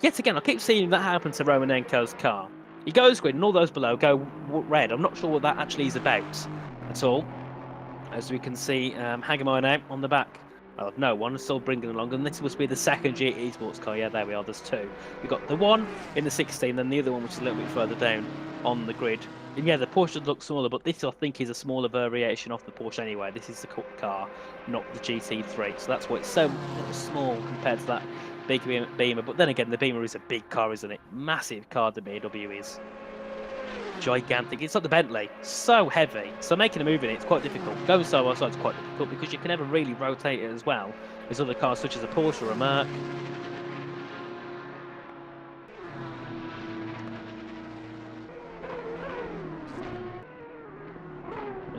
C: yet again, I keep seeing that happen to Romanenko's car. He goes green and all those below go red. I'm not sure what that actually is about at all. As we can see, Hagemeyer now on the back of no one, still bringing along, and this must be the second GT Sports car. Yeah, there we are, there's two. We've got the one in the 16, then the other one which is a little bit further down on the grid. And yeah, the Porsche does look smaller, but this I think is a smaller variation of the Porsche anyway. This is the Cup car, not the GT3, so that's why it's so small compared to that big Beamer. But then again, the Beamer is a big car, isn't it? Massive car, the BMW is. Gigantic. It's like the Bentley, so heavy, so making a move in it's quite difficult. Going side by side is quite difficult because you can never really rotate it as well as other cars such as a Porsche or a Merc.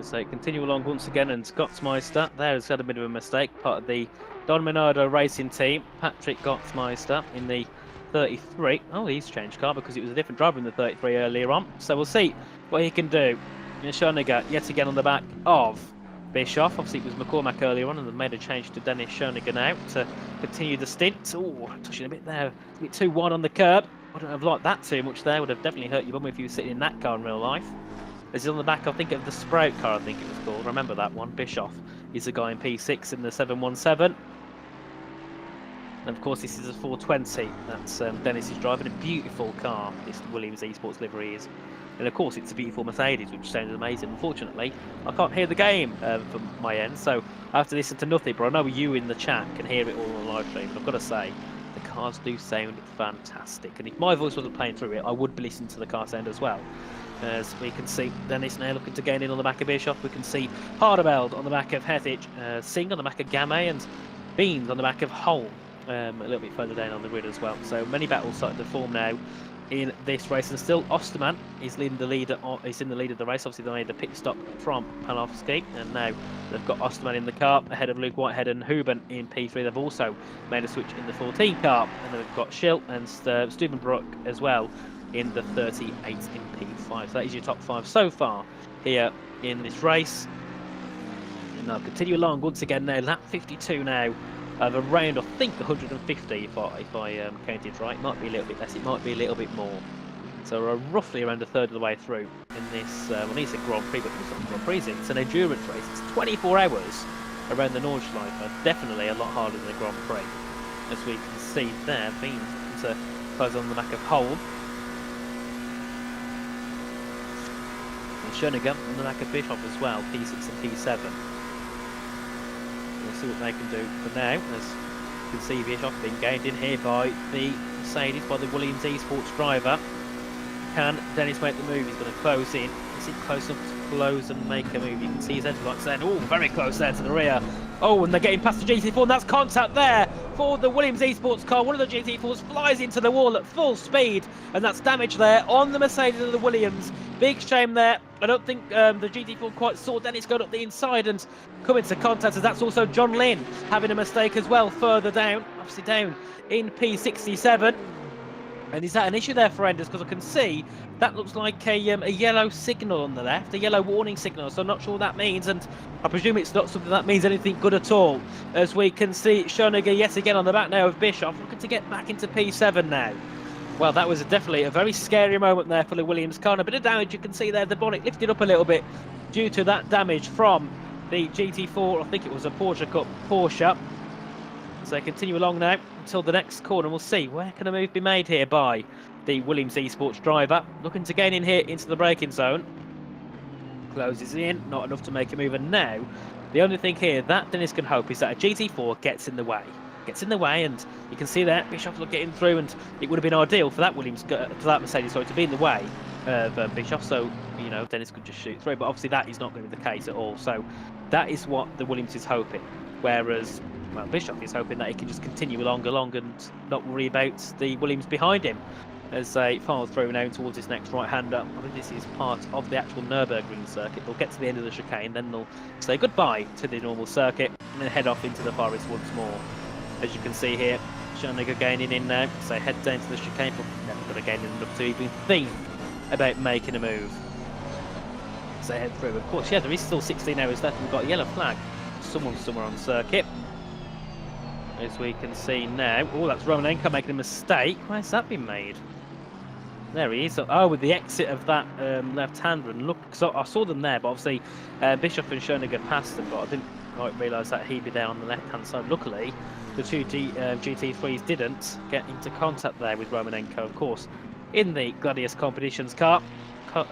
C: So continue along once again, and Gottsmeister there has had a bit of a mistake, part of the Don Minardo racing team. Patrick Gottsmeister in the 33. Oh, he's changed car because it was a different driver in the 33 earlier on. So we'll see what he can do. And Schoeniger yet again on the back of Bischoff. Obviously it was McCormack earlier on, and they've made a change to Dennis Schoeniger now to continue the stint. Oh, touching a bit there, a bit too wide on the curb. I don't have liked that too much there. Would have definitely hurt your bum if you were sitting in that car in real life. This is on the back, I think, of the Sprout car, I think it was called. Remember that one. Bischoff is the guy in P6 in the 717. And of course, this is a 420. That's Dennis is driving a beautiful car. This Williams Esports livery is. And of course, it's a beautiful Mercedes, which sounds amazing. Unfortunately, I can't hear the game from my end, so I have to listen to nothing. But I know you in the chat can hear it all on the live stream. But I've got to say, the cars do sound fantastic. And if my voice wasn't playing through it, I would be listening to the car sound as well. As we can see, Dennis now looking to gain in on the back of Bischoff. We can see Hardeveld on the back of Hetich, Singh on the back of Game, and Beans on the back of Holm. A little bit further down on the grid as well. So many battles starting to form now in this race, and still Osterman is leading the leader. He's in the lead of the race. Obviously, they made the pit stop from Palowski, and now they've got Osterman in the car ahead of Luke Whitehead and Huben in P3. They've also made a switch in the 14 car, and they've got Schill and Stubenbrook as well in the 38 in P5. So that is your top 5 so far here in this race. And I'll continue along once again now. Lap 52 now. Of around, I think, 150 if I counted right. It might be a little bit less, it might be a little bit more. So we're roughly around a third of the way through in this, well, it's a Grand Prix, but it's not a Grand Prix, it's an endurance race. It's 24 hours around the Nordschleife, definitely a lot harder than the Grand Prix. As we can see there, Beans to close on the back of Holm. And Schoeniger on the back of Bischoff as well, P6 and P7. We'll see what they can do for now, as you can see Bischoff being gained in here by the Mercedes, by the Williams Esports driver. Can Dennis make the move? He's going to close in. Is he close enough to close and make a move? You can see his headlights there. Oh, very close there to the rear. Oh, and they're getting past the GT4, and that's contact there for the Williams Esports car. One of the GT4s flies into the wall at full speed, and that's damage there on the Mercedes and the Williams. Big shame there. I don't think the GT4 quite saw Dennis go up the inside and come into contact, as that's also John Lynn having a mistake as well further down, obviously down in P67. And is that an issue there for Enders? Because I can see that looks like a yellow signal on the left, a yellow warning signal. So I'm not sure what that means, and I presume it's not something that means anything good at all. As we can see Schoeniger yet again on the back now of Bischoff, looking to get back into P7 now. Well, that was definitely a very scary moment there for the Williams car. And a bit of damage, you can see there, the bonnet lifted up a little bit due to that damage from the GT4. I think it was a Porsche Cup Porsche. So they continue along now until the next corner. We'll see where can a move be made here by the Williams Esports driver. Looking to gain in here into the braking zone. Closes in, not enough to make a move. And now, the only thing here that Dennis can hope is that a GT4 gets in the way. Gets in the way, and you can see that Bischoff look getting through, and it would have been ideal for that Mercedes, sorry, to be in the way of Bischoff. So, you know, Dennis could just shoot through. But obviously that is not going to be the case at all. So that is what the Williams is hoping. Whereas, well, Bischoff is hoping that he can just continue along and not worry about the Williams behind him as they file through now towards this next right-hander. I think this is part of the actual Nürburgring circuit. They'll get to the end of the chicane, then they'll say goodbye to the normal circuit and then head off into the forest once more. As you can see here, Schoeniger gaining in now, so head down to the chicane, but never going to gain enough to even think about making a move. So head through. Of course, yeah, there is still 16 hours left. We've got a yellow flag. Someone's somewhere on the circuit. As we can see now. Oh, that's Romanenko making a mistake. Where's that been made? There he is. Oh, with the exit of that left-hander. And look, so I saw them there, but obviously Bischoff and Schoeniger passed them, but I didn't quite realise that he'd be there on the left-hand side. Luckily, the two GT3s didn't get into contact there with Romanenko, of course, in the Gladius Competitions car. Oh,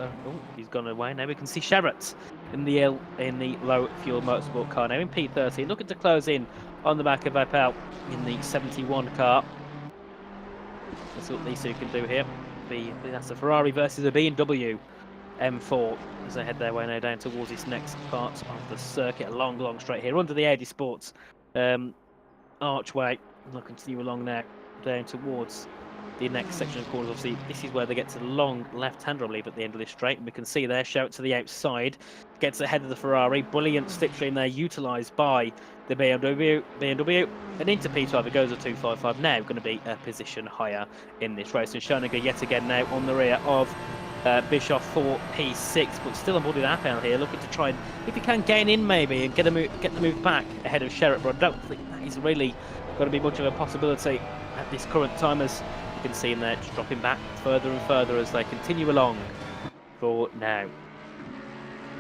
C: he's gone away. Now we can see Sherratt in the low fuel motorsport car now in P30, looking to close in on the back of Appel in the 71 car. Let's see what these two can do here. That's a Ferrari versus a BMW M4 as they head their way now down towards this next part of the circuit. A long straight here under the Audi Sports archway. They'll continue along now down towards the next section of corners. Obviously, this is where they get to the long left-hander, I believe, at the end of this straight. And we can see there, Sherratt to the outside, gets ahead of the Ferrari. Brilliant slipstream there, utilised by the BMW. And into P12, it goes a 255. Now going to be a position higher in this race. And Schoeniger yet again now on the rear of Bischoff for P6, but still on board with Appel here, looking to try and, if he can, gain in maybe and get the move back ahead of Sherratt. But I don't think that is really going to be much of a possibility at this current time, as you can see him there just dropping back further and further as they continue along for now.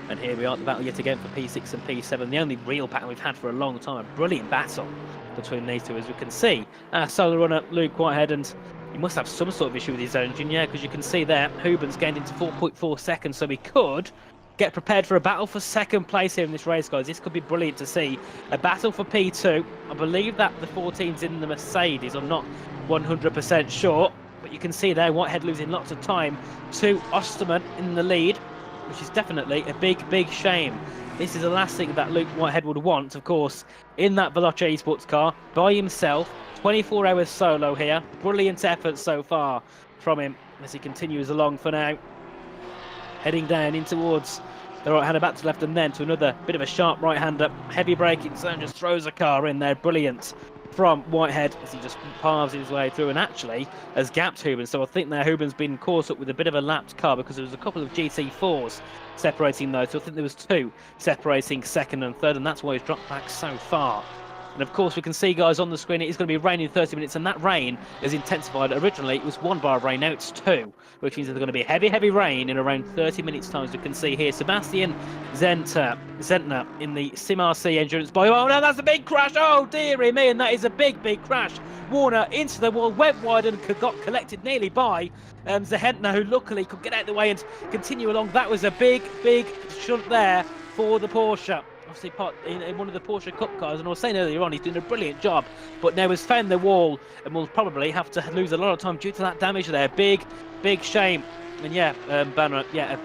C: And here we are at the battle yet again for P6 and P7, the only real battle we've had for a long time. A brilliant battle between these two, as we can see. Solo runner Luke Whitehead, and he must have some sort of issue with his engine, yeah, because you can see there Hubens gained into 4.4 seconds, so he could get prepared for a battle for second place here in this race, guys. This could be brilliant to see. A battle for P2. I believe that the 14's in the Mercedes. I'm not 100% sure, but you can see there Whitehead losing lots of time to Osterman in the lead, which is definitely a big shame. This is the last thing that Luke Whitehead would want, of course, in that Veloce Esports car by himself. 24 hours solo here. Brilliant effort so far from him as he continues along for now. Heading down in towards the right-hander, back to left, and then to another bit of a sharp right-hander. Heavy braking zone, just throws a car in there. Brilliant from Whitehead as he just paths his way through and actually has gapped Hubens. So I think now Hubens been caught up with a bit of a lapped car because there was a couple of GT4s separating those. So I think there was two separating second and third, and that's why he's dropped back so far And of course, we can see, guys, on the screen, it is going to be raining in 30 minutes, and that rain has intensified. Originally, it was 1 bar of rain, now it's 2, which means there's going to be heavy, heavy rain in around 30 minutes' time, as you can see here. Sebastian Zentner in the Sim RC Endurance Boy. Oh, no, that's a big crash. Oh, dearie me, and that is a big, big crash. Warner into the wall, went wide and got collected nearly by Zentner, who luckily could get out of the way and continue along. That was a big, big shunt there for the Porsche. Obviously part in one of the Porsche Cup cars, and I was saying earlier on, he's doing a brilliant job, but now has found the wall and will probably have to lose a lot of time due to that damage there. Big shame. And yeah, Banner, yeah,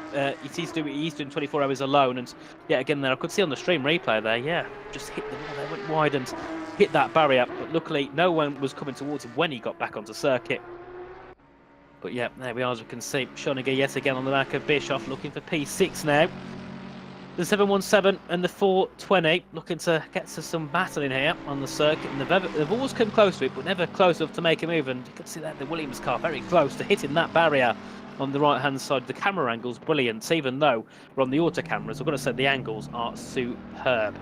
C: he's doing 24 hours alone, and yeah, again there I could see on the stream replay there, yeah, just hit the wall there, went wide and hit that barrier, but luckily no one was coming towards him when he got back onto circuit. But yeah, there we are, as we can see, Schoniger yet again on the back of Bischoff, looking for P6 now. The 717 and the 420 looking to get to some battle in here on the circuit, and they've always come close to it, but never close enough to make a move. And you can see that the Williams car very close to hitting that barrier on the right hand side. The camera angle's brilliant, even though we're on the auto cameras. I've got to say the angles are superb,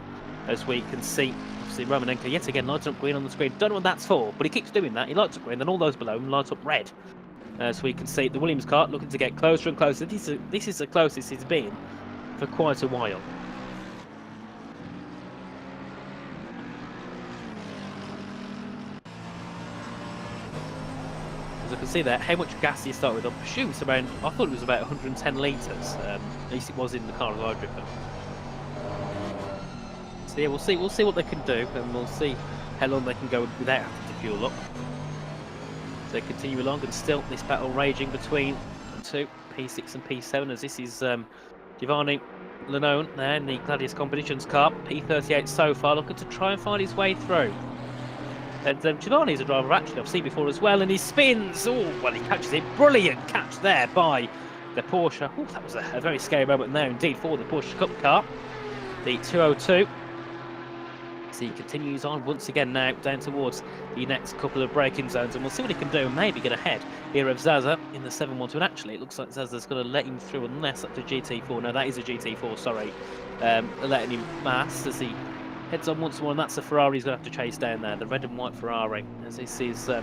C: as we can see. Obviously Romanenko yet again lights up green on the screen. Don't know what that's for, but he keeps doing that. He lights up green, then all those below him light up red. So we can see the Williams car looking to get closer and closer. This is the closest it's been for quite a while. As I can see there, how much gas do you start with? I presume it's around, I thought it was about 110 litres, at least it was in the car as I've driven. So yeah, we'll see what they can do, and we'll see how long they can go without having to fuel up. So they continue along, and still this battle raging between the two, P6 and P7, as this is Giovanni Lanone there in the Gladius Competitions car. P38 so far, looking to try and find his way through. And Giovanni's a driver actually I've seen before as well, and he spins. Oh, well, he catches it. Brilliant catch there by the Porsche. Oh, that was a very scary moment there indeed for the Porsche Cup car. The 202. So he continues on once again now down towards the next couple of braking zones, and we'll see what he can do and maybe get ahead here of Zaza in the 712. And actually it looks like Zaza's going to let him through, unless that's a GT4. No, that is a GT4, sorry. Letting him pass as he heads on once more, and that's the Ferrari he's going to have to chase down there, the red and white Ferrari, as this is the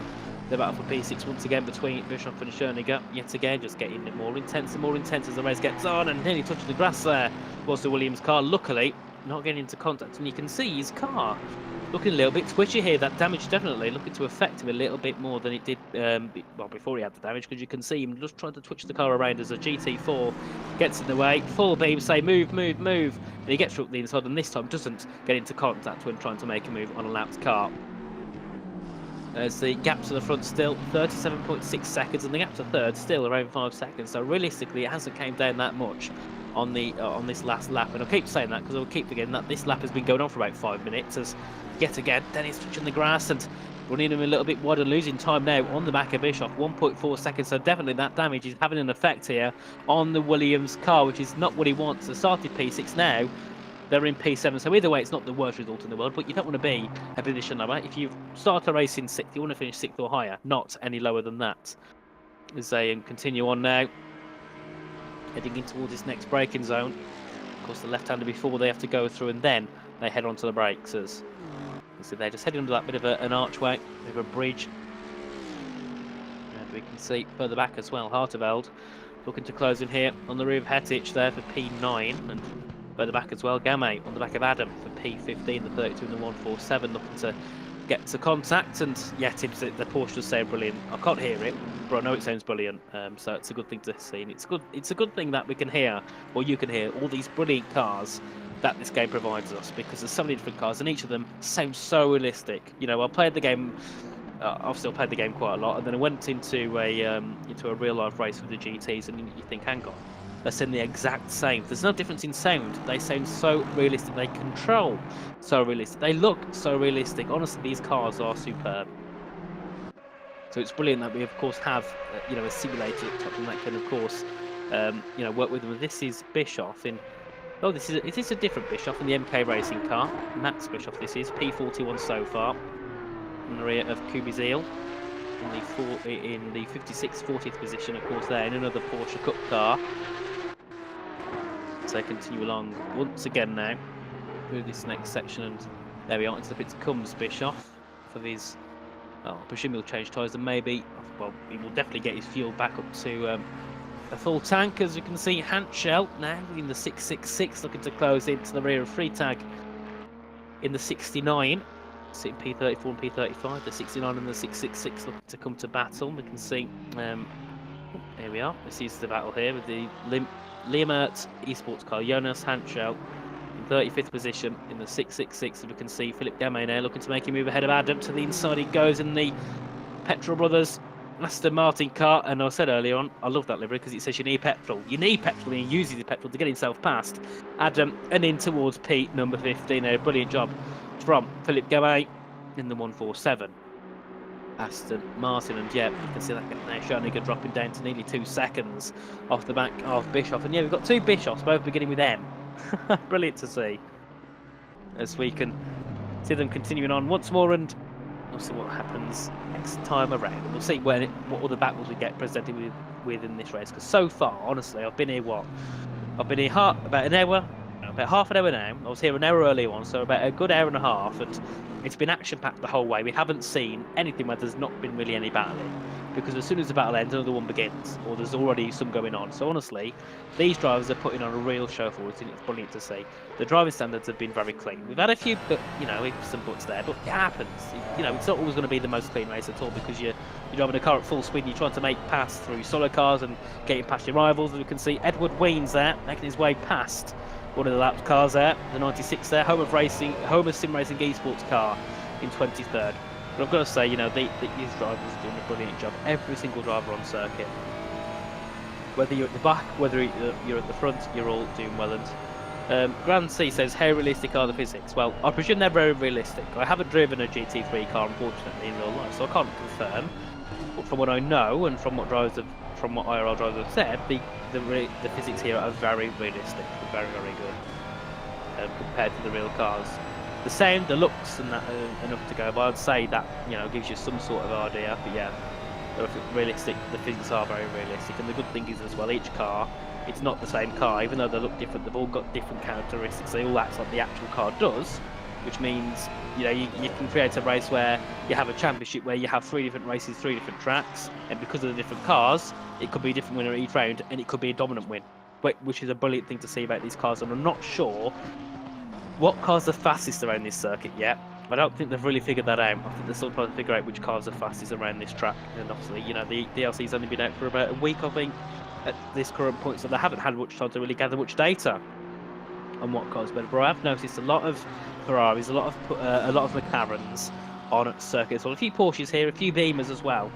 C: battle for P6 once again between Bischoff and Schoeniger. Yet again, just getting more intense and more intense as the race gets on, and nearly touching the grass there was the Williams car. Luckily not getting into contact, and you can see his car looking a little bit twitchy here. That damage definitely looking to affect him a little bit more than it did well before he had the damage, because you can see him just trying to twitch the car around as a GT4 gets in the way. Full beam, say move, move, move, and he gets through the inside, and this time doesn't get into contact when trying to make a move on a lapped car. As the gap to the front still 37.6 seconds, and the gap to third still around 5 seconds. So realistically, it hasn't came down that much on this last lap, and I'll keep saying that because I'll keep forgetting that this lap has been going on for about 5 minutes, as yet again Dennis touching the grass and running him a little bit wide and losing time now on the back of Bischoff. 1.4 seconds, so definitely that damage is having an effect here on the Williams car, which is not what he wants. They started P6 now, they're in P7, so either way it's not the worst result in the world, but you don't want to be a position lower. If you start a race in 6th, you want to finish 6th or higher, not any lower than that. As they continue on now, heading in towards this next braking zone. Of course, the left-hander before they have to go through, and then they head onto the brakes. As so they're just heading under that bit of an archway, bit of a bridge. And we can see further back as well, Harteveld looking to close in here on the rear of Hetich there for P9, and further back as well, Game on the back of Adam for P15, the 32 and the 147 looking to get to contact. And yeah, Tibbs, the Porsche does sound brilliant. I can't hear it, but I know it sounds brilliant. So it's a good thing to see, and it's a good thing that we can hear, or you can hear, all these brilliant cars that this game provides us, because there's so many different cars, and each of them sounds so realistic. You know, I played the game. I've still played the game quite a lot, and then I went into a real life race with the GTs, and you think, hang on, they sound the exact same. There's no difference in sound. They sound so realistic. They control so realistic. They look so realistic. Honestly, these cars are superb. So it's brilliant that we, of course, have a simulator that can, of course, work with them. This is Bischoff in. Oh, is this a different Bischoff in the MK Racing car? Max Bischoff. This is P41 so far. In the rear of Kubizil. In the 56th, 40th position, of course, there in another Porsche Cup car. So they continue along once again now through this next section, and There we are. Into the pits comes Bischoff for these. Well, I presume he'll change tyres and maybe. Well, he will definitely get his fuel back up to a full tank. As you can see, Hanschel now in the 666 looking to close into the rear of Freitag in the 69. Sitting P34 and P35. The 69 and the 666 looking to come to battle. We can see. Here we are. This is the battle here with the Liamert esports car. Jonas Hanschel in 35th position in the 666. And we can see Philip Gamet there looking to make him move ahead of Adam. To the inside he goes in the Petrol Brothers Aston Martin car. And I said earlier on, I love that livery because it says you need petrol. You need petrol and he uses the petrol to get himself past Adam and in towards Pete number 15. A brilliant job from Philip Gamet in the 147. Aston Martin, and yeah, you can see that now Schoeniger dropping down to nearly 2 seconds off the back of Bischoff. And yeah, we've got 2 Bischoffs, both beginning with M. Brilliant to see. As we can see them continuing on once more, and we'll see what happens next time around. And we'll see what other battles we get presented with in this race. Because so far, honestly, I've been here I've been here about an hour. About half an hour now. I was here an hour earlier on, so about a good hour and a half, and it's been action-packed the whole way. We haven't seen anything where there's not been really any battling, because as soon as the battle ends, another one begins, or there's already some going on. So honestly, these drivers are putting on a real show for us, and it's brilliant to see. The driving standards have been very clean. We've had a few, some butts there, but it happens. It's not always going to be the most clean race at all, because you're driving a car at full speed and you're trying to make pass through solo cars and getting past your rivals. And we can see Edward Weens there, making his way past one of the lap cars there, the 96 there, Home of Sim Racing esports car in 23rd. But I've got to say, these drivers are doing a brilliant job. Every single driver on circuit, whether you're at the back, whether you're at the front, you're all doing well. And Grand C says, how realistic are the physics? Well, I presume they're very realistic. I haven't driven a GT3 car, unfortunately, in real life, so I can't confirm. But from what I know, and from what IRL drivers have said, the physics here are very realistic, very, very good compared to the real cars. The sound, the looks, and that are enough to go by. I'd say that gives you some sort of idea. But yeah, realistic. The physics are very realistic, and the good thing is as well, each car, it's not the same car, even though they look different. They've all got different characteristics. They all act like the actual car does, which means you can create a race where you have a championship where you have 3 different races, 3 different tracks, and because of the different cars, it could be a different winner each round, and it could be a dominant win, which is a brilliant thing to see about these cars. And I'm not sure what car's are fastest around this circuit yet. I don't think they've really figured that out. I think they're still trying to figure out which cars are fastest around this track. And obviously, the DLC's only been out for about a week, I think, at this current point, so they haven't had much time to really gather much data on what cars better. But I have noticed a lot of Ferraris, a lot of McLarens on circuits. Well, a few Porsches here, a few Beamers as well.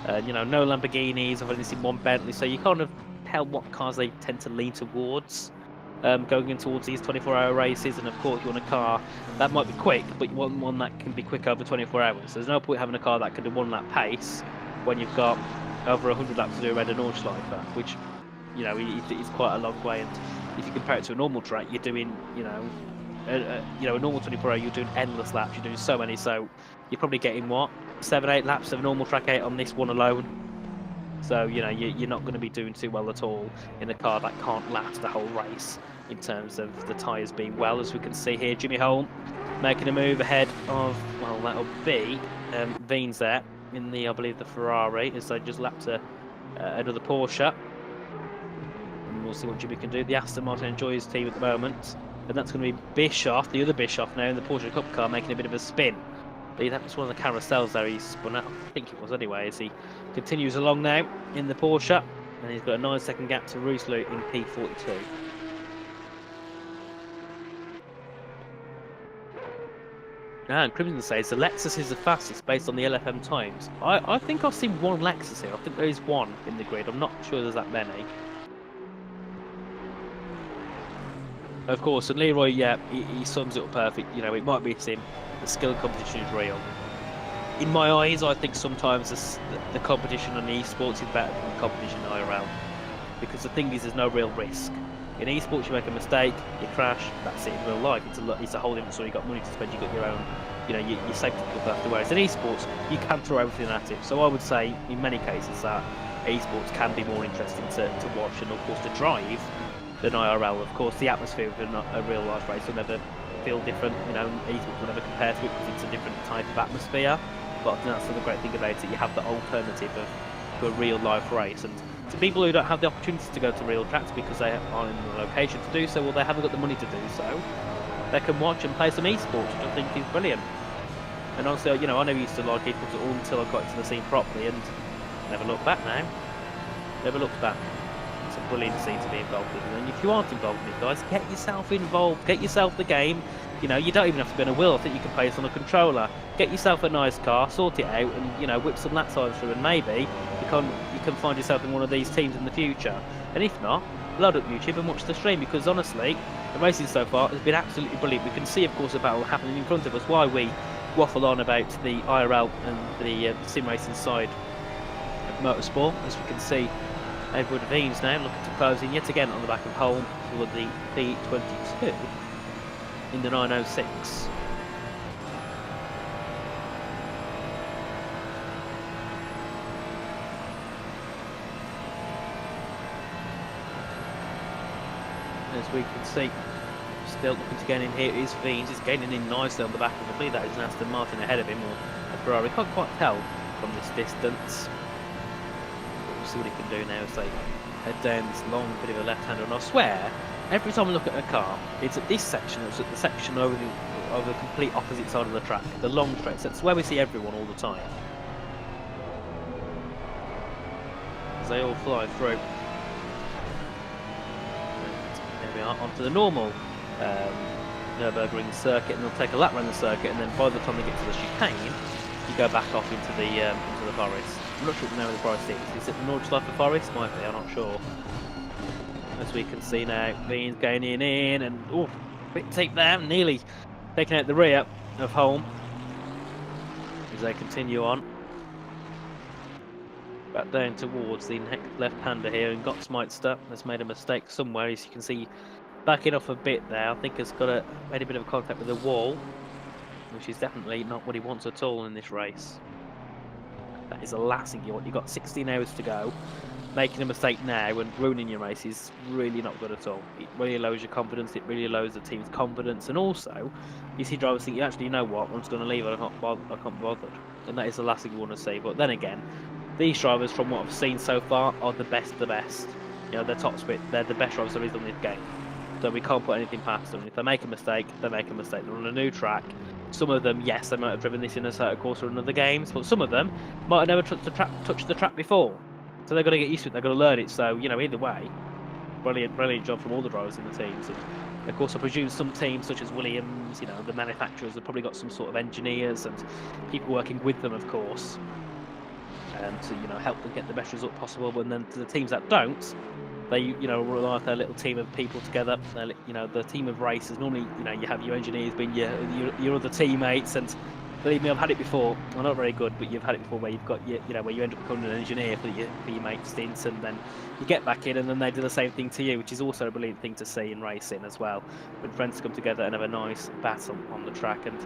C: No Lamborghinis. I've only seen one Bentley, so you kind of tell what cars they tend to lean towards. Going in towards these 24-hour races, and of course you want a car that might be quick, but you want one that can be quick over 24 hours. There's no point having a car that can do 1 lap pace when you've got over 100 laps to do around a Nordschleife, which it's quite a long way. And if you compare it to a normal track, you're doing a normal 24-hour, you're doing endless laps. You're doing so many, so you're probably getting 7-8 laps of a normal track 8 on this one alone. So you're not going to be doing too well at all in a car that can't last the whole race in terms of the tyres being well. As we can see here, Jimmy Holm making a move ahead of, well, that'll be Weens there in the, I believe, the Ferrari, as they just lapped another Porsche. And we'll see what Jimmy can do. The Aston Martin enjoy his team at the moment, and that's going to be Bischoff, the other Bischoff now in the Porsche Cup car, making a bit of a spin. That was one of the carousels there he spun out, I think it was anyway, as he continues along now in the Porsche, and he's got a 9-second gap to Rooslu in P42. And Crimson says the Lexus is the fastest based on the LFM times. I think I've seen one Lexus here. I think there is one in the grid. I'm not sure there's that many. Of course, and Leroy, yeah, he sums it up perfect. It might be him. The skill competition is real. In my eyes, I think sometimes the competition on esports is better than the competition in IRL. Because the thing is, there's no real risk. In esports, you make a mistake, you crash, that's it in real life. It's a whole different story. You've got money to spend, you've got your own, your safety stuff after. Whereas in esports, you can throw everything at it. So I would say, in many cases, that esports can be more interesting to watch and, of course, to drive than IRL. Of course, the atmosphere of a real life race will never feel different. You know, esports will never compare to it because it's a different type of atmosphere. But I think that's the great thing about it. You have the alternative to a real life race, and to people who don't have the opportunity to go to real tracks because they are in the location to do so, or they haven't got the money to do so, they can watch and play some esports, which I think is brilliant. And honestly, you know, I never used to like esports at all until I got into the scene properly, and never looked back now. Never looked back. It's a brilliant scene to be involved in. And if you aren't involved in it, guys, get yourself involved. Get yourself the game. You know, you don't even have to be on a wheel. I think you can play this on a controller. Get yourself a nice car, sort it out, and, you know, whip some lap times through, and maybe you can find yourself in one of these teams in the future. And if not, load up YouTube and watch the stream, because honestly, the racing so far has been absolutely brilliant. We can see, of course, a battle happening in front of us. Why we waffle on about the IRL and the sim racing side of motorsport, as we can see Edward Veens now looking to close in yet again on the back of Holm for the P22 in the 906. As we can see, still looking to gain in here is Veens. He's gaining in nicely on the back of, I believe that is an Aston Martin ahead of him, or a Ferrari. Can't quite tell from this distance. We'll see what he can do now as they head down this long bit of a left-hander. And I swear, every time I look at a car, it's at this section, it's at the section over the complete opposite side of the track, the long stretch. That's where we see everyone all the time, as they all fly through. We are onto the normal Nürburgring circuit, and they'll take a lap around the circuit, and then by the time they get to the chicane, you go back off into the forest. I'm not sure what the name of the forest is. Is it the Nordschleife forest? Might be, I'm not sure. As we can see now, Veens gaining in, and oh, bit deep there, nearly taking out the rear of Holm as they continue on. Back down towards the next left-hander here, and Gottsmeister has made a mistake somewhere, as you can see, backing off a bit there. I think has made a bit of contact with the wall, which is definitely not what he wants at all in this race. That is the last thing you want. You've got 16 hours to go. Making a mistake now and ruining your race is really not good at all. It really lowers your confidence, it really lowers the team's confidence, and also you see drivers think, actually, you know what, I'm just going to leave it, I can't be bothered. And that is the last thing you want to see. But then again, these drivers, from what I've seen so far, are the best of the best. You know, they're top split, they're the best drivers there is on this game. So we can't put anything past them. If they make a mistake, they make a mistake. They're on a new track. Some of them, yes, they might have driven this in a certain course or in other games, but some of them might have never touched the track before. So they've got to get used to it, they've got to learn it. So, you know, either way, brilliant job from all the drivers in the teams. And of course, I presume some teams, such as Williams, you know, the manufacturers, have probably got some sort of engineers and people working with them, of course, to, you know, help them get the best result possible. And then to the teams that don't, they, you know, rely on their little team of people together. You know, the team of racers. Normally, you know, you have your engineers being your other teammates, and believe me, I've had it before. Well, not very good, but you've had it before, where you've got you know, where you end up becoming an engineer for your mate's stints, and then you get back in, and then they do the same thing to you, which is also a brilliant thing to see in racing as well. When friends come together and have a nice battle on the track. And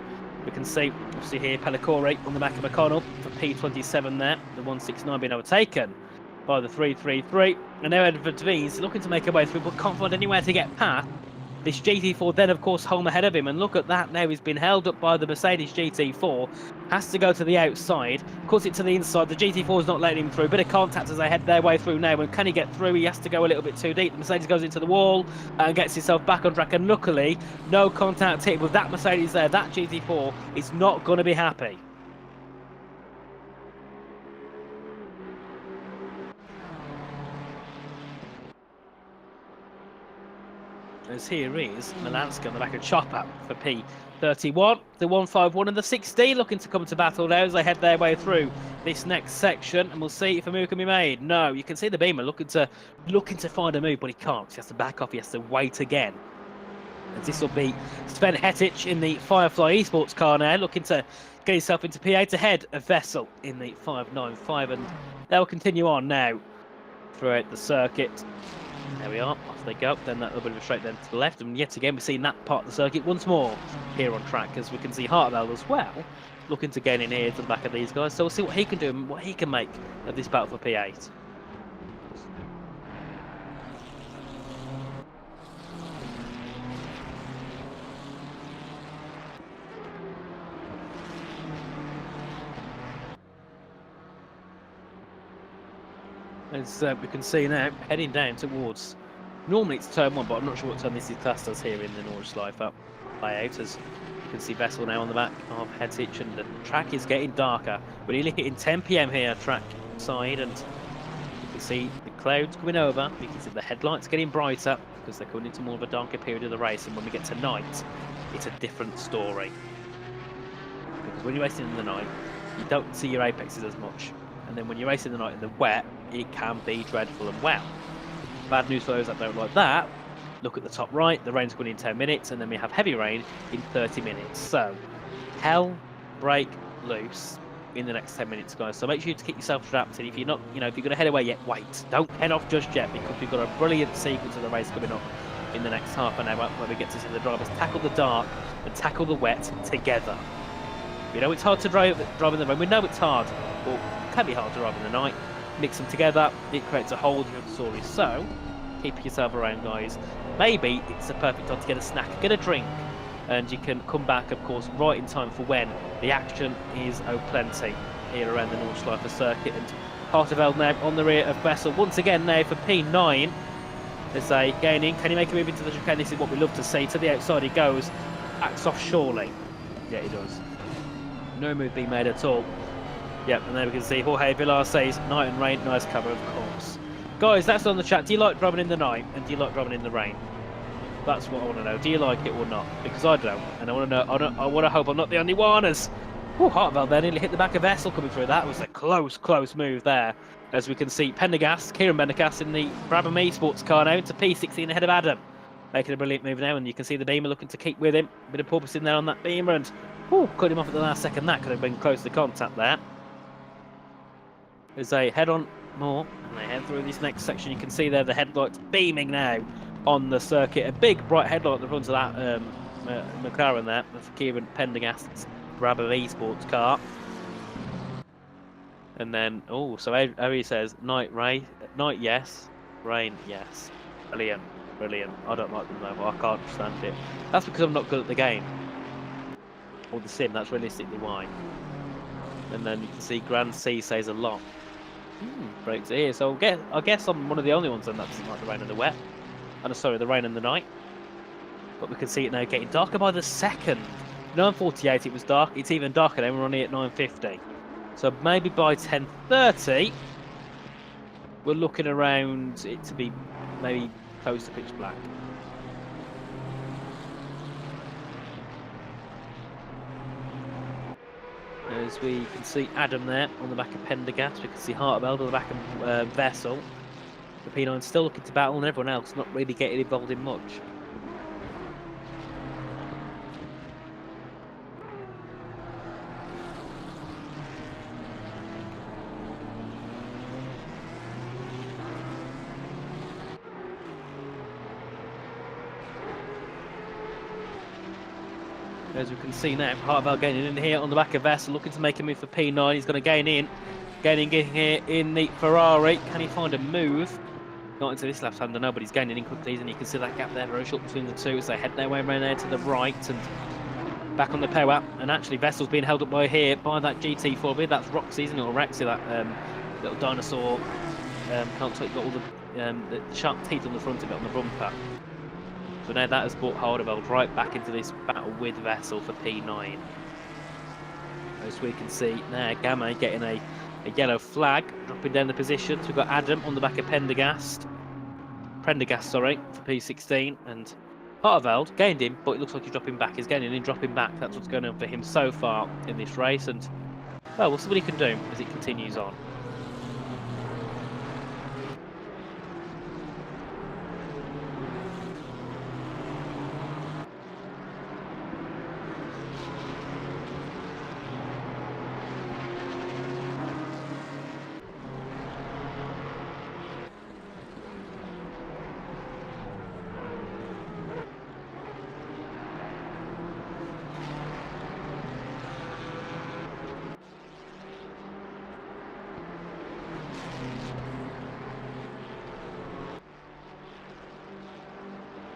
C: we can see, obviously here, Pellicore on the back of McConnell for P27 there, the 169 being overtaken by the 333, and now Edward Veens looking to make a way through, but can't find anywhere to get past. This GT4 then, of course, home ahead of him, and look at that now, he's been held up by the Mercedes GT4, has to go to the outside, cuts it to the inside, the GT4 is not letting him through, bit of contact as they head their way through now, and can he get through? He has to go a little bit too deep, the Mercedes goes into the wall, and gets himself back on track, and luckily, no contact hit with that Mercedes there. That GT4 is not going to be happy. As here is Milanski on the back of Chopper for P31, the 151 and the 16 looking to come to battle now as they head their way through this next section, and we'll see if a move can be made. No, you can see the Beamer looking to find a move, but he can't. He has to back off. He has to wait again. As this will be Sven Hettich in the Firefly Esports car now, looking to get himself into P8 ahead of Vessel in the 595, and they'll continue on now throughout the circuit. There we are, off they go. Then that little bit of a straight then to the left, and yet again we're seeing that part of the circuit once more here on track, as we can see Hartwell as well looking to gain in here to the back of these guys. So we'll see what he can do and what he can make of this battle for P8. as we can see now, heading down towards. Normally it's turn 1, but I'm not sure what turn this is classed as here in the Nordschleife layout. As you can see Vessel now on the back of Hetich, and the track is getting darker. We're nearly hitting 10 PM here, track side, and you can see the clouds coming over. You can see the headlights getting brighter because they're coming into more of a darker period of the race. And when we get to night, it's a different story. Because when you're racing in the night, you don't see your apexes as much. And then when you're racing in the night in the wet, it can be dreadful and well. Bad news for those that don't like that. Look at the top right, the rain's going in 10 minutes, and then we have heavy rain in 30 minutes. So, hell break loose in the next 10 minutes, guys. So make sure to keep yourself strapped in. If you're not, if you're going to head away yet, wait. Don't head off just yet, because we've got a brilliant sequence of the race coming up in the next half an hour, where we get to see the drivers tackle the dark and tackle the wet together. We know it's hard to drive in the rain. We know it's hard, but it can be hard to drive in the night. Mix them together, it creates a whole different story. So, keep yourself around, guys. Maybe it's the perfect time to get a snack, get a drink, and you can come back, of course, right in time for when the action is plenty here around the Nordschleife circuit. And Harteveld now on the rear of Vessel once again now for P9. As they gain in, can he make a move into the chicane? This is what we love to see. To the outside he goes, backs off surely. Yeah, he does. No move being made at all. Yep, and there we can see Jorge Villar says night and rain, nice cover, of course. Guys, that's on the chat. Do you like driving in the night, and do you like driving in the rain? That's what I want to know. Do you like it or not? Because I don't, and I want to know. I want to hope I'm not the only one. As Harteveld there nearly hit the back of Vessel coming through. That was a close move there. As we can see, Pendergast, Kieran Pendergast in the Brabham Esports car now into P16 ahead of Adam, making a brilliant move now, and you can see the Beamer looking to keep with him. A bit of porpoise in there on that Beamer, and cut him off at the last second. That could have been close to contact there. As they head on more, and they head through this next section, you can see there the headlights beaming now on the circuit. A big bright headlight at the front of that McLaren there, for Kieran Pendergast's Brabham Esports car. And then, so Ari says, night yes, rain yes. Brilliant. I don't like them though, but I can't stand it. That's because I'm not good at the game. Or the sim, that's realistically why. And then you can see Grand C says a lot. Great to hear. So I guess I'm one of the only ones then that doesn't like the rain and the wet. And sorry, the rain and the night. But we can see it now getting darker by the second. 9:48 it was dark. It's even darker now. We're only at 9:50. So maybe by 10:30 we're looking around it to be maybe close to pitch black. As we can see Adam there on the back of Pendergast, we can see Harteveld on the back of Vessel. The P9 still looking to battle, and everyone else not really getting involved in much. As we can see now, Harteveld gaining in here on the back of Vessel, looking to make a move for P9. He's going to gain in. Gaining here in the Ferrari. Can he find a move? Not into this left-hander, no, but he's gaining in quickly, and you can see that gap there very short between the two as they head their way around there to the right and back on the power. And actually, Vessel's being held up by here by that GT4. That's Roxy, isn't it? Or Rexy, that little dinosaur. Can't take, got all the sharp teeth on the front of it on the bumper. So now that has brought Harteveld right back into this battle with Vessel for P9. As we can see there, Gamma getting a yellow flag, dropping down the positions. We've got Adam on the back of Prendergast, sorry, for P16, and Harteveld gained him, but it looks like he's dropping back. He's gaining and dropping back. That's what's going on for him so far in this race, and well, we'll see what he can do as it continues on.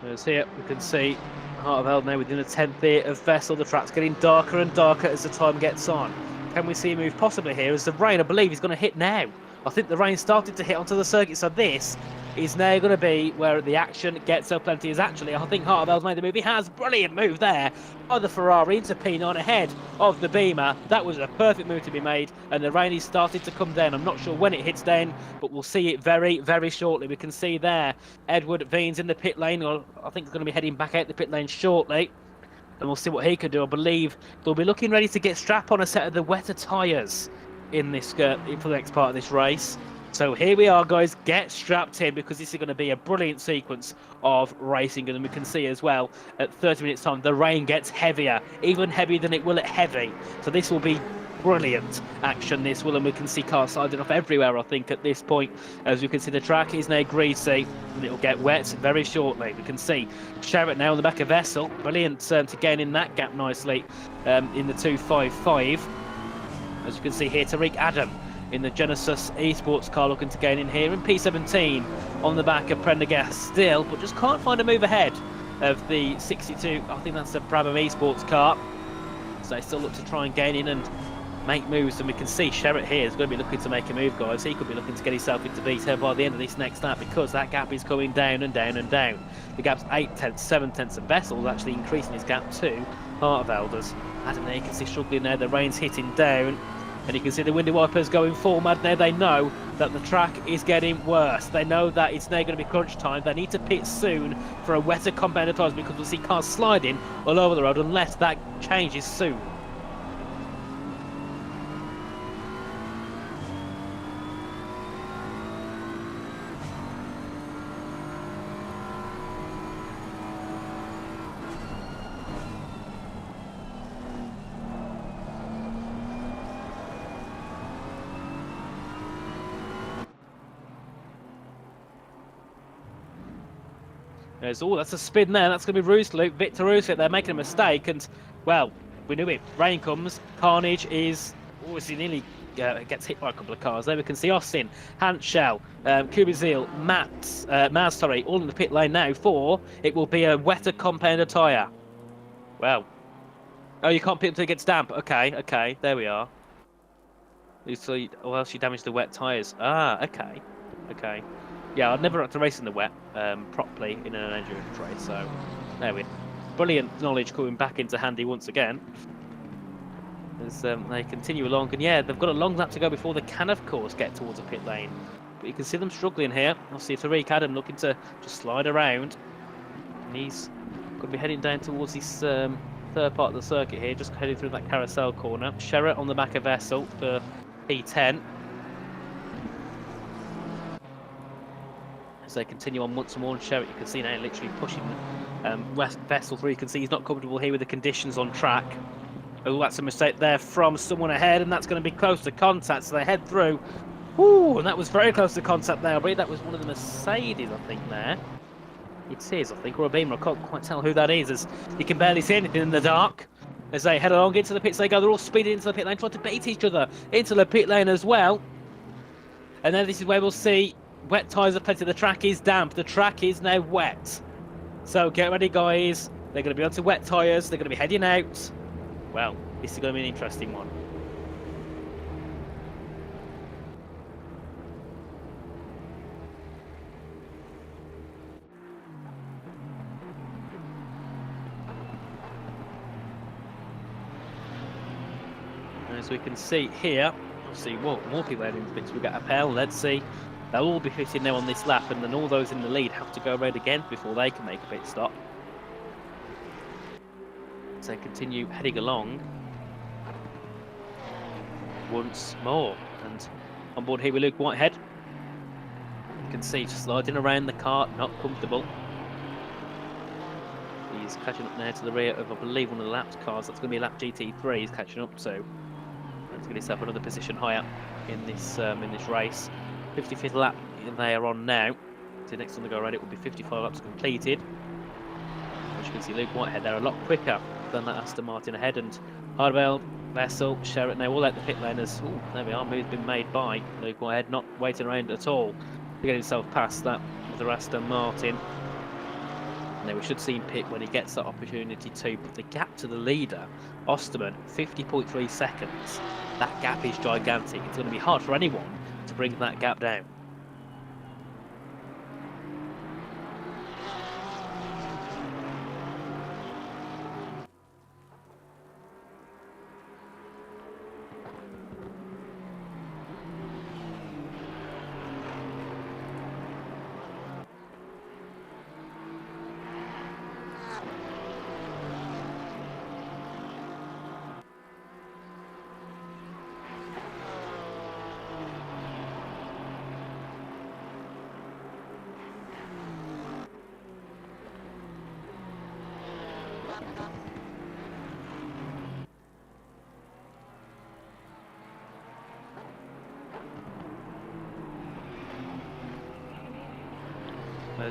C: As here we can see Harteveld now within a 10th here of Vessel. The track's getting darker and darker as the time gets on. Can we see a move possibly here as the rain, I believe, is going to hit now I think the rain started to hit onto the circuit, so this is now going to be where the action gets so plenty. Is actually, I think Hartwell's made the move. He has. Brilliant move there by the Ferrari into P9 ahead of the Beamer. That was a perfect move to be made, and the rain is started to come down. I'm not sure when it hits down, but we'll see it very, very shortly. We can see there Edward Veens in the pit lane, or I think he's going to be heading back out the pit lane shortly. And we'll see what he can do. I believe they'll be looking ready to get strap on a set of the wetter tyres in this for the next part of this race. So here we are, guys. Get strapped in, because this is going to be a brilliant sequence of racing. And we can see as well, at 30 minutes time, the rain gets heavier, even heavier than it will at heavy. So this will be brilliant action, this will, and we can see cars sliding off everywhere, I think, at this point. As you can see, the track is now greasy, and it'll get wet very shortly. We can see Sherritt now on the back of Vessel. Brilliant to gain in that gap nicely in the 255. As you can see here, Tariq Adam in the Genesis Esports car looking to gain in here, and P17 on the back of Prendergast still, but just can't find a move ahead of the 62. I think that's the Brabham Esports car. So they still look to try and gain in and make moves, and we can see Sherritt here is going to be looking to make a move, guys. He could be looking to get himself into V10 by the end of this next lap, because that gap is coming down and down and down. The gap's 8 tenths, 7 tenths, and Vessel's actually increasing his gap to Hartvelders. Adam there, you can see struggling there, the rain's hitting down, and you can see the windy wipers going forward. Now they know that the track is getting worse. They know that it's now going to be crunch time. They need to pit soon for a wetter compound of tyres, because we'll see cars sliding all over the road unless that changes soon. That's a spin there. That's going to be Roosloop, Victor Roosloop. They're making a mistake, and, well, we knew it. Rain comes. Carnage is... Oh, he nearly gets hit by a couple of cars. There we can see Austin, Hanschel, Kubizil, Maz, all in the pit lane now for... It will be a wetter compounder tyre. Well. Oh, you can't pit until it gets damp. Okay, there we are. So, or else you damage the wet tyres. Ah, okay. Yeah, I'd never had to race in the wet properly in an endurance race, so there we go. Brilliant knowledge coming back into handy once again. As they continue along, and yeah, they've got a long lap to go before they can, of course, get towards a pit lane. But you can see them struggling here. I'll see Tariq Adam looking to just slide around. And he's going to be heading down towards this third part of the circuit here, just heading through that carousel corner. Sherritt on the back of Vessel for P10. As they continue on once more, and Sherritt, you can see now literally pushing Vessel through. You can see he's not comfortable here with the conditions on track. Oh, that's a mistake there from someone ahead, and that's going to be close to contact, so they head through. Ooh, and that was very close to contact there. I believe that was one of the Mercedes, I think, there. It is, I think, or a Beamer. I can't quite tell who that is, as you can barely see anything in the dark. As they head along into the pits, they go. They're all speeding into the pit lane, trying to beat each other into the pit lane as well. And then this is where we'll see wet tyres are plenty. The track is damp. The track is now wet. So get ready, guys. They're going to be onto wet tyres. They're going to be heading out. Well, this is going to be an interesting one. As we can see here, we'll see what more people heading into the pits. We've got Appel. Let's see. They'll all be fitting now on this lap, and then all those in the lead have to go around again before they can make a pit stop. So they continue heading along once more, and on board here with Luke Whitehead. You can see just sliding around the car, not comfortable. He's catching up now to the rear of, I believe, one of the lapped cars. That's going to be lap GT3 he's catching up to. And to get himself another position higher in this race. 55th lap they are on now. So next on the go around it will be 55 laps completed. As you can see, Luke Whitehead there a lot quicker than that Aston Martin ahead, and Hardwell, Vessel, Sherritt now all out the pit lane as there we are, move's been made by Luke Whitehead, not waiting around at all to get himself past that with Aston Martin. Now we should see him pit when he gets that opportunity to, but the gap to the leader, Osterman, 50.3 seconds. That gap is gigantic. It's going to be hard for anyone to bring that gap down.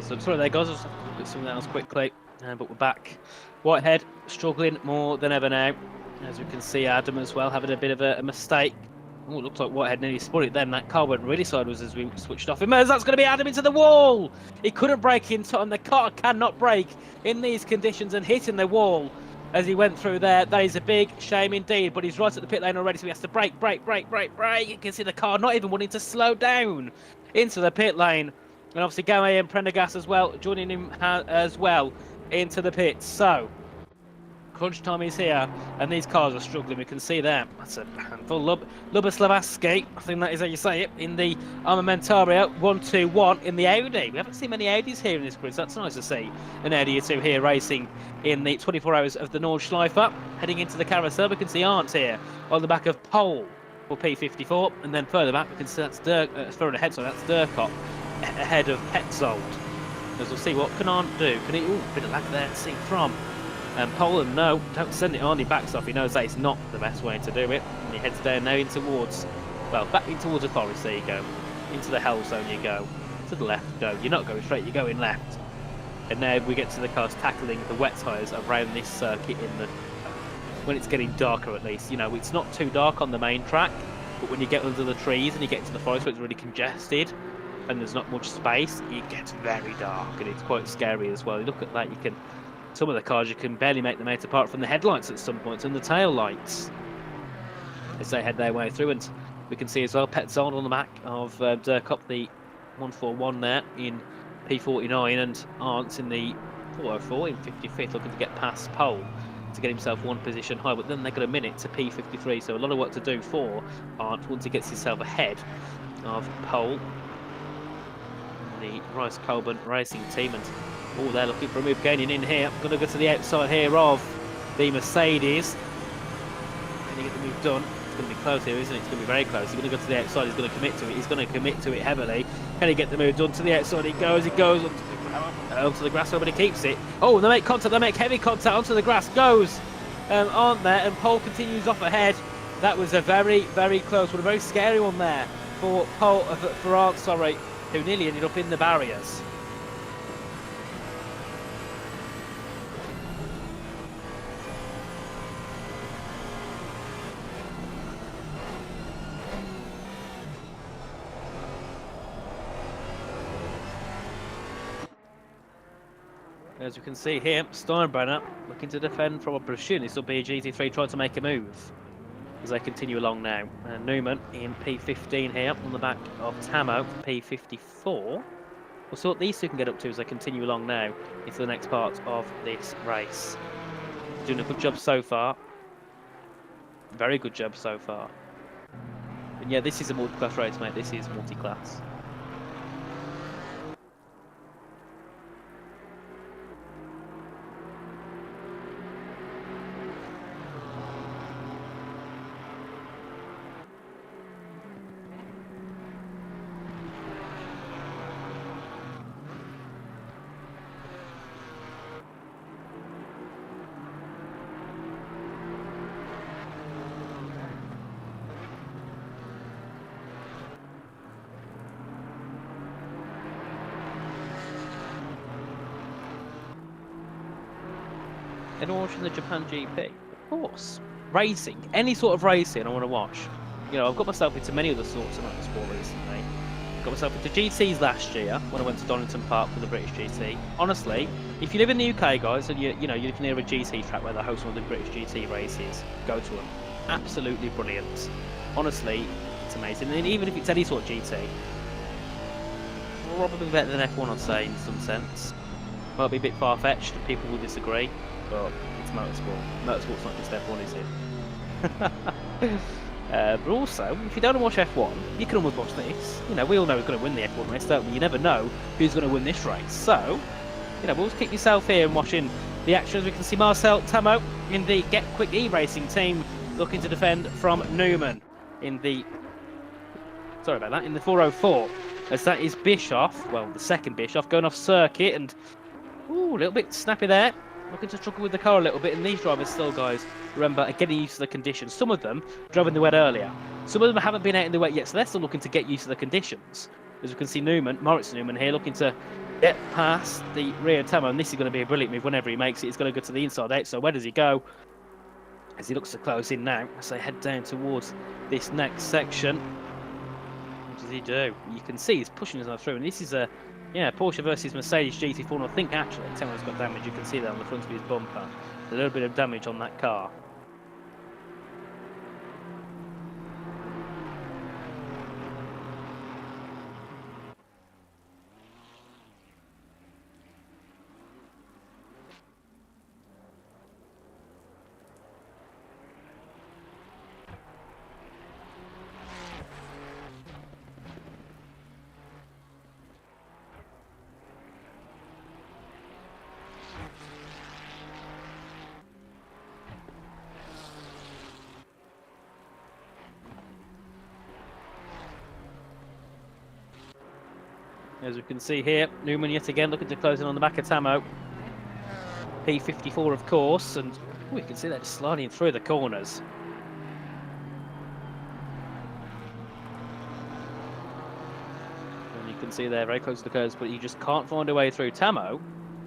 C: So sorry there guys, I'll just look at something else quickly, but we're back. Whitehead struggling more than ever now. As we can see, Adam as well having a bit of a mistake. Oh, it looks like Whitehead nearly spun it then. That car went really sideways as we switched off him. As that's going to be Adam into the wall! He couldn't brake in time. The car cannot brake in these conditions, and hitting the wall as he went through there. That is a big shame indeed, but he's right at the pit lane already, so he has to brake. You can see the car not even wanting to slow down into the pit lane. And obviously Game and Prendergast as well, joining him as well into the pits. So, crunch time is here, and these cars are struggling. We can see that. That's a handful. Luboslavski, I think that is how you say it, in the Armamentaria 121 in the Audi. We haven't seen many Audis here in this grid, so that's nice to see an Audi or two here racing in the 24 hours of the Nordschleife. Heading into the carousel, we can see Arndt here on the back of pole for P54, and then further back we can see that's further ahead, so that's Durkop ahead of Petzold. As we'll see, what can Arndt do? Can he? Ooh, bit of lag there to see from. And Poland, no, don't send it on. He backs off. He knows that it's not the best way to do it. And he heads down now in towards, well, back in towards the forest. There you go. Into the hell zone you go. To the left go. You're not going straight, you're going left. And now we get to the cars tackling the wet tyres around this circuit when it's getting darker at least. You know, it's not too dark on the main track, but when you get under the trees and you get to the forest where it's really congested and there's not much space, it gets very dark and it's quite scary as well. You look at that, you can... Some of the cars you can barely make them out apart from the headlights at some points and the tail lights as they head their way through. And we can see as well Petzold on the back of Durkop, the 141 there in P49, and Arndt's in the 404 in 55th, looking to get past pole to get himself one position high. But then they've got a minute to P53, so a lot of work to do for Arndt once he gets himself ahead of pole. The Rice Colburn Racing team, and oh, they're looking for a move gaining in here. I'm going to go to the outside here of the Mercedes. Can he get the move done? It's going to be close here, isn't it? It's going to be very close. He's going to go to the outside. He's going to commit to it. He's going to commit to it heavily. Can he get the move done? To the outside he goes. He goes onto the grass, but he keeps it. Oh, they make contact. They make heavy contact onto the grass. Goes, aren't there? And Pole continues off ahead. That was a very, very close one. A very scary one there for Pole, for Arndt, sorry, who nearly ended up in the barriers. As you can see here, Steinbrenner looking to defend from a presume this will be a GT3 trying to make a move as they continue along now. And Newman in P15 here on the back of Tamo, P54. We'll see what these two can get up to as they continue along now into the next part of this race. Doing a good job so far. Very good job so far. And yeah, this is a multi-class race, mate. This is multi-class. Anyone watching the Japan GP? Of course. Racing. Any sort of racing I want to watch. You know, I've got myself into many other sorts of motorsport recently. Got myself into GTs last year when I went to Donington Park for the British GT. Honestly, if you live in the UK, guys, and you know, you live near a GT track where they host one of the British GT races, go to them. Absolutely brilliant. Honestly, that's amazing. And even if it's any sort of GT, probably better than F1, I'd say, in some sense. Might be a bit far-fetched, people will disagree, but it's motorsport. Motorsport's not just F1, is it? But also, if you don't watch F1, you can almost watch this. You know, we all know who's going to win the F1 race, don't we? You never know who's going to win this race. So, you know, we'll keep yourself here and watching the action. As we can see Marcel Tamo in the Get Quick E-Racing team looking to defend from Newman in the... Sorry about that, in the 404. As that is Bischoff, well, the second Bischoff, going off circuit and... Ooh, a little bit snappy there. Looking to struggle with the car a little bit, and these drivers still, guys, remember, are getting used to the conditions. Some of them drove in the wet earlier. Some of them haven't been out in the wet yet, so they're still looking to get used to the conditions. As we can see Newman, Moritz Newman here, looking to get past the rear Tamo, and this is going to be a brilliant move whenever he makes it. He's going to go to the inside out, so where does he go? As he looks to close in now, as they head down towards this next section. What does he do? You can see he's pushing his way through, and this is a Porsche versus Mercedes GT4, and I think actually Tamo's got damage. You can see that on the front of his bumper. A little bit of damage on that car. As we can see here, Newman yet again looking to close in on the back of Tamo. P54, of course, and we can see that just sliding through the corners. And you can see there, very close to the curves, but he just can't find a way through. Tamo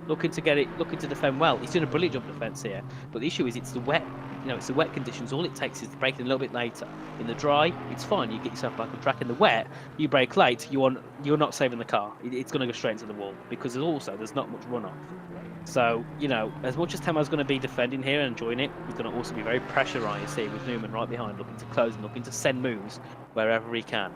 C: looking to get it, looking to defend well. He's doing a brilliant job of defence here, but the issue is it's the wet. You know, it's the wet conditions. All it takes is braking a little bit later. In the dry, it's fine. You get yourself back on track. In the wet, you brake late. You're not saving the car. It's going to go straight into the wall because there's not much runoff. So, you know, as much as Tamo's going to be defending here and enjoying it, he's going to also be very pressurised here with Newman right behind, looking to close and looking to send moves wherever he can.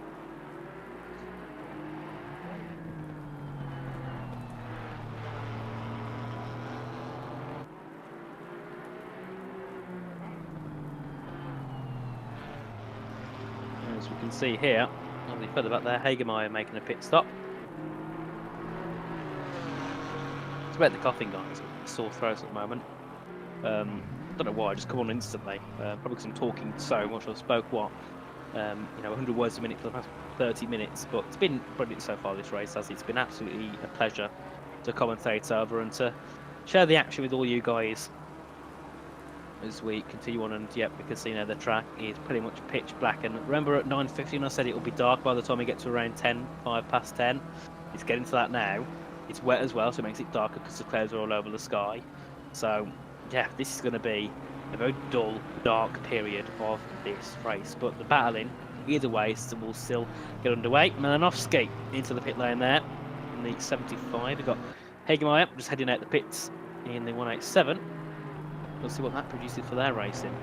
C: As we can see here, a little further back there, Hagemeyer making a pit stop. It's about the coughing, guys. Sore throat at the moment. Don't know why, I just come on instantly. Probably because I'm talking so much. I've spoke 100 words a minute for the past 30 minutes. But it's been brilliant so far, this race, as it's been absolutely a pleasure to commentate over and to share the action with all you guys. As we continue on, and yep, we can see now the track is pretty much pitch black. And remember at 9:15 I said it will be dark by the time we get to around 5 past 10. It's getting to that now. It's wet as well, so it makes it darker because the clouds are all over the sky. So yeah, this is going to be a very dull, dark period of this race. But the battling, either way, will still get underway. Malinovsky into the pit lane there in the 75. We've got Hagemeyer just heading out the pits in the 187. We'll see what that produces for their racing.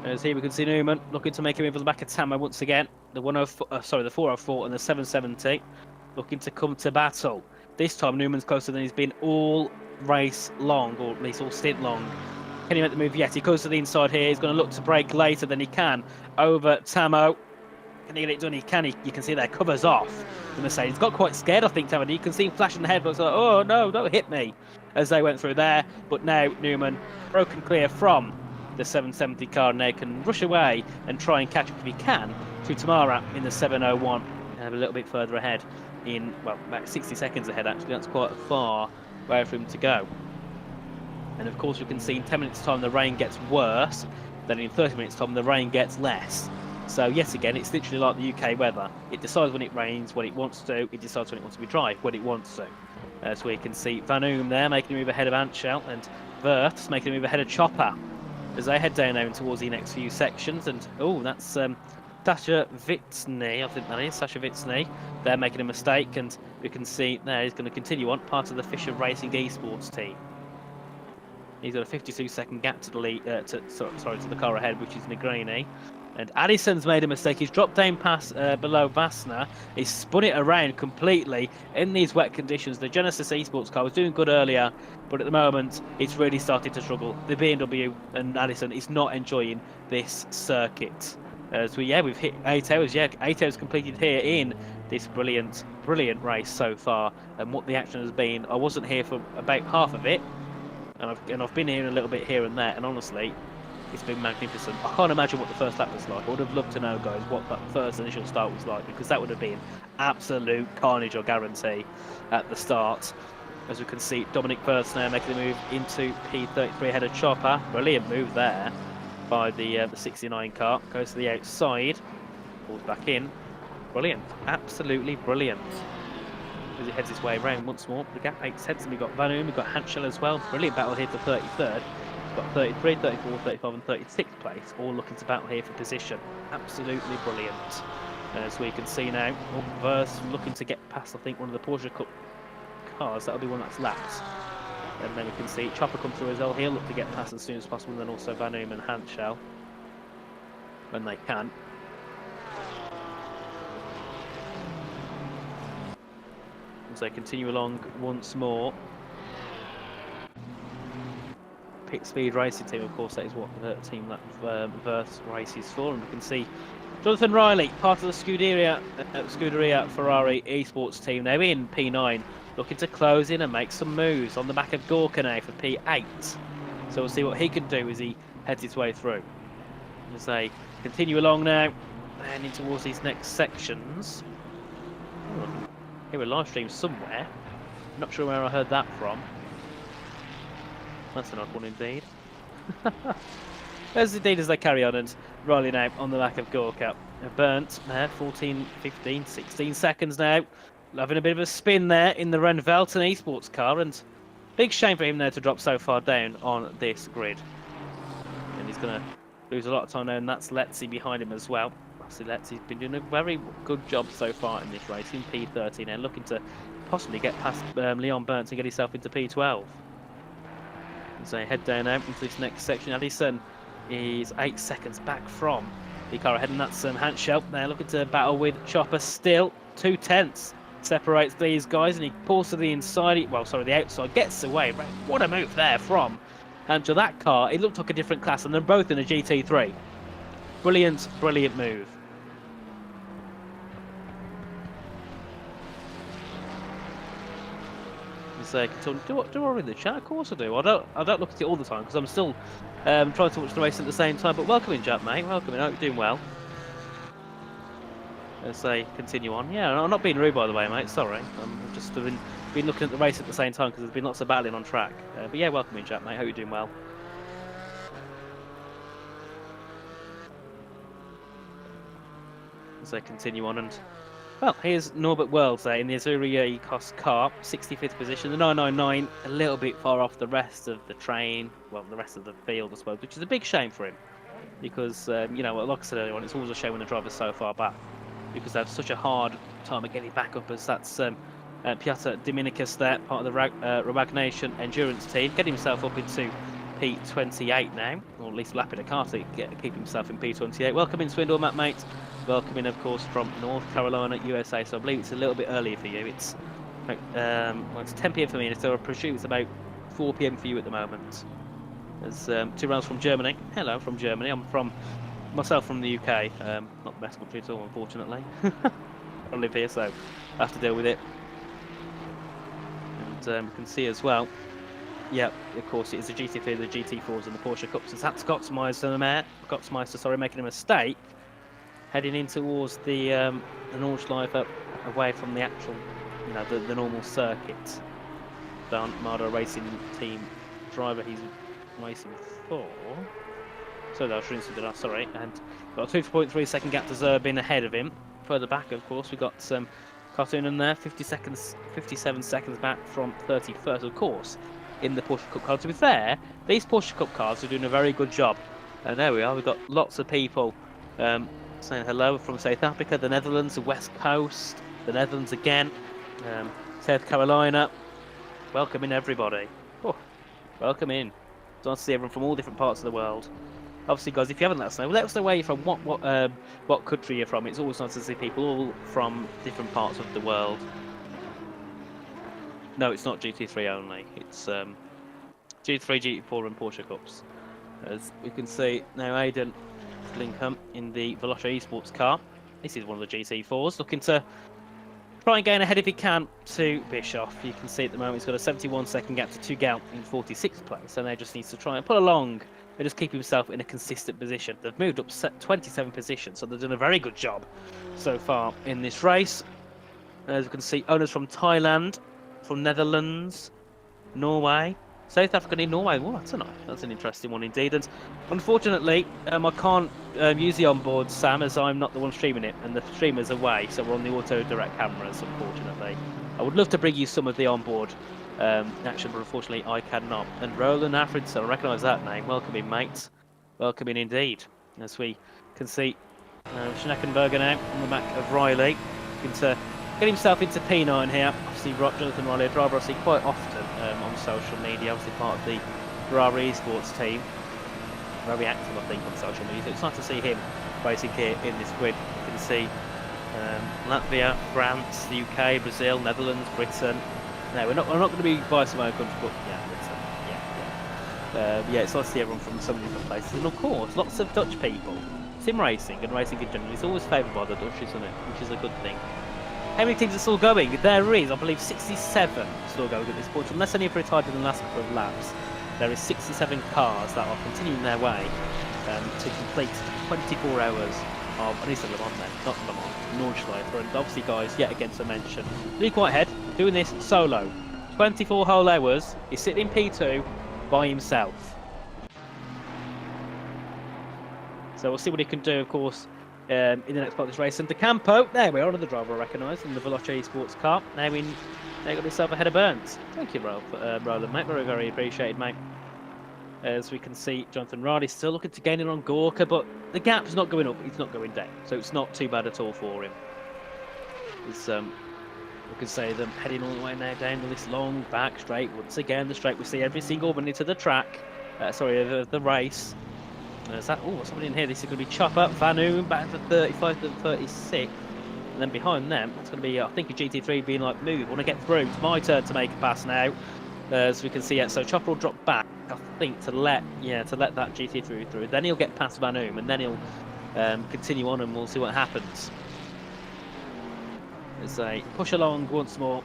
C: As here we can see Newman looking to make him in for the back of Tamo once again. The 404 and the 770 looking to come to battle. This time Newman's closer than he's been all race long, or at least all stint long. Can he make the move yet? He goes to the inside here. He's going to look to brake later than he can over Tamo. Can he get it done? He can. You can see there, covers off the Mercedes. Got quite scared, I think, Tamo. You can see him flashing the headlights like, oh no, don't hit me, as they went through there. But now Newman broken clear from the 770 car, and they can rush away and try and catch up if he can to Tamara in the 701 and a little bit further ahead. In, well, about 60 seconds ahead actually. That's quite a far way for him to go. And of course we can see in 10 minutes time the rain gets worse, then in 30 minutes time the rain gets less. So yet again, it's literally like the UK weather. It decides when it rains, when it wants to. It decides when it wants to be dry, when it wants to. So we can see Van Oom there making a move ahead of Anshel, and Wirth making a move ahead of Chopper. as they head down now towards the next few sections. And oh, that's Sasha Vitsny, I think that is Sasha Vitsny. They're making a mistake, and we can see there he's going to continue on, part of the Fisher Racing Esports team. He's got a 52-second gap to the lead, to the car ahead, which is Negrini. And Addison's made a mistake. He's dropped down past below Vassner. He's spun it around completely in these wet conditions. The Genesis Esports car was doing good earlier, but at the moment it's really started to struggle. The BMW and Addison is not enjoying this circuit. We've hit 8 hours. Yeah, 8 hours completed here in this brilliant race so far. And what the action has been, I wasn't here for about half of it, and I've been here a little bit here and there. And honestly, it's been magnificent. I can't imagine what the first lap was like. I would have loved to know, guys, what that first initial start was like, because that would have been absolute carnage, I guarantee, at the start. As we can see, Dominic First now making the move into P33 ahead of Chopper. Brilliant move there by the 69 car. Goes to the outside, pulls back in. Brilliant, absolutely brilliant. As he heads his way around once more, the gap 8 seconds, and we've got Van Oom, we've got Hanschel as well. Brilliant battle here for 33rd. We've got 33, 34, 35 and 36th place, all looking to battle here for position. Absolutely brilliant. As we can see now, Verse looking to get past, I think, one of the Porsche Cup cars. That'll be one that's lapped. And then we can see Chopper come through as well. He'll look to get past as soon as possible, and then also Van Oom and Hanschel when they can. As they continue along once more. Pit Speed Racing Team, of course, that is what the team that Verse races for. And we can see Jonathan Riley, part of the Scuderia Ferrari Esports team, now in P9, looking to close in and make some moves on the back of Gorka now for P8. So we'll see what he can do as he heads his way through. As they continue along now, heading towards these next sections. Here a live stream somewhere. Not sure where I heard that from. That's an odd one indeed. As indeed as they carry on, and Riley now on the back of Gorka. Burnt there, 14, 15, 16 seconds now. Having a bit of a spin there in the Ren Velten Esports car, and big shame for him there to drop so far down on this grid. And he's going to lose a lot of time now, and that's Letzi behind him as well. Obviously, Letzi's been doing a very good job so far in this race in P13 and looking to possibly get past Leon Burnt and get himself into P12. As they head down out into this next section, Addison is 8 seconds back from the car ahead, and that's Hanschel there looking to battle with Chopper still. 2/10 separates these guys, and he pulls to the inside, the outside, gets away. What a move there from Hanschel. That car, it looked like a different class, and they're both in a GT3. Brilliant, brilliant move. Do I read the chat? Of course I do. I don't look at it all the time because I'm still trying to watch the race at the same time. But welcome in, Jack, mate. Welcome in. I hope you're doing well. As they continue on. Yeah, I'm not being rude, by the way, mate. Sorry. I've just been looking at the race at the same time because there's been lots of battling on track. But yeah, welcome in, Jack, mate. Hope you're doing well. As they continue on, and well, here's Norbert Worlds there in the Azuria Ecos car, 65th position. The 999 a little bit far off the rest of the train, well, the rest of the field, I suppose, which is a big shame for him. Because, you know, like I said earlier on, it's always a shame when the driver's so far back. Because they have such a hard time of getting back up, as that's Piotr Dominicus there, part of the Romagnation Endurance team, getting himself up into P28 now, or at least lapping a car to keep himself in P28. Welcome in, Swindle, Matt, mate. Welcome in, of course, from North Carolina, USA. So I believe it's a little bit earlier for you. It's it's 10 PM for me, so I presume it's about 4 PM for you at the moment. There's 2 rounds from Germany. Hello from Germany. I'm myself from the UK. Not the best country at all, unfortunately. I live here, so I have to deal with it. And you can see as well. Yeah, of course, it is the GT3, the GT4s, and the Porsche Cups. It's that's Gottsmeister, making a mistake. Heading in towards the Nordschleife, away from the actual, you know, the normal circuit. The Marder Racing Team driver he's racing for. So that's sorry, and got a 2.3 second gap to Zerbin ahead of him. Further back, of course, we got Cartoon in there, 57 seconds back from 31st. Of course, in the Porsche Cup cars. To be fair, these Porsche Cup cars are doing a very good job. And there we are. We've got lots of people saying hello from South Africa, the Netherlands, the West Coast, the Netherlands again, South Carolina. Welcome in, everybody. Oh, welcome in. It's nice to see everyone from all different parts of the world. Obviously, guys, if you haven't let us know where you're from, what country you're from. It's always nice to see people all from different parts of the world. No, it's not GT3 only. It's GT3, GT4, and Porsche Cups. As we can see now, Aidan Lincoln in the Veloce Esports car. This is one of the GT4s, looking to try and gain ahead if he can to Bischoff. You can see at the moment he's got a 71-second gap to Tugalt in 46th place, and now just needs to try and pull along and just keep himself in a consistent position. They've moved up 27 positions, so they've done a very good job so far in this race. As you can see, owners from Thailand, from Netherlands, Norway, South Africa and Norway. Oh, that's an interesting one indeed. And unfortunately, I can't use the onboard, Sam, as I'm not the one streaming it, and the streamer's away, so we're on the auto direct cameras, unfortunately. I would love to bring you some of the onboard action, but unfortunately I cannot. And Roland Afridson, I recognise that name. Welcome in, mate. Welcome in indeed. As we can see, Schneckenberger now on the back of Riley. Looking to get himself into P9 here. Obviously, Jonathan Riley, a driver I see quite often on social media, obviously part of the Ferrari Esports team. Very active, I think, on social media. So it's nice to see him racing here in this grid. You can see Latvia, France, the UK, Brazil, Netherlands, Britain. No, we're not going to be biased in my own country, but yeah, Britain. Yeah, it's nice to see everyone from so many different places. And of course, lots of Dutch people. Sim racing and racing in general is always favoured by the Dutch, isn't it? Which is a good thing. How many teams are still going? There is, I believe, 67 still going at this point. Unless any have retired in the last couple of laps, there is 67 cars that are continuing their way to complete 24 hours of, at least Le Mans then, not Le Mans, Nordschleife. And obviously, guys, yet again to mention, Luke Whitehead doing this solo. 24 whole hours, he's sitting in P2 by himself. So we'll see what he can do, of course, in the next part of this race. And De Campo, there we are, another driver I recognise in the Veloce Esports car. Now got himself ahead of Burns. Thank you, Roland, mate. Very, very appreciated, mate. As we can see, Jonathan Riley still looking to gain it on Gorka, but the gap's not going up, it's not going down. So it's not too bad at all for him. It's, we can say them heading all the way now down this long back straight. Once again, the straight we see every single minute of the track. The race. There's that. Oh, somebody in here. This is going to be Chopper, Van Oom, back to 35 to 36. And then behind them, it's going to be, I think, a GT3 being like, move, I want to get through. It's my turn to make a pass now. As we can see, so Chopper will drop back, I think, to let that GT3 through. Then he'll get past Van Oom, and then he'll continue on, and we'll see what happens. As they push along once more.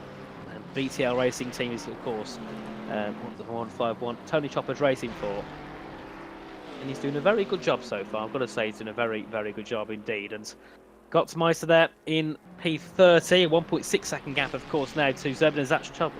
C: And BTL Racing Team is, of course, the 151 Tony Chopper's racing for. And he's doing a very good job so far. I've got to say he's doing a very, very good job indeed. And Gottsmeister there in P30, a 1.6 second gap, of course, now to Zebna Zach. Oh,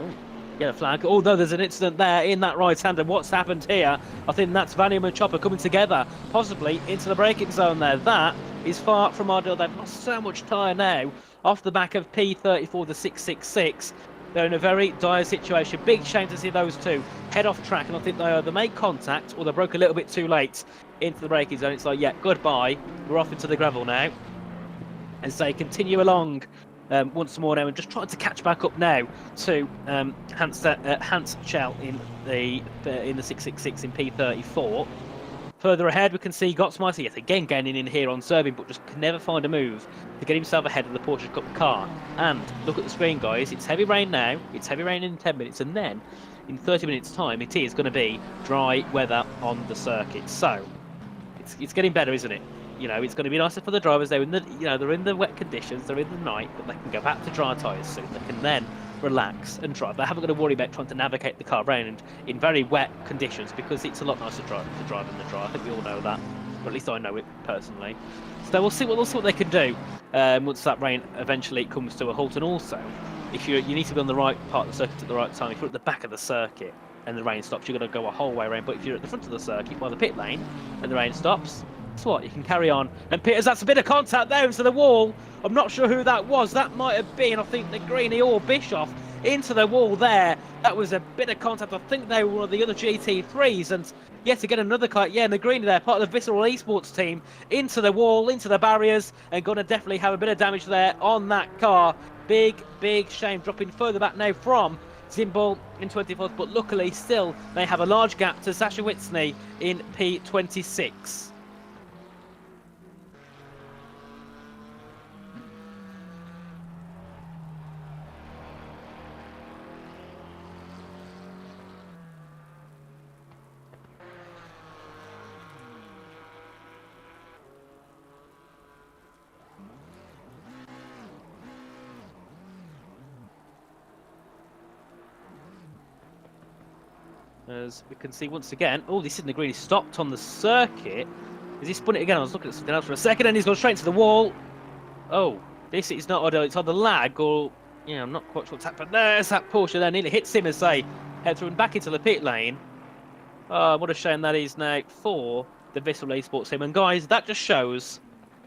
C: get a flag. Although there's an incident there in that right-hander. What's happened here? I think that's Van Oom and Chopper coming together, possibly into the braking zone there. That is far from ideal. They've lost so much tyre now off the back of P34, the 666. They're in a very dire situation. Big shame to see those two head off track, and I think they either made contact or they broke a little bit too late into the braking zone. It's like, yeah, goodbye. We're off into the gravel now. As they continue along once more now and just trying to catch back up now to Hans Schell in the 666 in P34. Further ahead, we can see Gottsmeister yet again gaining in here on Serbin, but just can never find a move to get himself ahead of the Porsche Cup car. And look at the screen, guys. It's heavy rain now. It's heavy rain in 10 minutes, and then in 30 minutes' time, it is going to be dry weather on the circuit. So it's getting better, isn't it? You know, it's going to be nicer for the drivers. They're in the wet conditions. They're in the night, but they can go back to dry tyres soon. They can then relax and drive. They haven't got to worry about trying to navigate the car around in very wet conditions, because it's a lot nicer to drive in the dry. I think we all know that, or at least I know it personally. So we'll see what they can do once that rain eventually comes to a halt. And also, if you need to be on the right part of the circuit at the right time. If you're at the back of the circuit and the rain stops, you're going to go a whole way around. But if you're at the front of the circuit by the pit lane and the rain stops, guess what? You can carry on. And Peters, that's a bit of contact there into the wall. I'm not sure who that was. That might have been, I think, the Greenie or Bischoff into the wall there. That was a bit of contact. I think they were one of the other GT3s, and yet again another car. Yeah, Negrini there, part of the Visceral Esports team, into the wall, into the barriers, and going to definitely have a bit of damage there on that car. Big shame, dropping further back now from Zimbal in 24th, but luckily still they have a large gap to Sasha Whitney in P26. As we can see once again, oh, this isn't Negrini stopped on the circuit. Is he spun it again? I was looking at something else for a second, and he's gone straight into the wall. Oh, this is not either. It's on the lag, or yeah, I'm not quite sure what's happened. There's that Porsche there, nearly hits him as they head through and back into the pit lane. Oh, what a shame that is now for the Visceral Esports team. And guys, that just shows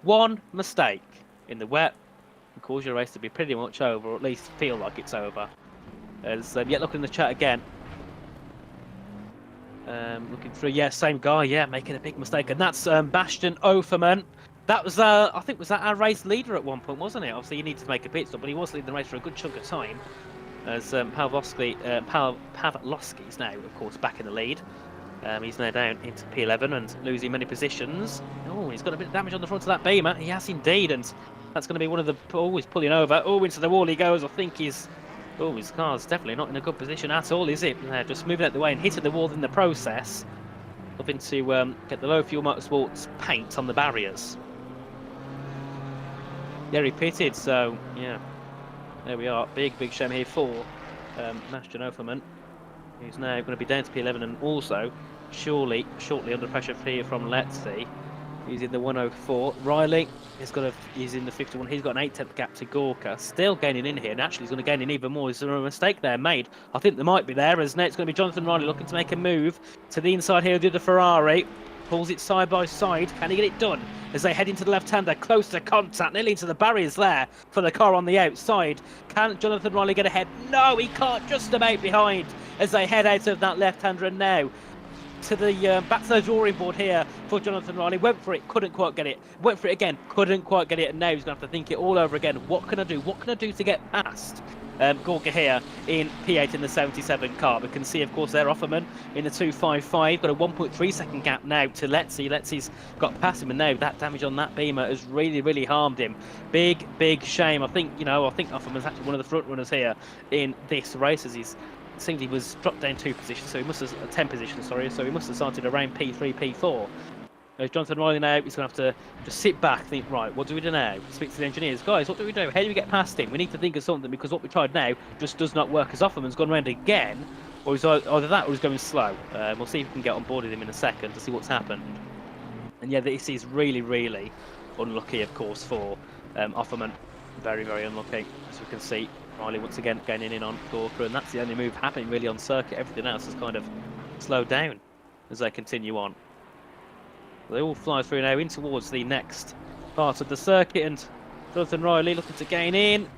C: one mistake in the wet can cause your race to be pretty much over, or at least feel like it's over. As yet, look in the chat again. Looking through, yeah, same guy, yeah, making a big mistake, and that's Bastian Offerman. That was, I think, was that our race leader at one point, wasn't it? Obviously, you need to make a pit stop, but he was leading the race for a good chunk of time. As Pavlovsky is now, of course, back in the lead. He's now down into P11 and losing many positions. Oh, he's got a bit of damage on the front of that Beamer. He has indeed, and that's going to be one of the. Oh, he's pulling over. Oh, into the wall he goes. I think he's. Oh, his car's definitely not in a good position at all, is it? Just moving out the way and hitting the wall in the process. Looking to get the low fuel motorsports paint on the barriers. Yeah, he pitted, so yeah. There we are. Big shame here for Bastian Offerman, who's now going to be down to P11 and also shortly under pressure here from Letzi. He's in the 104. Riley he's in the 51. He's got an 8/10 gap to Gorka. Still gaining in here, and actually he's going to gain in even more. Is there a mistake there made? I think there might be there, as now it's going to be Jonathan Riley looking to make a move to the inside here with the Ferrari. Pulls it side by side. Can he get it done? As they head into the left-hander, close to contact, nearly into the barriers there for the car on the outside. Can Jonathan Riley get ahead? No, he can't. Just about behind as they head out of that left-hander, and now to the back to the drawing board here for Jonathan Riley. Went for it, couldn't quite get it. Went for it again, couldn't quite get it, and now he's going to have to think it all over again. What can I do? What can I do to get past Gorka here in P8 in the 77 car? We can see, of course, there Offerman in the 255. Got a 1.3 second gap now to Letzi. Letzi's got past him, and now that damage on that Beamer has really harmed him. Big shame. I think Offerman's actually one of the front runners here in this race, as he's. It seems he was dropped down 2 positions, so he must have 10 positions. Sorry, so he must have started around P3, P4. Jonathan Riley now, he's going to have to just sit back, think, right, what do we do now? Speak to the engineers, guys, what do we do? How do we get past him? We need to think of something, because what we tried now just does not work. As Offerman's gone around again, or he's either that or he's going slow. We'll see if we can get on board with him in a second to see what's happened. And yeah, this is really unlucky, of course, for Offerman. Very unlucky, as we can see. Riley once again gaining in on Gorka, and that's the only move happening really on circuit. Everything else has kind of slowed down as they continue on. They all fly through now in towards the next part of the circuit, and Jonathan Riley looking to gain in.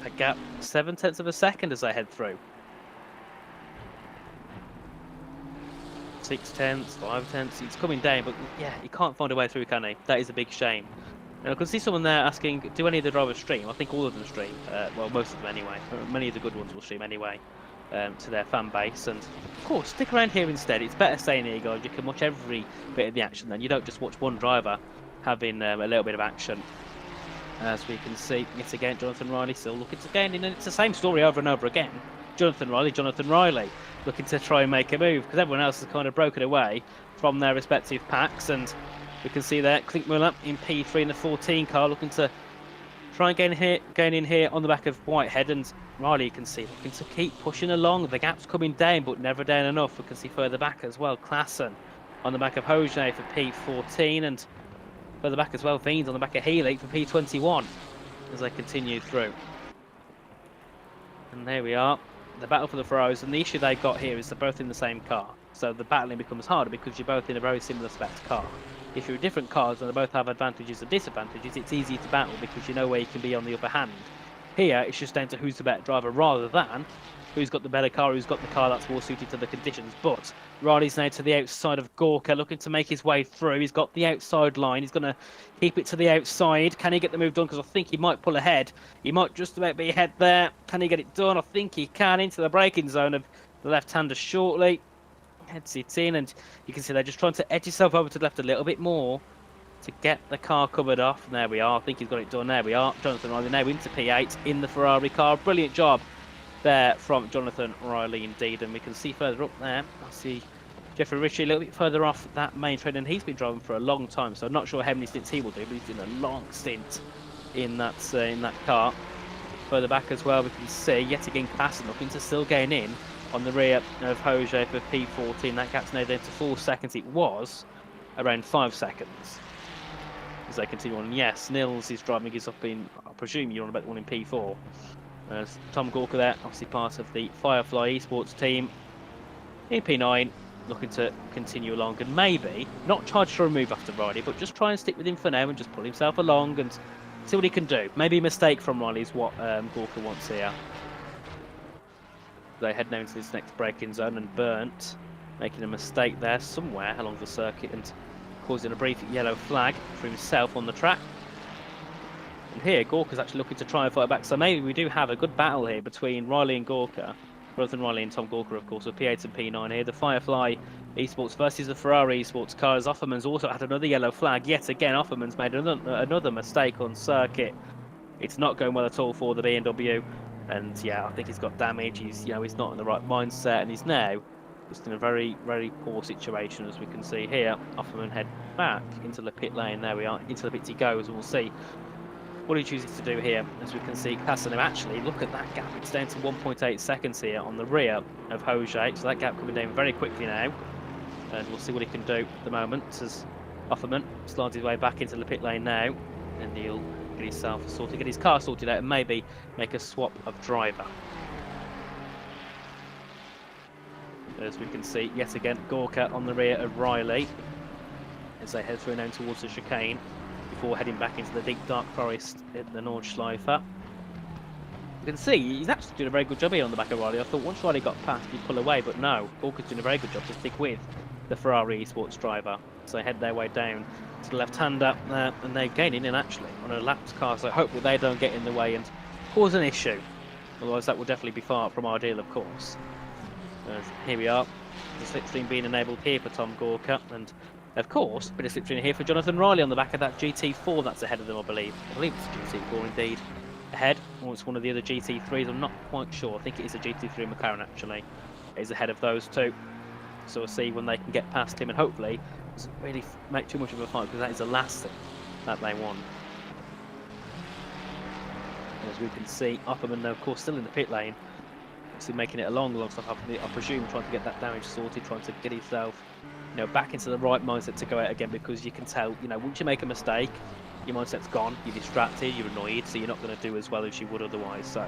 C: A gap 7/10 of a second as they head through. 6/10, 5/10. It's coming down, but yeah, he can't find a way through, can he? That is a big shame. And I can see someone there asking, do any of the drivers stream? I think all of them stream. Well, most of them anyway. Many of the good ones will stream anyway to their fan base. And of course, stick around here instead. It's better staying here, guys. You can watch every bit of the action then. You don't just watch one driver having a little bit of action. As we can see, it's again Jonathan Riley still looking to gain in. And it's the same story over and over again. Jonathan Riley looking to try and make a move, because everyone else has kind of broken away from their respective packs. And we can see there Klinkmuller in P3 in the 14 car looking to try and gain in here on the back of Whitehead, and Riley, you can see, looking to keep pushing along. The gap's coming down, but never down enough. We can see further back as well, Klassen on the back of Hojay for P14, and further back as well, Veens on the back of Healy for P21 as they continue through. And there we are, the battle for the Ferraris, and the issue they've got here is they're both in the same car. So the battling becomes harder because you're both in a very similar spec car. If you're different cars and they both have advantages and disadvantages, it's easy to battle because you know where you can be on the upper hand. Here, it's just down to who's the better driver rather than who's got the better car, who's got the car that's more suited to the conditions. But Riley's now to the outside of Gorka, looking to make his way through. He's got the outside line. He's going to keep it to the outside. Can he get the move done? Because I think he might pull ahead. He might just about be ahead there. Can he get it done? I think he can, into the braking zone of the left-hander shortly. Heads it in, and you can see they're just trying to edge himself over to the left a little bit more to get the car covered off. And there we are. I think he's got it done. There we are. Jonathan Riley now into P8 in the Ferrari car. Brilliant job there from Jonathan Riley indeed. And we can see further up there, I see Jeffrey Ritchie a little bit further off that main train, and he's been driving for a long time, so I'm not sure how many stints he will do, but he's doing a long stint in that car. Further back as well, we can see yet again Klassen looking to still gain in on the rear of Hoje for P14. That gap's now down to 4 seconds. It was around 5 seconds as they continue on. Yes, Nils is driving his up in, I presume you're on about the one in P4. Tom Gorka there, obviously part of the Firefly Esports team in P9, looking to continue along and maybe not charge for a move after Riley, but just try and stick with him for now and just pull himself along and see what he can do. Maybe a mistake from Riley is what Gorka wants here. They head now into this next braking zone, and Burnt making a mistake there somewhere along the circuit and causing a brief yellow flag for himself on the track. And here Gorka's actually looking to try and fight back, so maybe we do have a good battle here between Riley and Gorka. Jonathan Riley and Tom Gorka, of course, with P8 and P9 here. The Firefly Esports versus the Ferrari Esports cars. Offerman's also had another yellow flag. Yet again, Offerman's made another mistake on circuit. It's not going well at all for the BMW. And yeah, I think he's got damage. He's not in the right mindset, and he's now just in a very, very poor situation, as we can see here. Offerman head back into the pit lane. There we are. Into the pits he goes, and we'll see what he chooses to do here. As we can see, Klassen actually, look at that gap. It's down to 1.8 seconds here on the rear of Hoje. So that gap coming down very quickly now. And we'll see what he can do at the moment as Offerman slides his way back into the pit lane now. And he'll get himself sorted, get his car sorted out, and maybe make a swap of driver. As we can see, yet again, Gorka on the rear of Riley as they head through now towards the chicane before heading back into the deep dark forest at the Nordschleife. You can see he's actually doing a very good job here on the back of Riley. I thought once Riley got past, he'd pull away, but no, Gorka's doing a very good job to stick with the Ferrari Esports driver. So they head their way down to the left-hander, and they're gaining in actually on a lapped car, so hopefully they don't get in the way and cause an issue. Otherwise that will definitely be far from ideal, of course. Here we are, the slipstream being enabled here for Tom Gorka, and of course, a bit of slipstream here for Jonathan Riley on the back of that GT4 that's ahead of them, I believe. I believe it's a GT4 indeed. Ahead, or it's one of the other GT3s, I'm not quite sure. I think it is a GT3 McLaren actually. It is ahead of those two. So we'll see when they can get past him, and hopefully it doesn't really make too much of a fight, because that is the last thing that they want. As we can see, Offerman, of course, still in the pit lane. Obviously making it along alongside, I presume, trying to get that damage sorted, trying to get himself, back into the right mindset to go out again, because you can tell, once you make a mistake, your mindset's gone, you're distracted, you're annoyed, so you're not going to do as well as you would otherwise. So,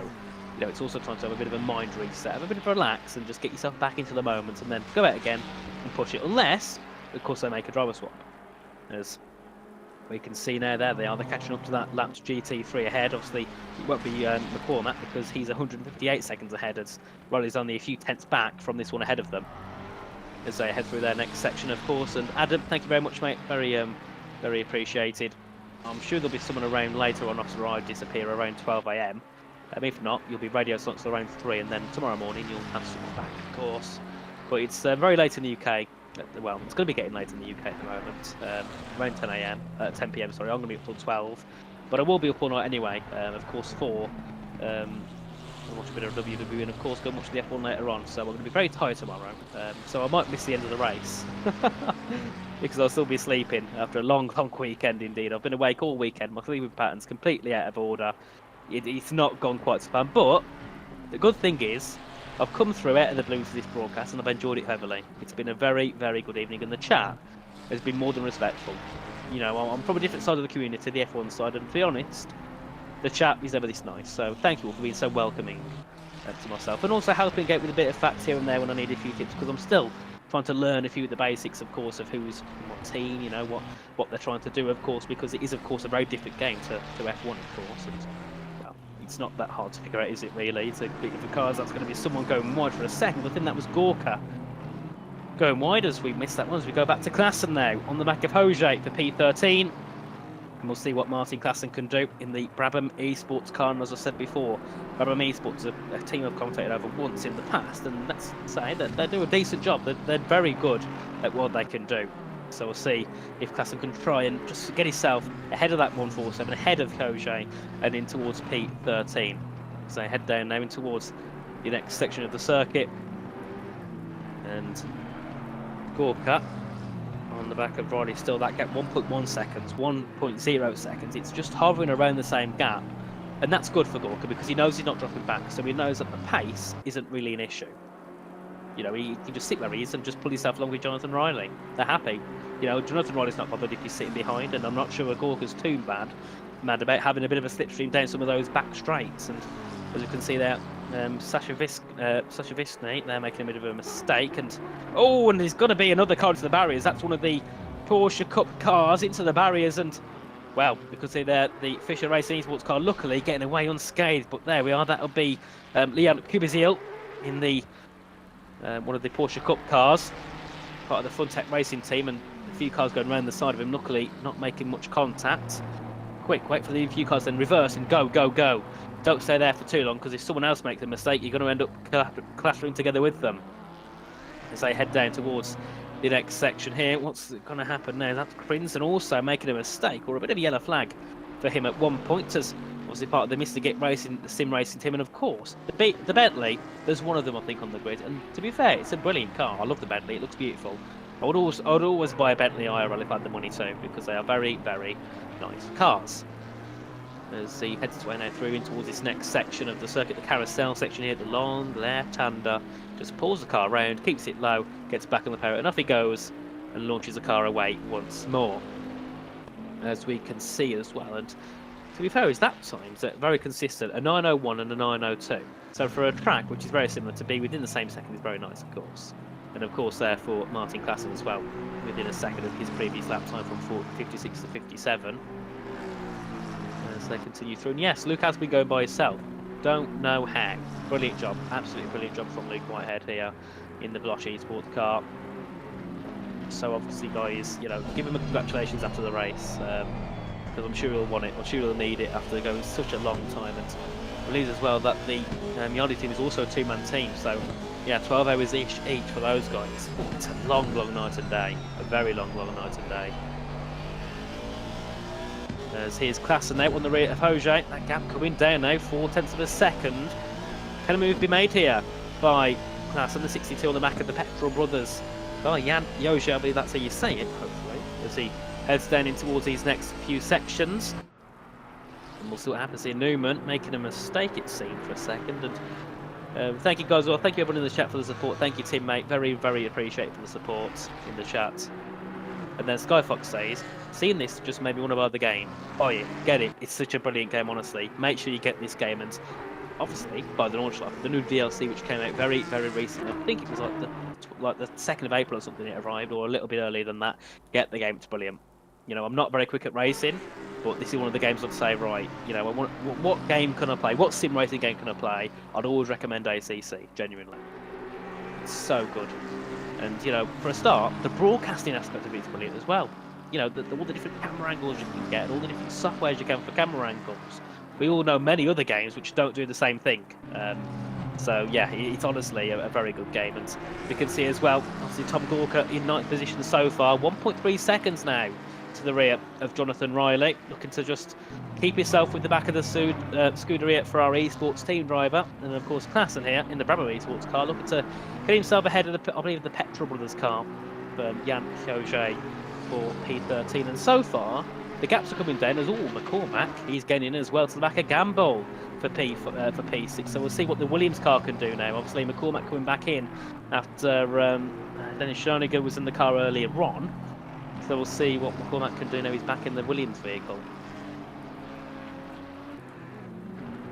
C: it's also trying to have a bit of a mind reset, have a bit of a relax, and just get yourself back into the moment, and then go out again and push it, unless, of course, they make a driver swap. As we can see now, there they are, they're catching up to that lapped GT3 ahead. Obviously, it won't be McCall on that, because he's 158 seconds ahead, as Riley's only a few tenths back from this one ahead of them, as they head through their next section, of course. And Adam, thank you very much, mate. Very, very appreciated. I'm sure there'll be someone around later on after I disappear around 12 AM. If not, you'll be radio silence around 3, and then tomorrow morning you'll have someone back, of course. But it's very late in the UK. Well, it's going to be getting late in the UK at the moment. Around 10 AM, 10 PM. Sorry, I'm going to be up till 12, but I will be up all night anyway. Of course, for I'll watch a bit of WWE, and of course go and watch the F1 later on. So I'm going to be very tired tomorrow. So I might miss the end of the race because I'll still be sleeping after a long weekend indeed. I've been awake all weekend. My sleeping pattern's completely out of order. It's not gone quite so far, but the good thing is I've come through out of the blue for this broadcast, and I've enjoyed it heavily. It's been a very, very good evening, and the chat has been more than respectful. I'm from a different side of the community, the F1 side, and to be honest, the chat is ever this nice. So thank you all for being so welcoming to myself, and also helping out with a bit of facts here and there when I need a few tips, because I'm still trying to learn a few of the basics, of course, of who's in what team, what they're trying to do, of course, because it is, of course, a very different game to F1, of course. And, well, it's not that hard to figure out, is it really? It's a bit of a cars. That's going to be someone going wide for a second. I think that was Gorka going wide as we missed that one. As we go back to Klassen now on the back of Hojay for P13. And we'll see what Martin Klassen can do in the Brabham Esports car. And as I said before, Brabham Esports are a team I've commentated over once in the past, and let's say that they do a decent job. They're very good at what they can do. So we'll see if Klassen can try and just get himself ahead of that 147, ahead of Hojay, and in towards P13. So head down now in towards the next section of the circuit. And Gorka on the back of Riley, still that gap 1.1 seconds, 1.0 seconds. It's just hovering around the same gap, and that's good for Gorka because he knows he's not dropping back, so he knows that the pace isn't really an issue. You know, he can just sit where he is and just pull himself along with Jonathan Riley. They're happy. You know, Jonathan Riley's not bothered if he's sitting behind, and I'm not sure Gorka's too mad about having a bit of a slipstream down some of those back straights. And as you can see there, Sasha Visny, they're making a bit of a mistake, and there's going to be another car into the barriers. That's one of the Porsche Cup cars into the barriers, and well, because they're the Fisher Racing Esports car, luckily getting away unscathed. But there we are. That'll be Leon Kubizil in the one of the Porsche Cup cars, part of the Funtech Racing team, and a few cars going around the side of him. Luckily, not making much contact. Quick, wait for the few cars, then reverse and go, go, go. Don't stay there for too long, because if someone else makes a mistake, you're going to end up clattering together with them. As they head down towards the next section here, what's going to happen now? That's Crimson also making a mistake, or a bit of a yellow flag for him at one point, as obviously part of the Mr. Git Racing, the Sim Racing team, and of course, the Bentley, there's one of them, I think, on the grid, and to be fair, it's a brilliant car. I love the Bentley, it looks beautiful. I would always buy a Bentley IRL if I had the money too, because they are very, very nice cars. As he heads his way now through in towards this next section of the circuit, the carousel section here, the long left-hander, just pulls the car around, keeps it low, gets back on the power, and off he goes, and launches the car away once more. As we can see as well, and to be fair, his lap times are very consistent, a 9:01 and a 9:02. So for a track which is very similar, to be within the same second is very nice, of course. And of course there for Martin Klassen as well, within a second of his previous lap time from 56 to 57. As they continue through, and yes, Luke has been going by himself. Don't know how. Brilliant job, absolutely brilliant job from Luke Whitehead here in the Blosh Esports car. So obviously, guys, you know, give him a congratulations after the race, because I'm sure he'll want it. I'm sure he'll need it after going such a long time. And I believe as well that the Yardley team is also a two-man team, so yeah, 12 hours each for those guys. It's a long, long night and day. A very long, long night and day. As here's Klassen out on the rear of Hojay. That gap coming down now, 0.4 of a second. Can a move be made here by Klassen, the 62 on the back of the Petrol brothers? Oh, Jan Yoshi, I believe that's how you say it, hopefully, as he heads down in towards these next few sections. And we'll see what happens here. Newman making a mistake, it seemed, for a second. And thank you, guys. Well, thank you, everyone in the chat, for the support. Thank you, teammate. Very, very appreciated for the support in the chat. And then Skyfox says, seeing this just made me want to buy the game. Buy it, get it. It's such a brilliant game, honestly. Make sure you get this game, and obviously buy the Nordschleife, the new DLC which came out very, very recently. I think it was like the 2nd of April or something it arrived, or a little bit earlier than that. Get the game, it's brilliant. You know, I'm not very quick at racing, but this is one of the games I'd say, right, you know, what game can I play? What sim racing game can I play? I'd always recommend ACC, genuinely. It's so good. And, you know, for a start, the broadcasting aspect of it is brilliant as well. You know, all the different camera angles you can get, all the different softwares you can for camera angles. We all know many other games which don't do the same thing. So, yeah, it's honestly a very good game. And we can see as well, obviously, Tom Gorka in 9th position so far. 1.3 seconds now to the rear of Jonathan Riley. Looking to just keep himself with the back of the Scuderia for our esports team driver. And, of course, Klassen here in the Brabham Esports car, looking to get himself ahead of, I believe, the Petrol Brothers car for Jan Hojay for P13. And so far, the gaps are coming down as McCormack, he's getting in as well to the back of Gamble for P6. So we'll see what the Williams car can do now. Obviously, McCormack coming back in after Dennis Schoeniger was in the car earlier on. So we'll see what McCormack can do now he's back in the Williams vehicle.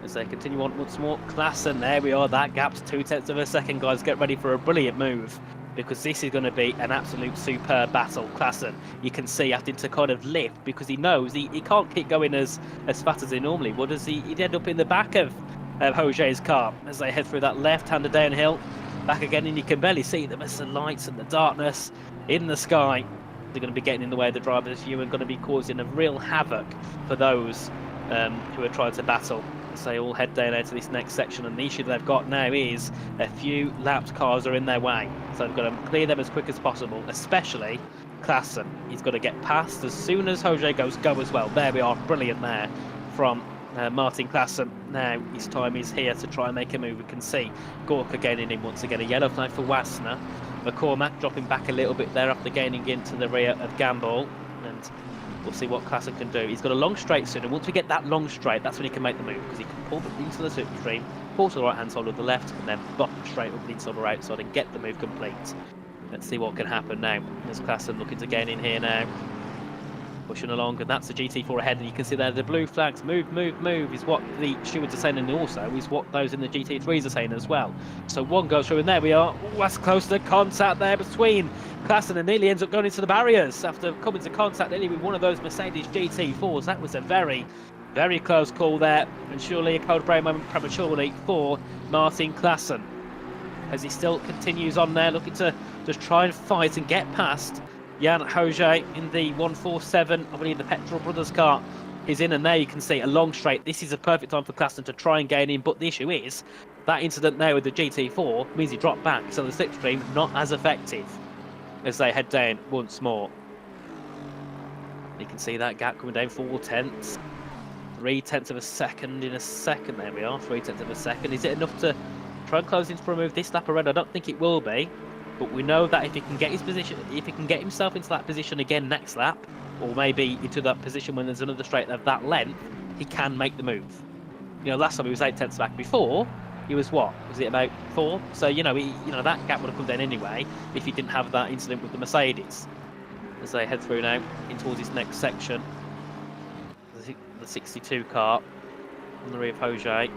C: As they continue on once more, Klassen, there we are, that gap's 0.2 of a second, guys. Get ready for a brilliant move, because this is going to be an absolute superb battle. Klassen, you can see, having to kind of lift because he knows he can't keep going as fast as he normally would, as he'd end up in the back of José's car as they head through that left-hander downhill. Back again, and you can barely see them as the lights and the darkness in the sky. They're going to be getting in the way of the driver's view and going to be causing a real havoc for those who are trying to battle. So they all head down into this next section, and the issue they've got now is a few lapped cars are in their way. So they've got to clear them as quick as possible, especially Klassen. He's got to get past as soon as José goes go as well. There we are, brilliant there from Martin Klassen. Now his time is here to try and make a move. We can see Gorka gaining in once again. A yellow flag for Wassner. McCormack dropping back a little bit there after gaining into the rear of Gamble, and we'll see what Klassen can do. He's got a long straight soon, and once we get that long straight, that's when he can make the move, because he can pull into the slipstream, pull to the right hand side or the left, and then bottom straight up the inside or outside and get the move complete. Let's see what can happen now. There's Klassen looking to gain in here now. Pushing along, and that's the GT4 ahead, and you can see there the blue flags, move is what the stewards are saying, and also is what those in the GT3s are saying as well. So one goes through, and there we are. Ooh, that's close to contact there between Klassen, and nearly ends up going into the barriers after coming to contact nearly with one of those Mercedes GT4s. That was a very, very close call there, and surely a cold brain moment prematurely for Martin Klassen, as he still continues on there, looking to just try and fight and get past Jan José in the 147, I believe the Petrol Brothers car is in, and there you can see a long straight. This is a perfect time for Klassen to try and gain in, but the issue is that incident there with the GT4 means he dropped back, so the slipstream not as effective as they head down once more. You can see that gap coming down 4 tenths, 3 tenths of a second in a second. There we are, 3 tenths of a second. Is it enough to try and close into for a move this lap around? I don't think it will be. But we know that if he can get his position, if he can get himself into that position again next lap, or maybe into that position when there's another straight of that length, he can make the move. You know, last time he was 8 tenths back. Before, he was what? Was it about 4? So that gap would have come down anyway if he didn't have that incident with the Mercedes. As they head through now in towards this next section, the 62 car on the rear of José.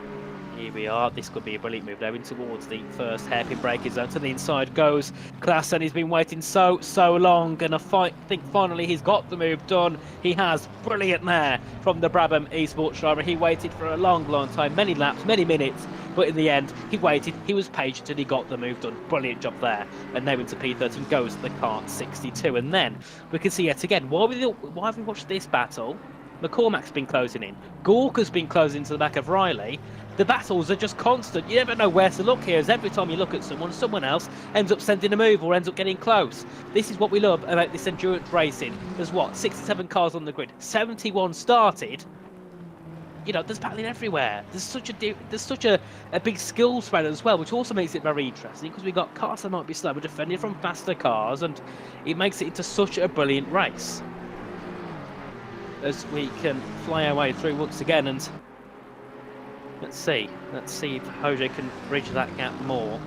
C: Here we are. This could be a brilliant move now in towards the first hairpin braking zone. To the inside goes Klassen. He's been waiting so long, and I think finally he's got the move done. He has. Brilliant there from the Brabham eSports driver. He waited for a long time, many laps, many minutes, but in the end he waited, he was patient, and he got the move done. Brilliant job there. And now into P13 goes the car 62, and then we can see yet again why have we watched this battle. McCormack's been closing in, Gorka's been closing to the back of Riley. The battles are just constant. You never know where to look here, as every time you look at someone else ends up sending a move or ends up getting close. This is what we love about this endurance racing. There's 67 cars on the grid, 71 started. There's battling everywhere. There's such a big skill spread as well, which also makes it very interesting, because we've got cars that might be slower, defending from faster cars, and it makes it into such a brilliant race. As we can fly our way through once again, and let's see if José can bridge that gap more.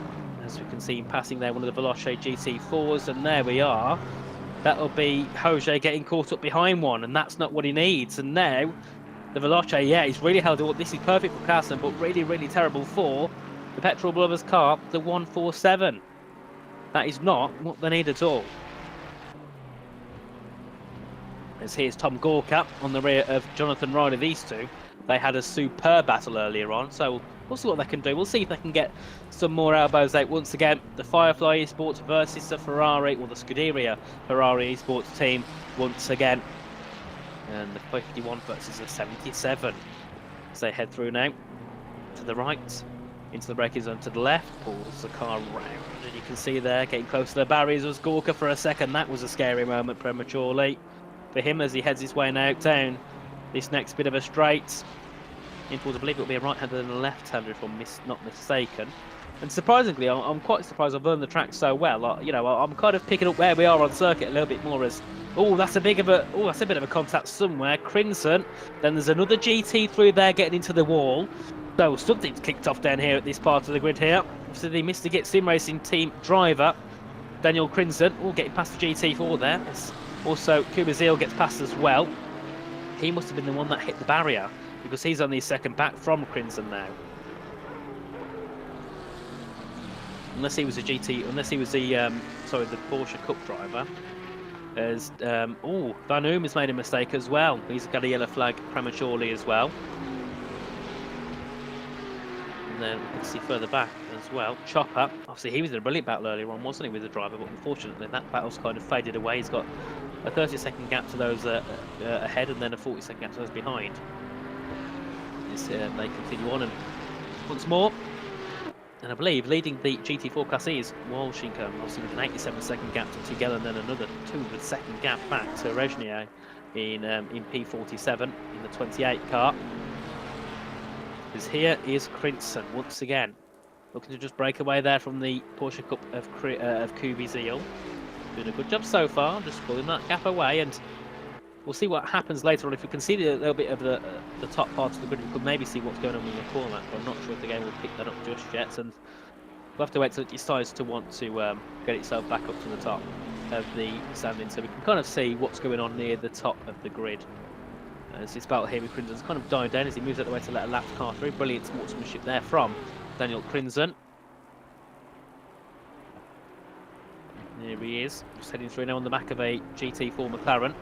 C: As we can see him passing there one of the Veloce GT4s, and there we are. That'll be José getting caught up behind one, and that's not what he needs. And now the Veloce, yeah, he's really held it up. This is perfect for Klassen, but really terrible for the Petrol Brothers car, the 147. That is not what they need at all. As here's Tom Gorka on the rear of Jonathan Riley. These two, they had a superb battle earlier on, so we'll see what they can do. We'll see if they can get some more elbows out once again. The Firefly Esports versus the Ferrari, or the Scuderia Ferrari Esports team once again. And the 51 versus the 77. As they head through now to the right, into the braking zone to the left, pulls the car round, and you can see there, getting close to the barriers was Gorka for a second. That was a scary moment prematurely for him as he heads his way now down this next bit of a straight in towards, I believe it'll be a right-hander and a left-hander if I'm not mistaken. And surprisingly, I'm quite surprised I've learned the track so well. I'm kind of picking up where we are on circuit a little bit more as, that's a bit of a contact somewhere. Crimson, then there's another GT3 there getting into the wall. So something's kicked off down here at this part of the grid here. So the Mr. Git Sim Racing team driver, Daniel Crimson, getting past the GT4 there. Also, Kubazil gets past as well. He must have been the one that hit the barrier, because he's on the second back from Crimson now. unless he was a GT, unless he was the the Porsche Cup driver. As Van Oom has made a mistake as well. He's got a yellow flag prematurely as well. And then we can see further back as well, Chopper. Obviously, he was in a brilliant battle earlier on, wasn't he, with the driver? But unfortunately, that battle's kind of faded away. He's got a 30-second gap to those ahead, and then a 40-second gap to those behind. They continue on, and once more. And I believe leading the GT4 Class E is Walshingham, obviously with an 87-second gap to Tigel, and then another 200-second gap back to Regnier in P47 in the 28 car. Because here is Crinson once again, looking to just break away there from the Porsche Cup of Kubi Zeal. Doing a good job so far, just pulling that gap away, and we'll see what happens later on. If we can see a little bit of the top part of the grid, we could maybe see what's going on with the corner, but I'm not sure if the game will pick that up just yet, and we'll have to wait till it decides to want to get itself back up to the top of the standing, so we can kind of see what's going on near the top of the grid. As this battle here with Crinzen's kind of died down as he moves out the way to let a lapped car through. Brilliant sportsmanship there from Daniel Crinzen. Here he is, just heading through now on the back of a GT4 McLaren.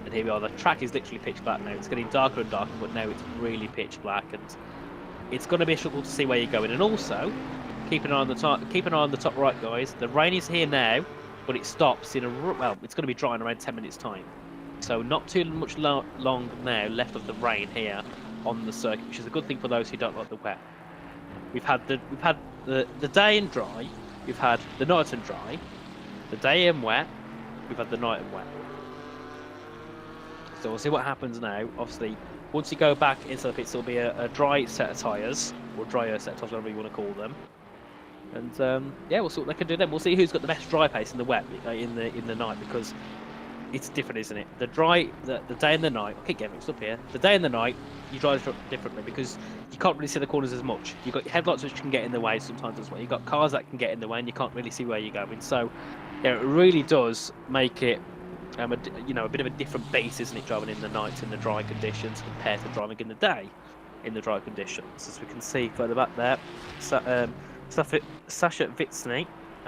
C: And here we are, the track is literally pitch black now. It's getting darker and darker, but now it's really pitch black, and it's going to be a struggle to see where you're going. And also, keep an eye on the top right, guys. The rain is here now, but it stops in it's going to be dry in around 10 minutes' time. So not too much long now left of the rain here on the circuit, which is a good thing for those who don't like the wet. We've had the day in dry, we've had the night and dry, the day in wet, we've had the night and wet. So we'll see what happens now. Obviously, once you go back into the pits, there'll be a dry set of tyres, or drier set of tyres, whatever you want to call them. And yeah, we'll see what they can do then. We'll see who's got the best dry pace in the wet in the night, because it's different, isn't it? The day and the night. I keep getting mixed up here. The day and the night, you drive differently because you can't really see the corners as much. You've got your headlights which can get in the way sometimes as well. You've got cars that can get in the way, and you can't really see where you're going. So, yeah, it really does make it a bit of a different beast, isn't it? Driving in the night in the dry conditions compared to driving in the day in the dry conditions. As we can see further back there, Sasha Vitsny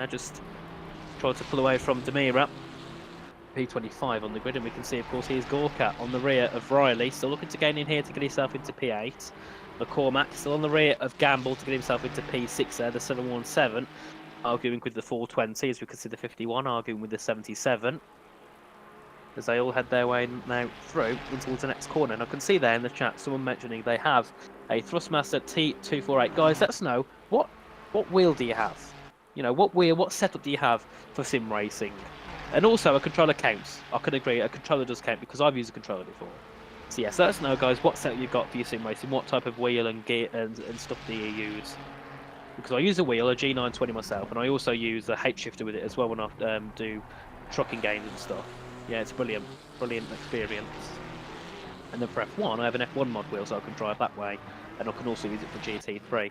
C: just tried to pull away from Demira. P25 on the grid, and we can see, of course, here's Gorka on the rear of Riley, still looking to gain in here to get himself into P8. McCormack still on the rear of Gamble to get himself into P6 there, the 717, arguing with the 420, as we can see the 51 arguing with the 77. As they all head their way now through towards the next corner. And I can see there in the chat someone mentioning they have a Thrustmaster T248. Guys, let us know, what wheel do you have? You know, what setup do you have for sim racing? And also, a controller counts. I can agree, a controller does count because I've used a controller before. So yes, let us know, guys, what setup you've got for your sim racing, what type of wheel and gear and stuff do you use? Because I use a wheel, a G920 myself, and I also use a H shifter with it as well when I do trucking games and stuff. Yeah, it's brilliant experience. And then for F1, I have an F1 mod wheel, so I can drive that way, and I can also use it for GT3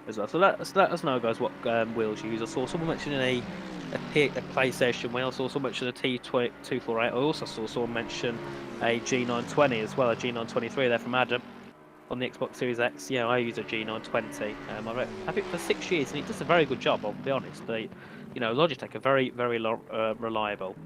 C: as well. So let us know, guys, what wheels you use. I saw someone mentioning a PlayStation wheel. I saw someone mention a T248. I also saw someone mention a G920 as well, a G923 there from Adam on the Xbox Series X. Yeah, I use a G920. I've had it for 6 years, and it does a very good job, I'll be honest. Logitech are very reliable.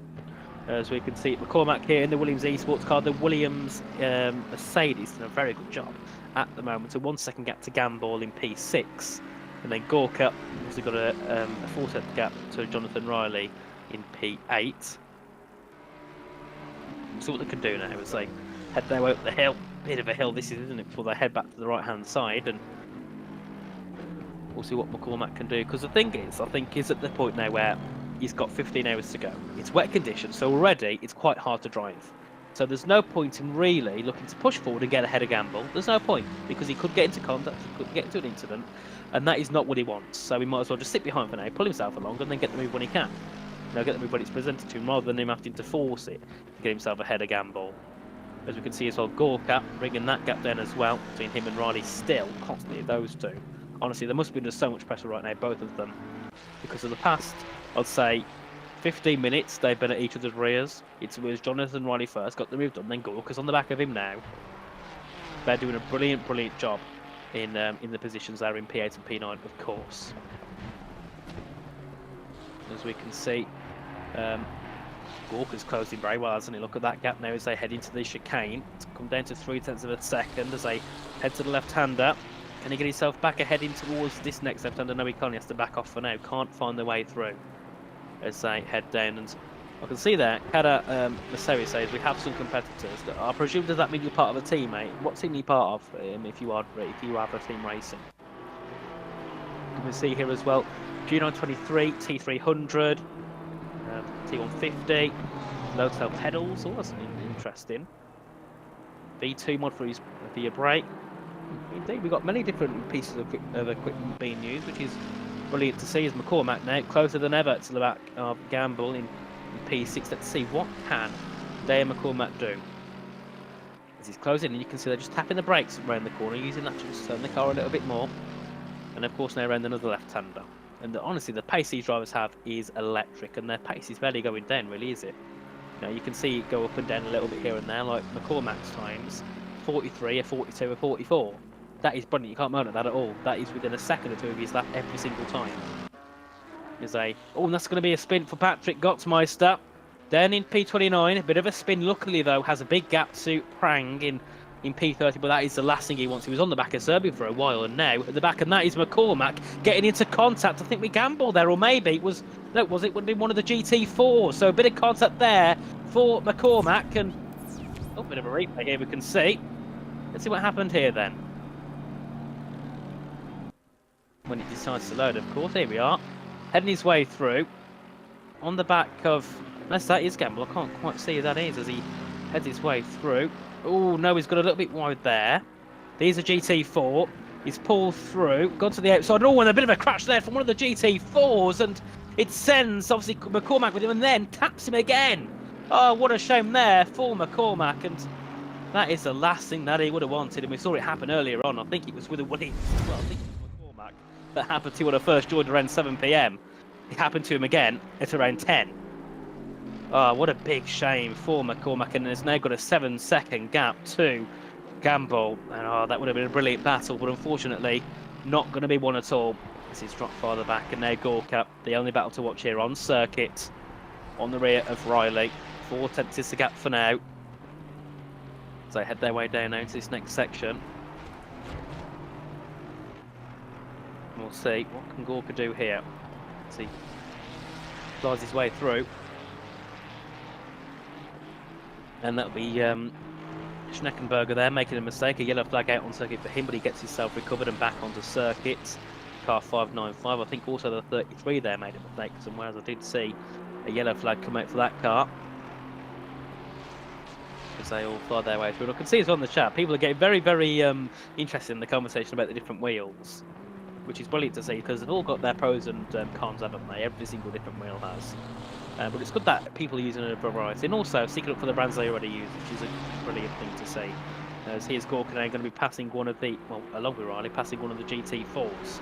C: As we can see, McCormack here in the Williams eSports car, the Williams Mercedes doing a very good job at the moment. A 1 second gap to Gamball in P6. And then Gorka also got a 4-second gap to Jonathan Riley in P8. So what they can do now is they head their way up the hill. Bit of a hill this is, isn't it? Before they head back to the right-hand side, and we'll see what McCormack can do. Because the thing is, I think he's at the point now where he's got 15 hours to go. It's wet conditions, so already it's quite hard to drive. So there's no point in really looking to push forward and get ahead of Gamble. There's no point, because he could get into contact, he could get into an incident, and that is not what he wants. So he might as well just sit behind for now, pull himself along, and then get the move when he can. Get the move when it's presented to him, rather than him having to force it to get himself ahead of Gamble. As we can see as well, Gorka bringing that gap down as well, between him and Riley still, constantly, those two. Honestly, there must be just so much pressure right now, both of them. Because of the past, I'd say, 15 minutes, they've been at each other's rears. It was Jonathan Riley first, got the move done, then Gorka's on the back of him now. They're doing a brilliant job in the positions there in P8 and P9, of course. as we can see. Gorka's closing very well, hasn't he? Look at that gap now as they head into the chicane. It's come down to 0.3 of a second as they head to the left-hander. Can he get himself back ahead in towards this next left-hander? No, he can't. He has to back off for now. Can't find the way through as they head down. And I can see there, Kada Maseri says we have some competitors. I presume, does that mean you're part of a team, mate? What team are you part of if you are a team racing? You can see here as well, G923, T300, T150, low-tail pedals. Oh, that's interesting. V2 mod for your brake. Indeed, we've got many different pieces of equipment being used, which is brilliant to see. As McCormack now closer than ever to the back of Gamble in P6. Let's see, what can Dale McCormack do? As he's closing in, you can see they're just tapping the brakes around the corner, using that to just turn the car a little bit more. And of course now around another left-hander. And honestly, the pace these drivers have is electric, and their pace is barely going down, really, is it? You know, you can see it go up and down a little bit here and there, like McCormack's times, 43, a 42, a 44. That is brilliant. You can't moan at that at all. That is within a second or two of his lap every single time. And that's going to be a spin for Patrick Gottsmeister. Down in P29, a bit of a spin. Luckily, though, has a big gap to Prang in P30, but that is the last thing he wants. He was on the back of Serbia for a while, and now at the back, and that is McCormack getting into contact. I think we gambled there, or maybe it was, no, it would have been one of the GT4s. So a bit of contact there for McCormack, and a bit of a replay here we can see. Let's see what happened here then. When he decides to load, of course, here we are. Heading his way through on the back of, unless that is Gamble, I can't quite see who that is as he heads his way through. Oh no, he's got a little bit wide there. These are GT4. He's pulled through, gone to the outside. Oh, and a bit of a crash there from one of the GT4s, and it sends obviously McCormack with him, and then taps him again. Oh, what a shame there for McCormack, and that is the last thing that he would have wanted. And we saw it happen earlier on. I think it was with Williams. Well, I think it was McCormack that happened to when I first joined around 7 PM. It happened to him again at around 10. Oh, what a big shame for McCormack, and has now got a 7-second gap to Gamble. And that would have been a brilliant battle, but unfortunately, not going to be one at all. As he's dropped farther back, and now Gorka, the only battle to watch here on circuit, on the rear of Riley. 4/10 is the gap for now. So they head their way down now into this next section. We'll see what can Gorka do here. Let's see, flies his way through. And that'll be Schneckenberger there making a mistake. A yellow flag out on circuit for him, but he gets himself recovered and back onto circuit. Car 595. I think also the 33 there made a mistake somewhere, as I did see a yellow flag come out for that car. As they all fly their way through. And I can see it's on the chat. People are getting very, very interested in the conversation about the different wheels, which is brilliant to see because they've all got their pros and cons, haven't they? Every single different wheel has. But it's good that people are using a variety, and also sticking up for the brands they already use, which is a brilliant thing to see. As here's Gorka now going to be passing one of the, well, along with Riley, passing one of the GT4s.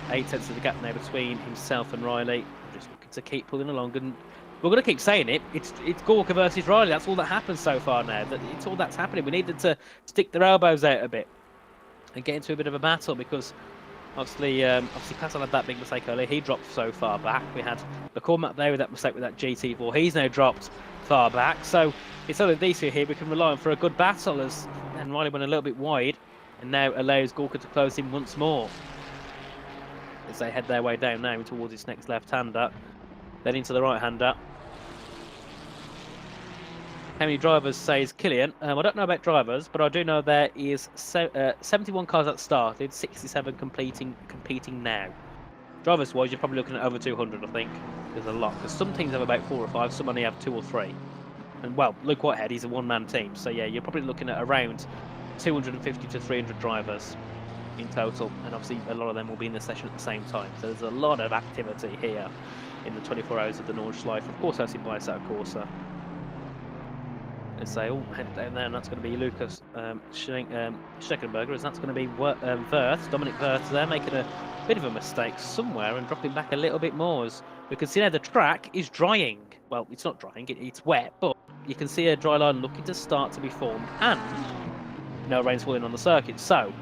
C: 8/10 of the gap now between himself and Riley. Just looking to keep pulling along, and we're going to keep saying it. It's Gorka versus Riley. That's all that happens so far now. It's all that's happening. We needed to stick their elbows out a bit and get into a bit of a battle because. Obviously, Pascal had that big mistake earlier. He dropped so far back. We had McCormack there with that mistake with that GT4. He's now dropped far back. So it's only these two here we can rely on for a good battle. And Riley went a little bit wide and now allows Gorka to close him once more. As they head their way down now towards his next left-hander. Then into the right-hander. How many drivers says Killian? I don't know about drivers, but I do know there is 71 cars that started, 67 competing now. Drivers-wise, you're probably looking at over 200, I think. There's a lot, because some teams have about 4 or 5, some only have 2 or 3. And, well, Luke Whitehead, he's a one-man team, so yeah, you're probably looking at around 250 to 300 drivers in total, and obviously a lot of them will be in the session at the same time. So there's a lot of activity here in the 24 hours of the Nordschleife. Of course, hosted by Assetto Corsa. As they all head down there, and that's going to be Lucas Schneckenberger, as that's going to be Dominic Wirth there, making a bit of a mistake somewhere and dropping back a little bit more. As we can see now the track is drying. Well, it's not drying, it's wet, but you can see a dry line looking to start to be formed, and no rain's falling on the circuit. So,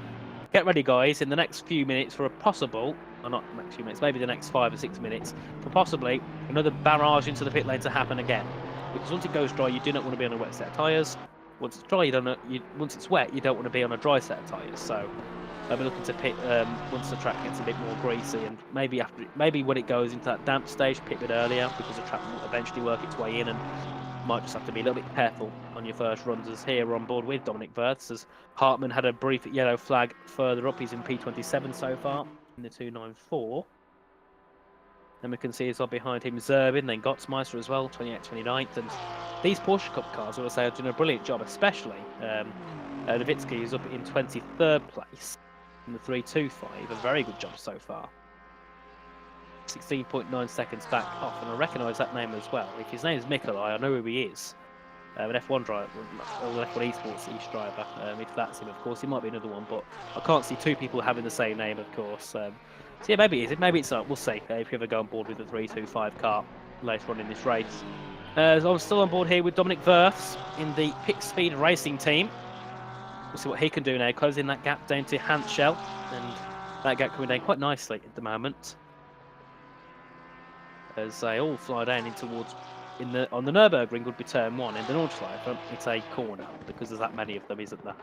C: get ready, guys, in the next few minutes for a possible or not the next few minutes, maybe the next 5 or 6 minutes, for possibly another barrage into the pit lane to happen again. Because once it goes dry, you do not want to be on a wet set of tyres. Once it's dry, once it's wet, you don't want to be on a dry set of tyres. So I'll be looking to pit once the track gets a bit more greasy, and maybe when it goes into that damp stage, pit a bit earlier, because the track will eventually work its way in, and might just have to be a little bit careful on your first runs. As here we're on board with Dominic Wirths, as Hartmann had a brief yellow flag further up. He's in P27 so far in the 294. And we can see as well behind him Zerbin, then Gottsmeister as well, 28th, 29th. And these Porsche Cup cars, I would say, are doing a brilliant job, especially Nowitzki is up in 23rd place in the 325. A very good job so far. 16.9 seconds back off, and I recognise that name as well. If his name is Mikolai, I know who he is. An F1 driver, or an F1 Esports East driver. If that's him, of course, he might be another one, but I can't see two people having the same name, of course. So yeah, maybe it is. Maybe it's not. We'll see if you ever go on board with the 325 car later on in this race. So I'm still on board here with Dominic Wirths in the Pit Speed Racing team. We'll see what he can do now, closing that gap down to Hanschel, and that gap coming down quite nicely at the moment, as they all fly down in towards on the Nürburgring would be turn 1. In the Nordschleife, it's a corner because there's that many of them, isn't there?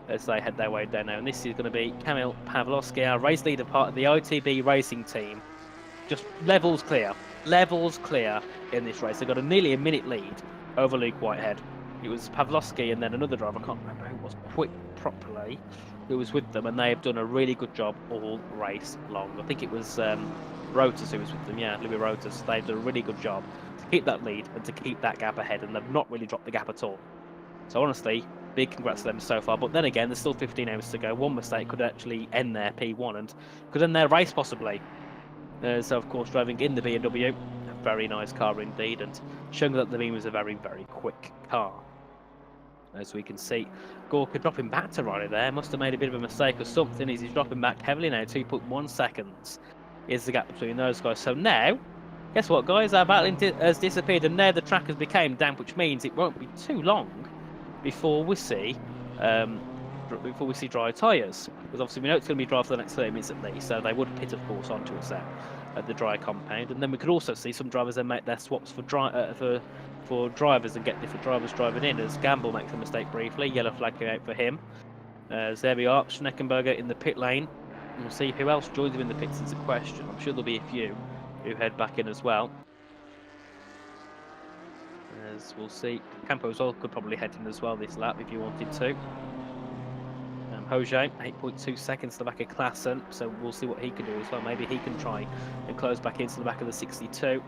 C: As they head their way down now, and this is going to be Kamil Pawlowski, our race leader, part of the ITB racing team. Just levels clear in this race. They've got nearly a minute lead over Luke Whitehead. It was Pawlowski and then another driver, I can't remember who was quick properly, who was with them, and they have done a really good job all race long. I think it was Roters who was with them, yeah, Louis Roters. They've done a really good job to keep that lead and to keep that gap ahead, and they've not really dropped the gap at all. So honestly, big congrats to them so far. But then again, there's still 15 hours to go. One mistake could actually end their P1 and could end their race possibly. So of course, driving in the BMW, a very nice car indeed, and showing that the Beam was a very, very quick car. As we can see, Gorka dropping back to Riley there. Must have made a bit of a mistake or something. He's dropping back heavily now. 2.1 seconds is the gap between those guys. So now, guess what, guys? Our battle has disappeared, and now the track has become damp, which means it won't be too long before we see dry tyres. Because obviously we know it's going to be dry for the next 30 minutes at least. So they would pit, of course, onto us there at the dry compound, and then we could also see some drivers then make their swaps for drivers and get different drivers driving in, as Gamble makes a mistake briefly. Yellow flag going out for him. There we are, Schneckenberger in the pit lane. And we'll see who else joins him in the pits is a question. I'm sure there'll be a few who head back in as well. As we'll see, Campo as well could probably head in as well this lap if you wanted to. Hoje, 8.2 seconds to the back of Klassen, so we'll see what he can do as well. Maybe he can try and close back into the back of the 62.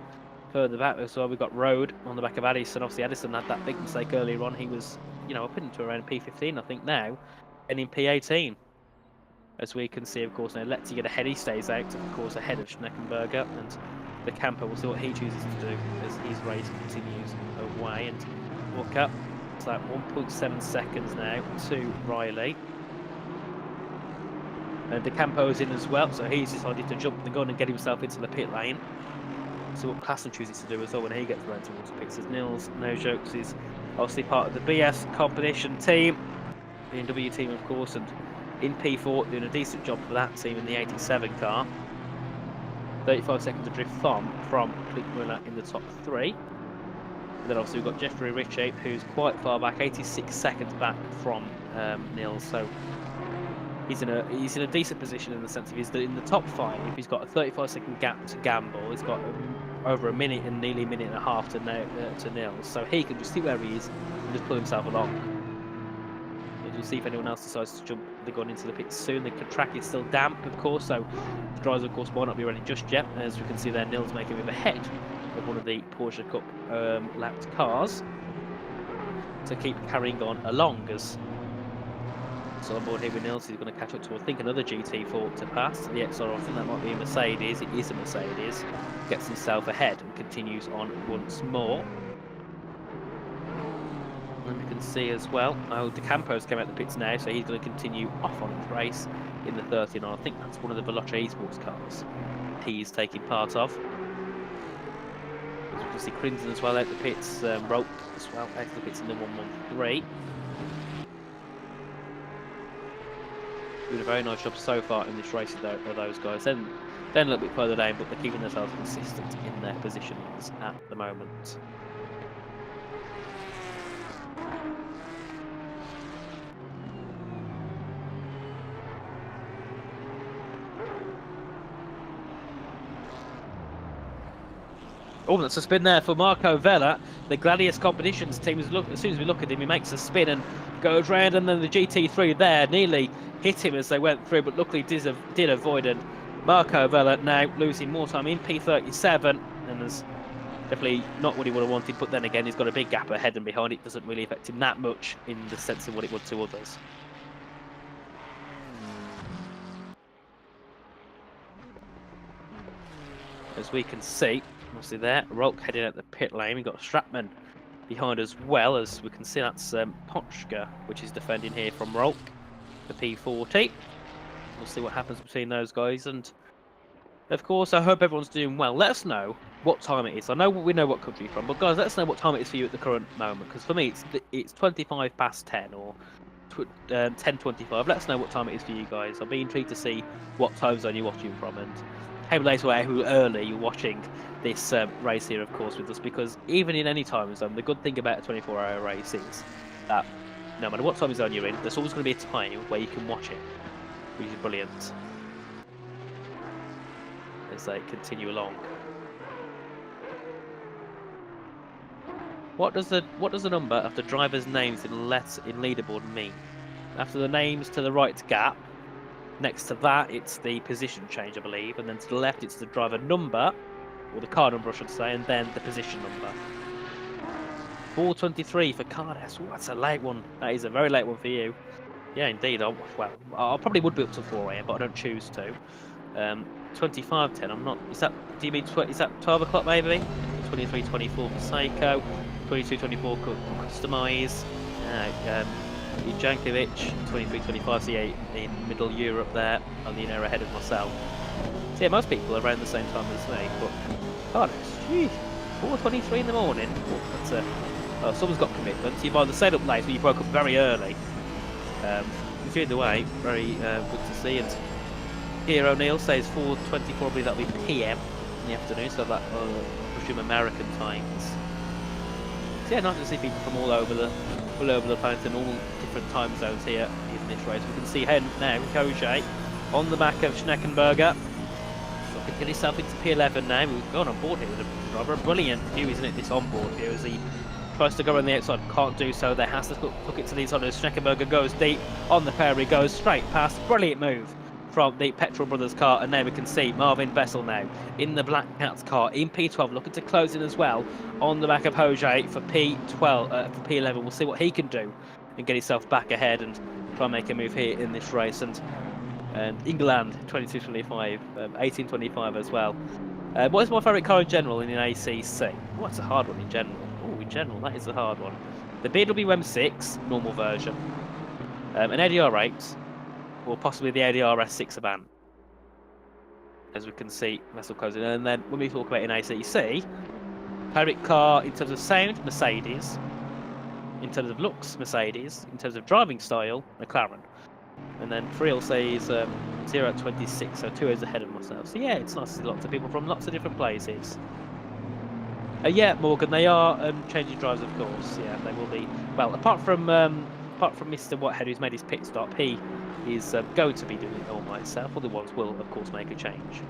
C: Further back as well, we've got Rode on the back of Addison. Obviously, Addison had that big mistake earlier on. He was, up into around P15, I think, now, and in P18. As we can see, of course, now Letty get ahead. He stays out, of course, ahead of Schneckenberger, and the camper, we'll see what he chooses to do as his race continues away. And walk up, it's like 1.7 seconds now to Riley. And De Campo's in as well, so he's decided to jump the gun and get himself into the pit lane. So what Klassen chooses to do as well when he gets around towards the pits. As Nils, no jokes, is obviously part of the BS competition team, BMW team, of course, and in P4 doing a decent job for that team in the 87 car. 35 seconds adrift from Klickmuller in the top 3. And then obviously we've got Jeffrey Ritchie, who's quite far back, 86 seconds back from Nils. So he's in a decent position in the sense of he's in the top 5. He's got a 35-second gap to Gamble. He's got over a minute and nearly a minute and a half to Nils. So he can just see where he is and just pull himself along. And we'll see if anyone else decides to jump the gun into the pits soon. The track is still damp, of course, so the drivers, of course, might not be ready just yet. As we can see there, Nils making a move ahead of one of the Porsche Cup lapped cars to keep carrying on along. As so on board here with Nils, he's going to catch up to, I think, another GT4 to pass. The XR, I think that might be a Mercedes. It is a Mercedes. Gets himself ahead and continues on once more. And we can see as well, De Campo's come out the pits now, so he's going to continue off on his race in the 39. I think that's one of the Veloce Esports cars he's taking part of. As we can see, Crimson as well out the pits, Rope as well out the pits in the 113. Doing a very nice job so far in this race of those guys. Then then a little bit further down, but they're keeping themselves consistent in their positions at the moment. Oh, that's a spin there for Marco Vella. The Gladius Competitions team, as soon as we look at him, he makes a spin and goes round, and then the GT3 there nearly hit him as they went through, but luckily did avoid it. Marco Vella now losing more time in P37, and there's definitely not what he would have wanted, but then again, he's got a big gap ahead and behind. It doesn't really affect him that much in the sense of what it would to others. As we can see, obviously there, Rolk heading out the pit lane. We've got Strapman behind as well, as we can see that's Ponchka, which is defending here from Rolk, the P40. We'll see what happens between those guys, and of course, I hope everyone's doing well. Let us know what time it is. I know we know what country you're from, but guys, let us know what time it is for you at the current moment, because for me, it's 25 past 10 or 10:25. Let us know what time it is for you guys. I'll be intrigued to see what time zone you're watching from, and how late or how early you're watching this race here, of course, with us, because even in any time zone, the good thing about a 24-hour race is that no matter what time zone you're in, there's always going to be a time where you can watch it, which is brilliant. As they continue along. What does the number after drivers' names in leaderboard mean? After the names to the right gap, next to that it's the position change, I believe, and then to the left it's the driver number, or the car number I should say, and then the position number. 4:23 for Cardes. Ooh, that's a late one. That is a very late one for you. Yeah, indeed. I probably would be up to 4 AM, but I don't choose to. 25:10. I'm not. Is that? Do you mean? Is that 12 o'clock maybe? 23:24 for Seiko. 22:24 Customize. Jankovic. 23:25. So yeah, in Middle Europe there, only an hour ahead of myself. So yeah, most people are around the same time as me. But Cardes, 4:23 in the morning. Oh, that's a. Oh, someone's got commitments. You've either stayed up late or you broke up very early. Either way, very good to see. And here O'Neill says 4:24, I believe that'll be PM in the afternoon, so that I presume American times. So yeah, nice to see people from all over the planet and all different time zones here in this race. We can see now Kojay on the back of Schneckenberger. Looking to get himself into P11 now. We've gone on board here with a driver. A brilliant view, isn't it, this on-board view, as he tries to go around the outside, can't do so. There has to hook it to the inside as Schneckenberger goes deep on the fairway, goes straight past. Brilliant move from the Petrol Brothers car, and now we can see Marvin Vessel now in the Black Cats car in P12, looking to close in as well on the back of Hojay for P12, for P11. We'll see what he can do and get himself back ahead and try and make a move here in this race. And England 22:25, 18:25 as well. What is my favourite car in general in an ACC? Oh, that's a hard one in general. Oh, in general, that is a hard one. The BMW M6 normal version, an ADR8, or possibly the ADR S6 Avant. As we can see, Vessel closing. And then when we talk about in ACC, favourite car in terms of sound, Mercedes. In terms of looks, Mercedes. In terms of driving style, McLaren. And then Friel says 0:26, so 2 hours ahead of myself. So yeah, it's nice to see lots of people from lots of different places. Yeah, Morgan, they are changing drives, of course. Yeah, they will be. Well, apart from Mr. Whitehead, who's made his pit stop, he is going to be doing it all by itself. Other ones will, of course, make a change.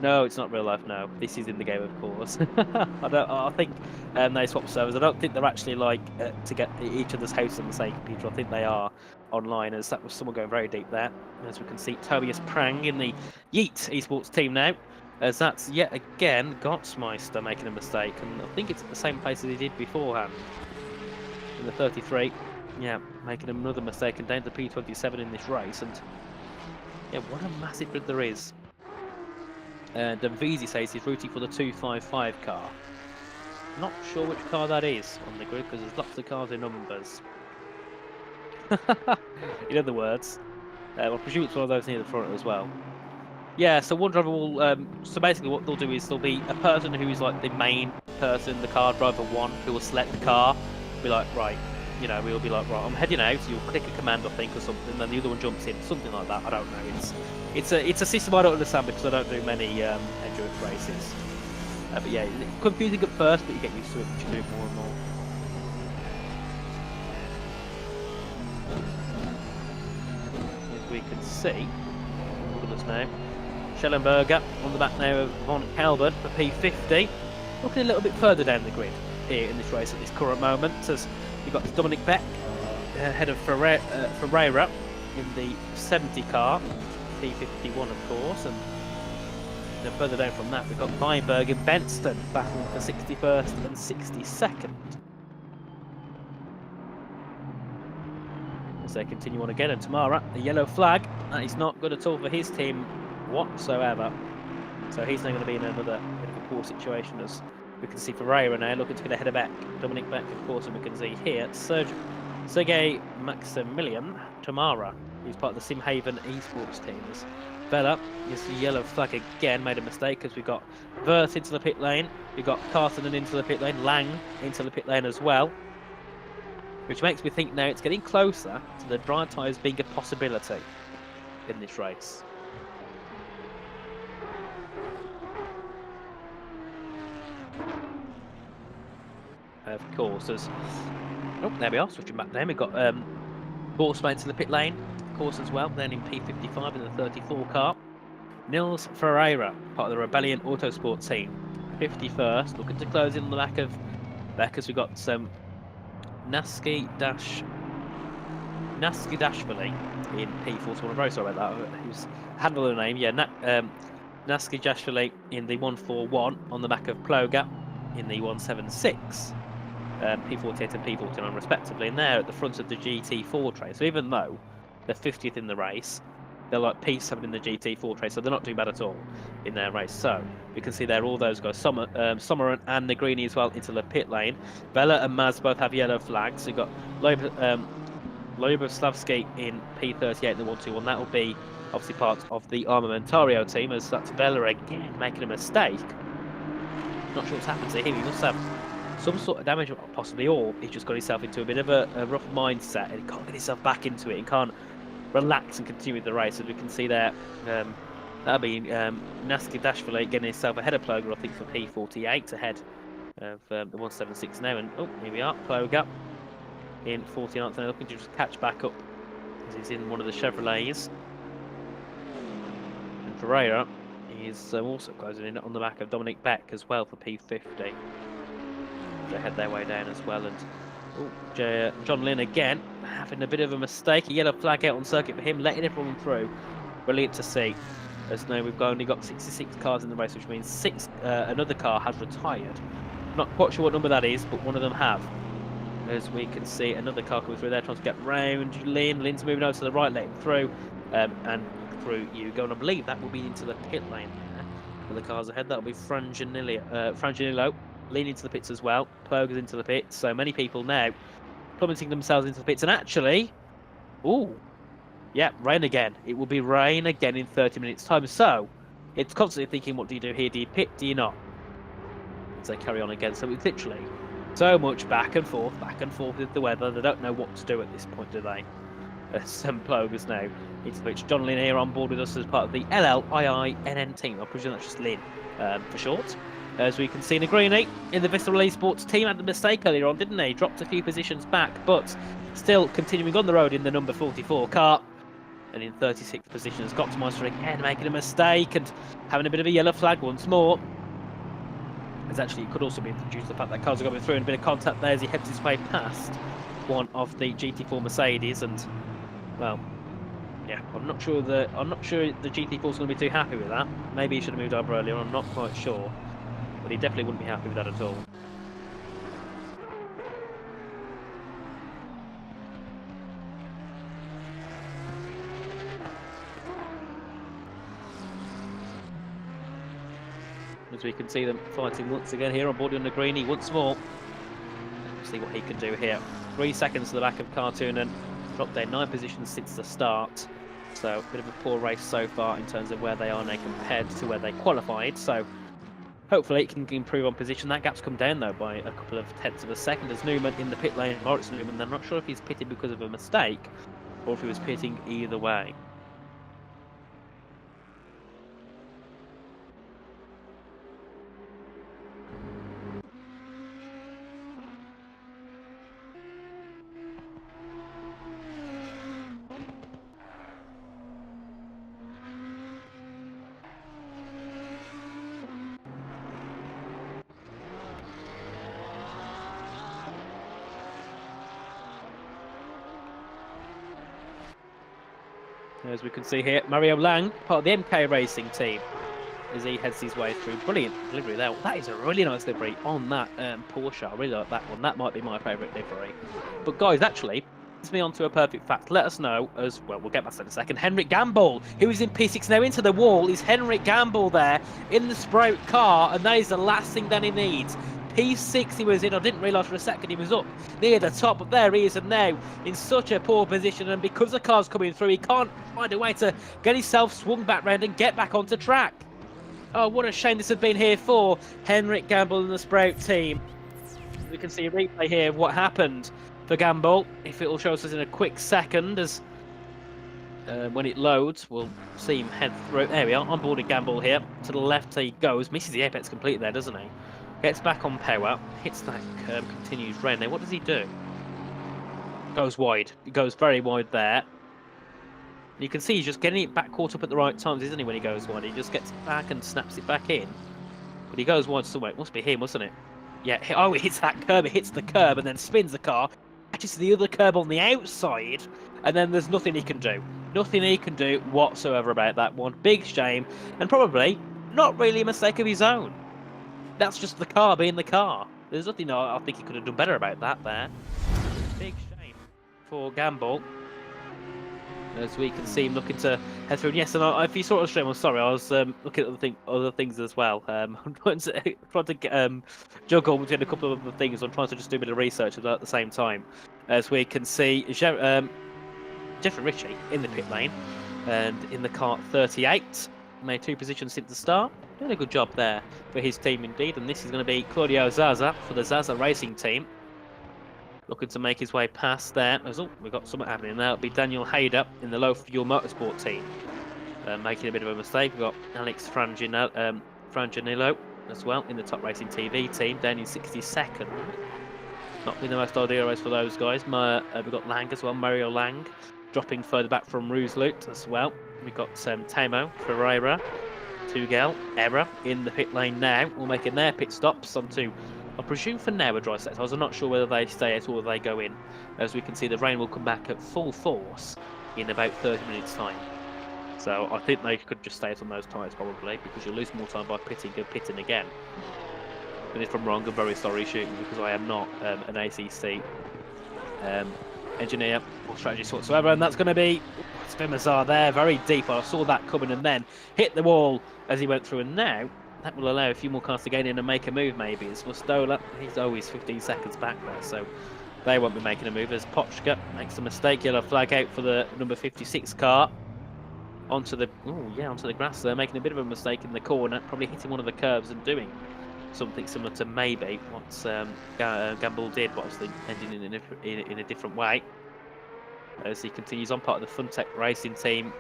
C: No, it's not real life. No, this is in the game, of course. I think they swap servers. I don't think they're actually like to get each other's house on the same computer. I think they are online. As that was someone going very deep there. As we can see, Tobias Prang in the Yeet Esports team now. As that's yet again Gottsmeister making a mistake, and I think it's at the same place as he did beforehand. In the 33, yeah, making another mistake and down to P27 in this race. And yeah, what a massive grid there is. And Vizi says he's rooting for the 255 car. Not sure which car that is on the grid because there's lots of cars in numbers. In other words, I presume it's one of those near the front as well. Yeah, so one driver will. So basically, what they'll do is there'll be a person who is like the main person, the car driver one, who will select the car. Be like, right, you know, we'll be like, right, I'm heading out. You'll click a command, I think, or something, and then the other one jumps in, something like that. I don't know. It's a system I don't understand because I don't do many endurance races. But yeah, it's confusing at first, but you get used to it as you do it more and more. As we can see, look at us now. Schellenberger on the back now of Von Kalben for P50. Looking a little bit further down the grid here in this race at this current moment, as you've got Dominic Beck ahead of Ferreira in the 70 car, P51 of course, and then further down from that we've got Weinberg and Benston battling for 61st and 62nd. As they continue on again, and Tamara, the yellow flag, that is not good at all for his team whatsoever. So he's now going to be in another bit of a poor situation, as we can see Ferreira now looking to get ahead of Beck. Dominic Beck, of course, and we can see here Sergei Maximilian Tamara, who's part of the Simhaven esports teams. Bella is the yellow flag again, made a mistake because we've got Vert into the pit lane, we've got Carson into the pit lane, Lang into the pit lane as well. Which makes me think now it's getting closer to the dry tyres being a possibility in this race. Of course, as there we are, switching back there. We've got Borsmates in the pit lane, of course, as well. Then in P55 in the 34 car. Nils Ferreira, part of the Rebellion Autosport team, 51st, looking to close in on the back of Beckers. We've got some Naski Dashvili in P41. I'm very sorry about that. Who's handled the name? Yeah, Naski Dashvili in the 141 on the back of Ploga in the 176. P48 and P49 respectively, and they're at the front of the GT4 train. So even though they're 50th in the race, they're like P7 in the GT4 train, so they're not doing bad at all in their race. So we can see there all those guys, Sommer and Negrini as well, into the pit lane. Bella and Maz both have yellow flags. So you've got Loboslavski in P38 in the 121. That will be obviously part of the Armamentario team, as that's Bella again making a mistake. Not sure what's happened to him. He must have some sort of damage, possibly, or he's just got himself into a bit of a rough mindset and he can't get himself back into it and can't relax and continue with the race. As we can see there, that'll be Naski Dashvili getting himself ahead of Ploga, I think, for P48, ahead of the 176 now. And oh, here we are, Ploga in 49th, and looking to just catch back up as he's in one of the Chevrolets. And Ferreira is also closing in on the back of Dominic Beck as well for P50. They head their way down as well. And John Lynn again having a bit of a mistake. A yellow flag out on circuit for him, letting everyone through. Brilliant to see. As now we've only got 66 cars in the race, which means another car has retired. Not quite sure what number that is, but one of them have. As we can see another car coming through there, trying to get round Lynn. Lynn's moving over to the right, letting through, and through you go. And I believe that will be into the pit lane there. For the cars ahead, that'll be Franginillo leaning to the pits as well. Ploga's into the pits. So many people now plummeting themselves into the pits. And actually, rain again. It will be rain again in 30 minutes time. So it's constantly thinking, what do you do here? Do you pit? Do you not? As they carry on again. So it's literally so much back and forth with the weather. They don't know what to do at this point, do they? Some Plogas now into which John Lynn here on board with us as part of the LLIINN team. I presume that's just Lynn for short. As we can see, Negrini in the Visceral Esports team had a mistake earlier on, didn't he? Dropped a few positions back, but still continuing on the road in the number 44 car. And in 36th position has got to Monster again, making a mistake and having a bit of a yellow flag once more. As actually, it could also be introduced the fact that cars are going through and a bit of contact there as he heads his way past one of the GT4 Mercedes. And well, yeah, I'm not sure the GT4 is going to be too happy with that. Maybe he should have moved over earlier. I'm not quite sure. But he definitely wouldn't be happy with that at all. As we can see them fighting once again here on board on Negrini once more. See what he can do here. 3 seconds to the back of Cartoon and dropped their 9 positions since the start. So a bit of a poor race so far in terms of where they are now compared to where they qualified. So Hopefully it can improve on position. That gap's come down though by a couple of tenths of a second as Newman in the pit lane. Moritz Newman, I'm not sure if he's pitted because of a mistake or if he was pitting either way. As we can see here, Mario Lang, part of the MK Racing team, as he heads his way through. Brilliant delivery there. That is a really nice delivery on that Porsche. I really like that one. That might be my favourite livery. But guys, actually, leads me on to a perfect fact. Let us know as well. We'll get back to that in a second. Henrik Gamble, who is in P6 now, into the wall. Is Henrik Gamble there in the Sprout car, and that is the last thing that he needs. P6 he was in. I didn't realise for a second he was up near the top, but there he is, and now in such a poor position, and because the car's coming through, he can't find a way to get himself swung back round and get back onto track. Oh, what a shame this had been here for Henrik Gamble and the Sprout team. We can see a replay here of what happened for Gamble. If it will show us in a quick second, as when it loads, we'll see him head through. There we are, on board Gamble here. To the left he goes, misses the apex completely there, doesn't he? Gets back on power, hits that curb, continues round. Now, what does he do? Goes wide. He goes very wide there. You can see he's just getting it back caught up at the right times, isn't he, when he goes wide? He just gets back and snaps it back in. But he goes wide somewhere. It must be him, mustn't it? Yeah, oh, it hits that curb, it hits the curb and then spins the car, catches the other curb on the outside, and then there's nothing he can do. Nothing he can do whatsoever about that one. Big shame, and probably not really a mistake of his own. That's just the car being the car. There's nothing I think he could have done better about that there. Big shame for Gamble. As we can see him looking to head through. And yes, and if you saw it on stream, I'm sorry, I was looking at other things as well. I'm trying to juggle between a couple of other things. I'm trying to just do a bit of research at the same time. As we can see, Jeffrey Ritchie in the pit lane and in the car 38. Made 2 positions since the start. Doing a good job there for his team indeed. And this is going to be Claudio Zaza for the Zaza Racing team. Looking to make his way past there. Oh, we've got something happening there. It'll be Daniel Hayder in the Low Fuel Motorsport team. Making a bit of a mistake. We've got Alex Franginillo as well in the Top Racing TV team, down in 62nd. Not been the most ideal race for those guys. We've got Lang as well, Mario Lang, dropping further back from Roosloot as well. We've got Tamo Ferreira, Tugel, Error in the pit lane now. We're making their pit stops onto, I presume for now, a dry set. I'm not sure whether they stay out or they go in. As we can see, the rain will come back at full force in about 30 minutes' time. So I think they could just stay out on those tyres probably, because you'll lose more time by pitting again. And if I'm wrong, I'm very sorry shooting, because I am not an ACC engineer or strategist whatsoever. And that's going to be Spimazar there, very deep. I saw that coming and then hit the wall as he went through. And now that will allow a few more cars to get in and make a move maybe. It's Mustola, he's always 15 seconds back there, so they won't be making a move. As Pochka makes a mistake, yellow flag out for the number 56 car. Onto the grass there, making a bit of a mistake in the corner, probably hitting one of the curves and doing something similar to maybe what Gamble did, but obviously ending in a different way. As he continues on, part of the Funtech Racing team,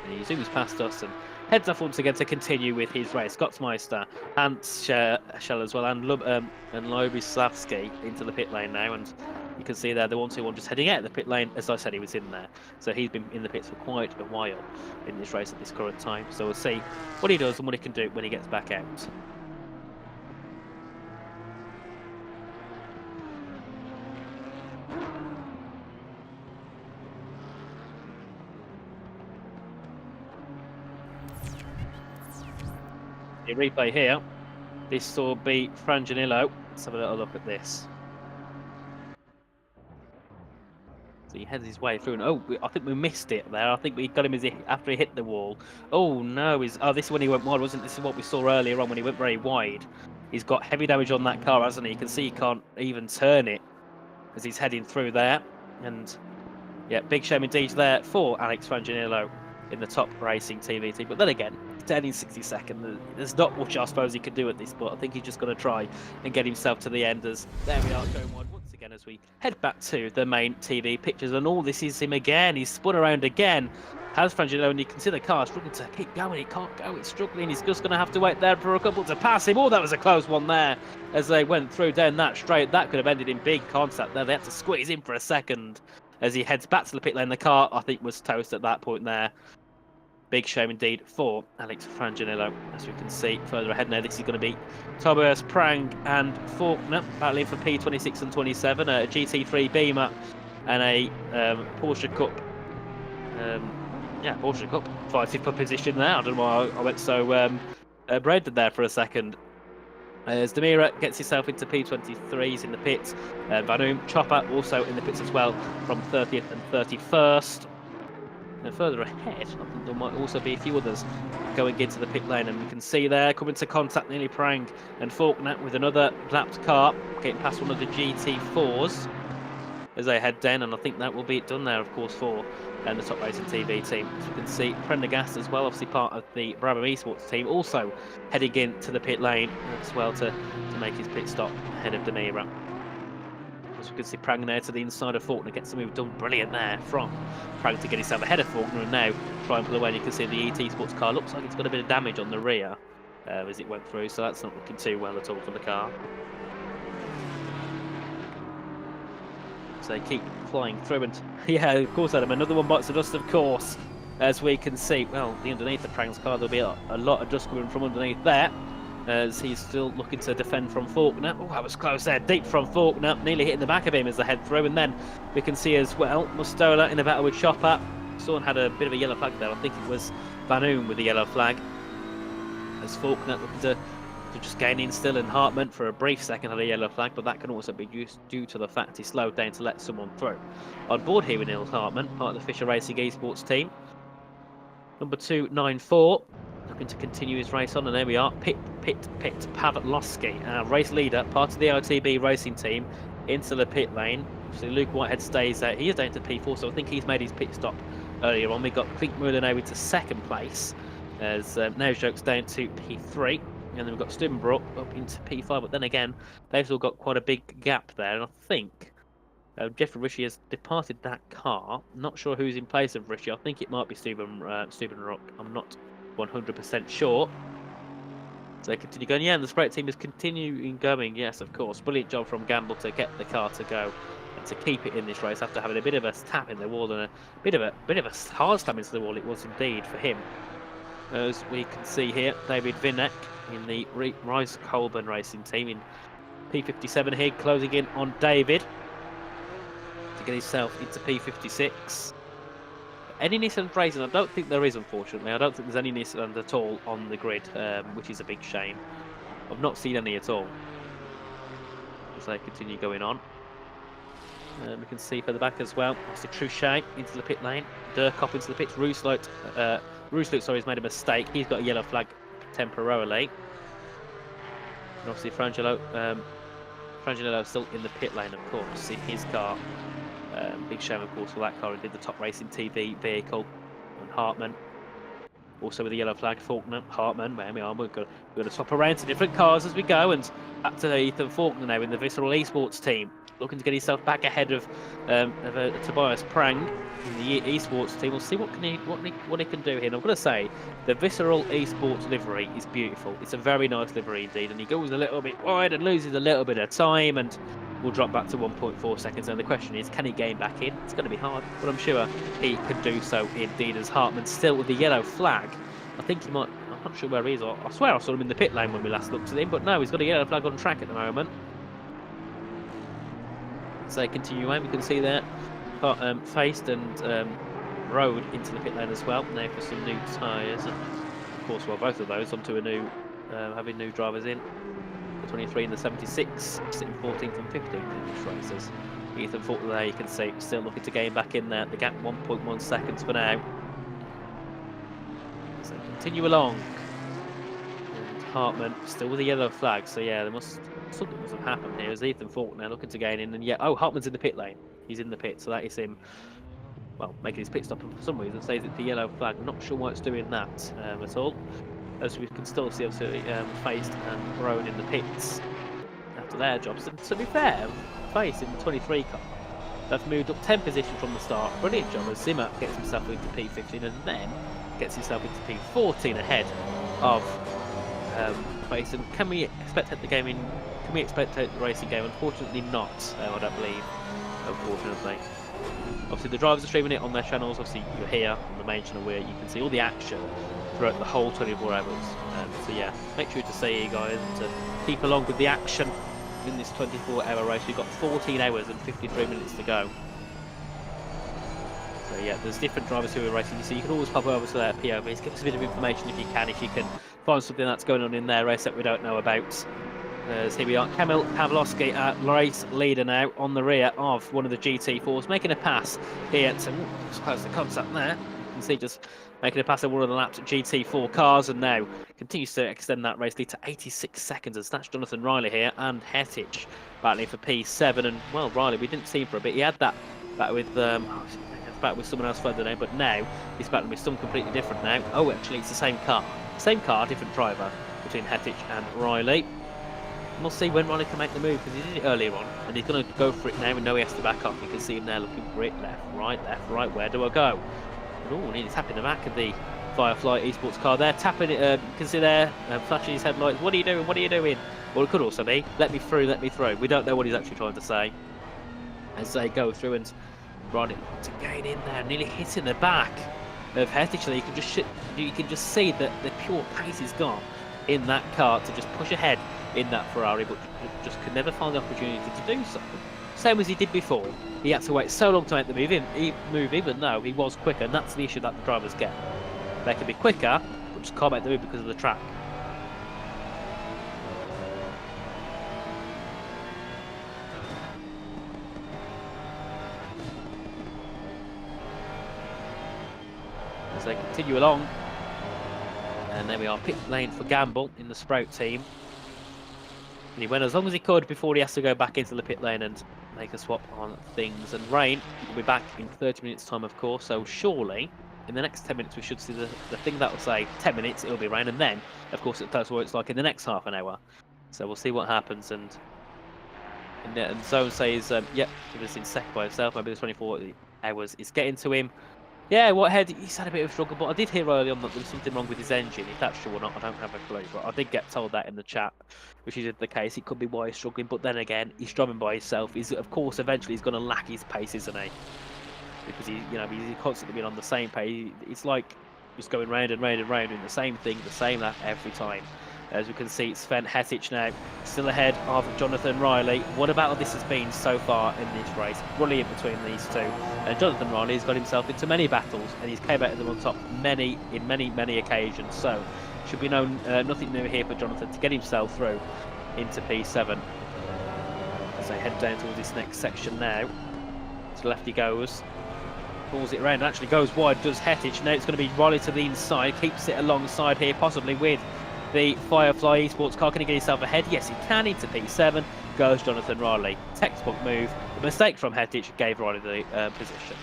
C: and he zooms past us and heads off once again to continue with his race. Scotsmeister, Hans Schell as well, and Lobislavski into the pit lane now, and you can see there the 1-2-1 just heading out of the pit lane. As I said, he was in there, so he's been in the pits for quite a while in this race at this current time. So we'll see what he does and what he can do when he gets back out. The replay here. This will be Franginillo. Let's have a little look at this. So he heads his way through, and I think we missed it there. I think we got him after he hit the wall. Oh no! This is when he went wide, wasn't it? This is what we saw earlier on when he went very wide. He's got heavy damage on that car, hasn't he? You can see he can't even turn it as he's heading through there. And yeah, big shame indeed there for Alex Franginillo in the Top Racing TV team. But then again, dead in 60 seconds. There's not much I suppose he could do at this, but I think he's just going to try and get himself to the end. As there we are, going wide once again as we head back to the main TV pictures, and all this is him again. He's spun around again. Has Frangelo, and you can see the car struggling to keep going. It can't go, it's struggling. He's just going to have to wait there for a couple to pass him. Oh, that was a close one there as they went through down that straight. That could have ended in big contact there. They had to squeeze in for a second as he heads back to the pit lane. The car, I think, was toast at that point there. Big shame indeed for Alex Franginello. As we can see further ahead now, this is going to be Tobias Prang and Faulkner battling for P26 and 27, a GT3 Beamer and a Porsche Cup. Porsche Cup. Fighting for position there. I don't know why I went so braided there for a second. As Demira gets himself into P23s in the pits. Vanum Chopper also in the pits as well from 30th and 31st. And further ahead, I think there might also be a few others going into the pit lane, and we can see there coming to contact nearly Prang and Faulkner with another lapped car getting past one of the GT4s as they head down, and I think that will be it done there, of course, for the Top Racing TV team. As you can see, Prendergast as well, obviously part of the Brabham Esports team, also heading into the pit lane as well to make his pit stop ahead of Demira. As we can see, Prang there to the inside of Faulkner, gets the move done brilliant there from Prang to get himself ahead of Faulkner, and now try and pull away. And you can see the ET Sports car looks like it's got a bit of damage on the rear as it went through, so that's not looking too well at all for the car. So they keep flying through, and yeah, of course, Adam, another one bites the dust, of course, as we can see. Well, the underneath of Prang's car, there'll be a lot of dust coming from underneath there, as he's still looking to defend from Faulkner. Oh, that was close there, deep from Faulkner, nearly hitting the back of him as they head through. And then we can see as well Mustola in a battle with Chopper. Someone had a bit of a yellow flag there. I think it was Vanum with the yellow flag, as Faulkner looking to just gain in still, and Hartman for a brief second had a yellow flag, but that can also be due to the fact he slowed down to let someone through. On board here with Neil Hartman, part of the Fisher Racing Esports team. Number 294. Looking to continue his race on, and there we are. Pit Pavlowski, race leader, part of the OTB racing team, into the pit lane. So Luke Whitehead stays there. He is down to P4, so I think he's made his pit stop earlier on. We got Klink Muller now into second place, as Naujok's down to P3, and then we've got Stubenbrook up into P5. But then again, they've still got quite a big gap there, and I think Jeffrey Rishi has departed that car. Not sure who's in place of Rishi. I think it might be Stubenbrook. I'm not 100% sure. So they continue going. Yeah, and the Sprite team is continuing going. Yes, of course. Brilliant job from Gamble to get the car to go and to keep it in this race after having a bit of a tap in the wall and a bit of a hard slam into the wall. It was indeed for him. As we can see here, David Vinek in the Rice Colburn racing team in P57 here, closing in on David to get himself into P56. Any Nissan racing? I don't think there is, unfortunately. I don't think there's any Nissan at all on the grid, which is a big shame. I've not seen any at all. As they continue going on. We can see further back as well. Obviously, Truchet into the pit lane. Durkop into the pits. Roosloot, sorry, has made a mistake. He's got a yellow flag temporarily. And obviously, Frangelo still in the pit lane, of course, in his car. Big shame, of course, for that car. He did the Top Racing TV vehicle. And Hartman, also with the yellow flag. Faulkner, Hartman, where we are. We're going to swap around to different cars as we go. And back to Ethan Faulkner now in the Visceral Esports team, looking to get himself back ahead of Tobias Prang in the Esports team. We'll see what he can do here. And I've got to say, the Visceral Esports livery is beautiful. It's a very nice livery indeed. And he goes a little bit wide and loses a little bit of time, and we'll drop back to 1.4 seconds. And the question is, can he gain back in? It's going to be hard, but I'm sure he can do so indeed, as Hartman still with the yellow flag. I think he might, I'm not sure where he is. I swear I saw him in the pit lane when we last looked at him, but no, he's got a yellow flag on track at the moment. So continue on, we can see there Faced and Road into the pit lane as well. Now for some new tyres, and of course, well, both of those onto a new, having new drivers in. The 23 and the 76, sitting 14th and 15th in these races. Ethan Faulkner there, you can see, still looking to gain back in there. The gap 1.1 seconds for now. So continue along. And Hartman still with a yellow flag, so yeah, something must have happened here as Ethan Faulkner looking to gain in. And yeah, oh, Hartman's in the pit lane. He's in the pit, so that is him, well, making his pit stop, and for some reason says it's the yellow flag. I'm not sure why it's doing that at all. as we can still see obviously Faced and Rowan in the pits after their jobs. And to be fair, Faced in the 23 car, they've moved up 10 positions from the start. Brilliant job as Zimmer gets himself into P15 and then gets himself into P14 ahead of Faced. And can we expect the game in? Can we expect the racing game? Unfortunately, not. I don't believe. Unfortunately. Obviously, the drivers are streaming it on their channels. Obviously, you're here on the main channel where you can see all the action throughout the whole 24 hours. So yeah, make sure to stay here, guys, and to keep along with the action in this 24-hour race. We've got 14 hours and 53 minutes to go. So yeah, there's different drivers who are racing. So you can always pop over to their POVs, give us a bit of information if you can find something that's going on in their race that we don't know about. Here we are, Kamil Pavlovsky at race leader now on the rear of one of the GT4s, making a pass here to close the contact there. You can see just making a pass at one of the lapped GT4 cars, and now continues to extend that race lead to 86 seconds. And that's Jonathan Riley here and Hetich battling for P7. And well, Riley, we didn't see him for a bit. He had that battle with someone else further down, but now he's battling with someone completely different now. Oh, actually, it's the same car, different driver between Hetich and Riley. We'll see when Ronnie can make the move, because he did it earlier on, and he's going to go for it now and know he has to back off. You can see him there looking for it, left, right, where do I go? And oh, he's tapping the back of the Firefly Esports car there, tapping it, you can see there, flashing his headlights. What are you doing? What are you doing? Or it could also be, let me through, let me through. We don't know what he's actually trying to say. As they go through, and Ronnie to gain in there, nearly hitting the back of Hetich. So you can just see that the pure pace is gone in that car to just push ahead in that Ferrari, but just could never find the opportunity to do so. Same as he did before. He had to wait so long to make the move, even though he was quicker, and that's the issue that the drivers get. They can be quicker, but just can't make the move because of the track. As they continue along, and there we are, pit lane for Gamble in the Sprout team. And he went as long as he could before he has to go back into the pit lane and make a swap on things. And rain will be back in 30 minutes time, of course, so surely in the next 10 minutes we should see the thing that will say 10 minutes it'll be rain, and then of course it tells us what it's like in the next half an hour. So we'll see what happens. And Zone says yep, he was in second by himself. Maybe the 24 hours is getting to him. Yeah, Whitehead, he's had a bit of a struggle, but I did hear early on that there was something wrong with his engine. If that's true or not, I don't have a clue, but I did get told that in the chat, which is the case. It could be why he's struggling, but then again, he's driving by himself. He's, of course, eventually he's going to lack his pace, isn't he? Because he's constantly been on the same pace. It's like just going round and round and round, doing the same thing, the same lap every time. As we can see, Sven Hetich now still ahead of Jonathan Riley. What a battle this has been so far in this race. Brilliant between these two. And Jonathan Riley has got himself into many battles, and he's came out of them on top in many occasions. So should be nothing new here for Jonathan to get himself through into P7. As they head down towards this next section now. To the left he goes. Pulls it around and actually goes wide, does Hetich. Now it's going to be Riley to the inside. Keeps it alongside here, possibly with the Firefly Esports car. Can he get himself ahead? Yes, he can. Into P7 goes Jonathan Riley. Textbook move. The mistake from Hetich gave Riley the position.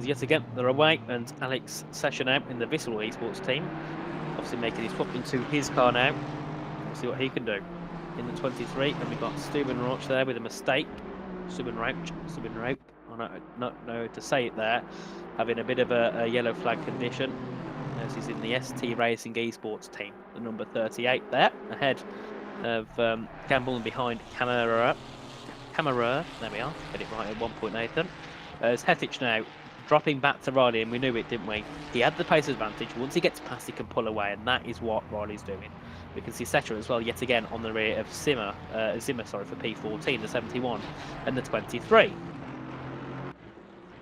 C: Yet again, they're away, and Alex Session out in the Vissel Esports team. Obviously making his swap into his car now. We'll see what he can do. In the 23, and we've got Steuben Rauch there with a mistake. Steuben Rauch, I don't know how to say it there. Having a bit of a yellow flag condition. As he's in the ST Racing Esports team. The number 38 there, ahead of Gamble and behind Camera. There we are. Get it right at one point, Nathan. As Hetich now dropping back to Riley, and we knew it, didn't we? He had the pace advantage. Once he gets past, he can pull away, and that is what Riley's doing. We can see Setra as well, yet again, on the rear of Zimmer, for P14, the 71, and the 23.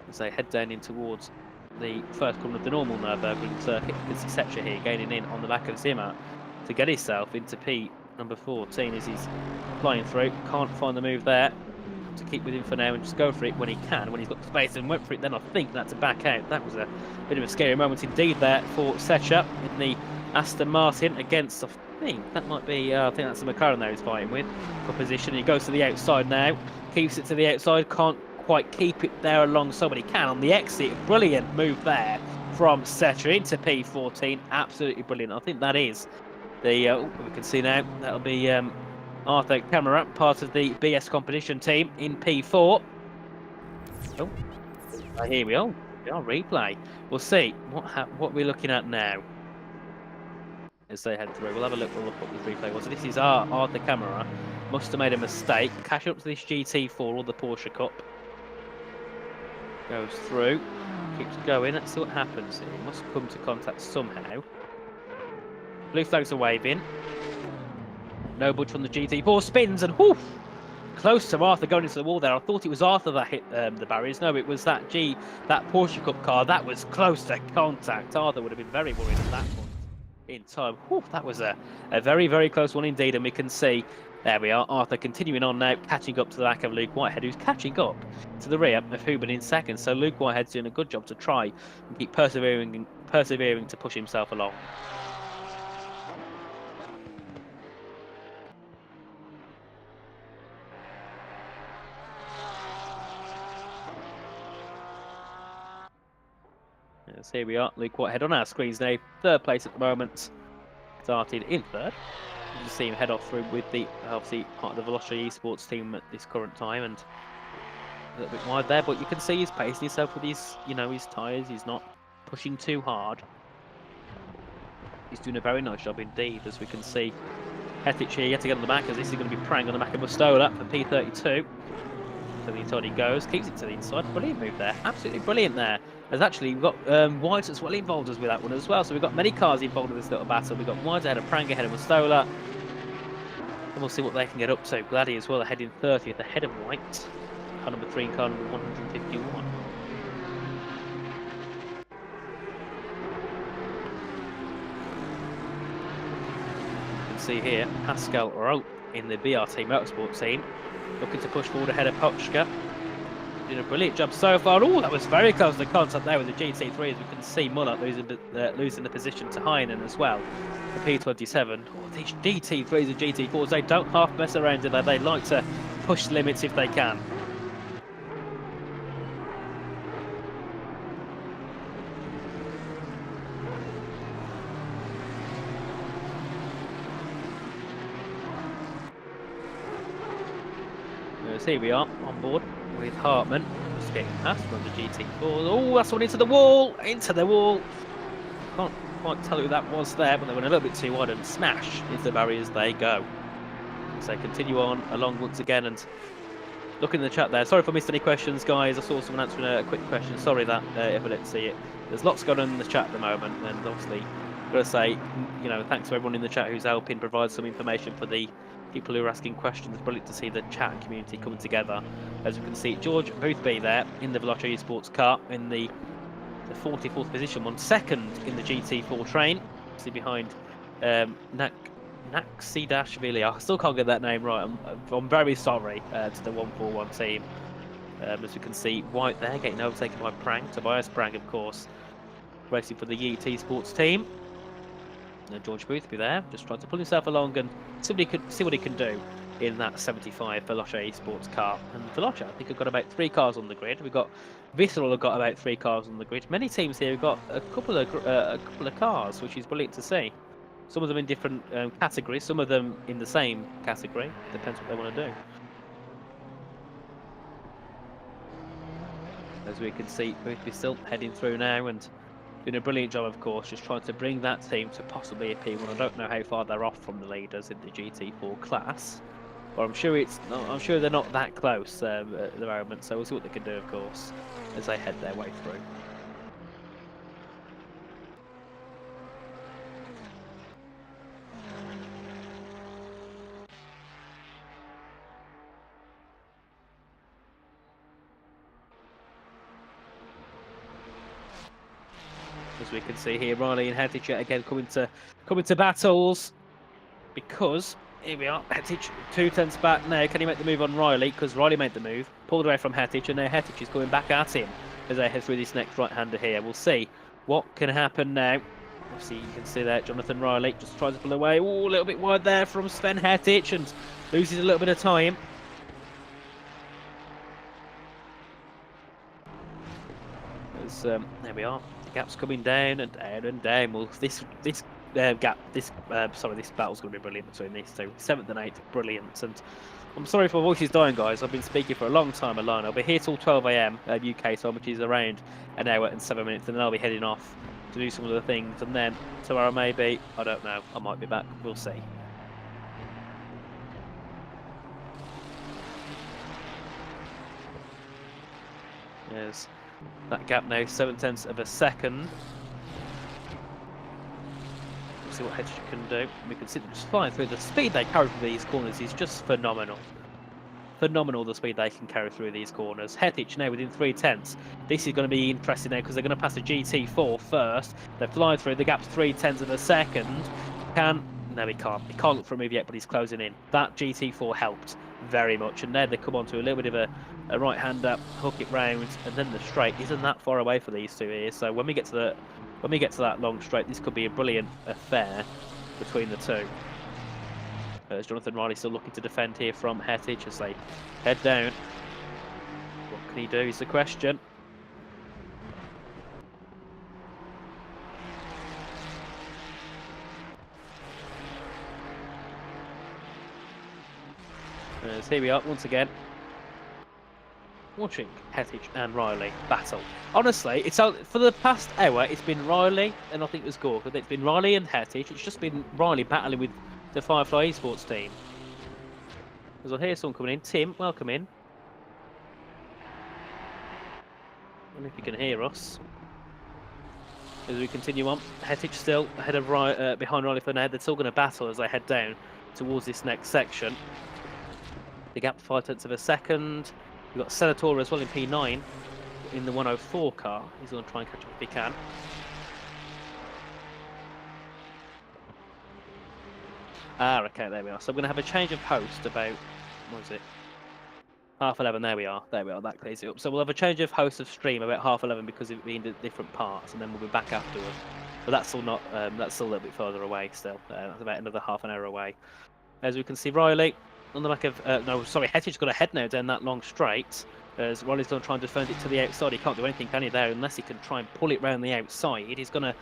C: As they head down in towards the first corner of the normal Nürburgring circuit, you can see Setra here gaining in on the back of Zimmer to get himself into P number 14 as he's flying through. Can't find the move there. to keep with him for now and just go for it when he can, when he's got space, and went for it then, I think, that's a back out. That was a bit of a scary moment indeed there for Secha in the Aston Martin against, I think that might be, I think that's the McLaren there he's fighting with. Good position, he goes to the outside now, keeps it to the outside, can't quite keep it there alongside, but he can on the exit. Brilliant move there from Secha into P14, absolutely brilliant. I think that is the, we can see now, that'll be Arthur Camara, part of the BS competition team in P4. Oh, here we are. Replay. We'll see what we're looking at now as they head through. We'll have a look. We'll look what the replay was. So this is Arthur Camara. Must have made a mistake. Cash up to this GT4 or the Porsche Cup. Goes through. Keeps going. Let's see what happens here. Must come to contact somehow. Blue flags are waving. No budge from the GT4. Spins and whoof! Close to Arthur going into the wall there. I thought it was Arthur that hit the barriers. No, it was that Porsche Cup car. That was close to contact. Arthur would have been very worried at that point in time. Whew, that was a very, very close one indeed. And we can see, there we are, Arthur continuing on now, catching up to the back of Luke Whitehead, who's catching up to the rear of Hubert in second. So Luke Whitehead's doing a good job to try and keep persevering to push himself along. Yes, here we are, Luke Whitehead on our screens now. Third place at the moment. Started in third. You can see him head off through with the, obviously, part of the Veloci Esports team at this current time, and a little bit wide there, but you can see he's pacing himself with his, his tyres. He's not pushing too hard. He's doing a very nice job indeed, as we can see. Hettich here yet again on the back, as this is going to be prang on the back of Mustola for P32. To the inside he goes, keeps it to the inside. Brilliant move there, absolutely brilliant there. As actually we've got White as well involved us with that one as well. So we've got many cars involved in this little battle. We've got White ahead of Prang ahead of Mustola. And we'll see what they can get up to. Gladdy as well ahead in 30th ahead of White. Car number 3 and car number 151. You can see here Pascal Rowe in the BRT Motorsports team, looking to push forward ahead of Pochka. Doing a brilliant job so far. Oh, that was very close to contact there with the GT3, as we can see Muller losing the position to Heinen as well. The P27. Oh, these GT3s and GT4s, they don't half mess around, do they? They like to push the limits if they can. Here we are on board with Hartmann, just getting past from the GT4. Oh, that's one into the wall! Into the wall! Can't quite tell who that was there, but they went a little bit too wide and smash into the barriers they go. So continue on along once again, and look in the chat there. Sorry if I missed any questions, guys. I saw someone answering a quick question. Sorry that if I didn't see it. There's lots going on in the chat at the moment, and obviously, I've got to say, thanks to everyone in the chat who's helping provide some information for the people who are asking questions. It's brilliant to see the chat community coming together. As we can see, George Boothby there in the Veloci Esports car in the 44th position, won second in the GT4 train. See behind Naksidashvili. I still can't get that name right. I'm very sorry to the 141 team. As we can see, White there getting overtaken by Prang. Tobias Prang, of course, racing for the YT Sports team. George Boothby there, just trying to pull himself along and see what he can do in that 75 Veloci Esports car. And Veloci, I think, have got about 3 cars on the grid. We've got Visceral have got about 3 cars on the grid. Many teams here have got a couple of cars, which is brilliant to see. Some of them in different categories, some of them in the same category. Depends what they want to do. As we can see, Boothby still heading through now and doing a brilliant job, of course, just trying to bring that team to possibly a P1. I don't know how far they're off from the leaders in the GT4 class, but I'm sure they're not that close at the moment. So we'll see what they can do, of course, as they head their way through. As we can see here, Riley and Hettich again coming to battles, because Here we are. Hettich 2/10 back now. Can he make the move on Riley? Because Riley made the move, pulled away from Hettich, and now Hettich is going back at him as they head through this next right-hander here. We'll see what can happen now. Obviously, you can see there Jonathan Riley just tries to pull away. Oh, a little bit wide there from Sven Hettich and loses a little bit of time. As, there we are. The gap's coming down and down and down. Well, this battle's going to be brilliant between these two. 7th and 8th, brilliant. And I'm sorry if my voice is dying, guys. I've been speaking for a long time alone. I'll be here till 12 AM UK time, which is around an hour and 7 minutes, and then I'll be heading off to do some of the things. And then tomorrow, maybe, I don't know, I might be back. We'll see. There's that gap now, 7/10 of a second. We'll see what Hettich can do. We can see them just flying through. The speed they carry through these corners is just phenomenal. Phenomenal, the speed they can carry through these corners. Hettich now within 3/10. This is going to be interesting now because they're going to pass a GT4 first. They're flying through. The gap's 3/10 of a second. No, he can't. He can't look for a move yet, but he's closing in. That GT4 helped very much. And then they come onto a little bit of a right-hander, hook it round, and then the straight isn't that far away for these two here. So when we get to that long straight, this could be a brilliant affair between the two. As Jonathan Riley still looking to defend here from Hettich as they head down. What can he do is the question. As here we are once again, watching Hettich and Riley battle. Honestly, it's for the past hour, it's been Riley and I think it was Gorka. It's been Riley and Hettich. It's just been Riley battling with the Firefly Esports team. As I hear someone coming in. Tim, welcome in. I don't know if you can hear us. As we continue on, Hettich still ahead of behind Riley for now. They're still going to battle as they head down towards this next section. The gap 5/10 of a second. We've got Senator as well in P9 in the 104 car. He's going to try and catch up if he can. Okay, there we are. So we're going to have a change of host about, what is it? 11:30, there we are. There we are, that clears it up. So we'll have a change of host of stream about 11:30 because it being different parts, and then we'll be back afterwards. But that's still not, that's still a little bit further away still. That's about another half an hour away. As we can see, Riley on the back of, Hettich's got a head now down that long straight. As Riley's going to try and defend it to the outside. He can't do anything, can he, there, unless he can try and pull it round the outside. He's going to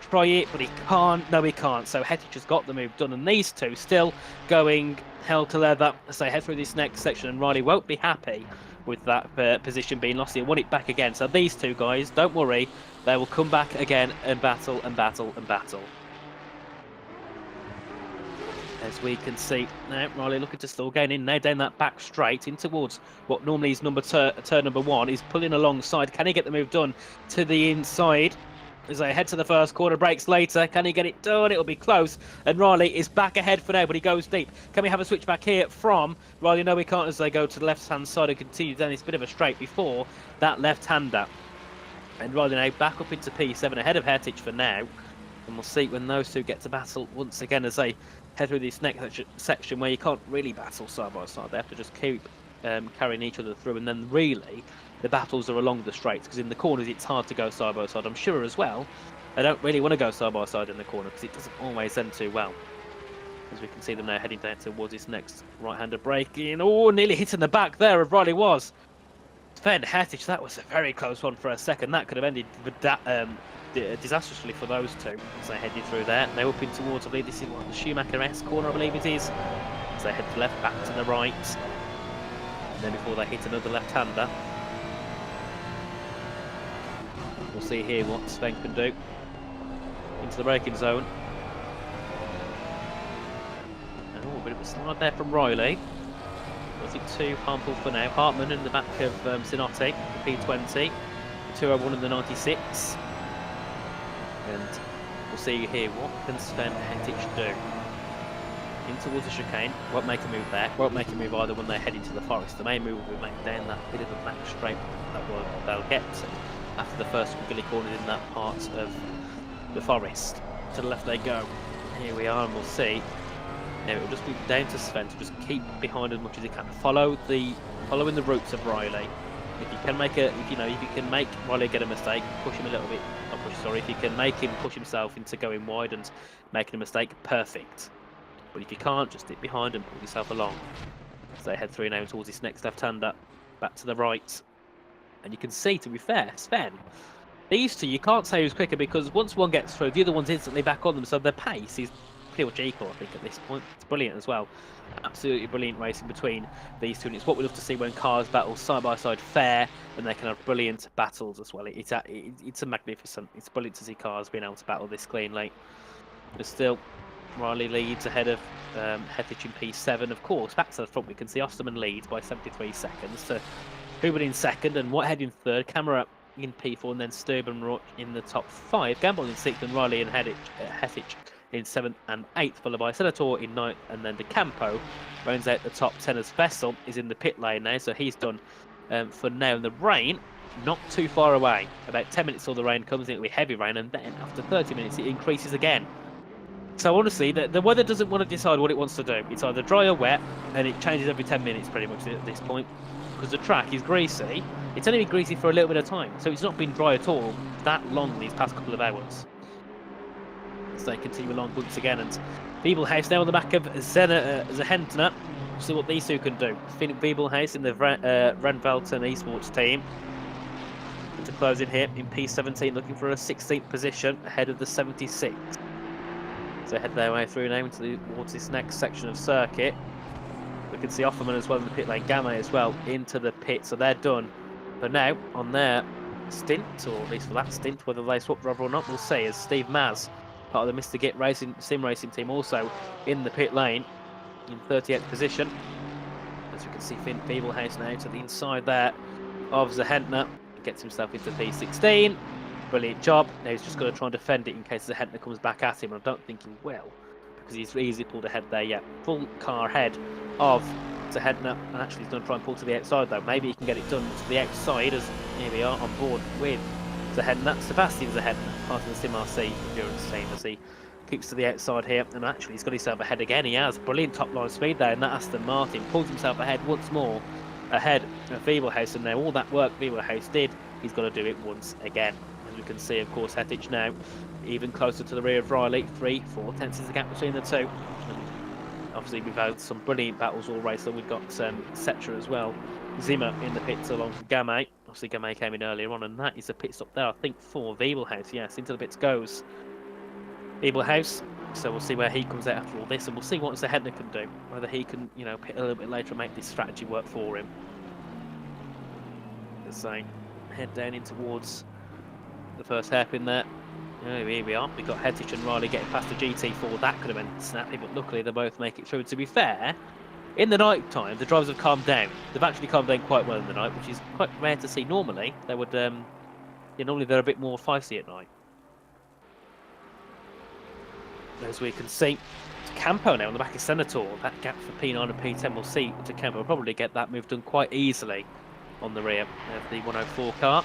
C: try it, but he can't. No, he can't. So Hettich has got the move done, and these two still going hell to leather as they head through this next section, and Riley won't be happy with that position being lost. He'll want it back again. So these two guys, don't worry, they will come back again and battle and battle and battle. As we can see now, Riley looking to still gain in now down that back straight in towards what normally is turn number one. He's pulling alongside. Can he get the move done to the inside? As they head to the first corner, breaks later. Can he get it done? It'll be close. And Riley is back ahead for now, but he goes deep. Can we have a switch back here from Riley? No, we can't, as they go to the left-hand side and continue down this bit of a straight before that left-hander. And Riley now back up into P7 ahead of Hettich for now. And we'll see when those two get to battle once again as they head through this next section where you can't really battle side by side. They have to just keep carrying each other through, and then really the battles are along the straights, because in the corners it's hard to go side by side. I'm sure as well they don't really want to go side by side in the corner because it doesn't always end too well. As we can see them now heading down towards this next right-hander break in. Oh, nearly hitting the back there of Riley was. Sven Hettich, that was a very close one for a second. That could have ended disastrously for those two as they headed through there. They're up in towards, I believe this is what, the Schumacher S corner, I believe it is. As they head to left, back to the right. And then before they hit another left-hander. We'll see here what Sven can do. Into the braking zone. And a bit of a slide there from Riley. Nothing too harmful for now. Hartmann in the back of Sinotti, the P20. 201 in the 96. And we'll see here what can Sven Hettich do. In towards the chicane, won't make a move there, won't make a move either when they head into the forest. The main move will be made down that bit of a back straight that they'll get after the first wiggly corner in that part of the forest. To the left they go. Here we are, and we'll see Now it'll just be down to Sven to just keep behind as much as he can. Following the routes of Riley. If you can make Riley get a mistake, push him a little bit. Not push, sorry. If you can make him push himself into going wide and making a mistake, perfect. But if you can't, just stick behind and pull yourself along. So head through now towards this next left-hander, back to the right. And you can see, to be fair, Sven, these two, you can't say who's quicker because once one gets through, the other one's instantly back on them. So their pace is pretty much equal, I think, at this point. It's brilliant as well. Absolutely brilliant racing between these two. And it's what we love to see when cars battle side by side fair, and they can have brilliant battles as well. It's a magnificent. It's brilliant to see cars being able to battle this cleanly. But still, Riley leads ahead of Hettich in P7. Of course, back to the front, we can see Osterman leads by 73 seconds to Huben in second and Whitehead in third. Camera in P4 and then Sturbenrock in the top 5. Gamble in 6th and Riley and Hettich in 7th and 8th, followed by Senator in 9th, and then De Campo rounds out the top 10 as Vessel is in the pit lane now, so he's done for now. And the rain, not too far away. About 10 minutes till the rain comes in, it'll be heavy rain, and then after 30 minutes it increases again. So honestly, the weather doesn't want to decide what it wants to do. It's either dry or wet, and it changes every 10 minutes pretty much at this point. Because the track is greasy. It's only been greasy for a little bit of time, so it's not been dry at all that long these past couple of hours. As they continue along once again, and Wiebelhaus now on the back of Zahentner. See what these two can do. Wiebelhaus in the Renvelten Esports team. And to close in here in P17, looking for a 16th position ahead of the 76th. So head their way through now towards this next section of circuit. We can see Offerman as well in the pit lane, Gamma as well into the pit, so they're done for now on their stint, or at least for that stint. Whether they swap driver or not, we'll see. As Steve Maz, part of the Mr. Git Racing Sim Racing team, also in the pit lane in 38th position. As we can see, Finn Wiebelhaus now to the inside there of Zahentner, gets himself into P16. Brilliant job. Now he's just got to try and defend it in case Zahentner comes back at him, and I don't think he will, because he's easily pulled ahead there yet. Full car ahead of Zahentner, and actually he's going to try and pull to the outside though. Maybe he can get it done to the outside, as here we are on board with Zahentner. Sebastian Zahentner, part of the Sim RC endurance team, as he keeps to the outside here, and actually he's got himself ahead again. He has brilliant top line speed there in that Aston Martin, pulls himself ahead once more ahead of Wiebelhaus, and now all that work Wiebelhaus did, he's got to do it once again. As we can see, of course, Hettich now even closer to the rear of Riley. 3-4 tenths is the gap between the two. And obviously we've had some brilliant battles all race, so we've got Setra as well. Zimmer in the pits along with Gamay. Obviously Gamay came in earlier on, and that is a pit stop there, I think, for Wiebelhaus. Yes, into the pits goes Wiebelhaus. So we'll see where he comes out after all this, and we'll see what Zahentner can do. Whether he can, you know, pit a little bit later and make this strategy work for him. As they head down in towards the first hairpin there. Oh, here we are. We've got Hettich and Riley getting past the GT4. That could have been snappy, but luckily they both make it through. To be fair, in the night time, the drivers have calmed down. They've actually calmed down quite well in the night, which is quite rare to see. Normally, they would, normally they're a bit more feisty at night. As we can see, Campo now on the back of Senator. That gap for P9 and P10, we'll see. To Campo will probably get that move done quite easily on the rear of the 104 car.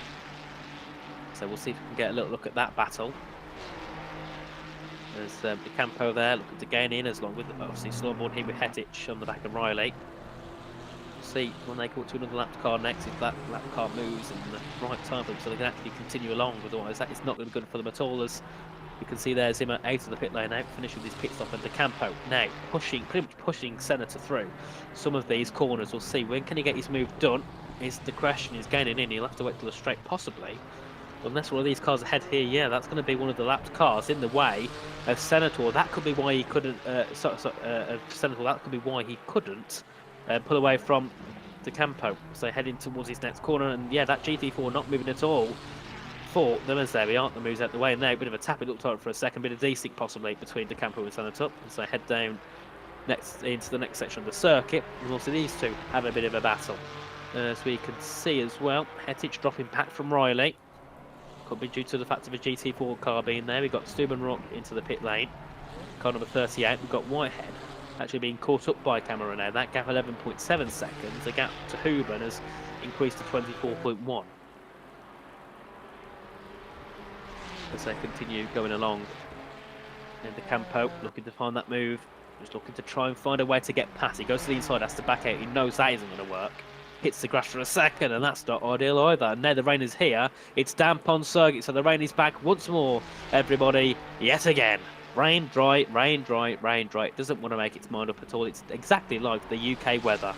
C: So we'll see if we can get a little look at that battle. There's De Campo there looking to gain in, as long with obviously snowboard here with Hettich on the back of Riley. We'll see when they go to another lap car next if that lap car moves in the right time for them, so they can actually continue along. Otherwise, that is not going to be good for them at all. As you can see there, Zimmer out of the pit lane now, finished with his pit stop, and De Campo now pretty much pushing Senator through some of these corners. We'll see when can he get his move done. Is the question is gaining in? He'll have to wait till the straight possibly. Unless one of these cars ahead here, yeah, that's going to be one of the lapped cars in the way of Senator. That could be why he couldn't. Senator. That could be why he couldn't pull away from De Campo. So heading towards his next corner, and yeah, that GT4 not moving at all for them. As there we are, the moves out the way, and now a bit of a tap. It looked like for a second, bit of D-stick possibly between De Campo and Senator. And so head down next into the next section of the circuit, and we'll see these two have a bit of a battle. As we can see as well, Hettich dropping back from Riley. Could be due to the fact of a GT4 car being there. We've got Stubenrock into the pit lane. Car number 38. We've got Whitehead actually being caught up by Camera now. That gap 11.7 seconds. The gap to Huben has increased to 24.1. As they continue going along. And De Campo looking to find that move Just looking to try and find a way to get past. He goes to the inside, has to back out. He knows that isn't going to work. Hits the grass for a second, and that's not ideal either. And now the rain is here. It's damp on circuit, so the rain is back once more. Everybody, yet again. Rain, dry, rain, dry, rain, dry. It doesn't want to make its mind up at all. It's exactly like the UK weather.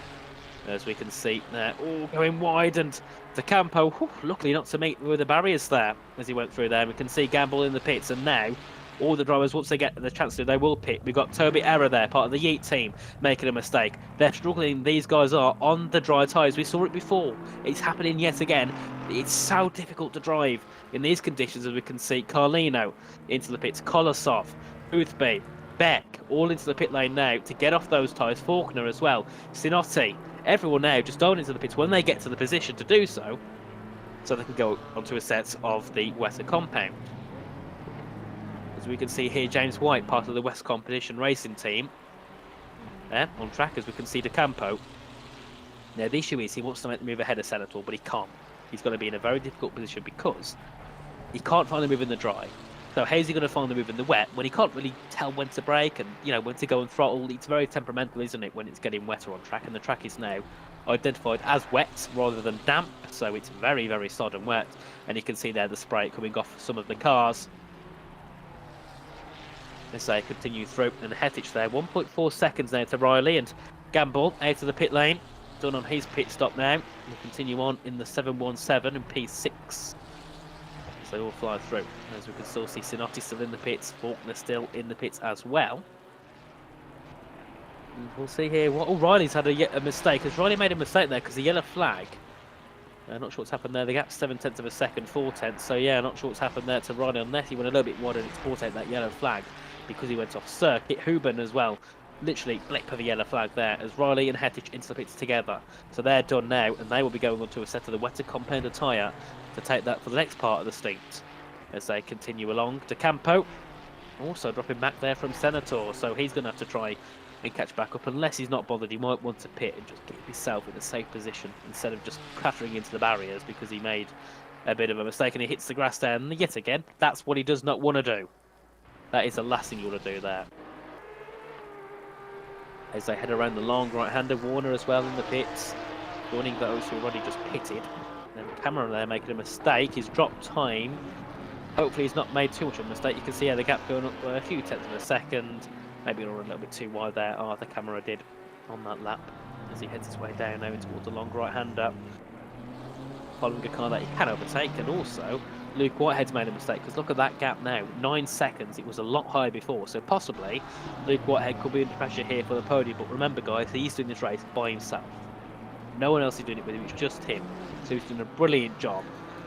C: As we can see there, all going wide, and De Campo, luckily not to meet with the barriers there as he went through there. We can see Gamble in the pits, and now all the drivers, once they get the chance to, they will pit. We've got Toby Error there, part of the Yeet team, making a mistake. They're struggling, these guys are, on the dry tyres. We saw it before. It's happening yet again. It's so difficult to drive in these conditions, as we can see. Carlino into the pits, Kolosov, Boothby, Beck, all into the pit lane now to get off those tyres. Faulkner as well, Sinotti, everyone now just going into the pits when they get to the position to do so they can go onto a set of the Wetter compound. As we can see here, James White, part of the West Competition Racing team, there on track, as we can see De Campo. Now the issue is he wants to make the move ahead of Senator, but he can't. He's going to be in a very difficult position because he can't find the move in the dry. So how's he going to find the move in the wet when he can't really tell when to brake and, you know, when to go and throttle? It's very temperamental, isn't it, when it's getting wetter on track, and the track is now identified as wet rather than damp, so it's very, very sodden wet, and you can see there the spray coming off some of the cars as they continue through. And Hetich there, 1.4 seconds now to Riley, and Gamble out of the pit lane, done on his pit stop now. We'll continue on in the 717 and P6 as they all fly through. As we can still see Sinotti still in the pits, Faulkner still in the pits as well. And we'll see here what Riley's had a mistake, as Riley made a mistake there because the yellow flag. Not sure what's happened there. The gap's 7/10 of a second, 4/10. So yeah, not sure what's happened there to Riley, unless he went a little bit wider and it's brought out that yellow flag because he went off circuit. Huben as well, literally blip of a yellow flag there, as Riley and Hetich into the pits together. So they're done now, and they will be going on to a set of the Wetter compound tyre to take that for the next part of the stint as they continue along. De Campo also dropping back there from Senator, so he's going to have to try and catch back up. Unless he's not bothered, he might want to pit and just keep himself in a safe position instead of just clattering into the barriers because he made a bit of a mistake and he hits the grass there. And yet again, that's what he does not want to do. That is the last thing you want to do there. As they head around the long right-hander, Warner as well in the pits, joining those who already just pitted. And Cameron there making a mistake. He's dropped time. Hopefully he's not made too much of a mistake. You can see how the gap going up a few tenths of a second. Maybe a little bit too wide there. The camera did on that lap as he heads his way down now towards the long right-hander. Following a car that he can overtake, and also Luke Whitehead's made a mistake because look at that gap now, 9 seconds. It was a lot higher before, so possibly Luke Whitehead could be under pressure here for the podium. But remember, guys, he's doing this race by himself. No one else is doing it with him. It's just him. So he's doing a brilliant job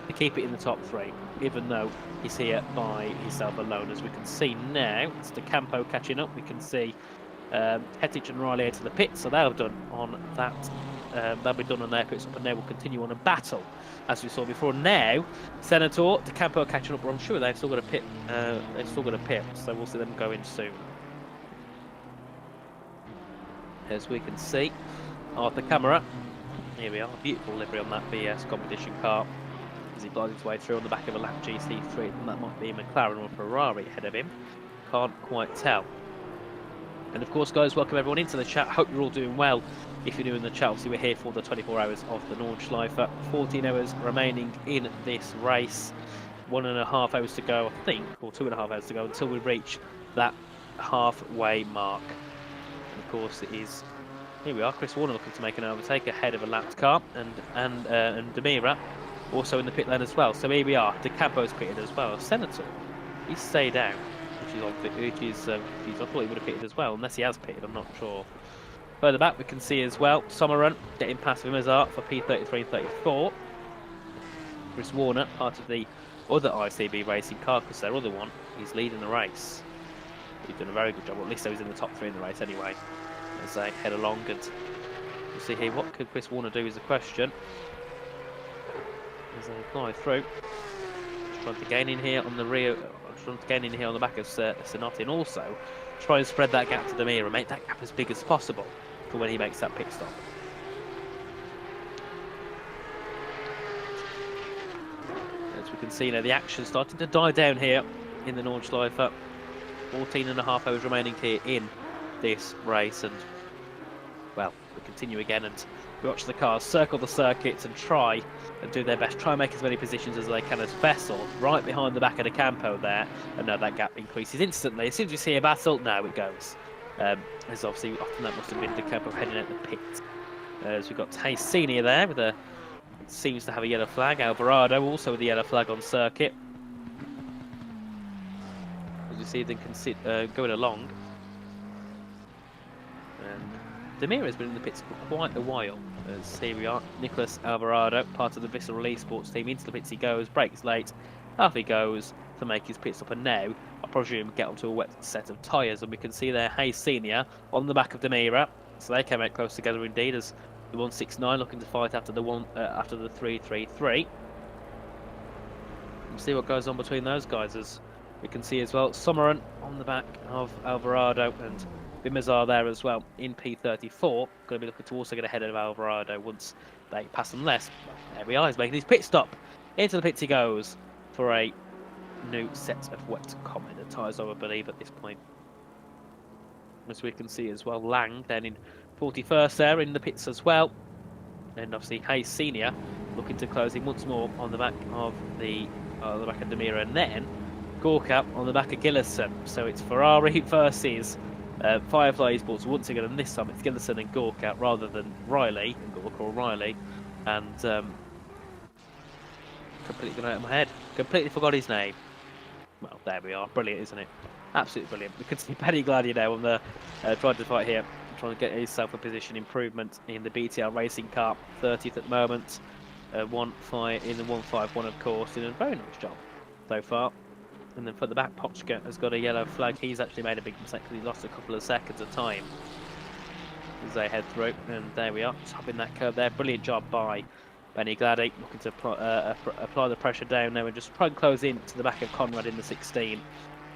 C: to keep it in the top 3, even though he's here by himself alone. As we can see now, it's De Campo catching up. We can see Hetich and Riley out to the pit, so they'll done on that. They'll be done on their pits up, and they will continue on a battle as we saw before. Now, Senator, De Campo catching up, but I'm sure they've still got a pit. They've still got a pit, so we'll see them go in soon. As we can see, the camera. Here we are, beautiful livery on that BS competition car as he glides his way through on the back of a lap GC3, and that might be a McLaren or Ferrari ahead of him. Can't quite tell. And of course, guys, welcome everyone into the chat. Hope you're all doing well. If you're new in the chat, obviously we're here for the 24 hours of the Nordschleife. 14 hours remaining in this race. 1.5 hours to go, I think, or 2.5 hours to go until we reach that halfway mark. And of course, it is. Here we are, Chris Warner looking to make an overtake ahead of a lapped car, and Demira also in the pit lane as well. So here we are. De Campo's pitted as well. Senator, he's stayed out, which is I thought he would have pitted as well, unless he has pitted. I'm not sure. Further back, we can see as well Sommerrun getting past Vimazart for P33 and 34. Chris Warner, part of the other ICB racing car, because their other one, he's leading the race. He's done a very good job, or at least he was in the top 3 in the race anyway. As they head along, and we'll see here what could Chris Warner do is the question as they fly through. Just trying to gain in here on the rear, trying to gain in here on the back of Sinotti, and also try and spread that gap to Demir and make that gap as big as possible for when he makes that pit stop. As we can see now, the action starting to die down here in the Nordschleife. 14.5 hours remaining here in this race. And well, we continue again and we watch the cars circle the circuits and try and do their best, try and make as many positions as they can as Vessel right behind the back of the Campo there. And now that gap increases instantly. As soon as we see a battle, now it goes. As obviously often that must have been the Campo heading out the pit. As we've got Hayes Senior there with a, seems to have a yellow flag. Alvarado also with the yellow flag on circuit. As you see them going along. And Demir has been in the pits for quite a while. As here we are, Nicholas Alvarado, part of the Visceral Esports team, into the pits he goes, brakes late, off he goes to make his pit stop, and now I presume get onto a wet set of tyres, and we can see there Hayes Senior on the back of Demira, so they came out close together indeed as the 169 looking to fight after the 333. We'll see what goes on between those guys, as we can see as well Summerin on the back of Alvarado and Bimazar there as well in P34. Going to be looking to also get ahead of Alvarado once they pass them less. There we are, he's making his pit stop. Into the pits he goes for a new set of wet common tyres, I believe, at this point. As we can see as well, Lang then in 41st there in the pits as well. And obviously Hayes Senior looking to close in once more on the back of the back of Demira, and then Gorka on the back of Gillison. So it's Ferrari versus Firefly Esports once again, and this time it's Gillison and Gorka rather than Riley and Gorka or Riley. And completely gone out of my head. Completely forgot his name. Well, there we are. Brilliant, isn't it? Absolutely brilliant. We can see Paddy Gladio now on the trying to fight here, trying to get himself a position improvement in the BTR Racing Car, 30th at the moment. 1-5 in the 151, of course, doing a very nice job so far. And then for the back, Pochka has got a yellow flag. He's actually made a big mistake because he lost a couple of seconds of time as they head through. And there we are, topping that curve there. Brilliant job by Benny Glady, looking to apply the pressure down now and just try and close in to the back of Conrad in the 16. And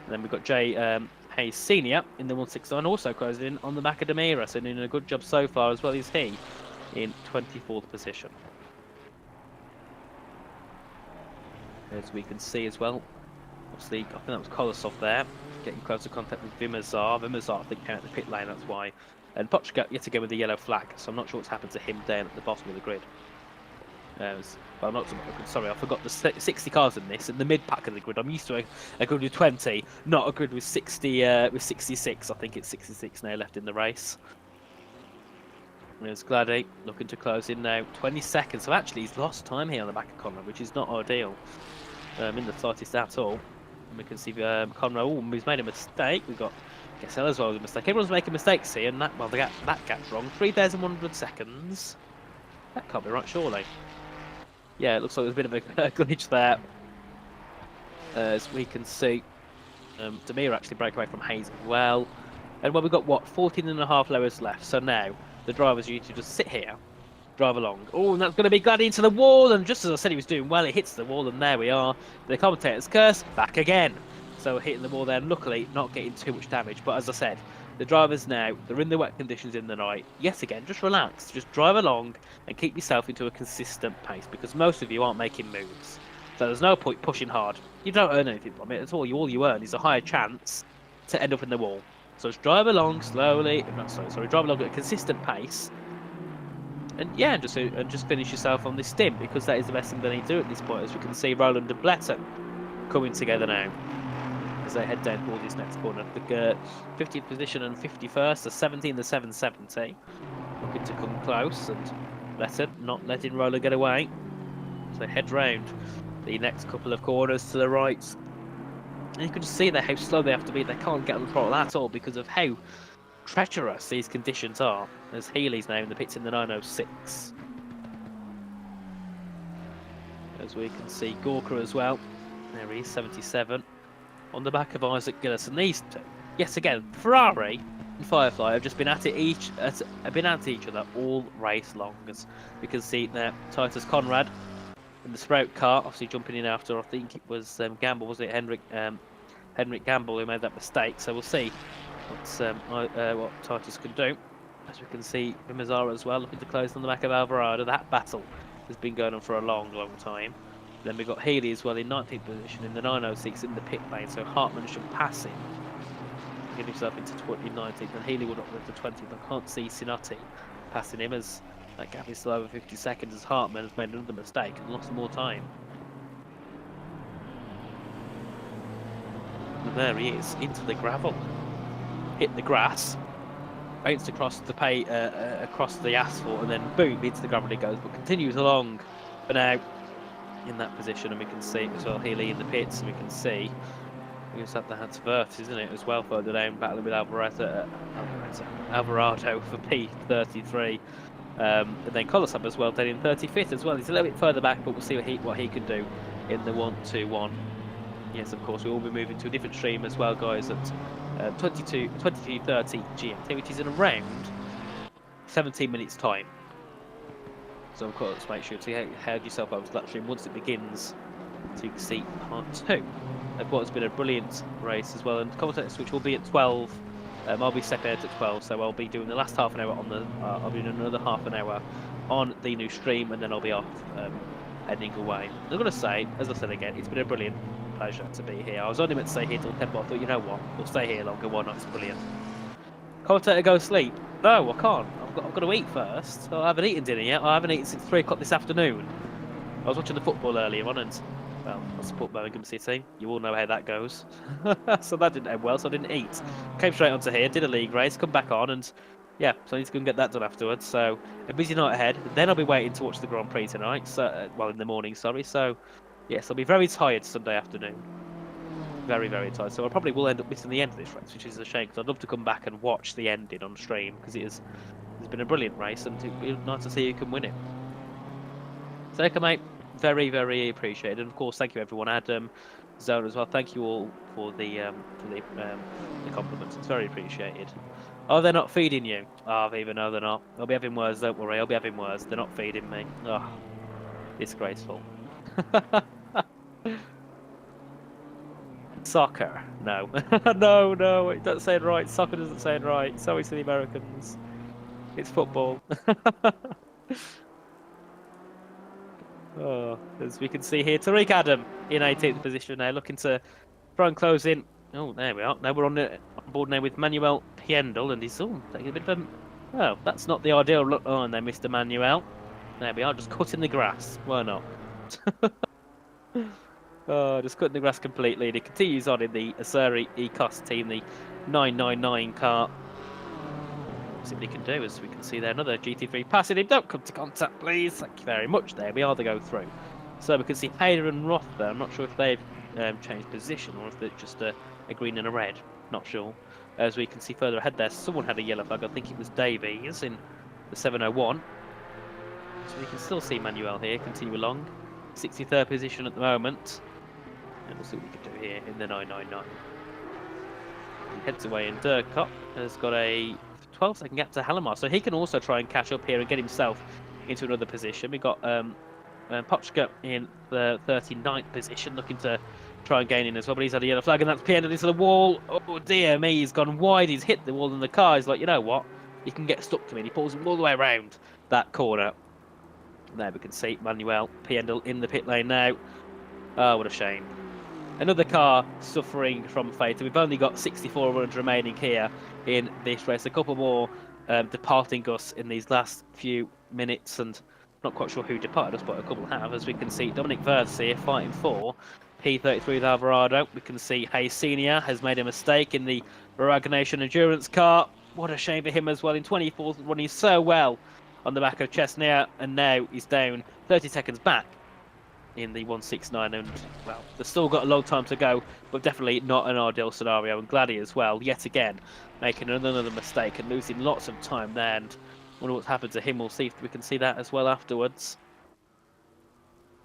C: then we've got Jay Hayes Senior in the 169, also closing in on the back of Demira, so doing a good job so far, as well as he in 24th position. As we can see as well, obviously, I think that was Kolosov there, getting closer contact with Vimazar. Vimazar, I think, came out the pit lane, that's why. And Pochka yet again with the yellow flag, so I'm not sure what's happened to him down at the bottom of the grid. Well, I'm not sorry, I forgot the 60 cars in this, in the mid-pack of the grid. I'm used to a grid with 20, not a grid with 60, with 66. I think it's 66 now left in the race. There's Glady looking to close in now, 20 seconds. So actually, he's lost time here on the back of Conrad, which is not ideal in the slightest at all. And we can see Conrad, he's made a mistake. We've got Gessel as well as a mistake. Everyone's making mistakes here, and that gap's wrong. 3,100 seconds. That can't be right, surely. Yeah, it looks like there's a bit of a glitch there. As we can see, Demir actually break away from Hayes as well. And well, we've got, what, 14 and a half lowers left. So now, the drivers need to just sit here, drive along. Oh, and that's going to be Glady into the wall. And just as I said he was doing well, it hits the wall. And there we are. The commentator's curse, back again. So hitting the wall there, and luckily not getting too much damage. But as I said, the drivers now, they're in the wet conditions in the night. Yet again, just relax. Just drive along and keep yourself into a consistent pace, because most of you aren't making moves. So there's no point pushing hard. You don't earn anything from it at all. All you earn is a higher chance to end up in the wall. So just drive along slowly. Drive along at a consistent pace. And yeah, just finish yourself on this stint, because that is the best thing they need to do at this point. As we can see, Roland and Bletton coming together now as they head down towards this next corner. The 50th position and 51st, the 17, the 770. Looking to come close, and Bletton not letting Roland get away. So they head round the next couple of corners to the right. And you can just see there how slow they have to be. They can't get on the throttle at all because of how treacherous these conditions are. As Healy's now in the pits in the 906. As we can see Gorka as well. There he is, 77. On the back of Isaac Gillis, and these two, yes again, Ferrari and Firefly have just been at each other all race long. As we can see there, Titus Conrad in the Sprout car, obviously jumping in after, I think it was Gamble, was it Henrik Gamble who made that mistake. So we'll see what Titus can do. As we can see, Vimazara as well looking to close on the back of Alvarado. That battle has been going on for a long time. Then we've got Healy as well in 19th position in the 906 in the pit lane, so Hartman should pass him get himself into 19th, and Healy will not move to 20th. I can't see Sinati passing him, as that gap is still over 50 seconds, as Hartman has made another mistake and lost more time. And there he is, into the gravel. Hit the grass, bounced across the asphalt, and then boom, into the gravel he goes, but continues along for now in that position. And we can see as well Healy in the pits, and we can see who's at the Hansworth, isn't it, as well, further down, battling with Alvarado for P33. And then Kolosab as well, down in 35th as well. He's a little bit further back, but we'll see what he can do in the 1-2-1. Yes, of course, we will be moving to a different stream as well, guys, at 22:30 GMT, which is in around 17 minutes time. So of course, make sure to head yourself over to that stream once it begins, so you can see part 2 of what has been a brilliant race as well. And context which will be at 12. I'll be stepping out at 12, so I'll be doing the last half an hour on the. I'll be doing another half an hour on the new stream, and then I'll be off heading away. I'm going to say, as I said again, it's been a brilliant pleasure to be here. I was only meant to stay here till 10, but I thought, you know what, we'll stay here longer. Why not? It's brilliant. Commentator, go sleep. No, I can't. I've got to eat first. I haven't eaten dinner yet. I haven't eaten since 3 o'clock this afternoon. I was watching the football earlier on, and well, I support Birmingham City. You all know how that goes. So that didn't end well, so I didn't eat. Came straight onto here, did a league race, come back on, and yeah, so I need to go and get that done afterwards. So a busy night ahead. Then I'll be waiting to watch the Grand Prix tonight. So well, in the morning, sorry. So yes, I'll be very tired Sunday afternoon. Very, very tired. So I probably will end up missing the end of this race, which is a shame, because I'd love to come back and watch the ending on stream, because it's been a brilliant race, and it'd be nice to see who can win it. So, okay, mate. Very, very appreciated. And of course, thank you everyone. Adam, Zone as well. Thank you all for the compliments. It's very appreciated. Oh, they're not feeding you. Oh, Viva, no, they're not. I'll be having words. Don't worry. I'll be having words. They're not feeding me. Oh, disgraceful. Soccer? No. no. It doesn't say it right. Soccer doesn't say it right. Sorry to the Americans. It's football. Oh, as we can see here, Tariq Adam in 18th position now, looking to try and close in. Oh, there we are. Now we're on board now with Manuel Piendel, and he's taking a bit of a. Oh, that's not the ideal look on there, Mr. Manuel. There we are, just cutting the grass. Why not? Oh, just cutting the grass completely. And he continues on in the Asuri Ecos team, the 999 car. See what he can do, as we can see there. Another GT3 passing him. Don't come to contact, please. Thank you very much. There we are, they go through. So we can see Hayder and Roth there. I'm not sure if they've changed position, or if they're just a green and a red. Not sure. As we can see further ahead there, someone had a yellow flag. I think it was Davies in the 701. So we can still see Manuel here continue along. 63rd position at the moment. And we'll see what we can do here in the 999. He heads away, and Durkop has got a 12-second gap to Halimar, so he can also try and catch up here and get himself into another position. We've got Pochka in the 39th position, looking to try and gain in as well, but he's had a yellow flag, and that's pinned into the wall. Oh dear me, he's gone wide, he's hit the wall, and the car is like, you know what, you can get stuck to me. And he pulls him all the way around that corner. There we can see Manuel Piendel in the pit lane now. Oh, what a shame. Another car suffering from fate. We've only got 64 runs remaining here in this race. A couple more departing us in these last few minutes, and not quite sure who departed us, but a couple have. As we can see, Dominic Verts here fighting for P33 with Alvarado. We can see Hayes Senior has made a mistake in the Nation Endurance car. What a shame for him as well. In 24th, running so well on the back of Chesnea, and now he's down 30 seconds back in the 169, and well, they've still got a long time to go, but definitely not an ideal scenario. And Gladdy as well, yet again, making another mistake and losing lots of time there, and wonder what's happened to him. We'll see if we can see that as well afterwards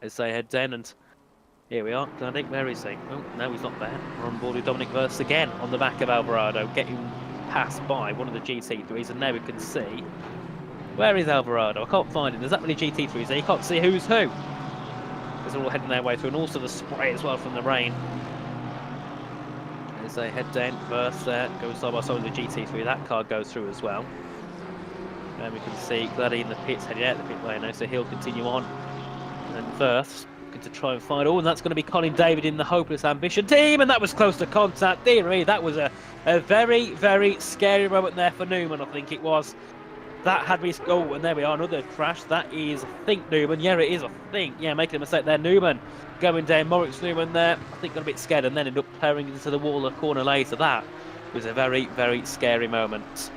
C: as they head down. And here we are, Gladdy, where is he? Oh, no, he's not there. We're on board with Dominic Verst again on the back of Alvarado, getting passed by one of the GT3s, and now we can see, where is Alvarado? I can't find him. There's that many GT3s there, you can't see who's who. They're all heading their way through, and also the spray as well from the rain. As they head down, Verst there, goes side by side with the GT3, that car goes through as well. And we can see Gladdy in the pits heading out the pit lane now, so he'll continue on. And Verst looking to try and find. Oh, and that's going to be Colin David in the Hopeless Ambition team, and that was close to contact. Dear me, that was a very, very scary moment there for Newman, I think it was. That had me. Oh, and there we are, another crash. That is, I think, Newman. Yeah, it is, I think. Yeah, making a mistake there. Newman going down. Moritz Newman there. I think got a bit scared and then ended up tearing into the wall a corner later. That was a very, very scary moment.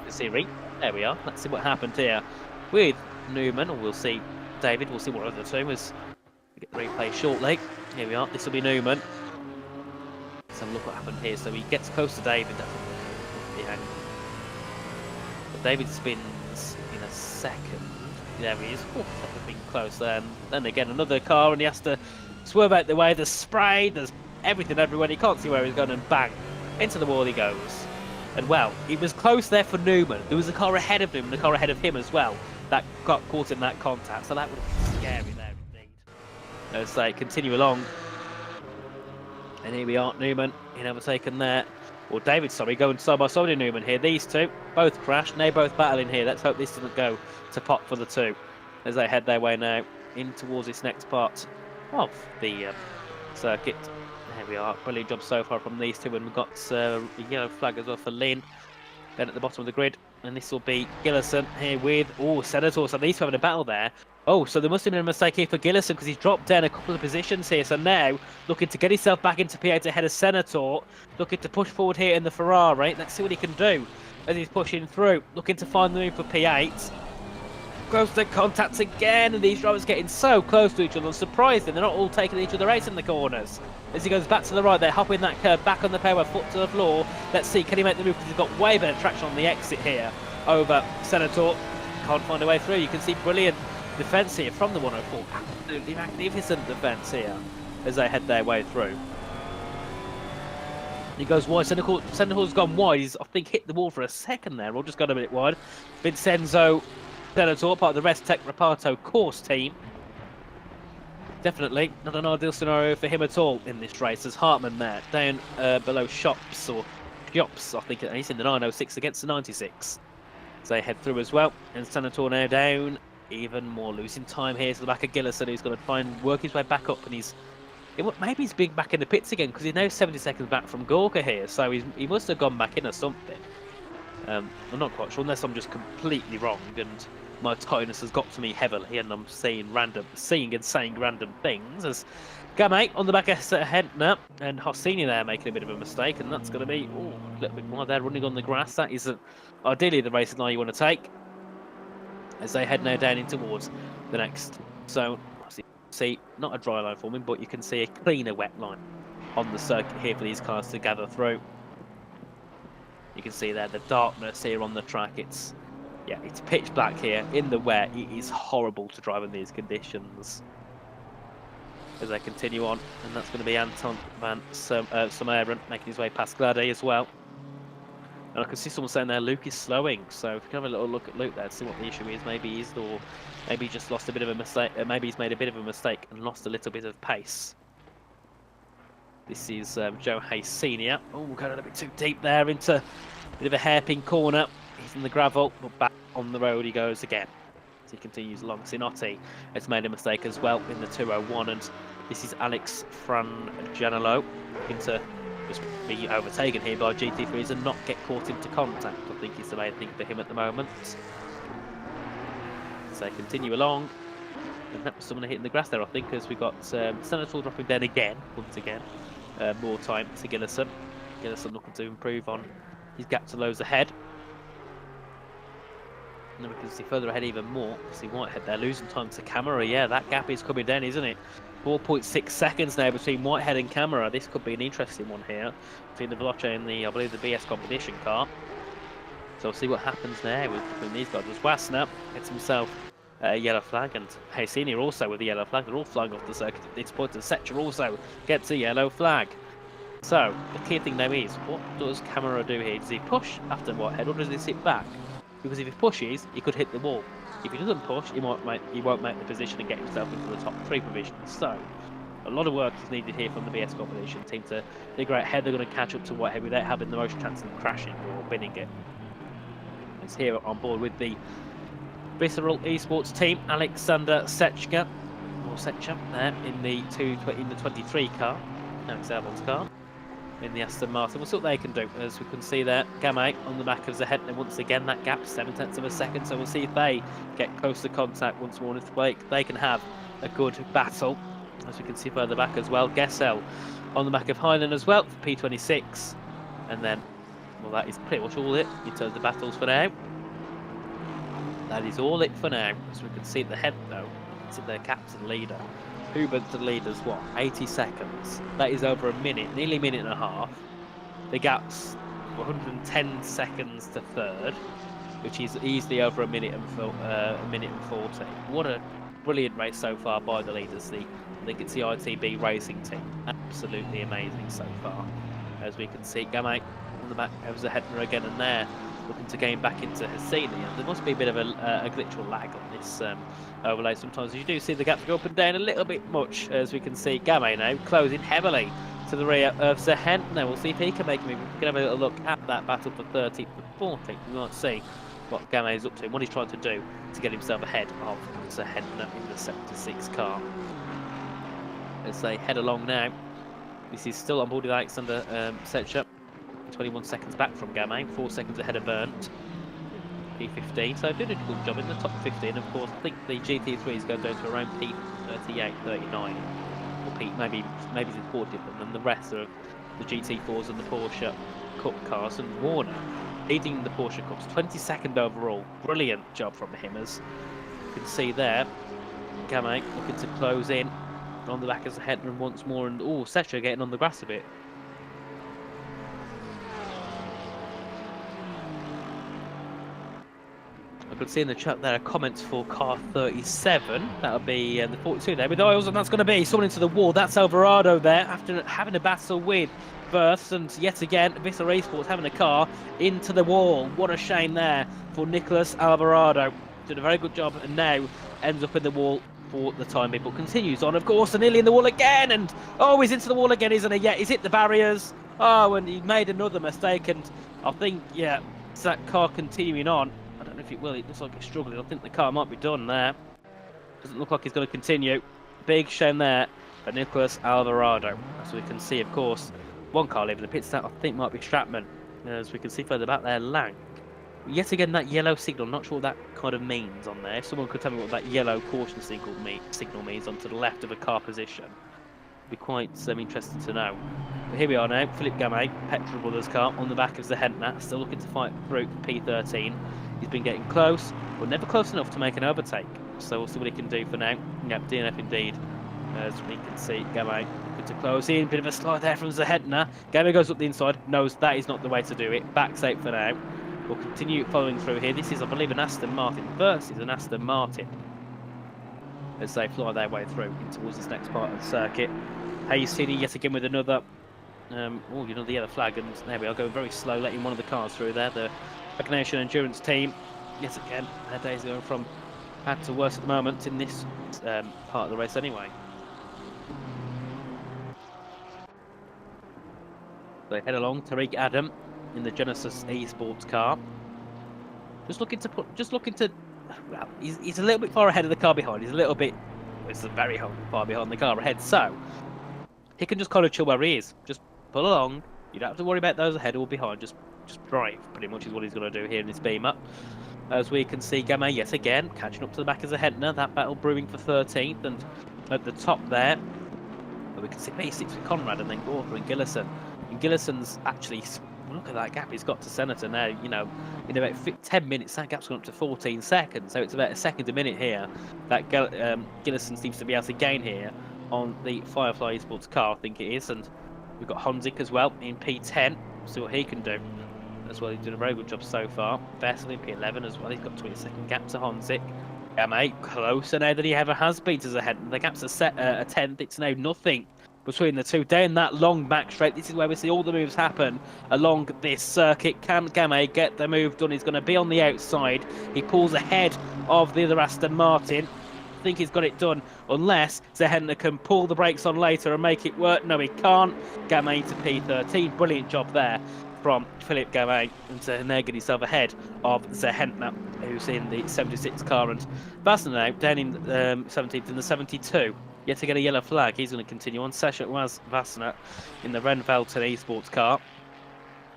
C: Siri, there we are. Let's see what happened here with Newman. Or we'll see David. We'll see what other two is. We get the replay shortly. Here we are. This will be Newman. Let's have a look what happened here. So he gets close to David. Yeah. David spins in a second. There he is. Oh, that would have been close then. Then again, another car, and he has to swerve out the way. There's spray, there's everything everywhere. He can't see where he's going, and bang, into the wall he goes. And well, it was close there for Newman. There was a car ahead of him, and a car ahead of him as well, that got caught in that contact. So that would have been scary there indeed. As they continue along. And here we are, Newman in overtaken there. Or David, sorry, going side by side with Newman here. These two both crashed, and they're both battling here. Let's hope this doesn't go to pot for the two as they head their way now in towards this next part of the circuit. There we are. Brilliant job so far from these two, and we've got a yellow flag as well for Lynn. Then at the bottom of the grid, and this will be Gillison here with Senator. So these two having a battle there. Oh, so there must have been a mistake here for Gillison because he's dropped down a couple of positions here. So now, looking to get himself back into P8 ahead of Senator. Looking to push forward here in the Ferrari. Let's see what he can do as he's pushing through. Looking to find the move for P8. Close to contact again, and these drivers getting so close to each other. Surprising, they're not all taking each other out in the corners. As he goes back to the right there, hopping that curve back on the power, foot to the floor. Let's see, can he make the move? Because he's got way better traction on the exit here over Senator. Can't find a way through. You can see brilliant defence here from the 104. Absolutely magnificent defence here as they head their way through. He goes wide. Senator's gone wide. He's, I think, hit the wall for a second there, or just got a bit wide. Vincenzo Senator, part of the Restec Reparto course team. Definitely not an ideal scenario for him at all in this race. There's Hartman there, down below Shops, I think he's in the 906 against the 96. So they head through as well. And Senator now down even more, losing time here to the back of Gillison, who's going to try and work his way back up. And maybe he's being back in the pits again because he's now 70 seconds back from Gorka here. So he must have gone back in or something. I'm not quite sure, unless I'm just completely wrong and my tiredness has got to me heavily and I'm seeing and saying random things. As Gamay on the back of Hentner and Hossini there making a bit of a mistake, and that's going to be a little bit more there running on the grass. That isn't ideally the racing line you want to take as they head now down in towards the next zone. See, not a dry line forming, but you can see a cleaner wet line on the circuit here for these cars to gather through. You can see there the darkness here on the track. It's pitch black here in the wet. It is horrible to drive in these conditions as they continue on, and that's going to be Anton van Someren making his way past Glade as well. And I can see someone saying there Luke is slowing, so if you can have a little look at Luke there to see what the issue is. Maybe he's just lost a bit of a mistake. Maybe he's made a bit of a mistake and lost a little bit of pace. This is Joe Hayes Senior. Oh, going a little bit too deep there into a bit of a hairpin corner. He's in the gravel, but back on the road he goes again. As he continues along. Sinotti has made a mistake as well in the 201, and this is Alex Frangianello looking to just be overtaken here by GT3s and not get caught into contact. I think is the main thing for him at the moment. So continue along. And that was someone hitting the grass there, I think, as we got Senator dropping down again, once again. More time to Gillison. Gillison looking to improve on his gap to those ahead. And then we can see further ahead even more. See Whitehead there losing time to Camera. Yeah, that gap is coming down, isn't it? 4.6 seconds now between Whitehead and Camera. This could be an interesting one here between the Veloce and I believe, the BS competition car. So we'll see what happens there between these guys. As Wasner gets himself a yellow flag, and Haysini also with the yellow flag. They're all flying off the circuit at this point, and Setcher also gets a yellow flag. So the key thing now is, what does Camera do here? Does he push after Whitehead, or does he sit back? Because if he pushes, he could hit the wall. If he doesn't push, he won't make the position and get himself into the top 3 positions. So a lot of work is needed here from the BS competition team to figure out how they're going to catch up to Whitehead without having the most chance of crashing or winning it. It's here on board with the Visceral Esports team, Alexander Setchka section there in the 23 car. No, it's Albon's car. In the Aston Martin. We'll see what they can do. As we can see there, Gamay on the back of Zahetner. Once again, that gap 7/10 of a second. So we'll see if they get close to contact once more. If they can have a good battle. As we can see further back as well, Gessel on the back of Heinlein as well for P26. And then, well, that is pretty much all it in terms of battles for now. That is all it for now. As we can see at the head though, it's their captain leader. Hubert the leader's what? 80 seconds. That is over a minute, nearly a minute and a half. The gap's 110 seconds to third, which is easily over a minute and 40. What a brilliant race so far by the leaders. I think it's the ITB racing team. Absolutely amazing so far. As we can see, Gamay on the back of Zahetner again, and there looking to gain back into Hassini. There must be a bit of a glitch or lag on this overlay sometimes. You do see the gaps go up and down a little bit much, as we can see Gamay now closing heavily to the rear of Zahetner. We'll see if he can make a move. We can have a little look at that battle for 13th and 14th. We might see what Gamay is up to and what he's trying to do to get himself ahead of Zahetner in the 76 car. As they head along now, this is still on board with Alexander Setcher. 21 seconds back from Gamay, 4 seconds ahead of Burnt. P15, so doing a good job in the top 15. Of course, I think the GT3 is going down to around P38, 39, or P maybe it's 40 of them, and the rest of the GT4s and the Porsche Cup cars. And Warner leading the Porsche Cups, 22nd overall. Brilliant job from him, as you can see there. Gamay looking to close in on the back of the Zahetner once more, and Setcher getting on the grass a bit. I could see in the chat there comments for car 37. That'll be the 42 there with Oils, and that's going to be someone into the wall. That's Alvarado there after having a battle with Berths, and yet again Vissel Esports having a car into the wall. What a shame there for Nicholas Alvarado. Did a very good job and now ends up in the wall for the time being, but continues on, of course, and nearly in the wall again, and he's into the wall again, isn't he? Yeah, he's hit the barriers. And he made another mistake, and I think, yeah, it's that car continuing on. I don't know if it will. It looks like it's struggling. I think the car might be done there. Doesn't look like he's going to continue. Big shame there for Nicholas Alvarado. As we can see, of course, one car leaving the pit stop, I think might be Stratman. As we can see further back there, Lang. Yet again, that yellow signal. Not sure what that kind of means on there. If someone could tell me what that yellow caution signal means onto the left of a car position, it'd be quite interesting to know. But here we are now. Philip Gamay, Petrol Brothers car, on the back of Zahetner, still looking to fight through P13. He's been getting close, but never close enough to make an overtake. So we'll see what he can do for now. Yep, DNF indeed. As we can see, Gamay looking to close in. Bit of a slide there from Zahetner. Gamay goes up the inside, knows that is not the way to do it. Back safe for now. We'll continue following through here. This is, I believe, an Aston Martin. Versus an Aston Martin. As they fly their way through towards this next part of the circuit. Hayes-City yet again with another, the yellow flag. And there we are, going very slow, letting one of the cars through there. The Recognition Endurance team, yet again, their days are going from bad to worse at the moment in this part of the race anyway. They head along, Tariq Adam in the Genesis Esports car. Just looking to, well, he's a little bit far ahead of the car behind. It's very far behind the car ahead, so he can just kind of chill where he is. Just pull along. You don't have to worry about those ahead or behind. Just drive, pretty much is what he's going to do here in this Beamer. As we can see, Gamay yet again catching up to the back of Zahetner. That battle brewing for 13th, and at the top there, we can see P6 with Conrad, and then Gorka and Gillison. And Gillison's actually, look at that gap he's got to Senator now. In about 10 minutes, that gap's gone up to 14 seconds. So it's about a second a minute here that Gillison seems to be able to gain here on the Firefly Esports car, I think it is. And we've got Honzik as well in P10. See what he can do as well. He's doing a very good job so far. Vessel in P11 as well. He's got 20-second gap to Honzik. Gamay closer now than he ever has been to Zahetner. The gap's a 10th. It's now nothing between the two. Down that long back straight. This is where we see all the moves happen along this circuit. Can Gamay get the move done? He's going to be on the outside. He pulls ahead of the other Aston Martin. I think he's got it done, unless Zahetner can pull the brakes on later and make it work. No, he can't. Gamay to P13. Brilliant job there from Philip Gamay, and now get himself ahead of Zahetner who's in the 76 car, and Vassner now down in 17th in the 72. Yet to get a yellow flag, he's going to continue on. Sasha was Vassner in the Ren Velten esports car.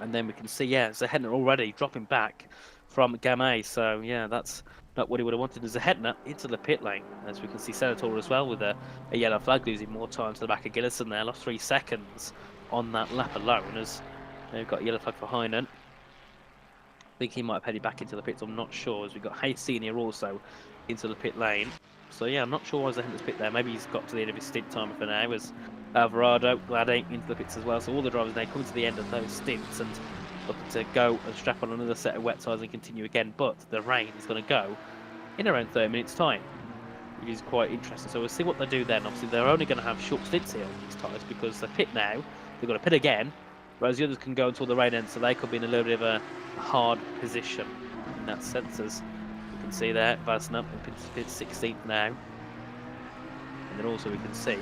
C: And then we can see, yeah, Zahetner already dropping back from Gamay. So, yeah, that's not what he would have wanted. As Zahetner into the pit lane. As we can see Senator as well with a yellow flag, losing more time to the back of Gillison there. Lost 3 seconds on that lap alone. As they've got a yellow flag for Heinen. I think he might have headed back into the pits, I'm not sure. As we've got Hayes Senior also into the pit lane. So, yeah, I'm not sure why Zahetner's pit there. Maybe he's got to the end of his stint time for now. As Alvarado, Gladdy into the pits as well. So all the drivers now coming to the end of those stints and looking to go and strap on another set of wet tyres and continue again. But the rain is going to go in around 30 minutes time, which is quite interesting. So we'll see what they do then. Obviously, they're only going to have short stints here on these tyres because they pit now. They've got to pit again, whereas the others can go until the rain ends. So they could be in a little bit of a hard position in that sense. As you can see there, Vassner in pit 16th now. And then also we can see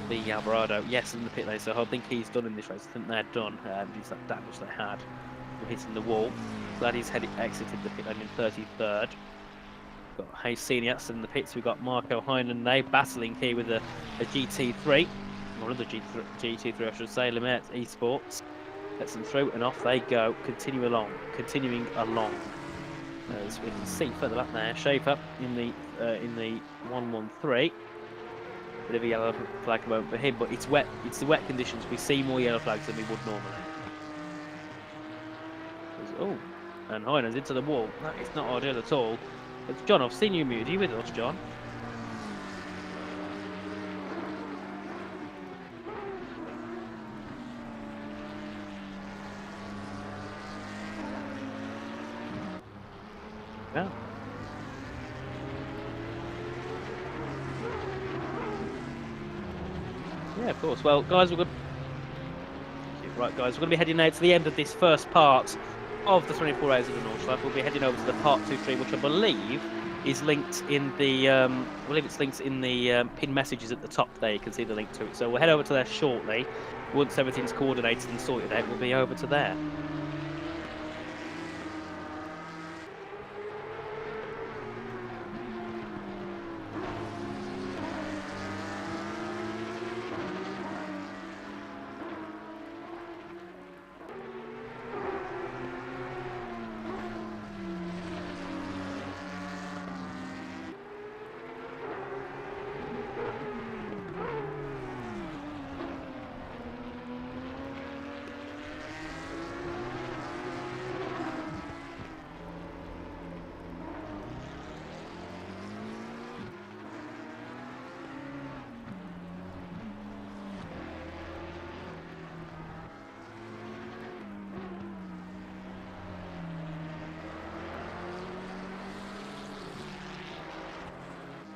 C: the Alvarado, yes, in the pit lane, so I think he's done in this race. I think they're done. Use that damage they had. We're hitting the wall. Glad he's exited the pit lane in 33rd. Got Hayes Senior in the pits. We've got Marco Heinen now battling here with a GT3. Or another GT3, I should say. Lemaitre Esports. Lets them through, and off they go. Continuing along. As we can see further back there, Schaefer in the 113. Bit of a yellow flag moment for him, but it's wet. It's the wet conditions. We see more yellow flags than we would normally. Oh, and Heinen's into the wall. That is not ideal at all. It's John, I've seen you muted. Are you with us, John? Yeah. Yeah, of course. Well, guys, we're going to be heading now to the end of this first part of the 24 hours of the Nordschleife. We'll be heading over to the part 2-3, which I believe is linked in the pin messages at the top there. You can see the link to it. So we'll head over to there shortly. Once everything's coordinated and sorted out, we'll be over to there.